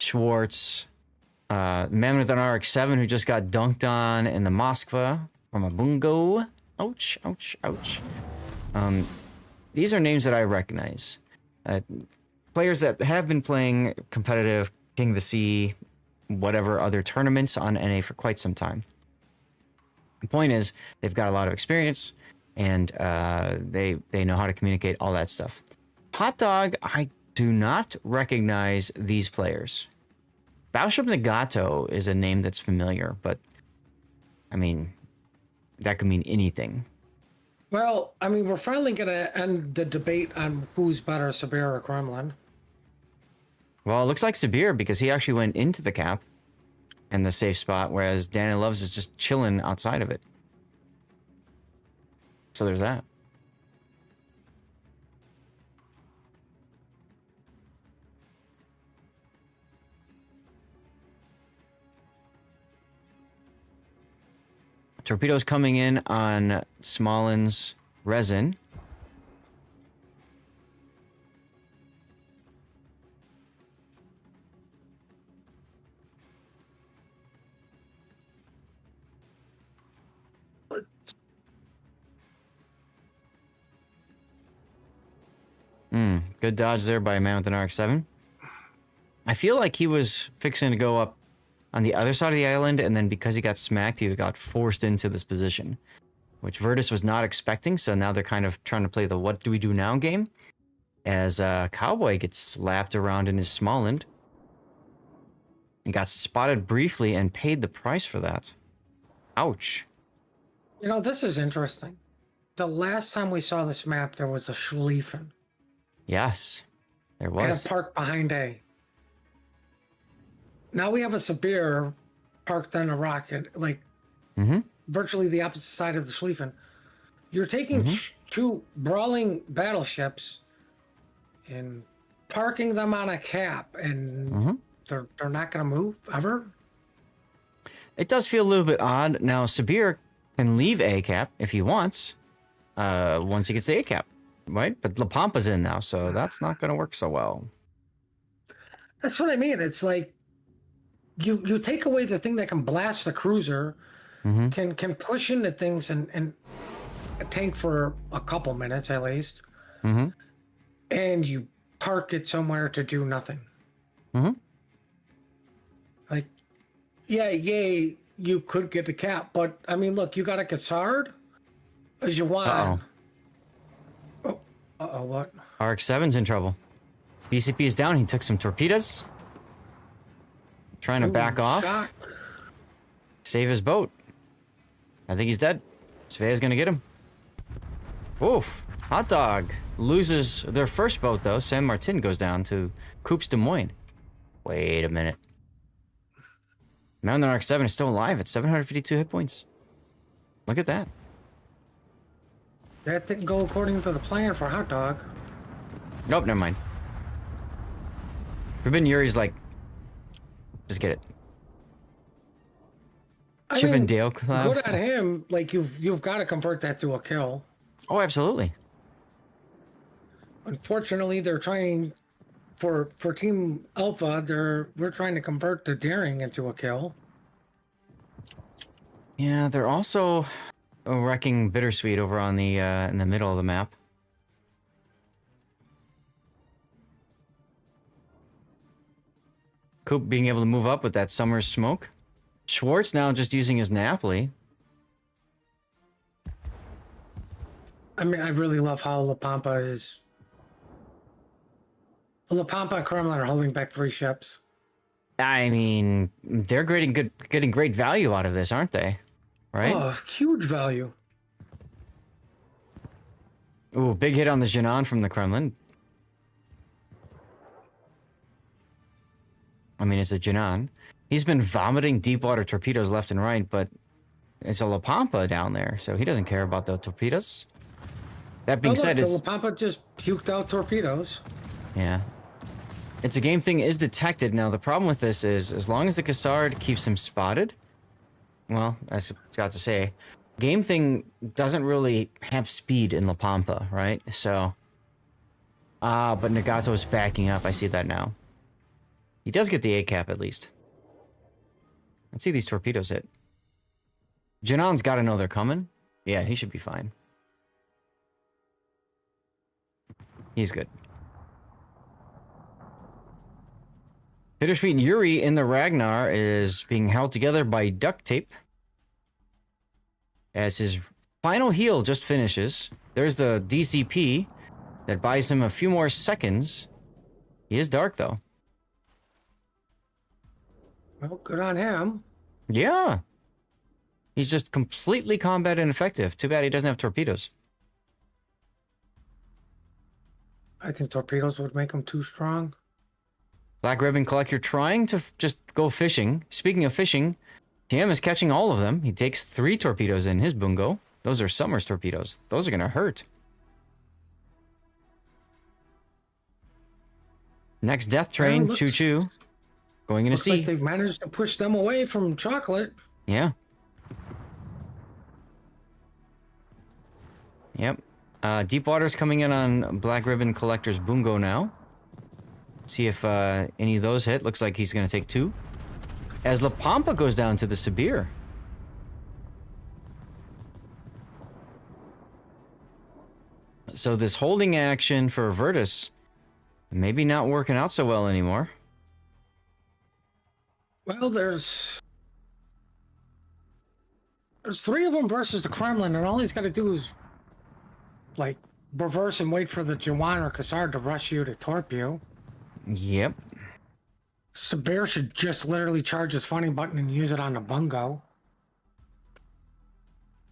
Schwartz, man with an RX-7 who just got dunked on in the Moskva from a Bungo. Ouch, ouch, ouch. These are names that I recognize. Players that have been playing competitive King of the Sea, whatever other tournaments on NA for quite some time. The point is, they've got a lot of experience, and they know how to communicate, all that stuff. Hot Dog, I do not recognize these players. Battleship Nagato is a name that's familiar, but I mean, that could mean anything. Well, I mean, we're finally going to end the debate on who's better, Sibir or Kremlin. Well, it looks like Sibir because he actually went into the cap and the safe spot, whereas Danny Loves is just chilling outside of it. So there's that. Torpedoes coming in on Smallin's resin. Good dodge there by a man with an RX-7. I feel like he was fixing to go up on the other side of the island, and then because he got smacked, he got forced into this position, which Virtus was not expecting, so now they're kind of trying to play the what do we do now game, as Cowboy gets slapped around in his Smalland. He got spotted briefly and paid the price for that. Ouch. You know, this is interesting. the last time we saw this map, there was a Schlieffen. Yes, there And was. a park behind A. Now we have a Sabir parked on a rocket, like Mm-hmm. virtually the opposite side of the Schlieffen. You're taking two brawling battleships and parking them on a cap, and they're not going to move ever. It does feel a little bit odd. Now, Sabir can leave A cap if he wants, once he gets the A cap, right? But La Pampa's in now, so that's not going to work so well. That's what I mean. It's like you take away the thing that can blast the cruiser, can push into things and tank for a couple minutes at least, and you park it somewhere to do nothing. Like, yeah, yay, you could get the cap, but I mean, look, you got a Cassard as you want. What? RX-7's in trouble. BCP is down. He took some torpedoes. Trying to back off. Shock. Save his boat. I think he's dead. Svea's gonna get him. Oof. Hot dog loses their first boat, though. San Martin goes down to Coups Des Moines. Wait a minute. Mountain RX-7 is still alive at 752 hit points. Look at that. That didn't go according to the plan for Hot Dog. Nope, never mind. Forbidden Yuri's like, just get it. I Chip mean, and Dale collab. good on him. Like you've got to convert that to a kill. Oh, absolutely. Unfortunately, they're trying for Team Alpha. We're trying to convert the daring into a kill. Yeah, they're also wrecking Bittersweet over on the in the middle of the map. Coop being able to move up with that summer smoke. Schwartz now just using his Napoli. I mean, I really love how La Pampa is. La Pampa and Kremlin are holding back 3 ships. I mean, they're getting great value out of this, aren't they? Right? Oh, huge value. Ooh, big hit on the Jinan from the Kremlin. I mean, it's a Jinan. He's been vomiting deep water torpedoes left and right, but it's a La Pampa down there, so he doesn't care about the torpedoes. That being said, the it's... La Pampa just puked out torpedoes. Yeah. It's a game thing is detected. Now, the problem with this is, as long as the Cassard keeps him spotted, well, I got to say, game thing doesn't really have speed in La Pampa, right? So, but Nagato's backing up. I see that now. He does get the A cap at least. Let's see these torpedoes hit. Janon's got to know they're coming. Yeah, he should be fine. He's good. Bittersweet Yuri in the Ragnar is being held together by duct tape as his final heal just finishes. There's the DCP that buys him a few more seconds. He is dark, though. Well, good on him. Yeah. He's just completely combat ineffective. Too bad he doesn't have torpedoes. I think torpedoes would make him too strong. Black Ribbon Collector trying to just go fishing. Speaking of fishing, TM is catching all of them. He takes 3 torpedoes in his bungo. Those are Summers torpedoes. Those are going to hurt. Next Death Train, Choo Choo. Going into Looks sea. like they've managed to push them away from chocolate. Yeah. Yep. Deepwater's coming in on Black Ribbon Collector's bungo now. See if any of those hit. Looks like he's going to take 2. As La Pampa goes down to the Sabir. So this holding action for Virtus maybe not working out so well anymore. Well, there's 3 of them versus the Kremlin, and all he's got to do is like reverse and wait for the Jawan or Cassard to rush you to torpedo. Yep. Sabir should just literally charge his funny button and use it on the bungo.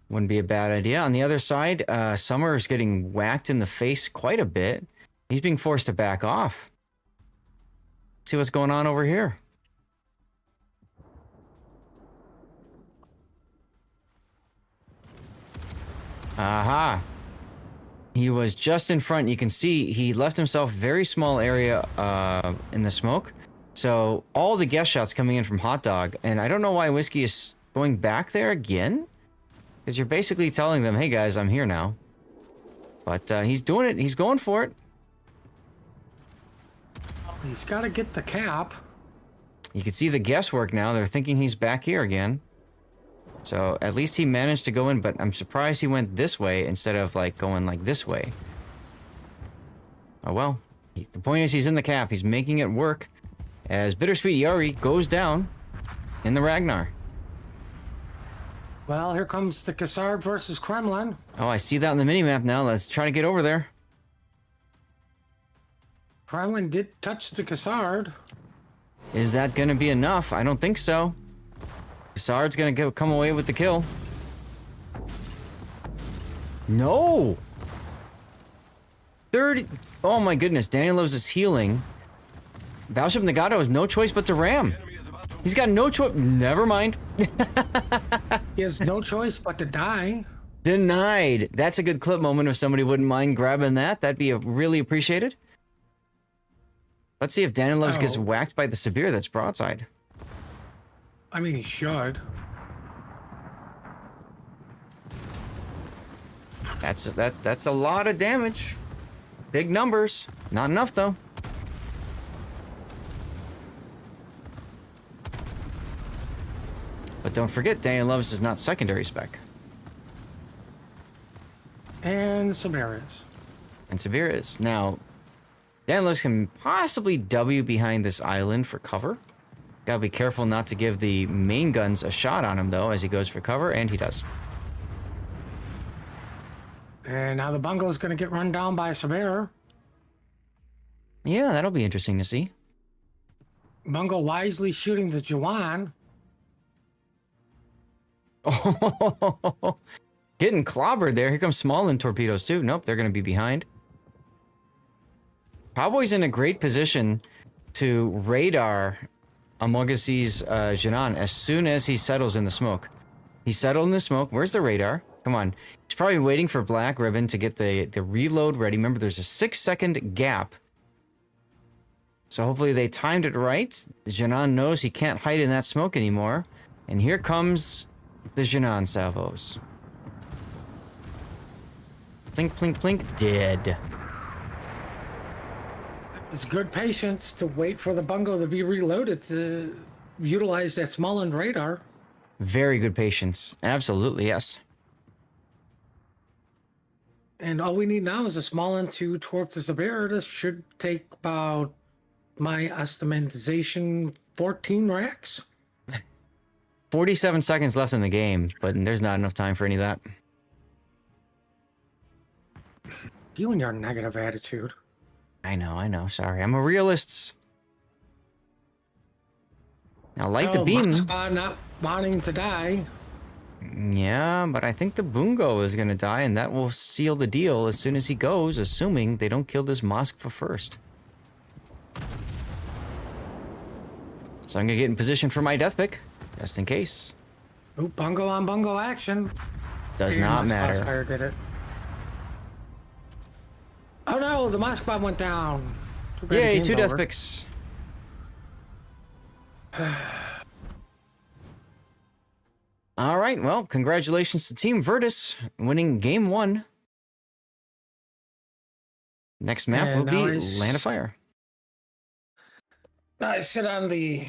Wouldn't be a bad idea. On the other side, Summer is getting whacked in the face quite a bit. He's being forced to back off. See what's going on over here. Aha. He was just in front. You can see he left himself very small area in the smoke. So all the guest shots coming in from Hot Dog. And I don't know why Whiskey is going back there again. Because you're basically telling them, hey guys, I'm here now. But he's doing it. He's going for it. He's got to get the cap. You can see the guesswork now. They're thinking he's back here again. So at least he managed to go in, but I'm surprised he went this way instead of like going like this way. Oh well. The point is he's in the cap. He's making it work as Bittersweet Yari goes down in the Ragnar. Well, here comes the Cassard versus Kremlin. Oh, I see that on the minimap now. Let's try to get over there. Kremlin did touch the Cassard. Is that going to be enough? I don't think so. Cassard's going to come away with the kill. No! 30... Oh my goodness, Daniel Loves is healing. Battleship Nagato has no choice but to ram. He's got no choice... Never mind. He has no choice but to die. Denied. That's a good clip moment if somebody wouldn't mind grabbing that. That'd be really appreciated. Let's see if Daniel Loves gets whacked by the Sabir that's broadside. I mean, he should. That's a lot of damage. Big numbers. Not enough though. But don't forget, Daniel Loves is not secondary spec. And Sabir is. And Sabir is. Now, Daniel Loves can possibly W behind this island for cover. Gotta be careful not to give the main guns a shot on him, though, as he goes for cover, and he does. And now the Bungo's going to get run down by Sabir. Yeah, that'll be interesting to see. Bungo wisely shooting the Juwan. Oh, getting clobbered there. Here comes Smallland torpedoes, too. Nope, they're going to be behind. Cowboy's in a great position to radar Amogasi's Jinan as soon as he settles in the smoke. He settled in the smoke. Where's the radar? Come on. He's probably waiting for Black Ribbon to get the reload ready. Remember, there's a 6-second gap. So hopefully they timed it right. Jinan knows he can't hide in that smoke anymore. And here comes the Jinan salvos. Plink, plink, plink. Dead. It's good patience to wait for the Bungo to be reloaded to utilize that Smallland radar. Very good patience. Absolutely, yes. And all we need now is a Smallland to torp the Sabir. This should take about, my estimation, 14 racks. 47 seconds left in the game, but there's not enough time for any of that. You and your negative attitude. I know. Sorry. I'm a realist. Now, light the beam. Not wanting to die. Yeah, but I think the Bungo is going to die, and that will seal the deal as soon as he goes, assuming they don't kill this Moskva first. So I'm going to get in position for my death pick, just in case. Ooh, Bungo on Bungo action. Does And not the matter. Crossfire did it. Oh no, the Moskva went down. Too bad the Yay, game's 2 death over. picks. All right, well, congratulations to Team Virtus winning Game 1. Next map And will be now Land of Fire. I sit on the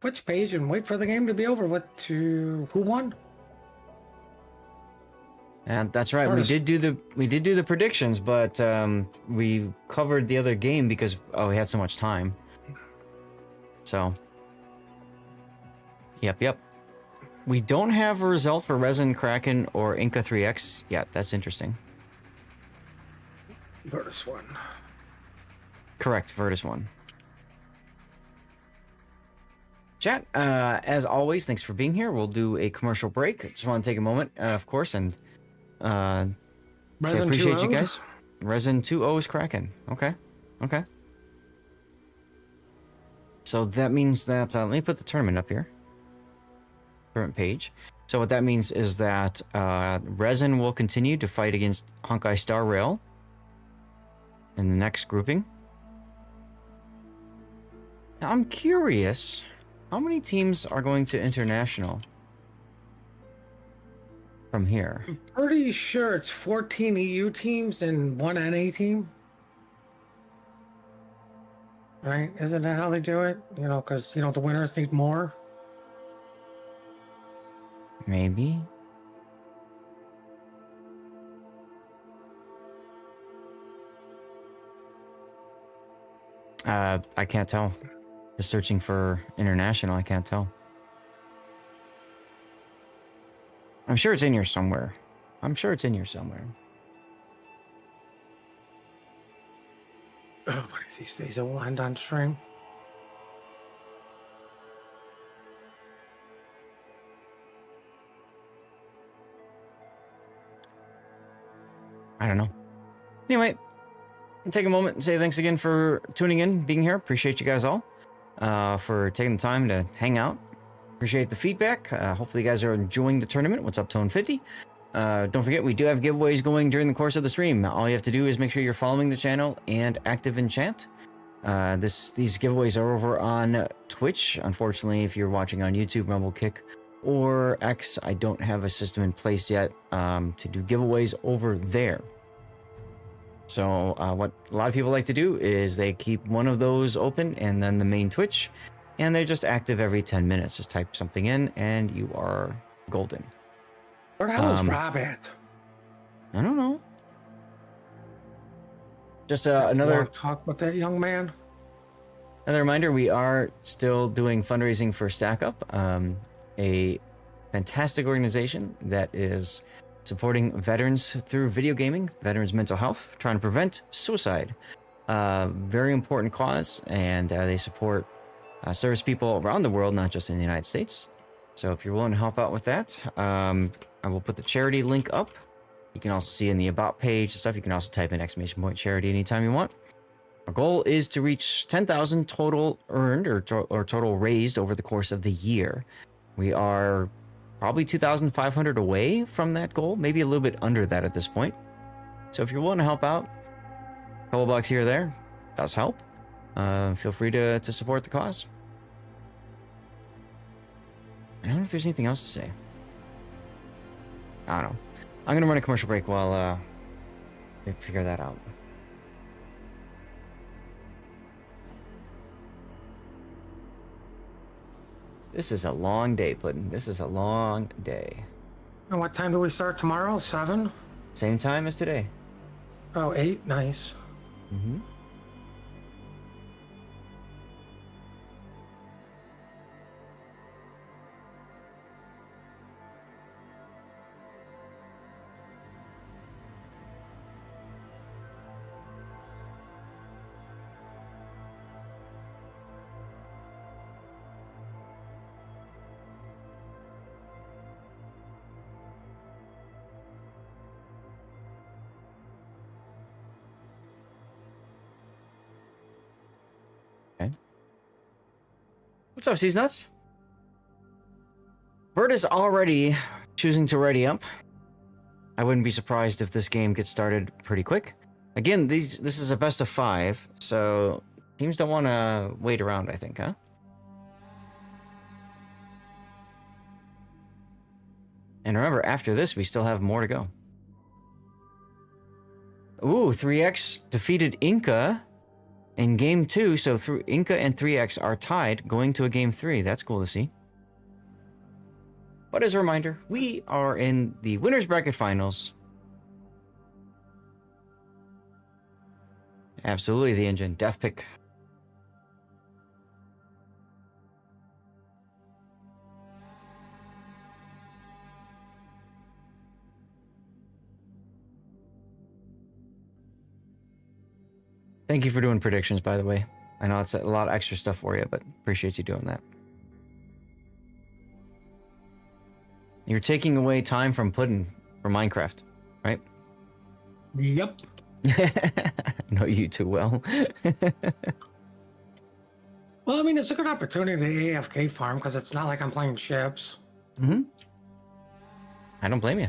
Twitch page and wait for the game to be over. Who won? And that's right. Virtus. We did do the predictions, but we covered the other game because we had so much time. So, yep. We don't have a result for Resin Kraken or Inca 3X yet. That's interesting. Virtus won. Oh, Correct, Virtus won. Chat, as always, thanks for being here. We'll do a commercial break. Just want to take a moment, of course, and say Resin appreciate 2-0'd? you guys. Resin 2.0 is cracking. Okay. Okay. So that means that, let me put the tournament up here. Tournament page. So what that means is that Resin will continue to fight against Honkai Star Rail in the next grouping. Now, I'm curious, how many teams are going to international from here? Pretty sure it's 14 EU teams and 1 NA team. Right? Isn't that how they do it? You know, because, you know, the winners need more. Maybe. I can't tell. Just searching for international, I can't tell. I'm sure it's in here somewhere. I'm sure it's in here somewhere. Oh, one of these days it will end on stream. I don't know. Anyway, take a moment and say thanks again for tuning in, being here. Appreciate you guys all for taking the time to hang out. Appreciate the feedback. Hopefully you guys are enjoying the tournament. What's up, Tone 50? Don't forget, we do have giveaways going during the course of the stream. All you have to do is make sure you're following the channel and active in chat. These giveaways are over on Twitch. Unfortunately, if you're watching on YouTube, Rumble, Kick, or X, I don't have a system in place yet to do giveaways over there. So what a lot of people like to do is they keep one of those open and then the main Twitch, and they're just active every 10 minutes. Just type something in and you are golden. Where the hell is Rob at? I don't know. Just another talk with that young man. Another reminder, we are still doing fundraising for Stack Up, a fantastic organization that is supporting veterans through video gaming, veterans' mental health, trying to prevent suicide. Very important cause, and they support service people around the world, not just in the United States. So if you're willing to help out with that, I will put the charity link up. You can also see in the About page and stuff. You can also type in ! charity anytime you want. Our goal is to reach 10,000 total earned or total raised over the course of the year. We are probably 2,500 away from that goal, maybe a little bit under that at this point. So if you're willing to help out, a couple bucks here or there does help. Feel free to support the cause. I don't know if there's anything else to say. I don't know. I'm gonna run a commercial break while we figure that out. This is a long day, Puddin'. This is a long day. And what time do we start tomorrow? 7? Same time as today. Oh, 8? Nice. Mm-hmm. What's up, Seas Nuts? Bert is already choosing to ready up. I wouldn't be surprised if this game gets started pretty quick. Again, this is a best of 5, so teams don't want to wait around, I think, huh? And remember, after this, we still have more to go. Ooh, 3X defeated Inca in game 2, so through Inca and 3X are tied going to a game 3. That's cool to see. But as a reminder, we are in the winners bracket finals. Absolutely the engine. Death pick. Thank you for doing predictions, by the way. I know it's a lot of extra stuff for you, but appreciate you doing that. You're taking away time from Puddin for Minecraft, right? Yep. Know you too well. Well, I mean, it's a good opportunity to AFK farm because it's not like I'm playing ships. I don't blame you.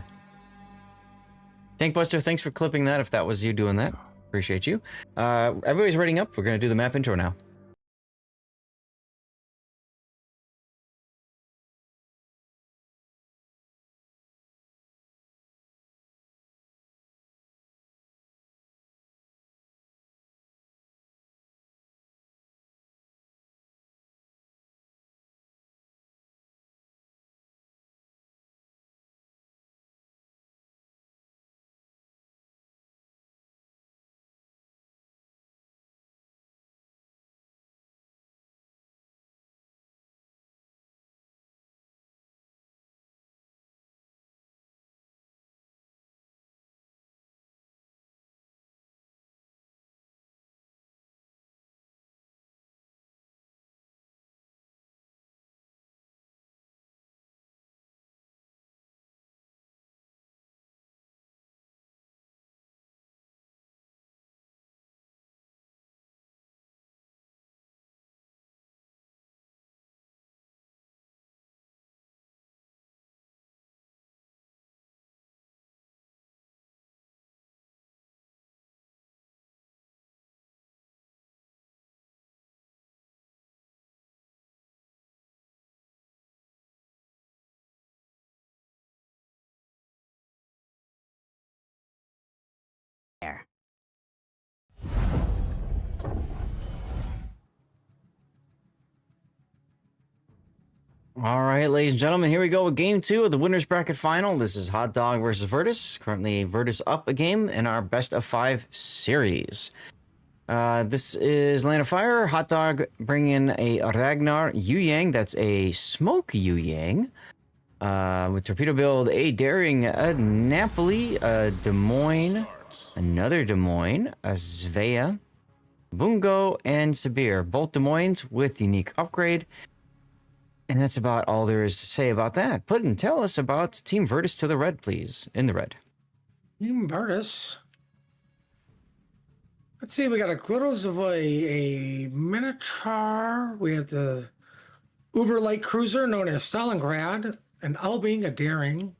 Tankbuster, thanks for clipping that if that was you doing that. Appreciate you. Everybody's reading up. We're going to do the map intro now. There. All right, ladies and gentlemen, here we go with game 2 of the winners bracket final. This is Hot Dog versus Virtus. Currently, Virtus up a game in our best of 5 series. This is Land of Fire. Hot Dog bringing a Ragnar Yu Yang. That's a Smoke Yu Yang. With Torpedo Build, a Daring, a Napoli, a Des Moines, another Des Moines, a Svea, Bungo, and Sabir. Both Des Moines with unique upgrade. And that's about all there is to say about that. Puddin', tell us about Team Virtus to the red, please. In the red. Team Virtus. Let's see, we got a Glitters of a Minotaur. We have the Uber light cruiser known as Stalingrad, an Elbing, a Daring.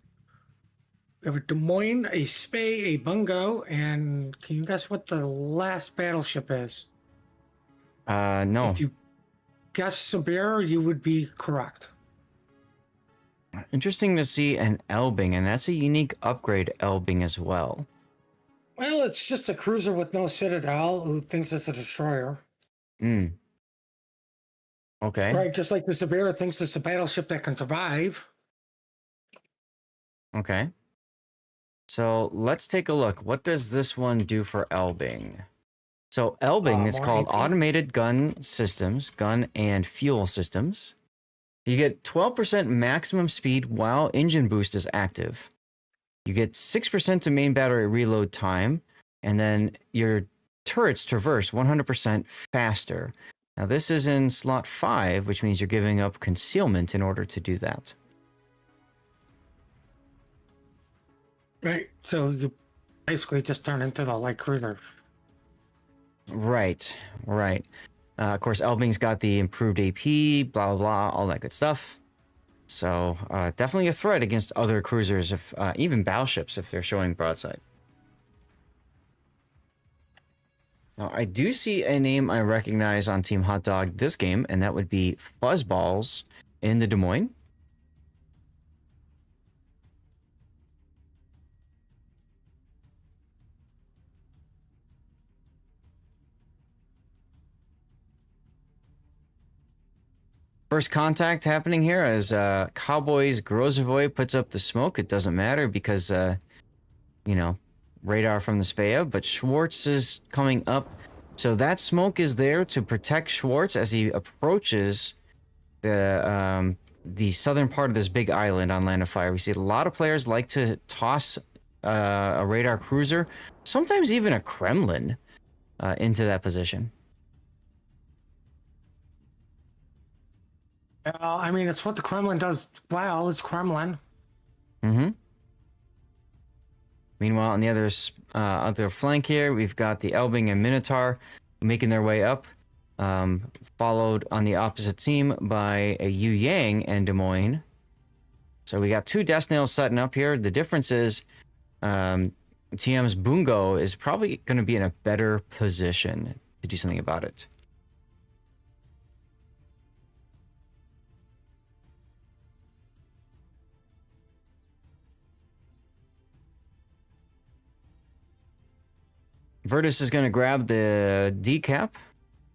We have a Des Moines, a Spey, a Bungo, and can you guess what the last battleship is? No. If you guess Sabir, you would be correct. Interesting to see an Elbing, and that's a unique upgrade Elbing as well. Well, it's just a cruiser with no citadel who thinks it's a destroyer. Okay. Right, just like the Sabir thinks it's a battleship that can survive. Okay. So let's take a look. What does this one do for Elbing? So Elbing, it's more called AP. Automated Gun Systems, Gun and Fuel Systems. You get 12% maximum speed while engine boost is active. You get 6% to main battery reload time, and then your turrets traverse 100% faster. Now this is in slot 5, which means you're giving up concealment in order to do that. Right, so you basically just turn into the light cruiser. Right, right. Of course, Elbing's got the improved AP, blah, blah, blah, all that good stuff. So definitely a threat against other cruisers, if even battleships, if they're showing broadside. Now, I do see a name I recognize on Team Hot Dog this game, and that would be Fuzzballs in the Des Moines. First contact happening here as Cowboys Grozovoy puts up the smoke. It doesn't matter because, you know, radar from the Spea, but Schwartz is coming up. So that smoke is there to protect Schwartz as he approaches the southern part of this big island on Land of Fire. We see a lot of players like to toss a radar cruiser, sometimes even a Kremlin, into that position. I mean, it's what the Kremlin does well. It's Kremlin. Mm-hmm. Meanwhile, on the other flank here, we've got the Elbing and Minotaur making their way up, followed on the opposite team by a Yu Yang and Des Moines. So we got 2 Death Nails setting up here. The difference is TM's Bungo is probably going to be in a better position to do something about it. Virtus is going to grab the decap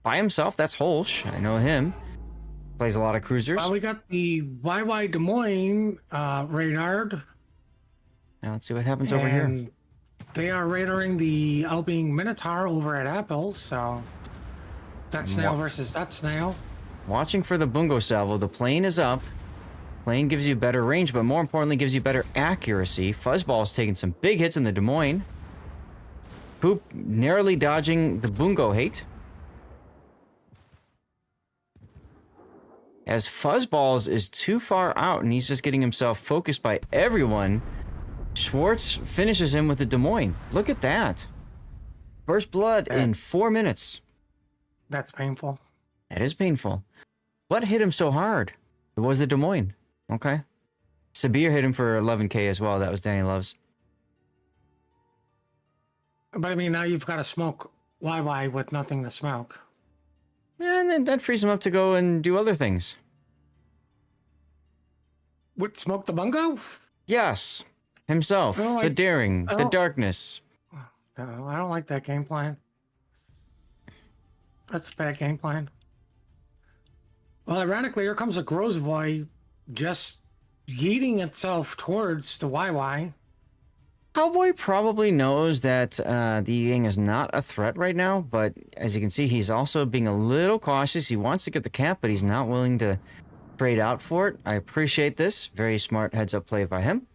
by himself. That's Holsch. I know him. Plays a lot of cruisers. Well, we got the YY Des Moines radared. Now let's see what happens over here. They are radaring the Elbing Minotaur over at Apple, so that snail versus that snail. Watching for the Bungo salvo. The plane is up. Plane gives you better range, but more importantly, gives you better accuracy. Fuzzball's taking some big hits in the Des Moines. Poop narrowly dodging the Bungo hate. As Fuzzballs is too far out and he's just getting himself focused by everyone, Schwartz finishes him with the Des Moines. Look at that. First blood in 4 minutes. That's painful. That is painful. What hit him so hard? It was the Des Moines. Okay. Sabir hit him for 11k as well. That was Danny Loves. But I mean, now you've got to smoke YY with nothing to smoke. And then that frees him up to go and do other things. What, smoke the Bungo? Yes. Himself. The daring. The darkness. No, I don't like that game plan. That's a bad game plan. Well, ironically, here comes a Grozvoy just yeeting itself towards the YY. Cowboy probably knows that the Yang is not a threat right now, but as you can see, he's also being a little cautious. He wants to get the cap, but he's not willing to trade out for it. I appreciate this. Very smart heads-up play by him.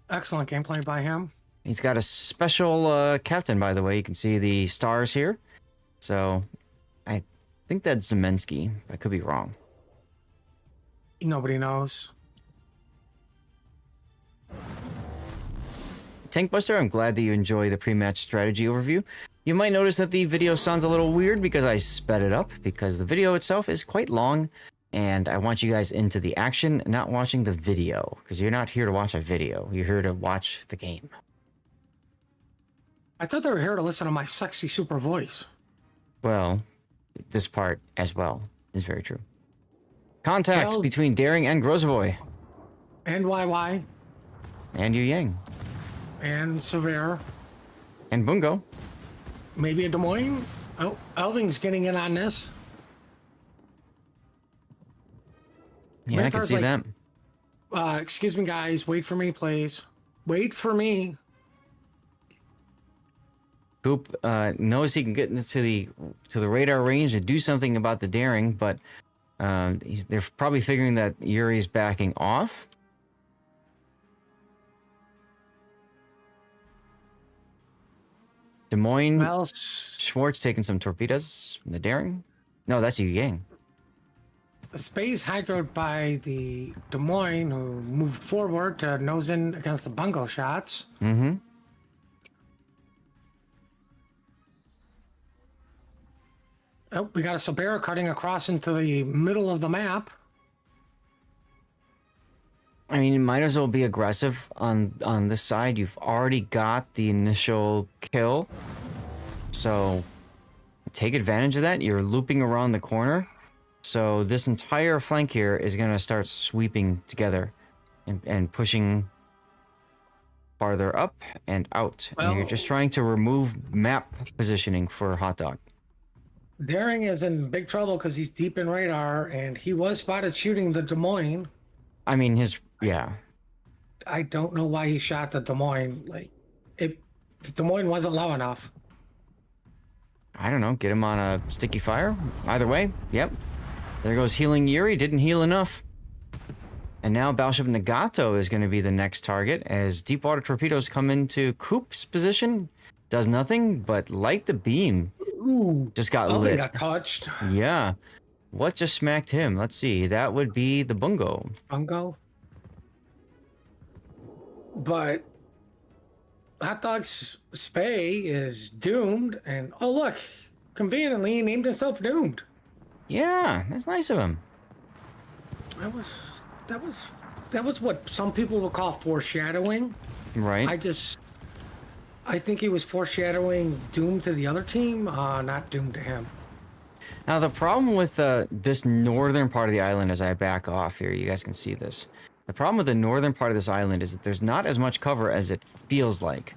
Excellent gameplay by him. He's got a special captain, by the way. You can see the stars here. So I think that's Zemensky. I could be wrong. Nobody knows. Tankbuster, I'm glad that you enjoy the pre-match strategy overview. You might notice that the video sounds a little weird because I sped it up, because the video itself is quite long, and I want you guys into the action, not watching the video, because you're not here to watch a video. You're here to watch the game. I thought they were here to listen to my sexy super voice. Well, this part as well is very true. Contact between Daring and Grozvoy. And YY. And Yu Yang. And Severe. And Bungo. Maybe a Des Moines. Oh, Elving's getting in on this. Yeah, I can see that. Excuse me, guys. Wait for me, please. Wait for me. Coop knows he can get into the radar range and do something about the Daring, but they're probably figuring that Yuri's backing off. Des Moines, Well, Schwartz taking some torpedoes from the Daring. No, that's Yu Yang. Space hydroed by the Des Moines, who moved forward to nose in against the Bungo shots. Mm-hmm. Oh, we got a Sabera cutting across into the middle of the map. I mean, you might as well be aggressive on this side. You've already got the initial kill. So take advantage of that. You're looping around the corner. So this entire flank here is going to start sweeping together and pushing farther up and out. Well, and you're just trying to remove map positioning for Hot Dog. Daring is in big trouble because he's deep in radar, and he was spotted shooting the Des Moines. I mean, yeah. I don't know why he shot the Des Moines. The Des Moines wasn't low enough. I don't know. Get him on a sticky fire. Either way, yep. There goes healing Yuri. Didn't heal enough. And now Battleship Nagato is going to be the next target as deep water torpedoes come into Coop's position. Does nothing but light the beam. Ooh, just got he lit. got touched. Yeah. What just smacked him? Let's see. That would be the Bungo. Bungo. But Hot Dog's Spay is doomed, and oh look, conveniently he named himself Doomed. Yeah, that's nice of him. That was that was what some people would call foreshadowing. Right. I think he was foreshadowing doom to the other team, not doom to him. Now, the problem with this northern part of the island, as I back off here, you guys can see this. The problem with the northern part of this island is that there's not as much cover as it feels like.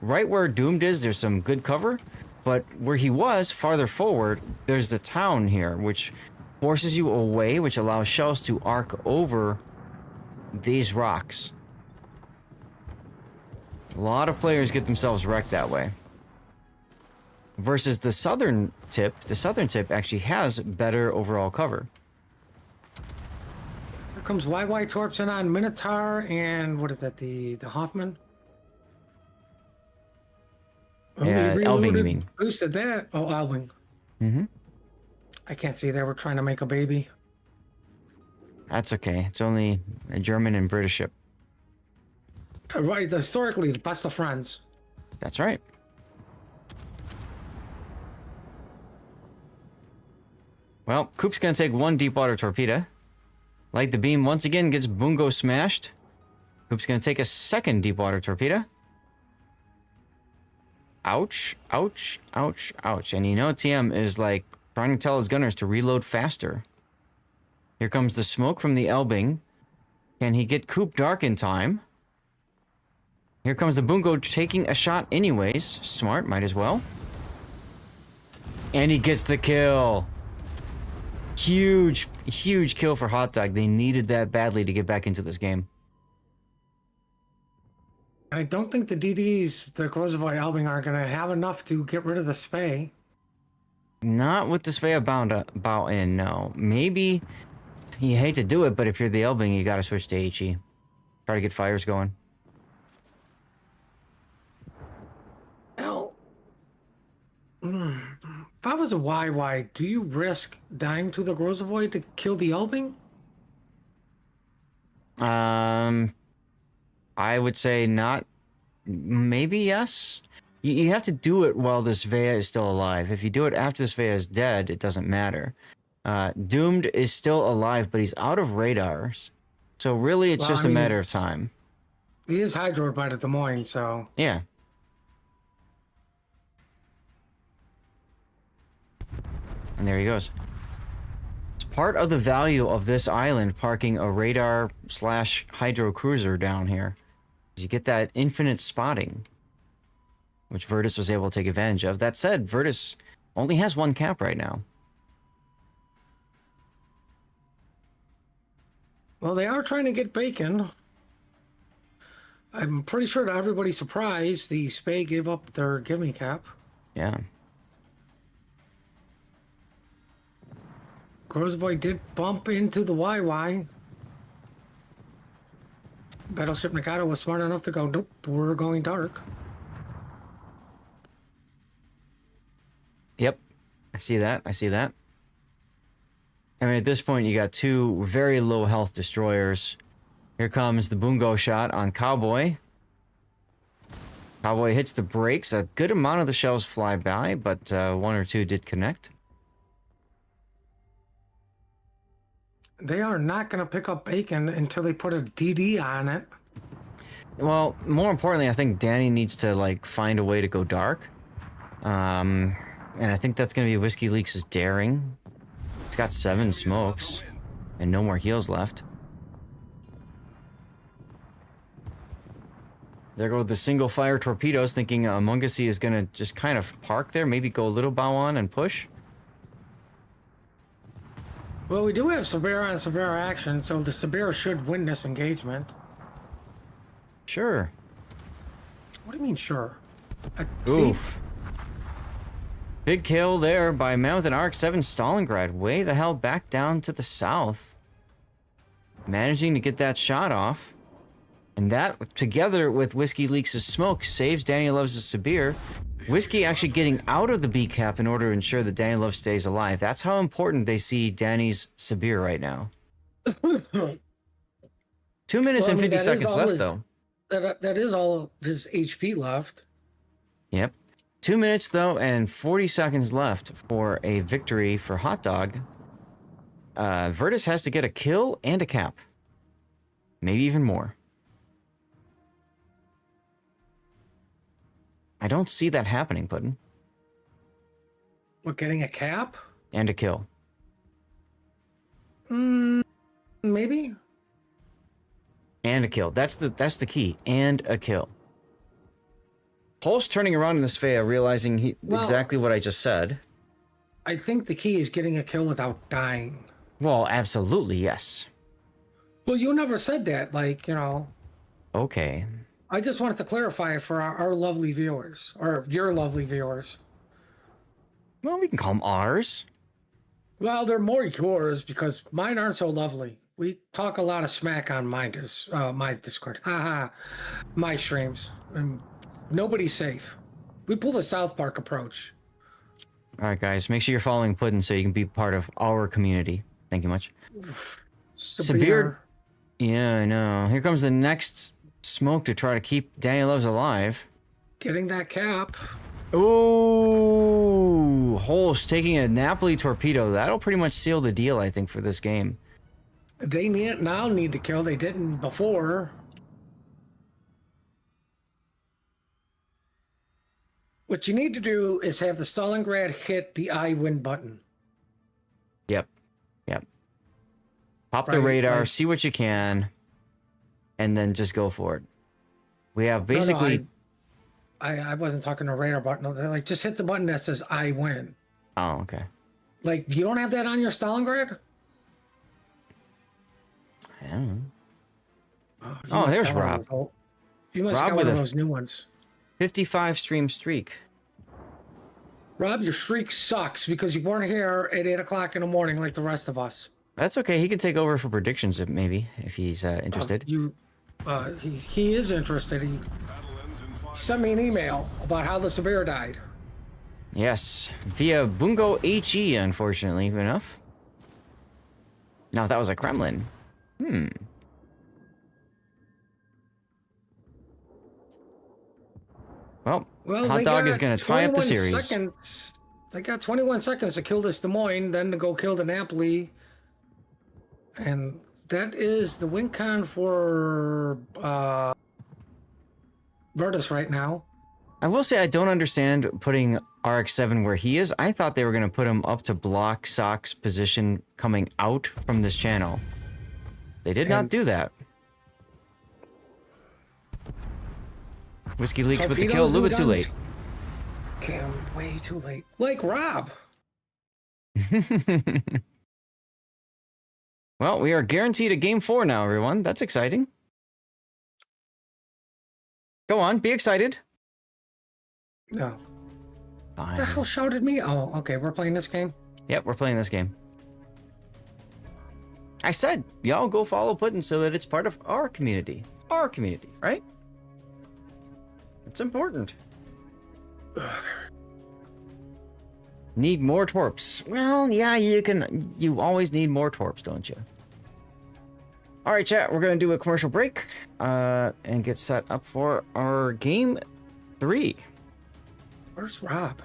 Right where Doomed is, there's some good cover, but where he was, farther forward, there's the town here, which forces you away, which allows shells to arc over these rocks. A lot of players get themselves wrecked that way. Versus the southern tip actually has better overall cover. Here comes YY Torpson on Minotaur and what is that? The Hoffman. Oh, Yeah, he Elving, you reloaded, mean. boosted that. Oh, Elving. Mm-hmm. I can't see that. We're trying to make a baby. That's okay. It's only a German and British ship. Right, historically, the best of friends. That's right. Well, Coop's gonna take one deep water torpedo. Light the beam once again, gets Bungo smashed. Coop's gonna take a second deep water torpedo. Ouch, ouch, ouch, ouch. And you know TM is like trying to tell his gunners to reload faster. Here comes the smoke from the Elbing. Can he get Coop dark in time? Here comes the Bungo taking a shot anyways. Smart, might as well. And he gets the kill. Huge, huge kill for Hot Dog. They needed that badly to get back into this game. I don't think the DDs, the Grozavoy Elbing, are going to have enough to get rid of the Spay. Not with the Svea bow in, no. Maybe you hate to do it, but if you're the Elbing, you gotta switch to HE. Try to get fires going. Now, if I was a YY, do you risk dying to the Grozavoy to kill the Elbing? I would say not. Maybe yes. You have to do it while the Svea is still alive. If you do it after the Svea is dead, it doesn't matter. Doomed is still alive, but he's out of radars. So really, it's just a matter of time. He is hydroed by the Des Moines, so... Yeah. And there he goes. It's part of the value of this island parking a radar / hydro cruiser down here. You get that infinite spotting, which Virtus was able to take advantage of. That said, Virtus only has one cap right now. Well, they are trying to get bacon. I'm pretty sure to everybody's surprise, the Spay gave up their gimme cap. Yeah. Grozavoy did bump into the YY. Battleship Nagata was smart enough to go, nope, we're going dark. Yep. I see that. I see that. I mean, at this point, you got two very low health destroyers. Here comes the Bungo shot on Cowboy. Cowboy hits the brakes. A good amount of the shells fly by, but one or two did connect. They are not going to pick up bacon until they put a DD on it. Well, more importantly, I think Danny needs to, like, find a way to go dark. And I think that's going to be Whiskey Leaks' daring. It's got 7 smokes and no more heals left. There go the single fire torpedoes, thinking Mungasy is going to just kind of park there, maybe go a little bow on and push. Well, we do have Sabera and Sabera action, so the Sabera should win this engagement. Sure. What do you mean, sure? Oof. Big kill there by Mammoth and Arc 7 Stalingrad. Way the hell back down to the south. Managing to get that shot off. And that, together with Whiskey Leaks' smoke, saves Danny Love's Sabir. Whiskey actually getting out of the B cap in order to ensure that Danny Love stays alive. That's how important they see Danny's Sabir right now. 2 minutes and 50 seconds left, though. That is all of his HP left. Yep. 2 minutes, though, and 40 seconds left for a victory for Hot Dog. Virtus has to get a kill and a cap. Maybe even more. I don't see that happening, Puddin. What, getting a cap? And a kill. Maybe. And a kill. That's the key. And a kill. Paul's turning around in this Fea, realizing exactly what I just said. I think the key is getting a kill without dying. Well, absolutely, yes. Well, you never said that. Like, you know. Okay. I just wanted to clarify for our lovely viewers, or your lovely viewers. Well, we can call them ours. Well, they're more yours because mine aren't so lovely. We talk a lot of smack on my Discord. Haha, my streams. And nobody's safe. We pull the South Park approach. All right, guys, make sure you're following Puddin so you can be part of our community. Thank you much. Sabir. Yeah, I know. Here comes the next smoke to try to keep Danny Loves alive. Getting that cap. Ooh, Holst taking a Napoli torpedo. That'll pretty much seal the deal, I think, for this game. They now need to kill. They didn't before. What you need to do is have the Stalingrad hit the I win button. Yep. Pop the radar, see what you can, and then just go for it. We have basically... I wasn't talking to radar button. Like, just hit the button that says I win. Oh, okay. Like, you don't have that on your Stalingrad? I don't know. Oh, there's Rob. You must have got one of those new ones. 55 stream streak. Rob, your streak sucks because you weren't here at 8 o'clock in the morning like the rest of us. That's okay. He can take over for predictions if he's interested. He is interested. He sent me an email about how the Sabir died. Yes, via Bungo HE, unfortunately enough. Now, that was a Kremlin. Well, Hot Dog is going to tie up the series. They got 21 seconds to kill this Des Moines, then to go kill the Napoli. And that is the win con for Virtus right now. I will say I don't understand putting RX-7 where he is. I thought they were going to put him up to block Sock's position coming out from this channel. They did not do that. Whiskey Leaks with the kill a little bit too late. Cam, way too late. Like Rob. Well, we are guaranteed a game 4 now, everyone. That's exciting. Go on, be excited. No. Fine. The hell shouted me? Oh, okay. We're playing this game? Yep, we're playing this game. I said, y'all go follow Puddin so that it's part of our community. Our community, right? It's important. Need more torps. Well, yeah, you always need more torps, don't you? All right, chat, we're going to do a commercial break and get set up for our game 3. Where's Rob?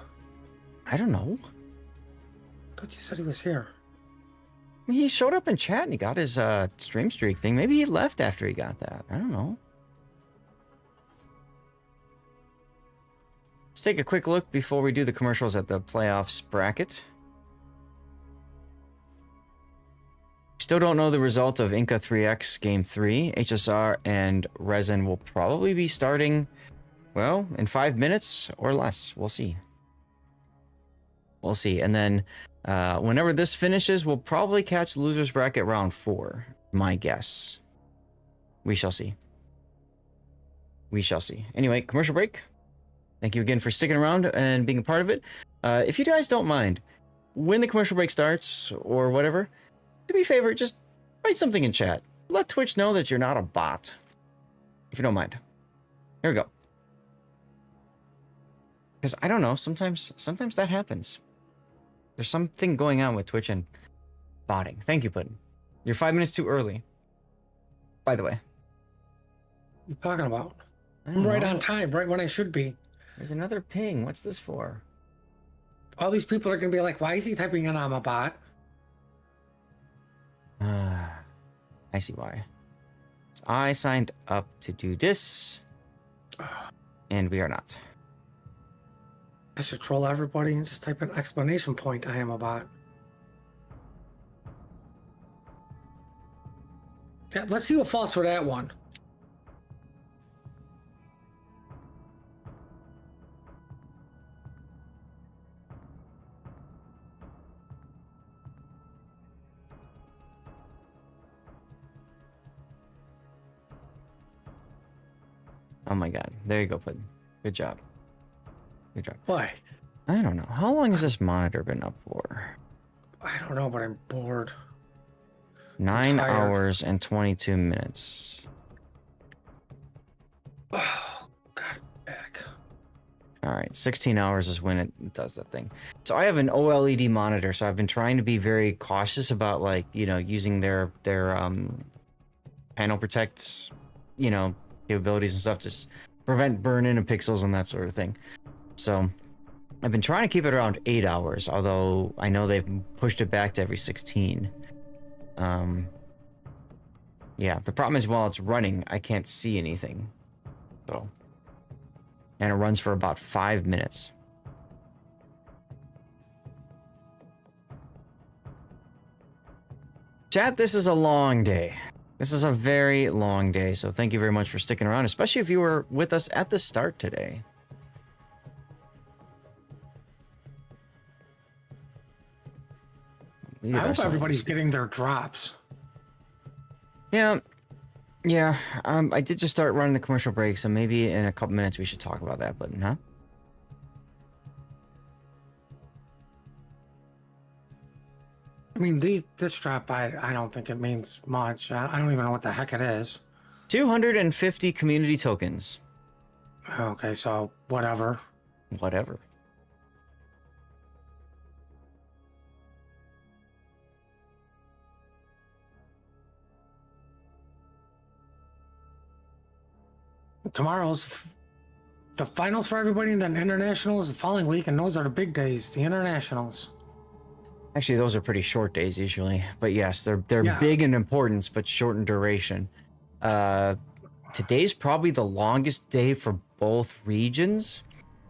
I don't know. I thought you said he was here. He showed up in chat and he got his stream streak thing. Maybe he left after he got that. I don't know. Let's take a quick look before we do the commercials at the playoffs bracket. Still don't know the result of Inca 3X Game 3. HSR and Resin will probably be starting, well, in 5 minutes or less. We'll see. We'll see. And then whenever this finishes, we'll probably catch losers bracket round 4. My guess. We shall see. We shall see. Anyway, commercial break. Thank you again for sticking around and being a part of it. If you guys don't mind, when the commercial break starts or whatever, do me a favor, just write something in chat. Let Twitch know that you're not a bot. If you don't mind. Here we go. Because I don't know, sometimes that happens. There's something going on with Twitch and botting. Thank you, Puddin. You're 5 minutes too early. By the way. you talking about? I I'm don't right know. on time, right when I should be. There's another ping. What's this for? All these people are gonna be like, why is he typing in I'm a bot? I see why. So I signed up to do this, and we are not. I should troll everybody and just type an exclamation point, I am a bot. Yeah, let's see what falls for that one. Oh my god. There you go, Puddin. Good job. Good job. What? I don't know. How long has this monitor been up for? I don't know, but I'm bored. 9 tired. hours and 22 minutes. Oh, God, back. All right, 16 hours is when it does that thing. So I have an OLED monitor, so I've been trying to be very cautious about, like, you know, using their panel protect, you know, capabilities and stuff, just prevent burn-in of pixels and that sort of thing. So I've been trying to keep it around 8 hours, although I know they've pushed it back to every 16. Yeah, the problem is while it's running, I can't see anything. So, and it runs for about 5 minutes. Chat, this is a long day. This is a very long day, so thank you very much for sticking around, especially if you were with us at the start today. I hope everybody's getting their drops. Yeah. Yeah, I did just start running the commercial break, so maybe in a couple minutes we should talk about that, but huh? I mean, this drop, I don't think it means much. I don't even know what the heck it is. 250 community tokens. Okay, so whatever. Whatever. Tomorrow's the finals for everybody, and then internationals the following week, and those are the big days, the internationals. Actually, those are pretty short days usually, but yes, they're Yeah. big in importance, but short in duration. Today's probably the longest day for both regions.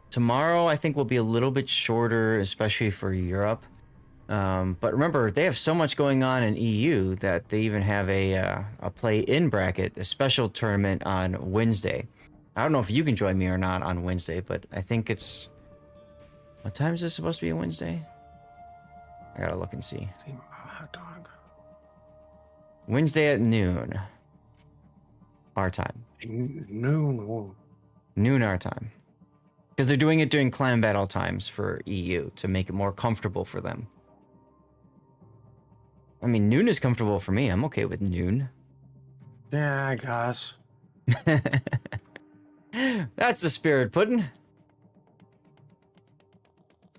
Tomorrow, I think, will be a little bit shorter, especially for Europe. But remember, they have so much going on in EU that they even have a play-in bracket, a special tournament on Wednesday. I don't know if you can join me or not on Wednesday, but I think it's... What time is this supposed to be on Wednesday? I gotta look and see. Hot dog. Wednesday at noon. Our time. Noon. Whoa. Noon our time. Because they're doing it during clan battle times for EU to make it more comfortable for them. I mean, noon is comfortable for me. I'm okay with noon. Yeah, I guess. That's the spirit, Puddin'.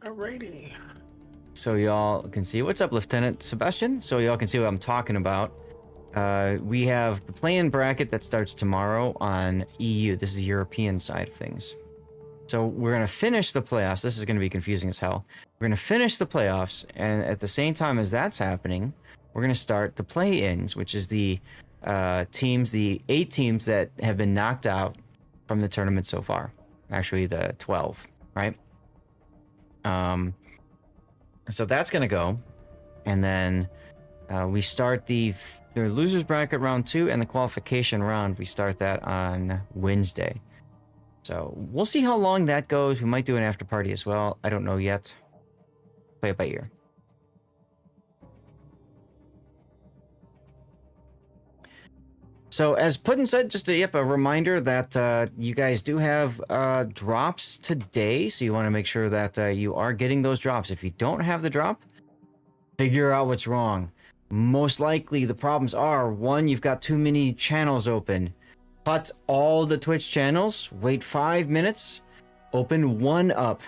Alrighty. So y'all can see. What's up, Lieutenant Sebastian? So y'all can see what I'm talking about. We have the play-in bracket that starts tomorrow on EU. This is the European side of things. So we're going to finish the playoffs. This is going to be confusing as hell. We're going to finish the playoffs, and at the same time as that's happening, we're going to start the play-ins, which is the teams, the 8 teams that have been knocked out from the tournament so far. Actually, the 12, right? So that's going to go. And then we start the losers bracket round 2 and the qualification round. We start that on Wednesday. So we'll see how long that goes. We might do an after party as well. I don't know yet. Play it by ear. So as Puddin said, just a reminder that you guys do have drops today. So you want to make sure that you are getting those drops. If you don't have the drop, figure out what's wrong. Most likely the problems are, one, you've got too many channels open. Cut all the Twitch channels, wait 5 minutes, open one up,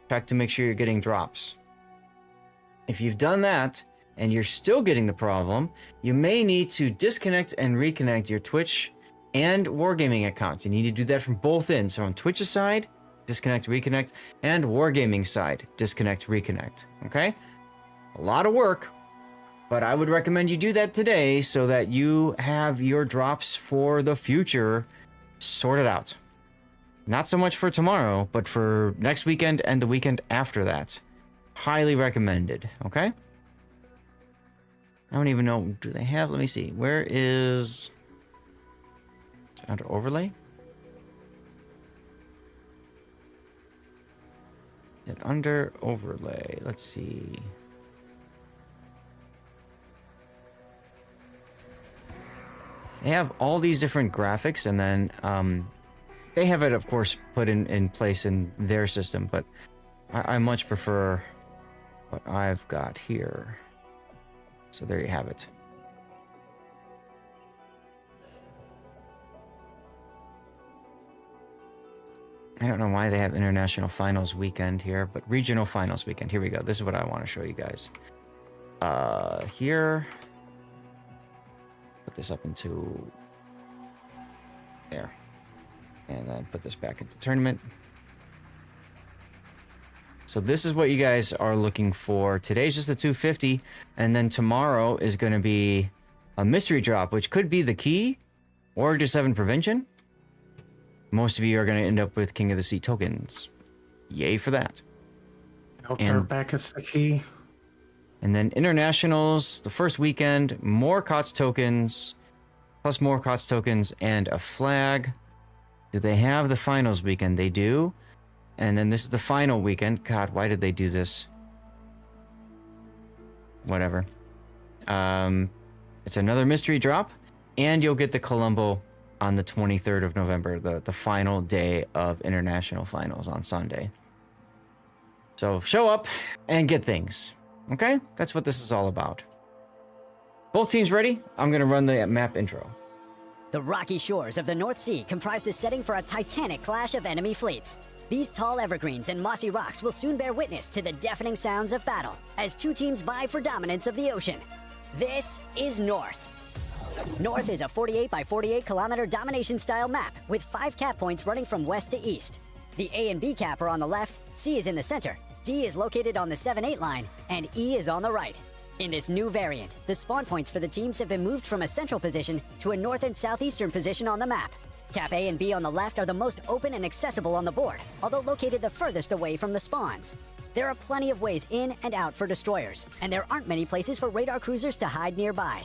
check to make sure you're getting drops. If you've done that, and you're still getting the problem, you may need to disconnect and reconnect your Twitch and Wargaming accounts. You need to do that from both ends. So on Twitch's side, disconnect, reconnect, and Wargaming side, disconnect, reconnect. Okay? A lot of work, but I would recommend you do that today so that you have your drops for the future sorted out. Not so much for tomorrow, but for next weekend and the weekend after that. Highly recommended, okay? I don't even know, do they have, let me see. Where is, under overlay? Is it under overlay? Let's see. They have all these different graphics, and then they have it, of course, put in place in their system, but I much prefer what I've got here. So there you have it. I don't know why they have International Finals weekend here, but Regional Finals weekend. Here we go. This is what I want to show you guys. Here. Put this up into there. And then put this back into tournament. So this is what you guys are looking for. Today's just the 250, and then tomorrow is going to be a mystery drop, which could be the key or just 7 prevention. Most of you are going to end up with King of the Sea tokens. Yay for that. I hope they're back as the key. And then internationals, the first weekend, more KOTS tokens, plus more KOTS tokens and a flag. Do they have the finals weekend? They do. And then this is the final weekend. God, why did they do this? Whatever. It's another mystery drop. And you'll get the Colombo on the 23rd of November, the final day of international finals on Sunday. So show up and get things. Okay? That's what this is all about. Both teams ready? I'm going to run the map intro. The rocky shores of the North Sea comprise the setting for a titanic clash of enemy fleets. These tall evergreens and mossy rocks will soon bear witness to the deafening sounds of battle as two teams vie for dominance of the ocean. This is North. North is a 48 by 48 kilometer domination style map with 5 cap points running from west to east. The A and B cap are on the left, C is in the center, D is located on the 7-8 line, and E is on the right. In this new variant, the spawn points for the teams have been moved from a central position to a north and southeastern position on the map. Cap A and B on the left are the most open and accessible on the board, although located the furthest away from the spawns. There are plenty of ways in and out for destroyers, and there aren't many places for radar cruisers to hide nearby.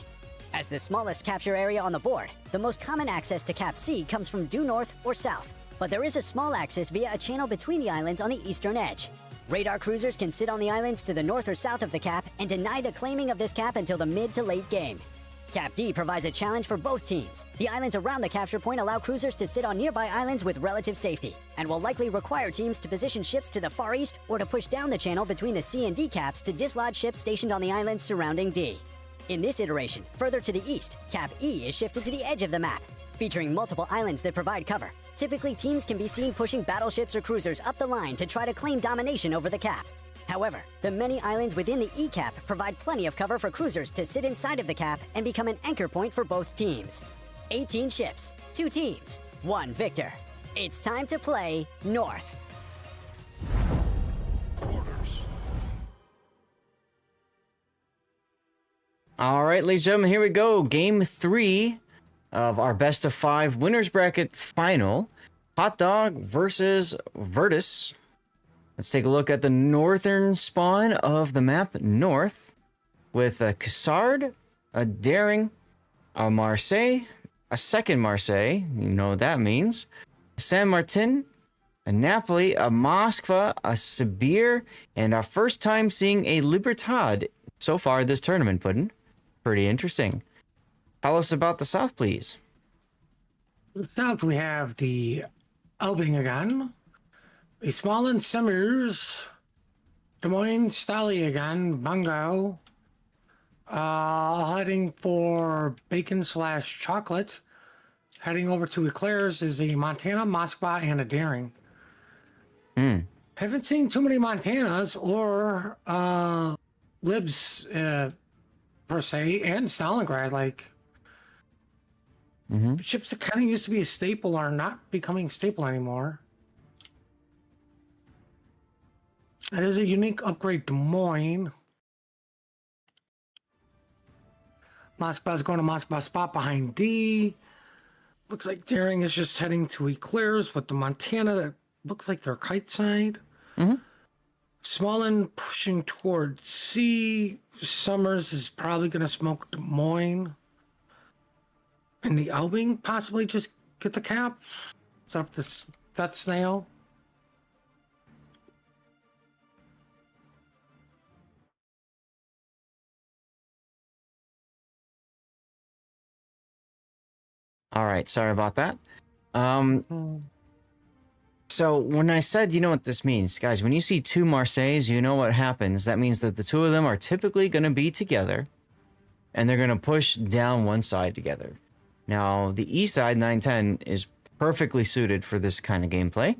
As the smallest capture area on the board, the most common access to Cap C comes from due north or south, but there is a small access via a channel between the islands on the eastern edge. Radar cruisers can sit on the islands to the north or south of the cap and deny the claiming of this cap until the mid to late game. Cap D provides a challenge for both teams. The islands around the capture point allow cruisers to sit on nearby islands with relative safety, and will likely require teams to position ships to the far east or to push down the channel between the C and D caps to dislodge ships stationed on the islands surrounding D. In this iteration, further to the east, Cap E is shifted to the edge of the map, featuring multiple islands that provide cover. Typically, teams can be seen pushing battleships or cruisers up the line to try to claim domination over the cap. However, the many islands within the E cap provide plenty of cover for cruisers to sit inside of the cap and become an anchor point for both teams. 18 ships, 2 teams, 1 victor. It's time to play North. All right, ladies and gentlemen, here we go. Game 3 of our best of 5 winners bracket final. Hot Dog versus Virtus. Let's take a look at the northern spawn of the map north with a Cassard, a Daring, a Marseille, a second Marseille, you know what that means, a San Martin, a Napoli, a Moskva, a Sibir, and our first time seeing a Libertad so far this tournament, Puddin'. Pretty interesting. Tell us about the south, please. To the south, we have the Albingagan, the Smalland Summers, Des Moines Stalliagan, Bungo, heading for bacon/chocolate. Heading over to Eclairs is a Montana, Moskva, and a Daring. Haven't seen too many Montanas or Libs per se, and Stalingrad. Like, Mm-hmm. Ships that kind of used to be a staple are not becoming staple anymore. That is a unique upgrade, Des Moines. Moskva's going to Moskva spot behind D. Looks like Daring is just heading to Eclairs with the Montana that looks like their kite side. Mm-hmm. Smolin pushing towards C. Summers is probably going to smoke Des Moines. And the Elbing possibly just get the cap. It's up to that snail. All right, sorry about that. So when I said, you know what this means, guys, when you see two Marseilles, you know what happens. That means that the two of them are typically going to be together, and they're going to push down one side together. Now, the E side, 910, is perfectly suited for this kind of gameplay.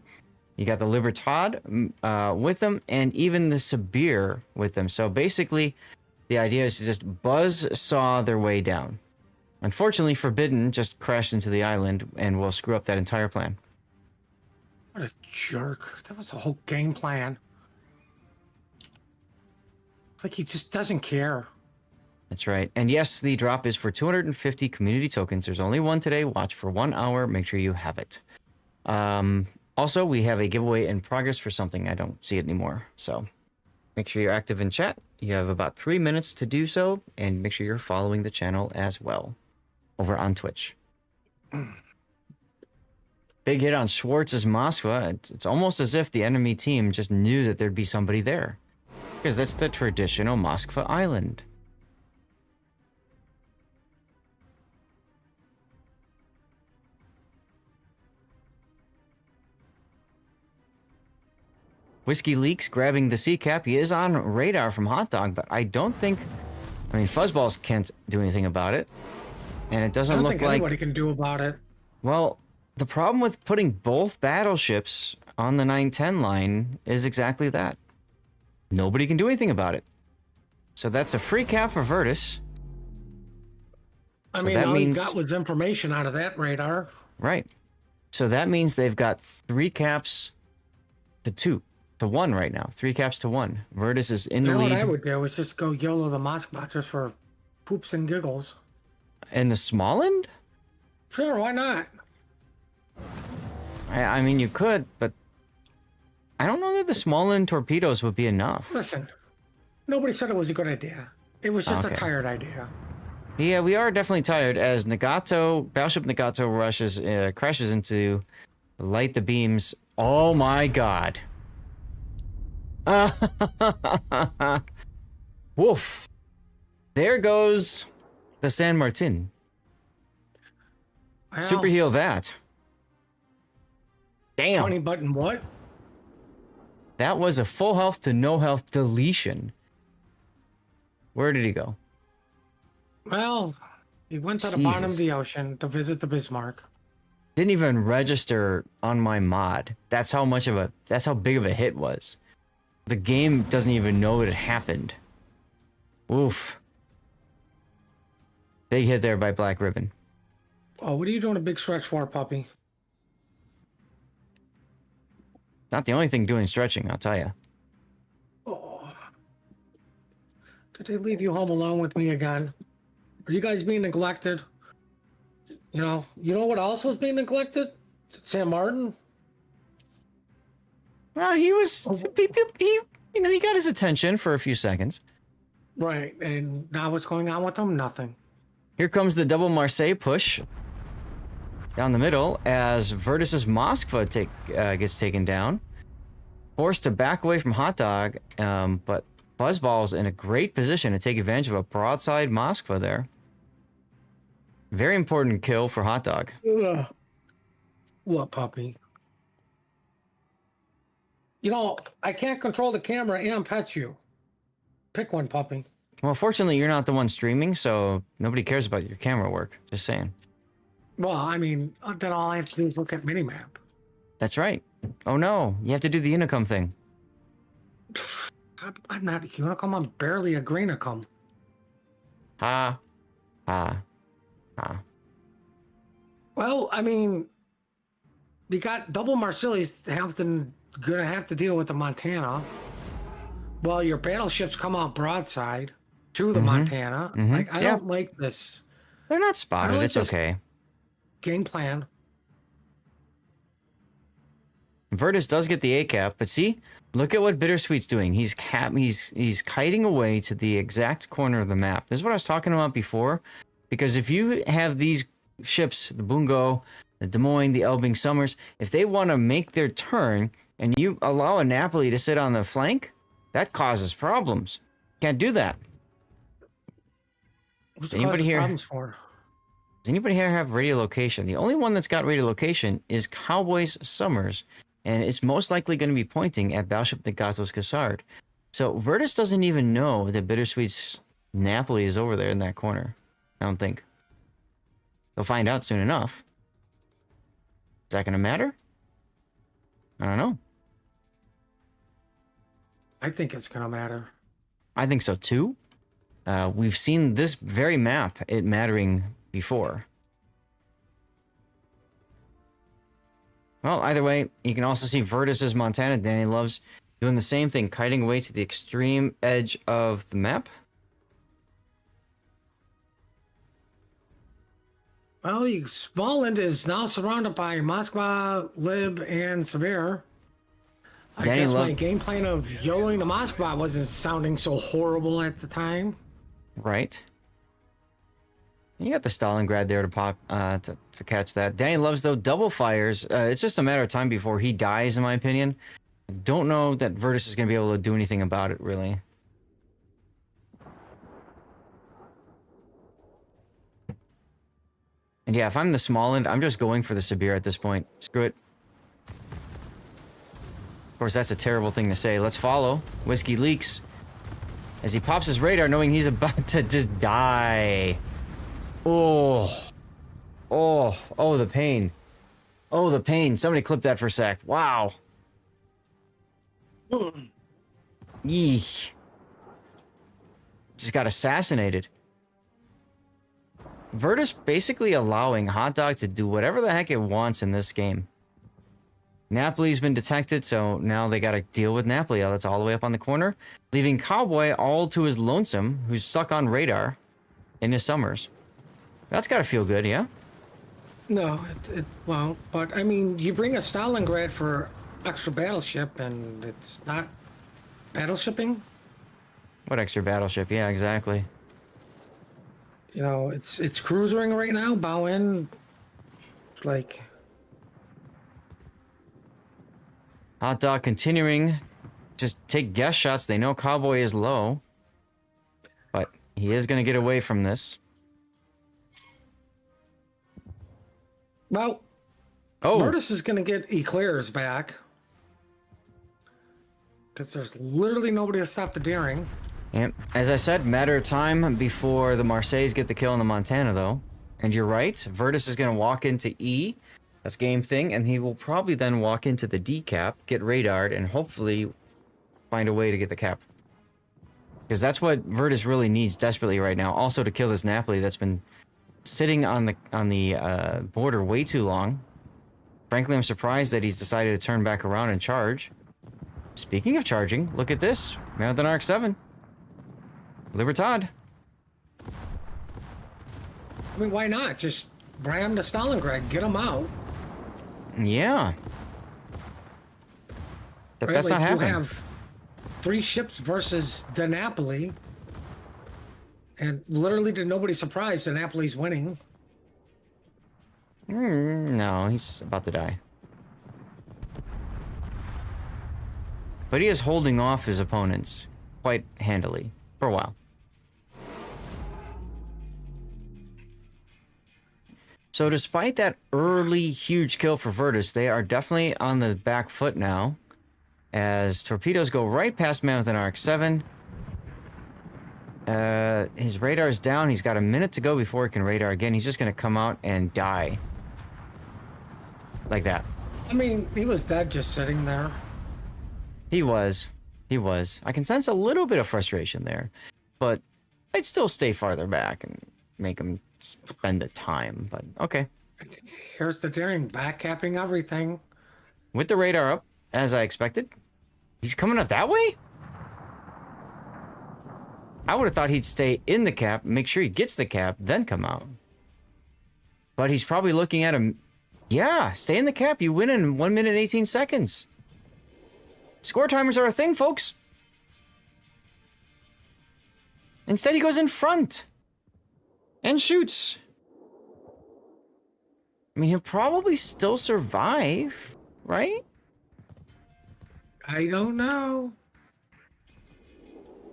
You got the Libertad with them, and even the Sabir with them. So basically, the idea is to just buzzsaw their way down. Unfortunately, Forbidden just crashed into the island and will screw up that entire plan. What a jerk. That was the whole game plan. It's like he just doesn't care. That's right. And yes, the drop is for 250 community tokens. There's only one today. Watch for 1 hour. Make sure you have it. Also, we have a giveaway in progress for something. I don't see it anymore. So make sure you're active in chat. You have about 3 minutes to do so. And make sure you're following the channel as well over on Twitch. Big hit on Schwartz's Moskva. It's almost as if the enemy team just knew that there'd be somebody there. Because that's the traditional Moskva island. Whiskey Leaks grabbing the C cap. He is on radar from Hot Dog, but I don't think... I mean, Fuzzballs can't do anything about it. And it doesn't look think like... anybody can do about it. Well, the problem with putting both battleships on the 910 line is exactly that. Nobody can do anything about it. So that's a free cap for Virtus. I So mean, that all means... you got was information out of that radar. Right. So that means they've got 3 caps to 2. To 1 right now. 3 caps to 1. Virtus is in the You know lead. what I would do is just go YOLO the Moskva just for poops and giggles. In the small end? Sure, why not? I mean, you could, but I don't know that the small end torpedoes would be enough. Listen, nobody said it was a good idea. It was just Okay. a tired idea. Yeah, we are definitely tired as Nagato, Battleship Nagato crashes into light the beams. Oh my god. Woof. There goes the San Martin. Well, Super heal that. Damn. 20 button what? That was a full health to no health deletion. Where did he go? Well, he went to the bottom of the ocean to visit the Bismarck. Didn't even register on my mod. That's how big of a hit was. The game doesn't even know it happened. Oof. Big hit there by Black Ribbon. Oh, what are you doing a big stretch for, puppy? Not the only thing doing stretching, I'll tell you. Oh. Did they leave you home alone with me again? Are you guys being neglected? You know what else was being neglected? San Martin? Well, he got his attention for a few seconds. Right, and now what's going on with them? Nothing. Here comes the double Marseille push down the middle as Virtus's Moskva gets taken down. Forced to back away from Hot Dog, but Buzzball's in a great position to take advantage of a broadside Moskva there. Very important kill for Hot Dog. Ugh. What, puppy? You know, I can't control the camera and pet you. Pick one, puppy. Well, fortunately, you're not the one streaming, so nobody cares about your camera work. Just saying. Well, I mean, then all I have to do is look at Minimap. That's right. Oh no, you have to do the Unicum thing. I'm not a Unicum, I'm barely a Greenicum. Ha. Ha. Ha. Well, I mean, you got double Marcilli's gonna have to deal with the Montana. Well, your battleships come out broadside to the Montana. Like, I Yeah. don't like this. They're not I don't spotted. like It's this okay. game plan. Virtus does get the A cap, but see, look at what Bittersweet's doing. He's kiting away to the exact corner of the map. This is what I was talking about before, because if you have these ships, the Bungo, the Des Moines, the Elbing Summers, if they want to make their turn and you allow a Napoli to sit on the flank, that causes problems. Can't do that. What's Anybody here? problems for? Does anybody here have radio location? The only one that's got radio location is Cowboys Summers, and it's most likely going to be pointing at Battleship the Gatos Cassard. So Virtus doesn't even know that Bittersweet's Napoli is over there in that corner. I don't think. They'll find out soon enough. Is that going to matter? I don't know. I think it's gonna matter. I think so too. We've seen this very map, it mattering before. Well, either way, you can also see Virtus's Montana. Danny Loves doing the same thing, kiting away to the extreme edge of the map. Well, Smolensk is now surrounded by Moskva, Lib, and Sibir. I Danny guess my Love- game plan of yodeling to Moskva wasn't sounding so horrible at the time. Right. You got the Stalingrad there to pop to catch that. Danny Loves, though, double fires. It's just a matter of time before he dies, in my opinion. I don't know that Virtus is going to be able to do anything about it, really. And yeah, if I'm the Smolensk, I'm just going for the Sibir at this point. Screw it. Of course, that's a terrible thing to say. Let's follow. Whiskey Leaks. As he pops his radar, knowing he's about to just die. Oh. Oh. Oh, the pain. Oh, the pain. Somebody clip that for a sec. Wow. Yeesh. Just got assassinated. Virtus basically allowing Hot Dog to do whatever the heck it wants in this game. Napoli's been detected, so now they gotta deal with Napoli. That's all the way up on the corner, leaving Cowboy all to his lonesome, who's stuck on radar in his Summers. That's gotta feel good, yeah? No, it won't. But I mean, you bring a Stalingrad for extra battleship, and it's not battleshipping. What extra battleship? Yeah, exactly. You know, it's cruisering right now. Bow in, like. Hot Dog continuing. Just take guess shots. They know Cowboy is low. But he is going to get away from this. Well, Oh, Virtus is going to get Eclairs back. Because there's literally nobody to stop the daring. and as I said, matter of time before the Marseilles get the kill on the Montana, though. And you're right. Virtus is going to walk into E. That's game thing. And he will probably then walk into the D cap, get radared, and hopefully find a way to get the cap. Because that's what Virtus really needs desperately right now. Also to kill this Napoli that's been sitting on the border way too long. Frankly, I'm surprised that he's decided to turn back around and charge. Speaking of charging, look at this. Marathon Arc 7. Libertad. I mean, why not? Just ram the Stalingrad, get them out. Yeah. Right? That's Like, not happening. You have 3 ships versus the Napoli. And literally to nobody's surprise, the Napoli's winning. No, he's about to die. But he is holding off his opponents quite handily for a while. So despite that early huge kill for Virtus, they are definitely on the back foot now, as torpedoes go right past Mammoth and Arc 7. His radar is down. He's got a minute to go before he can radar again. He's just going to come out and die. Like that. I mean, he was dead just sitting there. He was. He was. I can sense a little bit of frustration there, but I'd still stay farther back and make him spend the time, but okay. Here's the daring backcapping everything. With the radar up, as I expected. He's coming up that way? I would have thought he'd stay in the cap, make sure he gets the cap, then come out. But he's probably looking at him. Yeah, stay in the cap. You win in 1 minute 18 seconds. Score timers are a thing, folks. Instead, he goes in front and shoots. I mean, he'll probably still survive, right? I don't know.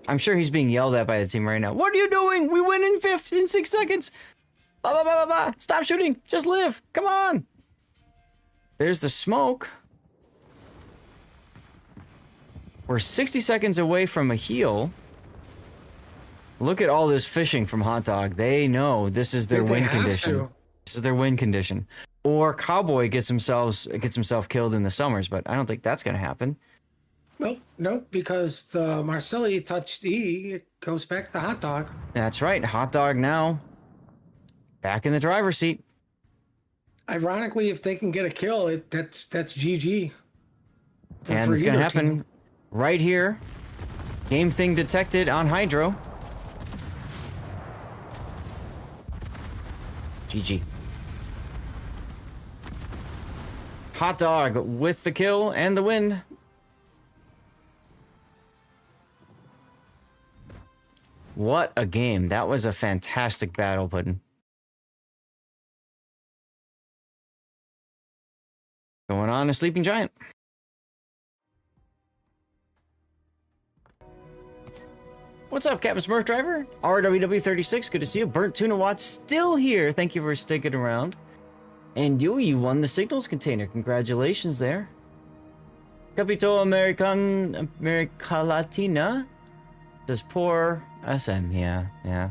I'm sure he's being yelled at by the team right now. What are you doing? We win in 6 seconds. Blah, blah, blah, blah, blah. Stop shooting. Just live. Come on. There's the smoke. We're 60 seconds away from a heal. Look at all this fishing from Hot Dog. They know this is their win condition. This is their win condition. Or Cowboy gets himself killed in the summers, but I don't think that's going to happen. Nope, because the Marcelli touched E, it goes back to Hot Dog. That's right. Hot Dog now back in the driver's seat. Ironically, if they can get a kill, that's GG. And it's going to happen right here. Game thing detected on Hydro. GG. Hot Dog with the kill and the win. What a game. That was a fantastic battle, Puddin'. Going on a Sleeping Giant. What's up, Captain Smurf Driver? RWW36, good to see you. Burnt Tuna Watts still here. Thank you for sticking around. And you won the signals container. Congratulations there. Capito America Latina. Does poor SM, yeah.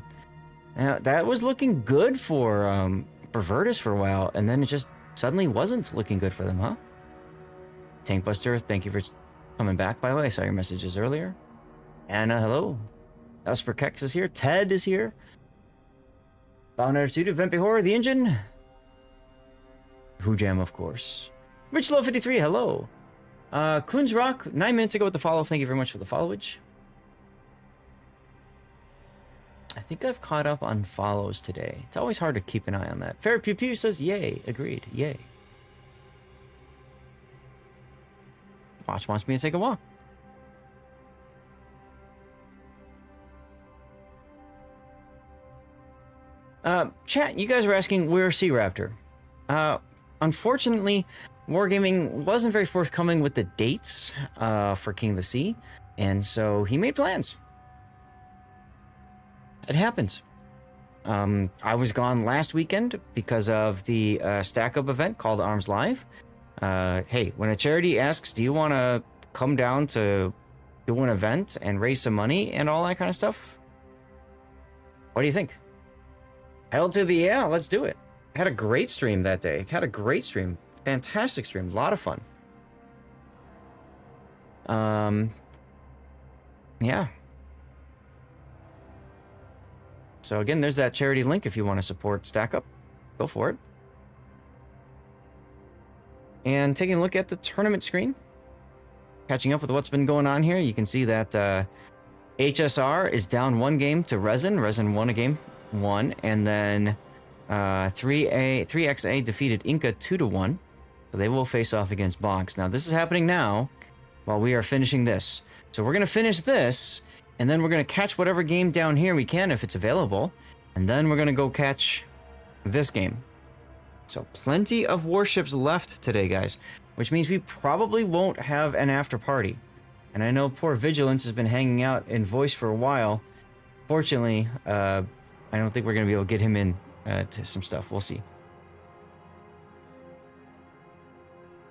That was looking good for Virtus for a while, and then it just suddenly wasn't looking good for them, huh? Tankbuster, thank you for coming back, by the way. I saw your messages earlier. Anna, hello. Esper Kex is here. Ted is here. Bound Attitude, Vempe Horror, The Engine. Who Jam, of course. Rich Low 53, hello. Coons Rock, 9 minutes ago with the follow. Thank you very much for the followage. I think I've caught up on follows today. It's always hard to keep an eye on that. Fair Pew Pew says, yay. Agreed. Yay. Watch wants me to take a walk. Chat, you guys were asking where's Sea Raptor? Unfortunately, Wargaming wasn't very forthcoming with the dates for King of the Sea, and so he made plans. It happens. I was gone last weekend because of the Stack Up event called Arms Live. Hey, when a charity asks, do you want to come down to do an event and raise some money and all that kind of stuff? What do you think? Hell to the yeah, let's do it. Had a great stream that day. Had a great stream. Fantastic stream. A lot of fun. Yeah. So again, there's that charity link if you want to support Stack Up. Go for it. And taking a look at the tournament screen. Catching up with what's been going on here. You can see that HSR is down 1 game to Resin. Resin won a game. 1. And then 3XA defeated Inca 2-1. So they will face off against Box. Now this is happening now while we are finishing this. So we're going to finish this. And then we're going to catch whatever game down here we can if it's available. And then we're going to go catch this game. So plenty of Warships left today, guys. Which means we probably won't have an after party. And I know poor Vigilance has been hanging out in voice for a while. Fortunately, I don't think we're going to be able to get him in to some stuff. We'll see.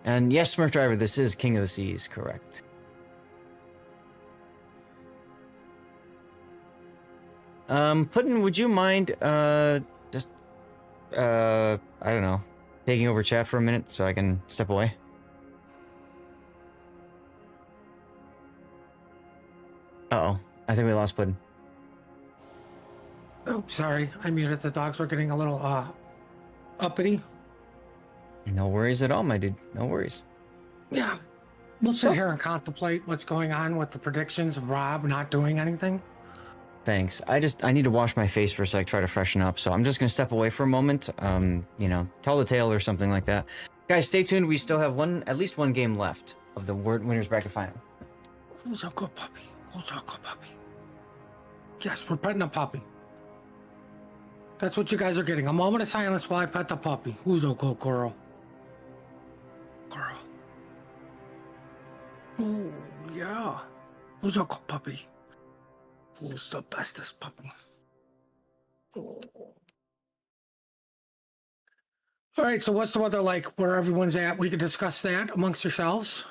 And yes, Smurf Driver, this is King of the Seas, correct. Puddin', would you mind, just, I don't know, taking over chat for a minute so I can step away? Uh-oh, I think we lost Puddin'. Oh, sorry. I muted. The dogs were getting a little uppity. No worries at all, my dude. No worries. Yeah. We'll sit here and contemplate what's going on with the predictions of Rob not doing anything. Thanks. I need to wash my face for a sec, try to freshen up. So I'm just gonna step away for a moment. Tell the tale or something like that. Guys, stay tuned. We still have at least one game left of the winners bracket final. Who's a good puppy? Who's a good puppy? Yes, we're petting a puppy. That's what you guys are getting. A moment of silence while I pet the puppy. Who's a good girl? Girl. Oh, yeah. Who's a good puppy? Who's the bestest puppy? Oh. All right, so what's the weather like where everyone's at? We can discuss that amongst yourselves.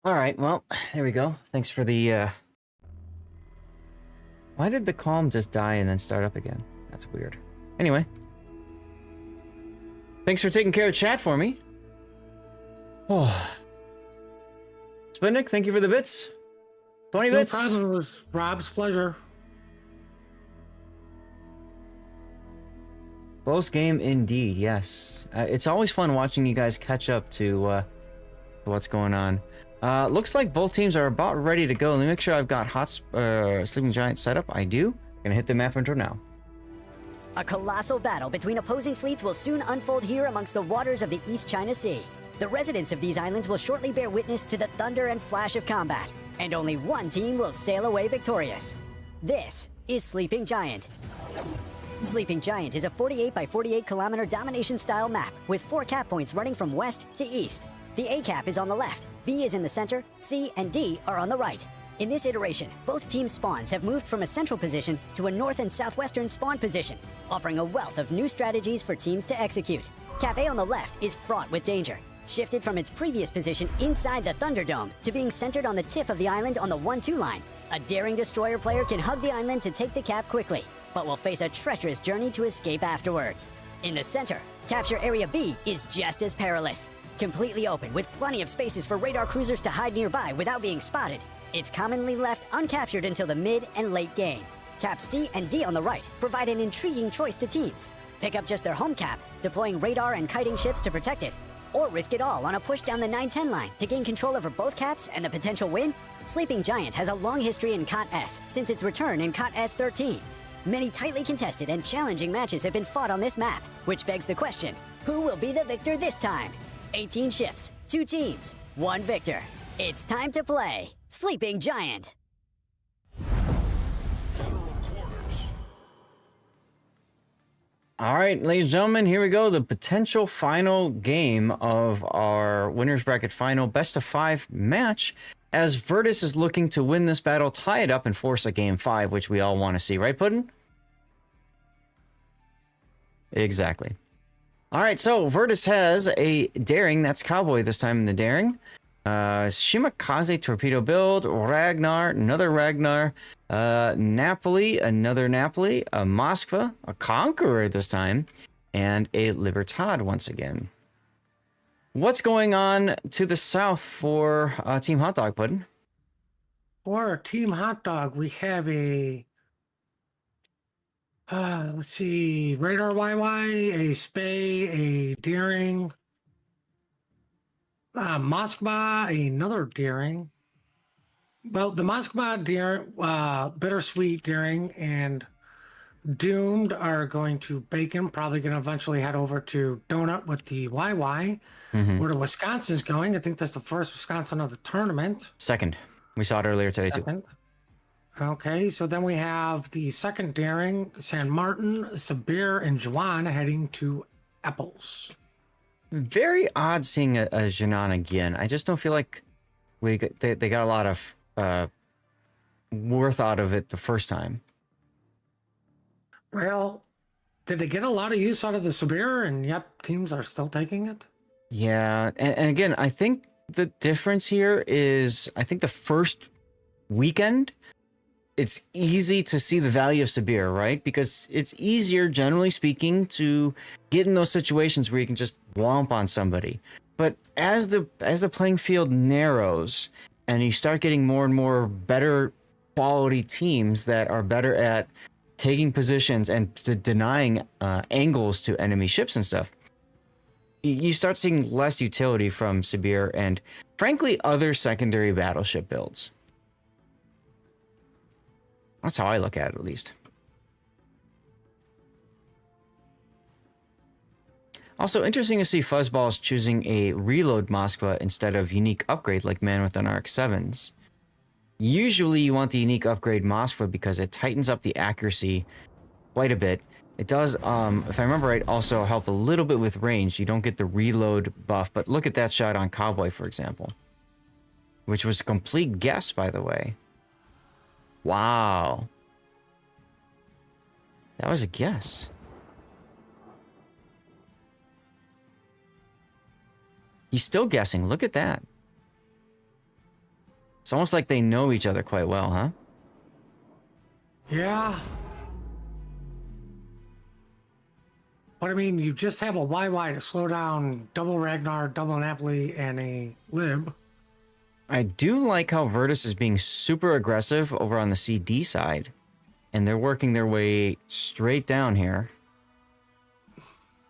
All right, well, there we go. Thanks for the, Why did the calm just die and then start up again? That's weird. Anyway. Thanks for taking care of chat for me. Oh. Sputnik, thank you for the bits. 20 No bits. problem. It was Rob's pleasure. Close game indeed, yes. It's always fun watching you guys catch up to what's going on. Looks like both teams are about ready to go. Let me make sure I've got Sleeping Giant set up. I do. Gonna hit the map intro now. A colossal battle between opposing fleets will soon unfold here amongst the waters of the East China Sea. The residents of these islands will shortly bear witness to the thunder and flash of combat, and only one team will sail away victorious. This is Sleeping Giant. Sleeping Giant is a 48 by 48 kilometer domination-style map with 4 cap points running from west to east. The A cap is on the left, B is in the center, C and D are on the right. In this iteration, both teams' spawns have moved from a central position to a north and southwestern spawn position, offering a wealth of new strategies for teams to execute. Cap A on the left is fraught with danger, shifted from its previous position inside the Thunderdome to being centered on the tip of the island on the 1-2 line. A daring destroyer player can hug the island to take the cap quickly, but will face a treacherous journey to escape afterwards. In the center, capture area B is just as perilous. Completely open with plenty of spaces for radar cruisers to hide nearby without being spotted. It's commonly left uncaptured until the mid and late game. Caps C and D on the right provide an intriguing choice to teams. Pick up just their home cap, deploying radar and kiting ships to protect it, or risk it all on a push down the 9-10 line to gain control over both caps and the potential win. Sleeping Giant has a long history in KOTS since its return in KOTS 13. Many tightly contested and challenging matches have been fought on this map, which begs the question, who will be the victor this time? 18 ships, 2 teams, 1 victor. It's time to play Sleeping Giant. All right, ladies and gentlemen, here we go. The potential final game of our winners bracket final best of 5 match, as Virtus is looking to win this battle, tie it up, and force a game 5, which we all want to see, right, Puddin'? Exactly. All right, so Virtus has a Daring. That's Cowboy this time in the Daring. Shimakaze torpedo build, Ragnar, another Ragnar, Napoli, another Napoli, a Moskva, a Conqueror this time, and a Libertad once again. What's going on to the south for Team Hot Dog, Puddin'? For Team Hot Dog, we have a Let's see. Radar YY, a Spay, a Deering, Moskva, another Deering. Well, the Moskva Deering, Bittersweet Deering, and Doomed are going to Bacon, probably going to eventually head over to Donut with the YY. Where the Wisconsin's going. I think that's the first Wisconsin of the tournament. Second. We saw it earlier today, too. Second. Okay, so then we have the second Daring, San Martin, Sabir, and Juan heading to Apples. Very odd seeing a Jinan again. I just don't feel like they got a lot of worth out of it the first time. Well, did they get a lot of use out of the Sabir, and yet teams are still taking it? Yeah, and again, I think the difference here is, I think the first weekend, it's easy to see the value of Sabir, right? Because it's easier, generally speaking, to get in those situations where you can just womp on somebody. But as the playing field narrows and you start getting more and more better quality teams that are better at taking positions and denying angles to enemy ships and stuff, you start seeing less utility from Sabir and, frankly, other secondary battleship builds. That's how I look at it, at least. Also, interesting to see Fuzzballs choosing a reload Moskva instead of unique upgrade like Man with an RX-7s. Usually you want the unique upgrade Moskva because it tightens up the accuracy quite a bit. It does, if I remember right, also help a little bit with range. You don't get the reload buff, but look at that shot on Cowboy, for example. Which was a complete guess, by the way. Wow. That was a guess. He's still guessing. Look at that. It's almost like they know each other quite well, huh? Yeah. But I mean, you just have a YY to slow down double Ragnar, double Napoli, and a Lib. I do like how Virtus is being super aggressive over on the CD side. And they're working their way straight down here.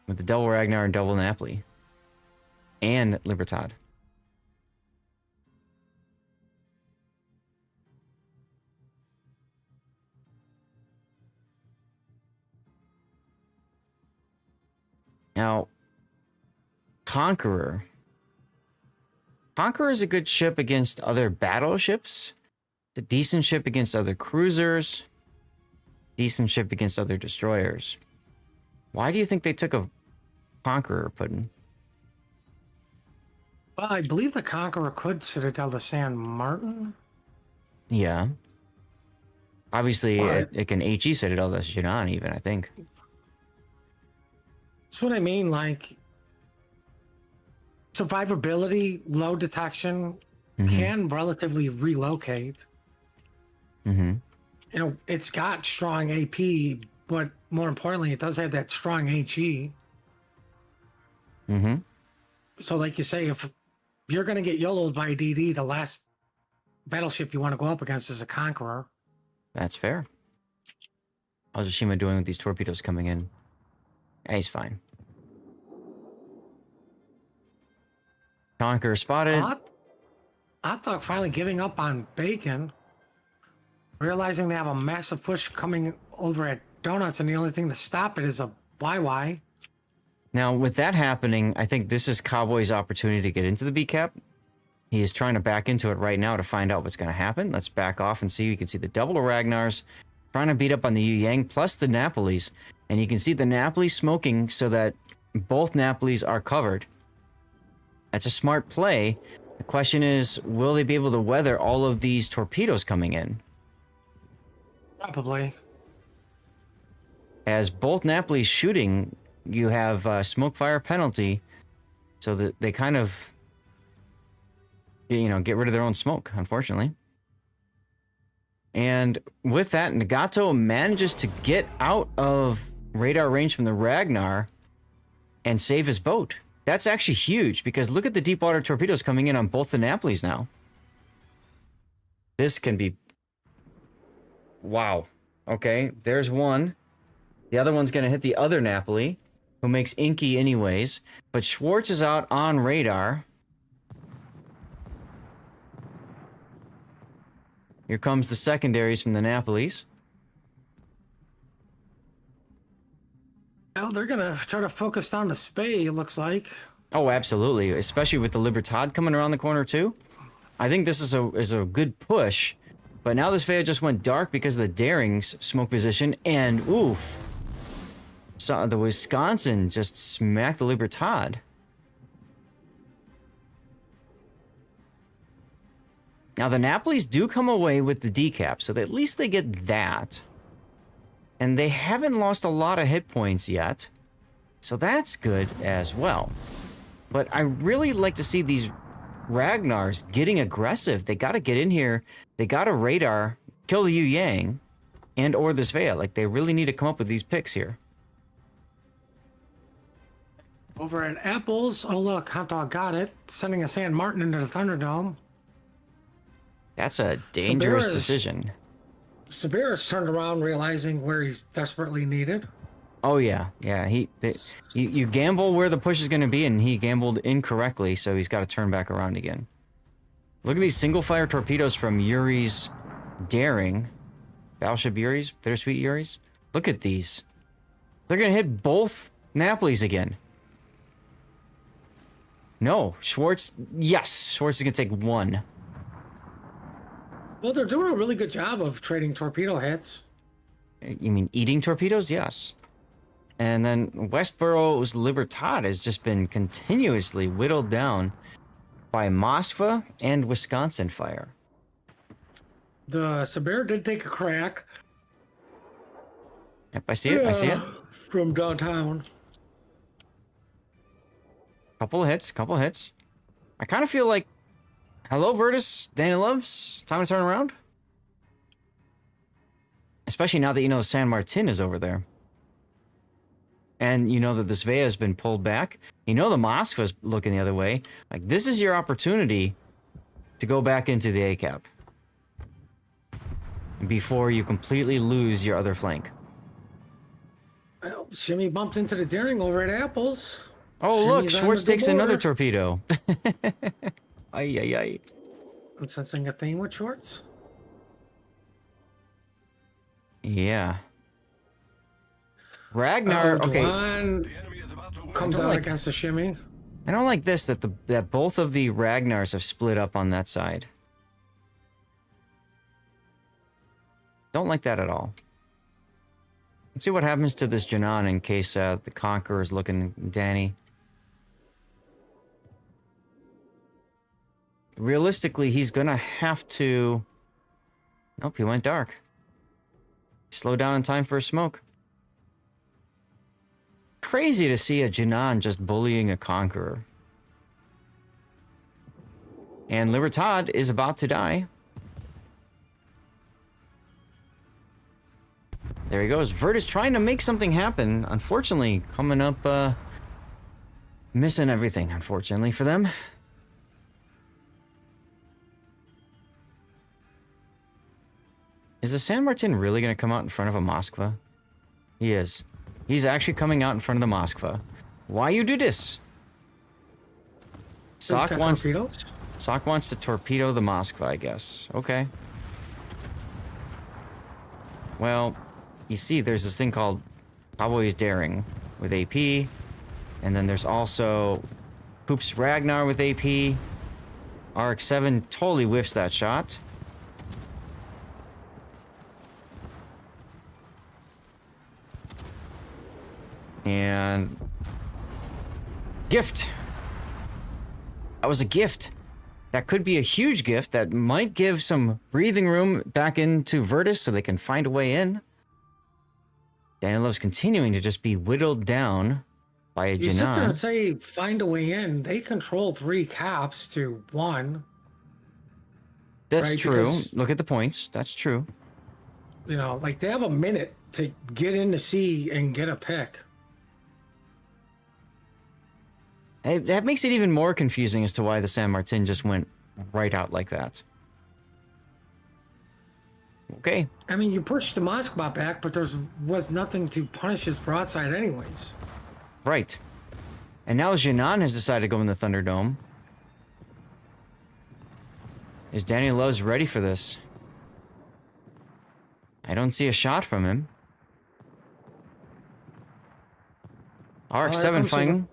With the double Ragnar and double Napoli. And Libertad. Now, Conqueror. Conqueror is a good ship against other battleships. A decent ship against other cruisers. Decent ship against other destroyers. Why do you think they took a Conqueror, Puddin'? Well, I believe the Conqueror could Citadel to San Martin. Yeah. Obviously, it can HE Citadel to Jinan even, I think. That's what I mean, like survivability, low detection, can relatively relocate. Mm-hmm. You know, it's got strong AP, but more importantly, it does have that strong HE. Mm-hmm. So like you say, if you're going to get YOLO'd by DD, the last battleship you want to go up against is a Conqueror. That's fair. How's Yoshima doing with these torpedoes coming in? Yeah, he's fine. Conqueror spotted. Hot Dog finally giving up on Bacon, realizing they have a massive push coming over at Donuts, and the only thing to stop it is a YY. Now, with that happening, I think this is Cowboy's opportunity to get into the B cap. He is trying to back into it right now to find out what's going to happen. Let's back off and see. You can see the double Ragnars trying to beat up on the Yu Yang plus the Napolis. And you can see the Napoli smoking so that both Napolis are covered. That's a smart play. The question is, will they be able to weather all of these torpedoes coming in? Probably. As both Napolis shooting, you have smoke fire penalty, so that they kind of, you know, get rid of their own smoke, unfortunately. And with that, Nagato manages to get out of radar range from the Ragnar and save his boat. That's actually huge, because look at the deep water torpedoes coming in on both the Napolis now. This can be... Wow. Okay, there's one. The other one's going to hit the other Napoli, who makes Inky anyways. But Schwartz is out on radar. Here comes the secondaries from the Napolis. Now they're gonna try to focus down the Spey, it looks like. Oh, absolutely. Especially with the Libertad coming around the corner too. I think this is a good push. But now this Vea just went dark because of the Daring's smoke position. And oof. So the Wisconsin just smacked the Libertad. Now the Napolis do come away with the decap, so at least they get that. And they haven't lost a lot of hit points yet. So that's good as well. But I really like to see these Ragnars getting aggressive. They got to get in here. They got to radar, kill the Yu Yang, and or this Vea. Like, they really need to come up with these picks here. Over at Apples, oh look, Hot Dog got it. Sending a San Martin into the Thunderdome. That's a dangerous Sabera's- decision. Sabera's turned around realizing where he's desperately needed. Oh yeah, yeah. You gamble where the push is going to be, and he gambled incorrectly, so he's got to turn back around again. Look at these single-fire torpedoes from Yuri's Daring. Battleship Yuri's? Bittersweet Yuri's? Look at these. They're going to hit both Napolis again. No, Schwartz... Yes, Schwartz is going to take one. Well, they're doing a really good job of trading torpedo hits. You mean eating torpedoes? Yes. And then Westboro's Libertad has just been continuously whittled down by Moskva and Wisconsin fire. The Sabera did take a crack. Yep, I see it. I see it. From downtown. Couple of hits. Couple of hits. I kind of feel like, hello, Virtus, Danny Loves. Time to turn around. Especially now that you know the San Martin is over there. And you know that the Svea has been pulled back. You know the Moskva's looking the other way. Like, this is your opportunity to go back into the ACAP before you completely lose your other flank. Well, Shimmy bumped into the Daring over at Apples. Oh, look, Shimmy's on Schwartz the takes another border. torpedo. Ay, ay, ay. I'm sensing a theme with Schwartz. Yeah. Ragnar, okay. Dwan The enemy is about to win. comes don't out like- against the Shimmy. I don't like this, that both of the Ragnars have split up on that side. Don't like that at all. Let's see what happens to this Janan in case the Conqueror is looking Danny. Realistically, he's gonna have to... Nope, he went dark. Slow down in time for a smoke. Crazy to see a Janan just bullying a Conqueror. And Libertad is about to die. There he goes. Virtus trying to make something happen. Unfortunately, coming up, missing everything, unfortunately, for them. Is the San Martin really going to come out in front of a Moskva? He is. He's actually coming out in front of the Moskva. Why you do this? He's Sock got wants torpedoes. to torpedo the Moskva, I guess. Okay. Well, you see, there's this thing called Cowboy's Daring with AP. And then there's also Poops Ragnar with AP. RX-7 totally whiffs that shot. And... gift. That was a gift. That could be a huge gift that might give some breathing room back into Virtus so they can find a way in. Danilov's continuing to just be whittled down by a You sit there and Janan. say find a way in. They control 3 caps to 1. That's right, true. because- Look at the points. That's true. You know, like they have a minute to get in the sea and get a pick. That makes it even more confusing as to why the San Martin just went right out like that. Okay. I mean, you pushed the Moskva back, but there was nothing to punish his broadside anyways. Right. And now Jinan has decided to go in the Thunderdome. Is Danny Love's ready for this? I don't see a shot from him. RX-7 fighting.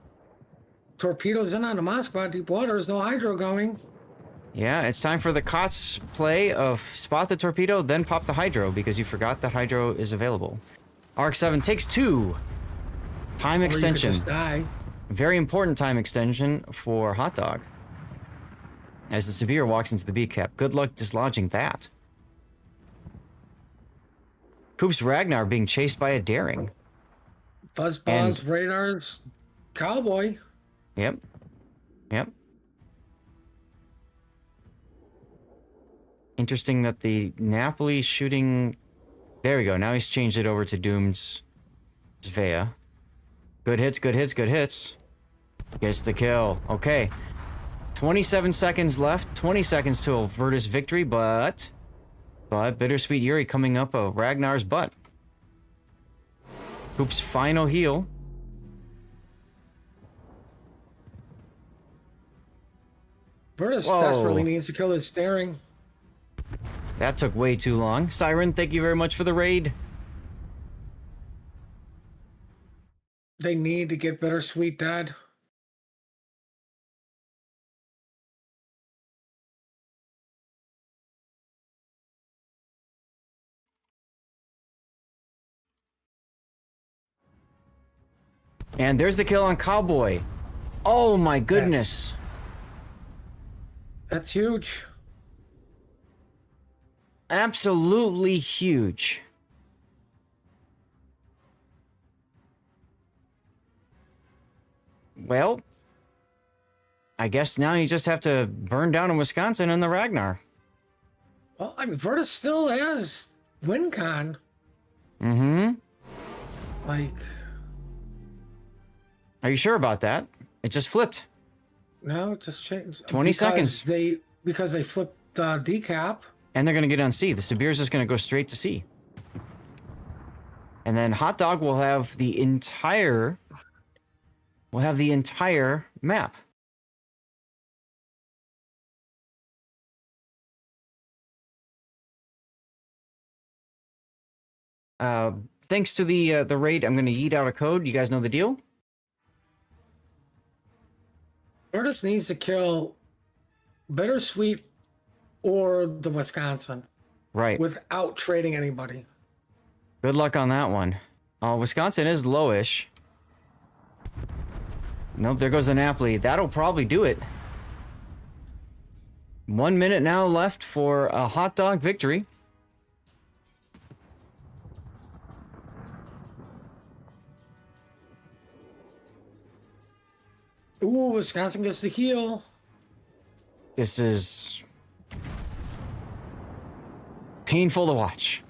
Torpedoes in on the Moskva, deep waters, no hydro going. Yeah, it's time for the KOTS play of spot the torpedo, then pop the hydro, because you forgot that hydro is available. RX-7 takes 2. Time extension. Or you could just die. Very important time extension for Hot Dog. As the Severe walks into the B cap. Good luck dislodging that. Coop's Ragnar being chased by a Daring. Fuzzballs, radars, cowboy. Yep. Yep. Interesting that the Napoli shooting... There we go. Now he's changed it over to Doom's Svea. Good hits, good hits, good hits. Gets the kill. Okay. 27 seconds left. 20 seconds to a Virtus victory, but Bittersweet Yuri coming up a Ragnar's butt. Coop's final heal. Burtis Whoa. desperately needs to kill his staring. That took way too long. Siren, thank you very much for the raid. They need to get Bittersweet dead. And there's the kill on Cowboy. Oh my goodness. That's huge. Absolutely huge. Well, I guess now you just have to burn down in Wisconsin in the Ragnar. Well, I mean, Virtus still has WinCon. Mm-hmm. Like, Are you sure about that? It just flipped. no, just change. 20 seconds. Because they flipped decap. And they're going to get on C. The Sibere's just going to go straight to C. And then Hot Dog will have the entire... map. Thanks to the raid, I'm going to yeet out a code. You guys know the deal? Virtus needs to kill Bittersweet or the Wisconsin Right. without trading anybody. Good luck on that one. Wisconsin is lowish. Nope, there goes the Napoli. That'll probably do it. 1 minute now left for a Hot Dog victory. Ooh, Wisconsin gets the heal. This is painful to watch.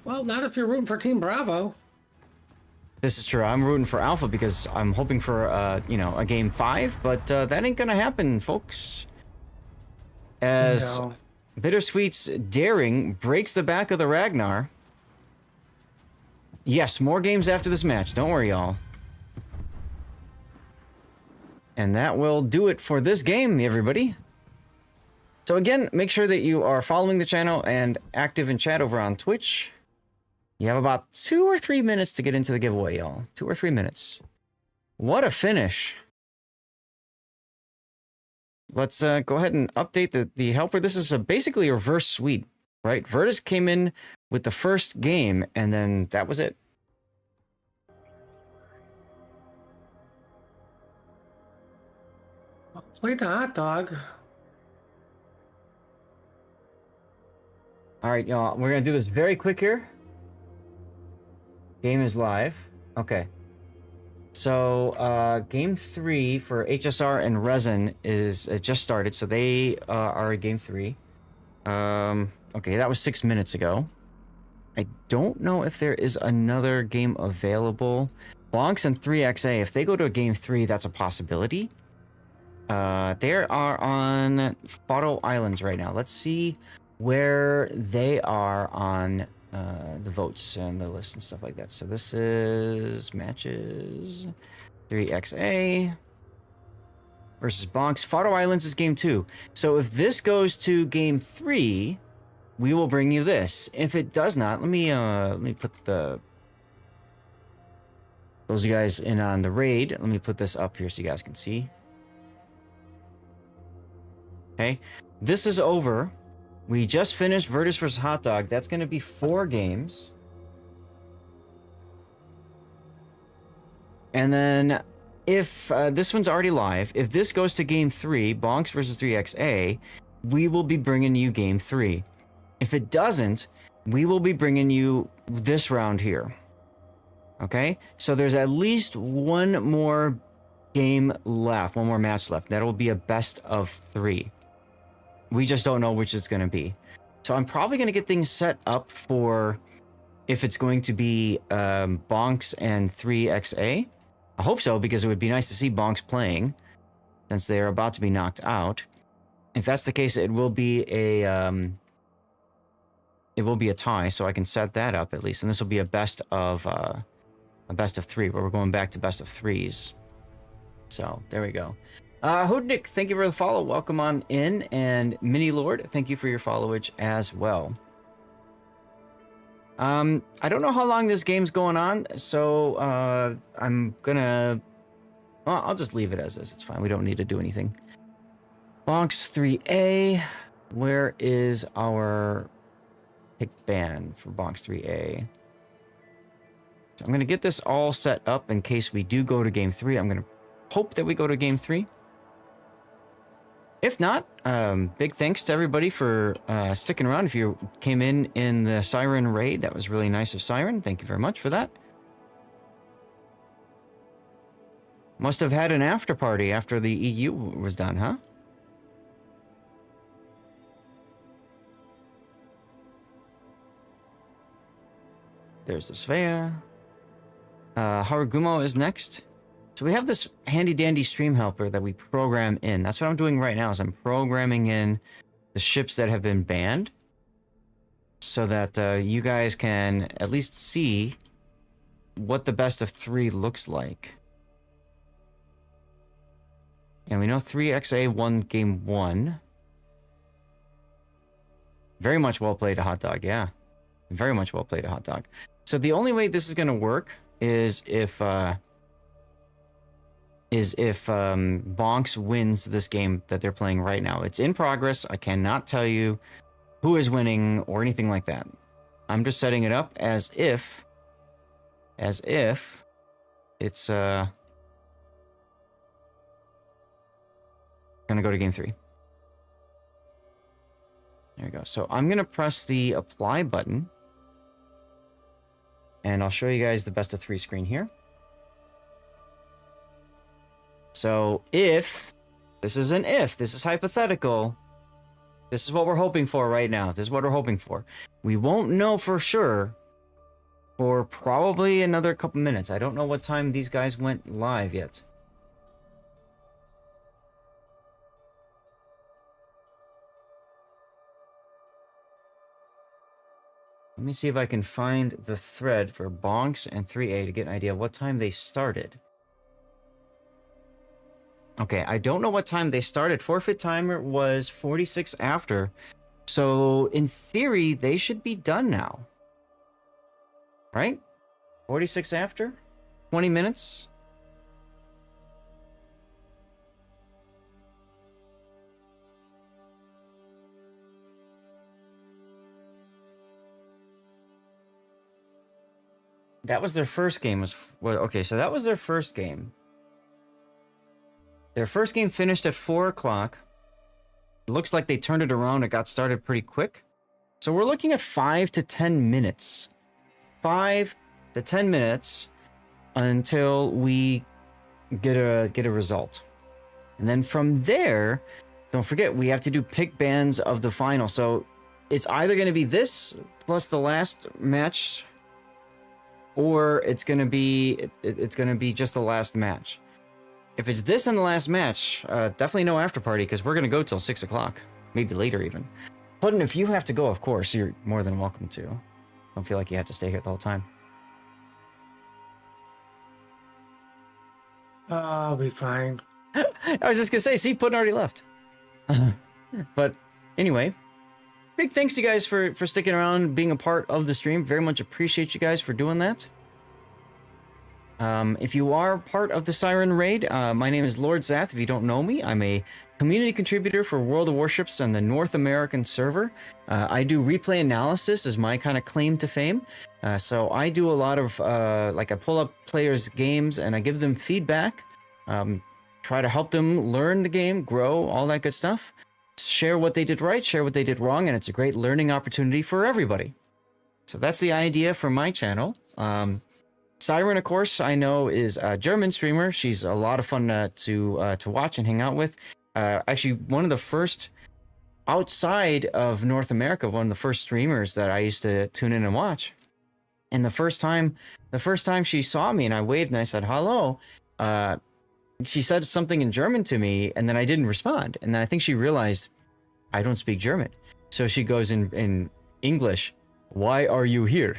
Well, not if you're rooting for Team Bravo. This is true. I'm rooting for Alpha because I'm hoping for, a game 5, but that ain't gonna happen, folks. As No. Bittersweet's Daring breaks the back of the Ragnar. Yes, more games after this match. Don't worry, y'all. And that will do it for this game, everybody. So again, make sure that you are following the channel and active in chat over on Twitch. You have about 2 or 3 minutes to get into the giveaway, y'all. 2 or 3 minutes. What a finish. Let's go ahead and update the helper. This is basically a reverse sweep, right? Virtus came in with the first game, and then that was it. Play the Hot Dog. All right, y'all. We're going to do this very quick here. Game is live. Okay. So, game 3 for HSR and Resin is just started. So they are game 3. Okay, that was 6 minutes ago. I don't know if there is another game available. Bonks and 3XA, if they go to a game 3, that's a possibility. They are on Photo Islands right now. Let's see where they are on the votes and the list and stuff like that. So this is matches 3XA versus Bonks. Photo Islands is game 2. So if this goes to game 3, we will bring you this. If it does not, let me put those of you guys in on the raid. Let me put this up here so you guys can see. Okay, this is over. We just finished Virtus vs. Hot Dog. That's going to be 4 games. And then if this one's already live, if this goes to game 3, Bonks versus 3XA, we will be bringing you game 3. If it doesn't, we will be bringing you this round here. Okay? So there's at least one more game left, one more match left. That'll be a best of 3. We just don't know which it's going to be. So I'm probably going to get things set up for if it's going to be Bonks and 3XA. I hope so, because it would be nice to see Bonks playing since they are about to be knocked out. If that's the case, it will be a tie, so I can set that up at least. And this will be a best of 3, where we're going back to best of 3s. So there we go. Hoodnick, thank you for the follow. Welcome on in. And Mini Lord, thank you for your followage as well. I don't know how long this game's going on, so I'm gonna... Well, I'll just leave it as is. It's fine. We don't need to do anything. Bonks 3A. Where is our pick ban for Bonks 3A? So I'm going to get this all set up in case we do go to game 3. I'm going to hope that we go to game 3. If not, big thanks to everybody for sticking around. If you came in the Siren raid, that was really nice of Siren. Thank you very much for that. Must have had an after party after the EU was done, huh? There's the Svea. Harugumo is next. So we have this handy dandy stream helper that we program in. That's what I'm doing right now, is I'm programming in the ships that have been banned so that you guys can at least see what the best of 3 looks like. And we know 3XA won game 1. Very much well played a hot dog, yeah. Very much well played a hot dog. So the only way this is going to work is if Bonks wins this game that they're playing right now. It's in progress. I cannot tell you who is winning or anything like that. I'm just setting it up as if it's gonna go to game 3. There we go. So I'm gonna press the apply button, and I'll show you guys the best of 3 screen here. So if, this is an if, this is hypothetical, this is what we're hoping for right now. This is what we're hoping for. We won't know for sure for probably another couple minutes. I don't know what time these guys went live yet. Let me see if I can find the thread for Bonks and 3A to get an idea what time they started. Okay, I don't know what time they started. Forfeit timer was 46 after. So, in theory, they should be done now. Right? 46 after? 20 minutes? That was their first game. Okay, so that was their first game. Their first game finished at 4 o'clock. It looks like they turned it around. It got started pretty quick. So we're looking at 5 to 10 minutes. 5 to 10 minutes until we get a result. And then from there, don't forget, we have to do pick bans of the final. So it's either going to be this plus the last match, or it's going to be just the last match. if it's this and the last match, definitely no after party because we're gonna go till 6 o'clock, maybe later even. Puddin', if you have to go, of course, you're more than welcome to. Don't feel like you have to stay here the whole time. I'll be fine. I was just gonna say, see, Puddin' already left. But anyway, big thanks to you guys for sticking around, being a part of the stream. Very much appreciate you guys for doing that. If you are part of the Siren Raid, my name is Lord Zath. If you don't know me, I'm a community contributor for World of Warships on the North American server. I do replay analysis as my kind of claim to fame. So I do a lot of, like I pull up players' games and I give them feedback, try to help them learn the game, grow, all that good stuff. Share what they did right, share what they did wrong, and it's a great learning opportunity for everybody. So that's the idea for my channel. Siren, of course, I know is a German streamer. She's a lot of fun to watch and hang out with. Actually, one of the first outside of North America, one of the first streamers that I used to tune in and watch. And the first time she saw me and I waved and I said hello, she said something in German to me, and then I didn't respond. And then I think she realized I don't speak German, so she goes in English, "Why are you here?"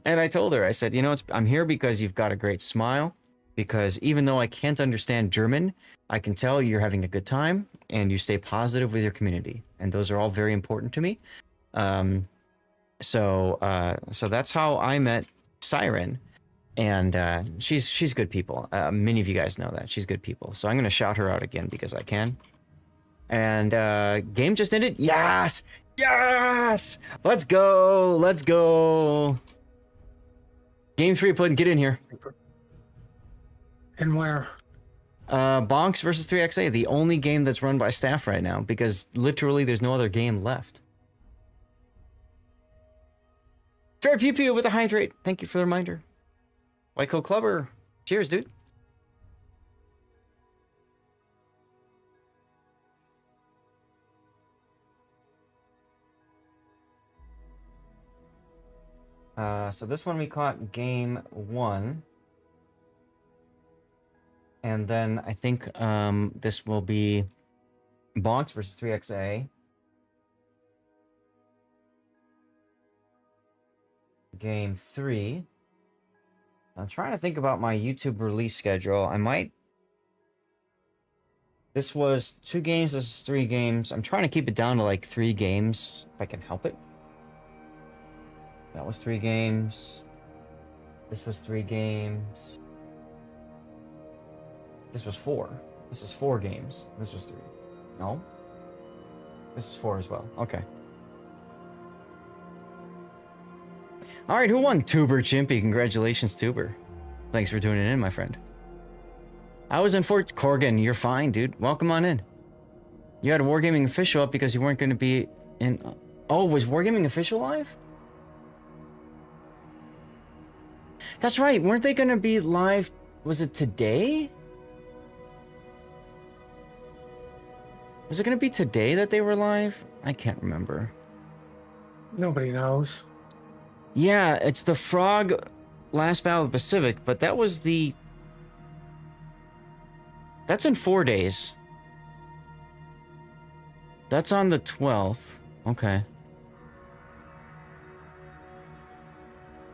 And I told her, I said, you know, I'm here because you've got a great smile, because even though I can't understand German, I can tell you're having a good time and you stay positive with your community. And those are all very important to me. So that's how I met Siren. And she's good people. Many of you guys know that. She's good people. So I'm going to shout her out again because I can. And game just ended. Yes! Yes! Let's go! Let's go! Game 3, Puddin', get in here. And where? Bonks versus 3XA, the only game that's run by staff right now, because literally there's no other game left. Fair Pew Pew with a hydrate. Thank you for the reminder. White Coat Clubber. Cheers, dude. So this one we caught game 1. And then I think this will be Bonks versus 3XA. Game 3. I'm trying to think about my YouTube release schedule. I might... This was 2 games, this is 3 games. I'm trying to keep it down to like 3 games, if I can help it. That was 3 games. This was 3 games. This was 4. This is 4 games. This was 3. No? This is 4 as well. Okay. Alright, who won? Tuber Chimpy. Congratulations, Tuber. Thanks for tuning in, my friend. I was in Fort Corgan. You're fine, dude. Welcome on in. You had Wargaming Official up because you weren't going to be in... Oh, was Wargaming Official live? That's right. Weren't they going to be live? Was it today? Was it going to be today that they were live? I can't remember. Nobody knows. Yeah, it's the Frog Last Battle of the Pacific, but that was the... That's in 4 days. That's on the 12th. Okay.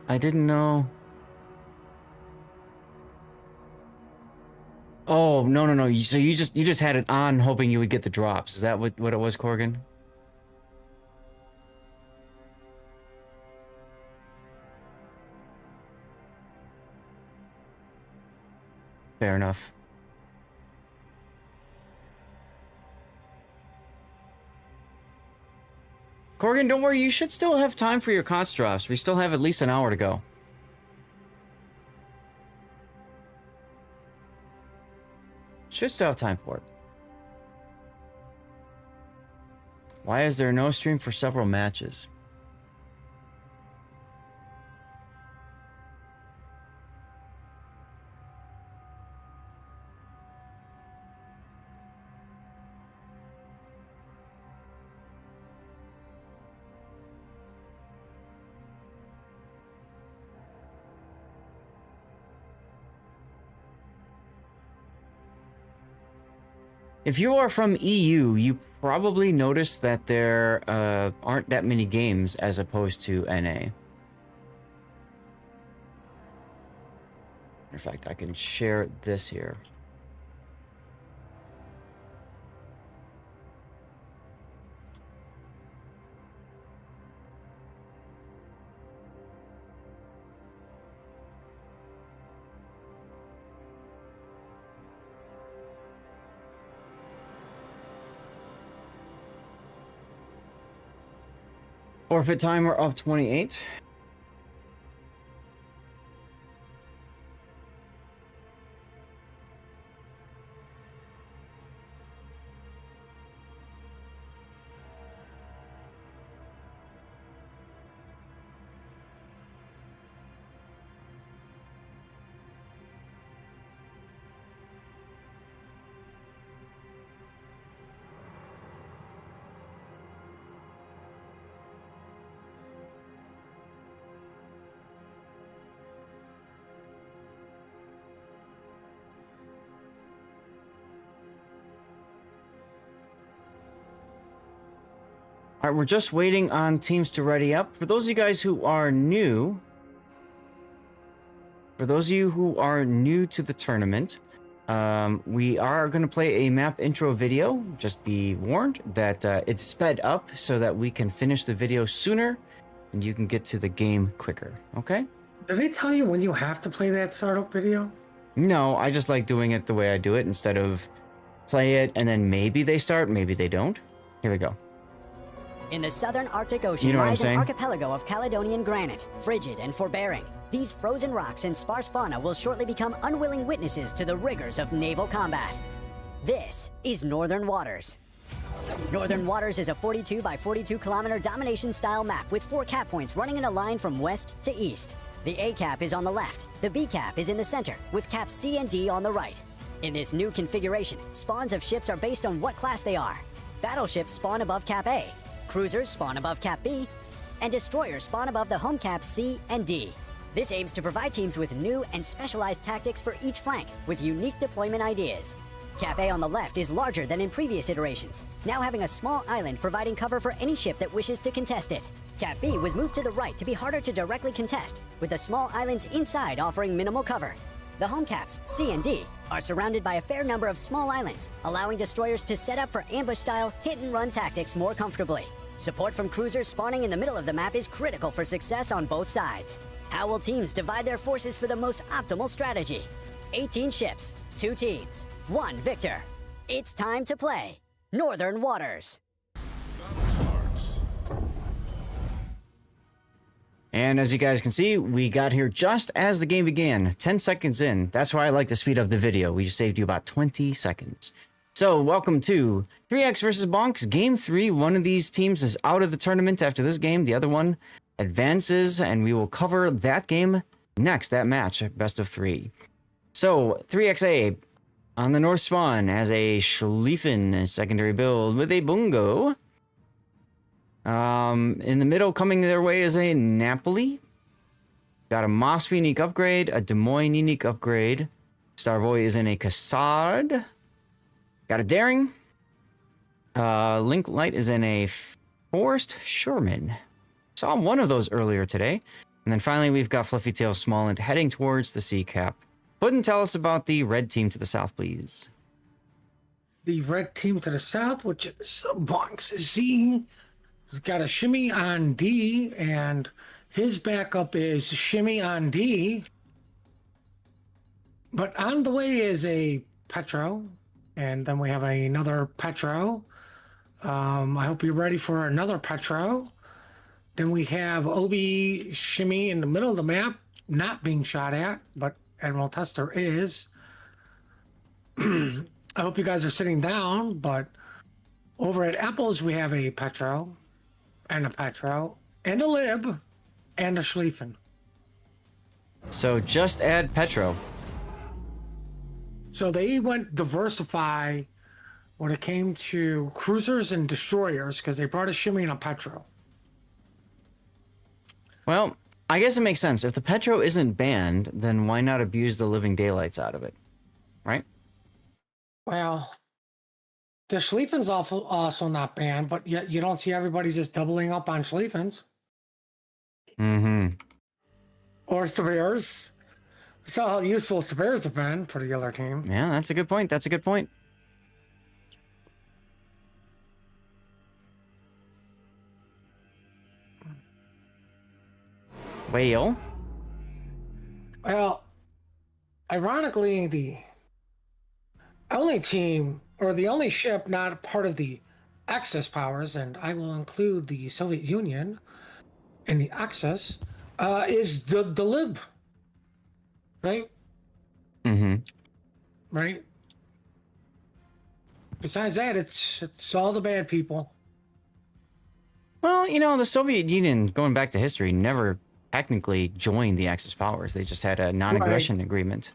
I didn't know... Oh, no. So you just had it on hoping you would get the drops. Is that what it was, Corgan? Fair enough. Corgan, don't worry. You should still have time for your KOTS drops. We still have at least an hour to go. Should still have time for it. Why is there no stream for several matches? If you are from EU, you probably noticed that there aren't that many games as opposed to NA. In fact, I can share this here. Forfeit timer of 28. All right, we're just waiting on teams to ready up. For those of you guys who are new, to the tournament, we are going to play a map intro video. Just be warned that it's sped up so that we can finish the video sooner and you can get to the game quicker, okay? Did they tell you when you have to play that startup video? No, I just like doing it the way I do it instead of play it and then maybe they start, maybe they don't. Here we go. In the southern Arctic Ocean You know what I'm lies an saying? archipelago of Caledonian granite, frigid and forbearing. These frozen rocks and sparse fauna will shortly become unwilling witnesses to the rigors of naval combat. This is Northern Waters. Northern Waters is a 42 by 42 kilometer domination-style map with 4 cap points running in a line from west to east. The A cap is on the left, the B cap is in the center, with caps C and D on the right. In this new configuration, spawns of ships are based on what class they are. Battleships spawn above cap A, cruisers spawn above cap B, and destroyers spawn above the home caps C and D. This aims to provide teams with new and specialized tactics for each flank, with unique deployment ideas. Cap A on the left is larger than in previous iterations, now having a small island providing cover for any ship that wishes to contest it. Cap B was moved to the right to be harder to directly contest, with the small islands inside offering minimal cover. The home caps, C and D, are surrounded by a fair number of small islands, allowing destroyers to set up for ambush-style hit-and-run tactics more comfortably. Support from cruisers spawning in the middle of the map is critical for success on both sides. How will teams divide their forces for the most optimal strategy? 18 ships, 2 teams, 1 victor. It's time to play Northern Waters. And as you guys can see, we got here just as the game began, 10 seconds in. That's why I like to speed up the video. We just saved you about 20 seconds. So, welcome to 3X versus Bonks, Game 3. One of these teams is out of the tournament after this game. The other one advances, and we will cover that game next, that match, best of 3. So, 3XA on the north spawn as a Schlieffen secondary build with a Bungo. In the middle, coming their way is a Napoli. Got a Mosby unique upgrade, a Des Moines unique upgrade. Starboy is in a Cassard. Got a Daring. Link Light is in a Forest Sherman. Saw one of those earlier today. And then finally, we've got Fluffy Tail Smallland heading towards the sea cap. Puddin', tell us about the red team to the south, please. The red team to the south, which is Bonks Z, has got a Shimmy on D, and his backup is Shimmy on D. But on the way is a Petro, and then we have another Petro. I hope you're ready for another Petro. Then we have Obi Shimmy in the middle of the map, not being shot at, but Admiral Tester is. I hope you guys are sitting down, but over at Apples, we have a Petro, and a Petro, and a Lib, and a Schlieffen. So just add Petro. So they went diversify when it came to cruisers and destroyers because they brought a Shimmy and a Petro. Well, I guess it makes sense. If the Petro isn't banned, then why not abuse the living daylights out of it? Right? Well, The Schlieffen's also not banned, but yet you don't see everybody just doubling up on Schlieffens Mm-hmm. or Spears. We saw how useful Spears have been for the other team. Yeah, that's a good point. That's a good point. Whale. Well, ironically, the only team or the only ship not part of the Axis powers, and I will include the Soviet Union in the Axis, is the Lib. Right? Mm-hmm. Right? Besides that, it's all the bad people. Well, you know, the Soviet Union, going back to history, never technically joined the Axis powers. They just had a non-aggression agreement.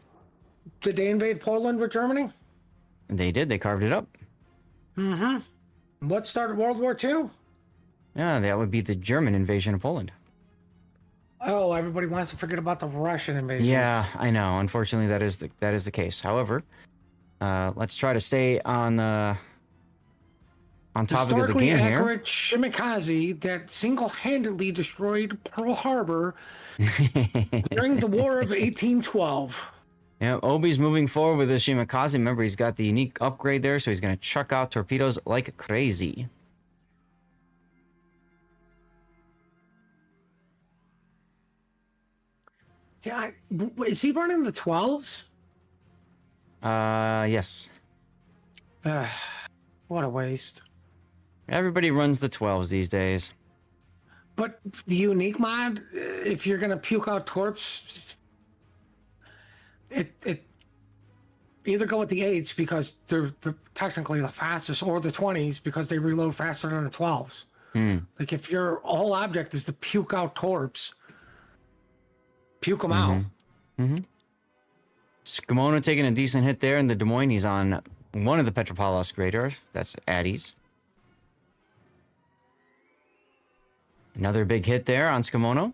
Did they invade Poland with Germany? They did. They carved it up. Mm-hmm. What started World War II? Yeah, that would be the German invasion of Poland. Oh, everybody wants to forget about the Russian invasion. Yeah, I know. Unfortunately, that is the case. However, let's try to stay on topic of the Historically game here. accurate Shimikaze that single-handedly destroyed Pearl Harbor during the War of 1812. Yeah, Obi's moving forward with the Shimikaze. Remember, he's got the unique upgrade there, so he's going to chuck out torpedoes like crazy. Yeah, is he running the 12s? Yes. What a waste. Everybody runs the 12s these days. But the unique mod, if you're gonna puke out torps, it either go with the 8s because they're technically the fastest, or the 20s because they reload faster than the 12s. Like if your whole object is to puke out torps, puke them out. Skimono taking a decent hit there in the Des Moines. He's on one of the Petropavlovsk radars. That's Addie's. Another big hit there on Skimono.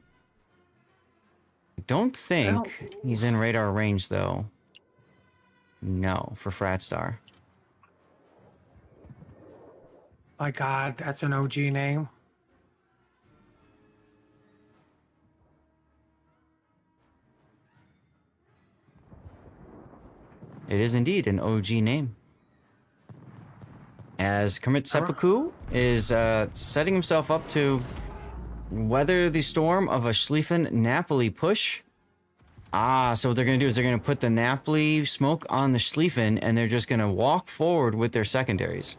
Don't think he's in radar range, though. No, for Fratstar. My God, that's an OG name. It is indeed an OG name. As Kermit Seppuku is setting himself up to weather the storm of a Schlieffen Napoli push. So what they're going to do is they're going to put the Napoli smoke on the Schlieffen, and they're just going to walk forward with their secondaries.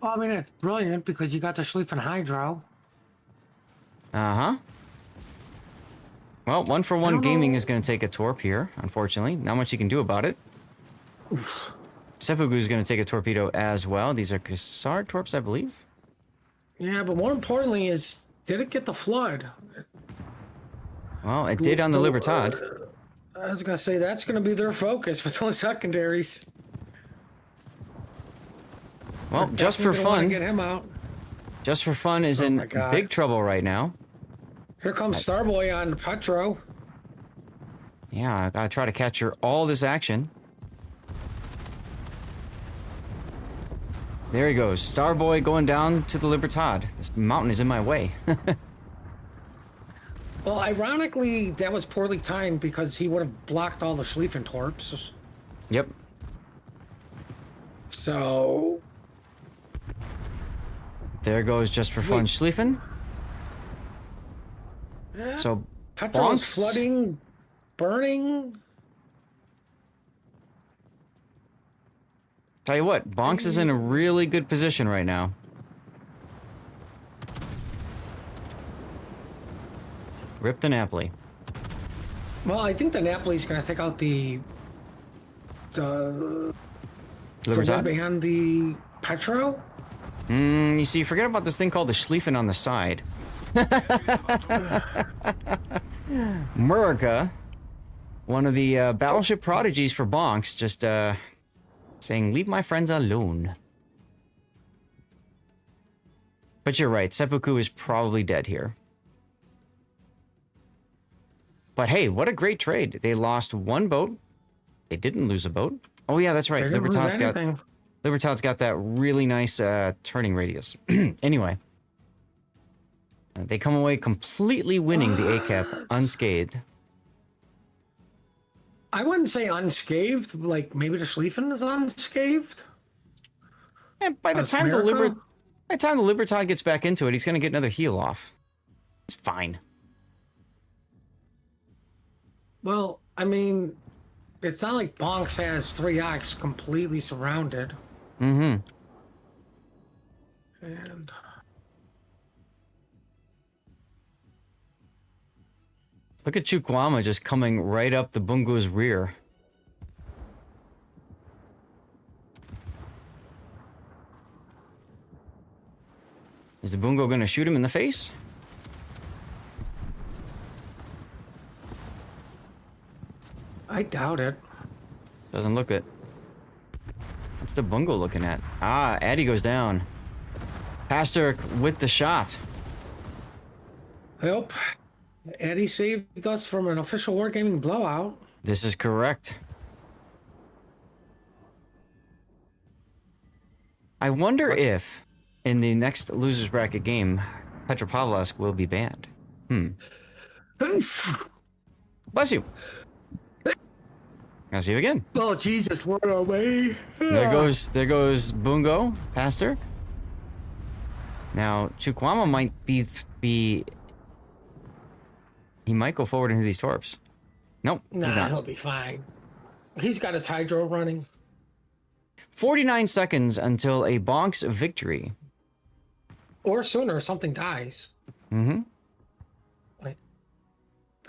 Well, I mean, it's brilliant because you got the Schlieffen Hydro. Uh-huh. Well, 1-for-1 Gaming is going to take a torp here, unfortunately. Not much you can do about it. Seppuku is going to take a torpedo as well. These are Cassard torps, I believe. Yeah, but more importantly is, did it get the flood? Well, it did on the Libertad. I was going to say, that's going to be their focus with those secondaries. Well, just for fun. Get him out. Just for fun is in big trouble right now. Here comes Starboy on Petro. Yeah, I gotta try to capture all this action. There he goes. Starboy going down to the Libertad. This mountain is in my way. Well, ironically, that was poorly timed because he would have blocked all the Schlieffen torps. Yep. So... There goes just for fun Schlieffen. Yeah. So, Petro's Bonks... flooding, burning. Tell you what, Bonks is in a really good position right now. Rip the Napoli. Well, I think the Napoli's going to take out the Libertad? behind the Petro. You see, forget about this thing called the Schlieffen on the side. Murica, one of the battleship prodigies for Bonks, just saying, leave my friends alone. But you're right, Seppuku is probably dead here. But hey, what a great trade. They lost one boat. They didn't lose a boat. Oh yeah, that's right. They didn't lose Libertad's got... anything. Libertad's got that really nice turning radius. Anyway, they come away completely winning the ACAP unscathed. I wouldn't say unscathed. Like maybe the Schlieffen is unscathed. And by the time the Libertad gets back into it, he's gonna get another heal off. It's fine. Well, I mean, it's not like Bonks has 3X completely surrounded. Mm-hmm. And Look at Chukwama just coming right up the Bungo's rear. Is the Bungo gonna shoot him in the face? I doubt it. Doesn't look it. What's the Bungo looking at? Ah, Addy goes down. Pastor with the shot. Yep. Eddie saved us from an official wargaming blowout. This is correct. I wonder if, in the next losers bracket game, Petropavlovsk will be banned. Bless you. I'll see you again. Oh Jesus, what are we? There goes Bungo, Pastor. Now Chukwama might be he might go forward into these torps. Nope, he's Nah, not. he'll be fine. He's got his hydro running. 49 seconds until a Bonks victory. Or sooner, something dies. Mm-hmm. Like,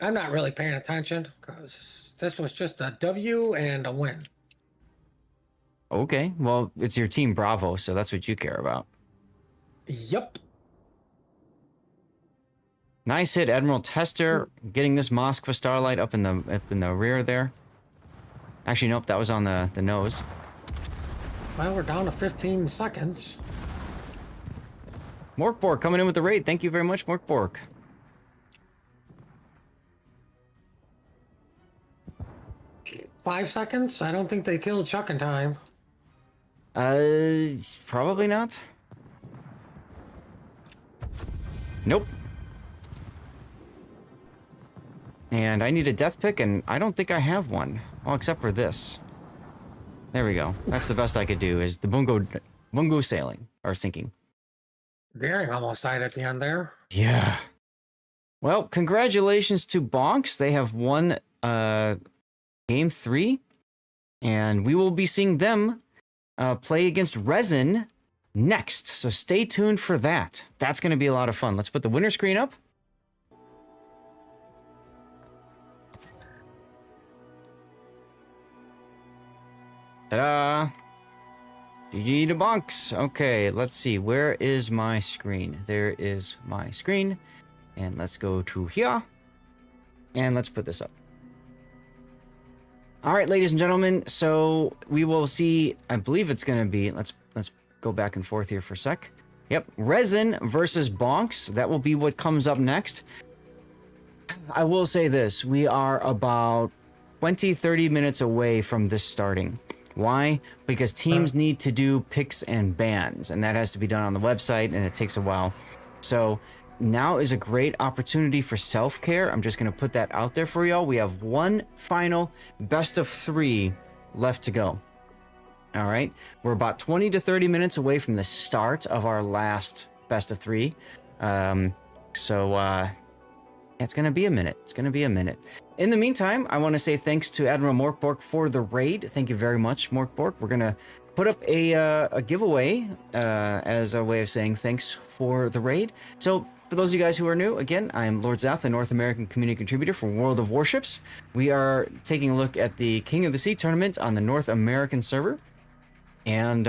I'm not really paying attention because this was just a W and a win. Okay, well, it's your team Bravo, so that's what you care about. Yep. Nice hit, Admiral Tester, getting this Moskva Starlight up in the rear there. Actually, nope, that was on the nose. Well, we're down to 15 seconds. Morkborg coming in with the raid. Thank you very much, Morkborg. Five seconds? I don't think they killed Chuck in time. Probably not. Nope. And I need a death pick, and I don't think I have one. Well, except for this. There we go. That's the best I could do, is the Bungo sailing, or sinking. Daring almost died at the end there. Yeah. Well, congratulations to Bonks. They have won Game 3. And we will be seeing them play against Resin next. So stay tuned for that. That's going to be a lot of fun. Let's put the winner screen up. Ta-da! GG to Bonks. Okay, let's see. Where is my screen? There is my screen. And let's go to here. And let's put this up. All right, ladies and gentlemen. So we will see. I believe it's going to be. Let's go back and forth here for a sec. Yep, Resin versus Bonks. That will be what comes up next. I will say this. We are about 20-30 minutes away from this starting. Why? Because teams need to do picks and bans, and that has to be done on the website, and it takes a while. So now is a great opportunity for self-care. I'm just going to put that out there for y'all. We have one final best of 3 left to go. All right. We're about 20 to 30 minutes away from the start of our last best of 3. It's going to be a minute. It's going to be a minute. In the meantime, I want to say thanks to Admiral Morkborg for the raid. Thank you very much, Morkborg. We're going to put up a giveaway as a way of saying thanks for the raid. So for those of you guys who are new, again, I'm Lord Zath, the North American community contributor for World of Warships. We are taking a look at the King of the Sea tournament on the North American server. And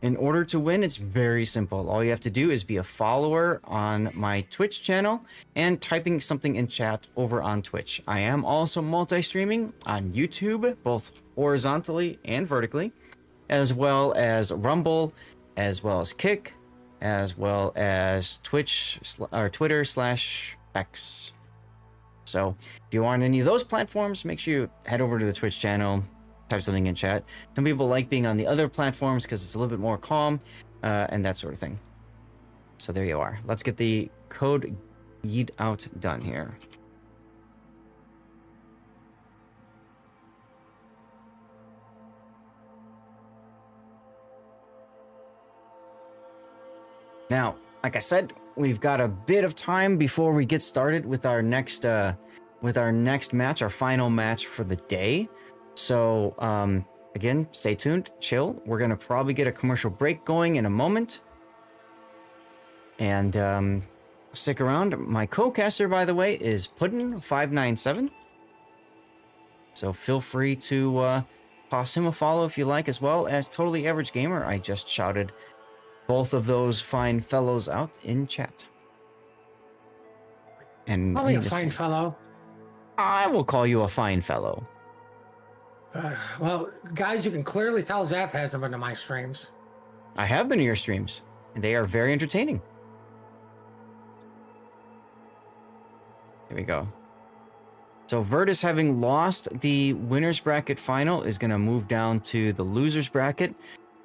in order to win, it's very simple. All you have to do is be a follower on my Twitch channel and typing something in chat over on Twitch. I am also multi-streaming on YouTube, both horizontally and vertically, as well as Rumble, as well as Kick, as well as Twitter/X. So if you are on any of those platforms, make sure you head over to the Twitch channel type something in chat. Some people like being on the other platforms because it's a little bit more calm and that sort of thing. So there you are. Let's get the code yeet out done here. Now, like I said, we've got a bit of time before we get started with our next match, our final match for the day. So, again, stay tuned, chill. We're gonna probably get a commercial break going in a moment, and stick around. My co-caster, by the way, is Puddin597. So feel free to toss him a follow if you like, as well as Totally Average Gamer. I just shouted both of those fine fellows out in chat. And Call me a fine fellow. I will call you a fine fellow. Well, guys, you can clearly tell Zath hasn't been to my streams. I have been to your streams, and they are very entertaining. Here we go. So Virtus, having lost the winner's bracket final, is going to move down to the loser's bracket.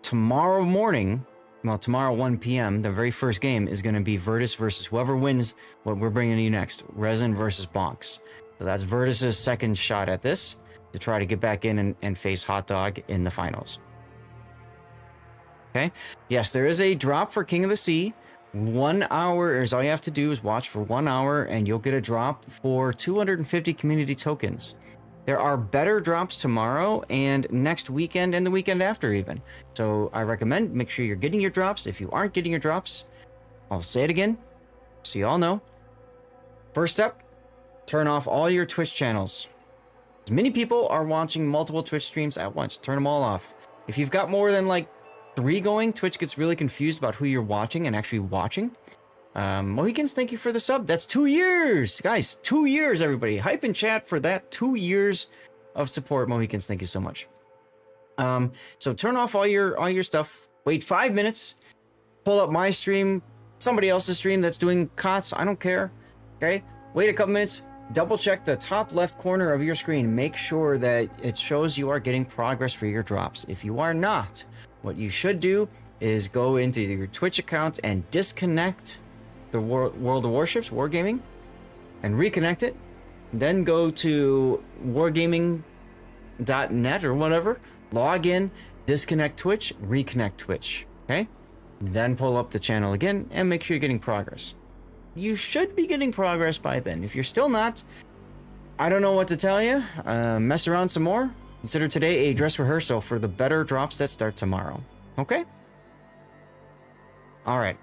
Tomorrow morning, well, tomorrow 1 p.m., the very first game is going to be Virtus versus whoever wins what we're bringing to you next, Resin versus Bonks. So that's Virtus's second shot at this, to try to get back in and face Hot Dog in the finals. Okay. Yes, there is a drop for King of the Sea. 1 hour is all you have to do is watch for 1 hour and you'll get a drop for 250 community tokens. There are better drops tomorrow and next weekend and the weekend after even. So I recommend make sure you're getting your drops. If you aren't getting your drops, I'll say it again so you all know. First step, turn off all your Twitch channels. As many people are watching multiple Twitch streams at once. Turn them all off. If you've got more than like 3 going, Twitch gets really confused about who you're watching and actually watching. Mohicans, thank you for the sub. That's 2 years, guys. 2 years, everybody. Hype in chat for that 2 years of support. Mohicans, thank you so much. So turn off all your stuff. Wait 5 minutes. Pull up my stream, somebody else's stream that's doing KOTS. I don't care. Okay. Wait a couple minutes. Double check the top left corner of your screen. Make sure that it shows you are getting progress for your drops. If you are not, what you should do is go into your Twitch account and disconnect the World of Warships, Wargaming, and reconnect it. Then go to wargaming.net or whatever, log in, disconnect Twitch, reconnect Twitch, okay? Then pull up the channel again and make sure you're getting progress. You should be getting progress by then. If you're still not, I don't know what to tell you. Mess around some more. Consider today a dress rehearsal for the better drops that start tomorrow. Okay? All right.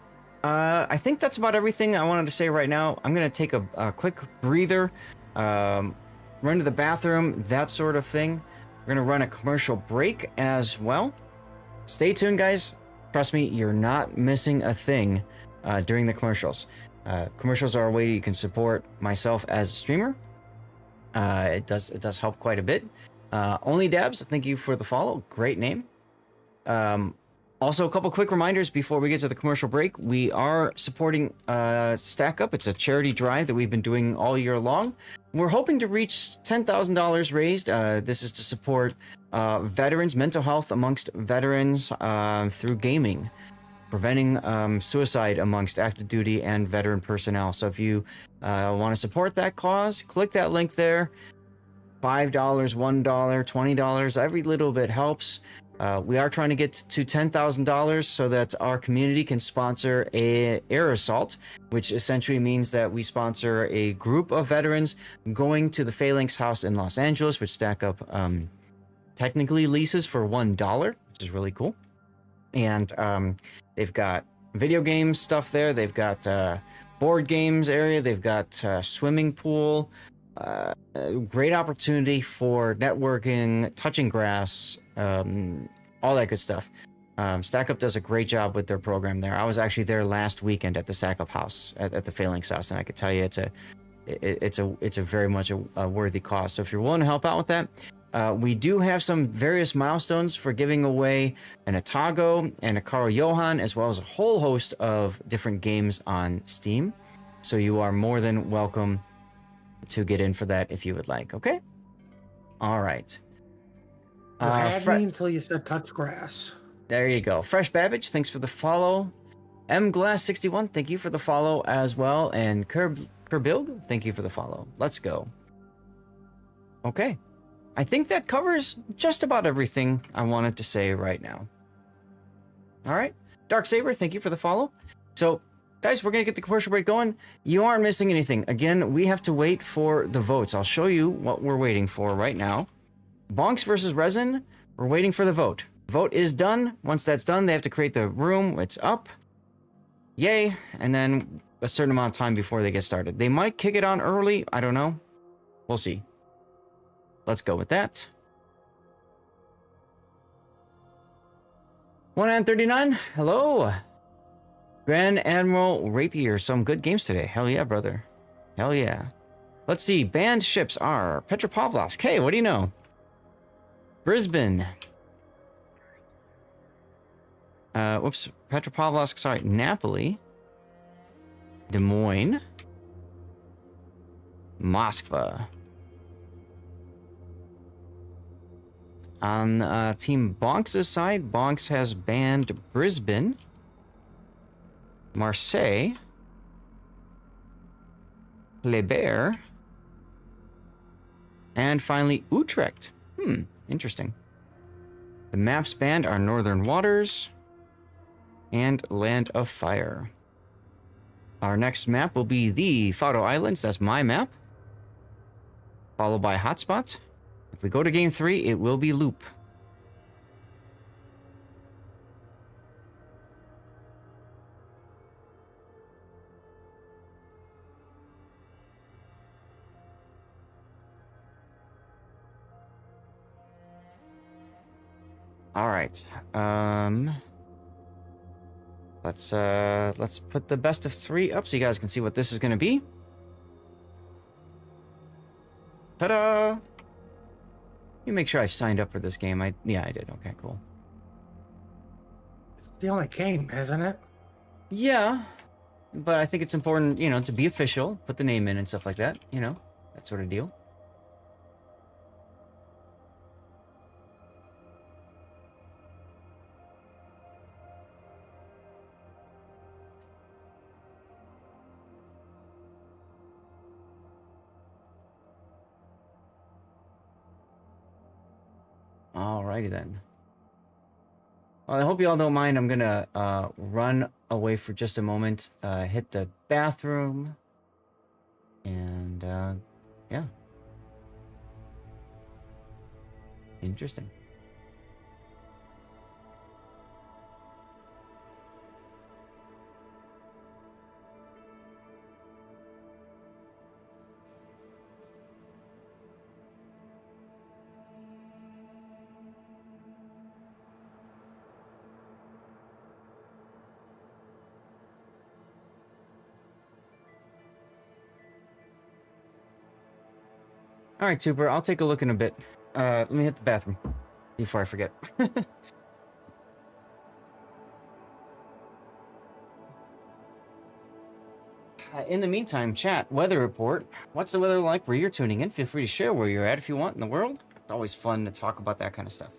I think that's about everything I wanted to say right now. I'm going to take a quick breather, run to the bathroom, that sort of thing. We're going to run a commercial break as well. Stay tuned, guys. Trust me, you're not missing a thing during the commercials. Commercials are a way you can support myself as a streamer. It does help quite a bit. Only Dabs, thank you for the follow. Great name. Also, a couple quick reminders before we get to the commercial break. We are supporting Stack Up. It's a charity drive that we've been doing all year long. We're hoping to reach $10,000 raised. This is to support veterans, mental health amongst veterans through gaming, preventing suicide amongst active duty and veteran personnel. So if you want to support that cause, click that link there. $5, $1, $20, every little bit helps. We are trying to get to $10,000 so that our community can sponsor a air assault, which essentially means that we sponsor a group of veterans going to the Phalanx house in Los Angeles, which Stack Up technically leases for $1, which is really cool. And they've got video game stuff there. They've got board games area. They've got swimming pool. Great opportunity for networking, touching grass, all that good stuff. Stack Up does a great job with their program there. I was actually there last weekend at the Stack Up house, at the Phalanx house, and I could tell you it's a very much a worthy cause. So if you're willing to help out with that, we do have some various milestones for giving away an Atago and a Carl Johan, as well as a whole host of different games on Steam. So you are more than welcome to get in for that if you would like. Okay. All right. You had Fre- me until you said touch grass. there you go. Fresh Babbage, thanks for the follow. mglass61, thank you for the follow as well. And Kerbilg, thank you for the follow. Let's go. Okay. I think that covers just about everything I wanted to say right now. All right. Darksaber, thank you for the follow. So, guys, we're going to get the commercial break going. You aren't missing anything. Again, we have to wait for the votes. I'll show you what we're waiting for right now. Bonks versus Resin, we're waiting for the vote. Vote is done. Once that's done, they have to create the room. It's up. Yay. And then a certain amount of time before they get started. They might kick it on early. I don't know. We'll see. Let's go with that. 139, hello. Grand Admiral Rapier, some good games today. Hell yeah, brother. Hell yeah. Let's see, banned ships are Petropavlovsk. Hey, what do you know? Brisbane. Petropavlovsk, sorry, Napoli. Des Moines. Moskva. On Team Bonks' side, Bonks has banned Brisbane, Marseille, Les Bears, and finally Utrecht. Interesting. The maps banned are Northern Waters and Land of Fire. Our next map will be the Faro Islands. That's my map. Followed by Hotspot. If we go to game 3, it will be Loop. All right. Let's put the best of 3 up so you guys can see what this is going to be. Ta-da! Let me make sure I've signed up for this game. Yeah, I did. Okay, cool. It's the only game, isn't it? Yeah, but I think it's important, to be official, put the name in and stuff like that, that sort of deal. Alrighty then. Well, I hope you all don't mind. I'm gonna run away for just a moment, hit the bathroom, and yeah. Interesting. All right, Tuber, I'll take a look in a bit. Let me hit the bathroom before I forget. In the meantime, chat, weather report. What's the weather like where you're tuning in? Feel free to share where you're at if you want in the world. It's always fun to talk about that kind of stuff.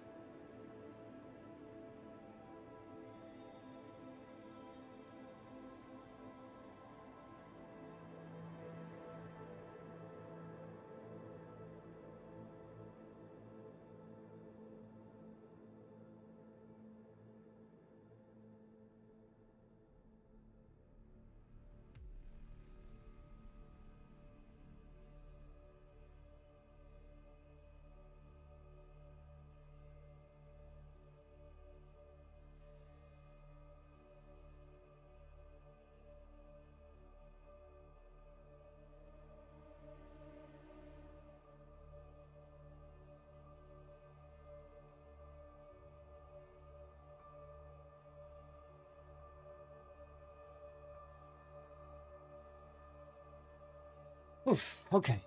Oof, okay.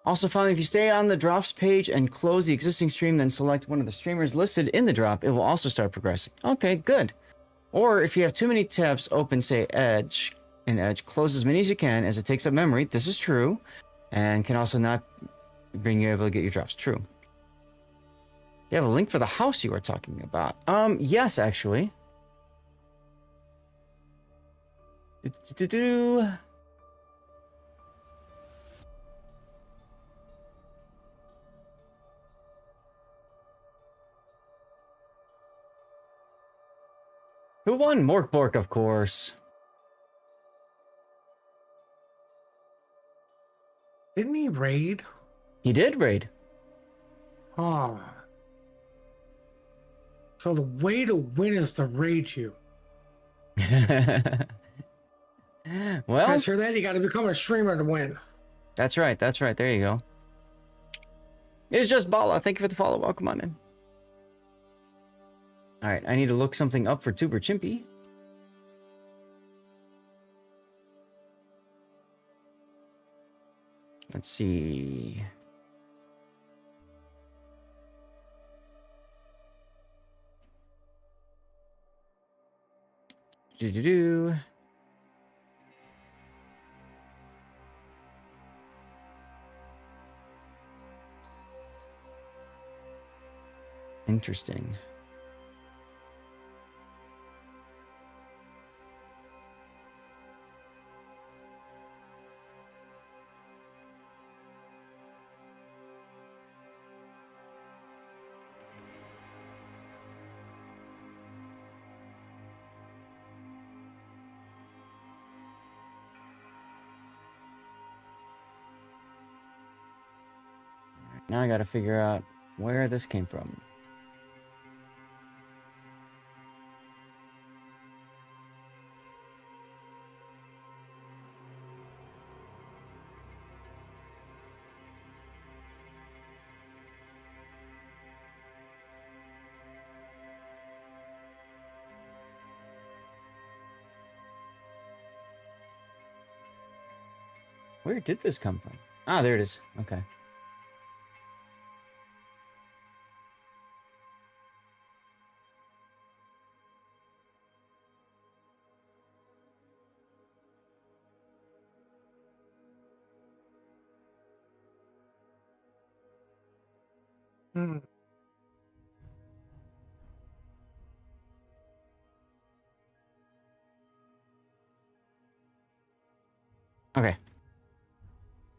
Also, finally, if you stay on the drops page and close the existing stream, then select one of the streamers listed in the drop, it will also start progressing. Okay, good. Or if you have too many tabs open, say Edge, in Edge, close as many as you can as it takes up memory. This is true, and can also not bring you able to get your drops. True. You have a link for the house you were talking about. Yes, actually. Do-do-do-do. Who won? Morkbork, of course. Didn't he raid? He did raid. Oh. So the way to win is to raid you. Well, Guys, hear that? You got to become a streamer to win. that's right. That's right. There you go. It's just Bala. Thank you for the follow. Welcome on in. All right. I need to look something up for Tuber Chimpy. Let's see. Do-do-do. Interesting. Now I gotta figure out where this came from. Where did this come from? Ah, there it is. Okay. Hmm. Okay.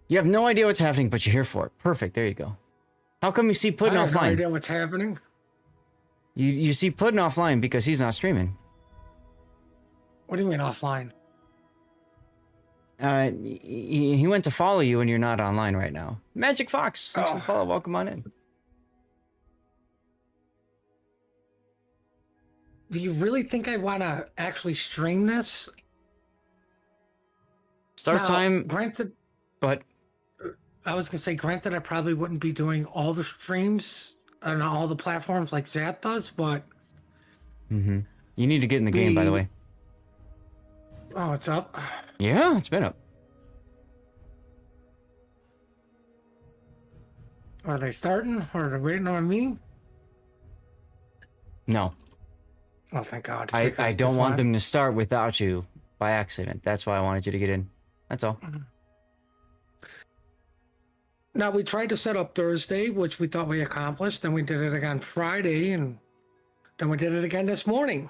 You have no idea what's happening, but you're here for it. Perfect. There you go. How come you see Puddin I have no offline? idea what's happening. You see Puddin offline because he's not streaming. What do you mean offline? He went to follow you and you're not online right now. Magic Fox, thanks for the follow. Welcome on in. Do you really think I want to actually stream this? Start Now, time, Granted, but I was gonna say, granted, I probably wouldn't be doing all the streams on all the platforms like Zat does, but you need to get in the game, by the way. oh, it's up. Yeah, it's been up. Are they starting? Or are they waiting on me? No, Oh, thank God. I don't want them to start without you by accident. That's why I wanted you to get in. That's all. Now, we tried to set up Thursday, which we thought we accomplished. Then we did it again Friday, and then we did it again this morning.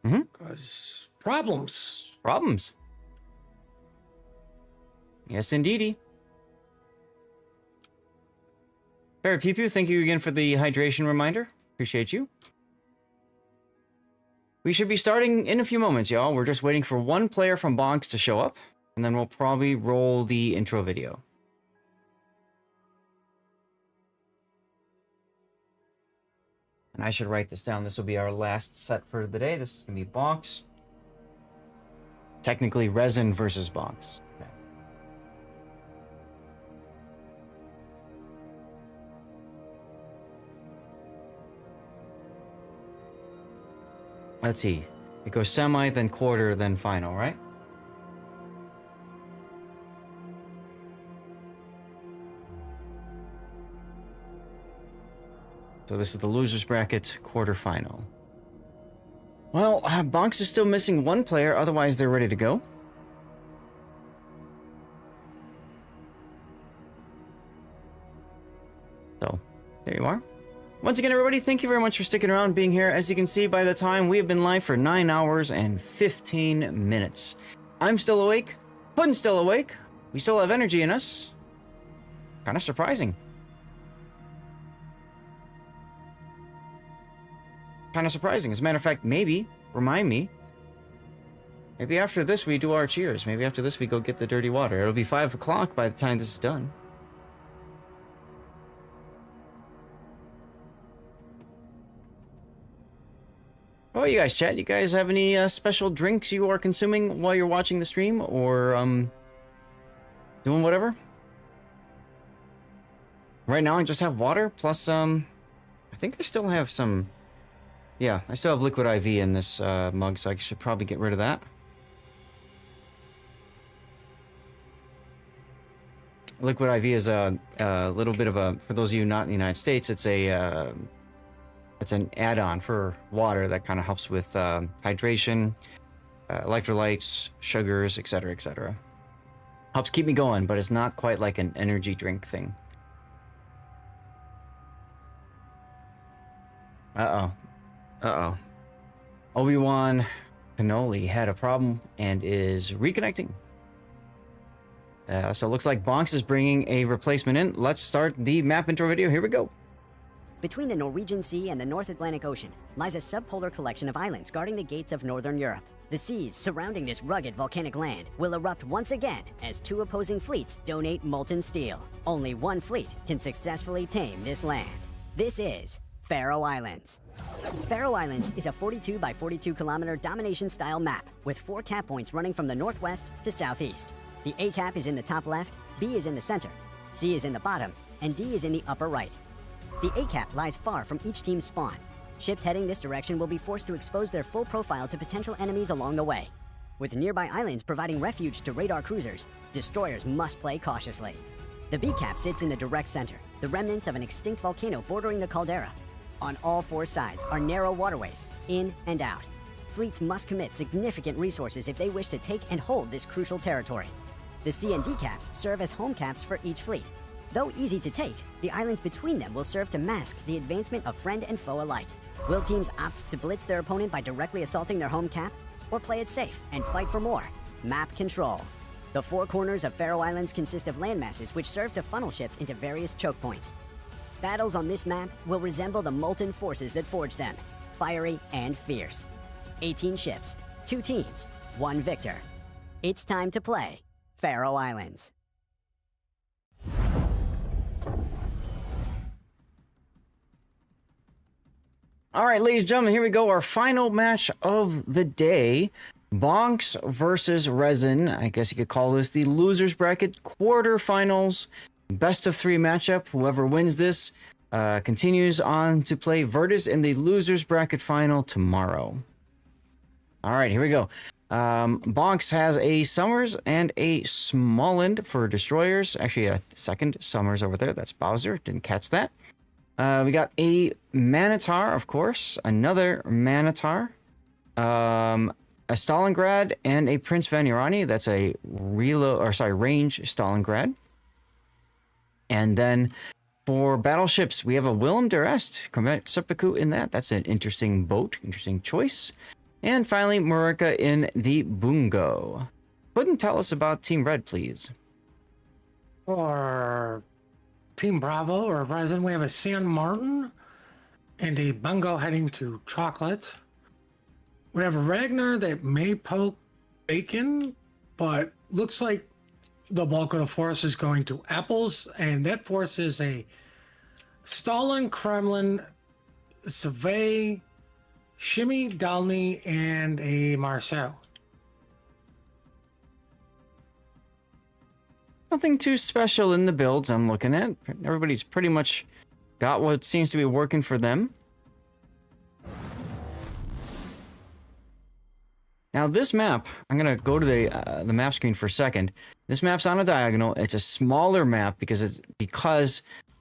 Because problems. Problems. Yes, indeedy. Barry Pew Pew, thank you again for the hydration reminder. Appreciate you. We should be starting in a few moments, y'all. We're just waiting for one player from Bonks to show up, and then we'll probably roll the intro video. And I should write this down. This will be our last set for the day. This is going to be Bonks. Technically, Resin versus Bonks. Okay. Let's see. It goes semi, then quarter, then final, right? So this is the losers bracket quarterfinal. Well, Bonks is still missing one player, otherwise they're ready to go. So, there you are. Once again, everybody, thank you very much for sticking around, being here. As you can see, by the time we have been live for 9 hours and 15 minutes. I'm still awake. Puddin's still awake. We still have energy in us. Kind of surprising. Kind of surprising. As a matter of fact, maybe, remind me, maybe after this we do our cheers. Maybe after this we go get the dirty water. It'll be 5 o'clock by the time this is done. How about you guys, chat? You guys have any special drinks you are consuming while you're watching the stream, or doing whatever? Right now I just have water, plus I think I still have some... Yeah, I still have liquid IV in this mug, so I should probably get rid of that. Liquid IV is a little bit of a... For those of you not in the United States, it's a... It's an add-on for water that kind of helps with hydration, electrolytes, sugars, etc., etc. Helps keep me going, but it's not quite like an energy drink thing. Uh-oh. Uh-oh. Obi-Wan Kenobi had a problem and is reconnecting. So it looks like Bonks is bringing a replacement in. Let's start the map intro video. Here we go. Between the Norwegian Sea and the North Atlantic Ocean lies a subpolar collection of islands guarding the gates of northern Europe. The seas surrounding this rugged volcanic land will erupt once again as 2 opposing fleets donate molten steel. Only one fleet can successfully tame this land. This is Faroe Islands. Faroe Islands is a 42 by 42 kilometer domination-style map with 4 cap points running from the northwest to southeast. The A cap is in the top left, B is in the center, C is in the bottom, and D is in the upper right. The A cap lies far from each team's spawn. Ships heading this direction will be forced to expose their full profile to potential enemies along the way. With nearby islands providing refuge to radar cruisers, destroyers must play cautiously. The B cap sits in the direct center, the remnants of an extinct volcano bordering the caldera. On all 4 sides are narrow waterways, in and out. Fleets must commit significant resources if they wish to take and hold this crucial territory. The C and D caps serve as home caps for each fleet. Though easy to take, the islands between them will serve to mask the advancement of friend and foe alike. Will teams opt to blitz their opponent by directly assaulting their home cap, or play it safe and fight for more? Map control. The 4 corners of Faroe Islands consist of landmasses which serve to funnel ships into various choke points. Battles on this map will resemble the molten forces that forged them, fiery and fierce. 18 ships, 2 teams, 1 victor. It's time to play Faroe Islands. All right, ladies and gentlemen, here we go. Our final match of the day. Bonks versus Resin. I guess you could call this the losers bracket quarterfinals. Best of 3 matchup. Whoever wins this continues on to play Virtus in the losers bracket final tomorrow. All right, here we go. Bonks has a Summers and a Smoland for destroyers. Actually, a second Summers over there. That's Bowser. Didn't catch that. We got a Manitar, of course. Another Manitar. A Stalingrad and a Prince Vanirani. That's a range Stalingrad. And then for battleships, we have a Willem der Est, Corvette Seppuku in that. That's an interesting boat, interesting choice. And finally, Marika in the Bungo. Puddin', tell us about Team Red, please. For Team Bravo or Resin, we have a San Martin and a Bungo heading to Chocolate. We have a Ragnar that may poke Bacon, but looks like the bulk of the force is going to Apples, and that force is a Stalin, Kremlin, Survey, Shimmy, Dalny, and a Marcel. Nothing too special in the builds I'm looking at. Everybody's pretty much got what seems to be working for them. Now this map, I'm gonna go to the map screen for a second. This map's on a diagonal. It's a smaller map because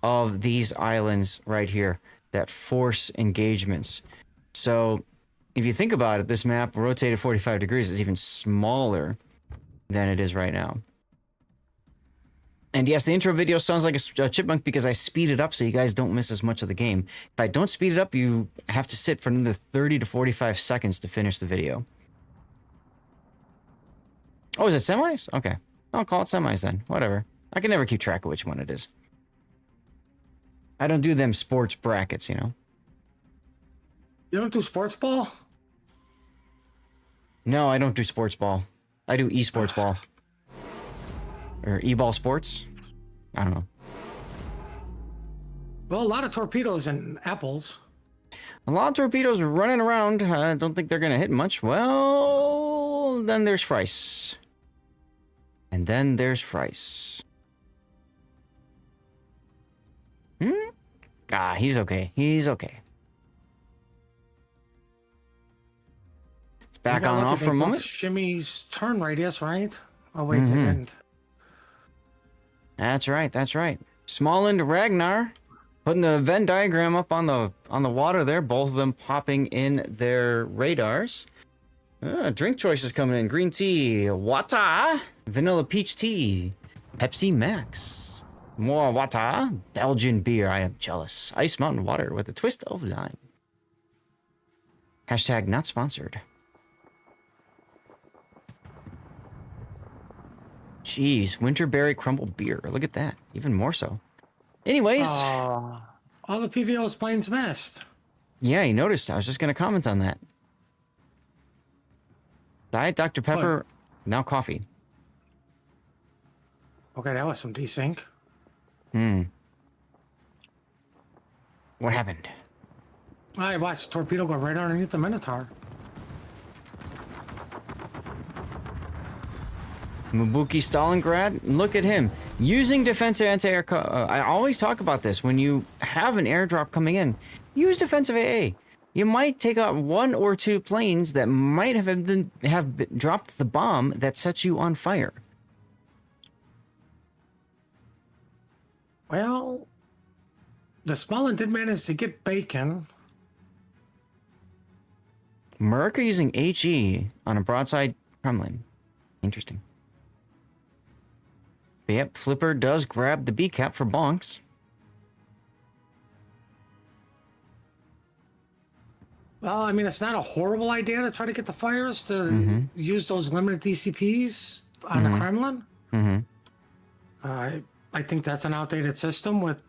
of these islands right here that force engagements. So if you think about it, this map rotated 45 degrees is even smaller than it is right now. And yes, the intro video sounds like a chipmunk because I speed it up so you guys don't miss as much of the game. If I don't speed it up, you have to sit for another 30 to 45 seconds to finish the video. Oh, is it semis? Okay. I'll call it semis then. Whatever. I can never keep track of which one it is. I don't do them sports brackets, you know? You don't do sports ball? No, I don't do sports ball. I do esports ball. Or e-ball sports? I don't know. Well, a lot of torpedoes and apples. A lot of torpedoes running around. I don't think they're going to hit much. Well, then there's Frice. And then there's Frice. Ah, he's okay. He's okay. It's back on off for a moment. Shimmy's turn radius, right? Oh, wait, they didn't. That's right. That's right. Smallland Ragnar putting the Venn diagram up on the water there. Both of them popping in their radars. Drink choices coming in. Green tea, Wata, vanilla peach tea, Pepsi Max, more Wata, Belgian beer. I am jealous. Ice mountain water with a twist of lime. Hashtag not sponsored. Jeez, winterberry crumble beer. Look at that. Even more so. Anyways. All the PVOs planes missed. Yeah, you noticed. I was just going to comment on that. Diet Dr. Pepper, now coffee. Okay, that was some desync. What happened? I watched torpedo go right underneath the Minotaur. Mabuki Stalingrad, look at him using defensive anti-air. I always talk about this when you have an airdrop coming in. Use defensive AA. You might take out one or two planes that might have dropped the bomb that sets you on fire. Well, the Smallland did manage to get bacon. America using HE on a broadside Kremlin. Interesting. But yep, Flipper does grab the B cap for bonks. Well, I mean, it's not a horrible idea to try to get the fires to use those limited DCPs on the Kremlin. I think that's an outdated system with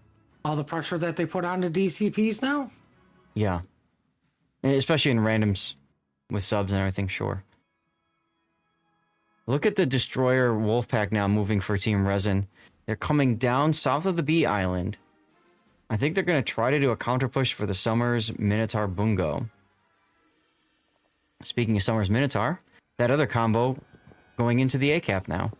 all the pressure that they put on the DCPs now. Yeah. Especially in randoms with subs and everything, sure. Look at the Destroyer Wolfpack now moving for Team Resin. They're coming down south of the B Island. I think they're going to try to do a counter push for the Summers Minotaur Bungo. Speaking of Summers Minotaur, that other combo going into the A-cap now.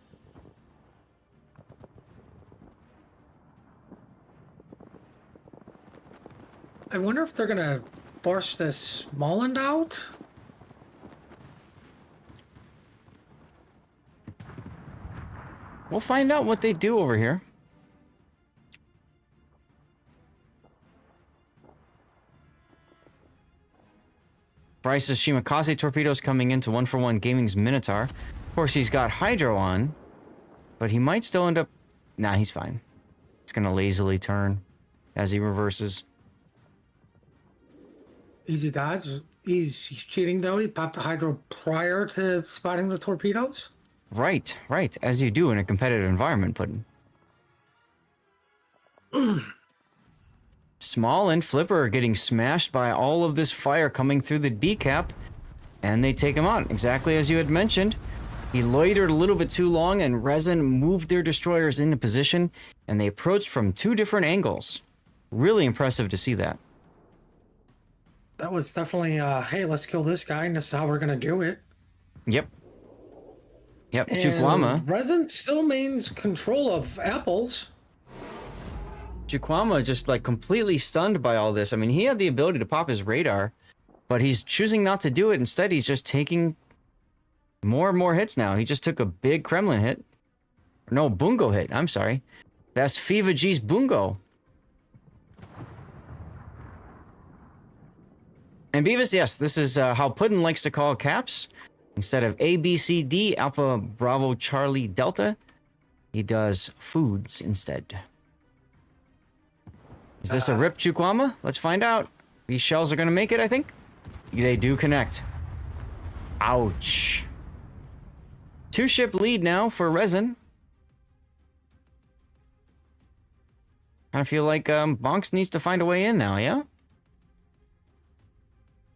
I wonder if they're going to force this Smallland out. We'll find out what they do over here. Bryce's Shimakaze torpedoes coming into 1-for-1 Gaming's Minotaur. Of course, he's got Hydro on, but he might still end up... Nah, he's fine. He's going to lazily turn as he reverses. Easy dodge. He's cheating, though. He popped the Hydro prior to spotting the torpedoes. Right, right. As you do in a competitive environment, Puddin'. Small and Flipper are getting smashed by all of this fire coming through the B cap, and they take him out, exactly as you had mentioned. He loitered a little bit too long, and Resin moved their destroyers into position, and they approached from two different angles. Really impressive to see that. That was definitely, hey, let's kill this guy, and this is how we're going to do it. Yep. Yep, And Chukwama. Resin still maintains control of apples. Chukwama just like completely stunned by all this. I mean, he had the ability to pop his radar, but he's choosing not to do it. Instead, he's just taking more and more hits now. He just took a big Kremlin hit. No, Bungo hit. I'm sorry. That's Fiva G's Bungo. And Beavis, yes, this is how Puddin likes to call caps. Instead of A, B, C, D, Alpha, Bravo, Charlie, Delta, He does foods instead. Is this a rip Chukwama? Let's find out. These shells are gonna make it, I think. They do connect. Ouch. 2-ship lead now for Resin. I feel like Bonks needs to find a way in now, yeah?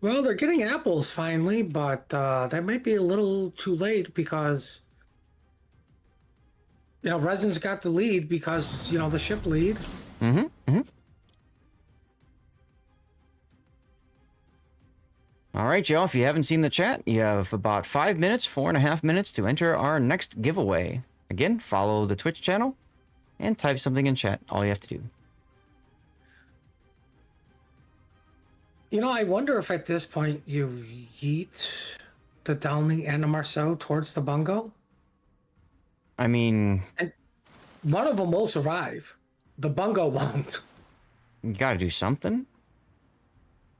Well, they're getting apples finally, but that might be a little too late because, you know, Resin's got the lead because, you know, the ship lead. All right, y'all, if you haven't seen the chat, you have about 5 minutes, 4.5 minutes to enter our next giveaway. Again, follow the Twitch channel and type something in chat. All you have to do. You know, I wonder if at this point you yeet the Downey and the Marceau towards the bungo. I mean, And one of them will survive. The bungo won't. you gotta do something.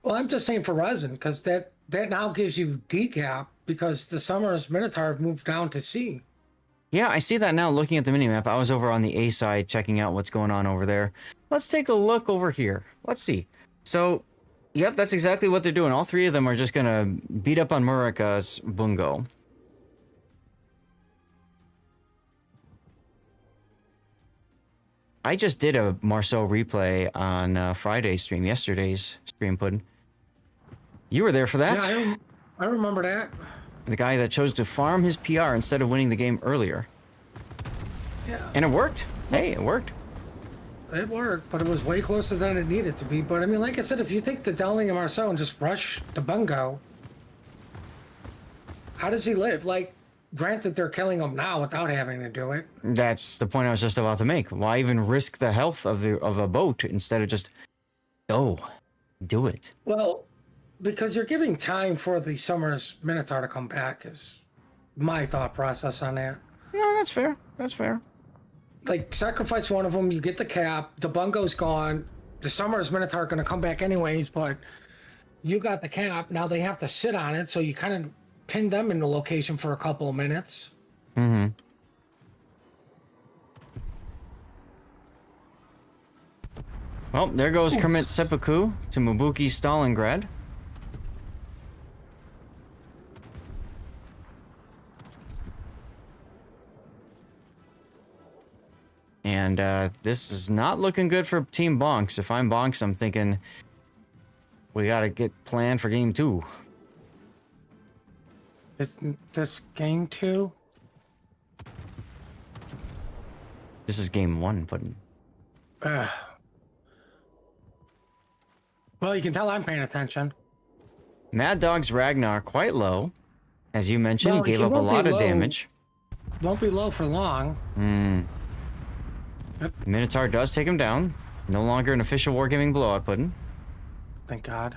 Well, I'm just saying for Resin, because that now gives you decap because the Summers Minotaur have moved down to C. Yeah, I see that now looking at the minimap. I was over on the A side checking out what's going on over there. Let's take a look over here. Let's see. So, yep, that's exactly what they're doing. All three of them are just gonna beat up on Murica's bungo. I just did a Marceau replay on Friday's stream, yesterday's stream, Puddin'. You were there for that. Yeah, I remember that. The guy that chose to farm his PR instead of winning the game earlier. Yeah, And it worked. Hey, it worked. it worked, but it was way closer than it needed to be. But I mean, like I said, if you take the Dowling and Marceau and just rush the bungo, how does he live? Like, granted, they're killing him now without having to do it. That's the point I was just about to make. Why even risk the health of a boat instead of just do it? Well, because you're giving time for the Summers Minotaur to come back is my thought process on that. No, that's fair. That's fair. Like, sacrifice one of them, you get the cap, the bungo's gone, the Summers Minotaur are going to come back anyways, but you got the cap, now they have to sit on it, so you kind of pin them in the location for a couple of minutes. Mm-hmm. Well, there goes Kermit Seppuku to Mubuki Stalingrad. And this is not looking good for Team Bonks. If I'm Bonks, I'm thinking we gotta get planned for game 2. This game 2? This is game 1, Puddin'. Well, you can tell I'm paying attention. Mad Dog's Ragnar quite low. As you mentioned, Well, gave he up a won't be lot of low. damage. Won't be low for long. Minotaur does take him down. No longer an official wargaming blowout, Puddin'. Thank God.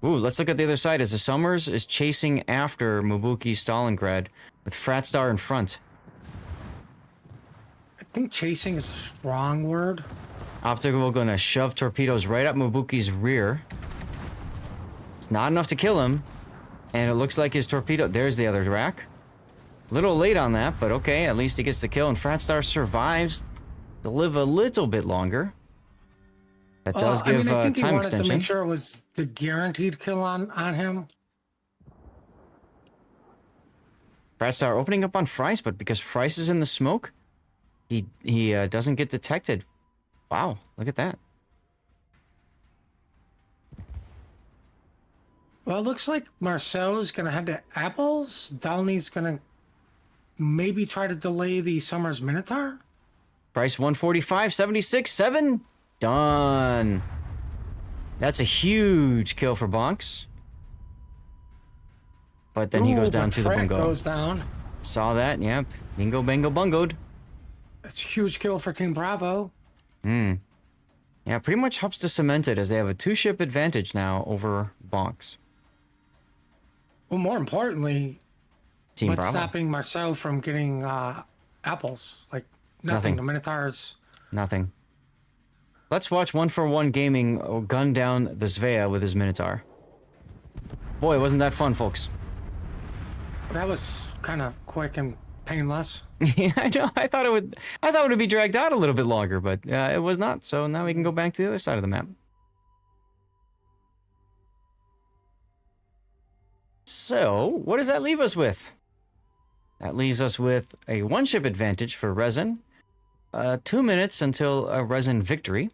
Ooh, let's look at the other side as the Summers is chasing after Mubuki Stalingrad with Fratstar in front. I think chasing is a strong word. Optical gonna shove torpedoes right up Mubuki's rear. It's not enough to kill him. And it looks like his torpedo... There's the other rack. Little late on that, but okay, at least he gets the kill. And Fratstar survives to live a little bit longer. That does give I think he time wanted extension. to make sure it was the guaranteed kill on him. Fratstar opening up on Fries, but because Fries is in the smoke, he doesn't get detected. Wow, look at that. Well, it looks like Marceau's going to head to Apples. Downey's going to maybe try to delay the Summers Minotaur. Price 145, 76, 7. Done. That's a huge kill for Bonks. But then he goes down to the Trek bungo. goes down. Saw that, yep. Bingo, bango, bungoed. That's a huge kill for Team Bravo. Yeah, pretty much helps to cement it as they have a 2-ship advantage now over Bonks. Well, more importantly, Team what's Bravo. stopping Marceau from getting apples? Like, nothing. Nothing. The Minotaurs. Nothing. Let's watch 1-for-1 Gaming gun down the Svea with his Minotaur. Boy, wasn't that fun, folks. That was kind of quick and painless. Yeah, I know. I thought it would be dragged out a little bit longer, but it was not. So now we can go back to the other side of the map. So, what does that leave us with? That leaves us with a one-ship advantage for Resin. 2 minutes until a Resin victory.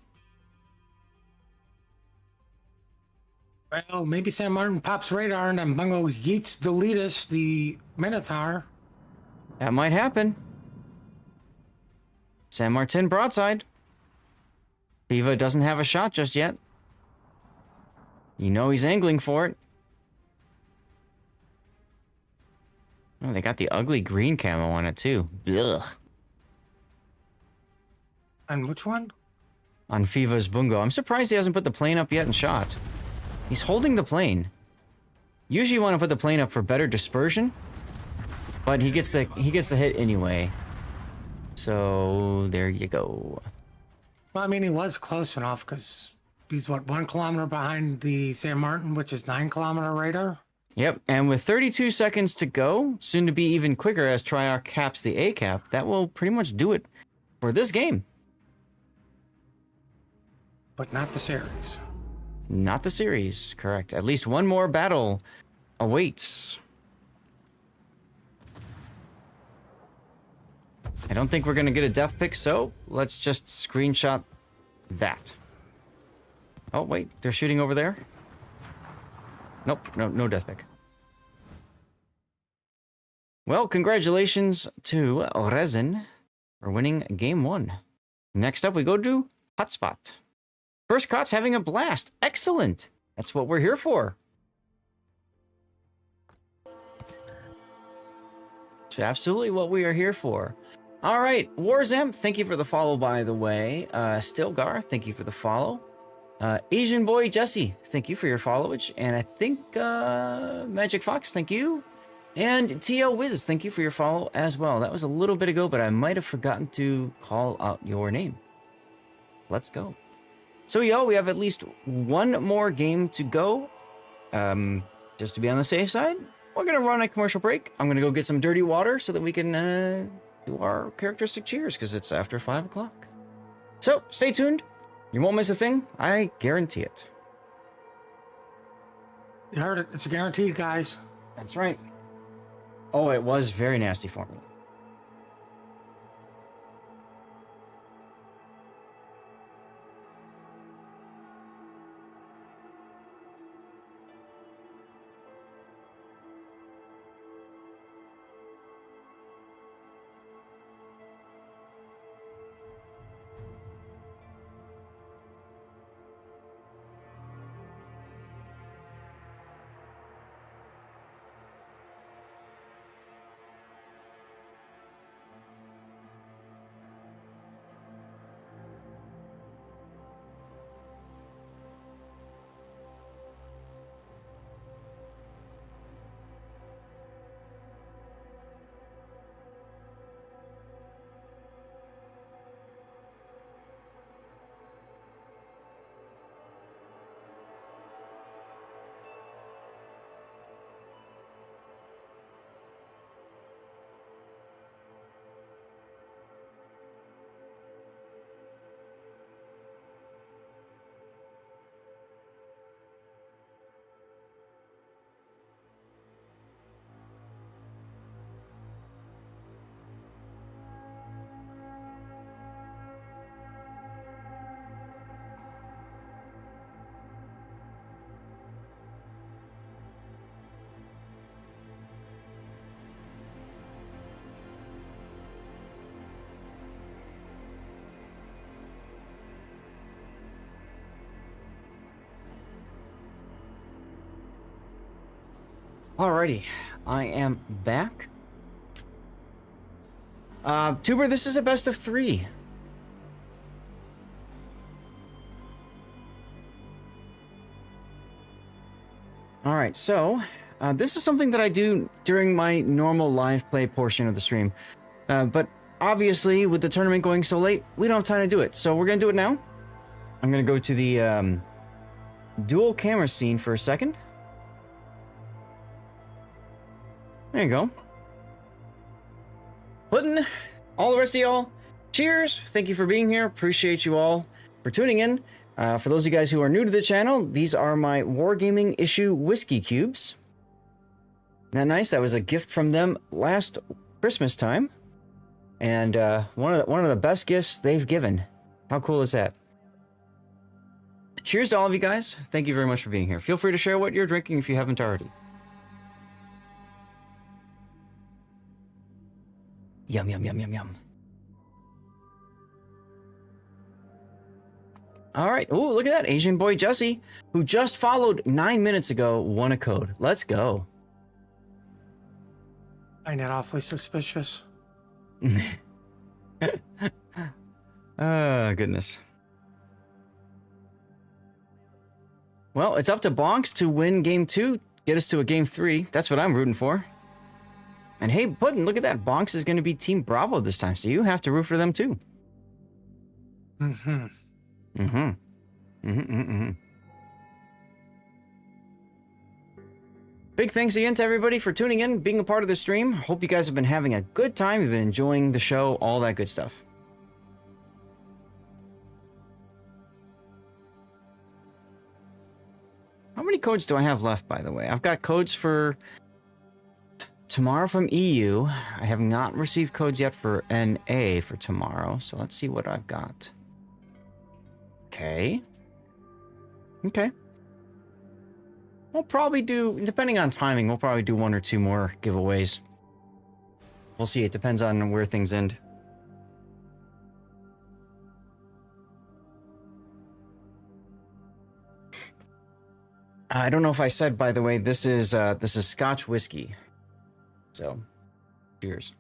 Well, maybe San Martin pops radar and then Bungo yeets Deletus, the Minotaur. That might happen. San Martin broadside. Viva doesn't have a shot just yet. You know he's angling for it. Oh, they got the ugly green camo on it too. Ugh. And which one? On Viva's Bungo. I'm surprised he hasn't put the plane up yet and shot. He's holding the plane. Usually you want to put the plane up for better dispersion, but he gets the hit anyway. So there you go. Well, I mean, he was close enough because he's, what, 1 kilometer behind the San Martin, which is 9-kilometer radar? Yep, and with 32 seconds to go, soon to be even quicker as Triarch caps the A cap, that will pretty much do it for this game. But not the series. Not the series, correct. At least one more battle awaits. I don't think we're going to get a death pick, so let's just screenshot that. Oh, wait, they're shooting over there? Nope, no death pick. Well, congratulations to Resin for winning game 1. Next up, we go to Hotspot. First KOTS having a blast. Excellent. That's what we're here for. It's absolutely what we are here for. All right, Warzamp, thank you for the follow, by the way. Stilgar, thank you for the follow. Asian Boy Jesse, thank you for your followage. And I think Magic Fox, thank you. And TL Wiz, thank you for your follow as well. That was a little bit ago, but I might have forgotten to call out your name. Let's go. So, we have at least one more game to go. Just to be on the safe side, we're going to run a commercial break. I'm going to go get some dirty water so that we can do our characteristic cheers, because it's after 5 o'clock. So, stay tuned. You won't miss a thing. I guarantee it. You heard it. It's guaranteed, guys. That's right. Oh, it was very nasty for me. Alrighty, I am back. Tuber, this is a best of 3. Alright, so, this is something that I do during my normal live play portion of the stream. But obviously, with the tournament going so late, we don't have time to do it. So we're gonna do it now. I'm gonna go to the dual camera scene for a second. There you go. Puddin', all the rest of y'all, cheers. Thank you for being here. Appreciate you all for tuning in. For those of you guys who are new to the channel, these are my Wargaming issue whiskey cubes. Isn't that nice? That was a gift from them last Christmas time. And one of the best gifts they've given. How cool is that? Cheers to all of you guys. Thank you very much for being here. Feel free to share what you're drinking if you haven't already. Yum, yum, yum, yum, yum. All right. Oh, look at that. Asian boy Jesse, who just followed 9 minutes ago, won a code. Let's go. Find that awfully suspicious. Oh, goodness. Well, it's up to Bonks to win game 2, get us to a game 3. That's what I'm rooting for. And hey, Puddin', look at that. Bonks is going to be Team Bravo this time, so you have to root for them too. Mm-hmm. Mm-hmm. Mm-hmm, mm-hmm. Big thanks again to everybody for tuning in, being a part of the stream. Hope you guys have been having a good time. You've been enjoying the show, all that good stuff. How many codes do I have left, by the way? I've got codes for tomorrow from EU. I have not received codes yet for NA for tomorrow, so let's see what I've got. Okay. Okay. We'll probably do, depending on timing, we'll probably do 1 or 2 more giveaways. We'll see. It depends on where things end. I don't know if I said, by the way, this is Scotch whiskey. So, cheers.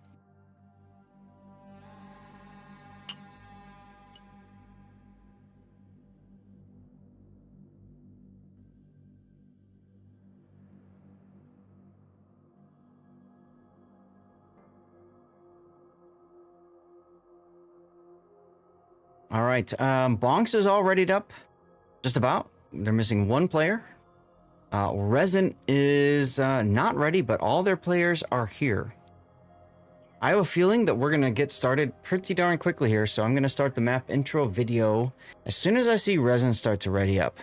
All right, Bonks is all readied up, just about. They're missing 1 player. Resin is not ready, but all their players are here. I have a feeling that we're going to get started pretty darn quickly here, so I'm going to start the map intro video as soon as I see Resin start to ready up.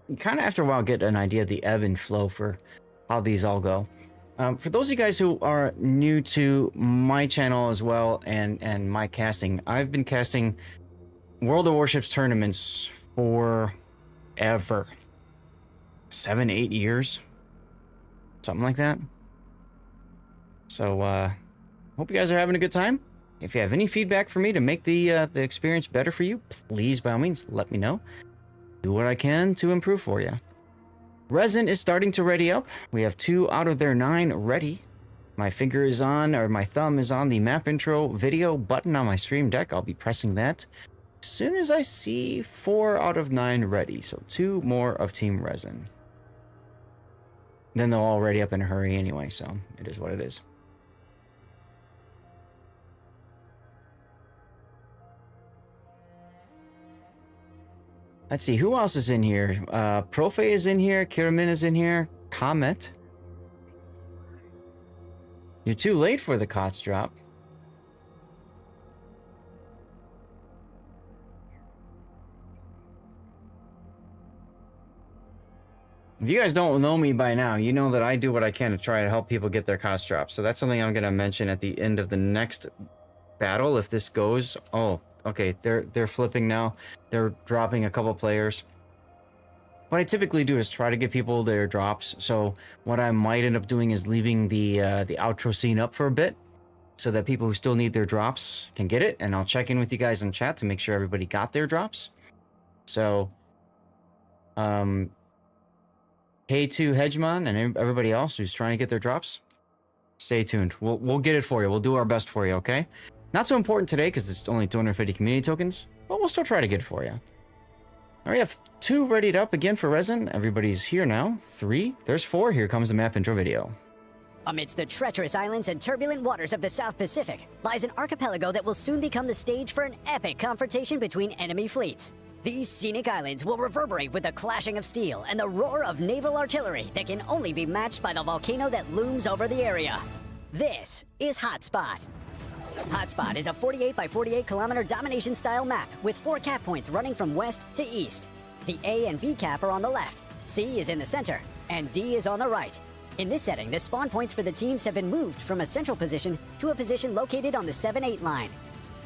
You kind of after a while get an idea of the ebb and flow for how these all go. For those of you guys who are new to my channel as well and my casting, I've been casting World of Warships tournaments for ever. 7, 8 years. Something like that. So, hope you guys are having a good time. If you have any feedback for me to make the experience better for you, please, by all means, let me know. Do what I can to improve for you. Resin is starting to ready up. We have 2 out of their 9 ready. My finger is on, or my thumb is on the map intro video button on my stream deck. I'll be pressing that as soon as I see 4 out of 9 ready. So 2 more of Team Resin. Then they'll all ready up in a hurry anyway, so it is what it is. Let's see, who else is in here? Profe is in here, Kiramin is in here, Comet. You're too late for the KOTS drop. If you guys don't know me by now, you know that I do what I can to try to help people get their KOTS drops. So that's something I'm going to mention at the end of the next battle if this goes. Oh, okay, they're flipping now. They're dropping a couple players. What I typically do is try to get people their drops. So what I might end up doing is leaving the outro scene up for a bit so that people who still need their drops can get it. And I'll check in with you guys in chat to make sure everybody got their drops. So, K2 Hedgemon and everybody else who's trying to get their drops, stay tuned. We'll get it for you. We'll do our best for you, okay? Not so important today because it's only 250 community tokens, but we'll still try to get it for you. All right, I have 2 readied up again for Resin. Everybody's here now. 3. There's 4. Here comes the map intro video. Amidst the treacherous islands and turbulent waters of the South Pacific lies an archipelago that will soon become the stage for an epic confrontation between enemy fleets. These scenic islands will reverberate with the clashing of steel and the roar of naval artillery that can only be matched by the volcano that looms over the area. This is Hotspot. Hotspot is a 48 by 48 kilometer domination style map with 4 cap points running from west to east. The A and B cap are on the left, C is in the center, and D is on the right. In this setting, the spawn points for the teams have been moved from a central position to a position located on the 7-8 line.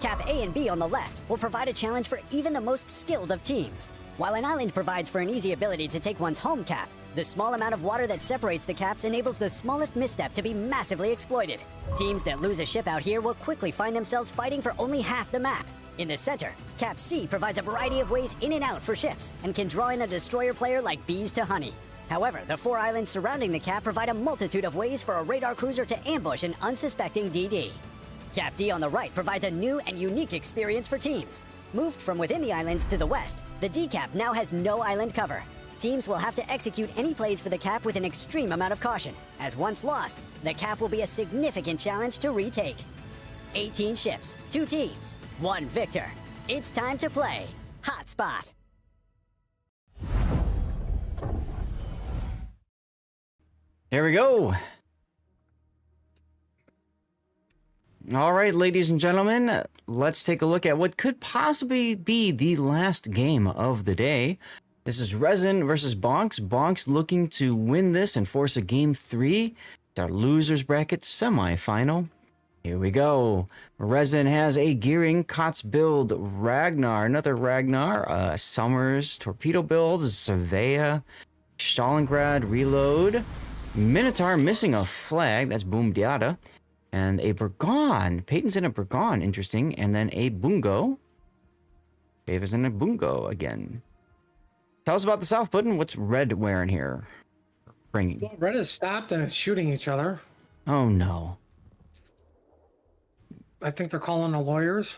Cap A and B on the left will provide a challenge for even the most skilled of teams. While an island provides for an easy ability to take one's home cap, the small amount of water that separates the caps enables the smallest misstep to be massively exploited. Teams that lose a ship out here will quickly find themselves fighting for only half the map. In the center, Cap C provides a variety of ways in and out for ships and can draw in a destroyer player like bees to honey. However, the 4 islands surrounding the cap provide a multitude of ways for a radar cruiser to ambush an unsuspecting DD. Cap D on the right provides a new and unique experience for teams. Moved from within the islands to the west, the D cap now has no island cover. Teams will have to execute any plays for the cap with an extreme amount of caution, as once lost, the cap will be a significant challenge to retake. 18 ships, 2 teams, 1 victor. It's time to play Hotspot. There we go. All right, ladies and gentlemen, let's take a look at what could possibly be the last game of the day. This is Resin versus Bonks. Bonks looking to win this and force a game 3. It's our losers bracket semifinal. Here we go. Resin has a gearing KOTS build, Ragnar, another Ragnar, Summers torpedo build, Zavea, Stalingrad reload, Minotaur missing a flag, that's Boom Diada, and a Burgon. Peyton's in a Burgon, interesting, and then a Bungo. Dave is in a Bungo again. Tell us about the South Puddin'. What's Red wearing here? Bringing. Well, Red has stopped and it's shooting each other. Oh no. I think they're calling the lawyers.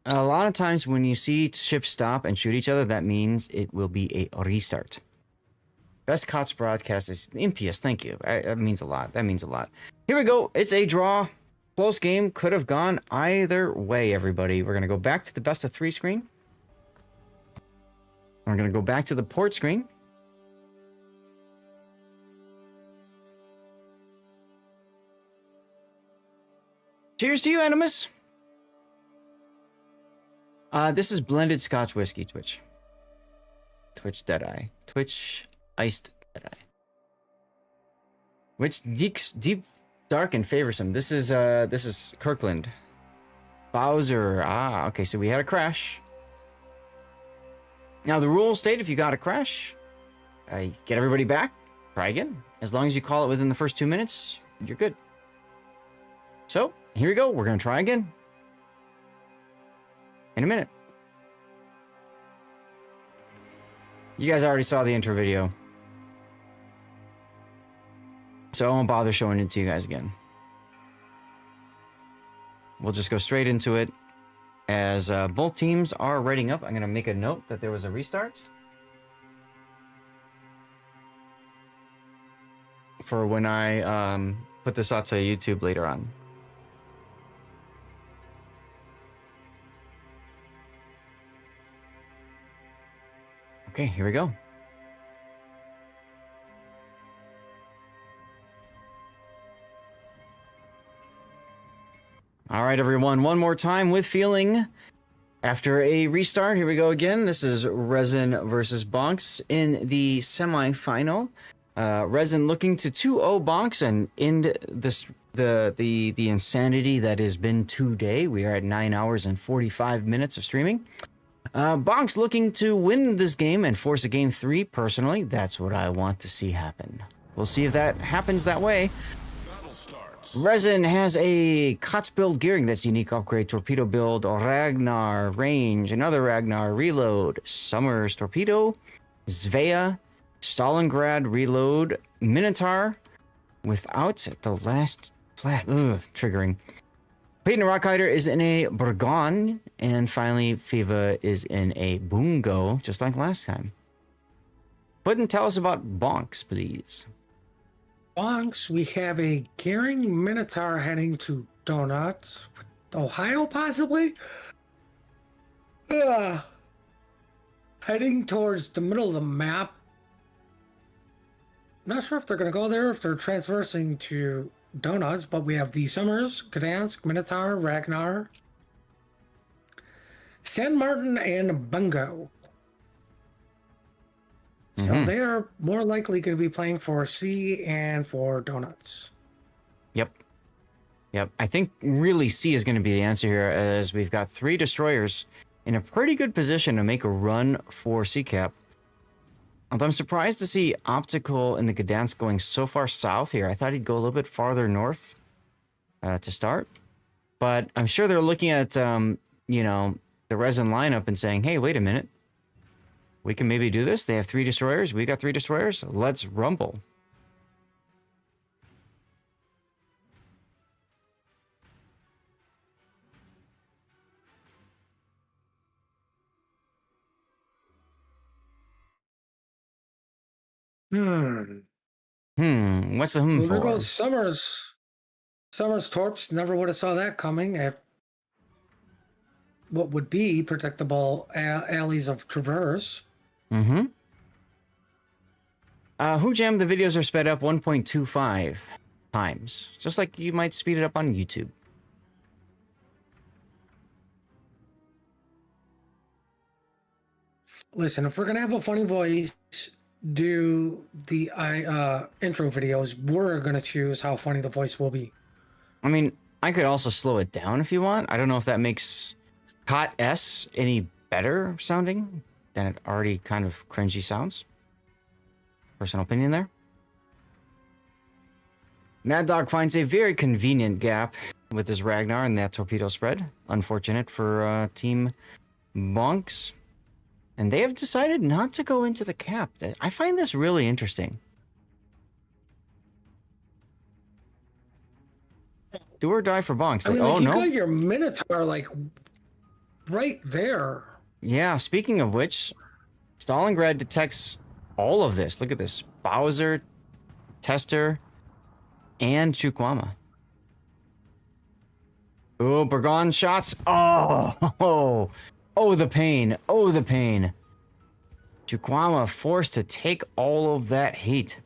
A lot of times when you see ships stop and shoot each other, that means it will be a restart. Best KOTS broadcast is impious. Thank you. That means a lot. That means a lot. Here we go. It's a draw. Close game. Could have gone either way, everybody. We're going to go back to the best of 3 screen. We're going to go back to the port screen. Cheers to you, Animus. This is blended Scotch whiskey, Twitch. Twitch Deadeye. Twitch Iced Deadeye. Which deep, dark, and favorsome. This is Kirkland. Bowser. Ah, okay, so we had a crash. Now, the rules state if you got a crash, get everybody back, try again. As long as you call it within the first 2 minutes, you're good. So, here we go. We're going to try again. In a minute. You guys already saw the intro video. So I won't bother showing it to you guys again. We'll just go straight into it. As both teams are writing up, I'm going to make a note that there was a restart. For when I put this out to YouTube later on. Okay, here we go. All right, everyone, one more time with feeling. After a restart, here we go again. This is Resin versus Bonks in the semifinal. Resin looking to 2-0 Bonks and end this the insanity that has been today. We are at 9 hours and 45 minutes of streaming. Bonks looking to win this game and force a game 3. Personally, that's what I want to see happen. We'll see if that happens that way. Resin has a KOTS build gearing that's unique upgrade, torpedo build, Ragnar range, another Ragnar reload, Summers torpedo, Zvea, Stalingrad reload, Minotaur without the last flag. Ugh, triggering. Peyton Rockhider is in a Burgon, and finally Fiva is in a Bungo, just like last time. Puddin', tell us about Bonks, please. Bonks, we have a gearing Minotaur heading to Donuts, Ohio, possibly? Heading towards the middle of the map. Not sure if they're going to go there, if they're transversing to donuts, but we have the Summers, Gdansk, Minotaur, Ragnar, San Martin, and Bungo. So they are more likely going to be playing for C and for donuts. Yep. Yep. I think really C is going to be the answer here, as we've got 3 destroyers in a pretty good position to make a run for C cap. Although I'm surprised to see Optical and the Gdansk going so far south here. I thought he'd go a little bit farther north to start. But I'm sure they're looking at, you know, the Resin lineup and saying, hey, wait a minute. We can maybe do this. They have 3 destroyers. We got 3 destroyers. Let's rumble. What's the Well, there for? goes Summers. Summers Torps never would have saw that coming at what would be predictable alleys of Traverse. Who jammed the videos are sped up 1.25 times, just like you might speed it up on YouTube. Listen, if we're gonna have a funny voice, do the intro videos, we're gonna choose how funny the voice will be. I mean, I could also slow it down if you want. I don't know if that makes KOTS any better sounding than it already kind of cringy sounds. Personal opinion there. Mad Dog finds a very convenient gap with his Ragnar and that torpedo spread. Unfortunate for Team Bonks. And they have decided not to go into the cap. I find this really interesting. Do or die for Bonks. I mean, Like, like, oh, you no. got your Minotaur, like, right there. Yeah, speaking of which, Stalingrad detects all of this. Look at this. Bowser, Tester, and Chukwama. Oh, Burgon shots. Oh, oh, the pain. Oh, the pain. Chukwama forced to take all of that heat.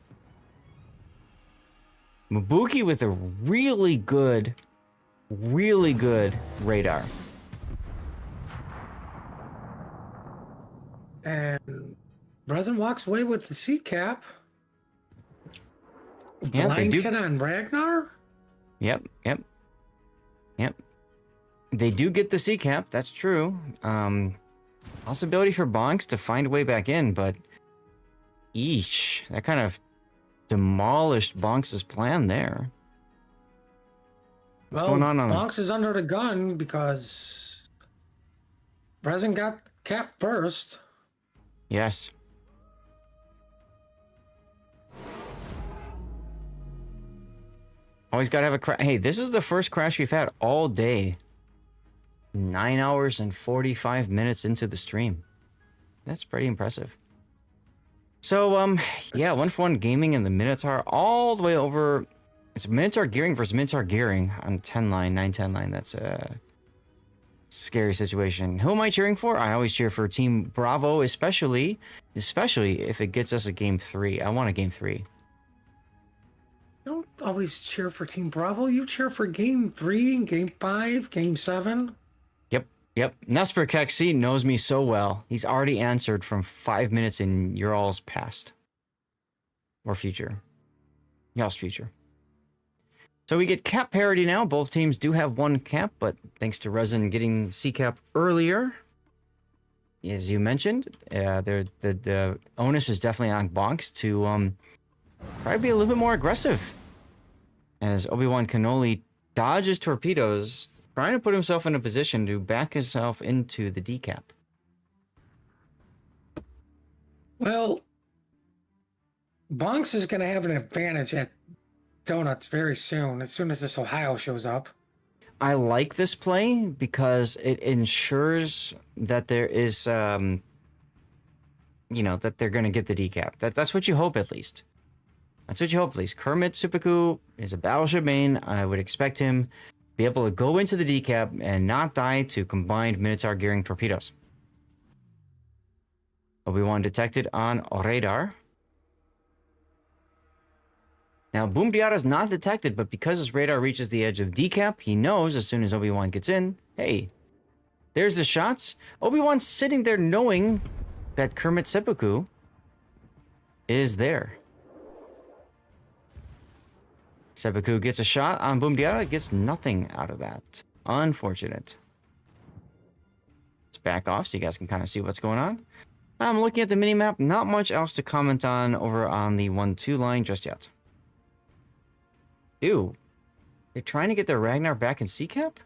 Mabuki with a really good radar. And Resin walks away with the C cap. Yeah, they Blind do. hit on Ragnar? Yep. They do get the C cap, that's true. Possibility for Bonks to find a way back in, but eesh, that kind of demolished Bonks' plan there. What's going on? Bonks is under the gun because Resin got cap first. Yes. Always gotta have a crash. Hey, this is the first crash we've had all day. 9 hours and 45 minutes into the stream. That's pretty impressive. So, yeah, 1-for-1 gaming in the Minotaur all the way over. It's Minotaur Gearing versus Minotaur Gearing on 10 line, 9-10 line. That's a scary situation. Who am I cheering for? I always cheer for Team Bravo, especially if it gets us a game 3. I want a game 3. You don't always cheer for Team Bravo. You cheer for game 3, game 5, game 7. Yep. Nesper Keksi knows me so well. He's already answered from 5 minutes in your all's past. Or future. Y'all's future. So we get cap parity now. Both teams do have 1 cap, but thanks to Resin getting the C cap earlier, as you mentioned, the onus is definitely on Bonks to probably be a little bit more aggressive. As Obi-Wan Kenobi dodges torpedoes, trying to put himself in a position to back himself into the decap. Well, Bonks is going to have an advantage at Donuts very soon, as soon as this Ohio shows up. I like this play because it ensures that there is, that they're going to get the decap. That's what you hope, at least. That's what you hope, at least. Kermit Seppuku is a battleship main. I would expect him to be able to go into the decap and not die to combined Minotaur gearing torpedoes. Obi-Wan detected on radar. Now, Boom Diata's not detected, but because his radar reaches the edge of decap, he knows as soon as Obi-Wan gets in, hey, there's the shots. Obi-Wan's sitting there knowing that Kermit Seppuku is there. Seppuku gets a shot on Boom Diata, gets nothing out of that. Unfortunate. Let's back off so you guys can kind of see what's going on. I'm looking at the minimap. Not much else to comment on over on the 1-2 line just yet. Ew. They're trying to get their Ragnar back in CCAP?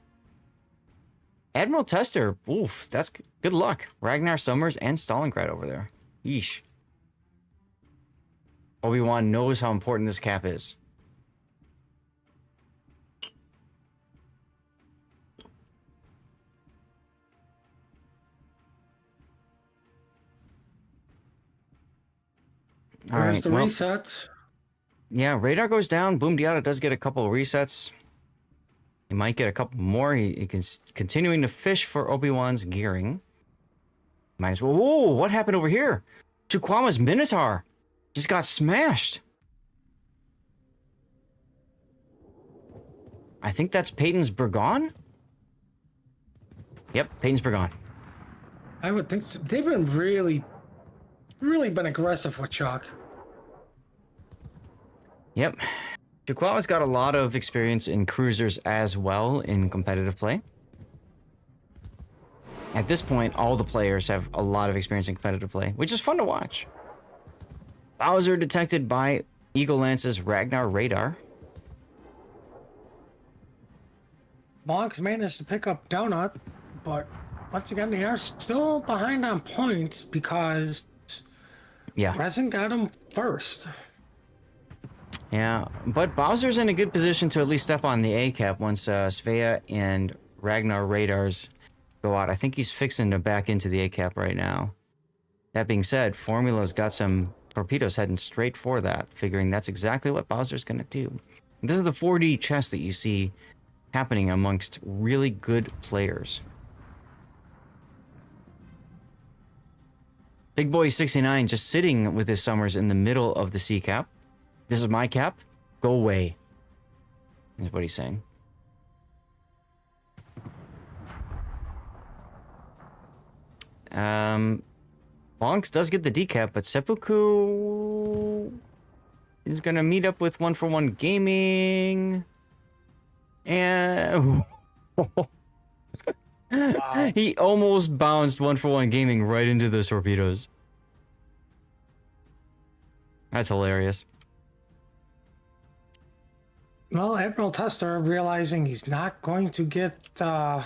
Admiral Tester. Oof, that's good luck. Ragnar, Summers, and Stalingrad over there. Yeesh. Obi-Wan knows how important this cap is. All Where's right, the well, resets? yeah, radar goes down. Boom Diata does get a couple of resets. He might get a couple more. He can continuing to fish for Obi-Wan's gearing. Might as well. Whoa, what happened over here? Chukwama's Minotaur just got smashed. I think that's Peyton's Burgon. Yep, Peyton's Burgon. I would think so. They've been really been aggressive with Chuck. Yep. Chukwama's got a lot of experience in cruisers as well in competitive play. At this point, all the players have a lot of experience in competitive play, which is fun to watch. Bowser detected by Eagle Lance's Ragnar radar. Bonks managed to pick up Donut, but once again, they are still behind on points because Yeah. Resin got him first. Yeah, but Bowser's in a good position to at least step on the A cap once Svea and Ragnar radars go out. I think he's fixing to back into the A cap right now. That being said, Formula's got some torpedoes heading straight for that, figuring that's exactly what Bowser's going to do. This is the 4D chess that you see happening amongst really good players. Big Boy 69 just sitting with his Summers in the middle of the C cap. This is my cap. Go away. Is what he's saying. Bonks does get the decap, but Seppuku is gonna meet up with 1-for-1 Gaming. And Wow. he almost bounced 1-for-1 Gaming right into those torpedoes. That's hilarious. Well, Admiral Tester realizing he's not going to get The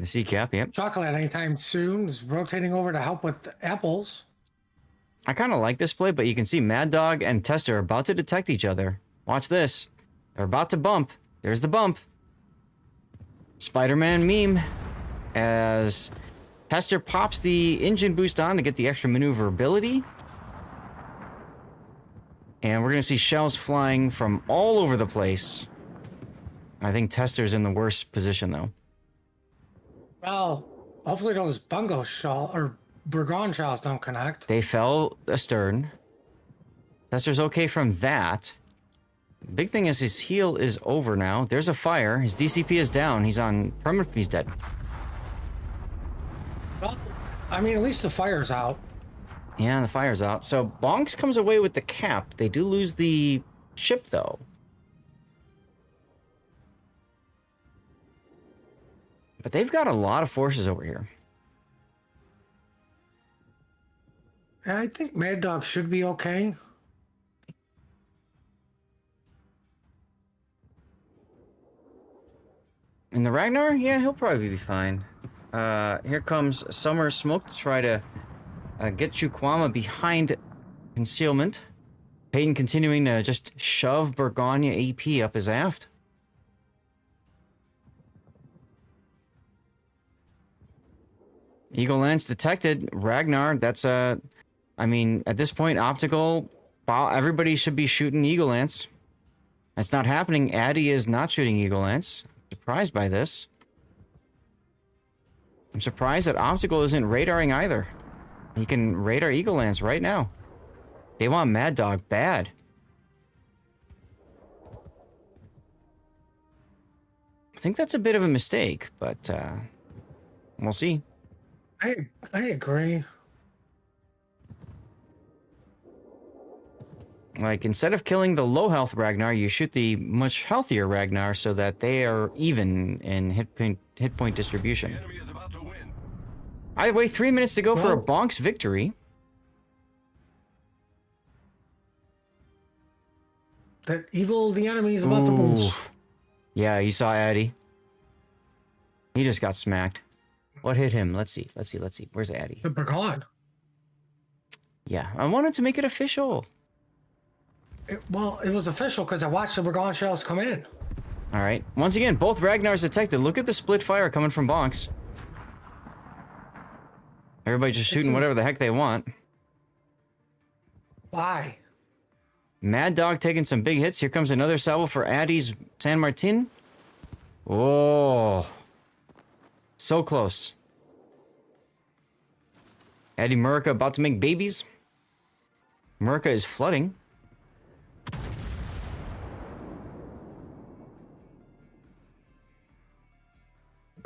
C cap, yep. chocolate anytime soon is rotating over to help with the apples. I kind of like this play, but you can see Mad Dog and Tester are about to detect each other. Watch this. They're about to bump. There's the bump. Spider-Man meme as Tester pops the engine boost on to get the extra maneuverability. And we're going to see shells flying from all over the place. I think Tester's in the worst position, though. Well, hopefully those bungo shell or Burgon shells don't connect. They fell astern. Tester's okay from that. Big thing is his heal is over now. There's a fire. His DCP is down. He's on permanent. He's dead. Well, I mean, at least the fire's out. Yeah, the fire's out. So Bonks comes away with the cap. They do lose the ship, though. But they've got a lot of forces over here. I think Mad Dog should be okay. And the Ragnar, yeah, he'll probably be fine. Here comes Summer Smoke to try to get Chukwama behind concealment. Peyton continuing to just shove Burgonia AP up his aft. Eagle Lance detected. Ragnar, that's I mean, at this point, optical, everybody should be shooting Eagle Lance. That's not happening. Addy is not shooting Eagle Lance. Surprised by this. I'm surprised that optical isn't radaring either. He can radar Eagle Lance right now. They want Mad Dog bad. think that's a bit of a mistake, but we'll see. I agree. Like, instead of killing the low health Ragnar, you shoot the much healthier Ragnar so that they are even in hit point distribution. The enemy is about to win. I wait 3 minutes to go for a Well- bonks victory. That the enemy is about to lose. Oof. Yeah, you saw Addy. He just got smacked. What hit him? Let's see. Where's Addy? The Burgon. Yeah, I wanted to make it official. It was official because I watched the Burgon shells come in. All right. Once again, both Ragnars detected. Look at the split fire coming from bonks. Everybody just shooting whatever the heck they want. Why? Mad Dog taking some big hits. Here comes another salvo for Addy's San Martin. Oh. So close. Addy Murica about to make babies. Murica is flooding.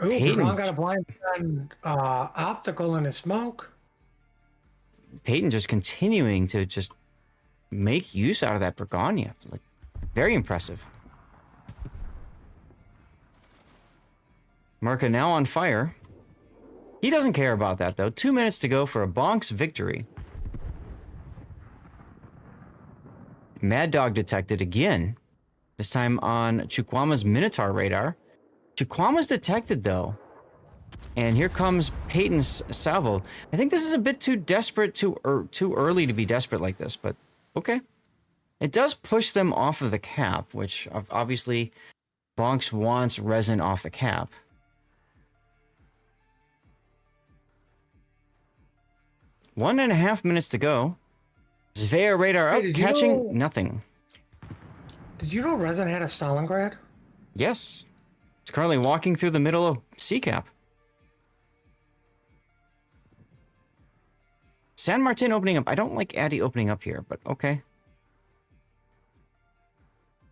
Ooh, Peyton. Burgon got a blind on optical in his smoke. Peyton just continuing to just make use out of that Burgonia. Like, very impressive. Murica now on fire. He doesn't care about that, though. 2 minutes to go for a bonks victory. Mad Dog detected again. This time on Chukwama's Minotaur radar. Chukwama's detected, though. And here comes Peyton's salvo. I think this is a bit too desperate, too early to be desperate like this, but okay. It does push them off of the cap, which obviously Bonks wants resin off the cap. One and a half minutes to go. Zvea radar up, Hey, did you catching know- nothing. Did you know Resin had a Stalingrad? Yes. It's currently walking through the middle of C-cap. San Martin opening up. I don't like Addy opening up here, but okay.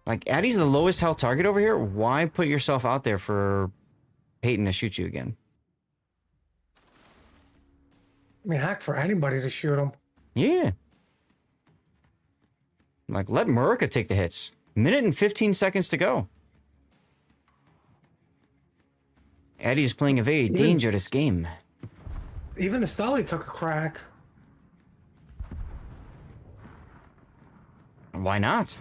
Like, Addy's the lowest health target over here. Why put yourself out there for Peyton to shoot you again? I mean, heck, for anybody to shoot him. Yeah. Like, let Murica take the hits. Minute and 15 seconds to go. Addy's playing a very dangerous game. Even the Stolly took a crack. Why not?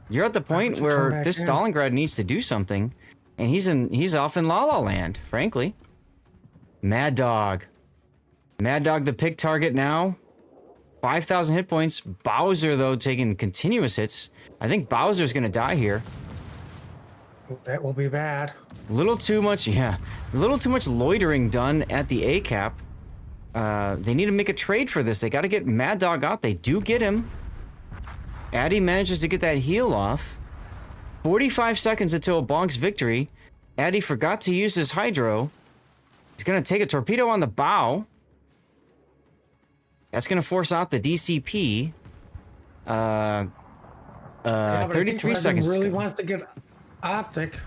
You're at the point would you come where back this in? Stalingrad needs to do something, and he's off in La La Land, frankly. Mad Dog. Mad Dog the pick target now. 5,000 hit points. Bowser, though, taking continuous hits. I think Bowser's gonna die here. That will be bad. Little too much, yeah. A little too much loitering done at the A cap. They need to make a trade for this. They got to get Mad Dog out. They do get him. Addy manages to get that heal off. 45 seconds until a Bonk's victory. Addy forgot to use his Hydro. He's going to take a torpedo on the bow. That's going to force out the DCP. Yeah, but I think 33 Resin seconds. to really go. wants to get optic.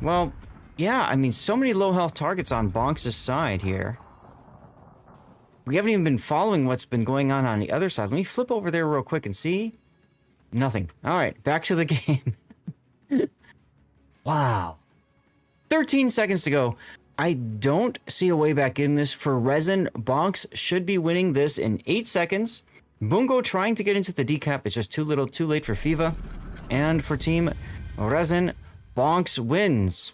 Well, yeah, I mean, so many low health targets on Bonks' side here. We haven't even been following what's been going on the other side. Let me flip over there real quick and see. Nothing. All right, back to the game. Wow. 13 seconds to go. I don't see a way back in this for Resin. Bonks should be winning this in 8 seconds. Bungo trying to get into the decap. It's just too little, too late for Fiva. And for Team Resin, Bonks wins.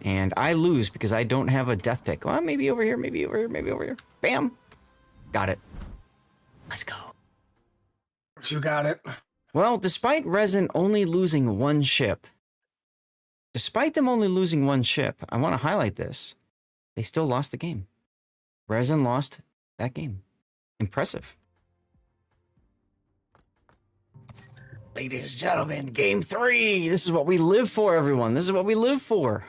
And I lose because I don't have a death pick. Well, maybe over here, maybe over here, maybe over here. Bam. Got it. Let's go. You got it. Well, despite Resin only losing one ship, I want to highlight this. They still lost the game. Resin lost that game. Impressive. Ladies and gentlemen, game 3. This is what we live for, everyone. This is what we live for.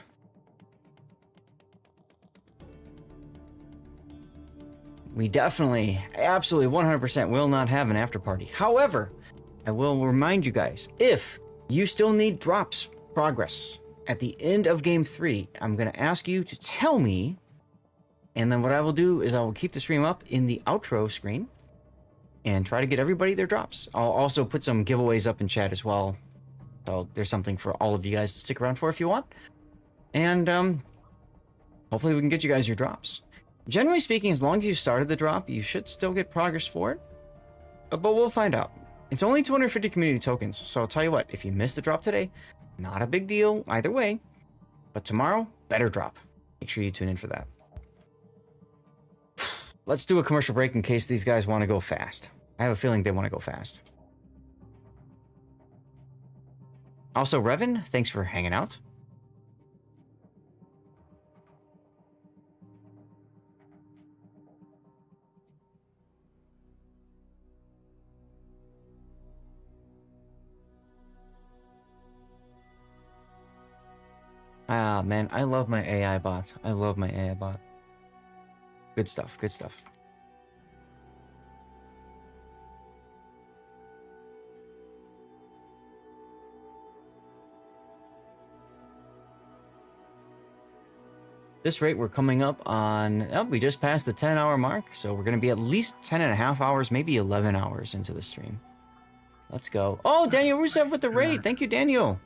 We definitely, absolutely, 100% will not have an after party. However, I will remind you guys, if you still need drops progress, at the end of game 3, I'm going to ask you to tell me, and then what I will do is I will keep the stream up in the outro screen and try to get everybody their drops. I'll also put some giveaways up in chat as well. So there's something for all of you guys to stick around for if you want. And hopefully we can get you guys your drops. Generally speaking, as long as you started the drop, you should still get progress for it. But we'll find out. It's only 250 community tokens, so I'll tell you what, if you missed the drop today, not a big deal either way. But tomorrow, better drop. Make sure you tune in for that. Let's do a commercial break in case these guys want to go fast. I have a feeling they want to go fast. Also, Revan, thanks for hanging out. Ah, man, I love my AI bot. I love my AI bot. Good stuff, good stuff. This rate, we're coming up on, oh, we just passed the 10-hour mark, so we're going to be at least 10 and a half hours, maybe 11 hours into the stream. Let's go. Oh, Daniel Rusev with the raid. Thank you, Daniel.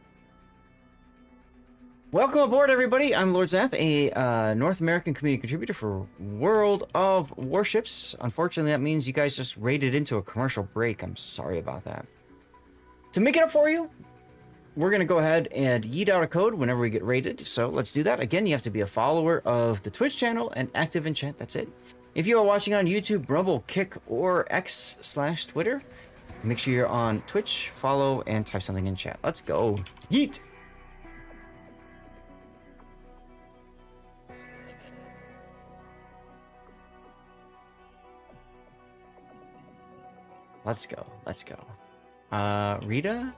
Welcome aboard, everybody. I'm Lord Zath, a North American community contributor for World of Warships. Unfortunately, that means you guys just raided into a commercial break. I'm sorry about that. To make it up for you, we're going to go ahead and yeet out a code whenever we get raided. So let's do that. Again, you have to be a follower of the Twitch channel and active in chat. That's it. If you are watching on YouTube, Rumble, Kick, or X/Twitter, make sure you're on Twitch, follow, and type something in chat. Let's go. Yeet! Let's go. Let's go. Rita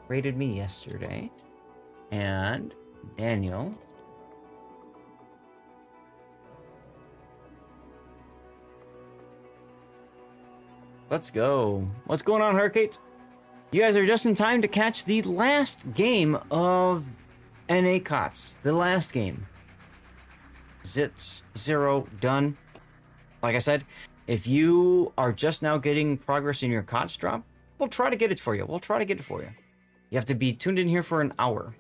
raided me yesterday. And Daniel. Let's go. What's going on, Hurricane? You guys are just in time to catch the last game of NA KOTS. The last game. Zit 0 done. Like I said, if you are just now getting progress in your KOTS drop, we'll try to get it for you. We'll try to get it for you. You have to be tuned in here for an hour.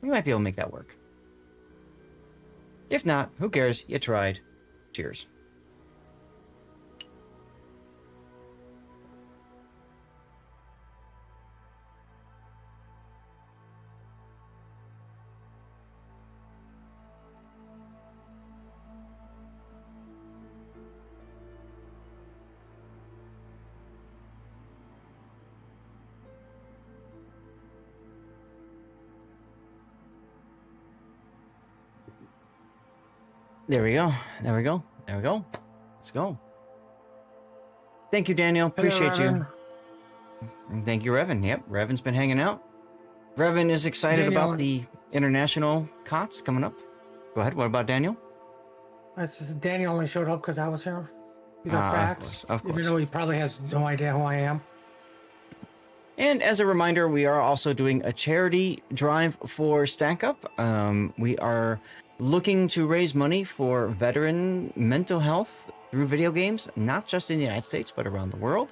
We might be able to make that work. If not, who cares? You tried. Cheers. There we go. There we go. There we go. Let's go. Thank you, Daniel. Appreciate you. And thank you, Revan. Yep, Revan's been hanging out. Revan is excited about the international KOTS coming up. Go ahead. What about Daniel? Daniel only showed up because I was here. These are facts. Of course. Even though he probably has no idea who I am. And as a reminder, we are also doing a charity drive for Stack Up. We are looking to raise money for veteran mental health through video games, not just in the United States, but around the world.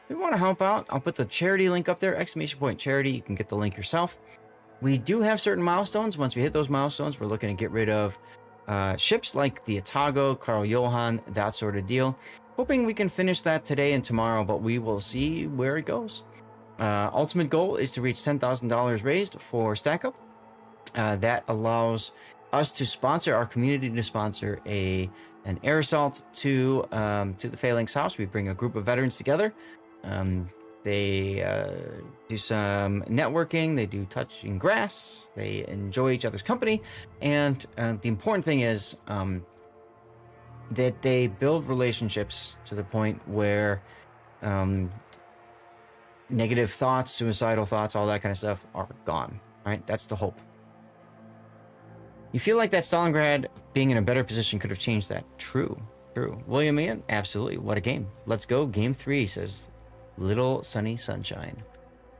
If you want to help out, I'll put the charity link up there, !charity. You can get the link yourself. We do have certain milestones. Once we hit those milestones, we're looking to get rid of ships like the Atago, Carl Johan, that sort of deal. Hoping we can finish that today and tomorrow, but we will see where it goes. Ultimate goal is to reach $10,000 raised for Stack Up. That allows us to sponsor our community to sponsor an air assault to the Phalanx house. We bring a group of veterans together. They do some networking. They do touching grass. They enjoy each other's company, and the important thing is that they build relationships to the point where negative thoughts, suicidal thoughts, all that kind of stuff are gone. Right? That's the hope. You feel like that Stalingrad being in a better position could have changed that? True. William Ian? Absolutely. What a game. Let's go. Game 3, says Little Sunny Sunshine.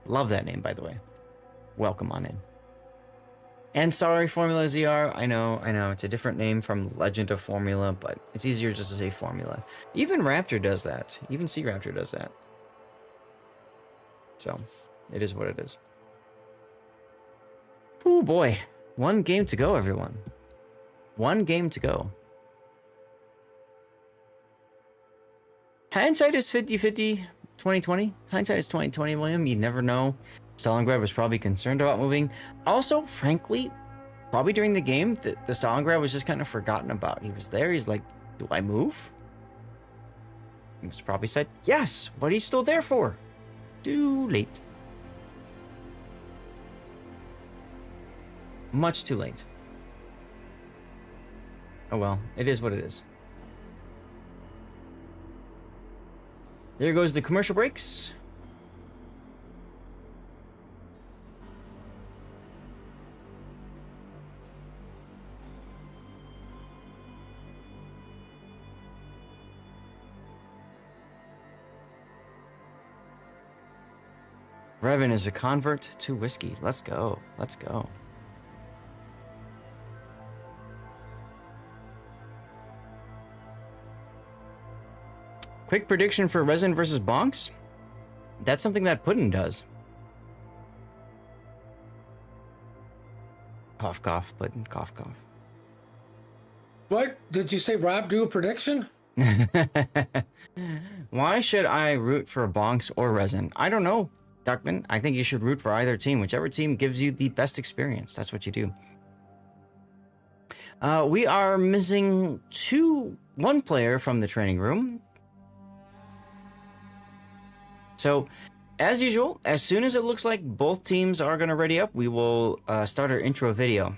Love that name, by the way. Welcome on in. And sorry, Formula ZR. I know. It's a different name from Legend of Formula, but it's easier just to say Formula. Even Raptor does that. Even Sea Raptor does that. So, it is what it is. Oh boy. One game to go, everyone. One game to go. Hindsight is 50-50, 2020. Hindsight is 2020, William. You never know. Stalingrad was probably concerned about moving. Also, frankly, probably during the game, the Stalingrad was just kind of forgotten about. He was there. He's like, do I move? He was probably said, yes. What are you still there for? Too late. Much too late. Oh well, it is what it is. There goes the commercial breaks. Revan is a convert to whiskey. Let's go. Let's go. Quick prediction for Resin versus Bonks? That's something that Puddin does. Cough, cough, Puddin, cough, cough. What? Did you say Rob do a prediction? Why should I root for Bonks or Resin? I don't know, Duckman. I think you should root for either team. Whichever team gives you the best experience. That's what you do. We are missing one player from the training room. So, as usual, as soon as it looks like both teams are going to ready up, we will start our intro video.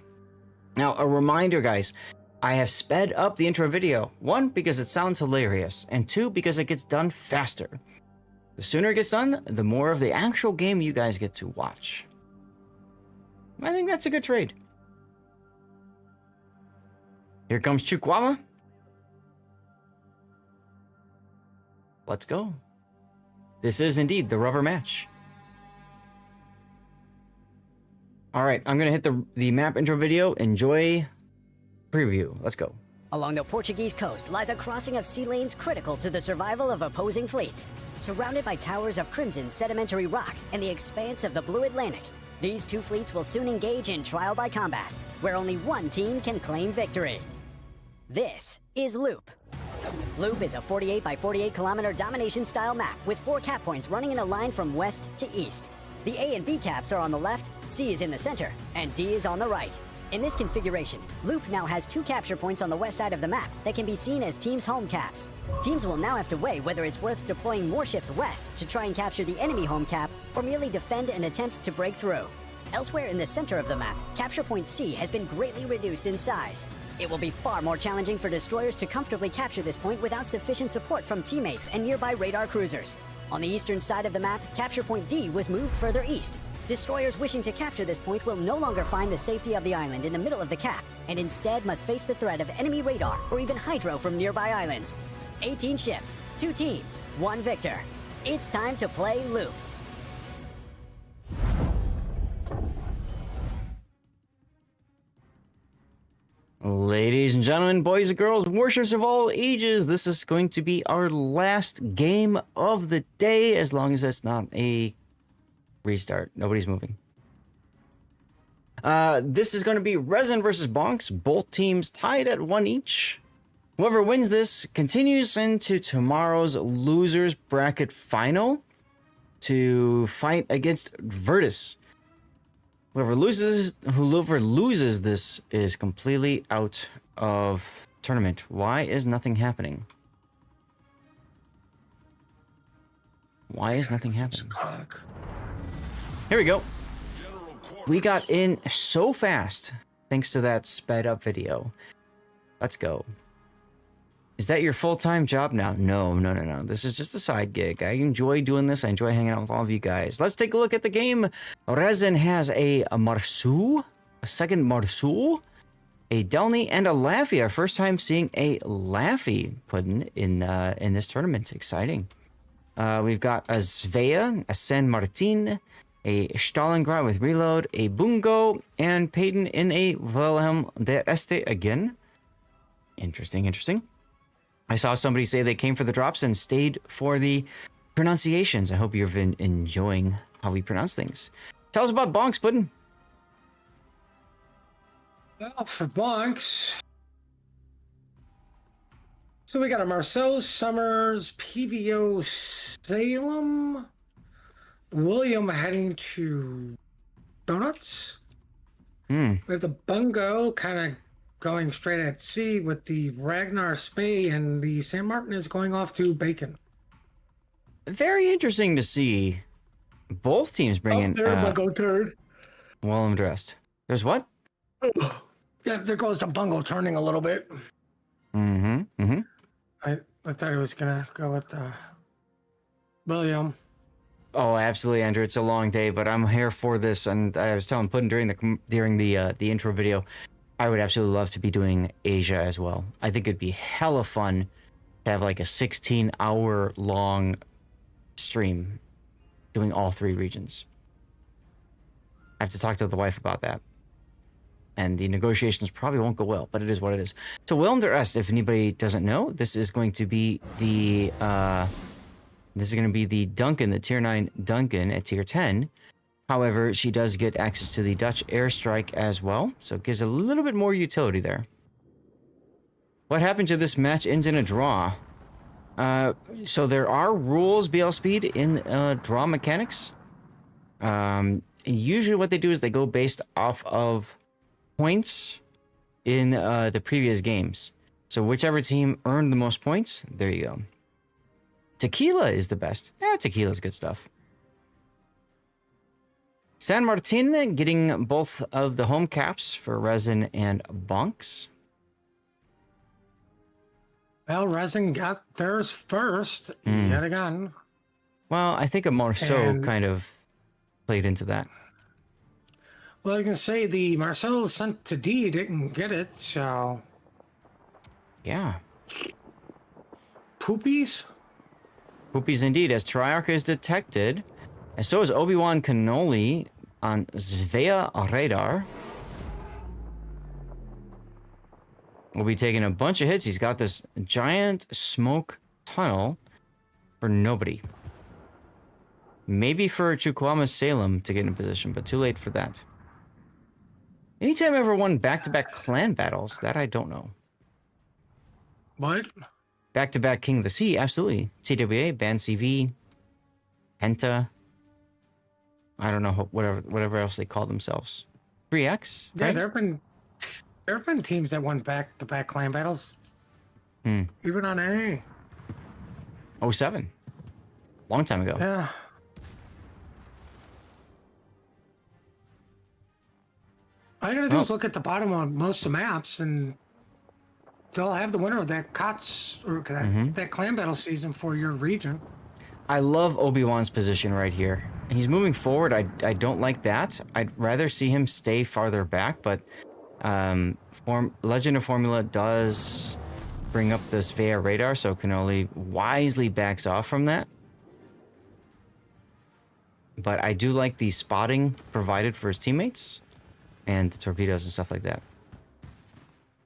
Now, a reminder, guys, I have sped up the intro video. 1, because it sounds hilarious, and 2, because it gets done faster. The sooner it gets done, the more of the actual game you guys get to watch. I think that's a good trade. Here comes Chukwama. Let's go. This is indeed the rubber match. All right, I'm gonna hit the map intro video. Enjoy preview. Let's go. Along the Portuguese coast lies a crossing of sea lanes critical to the survival of opposing fleets. Surrounded by towers of crimson sedimentary rock and the expanse of the blue Atlantic, these two fleets will soon engage in trial by combat, where only one team can claim victory. This is Loop. Loop is a 48 by 48 kilometer domination-style map with 4 cap points running in a line from west to east. The A and B caps are on the left, C is in the center, and D is on the right. In this configuration, Loop now has 2 capture points on the west side of the map that can be seen as teams' home caps. Teams will now have to weigh whether it's worth deploying warships west to try and capture the enemy home cap, or merely defend and attempt to break through. Elsewhere in the center of the map, capture point C has been greatly reduced in size. It will be far more challenging for destroyers to comfortably capture this point without sufficient support from teammates and nearby radar cruisers. On the eastern side of the map, capture point D was moved further east. Destroyers wishing to capture this point will no longer find the safety of the island in the middle of the cap, and instead must face the threat of enemy radar or even hydro from nearby islands. 18 ships, 2 teams, 1 victor. It's time to play Loop. Ladies and gentlemen, boys and girls, warships of all ages, this is going to be our last game of the day, as long as it's not a restart. Nobody's moving. This is going to be Resin versus Bonks, both teams tied at 1 each. Whoever wins this continues into tomorrow's losers bracket final to fight against Virtus. Whoever loses this is completely out of tournament. Why is nothing happening? Why is nothing happening? Here we go. We got in so fast thanks to that sped up video. Let's go. Is that your full-time job now? No. This is just a side gig. I enjoy doing this. I enjoy hanging out with all of you guys. Let's take a look at the game. Resin has a Marsu, a second Marsu, a Delny, and a Laffy. Our first time seeing a Laffy Puddin in this tournament. Exciting. We've got a Svea, a San Martin, a Stalingrad with reload, a Bungo, and Peyton in a Wilhelm der Este again. Interesting, interesting. I saw somebody say they came for the drops and stayed for the pronunciations. I hope you've been enjoying how we pronounce things. Tell us about Bonks, Puddin'. Well, for Bonks. So we got a Marcel Summers, PVO Salem, William heading to Donuts. We have the Bungo kind of going straight at sea with the Ragnar Spey, and the San Martin is going off to Bacon. Very interesting to see both teams bring in Bungo third. Willem dressed. There's what? Yeah, there goes the Bungo turning a little bit. I thought he was gonna go with William. Oh, absolutely, Andrew. It's a long day, but I'm here for this. And I was telling Puddin' during the intro video, I would absolutely love to be doing Asia as well. I think it'd be hella fun to have like a 16-hour long stream doing all 3 regions. I have to talk to the wife about that. And the negotiations probably won't go well, but it is what it is. So Willem der Est, if anybody doesn't know, this is going to be the Duncan, the tier 9 Duncan at tier 10. However, she does get access to the Dutch airstrike as well, so it gives a little bit more utility there. What happened to this match ends in a draw? So there are rules, BL Speed, in draw mechanics. Usually what they do is they go based off of points in the previous games. So whichever team earned the most points, there you go. Tequila is the best. Yeah, tequila's good stuff. San Martin getting both of the home caps for Resin and Bonks. Well, Resin got theirs first, yet again. Well, I think a Marceau kind of played into that. Well, you can say the Marcel sent to D didn't get it, so... Yeah. Poopies? Poopies indeed, as Triarch is detected. And so is Obi-Wan Kenobi on Svea radar. Will be taking a bunch of hits. He's got this giant smoke tunnel for nobody. Maybe for Chukwama Salem to get in position, but too late for that. Anytime I ever won back-to-back clan battles, that I don't know. What? Back-to-back King of the Sea, absolutely. TWA, Ban CV, Penta. I don't know, whatever else they call themselves. 3X, Yeah, right? there have been teams that won back-to-back clan battles. Even on A. 07. Long time ago. Yeah. All you gotta do is look at the bottom of most of the maps, and they'll have the winner of that KOTS or that clan battle season for your region. I love Obi-Wan's position right here. He's moving forward. I don't like that. I'd rather see him stay farther back, but Legend of Formula does bring up the Svea radar, so Kenobi wisely backs off from that. But I do like the spotting provided for his teammates and the torpedoes and stuff like that.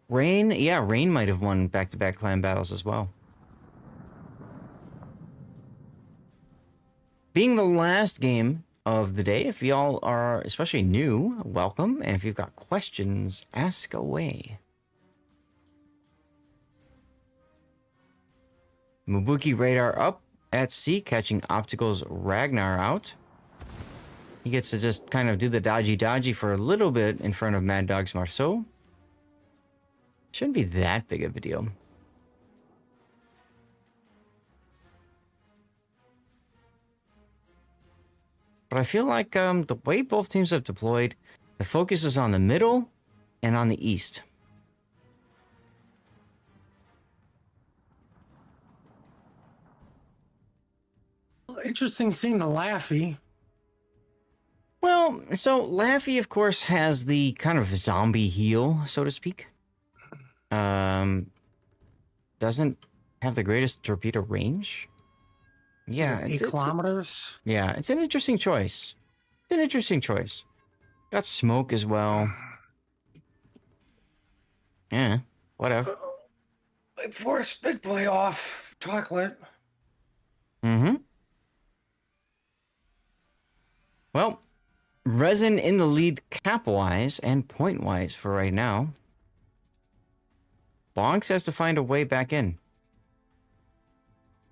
Rain, yeah, Rain might have won back-to-back clan battles as well. Being the last game of the day, if y'all are especially new, welcome. And if you've got questions, ask away. Mubuki radar up at sea, catching Optical's Ragnar out. He gets to just kind of do the dodgy for a little bit in front of Mad Dog's Marceau. Shouldn't be that big of a deal. But I feel like the way both teams have deployed, the focus is on the middle and on the east. Interesting seeing the Laffy. Well, so Laffy, of course, has the kind of zombie heal, so to speak. Doesn't have the greatest torpedo range. Yeah, 8 kilometers. Yeah, it's an interesting choice. An interesting choice. Got smoke as well. Yeah, whatever. Wait for us, big boy off. Chocolate. Mm-hmm. Well, Resin in the lead cap-wise and point-wise for right now. Bonks has to find a way back in.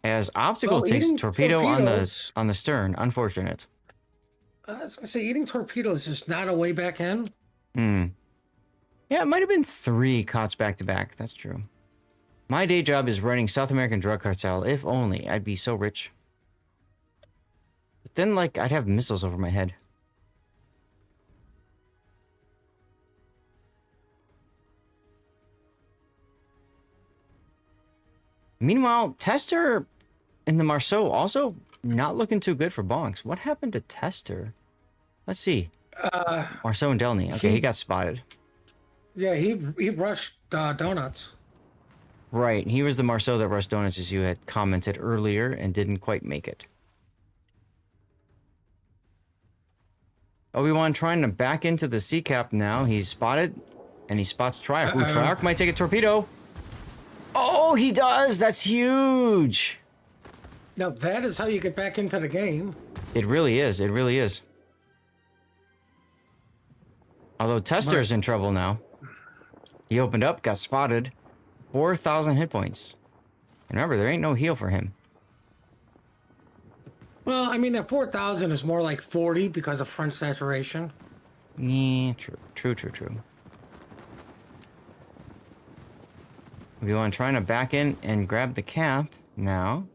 As Optical Well, takes eating torpedo torpedoes- on the stern. Unfortunate. I was gonna say eating torpedoes is not a way back in. Hmm. Yeah, it might have been 3 COTS back-to-back. That's true. My day job is running South American drug cartel. If only. I'd be so rich. But then, like, I'd have missiles over my head. Meanwhile, Tester in the Marceau also not looking too good for Bonks. What happened to Tester? Let's see. Marceau and Delny. Okay, he got spotted. Yeah, he rushed donuts. Right, he was the Marceau that rushed donuts, as you had commented earlier, and didn't quite make it. Obi-Wan trying to back into the sea cap now. He's spotted, and he spots Triarch. Ooh, Triarch might take a torpedo. Oh, he does! That's huge! Now that is how you get back into the game. It really is. It really is. Although Tester's in trouble now. He opened up, got spotted. 4,000 hit points. And remember, there ain't no heal for him. Well, I mean, at 4,000 is more like 40 because of French saturation. Yeah, true. Obi-Wan trying to back in and grab the cap now.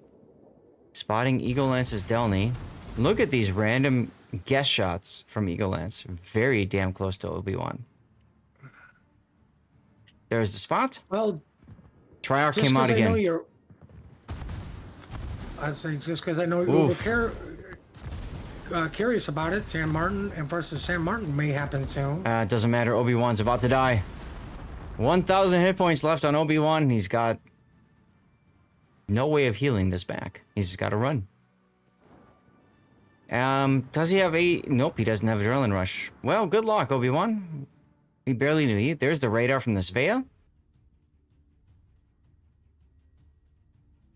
Spotting Eagle Lance's Delny. Look at these random guess shots from Eagle Lance. Very damn close to Obi-Wan. There's the spot. Well, Triarch just came out 'cause I know again. you're. I'd say just because I know you were curious about it, San Martin and versus San Martin may happen soon. It doesn't matter. Obi-Wan's about to die. 1,000 hit points left on Obi-Wan. He's got no way of healing this back. He's just got to run. Does he have a... Nope, he doesn't have Adrenaline Rush. Well, good luck, Obi-Wan. He barely knew you. There's the radar from the Svea.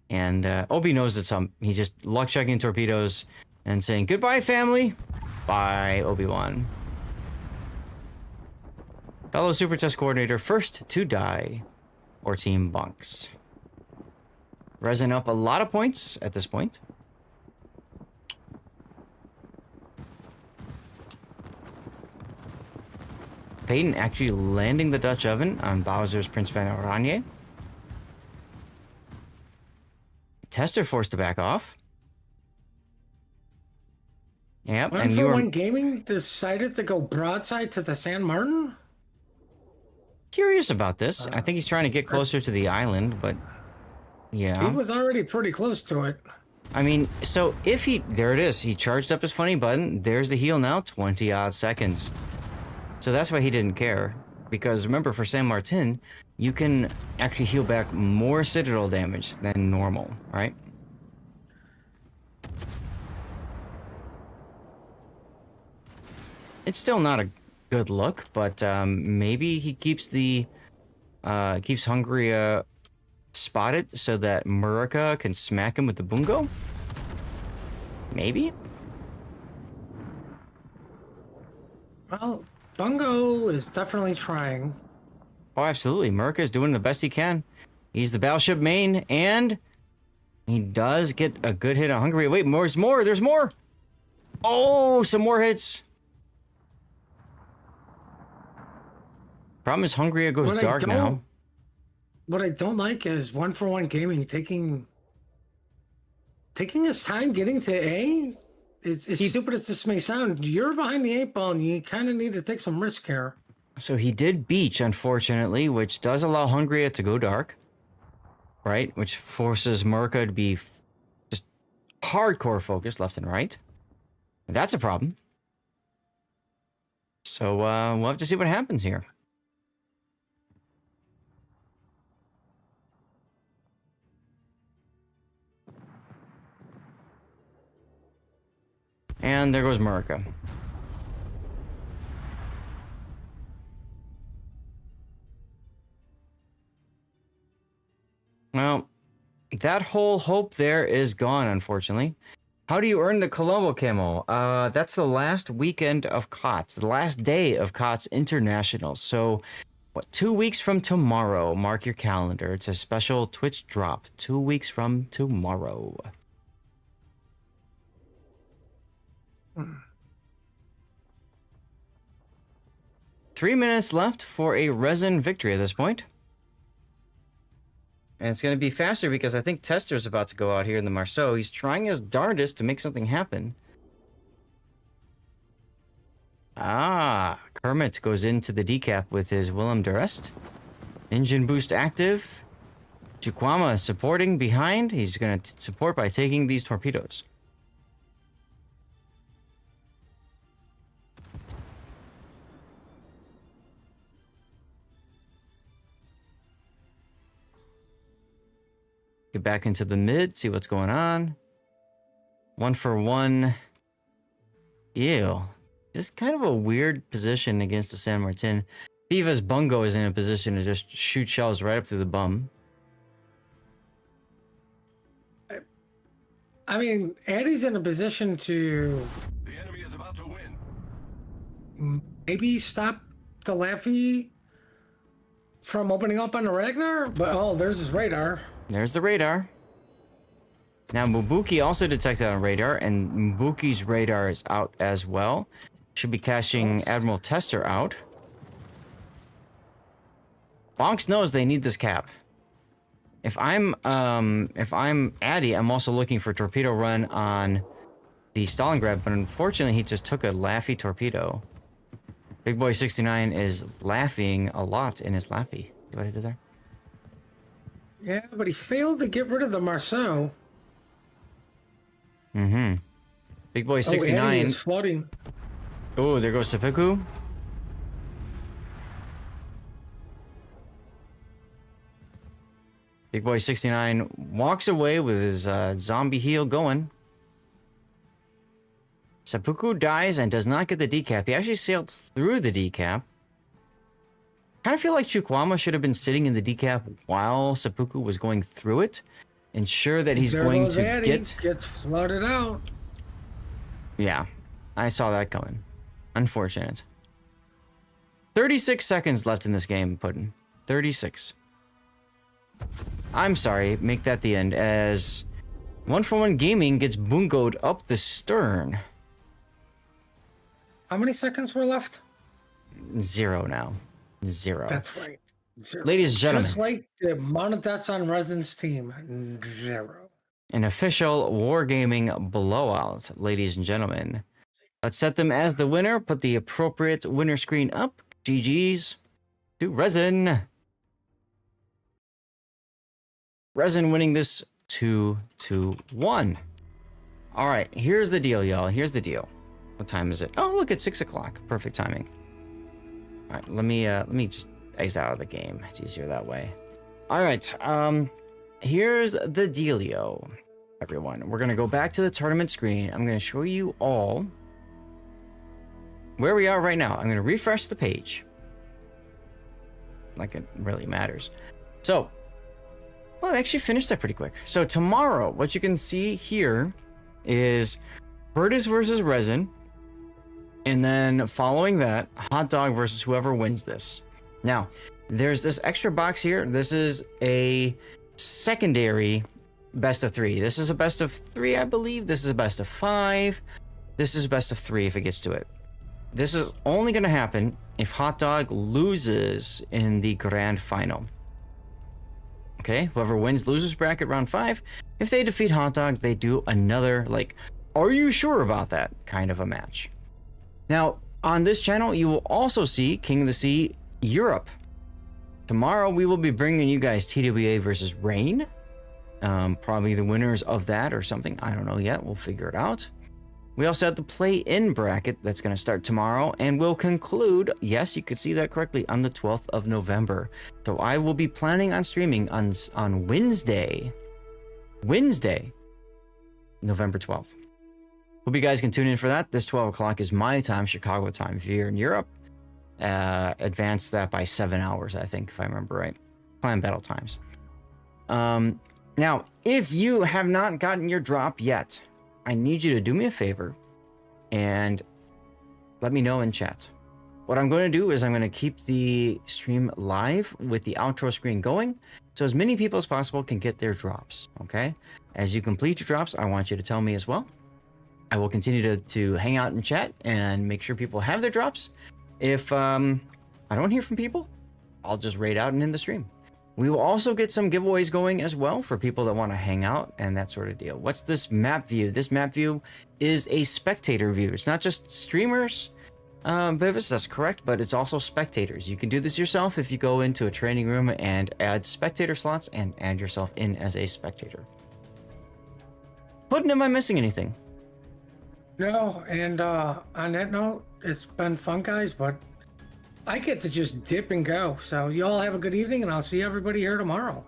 And Obi knows it's he's just luck checking torpedoes and saying, goodbye, family. Bye, Obi-Wan. Fellow Super Test Coordinator, first to die, or Team Bunks. Resin up a lot of points at this point. Payton actually landing the Dutch oven on Bowser's Prince Van Oranje. Tester forced to back off. Yep, One and for you were One Gaming decided to go broadside to the San Martin. curious about this. I think he's trying to get closer to the island, but yeah. He was already pretty close to it. I mean, so if he... There it is. He charged up his funny button. There's the heal now. 20-odd seconds. So that's why he didn't care. Because remember, for San Martin, you can actually heal back more Citadel damage than normal, right? It's still not a good look, but maybe he keeps the... keeps Hungary spotted so that Murica can smack him with the bungo? Maybe? Well, Bungo is definitely trying. Oh, absolutely. Murica is doing the best he can. He's the battleship main, and he does get a good hit on Hungary. Wait, there's more. There's more. Oh, some more hits. Problem is, Hungary goes What I dark now. don't- What I don't like is One for One Gaming taking his time getting to A. As stupid as this may sound, you're behind the 8 ball and you kind of need to take some risk here. So he did beach, unfortunately, which does allow Hungary to go dark, right? Which forces Murica to be just hardcore focused left and right. That's a problem. So we'll have to see what happens here. And there goes Murica. Well, that whole hope there is gone, unfortunately. How do you earn the Colombo camo? That's the last weekend of KOTS, the last day of KOTS International. So, what, 2 weeks from tomorrow? Mark your calendar. It's a special Twitch drop. 2 weeks from tomorrow. Hmm. 3 minutes left for a resin victory at this point. And it's going to be faster because I think Tester's about to go out here in the Marceau. He's trying his darndest to make something happen. Ah, Kermit goes into the decap with his Willem Durest. Engine boost active. Chukwama supporting behind. He's going to support by taking these torpedoes. Get back into the mid, see what's going on. 1 for 1. Ew. Just kind of a weird position against the San Martin. Viva's Bungo is in a position to just shoot shells right up to the bum. I mean, Eddie's in a position to The enemy is about to win. maybe stop the Laffy from opening up on the Ragnar, but oh, there's his radar. There's the radar. Now, Mubuki also detected on radar, and Mubuki's radar is out as well. Should be cashing Admiral Tester out. Bonks knows they need this cap. If I'm Addy, I'm also looking for torpedo run on the Stalingrad, but unfortunately he just took a Laffy torpedo. Big Boy 69 is laughing a lot in his Laffy. See what I did there? Yeah, but he failed to get rid of the Marceau. Mm-hmm. Big Boy Oh, 69. Eddie is flooding. Oh, there goes Seppuku. Big Boy 69 walks away with his zombie heel going. Seppuku dies and does not get the decap. He actually sailed through the decap. Kind of feel like Chukwama should have been sitting in the decap while Seppuku was going through it. Ensure that he's There going goes to Eddie, gets flooded out. Yeah, I saw that coming. Unfortunate. 36 seconds left in this game, Puddin. 36. I'm sorry, make that the end, as 1 for 1 Gaming gets bungoed up the stern. How many seconds were left? 0 now. 0. That's right. 0. Ladies and gentlemen. Just like the amount of deaths on Resin's team. 0. An official Wargaming blowout, ladies and gentlemen. Let's set them as the winner. Put the appropriate winner screen up. GG's to Resin. Resin winning this 2-1. All right, here's the deal, y'all. Here's the deal. What time is it? Oh, look, it's 6 o'clock. Perfect timing. All right, let me just exit out of the game. It's easier that way. All right, here's the dealio, everyone. We're gonna go back to the tournament screen. I'm gonna show you all where we are right now. I'm gonna refresh the page. Like it really matters. So, well, I actually finished that pretty quick. So tomorrow, what you can see here is Curtis versus Resin. And then following that, Hot Dog versus whoever wins this. Now, there's this extra box here. This is a secondary best of 3. This is a best of 3, I believe. This is a best of 5. This is a best of 3 if it gets to it. This is only going to happen if Hot Dog loses in the grand final. Okay, whoever wins losers bracket round 5. If they defeat Hot Dog, they do another, like, are you sure about that kind of a match. Now, on this channel, you will also see King of the Sea Europe. Tomorrow, we will be bringing you guys TWA versus Rain. Probably the winners of that or something. I don't know yet. We'll figure it out. We also have the play-in bracket that's going to start tomorrow and will conclude, yes, you could see that correctly, on the 12th of November. So I will be planning on streaming on Wednesday, November 12th. Hope you guys can tune in for that. This 12 o'clock is my time, Chicago time. If you're in Europe, advance that by 7 hours, I think, if I remember right. Clan battle times. Now, if you have not gotten your drop yet, I need you to do me a favor and let me know in chat. What I'm going to do is I'm going to keep the stream live with the outro screen going, so as many people as possible can get their drops, okay? As you complete your drops, I want you to tell me as well. I will continue to hang out in chat and make sure people have their drops. If I don't hear from people, I'll just raid out and end the stream. We will also get some giveaways going as well for people that want to hang out and that sort of deal. What's this map view? This map view is a spectator view. It's not just streamers, Beavis, that's correct, but it's also spectators. You can do this yourself if you go into a training room and add spectator slots and add yourself in as a spectator. Puddin', am I missing anything? No, and on that note, it's been fun, guys, but I get to just dip and go. So you all have a good evening, and I'll see everybody here tomorrow.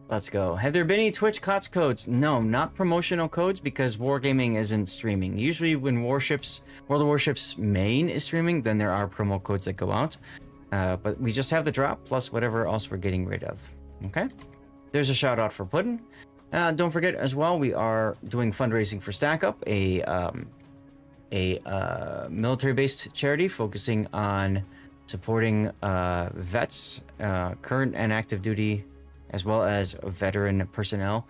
Let's go. Have there been any Twitch KOTS codes? No, not promotional codes because Wargaming isn't streaming. Usually when Warships, World of Warships main is streaming, then there are promo codes that go out. But we just have the drop plus whatever else we're getting rid of. Okay? There's a shout out for Puddin'. Don't forget as well, we are doing fundraising for Stack Up, a military-based charity focusing on supporting vets, current and active duty, as well as veteran personnel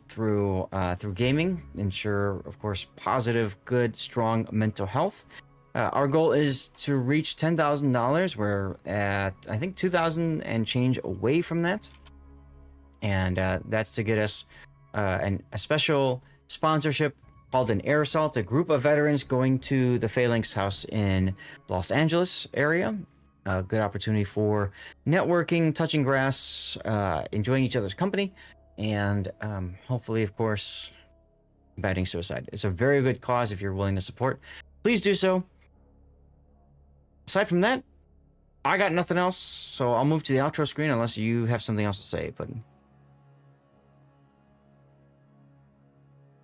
through gaming. Ensure, of course, positive, good, strong mental health. Our goal is to reach $10,000. We're at, I think, 2,000 and change away from that. And that's to get us a special sponsorship called an Air Assault, a group of veterans going to the Phalanx House in Los Angeles area. A good opportunity for networking, touching grass, enjoying each other's company, and hopefully, of course, combating suicide. It's a very good cause if you're willing to support. Please do so. Aside from that, I got nothing else, so I'll move to the outro screen unless you have something else to say, Puddin'.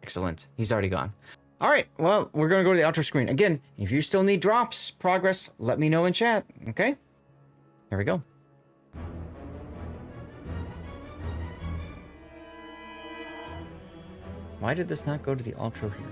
Excellent. He's already gone. All right. Well, we're going to go to the outro screen. Again, if you still need drops, progress, let me know in chat. Okay? Here we go. Why did this not go to the outro here?